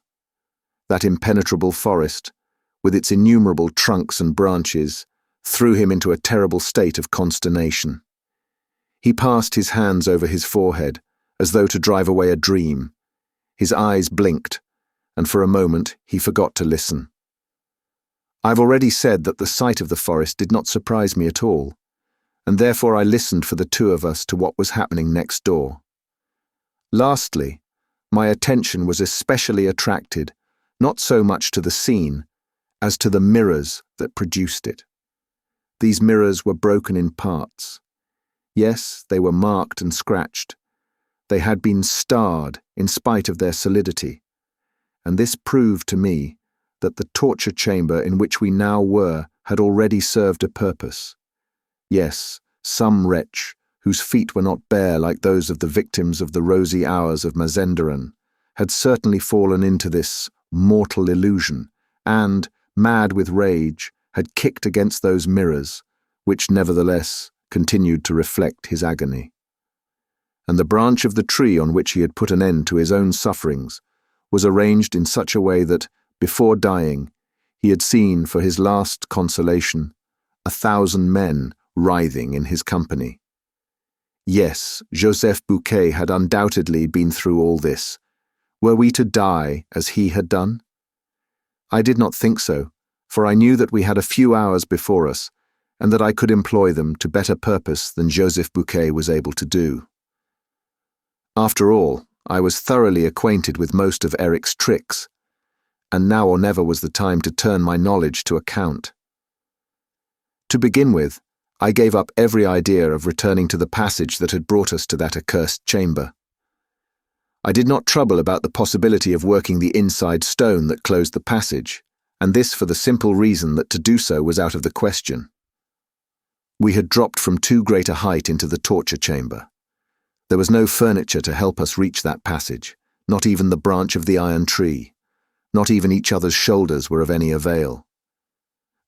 That impenetrable forest, with its innumerable trunks and branches, threw him into a terrible state of consternation. He passed his hands over his forehead, as though to drive away a dream. His eyes blinked, and for a moment he forgot to listen. I've already said that the sight of the forest did not surprise me at all, and therefore I listened for the 2 of us to what was happening next door. Lastly, my attention was especially attracted, not so much to the scene, as to the mirrors that produced it. These mirrors were broken in parts. Yes, they were marked and scratched. They had been starred in spite of their solidity, and this proved to me that the torture chamber in which we now were had already served a purpose. Yes, some wretch, whose feet were not bare like those of the victims of the rosy hours of Mazenderan, had certainly fallen into this mortal illusion, and, mad with rage, had kicked against those mirrors, which nevertheless continued to reflect his agony. And the branch of the tree on which he had put an end to his own sufferings was arranged in such a way that, before dying, he had seen for his last consolation 1,000 men writhing in his company. Yes, Joseph Bouquet had undoubtedly been through all this. Were we to die as he had done? I did not think so, for I knew that we had a few hours before us, and that I could employ them to better purpose than Joseph Bouquet was able to do. After all, I was thoroughly acquainted with most of Eric's tricks, and now or never was the time to turn my knowledge to account. To begin with, I gave up every idea of returning to the passage that had brought us to that accursed chamber. I did not trouble about the possibility of working the inside stone that closed the passage, and this for the simple reason that to do so was out of the question. We had dropped from too great a height into the torture chamber. There was no furniture to help us reach that passage, not even the branch of the iron tree. Not even each other's shoulders were of any avail.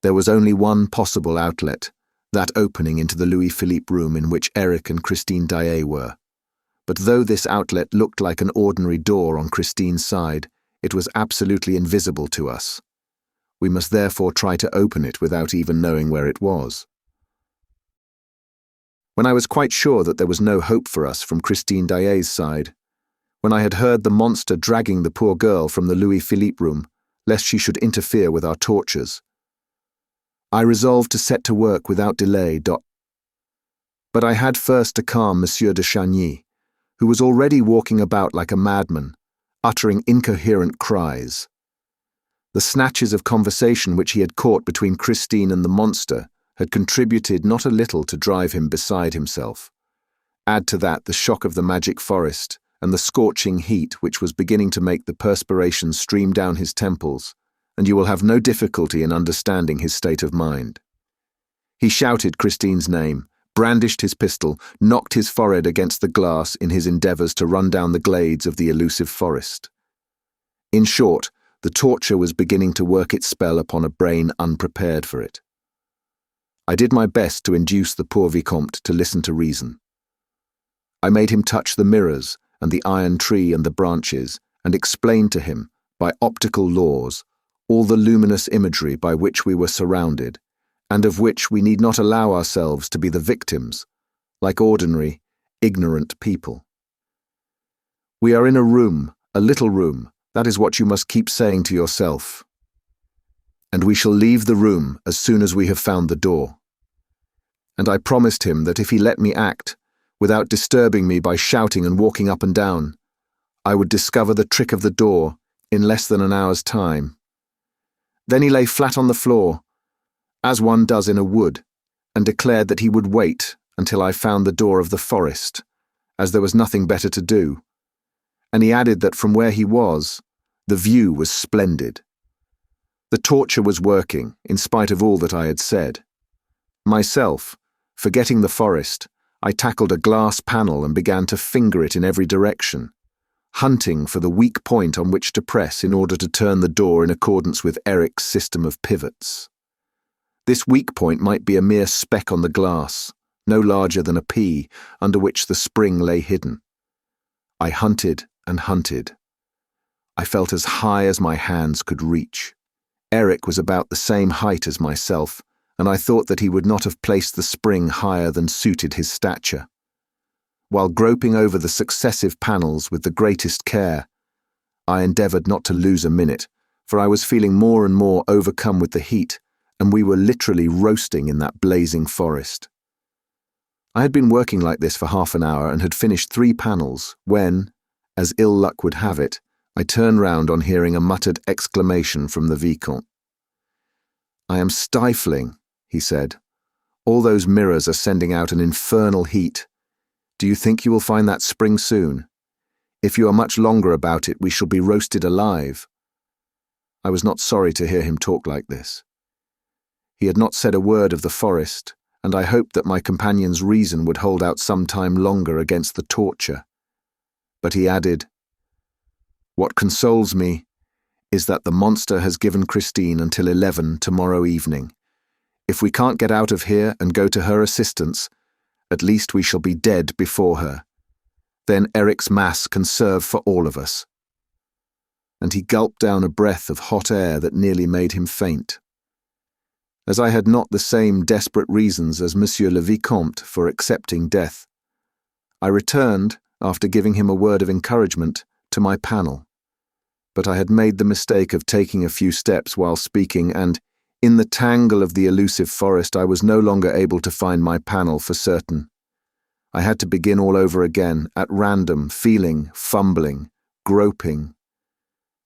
There was only one possible outlet, that opening into the Louis-Philippe room in which Eric and Christine Daaé were. But though this outlet looked like an ordinary door on Christine's side, it was absolutely invisible to us. We must therefore try to open it without even knowing where it was. When I was quite sure that there was no hope for us from Christine Daaé's side, when I had heard the monster dragging the poor girl from the Louis-Philippe room, lest she should interfere with our tortures, I resolved to set to work without delay. But I had first to calm Monsieur de Chagny, who was already walking about like a madman, uttering incoherent cries. The snatches of conversation which he had caught between Christine and the monster had contributed not a little to drive him beside himself. Add to that the shock of the magic forest and the scorching heat which was beginning to make the perspiration stream down his temples, and you will have no difficulty in understanding his state of mind. He shouted Christine's name, brandished his pistol, knocked his forehead against the glass in his endeavours to run down the glades of the elusive forest. In short, the torture was beginning to work its spell upon a brain unprepared for it. I did my best to induce the poor Vicomte to listen to reason. I made him touch the mirrors and the iron tree and the branches, and explained to him, by optical laws, all the luminous imagery by which we were surrounded, and of which we need not allow ourselves to be the victims, like ordinary, ignorant people. We are in a room, a little room, that is what you must keep saying to yourself. And we shall leave the room as soon as we have found the door. And I promised him that if he let me act, without disturbing me by shouting and walking up and down, I would discover the trick of the door in less than an hour's time. Then he lay flat on the floor, as one does in a wood, and declared that he would wait until I found the door of the forest, as there was nothing better to do. And he added that from where he was, the view was splendid. The torture was working, in spite of all that I had said. Myself, forgetting the forest, I tackled a glass panel and began to finger it in every direction, hunting for the weak point on which to press in order to turn the door in accordance with Eric's system of pivots. This weak point might be a mere speck on the glass, no larger than a pea, under which the spring lay hidden. I hunted and hunted. I felt as high as my hands could reach. Eric was about the same height as myself, and I thought that he would not have placed the spring higher than suited his stature. While groping over the successive panels with the greatest care, I endeavoured not to lose a minute, for I was feeling more and more overcome with the heat, and we were literally roasting in that blazing forest. I had been working like this for half an hour and had finished 3 panels when, as ill luck would have it, I turned round on hearing a muttered exclamation from the Viscount. "I am stifling," he said. "All those mirrors are sending out an infernal heat. Do you think you will find that spring soon? If you are much longer about it, we shall be roasted alive." I was not sorry to hear him talk like this. He had not said a word of the forest, and I hoped that my companion's reason would hold out some time longer against the torture. But he added, "What consoles me is that the monster has given Christine until 11 tomorrow evening. If we can't get out of here and go to her assistance, at least we shall be dead before her. Then Eric's mass can serve for all of us." And he gulped down a breath of hot air that nearly made him faint. as I had not the same desperate reasons as Monsieur le Vicomte for accepting death. I returned, after giving him a word of encouragement, to my panel. But I had made the mistake of taking a few steps while speaking, and, in the tangle of the elusive forest, I was no longer able to find my panel for certain. I had to begin all over again, at random, feeling, fumbling, groping.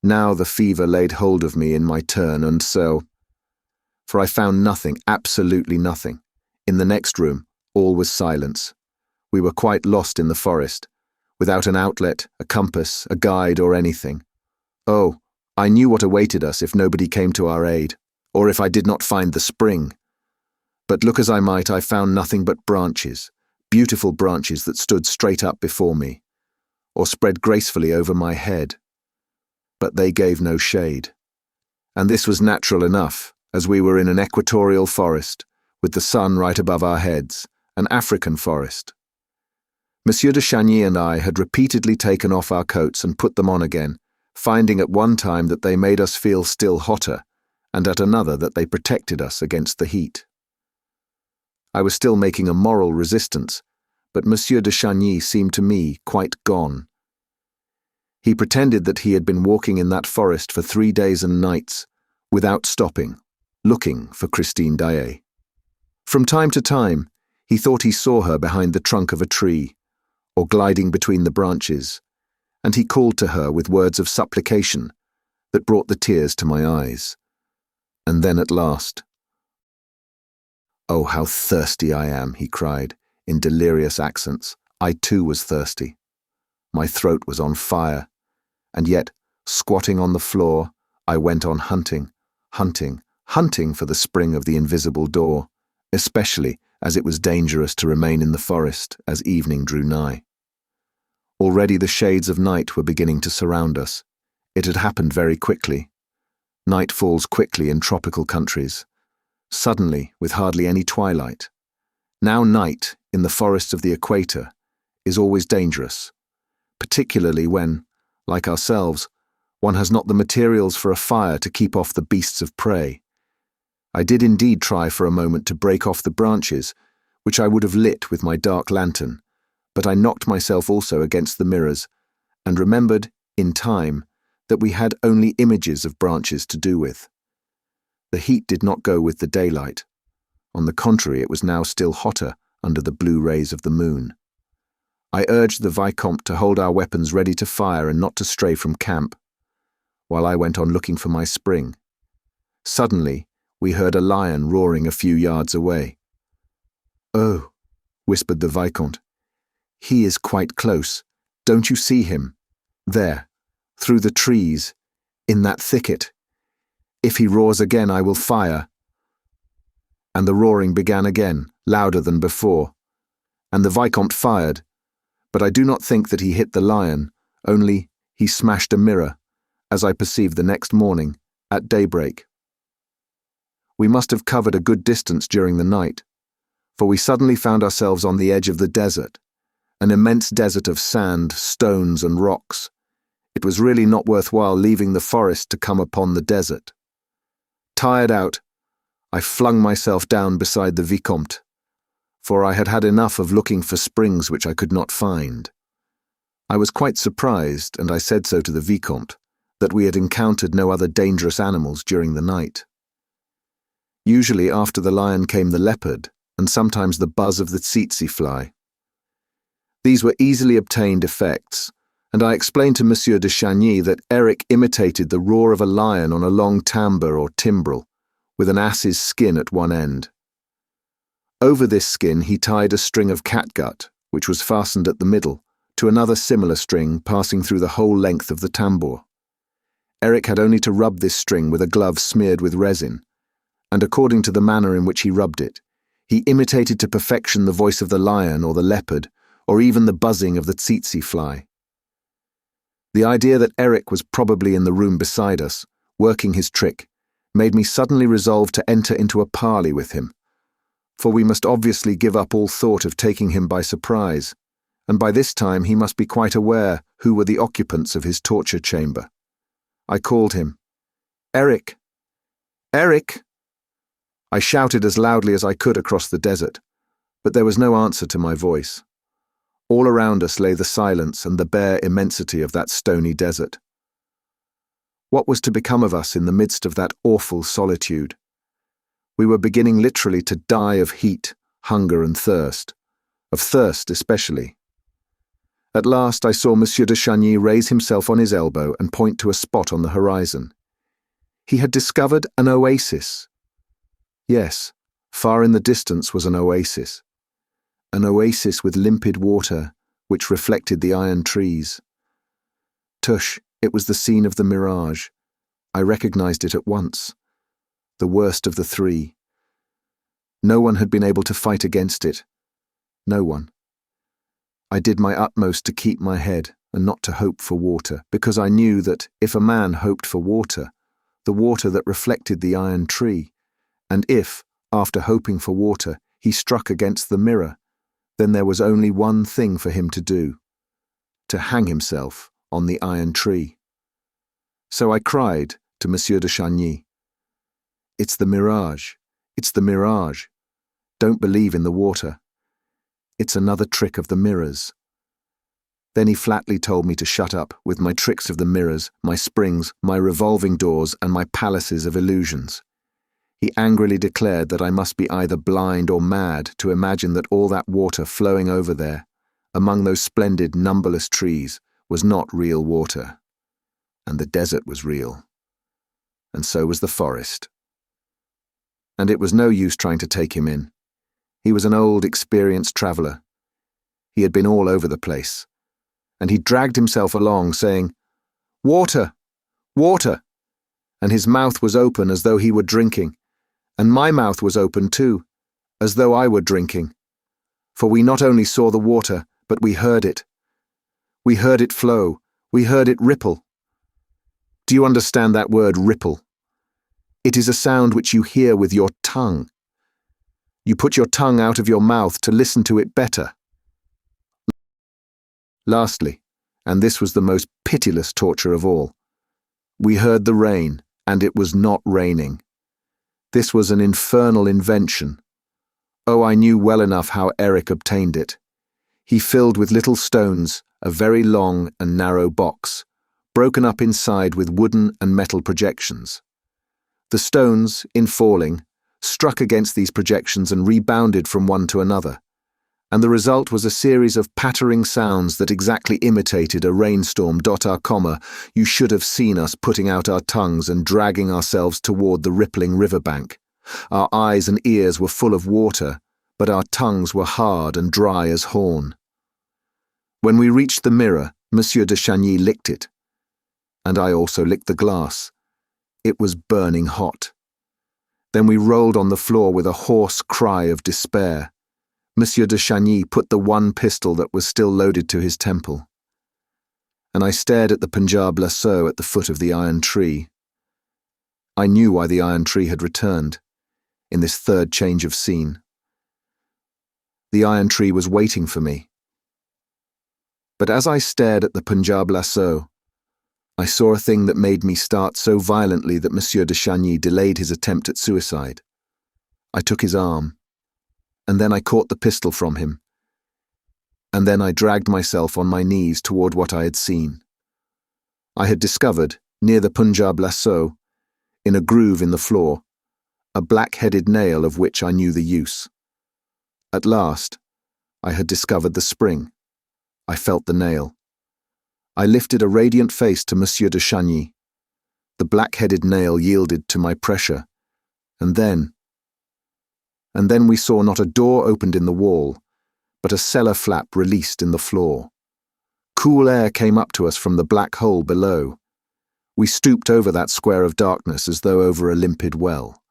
Now the fever laid hold of me in my turn, and so... For I found nothing, absolutely nothing. In the next room, all was silence. We were quite lost in the forest, without an outlet, a compass, a guide, or anything. Oh, I knew what awaited us if nobody came to our aid, or if I did not find the spring. But look as I might, I found nothing but branches, beautiful branches that stood straight up before me, or spread gracefully over my head. But they gave no shade. And this was natural enough, as we were in an equatorial forest, with the sun right above our heads, an African forest. Monsieur de Chagny and I had repeatedly taken off our coats and put them on again, finding at one time that they made us feel still hotter, and at another that they protected us against the heat. I was still making a moral resistance, but Monsieur de Chagny seemed to me quite gone. He pretended that he had been walking in that forest for 3 days and nights, without stopping, looking for Christine Daaé. From time to time, he thought he saw her behind the trunk of a tree, or gliding between the branches, and he called to her with words of supplication that brought the tears to my eyes. And then at last, "Oh, how thirsty I am," he cried, in delirious accents. I too was thirsty. My throat was on fire, and yet, squatting on the floor, I went on hunting for the spring of the invisible door, especially as it was dangerous to remain in the forest as evening drew nigh. Already the shades of night were beginning to surround us. It had happened very quickly. Night falls quickly in tropical countries, suddenly with hardly any twilight. Now night, in the forests of the equator, is always dangerous, particularly when, like ourselves, one has not the materials for a fire to keep off the beasts of prey. I did indeed try for a moment to break off the branches, which I would have lit with my dark lantern, but I knocked myself also against the mirrors, and remembered, in time, that we had only images of branches to do with. The heat did not go with the daylight. On the contrary, it was now still hotter under the blue rays of the moon. I urged the Vicomte to hold our weapons ready to fire and not to stray from camp, while I went on looking for my spring. Suddenly, we heard a lion roaring a few yards away. "Oh," whispered the Vicomte, "he is quite close. Don't you see him? There, through the trees, in that thicket. If he roars again, I will fire." And the roaring began again, louder than before. And the Vicomte fired, but I do not think that he hit the lion, only he smashed a mirror, as I perceived the next morning, at daybreak. We must have covered a good distance during the night, for we suddenly found ourselves on the edge of the desert, an immense desert of sand, stones, and rocks. It was really not worthwhile leaving the forest to come upon the desert. Tired out, I flung myself down beside the Vicomte, for I had had enough of looking for springs which I could not find. I was quite surprised, and I said so to the Vicomte, that we had encountered no other dangerous animals during the night. Usually after the lion came the leopard, and sometimes the buzz of the tsetse fly. These were easily obtained effects, and I explained to Monsieur de Chagny that Eric imitated the roar of a lion on a long timbre or timbrel, with an ass's skin at one end. Over this skin he tied a string of catgut, which was fastened at the middle, to another similar string passing through the whole length of the tambour. Eric had only to rub this string with a glove smeared with resin, and according to the manner in which he rubbed it, he imitated to perfection the voice of the lion or the leopard, or even the buzzing of the tsetse fly. The idea that Eric was probably in the room beside us, working his trick, made me suddenly resolve to enter into a parley with him, for we must obviously give up all thought of taking him by surprise, and by this time he must be quite aware who were the occupants of his torture chamber. I called him. "Eric! Eric!" I shouted as loudly as I could across the desert, but there was no answer to my voice. All around us lay the silence and the bare immensity of that stony desert. What was to become of us in the midst of that awful solitude? We were beginning literally to die of heat, hunger and thirst, of thirst especially. At last I saw Monsieur de Chagny raise himself on his elbow and point to a spot on the horizon. He had discovered an oasis. Yes, far in the distance was an oasis with limpid water which reflected the iron trees. Tush, it was the scene of the mirage. I recognized it at once. The worst of the three. No one had been able to fight against it. No one. I did my utmost to keep my head and not to hope for water, because I knew that if a man hoped for water, the water that reflected the iron tree, and if, after hoping for water, he struck against the mirror, then there was only one thing for him to do: to hang himself on the iron tree. So I cried to Monsieur de Chagny, "It's the mirage, it's the mirage. Don't believe in the water. It's another trick of the mirrors." Then he flatly told me to shut up with my tricks of the mirrors, my springs, my revolving doors, and my palaces of illusions. He angrily declared that I must be either blind or mad to imagine that all that water flowing over there, among those splendid, numberless trees, was not real water. And the desert was real. And so was the forest. And it was no use trying to take him in. He was an old, experienced traveller. He had been all over the place. And he dragged himself along, saying, "Water! Water!" And his mouth was open as though he were drinking. And my mouth was open too, as though I were drinking. For we not only saw the water, but we heard it. We heard it flow. We heard it ripple. Do you understand that word, ripple? It is a sound which you hear with your tongue. You put your tongue out of your mouth to listen to it better. Lastly, and this was the most pitiless torture of all, we heard the rain, and it was not raining. This was an infernal invention. Oh, I knew well enough how Eric obtained it. He filled with little stones a very long and narrow box, broken up inside with wooden and metal projections. The stones, in falling, struck against these projections and rebounded from one to another, and the result was a series of pattering sounds that exactly imitated a rainstorm. You should have seen us putting out our tongues and dragging ourselves toward the rippling riverbank. Our eyes and ears were full of water, but our tongues were hard and dry as horn. When we reached the mirror, Monsieur de Chagny licked it, and I also licked the glass. It was burning hot. Then we rolled on the floor with a hoarse cry of despair. Monsieur de Chagny put the one pistol that was still loaded to his temple. And I stared at the Punjab lasso at the foot of the iron tree. I knew why the iron tree had returned, in this third change of scene. The iron tree was waiting for me. But as I stared at the Punjab lasso, I saw a thing that made me start so violently that Monsieur de Chagny delayed his attempt at suicide. I took his arm, and then I caught the pistol from him, and then I dragged myself on my knees toward what I had seen. I had discovered, near the Punjab lasso, in a groove in the floor, a black-headed nail of which I knew the use. At last, I had discovered the spring. I felt the nail. I lifted a radiant face to Monsieur de Chagny. The black-headed nail yielded to my pressure, and then we saw not a door opened in the wall, but a cellar flap released in the floor. Cool air came up to us from the black hole below. We stooped over that square of darkness as though over a limpid well.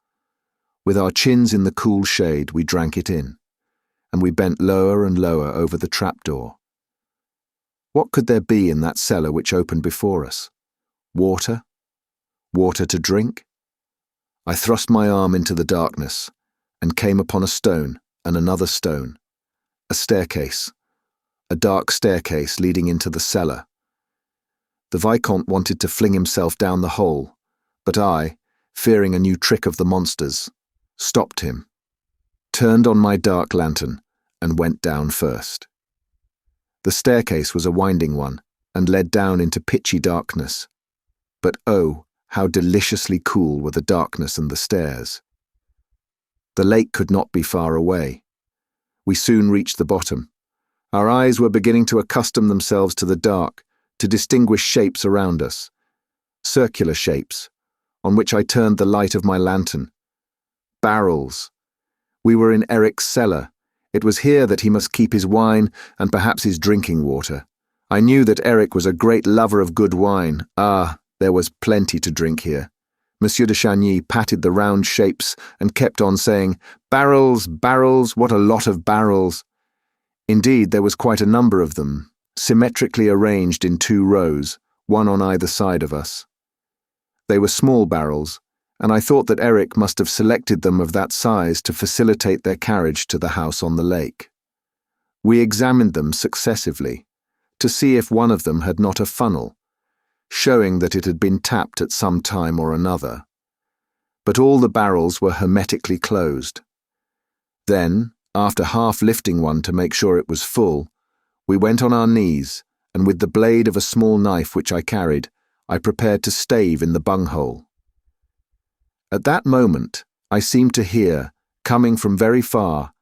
With our chins in the cool shade, we drank it in, and we bent lower and lower over the trapdoor. What could there be in that cellar which opened before us? Water? Water to drink? I thrust my arm into the darkness, and came upon a stone and another stone, a staircase, a dark staircase leading into the cellar. The Viscount wanted to fling himself down the hole, but I, fearing a new trick of the monsters, stopped him, turned on my dark lantern, and went down first. The staircase was a winding one, and led down into pitchy darkness. But oh, how deliciously cool were the darkness and the stairs. The lake could not be far away. We soon reached the bottom. Our eyes were beginning to accustom themselves to the dark, to distinguish shapes around us. Circular shapes, on which I turned the light of my lantern. Barrels. We were in Eric's cellar. It was here that he must keep his wine and perhaps his drinking water. I knew that Eric was a great lover of good wine. Ah, there was plenty to drink here. Monsieur de Chagny patted the round shapes and kept on saying, "Barrels, barrels, what a lot of barrels." Indeed, there was quite a number of them, symmetrically arranged in 2 rows, one on either side of us. They were small barrels, and I thought that Eric must have selected them of that size to facilitate their carriage to the house on the lake. We examined them successively, to see if one of them had not a funnel, showing that it had been tapped at some time or another. But all the barrels were hermetically closed. Then, after half lifting one to make sure it was full, we went on our knees, and with the blade of a small knife which I carried, I prepared to stave in the bunghole. At that moment, I seemed to hear, coming from very far,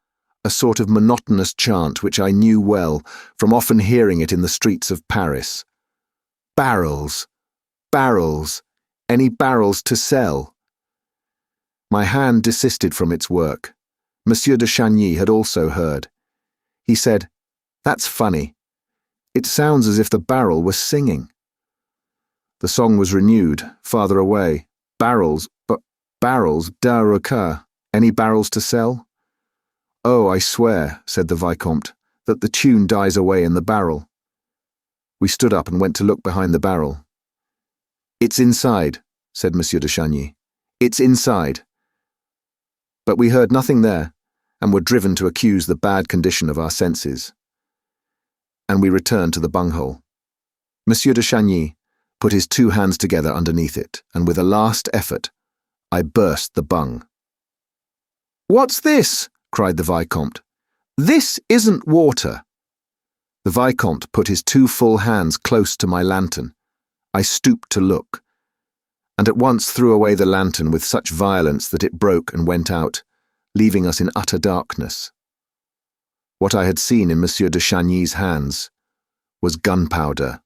a sort of monotonous chant which I knew well from often hearing it in the streets of Paris. Barrels! Barrels! Any barrels to sell? My hand desisted from its work. Monsieur de Chagny had also heard. He said, "That's funny. It sounds as if the barrel was singing." The song was renewed, farther away. Barrels, but barrels, d'un recur. Any barrels to sell? "Oh, I swear," said the Vicomte, "that the tune dies away in the barrel." We stood up and went to look behind the barrel. "It's inside," said Monsieur de Chagny. "It's inside." But we heard nothing there, and were driven to accuse the bad condition of our senses. And we returned to the bunghole. Monsieur de Chagny put his 2 hands together underneath it, and with a last effort, I burst the bung. "What's this?" cried the Vicomte. "This isn't water." The Vicomte put his 2 full hands close to my lantern. I stooped to look, and at once threw away the lantern with such violence that it broke and went out, leaving us in utter darkness. What I had seen in Monsieur de Chagny's hands was gunpowder.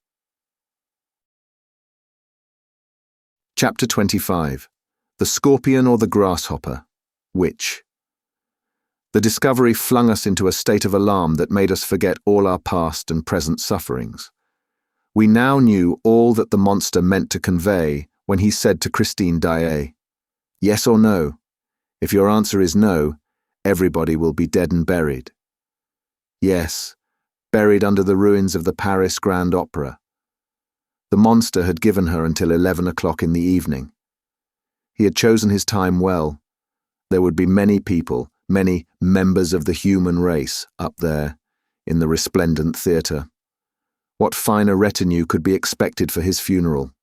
Chapter 25. The Scorpion or the Grasshopper? Which? The discovery flung us into a state of alarm that made us forget all our past and present sufferings. We now knew all that the monster meant to convey when he said to Christine Daaé, "Yes or no? If your answer is no, everybody will be dead and buried." Yes, buried under the ruins of the Paris Grand Opera. The monster had given her until 11 o'clock in the evening. He had chosen his time well. There would be many people, many members of the human race, up there, in the resplendent theatre. What finer retinue could be expected for his funeral?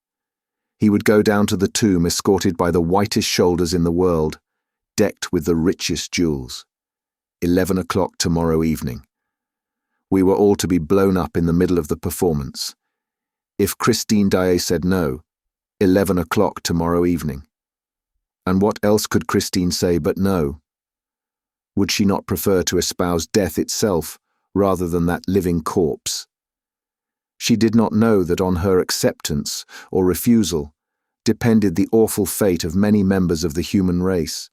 He would go down to the tomb escorted by the whitest shoulders in the world, decked with the richest jewels. 11 o'clock tomorrow evening. We were all to be blown up in the middle of the performance. If Christine Daaé said no, 11 o'clock tomorrow evening. And what else could Christine say but no? Would she not prefer to espouse death itself rather than that living corpse? She did not know that on her acceptance or refusal depended the awful fate of many members of the human race.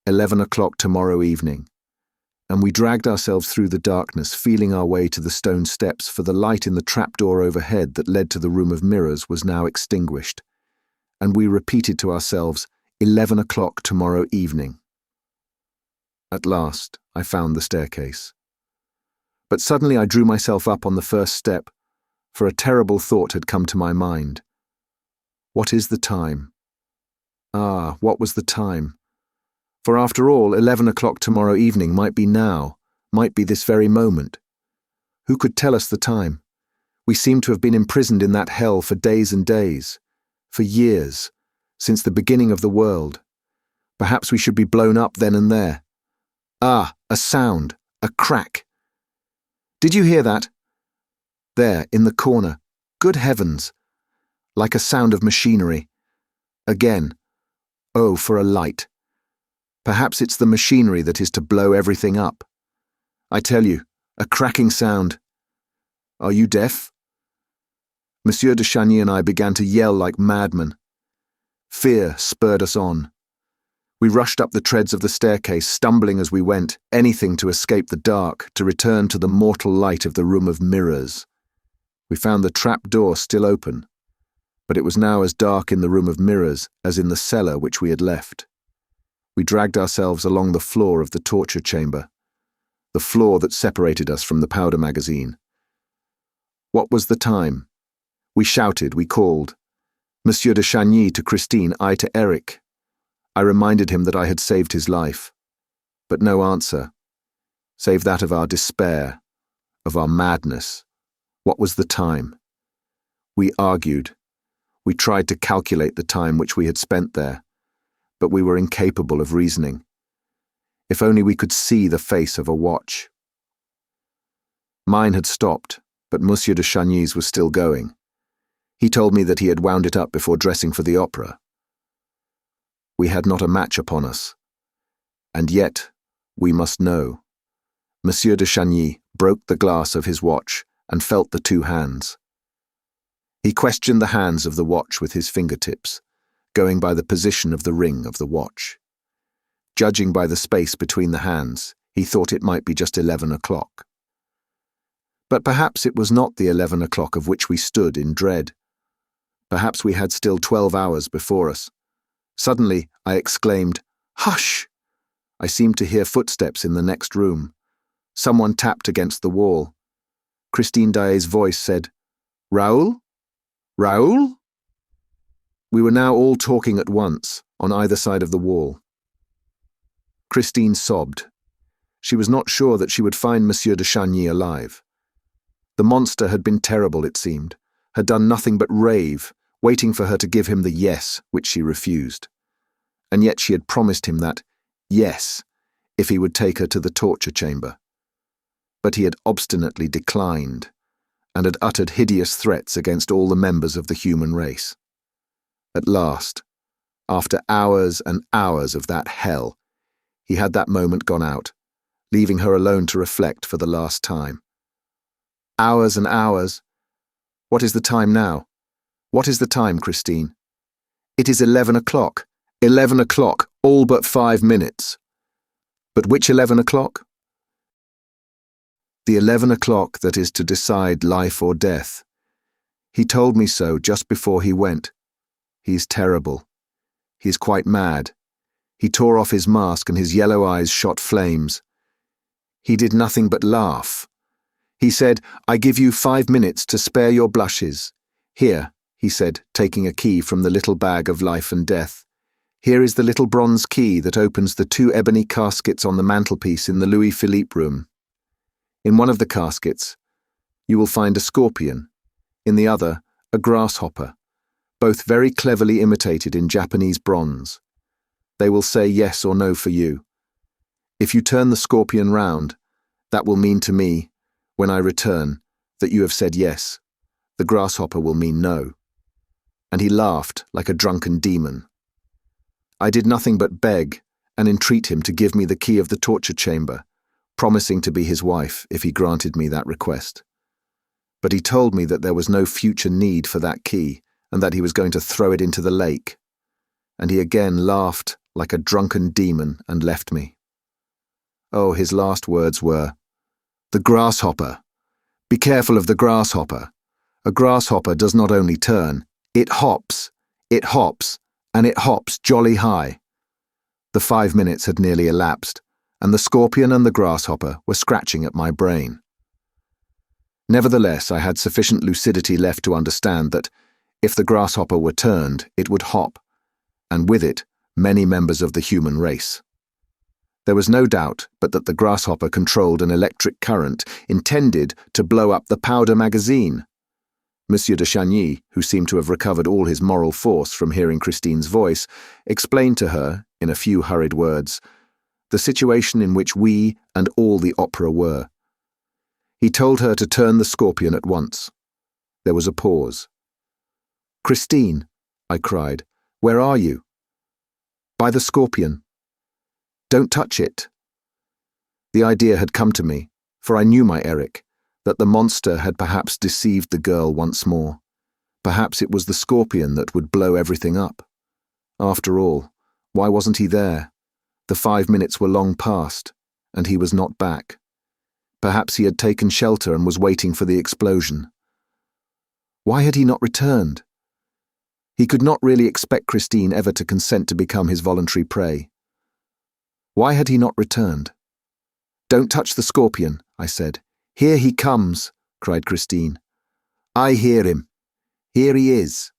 11 o'clock tomorrow evening. And we dragged ourselves through the darkness, feeling our way to the stone steps, for the light in the trapdoor overhead that led to the room of mirrors was now extinguished. And we repeated to ourselves, 11 o'clock tomorrow evening. At last, I found the staircase. But suddenly I drew myself up on the first step, for a terrible thought had come to my mind. What is the time? Ah, what was the time? For after all, 11 o'clock tomorrow evening might be now, might be this very moment. Who could tell us the time? We seemed to have been imprisoned in that hell for days and days, for years, since the beginning of the world. Perhaps we should be blown up then and there. Ah, a sound, a crack. Did you hear that? There, in the corner. Good heavens! Like a sound of machinery. Again. Oh, for a light. Perhaps it's the machinery that is to blow everything up. I tell you, a cracking sound. Are you deaf? Monsieur de Chagny and I began to yell like madmen. Fear spurred us on. We rushed up the treads of the staircase, stumbling as we went, anything to escape the dark, to return to the mortal light of the room of mirrors. We found the trap door still open, but it was now as dark in the room of mirrors as in the cellar which we had left. We dragged ourselves along the floor of the torture chamber, the floor that separated us from the powder magazine. What was the time? We shouted, we called. Monsieur de Chagny to Christine, I to Eric. I reminded him that I had saved his life, but no answer, save that of our despair, of our madness. What was the time? We argued. We tried to calculate the time which we had spent there, but we were incapable of reasoning. If only we could see the face of a watch. Mine had stopped, but Monsieur de Chagny's was still going. He told me that he had wound it up before dressing for the opera. We had not a match upon us. And yet, we must know. Monsieur de Chagny broke the glass of his watch and felt the two hands. He questioned the hands of the watch with his fingertips, going by the position of the ring of the watch. Judging by the space between the hands, he thought it might be just 11 o'clock. But perhaps it was not the 11 o'clock of which we stood in dread. Perhaps we had still 12 hours before us. Suddenly, I exclaimed, "Hush!" I seemed to hear footsteps in the next room. Someone tapped against the wall. Christine Daaé's voice said, "Raoul? Raoul?" We were now all talking at once, on either side of the wall. Christine sobbed. She was not sure that she would find Monsieur de Chagny alive. The monster had been terrible, it seemed, had done nothing but rave, waiting for her to give him the yes, which she refused. And yet she had promised him that yes, if he would take her to the torture chamber. But he had obstinately declined, and had uttered hideous threats against all the members of the human race. At last, after hours and hours of that hell, he had that moment gone out, leaving her alone to reflect for the last time. Hours and hours. What is the time now? What is the time, Christine? It is 11 o'clock. 11 o'clock, all but 5 minutes. But which 11 o'clock? The 11 o'clock that is to decide life or death. He told me so just before he went. He's terrible. He's quite mad. He tore off his mask and his yellow eyes shot flames. He did nothing but laugh. He said, "I give you 5 minutes to spare your blushes. Here," he said, taking a key from the little bag of life and death. "Here is the little bronze key that opens the 2 ebony caskets on the mantelpiece in the Louis Philippe room. In one of the caskets, you will find a scorpion, in the other, a grasshopper, both very cleverly imitated in Japanese bronze. They will say yes or no for you. If you turn the scorpion round, that will mean to me, when I return, that you have said yes. The grasshopper will mean no." And he laughed like a drunken demon. I did nothing but beg and entreat him to give me the key of the torture chamber, promising to be his wife if he granted me that request. But he told me that there was no future need for that key, and that he was going to throw it into the lake. And he again laughed like a drunken demon and left me. Oh, his last words were, "The grasshopper. Be careful of the grasshopper. A grasshopper does not only turn, it hops, and it hops jolly high." The 5 minutes had nearly elapsed, and the scorpion and the grasshopper were scratching at my brain. Nevertheless, I had sufficient lucidity left to understand that, if the grasshopper were turned, it would hop, and with it, many members of the human race. There was no doubt but that the grasshopper controlled an electric current intended to blow up the powder magazine. Monsieur de Chagny, who seemed to have recovered all his moral force from hearing Christine's voice, explained to her, in a few hurried words, the situation in which we and all the opera were. He told her to turn the scorpion at once. There was a pause. "Christine," I cried, "where are you?" "By the scorpion." "Don't touch it." The idea had come to me, for I knew my Eric, that the monster had perhaps deceived the girl once more. Perhaps it was the scorpion that would blow everything up. After all, why wasn't he there? The 5 minutes were long past, and he was not back. Perhaps he had taken shelter and was waiting for the explosion. Why had he not returned? He could not really expect Christine ever to consent to become his voluntary prey. Why had he not returned? "Don't touch the scorpion," I said. "Here he comes," cried Christine. "I hear him. Here he is."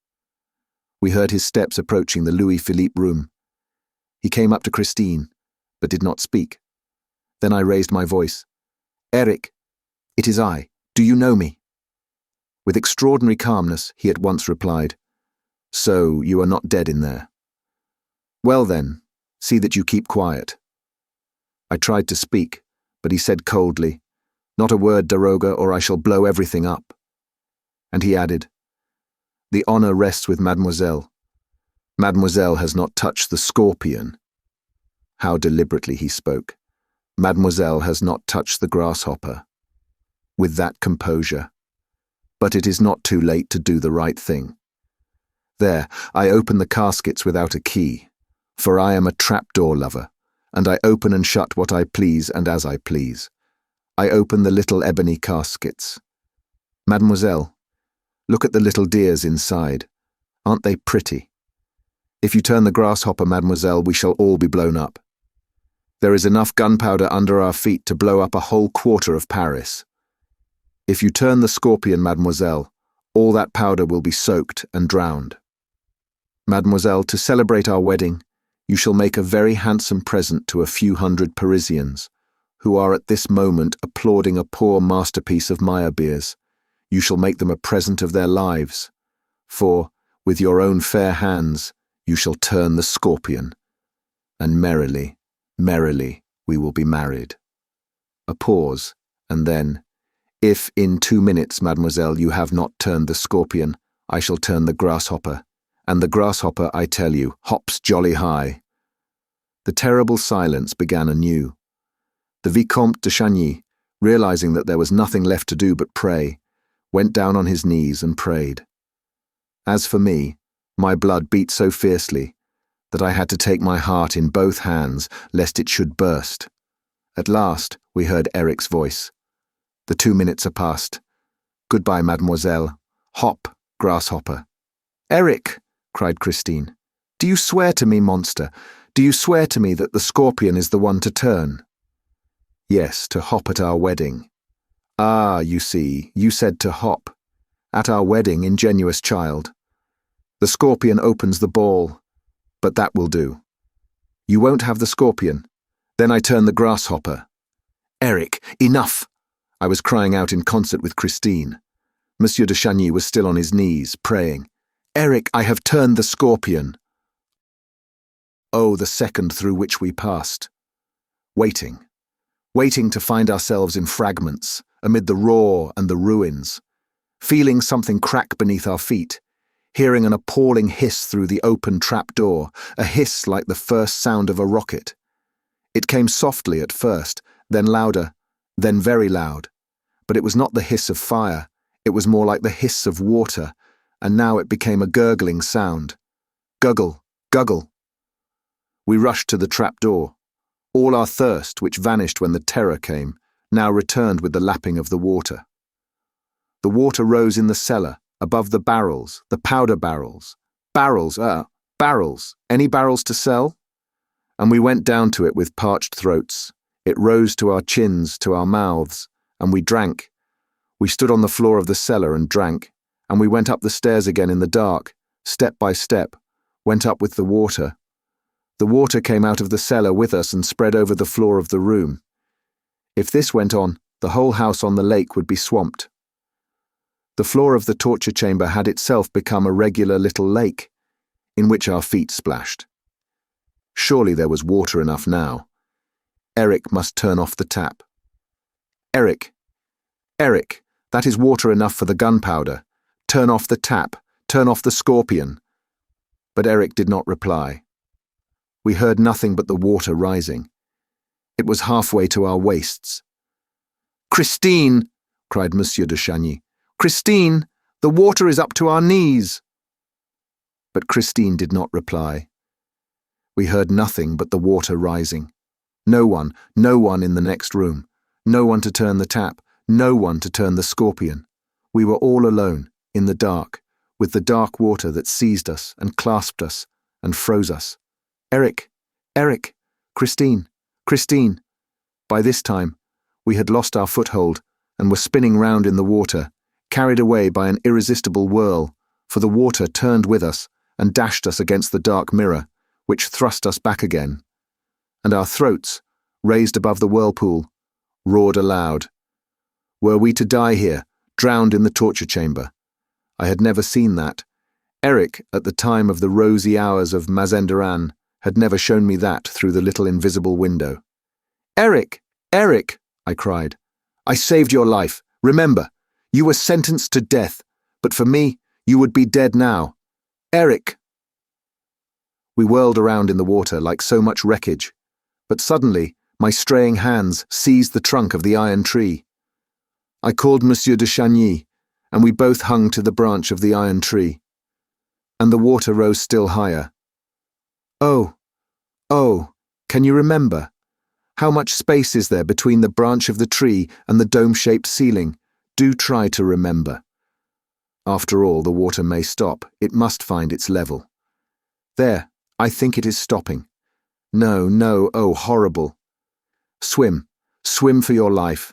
We heard his steps approaching the Louis-Philippe room. He came up to Christine, but did not speak. Then I raised my voice. "Eric, it is I. Do you know me?" With extraordinary calmness, he at once replied, "So you are not dead in there? Well then, see that you keep quiet." I tried to speak, but he said coldly, "Not a word, daroga, or I shall blow everything up." And he added, "The honor rests with Mademoiselle. Mademoiselle has not touched the scorpion." How deliberately he spoke. "Mademoiselle has not touched the grasshopper." With that composure. But it is not too late to do the right thing. There, I open the caskets without a key, for I am a trapdoor lover, and I open and shut what I please and as I please. I open the little ebony caskets. "Mademoiselle, look at the little dears inside. Aren't they pretty? If you turn the grasshopper, mademoiselle, we shall all be blown up. There is enough gunpowder under our feet to blow up a whole quarter of Paris. If you turn the scorpion, mademoiselle, all that powder will be soaked and drowned. Mademoiselle, to celebrate our wedding, you shall make a very handsome present to a few hundred Parisians, who are at this moment applauding a poor masterpiece of Meyerbeer's. You shall make them a present of their lives, for, with your own fair hands, you shall turn the scorpion, and merrily, merrily, we will be married." A pause, and then, "If in 2 minutes, mademoiselle, you have not turned the scorpion, I shall turn the grasshopper, and the grasshopper, I tell you, hops jolly high." The terrible silence began anew. The Vicomte de Chagny, realizing that there was nothing left to do but pray, went down on his knees and prayed. As for me, my blood beat so fiercely that I had to take my heart in both hands lest it should burst. At last we heard Eric's voice. "The 2 minutes are past. Goodbye, mademoiselle. Hop, grasshopper." "Eric," cried Christine, "do you swear to me, monster? Do you swear to me that the scorpion is the one to turn?" "Yes, to hop at our wedding." "Ah, you see, you said to hop. At our wedding, ingenuous child. The scorpion opens the ball, but that will do. You won't have the scorpion. Then I turn the grasshopper." "Eric, enough!" I was crying out in concert with Christine. Monsieur de Chagny was still on his knees, praying. "Eric, I have turned the scorpion." Oh, the second through which we passed. Waiting. Waiting to find ourselves in fragments, amid the roar and the ruins. Feeling something crack beneath our feet. Hearing an appalling hiss through the open trap-door, a hiss like the first sound of a rocket. It came softly at first, then louder, then very loud. But it was not the hiss of fire, it was more like the hiss of water, and now it became a gurgling sound. Guggle, guggle. We rushed to the trap-door. All our thirst, which vanished when the terror came, now returned with the lapping of the water. The water rose in the cellar, above the barrels, the powder barrels. Barrels. Any barrels to sell? And we went down to it with parched throats. It rose to our chins, to our mouths, and we drank. We stood on the floor of the cellar and drank, and we went up the stairs again in the dark, step by step, went up with the water. The water came out of the cellar with us and spread over the floor of the room. If this went on, the whole house on the lake would be swamped. The floor of the torture chamber had itself become a regular little lake, in which our feet splashed. Surely there was water enough now. Eric must turn off the tap. Eric! Eric! That is water enough for the gunpowder. Turn off the tap. Turn off the scorpion. But Eric did not reply. We heard nothing but the water rising. It was halfway to our waists. "Christine!" cried Monsieur de Chagny. "Christine! The water is up to our knees!" But Christine did not reply. We heard nothing but the water rising. No one in the next room. No one to turn the tap. No one to turn the scorpion. We were all alone, in the dark, with the dark water that seized us and clasped us and froze us. Eric! Eric! Christine! Christine! By this time, we had lost our foothold and were spinning round in the water, carried away by an irresistible whirl, for the water turned with us and dashed us against the dark mirror, which thrust us back again. And our throats, raised above the whirlpool, roared aloud. Were we to die here, drowned in the torture chamber? I had never seen that. Eric, at the time of the rosy hours of Mazenderan, had never shown me that through the little invisible window. "Eric! Eric!" I cried. "I saved your life. Remember, you were sentenced to death, but for me, you would be dead now. Eric!" We whirled around in the water like so much wreckage, but suddenly my straying hands seized the trunk of the iron tree. I called Monsieur de Chagny, and we both hung to the branch of the iron tree. And the water rose still higher. Oh, can you remember? How much space is there between the branch of the tree and the dome-shaped ceiling? Do try to remember. After all, the water may stop. It must find its level. There, I think it is stopping. No, oh, horrible. Swim for your life.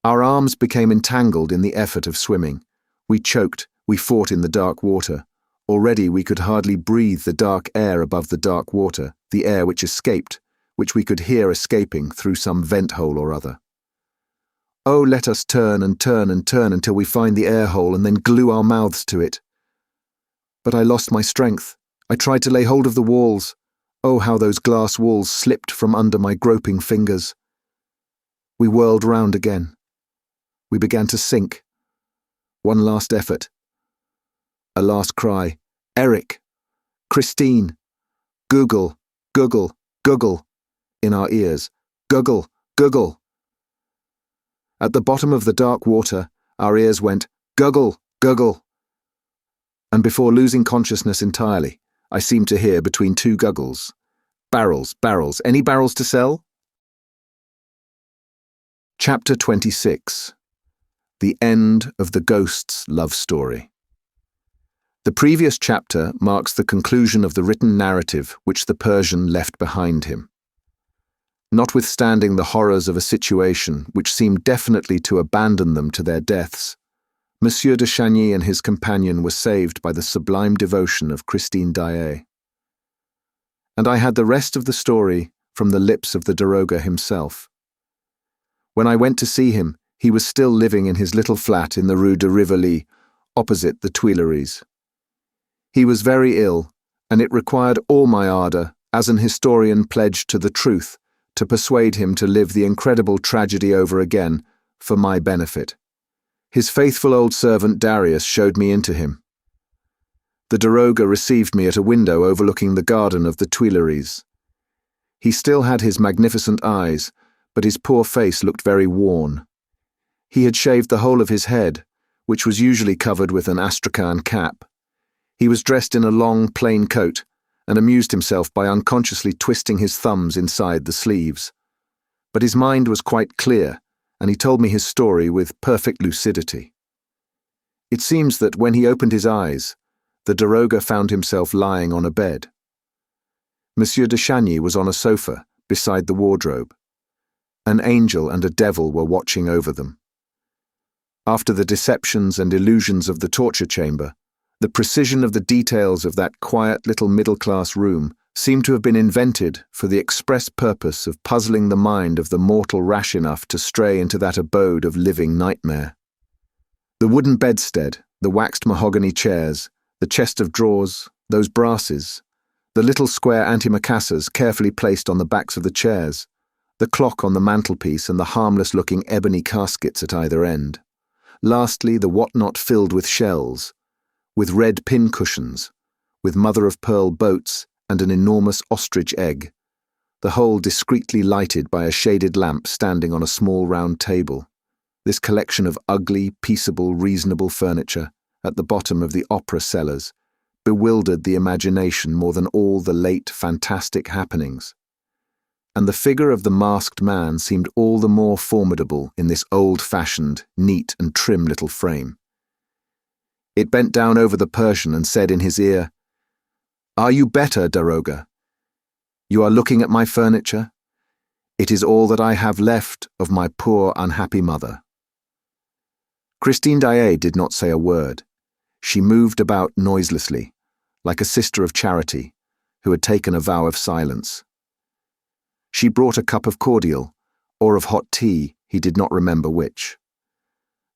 Our arms became entangled in the effort of swimming. We choked, we fought in the dark water. Already we could hardly breathe the dark air above the dark water, the air which escaped, which we could hear escaping through some vent hole or other. Oh, let us turn and turn and turn until we find the air hole and then glue our mouths to it. But I lost my strength. I tried to lay hold of the walls. Oh, how those glass walls slipped from under my groping fingers. We whirled round again. We began to sink. One last effort. A last cry. Eric! Christine! Google, google, google. In our ears. Google, google. At the bottom of the dark water, our ears went, Guggle, guggle. And before losing consciousness entirely, I seemed to hear between two guggles. Barrels, barrels. Any barrels to sell? Chapter 26. The End of the Ghost's Love Story. The previous chapter marks the conclusion of the written narrative which the Persian left behind him. Notwithstanding the horrors of a situation which seemed definitely to abandon them to their deaths, Monsieur de Chagny and his companion were saved by the sublime devotion of Christine Daaé. And I had the rest of the story from the lips of the daroga himself. When I went to see him, he was still living in his little flat in the Rue de Rivoli, opposite the Tuileries. He was very ill, and it required all my ardour, as an historian pledged to the truth, to persuade him to live the incredible tragedy over again, for my benefit. His faithful old servant Darius showed me into him. The daroga received me at a window overlooking the garden of the Tuileries. He still had his magnificent eyes, but his poor face looked very worn. He had shaved the whole of his head, which was usually covered with an astrakhan cap. He was dressed in a long, plain coat, and amused himself by unconsciously twisting his thumbs inside the sleeves. But his mind was quite clear, and he told me his story with perfect lucidity. It seems that when he opened his eyes, the daroga found himself lying on a bed. Monsieur de Chagny was on a sofa, beside the wardrobe. An angel and a devil were watching over them. After the deceptions and illusions of the torture chamber, the precision of the details of that quiet little middle-class room seemed to have been invented for the express purpose of puzzling the mind of the mortal rash enough to stray into that abode of living nightmare. The wooden bedstead, the waxed mahogany chairs, the chest of drawers, those brasses, The little square antimacassars carefully placed on the backs of the chairs, the clock on the mantelpiece and the harmless-looking ebony caskets at either end. Lastly, the whatnot filled with shells, with red pincushions, with mother-of-pearl boats and an enormous ostrich egg, the whole discreetly lighted by a shaded lamp standing on a small round table. This collection of ugly, peaceable, reasonable furniture at the bottom of the opera cellars bewildered the imagination more than all the late fantastic happenings. And the figure of the masked man seemed all the more formidable in this old-fashioned, neat and trim little frame. It bent down over the Persian and said in his ear, "Are you better, Daroga? You are looking at my furniture? It is all that I have left of my poor, unhappy mother." Christine Daaé did not say a word. She moved about noiselessly, like a sister of charity, who had taken a vow of silence. She brought a cup of cordial, or of hot tea, he did not remember which.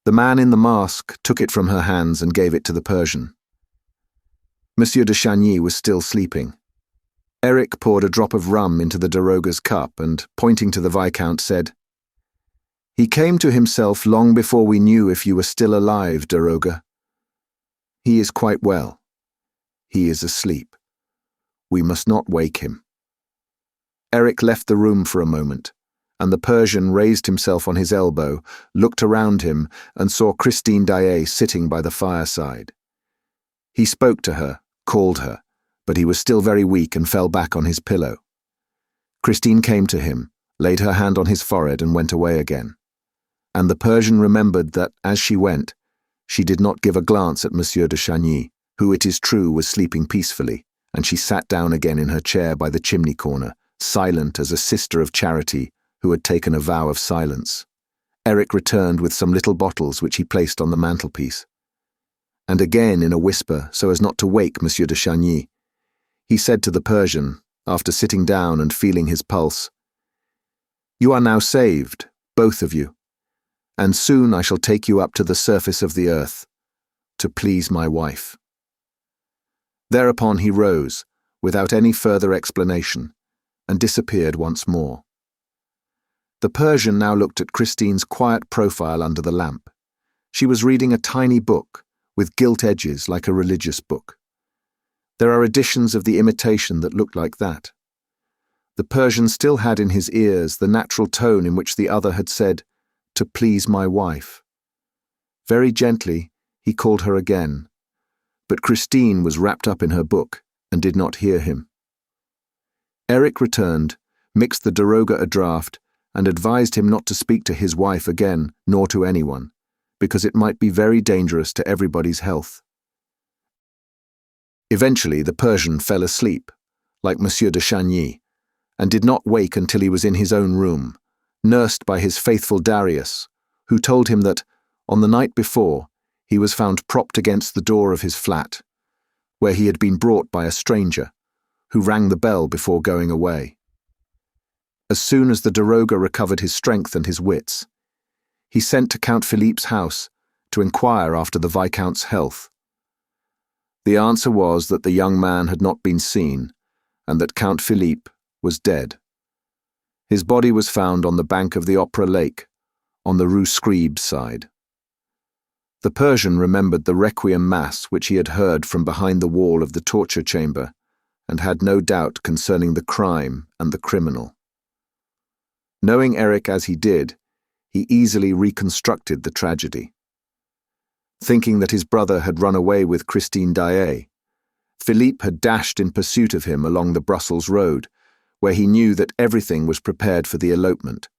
The man in the mask took it from her hands and gave it to the Persian. Monsieur de Chagny was still sleeping. Eric poured a drop of rum into the Daroga's cup and, pointing to the Viscount, said, "He came to himself long before we knew if you were still alive, Daroga. He is quite well. He is asleep. We must not wake him." Eric left the room for a moment, and the Persian raised himself on his elbow, looked around him, and saw Christine Daaé sitting by the fireside. He spoke to her, called her, but he was still very weak and fell back on his pillow. Christine came to him, laid her hand on his forehead and went away again. And the Persian remembered that, as she went, she did not give a glance at Monsieur de Chagny, who, it is true, was sleeping peacefully, and she sat down again in her chair by the chimney corner, silent as a sister of charity who had taken a vow of silence. Eric returned with some little bottles which he placed on the mantelpiece. And again, in a whisper, so as not to wake Monsieur de Chagny, he said to the Persian, after sitting down and feeling his pulse, "You are now saved, both of you, and soon I shall take you up to the surface of the earth, to please my wife." Thereupon he rose, without any further explanation, and disappeared once more. The Persian now looked at Christine's quiet profile under the lamp. She was reading a tiny book, with gilt edges like a religious book. There are editions of the imitation that look like that. The Persian still had in his ears the natural tone in which the other had said, "To please my wife." Very gently, he called her again, but Christine was wrapped up in her book and did not hear him. Eric returned, mixed the Daroga a draught, and advised him not to speak to his wife again, nor to anyone, because it might be very dangerous to everybody's health. Eventually the Persian fell asleep, like Monsieur de Chagny, and did not wake until he was in his own room, nursed by his faithful Darius, who told him that, on the night before, he was found propped against the door of his flat, where he had been brought by a stranger, who rang the bell before going away. As soon as the Daroga recovered his strength and his wits, he sent to Count Philippe's house to inquire after the Viscount's health. The answer was that the young man had not been seen, and that Count Philippe was dead. His body was found on the bank of the Opera Lake, on the Rue Scribe side. The Persian remembered the requiem mass which he had heard from behind the wall of the torture chamber, and had no doubt concerning the crime and the criminal. Knowing Eric as he did, he easily reconstructed the tragedy. Thinking that his brother had run away with Christine Daaé, Philippe had dashed in pursuit of him along the Brussels road, where he knew that everything was prepared for the elopement.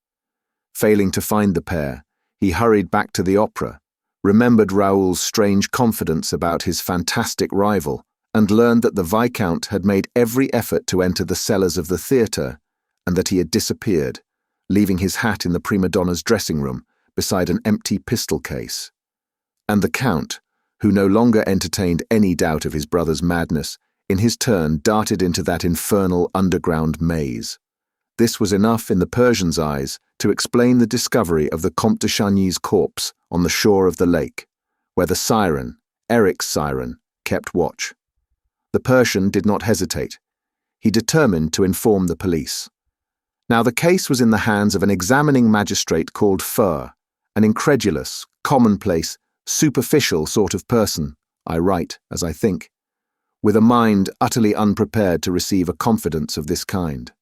Failing to find the pair, he hurried back to the opera, remembered Raoul's strange confidence about his fantastic rival, and learned that the Viscount had made every effort to enter the cellars of the theatre, and that he had disappeared, leaving his hat in the prima donna's dressing room beside an empty pistol case. And the Count, who no longer entertained any doubt of his brother's madness, in his turn darted into that infernal underground maze. This was enough in the Persian's eyes to explain the discovery of the Comte de Chagny's corpse on the shore of the lake, where the siren, Eric's siren, kept watch. The Persian did not hesitate. he determined to inform the police. Now the case was in the hands of an examining magistrate called Fur, an incredulous, commonplace, superficial sort of person, I write as I think, with a mind utterly unprepared to receive a confidence of this kind.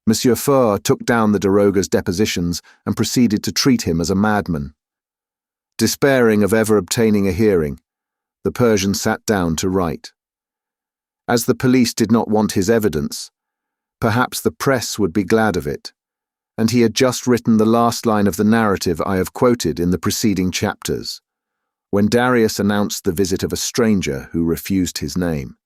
Monsieur Fur took down the daroga's depositions and proceeded to treat him as a madman. Despairing of ever obtaining a hearing, the Persian sat down to write. As the police did not want his evidence, perhaps the press would be glad of it, and he had just written the last line of the narrative I have quoted in the preceding chapters, when Darius announced the visit of a stranger who refused his name,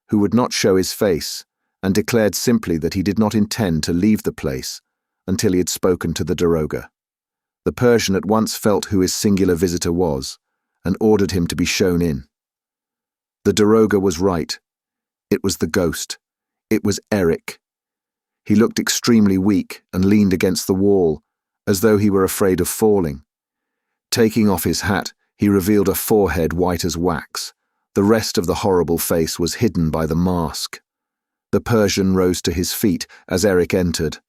who would not show his face, and declared simply that he did not intend to leave the place until he had spoken to the daroga. The Persian at once felt who his singular visitor was, and ordered him to be shown in. The daroga was right. It was the ghost. It was Eric. He looked extremely weak and leaned against the wall, as though he were afraid of falling. Taking off his hat, he revealed a forehead white as wax. The rest of the horrible face was hidden by the mask. The Persian rose to his feet as Eric entered.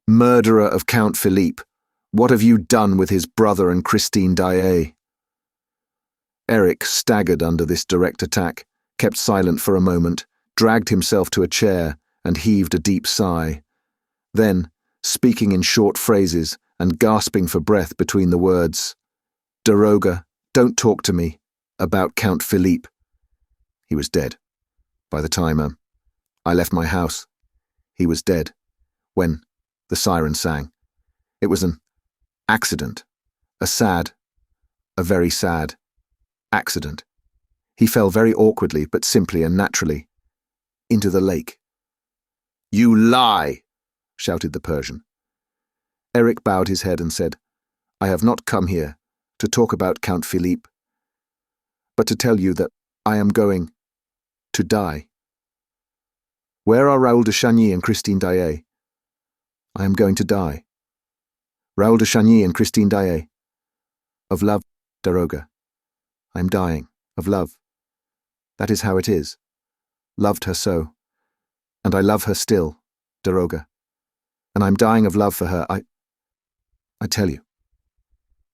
"Murderer of Count Philippe, what have you done with his brother and Christine Daaé?" Eric staggered under this direct attack, kept silent for a moment, dragged himself to a chair, and heaved a deep sigh. Then, speaking in short phrases and gasping for breath between the words, "Daroga, don't talk to me about Count Philippe." He was dead. By the time I left my house, he was dead. When the siren sang. It was an accident. A very sad accident. He fell very awkwardly, but simply and naturally, into the lake. "You lie!" shouted the Persian. Eric bowed his head and said, "I have not come here to talk about Count Philippe, but to tell you that I am going to die." "Where are Raoul de Chagny and Christine Daaé?" "I am going to die." "Raoul de Chagny and Christine Daaé." "Of love, daroga. I am dying, of love. That is how it is. Loved her so. And I love her still, daroga. And I'm dying of love for her. I tell you,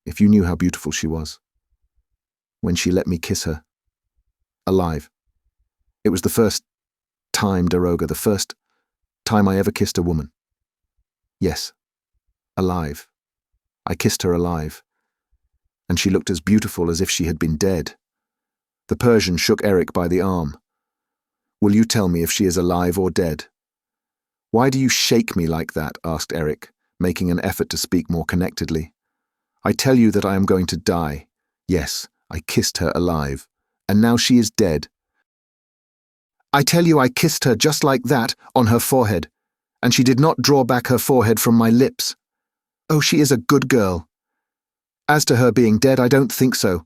if you knew how beautiful she was. When she let me kiss her. Alive. It was the first time, daroga, the first time I ever kissed a woman. Yes, alive. I kissed her alive. And she looked as beautiful as if she had been dead. The Persian shook Eric by the arm. "Will you tell me if she is alive or dead?" "Why do you shake me like that?" asked Eric, making an effort to speak more connectedly. "I tell you that I am going to die. Yes, I kissed her alive. And now she is dead. I tell you I kissed her just like that, on her forehead, and she did not draw back her forehead from my lips. Oh, she is a good girl. As to her being dead, I don't think so.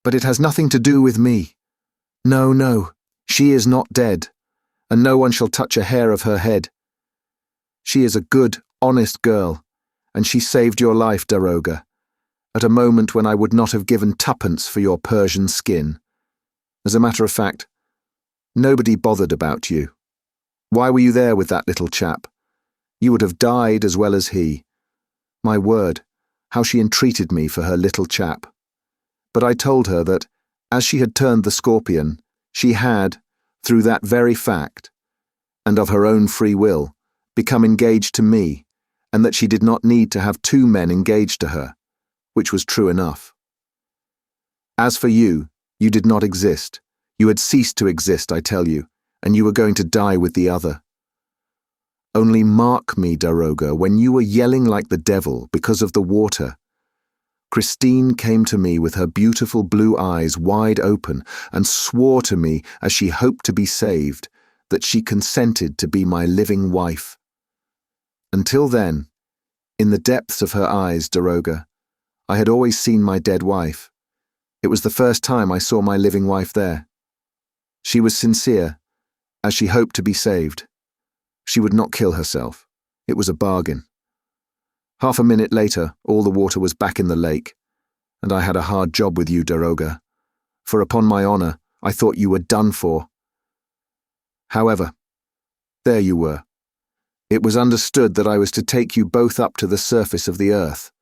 But it has nothing to do with me. No, she is not dead, and no one shall touch a hair of her head. She is a good, honest girl, and she saved your life, daroga, at a moment when I would not have given tuppence for your Persian skin. As a matter of fact, nobody bothered about you. Why were you there with that little chap? You would have died as well as he. My word, how she entreated me for her little chap. But I told her that, as she had turned the scorpion, she had, through that very fact, and of her own free will, become engaged to me, and that she did not need to have two men engaged to her, which was true enough. As for you, you did not exist. You had ceased to exist, I tell you, and you were going to die with the other. Only mark me, daroga, when you were yelling like the devil because of the water, Christine came to me with her beautiful blue eyes wide open and swore to me, as she hoped to be saved, that she consented to be my living wife. Until then, in the depths of her eyes, daroga, I had always seen my dead wife. It was the first time I saw my living wife there. She was sincere, as she hoped to be saved. She would not kill herself. It was a bargain. Half a minute later, all the water was back in the lake, and I had a hard job with you, daroga, for upon my honour, I thought you were done for. However, there you were. It was understood that I was to take you both up to the surface of the earth.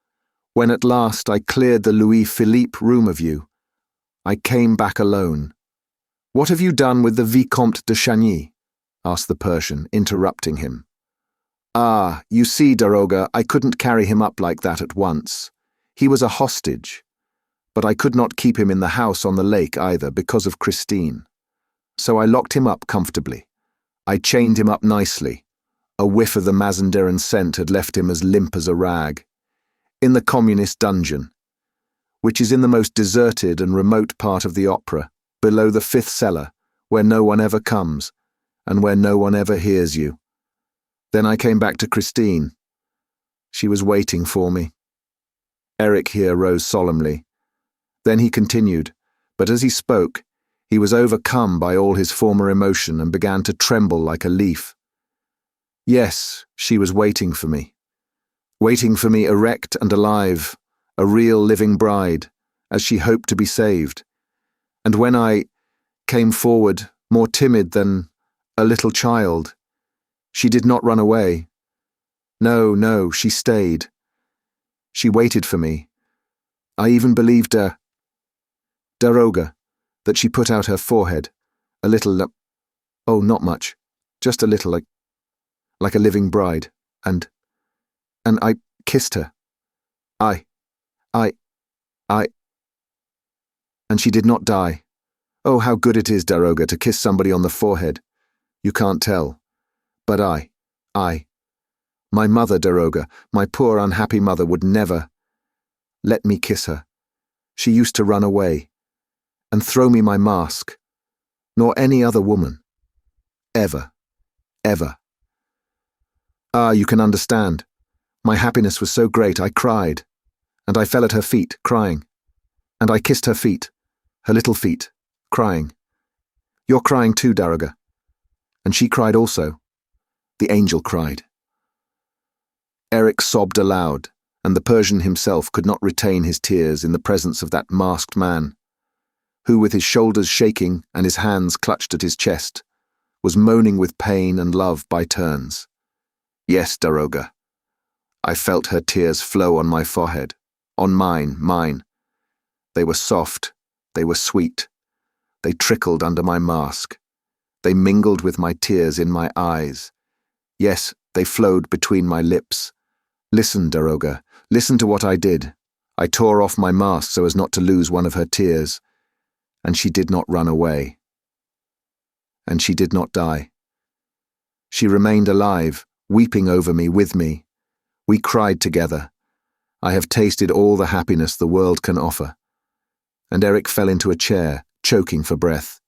When at last I cleared the Louis-Philippe room of you, I came back alone. What have you done with the Vicomte de Chagny? Asked the Persian, interrupting him. Ah, you see, Daroga, I couldn't carry him up like that at once. He was a hostage. But I could not keep him in the house on the lake either because of Christine. So I locked him up comfortably. I chained him up nicely. A whiff of the Mazenderan scent had left him as limp as a rag. In the communist dungeon, which is in the most deserted and remote part of the opera, below the fifth cellar, where no one ever comes, and where no one ever hears you. Then I came back to Christine. She was waiting for me. Eric here rose solemnly. Then he continued, but as he spoke, he was overcome by all his former emotion and began to tremble like a leaf. Yes, she was waiting for me erect and alive, a real living bride, as she hoped to be saved. And when I came forward, more timid than a little child, she did not run away. No, she stayed. She waited for me. I even believed her. Daroga, that she put out her forehead, a little, oh, not much, just a little, like a living bride, and I kissed her. I, and she did not die. Oh, how good it is, Daroga, to kiss somebody on the forehead. You can't tell. But my mother, Daroga, my poor unhappy mother would never let me kiss her. She used to run away and throw me my mask, nor any other woman. Ever. Ah, you can understand. My happiness was so great I cried, and I fell at her feet, crying, and I kissed her feet, her little feet, crying. You're crying too, Daroga. And she cried also. The angel cried. Eric sobbed aloud, and the Persian himself could not retain his tears in the presence of that masked man, who, with his shoulders shaking and his hands clutched at his chest, was moaning with pain and love by turns. Yes, Daroga. I felt her tears flow on my forehead, on mine. They were soft, they were sweet. They trickled under my mask. They mingled with my tears in my eyes. Yes, they flowed between my lips. Listen, Daroga, listen to what I did. I tore off my mask so as not to lose one of her tears, and she did not run away. And she did not die. She remained alive, weeping over me, with me. We cried together. I have tasted all the happiness the world can offer. And Eric fell into a chair, choking for breath.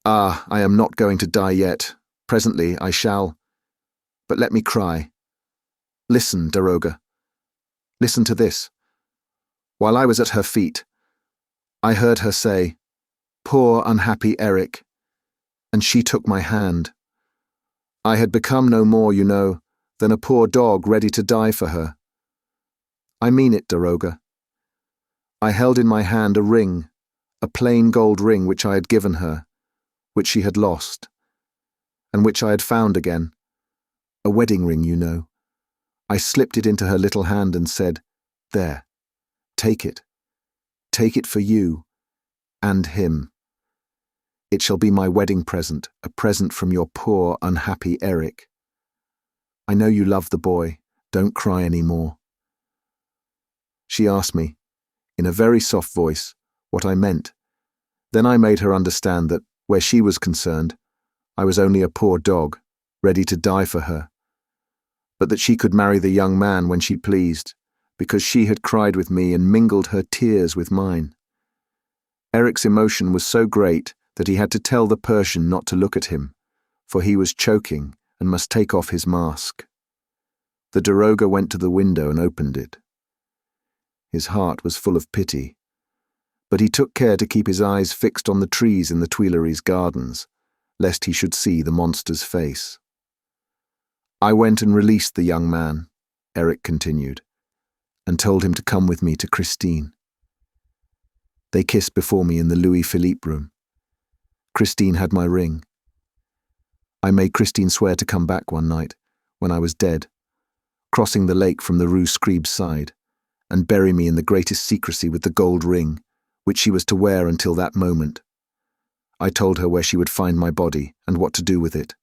Ah, I am not going to die yet. Presently I shall. But let me cry. Listen, Daroga. Listen to this. While I was at her feet, I heard her say, "Poor unhappy Eric," and she took my hand. I had become no more, you know, than a poor dog ready to die for her. I mean it, Daroga. I held in my hand a ring, a plain gold ring which I had given her, which she had lost, and which I had found again. A wedding ring, you know. I slipped it into her little hand and said, "There, take it. Take it for you, and him. It shall be my wedding present, a present from your poor, unhappy Eric. I know you love the boy. Don't cry any more." She asked me, in a very soft voice, what I meant. Then I made her understand that, where she was concerned, I was only a poor dog, ready to die for her, but that she could marry the young man when she pleased, because she had cried with me and mingled her tears with mine. Eric's emotion was so great that he had to tell the Persian not to look at him, for he was choking and must take off his mask. The Daroga went to the window and opened it. His heart was full of pity, but he took care to keep his eyes fixed on the trees in the Tuileries gardens, lest he should see the monster's face. I went and released the young man, Eric continued, and told him to come with me to Christine. They kissed before me in the Louis-Philippe room. Christine had my ring. I made Christine swear to come back one night, when I was dead, crossing the lake from the Rue Scribe's side, and bury me in the greatest secrecy with the gold ring, which she was to wear until that moment. I told her where she would find my body and what to do with it.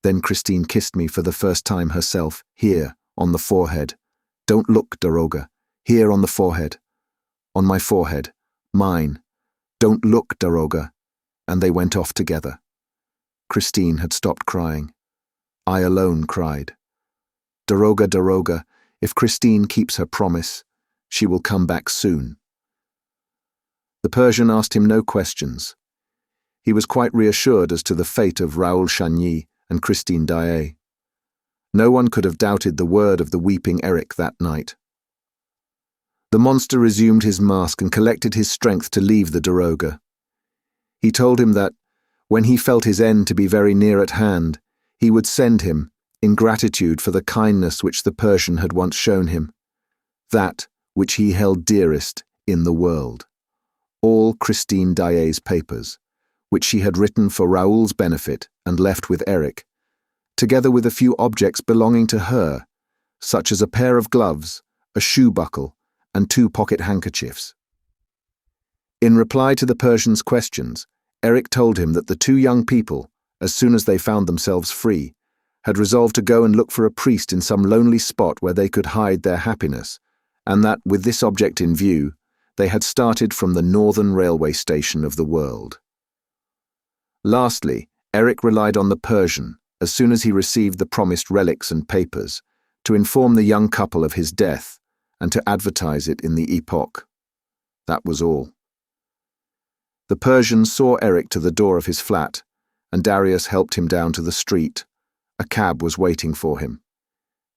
Then Christine kissed me for the first time herself, here, on the forehead. Don't look, Daroga. Here on the forehead. On my forehead. Mine. Don't look, Daroga. And they went off together. Christine had stopped crying. I alone cried. Daroga, Daroga, if Christine keeps her promise, she will come back soon. The Persian asked him no questions. He was quite reassured as to the fate of Raoul Chagny and Christine Daaé. No one could have doubted the word of the weeping Eric that night. The monster resumed his mask and collected his strength to leave the Daroga. He told him that, when he felt his end to be very near at hand, he would send him, in gratitude for the kindness which the Persian had once shown him, that which he held dearest in the world, all Christine Daaé's papers, which she had written for Raoul's benefit and left with Eric, together with a few objects belonging to her, such as a pair of gloves, a shoe buckle, and 2 pocket handkerchiefs. In reply to the Persian's questions, Eric told him that the 2 young people, as soon as they found themselves free, had resolved to go and look for a priest in some lonely spot where they could hide their happiness, and that, with this object in view, they had started from the northern railway station of the world. Lastly, Eric relied on the Persian, as soon as he received the promised relics and papers, to inform the young couple of his death and to advertise it in the Epoque. That was all. The Persian saw Eric to the door of his flat, and Darius helped him down to the street. A cab was waiting for him.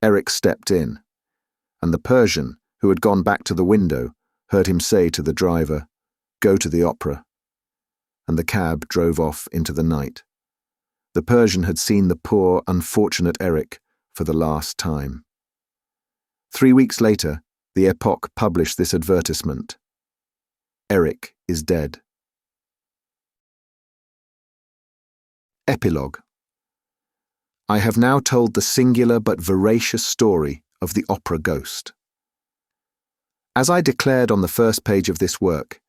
Eric stepped in, and the Persian, who had gone back to the window, heard him say to the driver, "Go to the opera." And the cab drove off into the night. The Persian had seen the poor, unfortunate Eric for the last time. 3 weeks later, the Epoque published this advertisement: Eric is dead. Epilogue. I have now told the singular but veracious story of the opera ghost. As I declared on the first page of this work,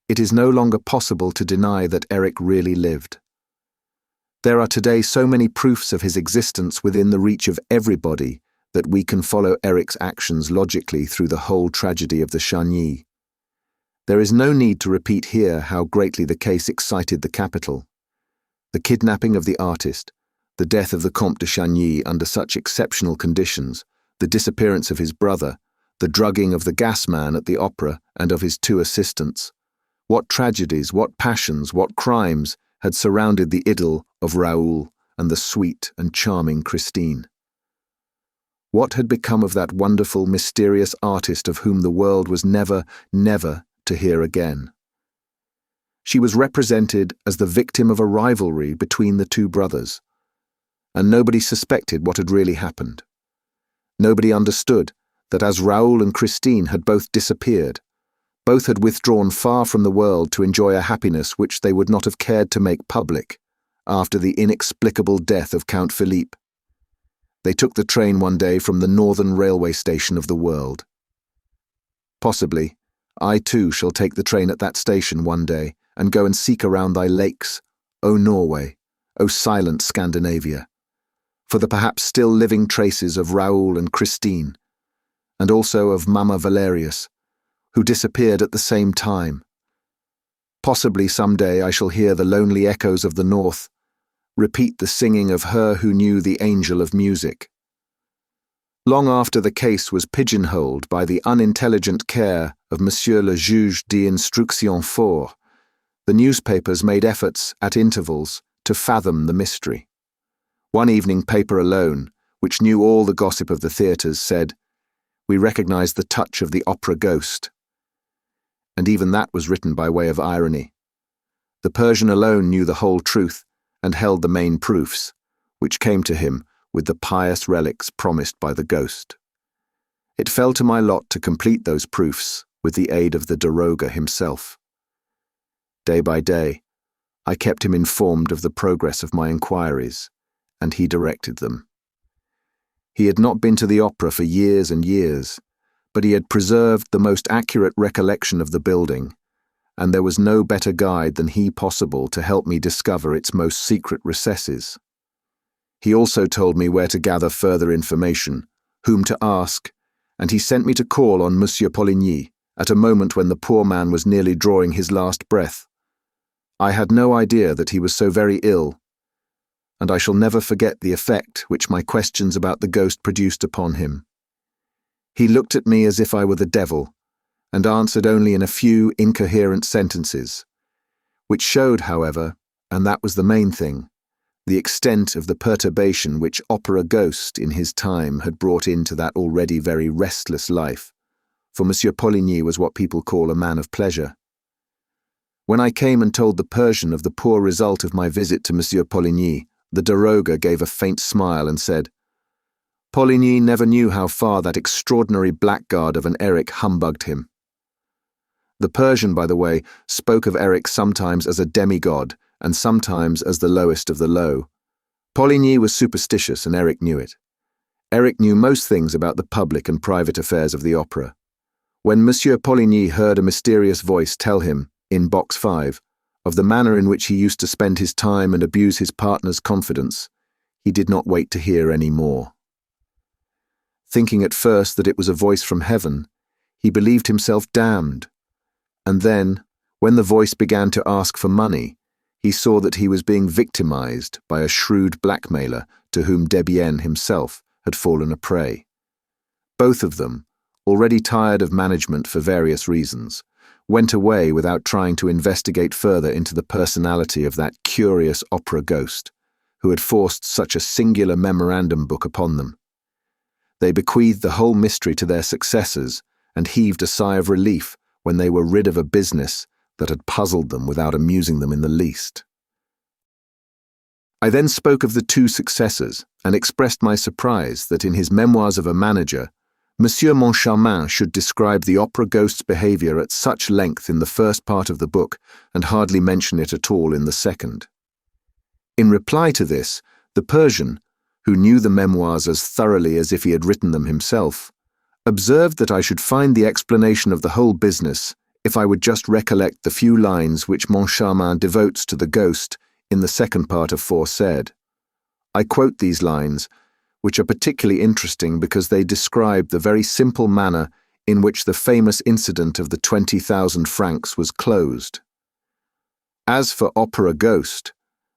it is no longer possible to deny that Eric really lived. There are today so many proofs of his existence within the reach of everybody that we can follow Eric's actions logically through the whole tragedy of the Chagny. There is no need to repeat here how greatly the case excited the capital. The kidnapping of the artist, the death of the Comte de Chagny under such exceptional conditions, the disappearance of his brother, the drugging of the gas man at the opera and of his 2 assistants. What tragedies, what passions, what crimes had surrounded the idyll of Raoul and the sweet and charming Christine. What had become of that wonderful, mysterious artist of whom the world was never, never to hear again? She was represented as the victim of a rivalry between the 2 brothers, and nobody suspected what had really happened. Nobody understood that as Raoul and Christine had both disappeared, both had withdrawn far from the world to enjoy a happiness which they would not have cared to make public after the inexplicable death of Count Philippe. They took the train one day from the northern railway station of the world. Possibly, I too shall take the train at that station one day and go and seek around thy lakes, O Norway, O silent Scandinavia, for the perhaps still living traces of Raoul and Christine, and also of Mamma Valerius, who disappeared at the same time. Possibly some day I shall hear the lonely echoes of the north repeat the singing of her who knew the angel of music. Long after the case was pigeonholed by the unintelligent care of Monsieur le Juge d'Instruction Fort, the newspapers made efforts at intervals to fathom the mystery. One evening paper alone, which knew all the gossip of the theatres, said, "We recognize the touch of the opera ghost." And even that was written by way of irony. The Persian alone knew the whole truth and held the main proofs, which came to him with the pious relics promised by the ghost. It fell to my lot to complete those proofs with the aid of the Daroga himself. Day by day, I kept him informed of the progress of my inquiries, and he directed them. He had not been to the opera for years and years, but he had preserved the most accurate recollection of the building, and there was no better guide than he possible to help me discover its most secret recesses. He also told me where to gather further information, whom to ask, and he sent me to call on Monsieur Poligny at a moment when the poor man was nearly drawing his last breath. I had no idea that he was so very ill, and I shall never forget the effect which my questions about the ghost produced upon him. He looked at me as if I were the devil, and answered only in a few incoherent sentences, which showed, however, and that was the main thing, the extent of the perturbation which opera ghost in his time had brought into that already very restless life, for Monsieur Poligny was what people call a man of pleasure. When I came and told the Persian of the poor result of my visit to Monsieur Poligny, the daroga gave a faint smile and said, "Poligny never knew how far that extraordinary blackguard of an Eric humbugged him." The Persian, by the way, spoke of Eric sometimes as a demigod and sometimes as the lowest of the low. Poligny was superstitious and Eric knew it. Eric knew most things about the public and private affairs of the opera. When Monsieur Poligny heard a mysterious voice tell him, in Box 5, of the manner in which he used to spend his time and abuse his partner's confidence, he did not wait to hear any more. Thinking at first that it was a voice from heaven, he believed himself damned, and then, when the voice began to ask for money, he saw that he was being victimized by a shrewd blackmailer to whom Debienne himself had fallen a prey. Both of them, already tired of management for various reasons, went away without trying to investigate further into the personality of that curious opera ghost, who had forced such a singular memorandum book upon them. They bequeathed the whole mystery to their successors and heaved a sigh of relief when they were rid of a business that had puzzled them without amusing them in the least. I then spoke of the two successors and expressed my surprise that in his Memoirs of a Manager, Monsieur Moncharmin should describe the opera ghost's behaviour at such length in the first part of the book and hardly mention it at all in the second. In reply to this, the Persian, who knew the memoirs as thoroughly as if he had written them himself, observed that I should find the explanation of the whole business if I would just recollect the few lines which Moncharmin devotes to the ghost in the second part of Faust. I quote these lines, which are particularly interesting because they describe the very simple manner in which the famous incident of the 20,000 francs was closed. As for opera ghost,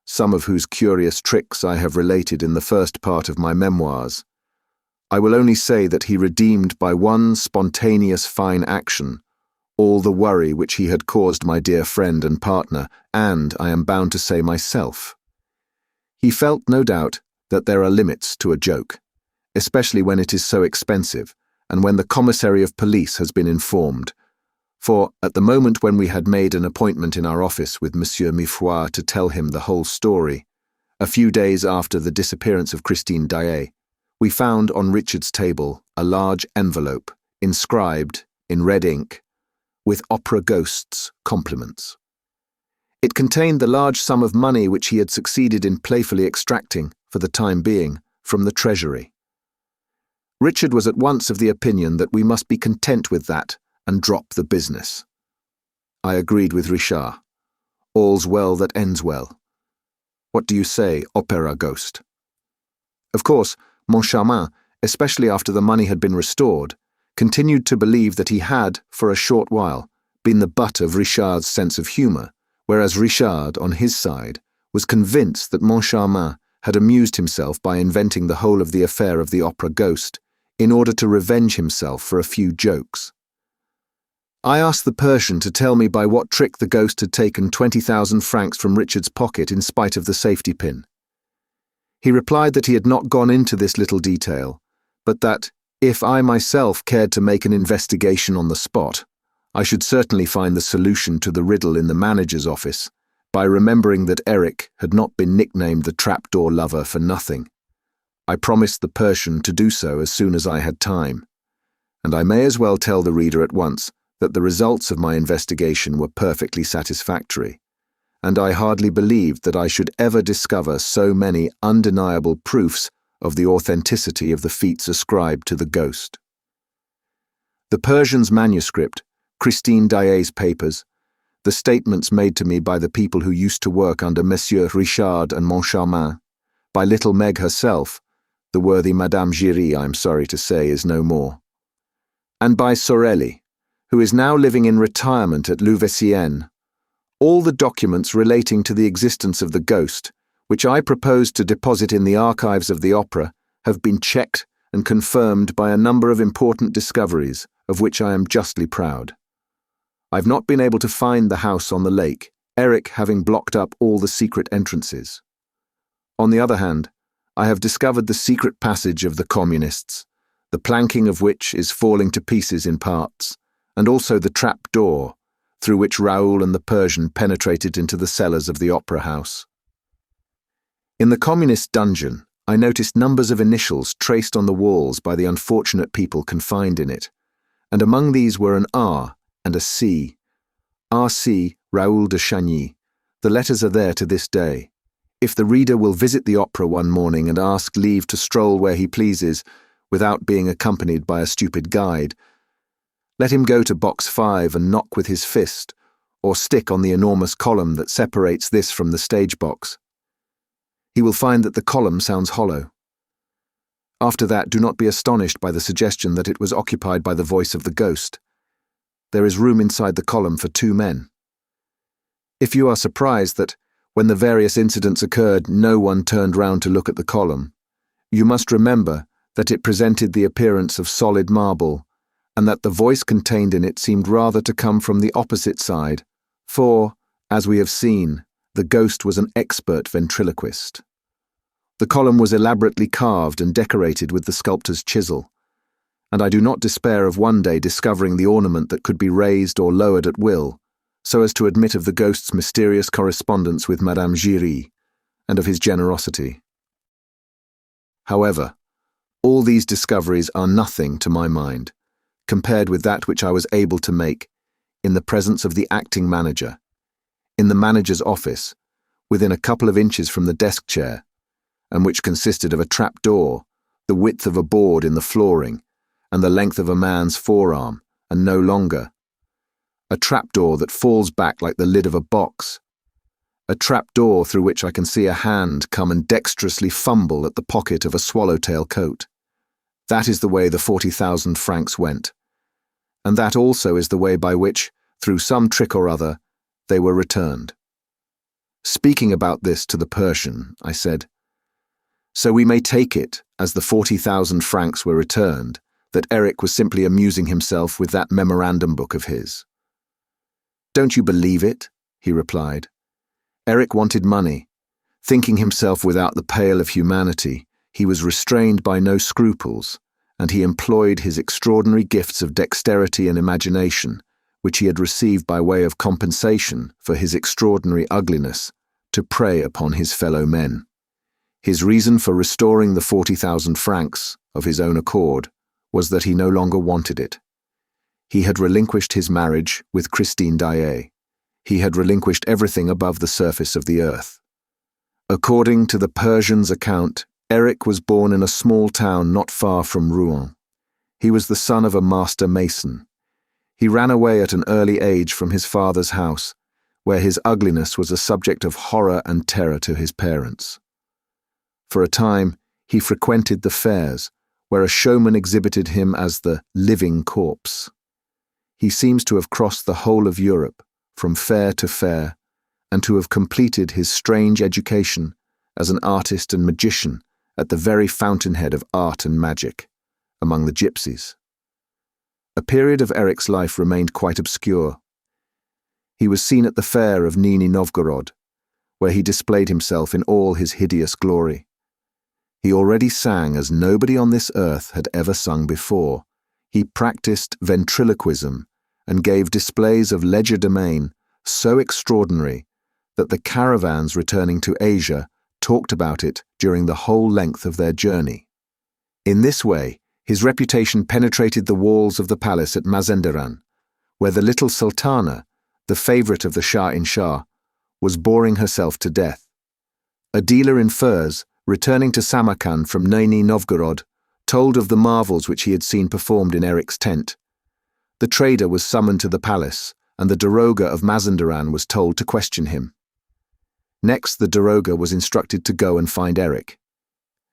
some of whose curious tricks I have related in the first part of my memoirs, I will only say that he redeemed by one spontaneous fine action all the worry which he had caused my dear friend and partner, and, I am bound to say, myself. He felt, no doubt, that there are limits to a joke, especially when it is so expensive, and when the Commissary of Police has been informed, for, at the moment when we had made an appointment in our office with Monsieur Mifroid to tell him the whole story, a few days after the disappearance of Christine Daaé, we found on Richard's table a large envelope, inscribed, in red ink, with opera ghost's compliments. It contained the large sum of money which he had succeeded in playfully extracting, for the time being, from the treasury. Richard was at once of the opinion that we must be content with that and drop the business. I agreed with Richard. All's well that ends well. What do you say, opera ghost? Of course, Moncharmin, especially after the money had been restored, continued to believe that he had, for a short while, been the butt of Richard's sense of humour, whereas Richard, on his side, was convinced that Moncharmin had amused himself by inventing the whole of the affair of the opera ghost, in order to revenge himself for a few jokes. I asked the Persian to tell me by what trick the ghost had taken 20,000 francs from Richard's pocket in spite of the safety pin. He replied that he had not gone into this little detail, but that, if I myself cared to make an investigation on the spot, I should certainly find the solution to the riddle in the manager's office, by remembering that Eric had not been nicknamed the trapdoor lover for nothing. I promised the Persian to do so as soon as I had time, and I may as well tell the reader at once that the results of my investigation were perfectly satisfactory, and I hardly believed that I should ever discover so many undeniable proofs of the authenticity of the feats ascribed to the ghost. The Persian's manuscript, Christine Daaé's papers, the statements made to me by the people who used to work under Messieurs Richard and Moncharmin, by little Meg herself, the worthy Madame Giry, I am sorry to say, is no more, and by Sorelli, who is now living in retirement at VIII, all the documents relating to the existence of the ghost, which I proposed to deposit in the archives of the opera, have been checked and confirmed by a number of important discoveries, of which I am justly proud. I've not been able to find the house on the lake, Eric having blocked up all the secret entrances. On the other hand, I have discovered the secret passage of the communists, the planking of which is falling to pieces in parts, and also the trap door, through which Raoul and the Persian penetrated into the cellars of the opera house. In the communist dungeon, I noticed numbers of initials traced on the walls by the unfortunate people confined in it, and among these were an R and a C. R.C. Raoul de Chagny. The letters are there to this day. If the reader will visit the opera one morning and ask leave to stroll where he pleases, without being accompanied by a stupid guide, let him go to box 5 and knock with his fist, or stick on the enormous column that separates this from the stage box. He will find that the column sounds hollow. After that, do not be astonished by the suggestion that it was occupied by the voice of the ghost. There is room inside the column for 2 men. If you are surprised that, when the various incidents occurred, no one turned round to look at the column, you must remember that it presented the appearance of solid marble, and that the voice contained in it seemed rather to come from the opposite side, for, as we have seen, the ghost was an expert ventriloquist. The column was elaborately carved and decorated with the sculptor's chisel, and I do not despair of one day discovering the ornament that could be raised or lowered at will, so as to admit of the ghost's mysterious correspondence with Madame Giry, and of his generosity. However, all these discoveries are nothing to my mind, compared with that which I was able to make, in the presence of the acting manager, in the manager's office, within a couple of inches from the desk chair, and which consisted of a trap door, the width of a board in the flooring, and the length of a man's forearm, and no longer. A trapdoor that falls back like the lid of a box. A trapdoor through which I can see a hand come and dexterously fumble at the pocket of a swallowtail coat. That is the way the 40,000 francs went. And that also is the way by which, through some trick or other, they were returned. Speaking about this to the Persian, I said, "So we may take it, as the 40,000 francs were returned, that Eric was simply amusing himself with that memorandum book of his." "Don't you believe it?" he replied. "Eric wanted money. Thinking himself without the pale of humanity, he was restrained by no scruples, and he employed his extraordinary gifts of dexterity and imagination, which he had received by way of compensation for his extraordinary ugliness, to prey upon his fellow men. His reason for restoring the 40,000 francs, of his own accord, was that he no longer wanted it. He had relinquished his marriage with Christine Daaé. He had relinquished everything above the surface of the earth. According to the Persian's account, Eric was born in a small town not far from Rouen. He was the son of a master mason. He ran away at an early age from his father's house, where his ugliness was a subject of horror and terror to his parents. For a time, he frequented the fairs, where a showman exhibited him as the living corpse. He seems to have crossed the whole of Europe, from fair to fair, and to have completed his strange education as an artist and magician at the very fountainhead of art and magic, among the gypsies. A period of Eric's life remained quite obscure. He was seen at the fair of Nizhny Novgorod, where he displayed himself in all his hideous glory. He already sang as nobody on this earth had ever sung before. He practiced ventriloquism and gave displays of legerdemain so extraordinary that the caravans returning to Asia talked about it during the whole length of their journey. In this way, his reputation penetrated the walls of the palace at Mazandaran, where the little sultana, the favourite of the Shah-in-Shah, was boring herself to death. A dealer in furs, returning to Samarkand from Nizhny Novgorod, told of the marvels which he had seen performed in Eric's tent. The trader was summoned to the palace, and the daroga of Mazandaran was told to question him. Next, the daroga was instructed to go and find Eric.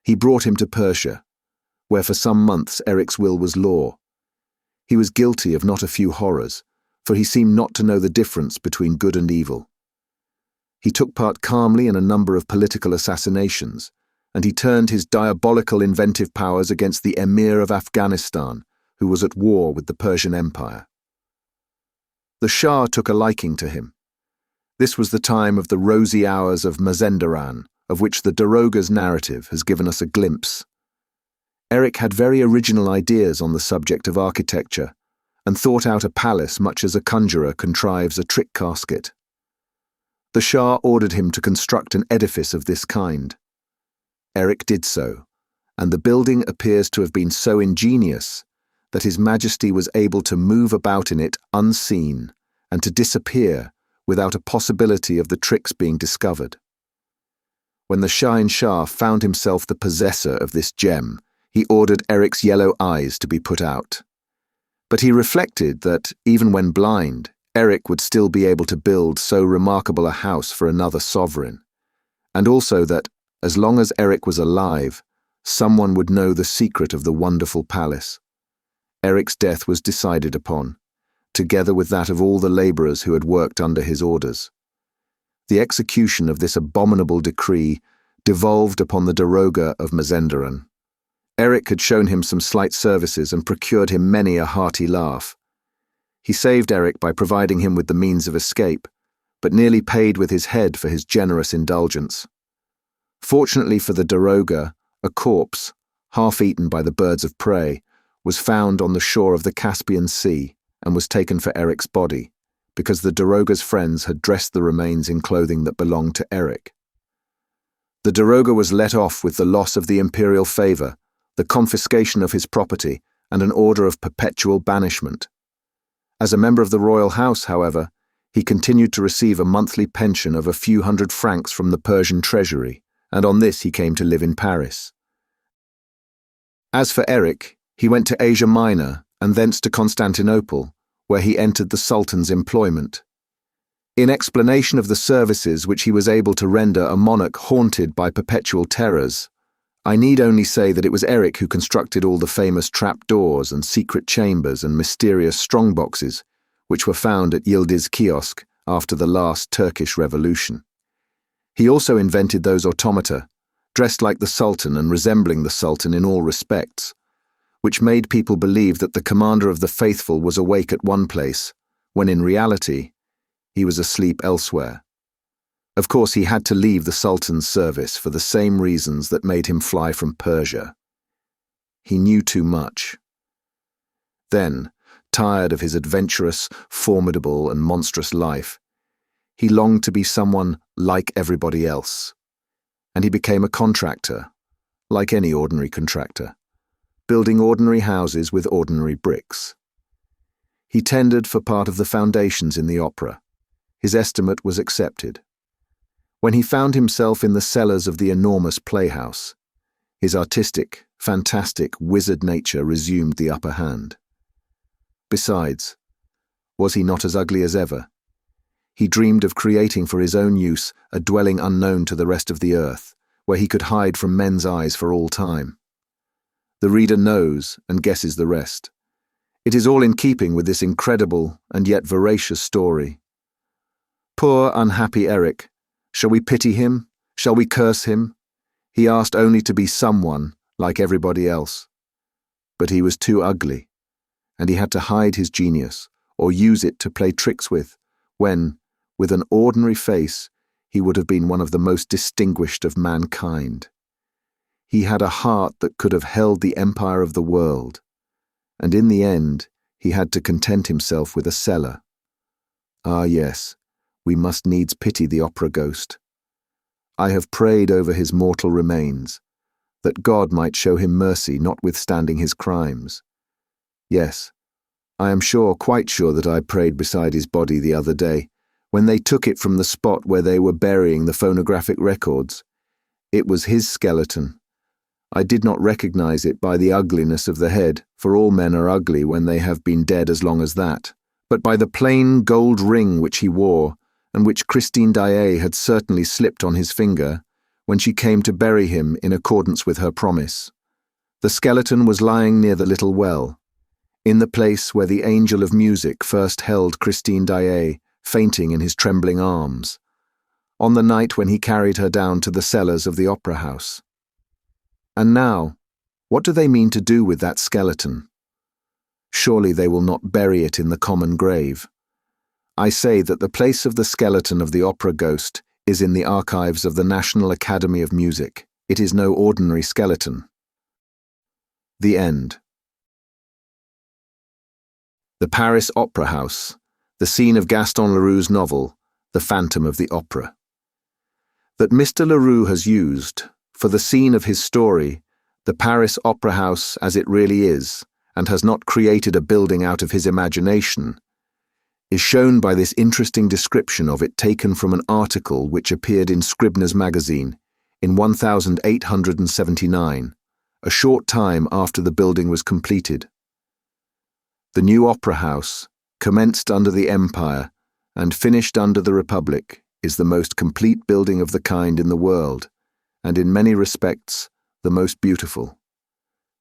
He brought him to Persia, where for some months Eric's will was law. He was guilty of not a few horrors, for he seemed not to know the difference between good and evil. He took part calmly in a number of political assassinations, and he turned his diabolical inventive powers against the Emir of Afghanistan, who was at war with the Persian Empire. The Shah took a liking to him. This was the time of the rosy hours of Mazandaran, of which the daroga's narrative has given us a glimpse. Eric had very original ideas on the subject of architecture, and thought out a palace much as a conjurer contrives a trick casket. The Shah ordered him to construct an edifice of this kind. Eric did so, and the building appears to have been so ingenious that His Majesty was able to move about in it unseen and to disappear without a possibility of the tricks being discovered. When the Shah found himself the possessor of this gem, he ordered Eric's yellow eyes to be put out. But he reflected that, even when blind, Eric would still be able to build so remarkable a house for another sovereign, and also that, as long as Eric was alive, someone would know the secret of the wonderful palace. Eric's death was decided upon, together with that of all the labourers who had worked under his orders. The execution of this abominable decree devolved upon the daroga of Mazandaran. Eric had shown him some slight services and procured him many a hearty laugh. He saved Eric by providing him with the means of escape, but nearly paid with his head for his generous indulgence. Fortunately for the daroga, a corpse, half eaten by the birds of prey, was found on the shore of the Caspian Sea and was taken for Eric's body, because the daroga's friends had dressed the remains in clothing that belonged to Eric. The daroga was let off with the loss of the imperial favour, the confiscation of his property, and an order of perpetual banishment. As a member of the royal house, however, he continued to receive a monthly pension of a few hundred francs from the Persian treasury, and on this he came to live in Paris. As for Eric, he went to Asia Minor and thence to Constantinople, where he entered the Sultan's employment. In explanation of the services which he was able to render a monarch haunted by perpetual terrors, I need only say that it was Eric who constructed all the famous trapdoors and secret chambers and mysterious strongboxes, which were found at Yildiz Kiosk after the last Turkish Revolution. He also invented those automata, dressed like the Sultan and resembling the Sultan in all respects, which made people believe that the commander of the faithful was awake at one place, when in reality, he was asleep elsewhere. Of course, he had to leave the Sultan's service for the same reasons that made him fly from Persia. He knew too much. Then, tired of his adventurous, formidable, and monstrous life, he longed to be someone like everybody else, and he became a contractor, like any ordinary contractor, building ordinary houses with ordinary bricks. He tendered for part of the foundations in the opera. His estimate was accepted. When he found himself in the cellars of the enormous playhouse, his artistic, fantastic, wizard nature resumed the upper hand. Besides, was he not as ugly as ever? He dreamed of creating for his own use a dwelling unknown to the rest of the earth, where he could hide from men's eyes for all time. The reader knows and guesses the rest. It is all in keeping with this incredible and yet veracious story. Poor, unhappy Eric. Shall we pity him? Shall we curse him? He asked only to be someone, like everybody else. But he was too ugly, and he had to hide his genius, or use it to play tricks with, when, with an ordinary face, he would have been one of the most distinguished of mankind. He had a heart that could have held the empire of the world, and in the end he had to content himself with a cellar. Ah yes, we must needs pity the opera ghost. I have prayed over his mortal remains, that God might show him mercy notwithstanding his crimes. Yes, I am sure, quite sure that I prayed beside his body the other day, when they took it from the spot where they were burying the phonographic records. It was his skeleton. I did not recognize it by the ugliness of the head, for all men are ugly when they have been dead as long as that, but by the plain gold ring which he wore, and which Christine Daaé had certainly slipped on his finger when she came to bury him in accordance with her promise. The skeleton was lying near the little well, in the place where the angel of music first held Christine Daaé, fainting in his trembling arms, on the night when he carried her down to the cellars of the opera house. And now, what do they mean to do with that skeleton? Surely they will not bury it in the common grave. I say that the place of the skeleton of the opera ghost is in the archives of the National Academy of Music. It is no ordinary skeleton. The end. The Paris Opera House, the scene of Gaston Leroux's novel, The Phantom of the Opera. That Mr. Leroux has used, for the scene of his story, the Paris Opera House as it really is, and has not created a building out of his imagination, is shown by this interesting description of it taken from an article which appeared in Scribner's magazine in 1879, a short time after the building was completed. The new opera house, commenced under the Empire and finished under the Republic, is the most complete building of the kind in the world, and in many respects the most beautiful.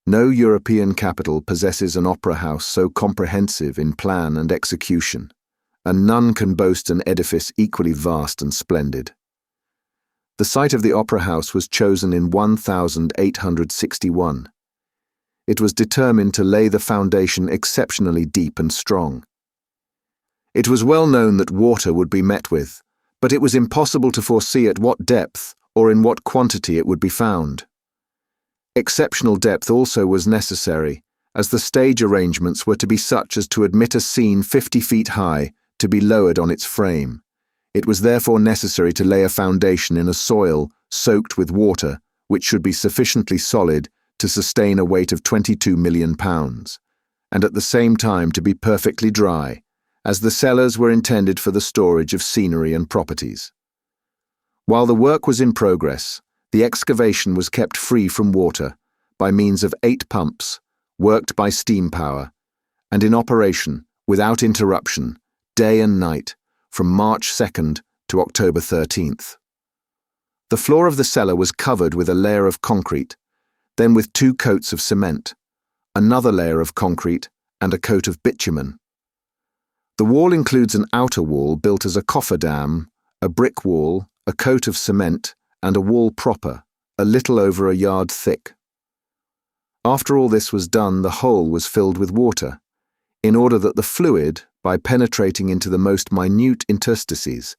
No European capital possesses an opera house so comprehensive in plan and execution, and none can boast an edifice equally vast and splendid. The site of the opera house was chosen in 1861. It was determined to lay the foundation exceptionally deep and strong. It was well known that water would be met with, but it was impossible to foresee at what depth or in what quantity it would be found. Exceptional depth also was necessary, as the stage arrangements were to be such as to admit a scene 50 feet high to be lowered on its frame. It was therefore necessary to lay a foundation in a soil soaked with water, which should be sufficiently solid to sustain a weight of 22 million pounds, and at the same time to be perfectly dry, as the cellars were intended for the storage of scenery and properties. While the work was in progress, the excavation was kept free from water by means of 8 pumps, worked by steam power, and in operation, without interruption, day and night, from March 2nd to October 13th. The floor of the cellar was covered with a layer of concrete, then with 2 coats of cement, another layer of concrete, and a coat of bitumen. The wall includes an outer wall built as a cofferdam, a brick wall, a coat of cement, and a wall proper, a little over a yard thick. After all this was done, the whole was filled with water, in order that the fluid, by penetrating into the most minute interstices,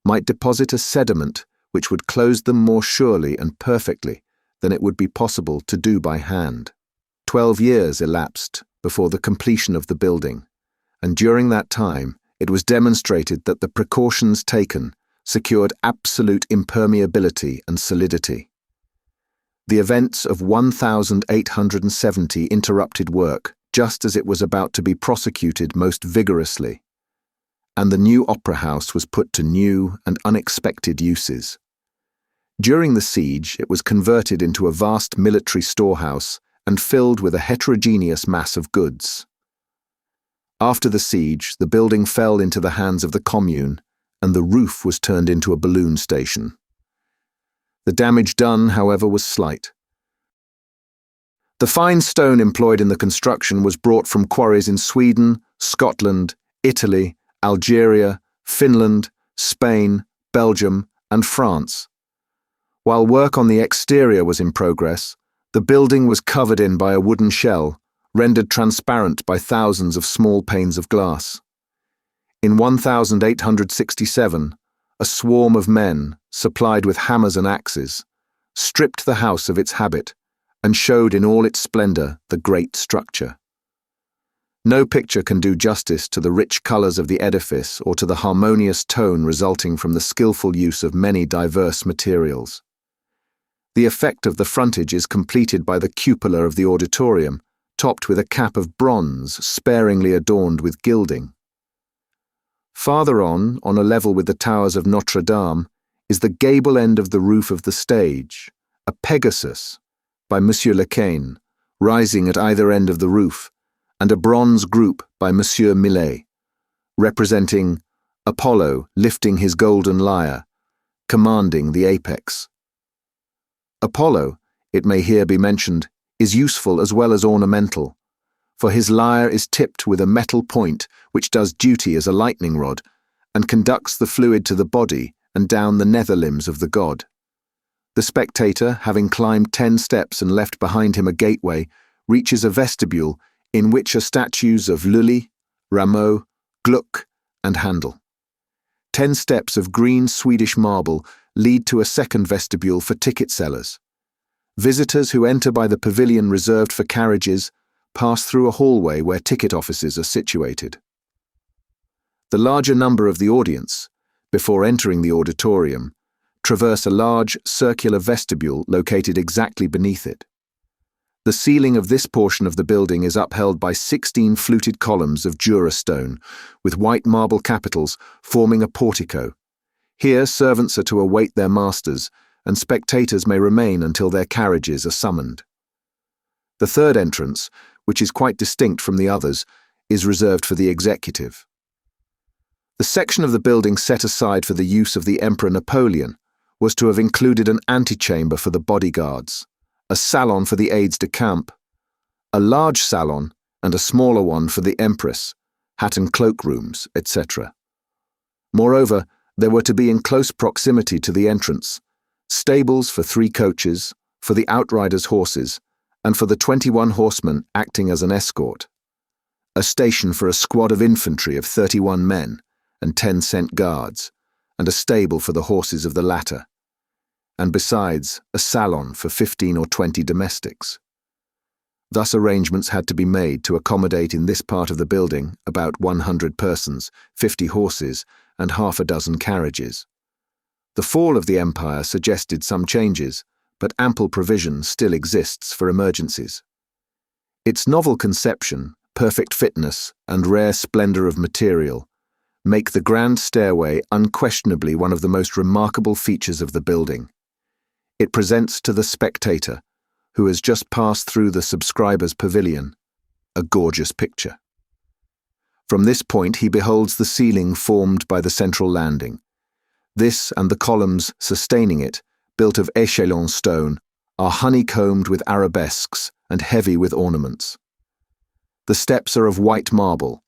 might deposit a sediment which would close them more surely and perfectly than it would be possible to do by hand. 12 years elapsed before the completion of the building, and during that time it was demonstrated that the precautions taken secured absolute impermeability and solidity. The events of 1870 interrupted work just as it was about to be prosecuted most vigorously, and the new opera house was put to new and unexpected uses. During the siege, it was converted into a vast military storehouse and filled with a heterogeneous mass of goods. After the siege, the building fell into the hands of the commune, and the roof was turned into a balloon station. The damage done, however, was slight. The fine stone employed in the construction was brought from quarries in Sweden, Scotland, Italy, Algeria, Finland, Spain, Belgium, and France. While work on the exterior was in progress, the building was covered in by a wooden shell, rendered transparent by thousands of small panes of glass. In 1867, a swarm of men, supplied with hammers and axes, stripped the house of its habit and showed in all its splendor the great structure. No picture can do justice to the rich colors of the edifice or to the harmonious tone resulting from the skillful use of many diverse materials. The effect of the frontage is completed by the cupola of the auditorium, topped with a cap of bronze sparingly adorned with gilding. Farther on a level with the towers of Notre Dame, is the gable end of the roof of the stage, a Pegasus, by Monsieur Lecain, rising at either end of the roof, and a bronze group by Monsieur Millet, representing Apollo lifting his golden lyre, commanding the apex. Apollo, it may here be mentioned, is useful as well as ornamental, for his lyre is tipped with a metal point which does duty as a lightning rod and conducts the fluid to the body and down the nether limbs of the god. The spectator, having climbed 10 steps and left behind him a gateway, reaches a vestibule in which are statues of Lully, Rameau, Gluck, and Handel. 10 steps of green Swedish marble lead to a second vestibule for ticket sellers. Visitors who enter by the pavilion reserved for carriages pass through a hallway where ticket offices are situated. The larger number of the audience, before entering the auditorium, traverse a large circular vestibule located exactly beneath it. The ceiling of this portion of the building is upheld by 16 fluted columns of Jura stone, with white marble capitals forming a portico. Here servants are to await their masters, and spectators may remain until their carriages are summoned. The third entrance, which is quite distinct from the others, is reserved for the executive. The section of the building set aside for the use of the Emperor Napoleon was to have included an antechamber for the bodyguards, a salon for the aides de camp, a large salon and a smaller one for the Empress, hat and cloak rooms, etc. Moreover, there were to be in close proximity to the entrance stables for 3 coaches, for the outriders' horses, and for the 21 horsemen acting as an escort, a station for a squad of infantry of 31 men and 10 cent guards, and a stable for the horses of the latter, and besides a salon for 15 or 20 domestics. Thus arrangements had to be made to accommodate in this part of the building about 100 persons, 50 horses, and half a dozen carriages. The fall of the empire suggested some changes, but ample provision still exists for emergencies. Its novel conception, perfect fitness, and rare splendor of material make the grand stairway unquestionably one of the most remarkable features of the building. It presents to the spectator, who has just passed through the subscriber's pavilion, a gorgeous picture. From this point he beholds the ceiling formed by the central landing. This and the columns sustaining it, built of échelon stone, are honeycombed with arabesques and heavy with ornaments. The steps are of white marble,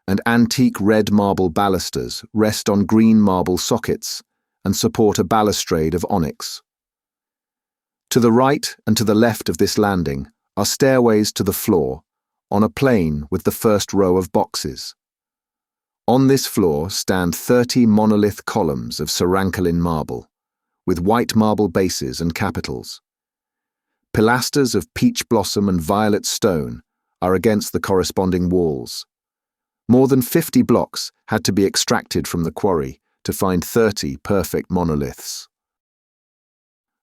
and antique red marble balusters rest on green marble sockets and support a balustrade of onyx. To the right and to the left of this landing are stairways to the floor, on a plane with the first row of boxes. On this floor stand 30 monolith columns of Sarancolin marble, with white marble bases and capitals. Pilasters of peach blossom and violet stone are against the corresponding walls. More than 50 blocks had to be extracted from the quarry to find 30 perfect monoliths.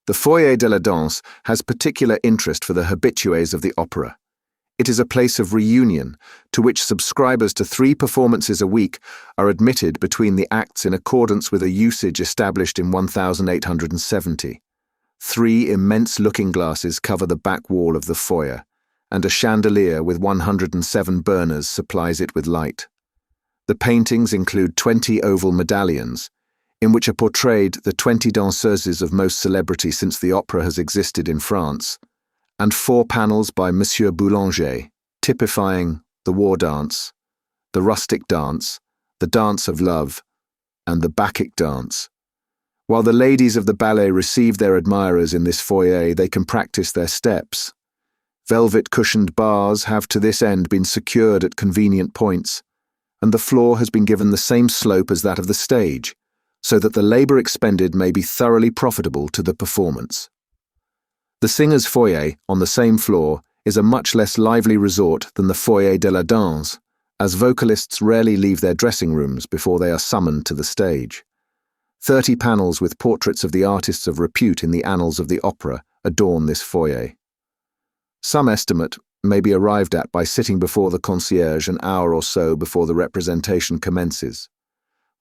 The Foyer de la Danse has particular interest for the habitués of the opera. It is a place of reunion, to which subscribers to 3 performances a week are admitted between the acts in accordance with a usage established in 1870. 3 immense looking-glasses cover the back wall of the foyer, and a chandelier with 107 burners supplies it with light. The paintings include 20 oval medallions, in which are portrayed the 20 danseuses of most celebrity since the opera has existed in France, and 4 panels by Monsieur Boulanger, typifying the war dance, the rustic dance, the dance of love, and the Bacchic dance. While the ladies of the ballet receive their admirers in this foyer, they can practice their steps. Velvet-cushioned bars have to this end been secured at convenient points, and the floor has been given the same slope as that of the stage, so that the labour expended may be thoroughly profitable to the performance. The singer's foyer, on the same floor, is a much less lively resort than the Foyer de la Danse, as vocalists rarely leave their dressing rooms before they are summoned to the stage. 30 panels with portraits of the artists of repute in the annals of the opera adorn this foyer. Some estimate may be arrived at by sitting before the concierge an hour or so before the representation commences.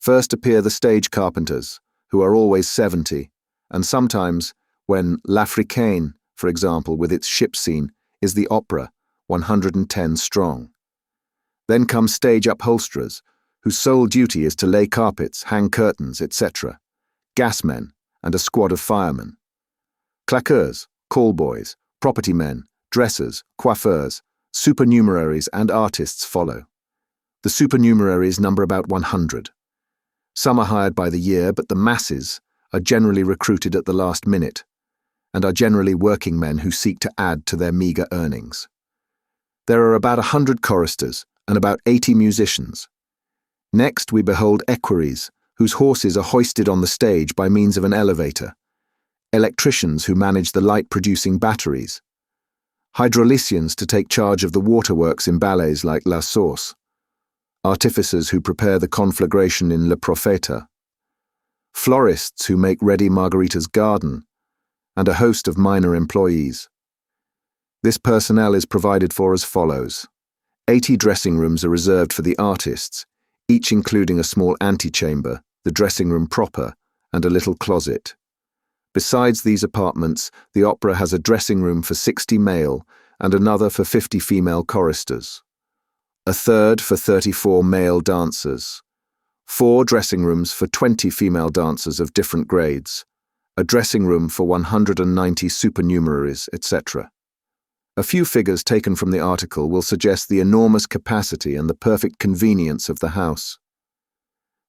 First appear the stage carpenters, who are always 70, and sometimes, when L'Africaine, for example, with its ship scene, is the opera, 110 strong. Then come stage upholsterers, whose sole duty is to lay carpets, hang curtains, etc., gasmen, and a squad of firemen. Claqueurs, callboys, property men, dressers, coiffeurs, supernumeraries, and artists follow. The supernumeraries number about 100. Some are hired by the year, but the masses are generally recruited at the last minute, and are generally working men who seek to add to their meagre earnings. There are about 100 choristers and about 80 musicians. Next we behold equerries, whose horses are hoisted on the stage by means of an elevator, electricians who manage the light-producing batteries, hydraulicians to take charge of the waterworks in ballets like La Source, artificers who prepare the conflagration in Le Prophète, florists who make ready Margarita's garden, and a host of minor employees. This personnel is provided for as follows. 80 dressing rooms are reserved for the artists, each including a small antechamber, the dressing room proper, and a little closet. Besides these apartments, the opera has a dressing room for 60 male and another for 50 female choristers, a third for 34 male dancers, 4 dressing rooms for 20 female dancers of different grades, a dressing room for 190 supernumeraries, etc. A few figures taken from the article will suggest the enormous capacity and the perfect convenience of the house.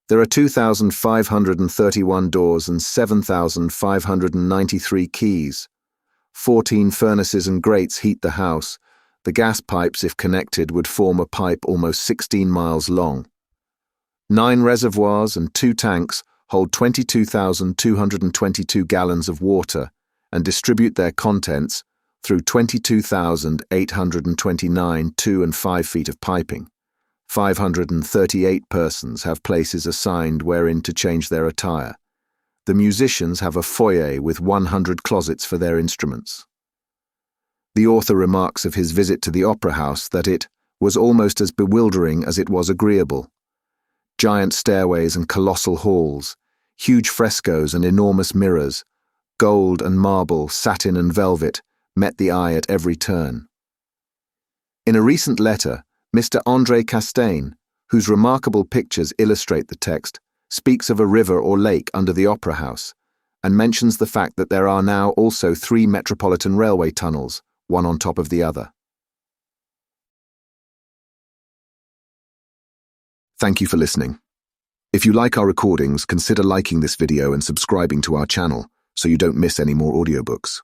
There are 2,531 doors and 7,593 keys. 14 furnaces and grates heat the house. The gas pipes, if connected, would form a pipe almost 16 miles long. 9 reservoirs and 2 tanks hold 22,222 gallons of water and distribute their contents through 22,829 2 and 5 feet of piping. 538 persons have places assigned wherein to change their attire. The musicians have a foyer with 100 closets for their instruments. The author remarks of his visit to the opera house that it was almost as bewildering as it was agreeable. Giant stairways and colossal halls, huge frescoes and enormous mirrors, gold and marble, satin and velvet, met the eye at every turn. In a recent letter, Mr. André Castain, whose remarkable pictures illustrate the text, speaks of a river or lake under the opera house, and mentions the fact that there are now also 3 metropolitan railway tunnels, one on top of the other. Thank you for listening. If you like our recordings, consider liking this video and subscribing to our channel so you don't miss any more audiobooks.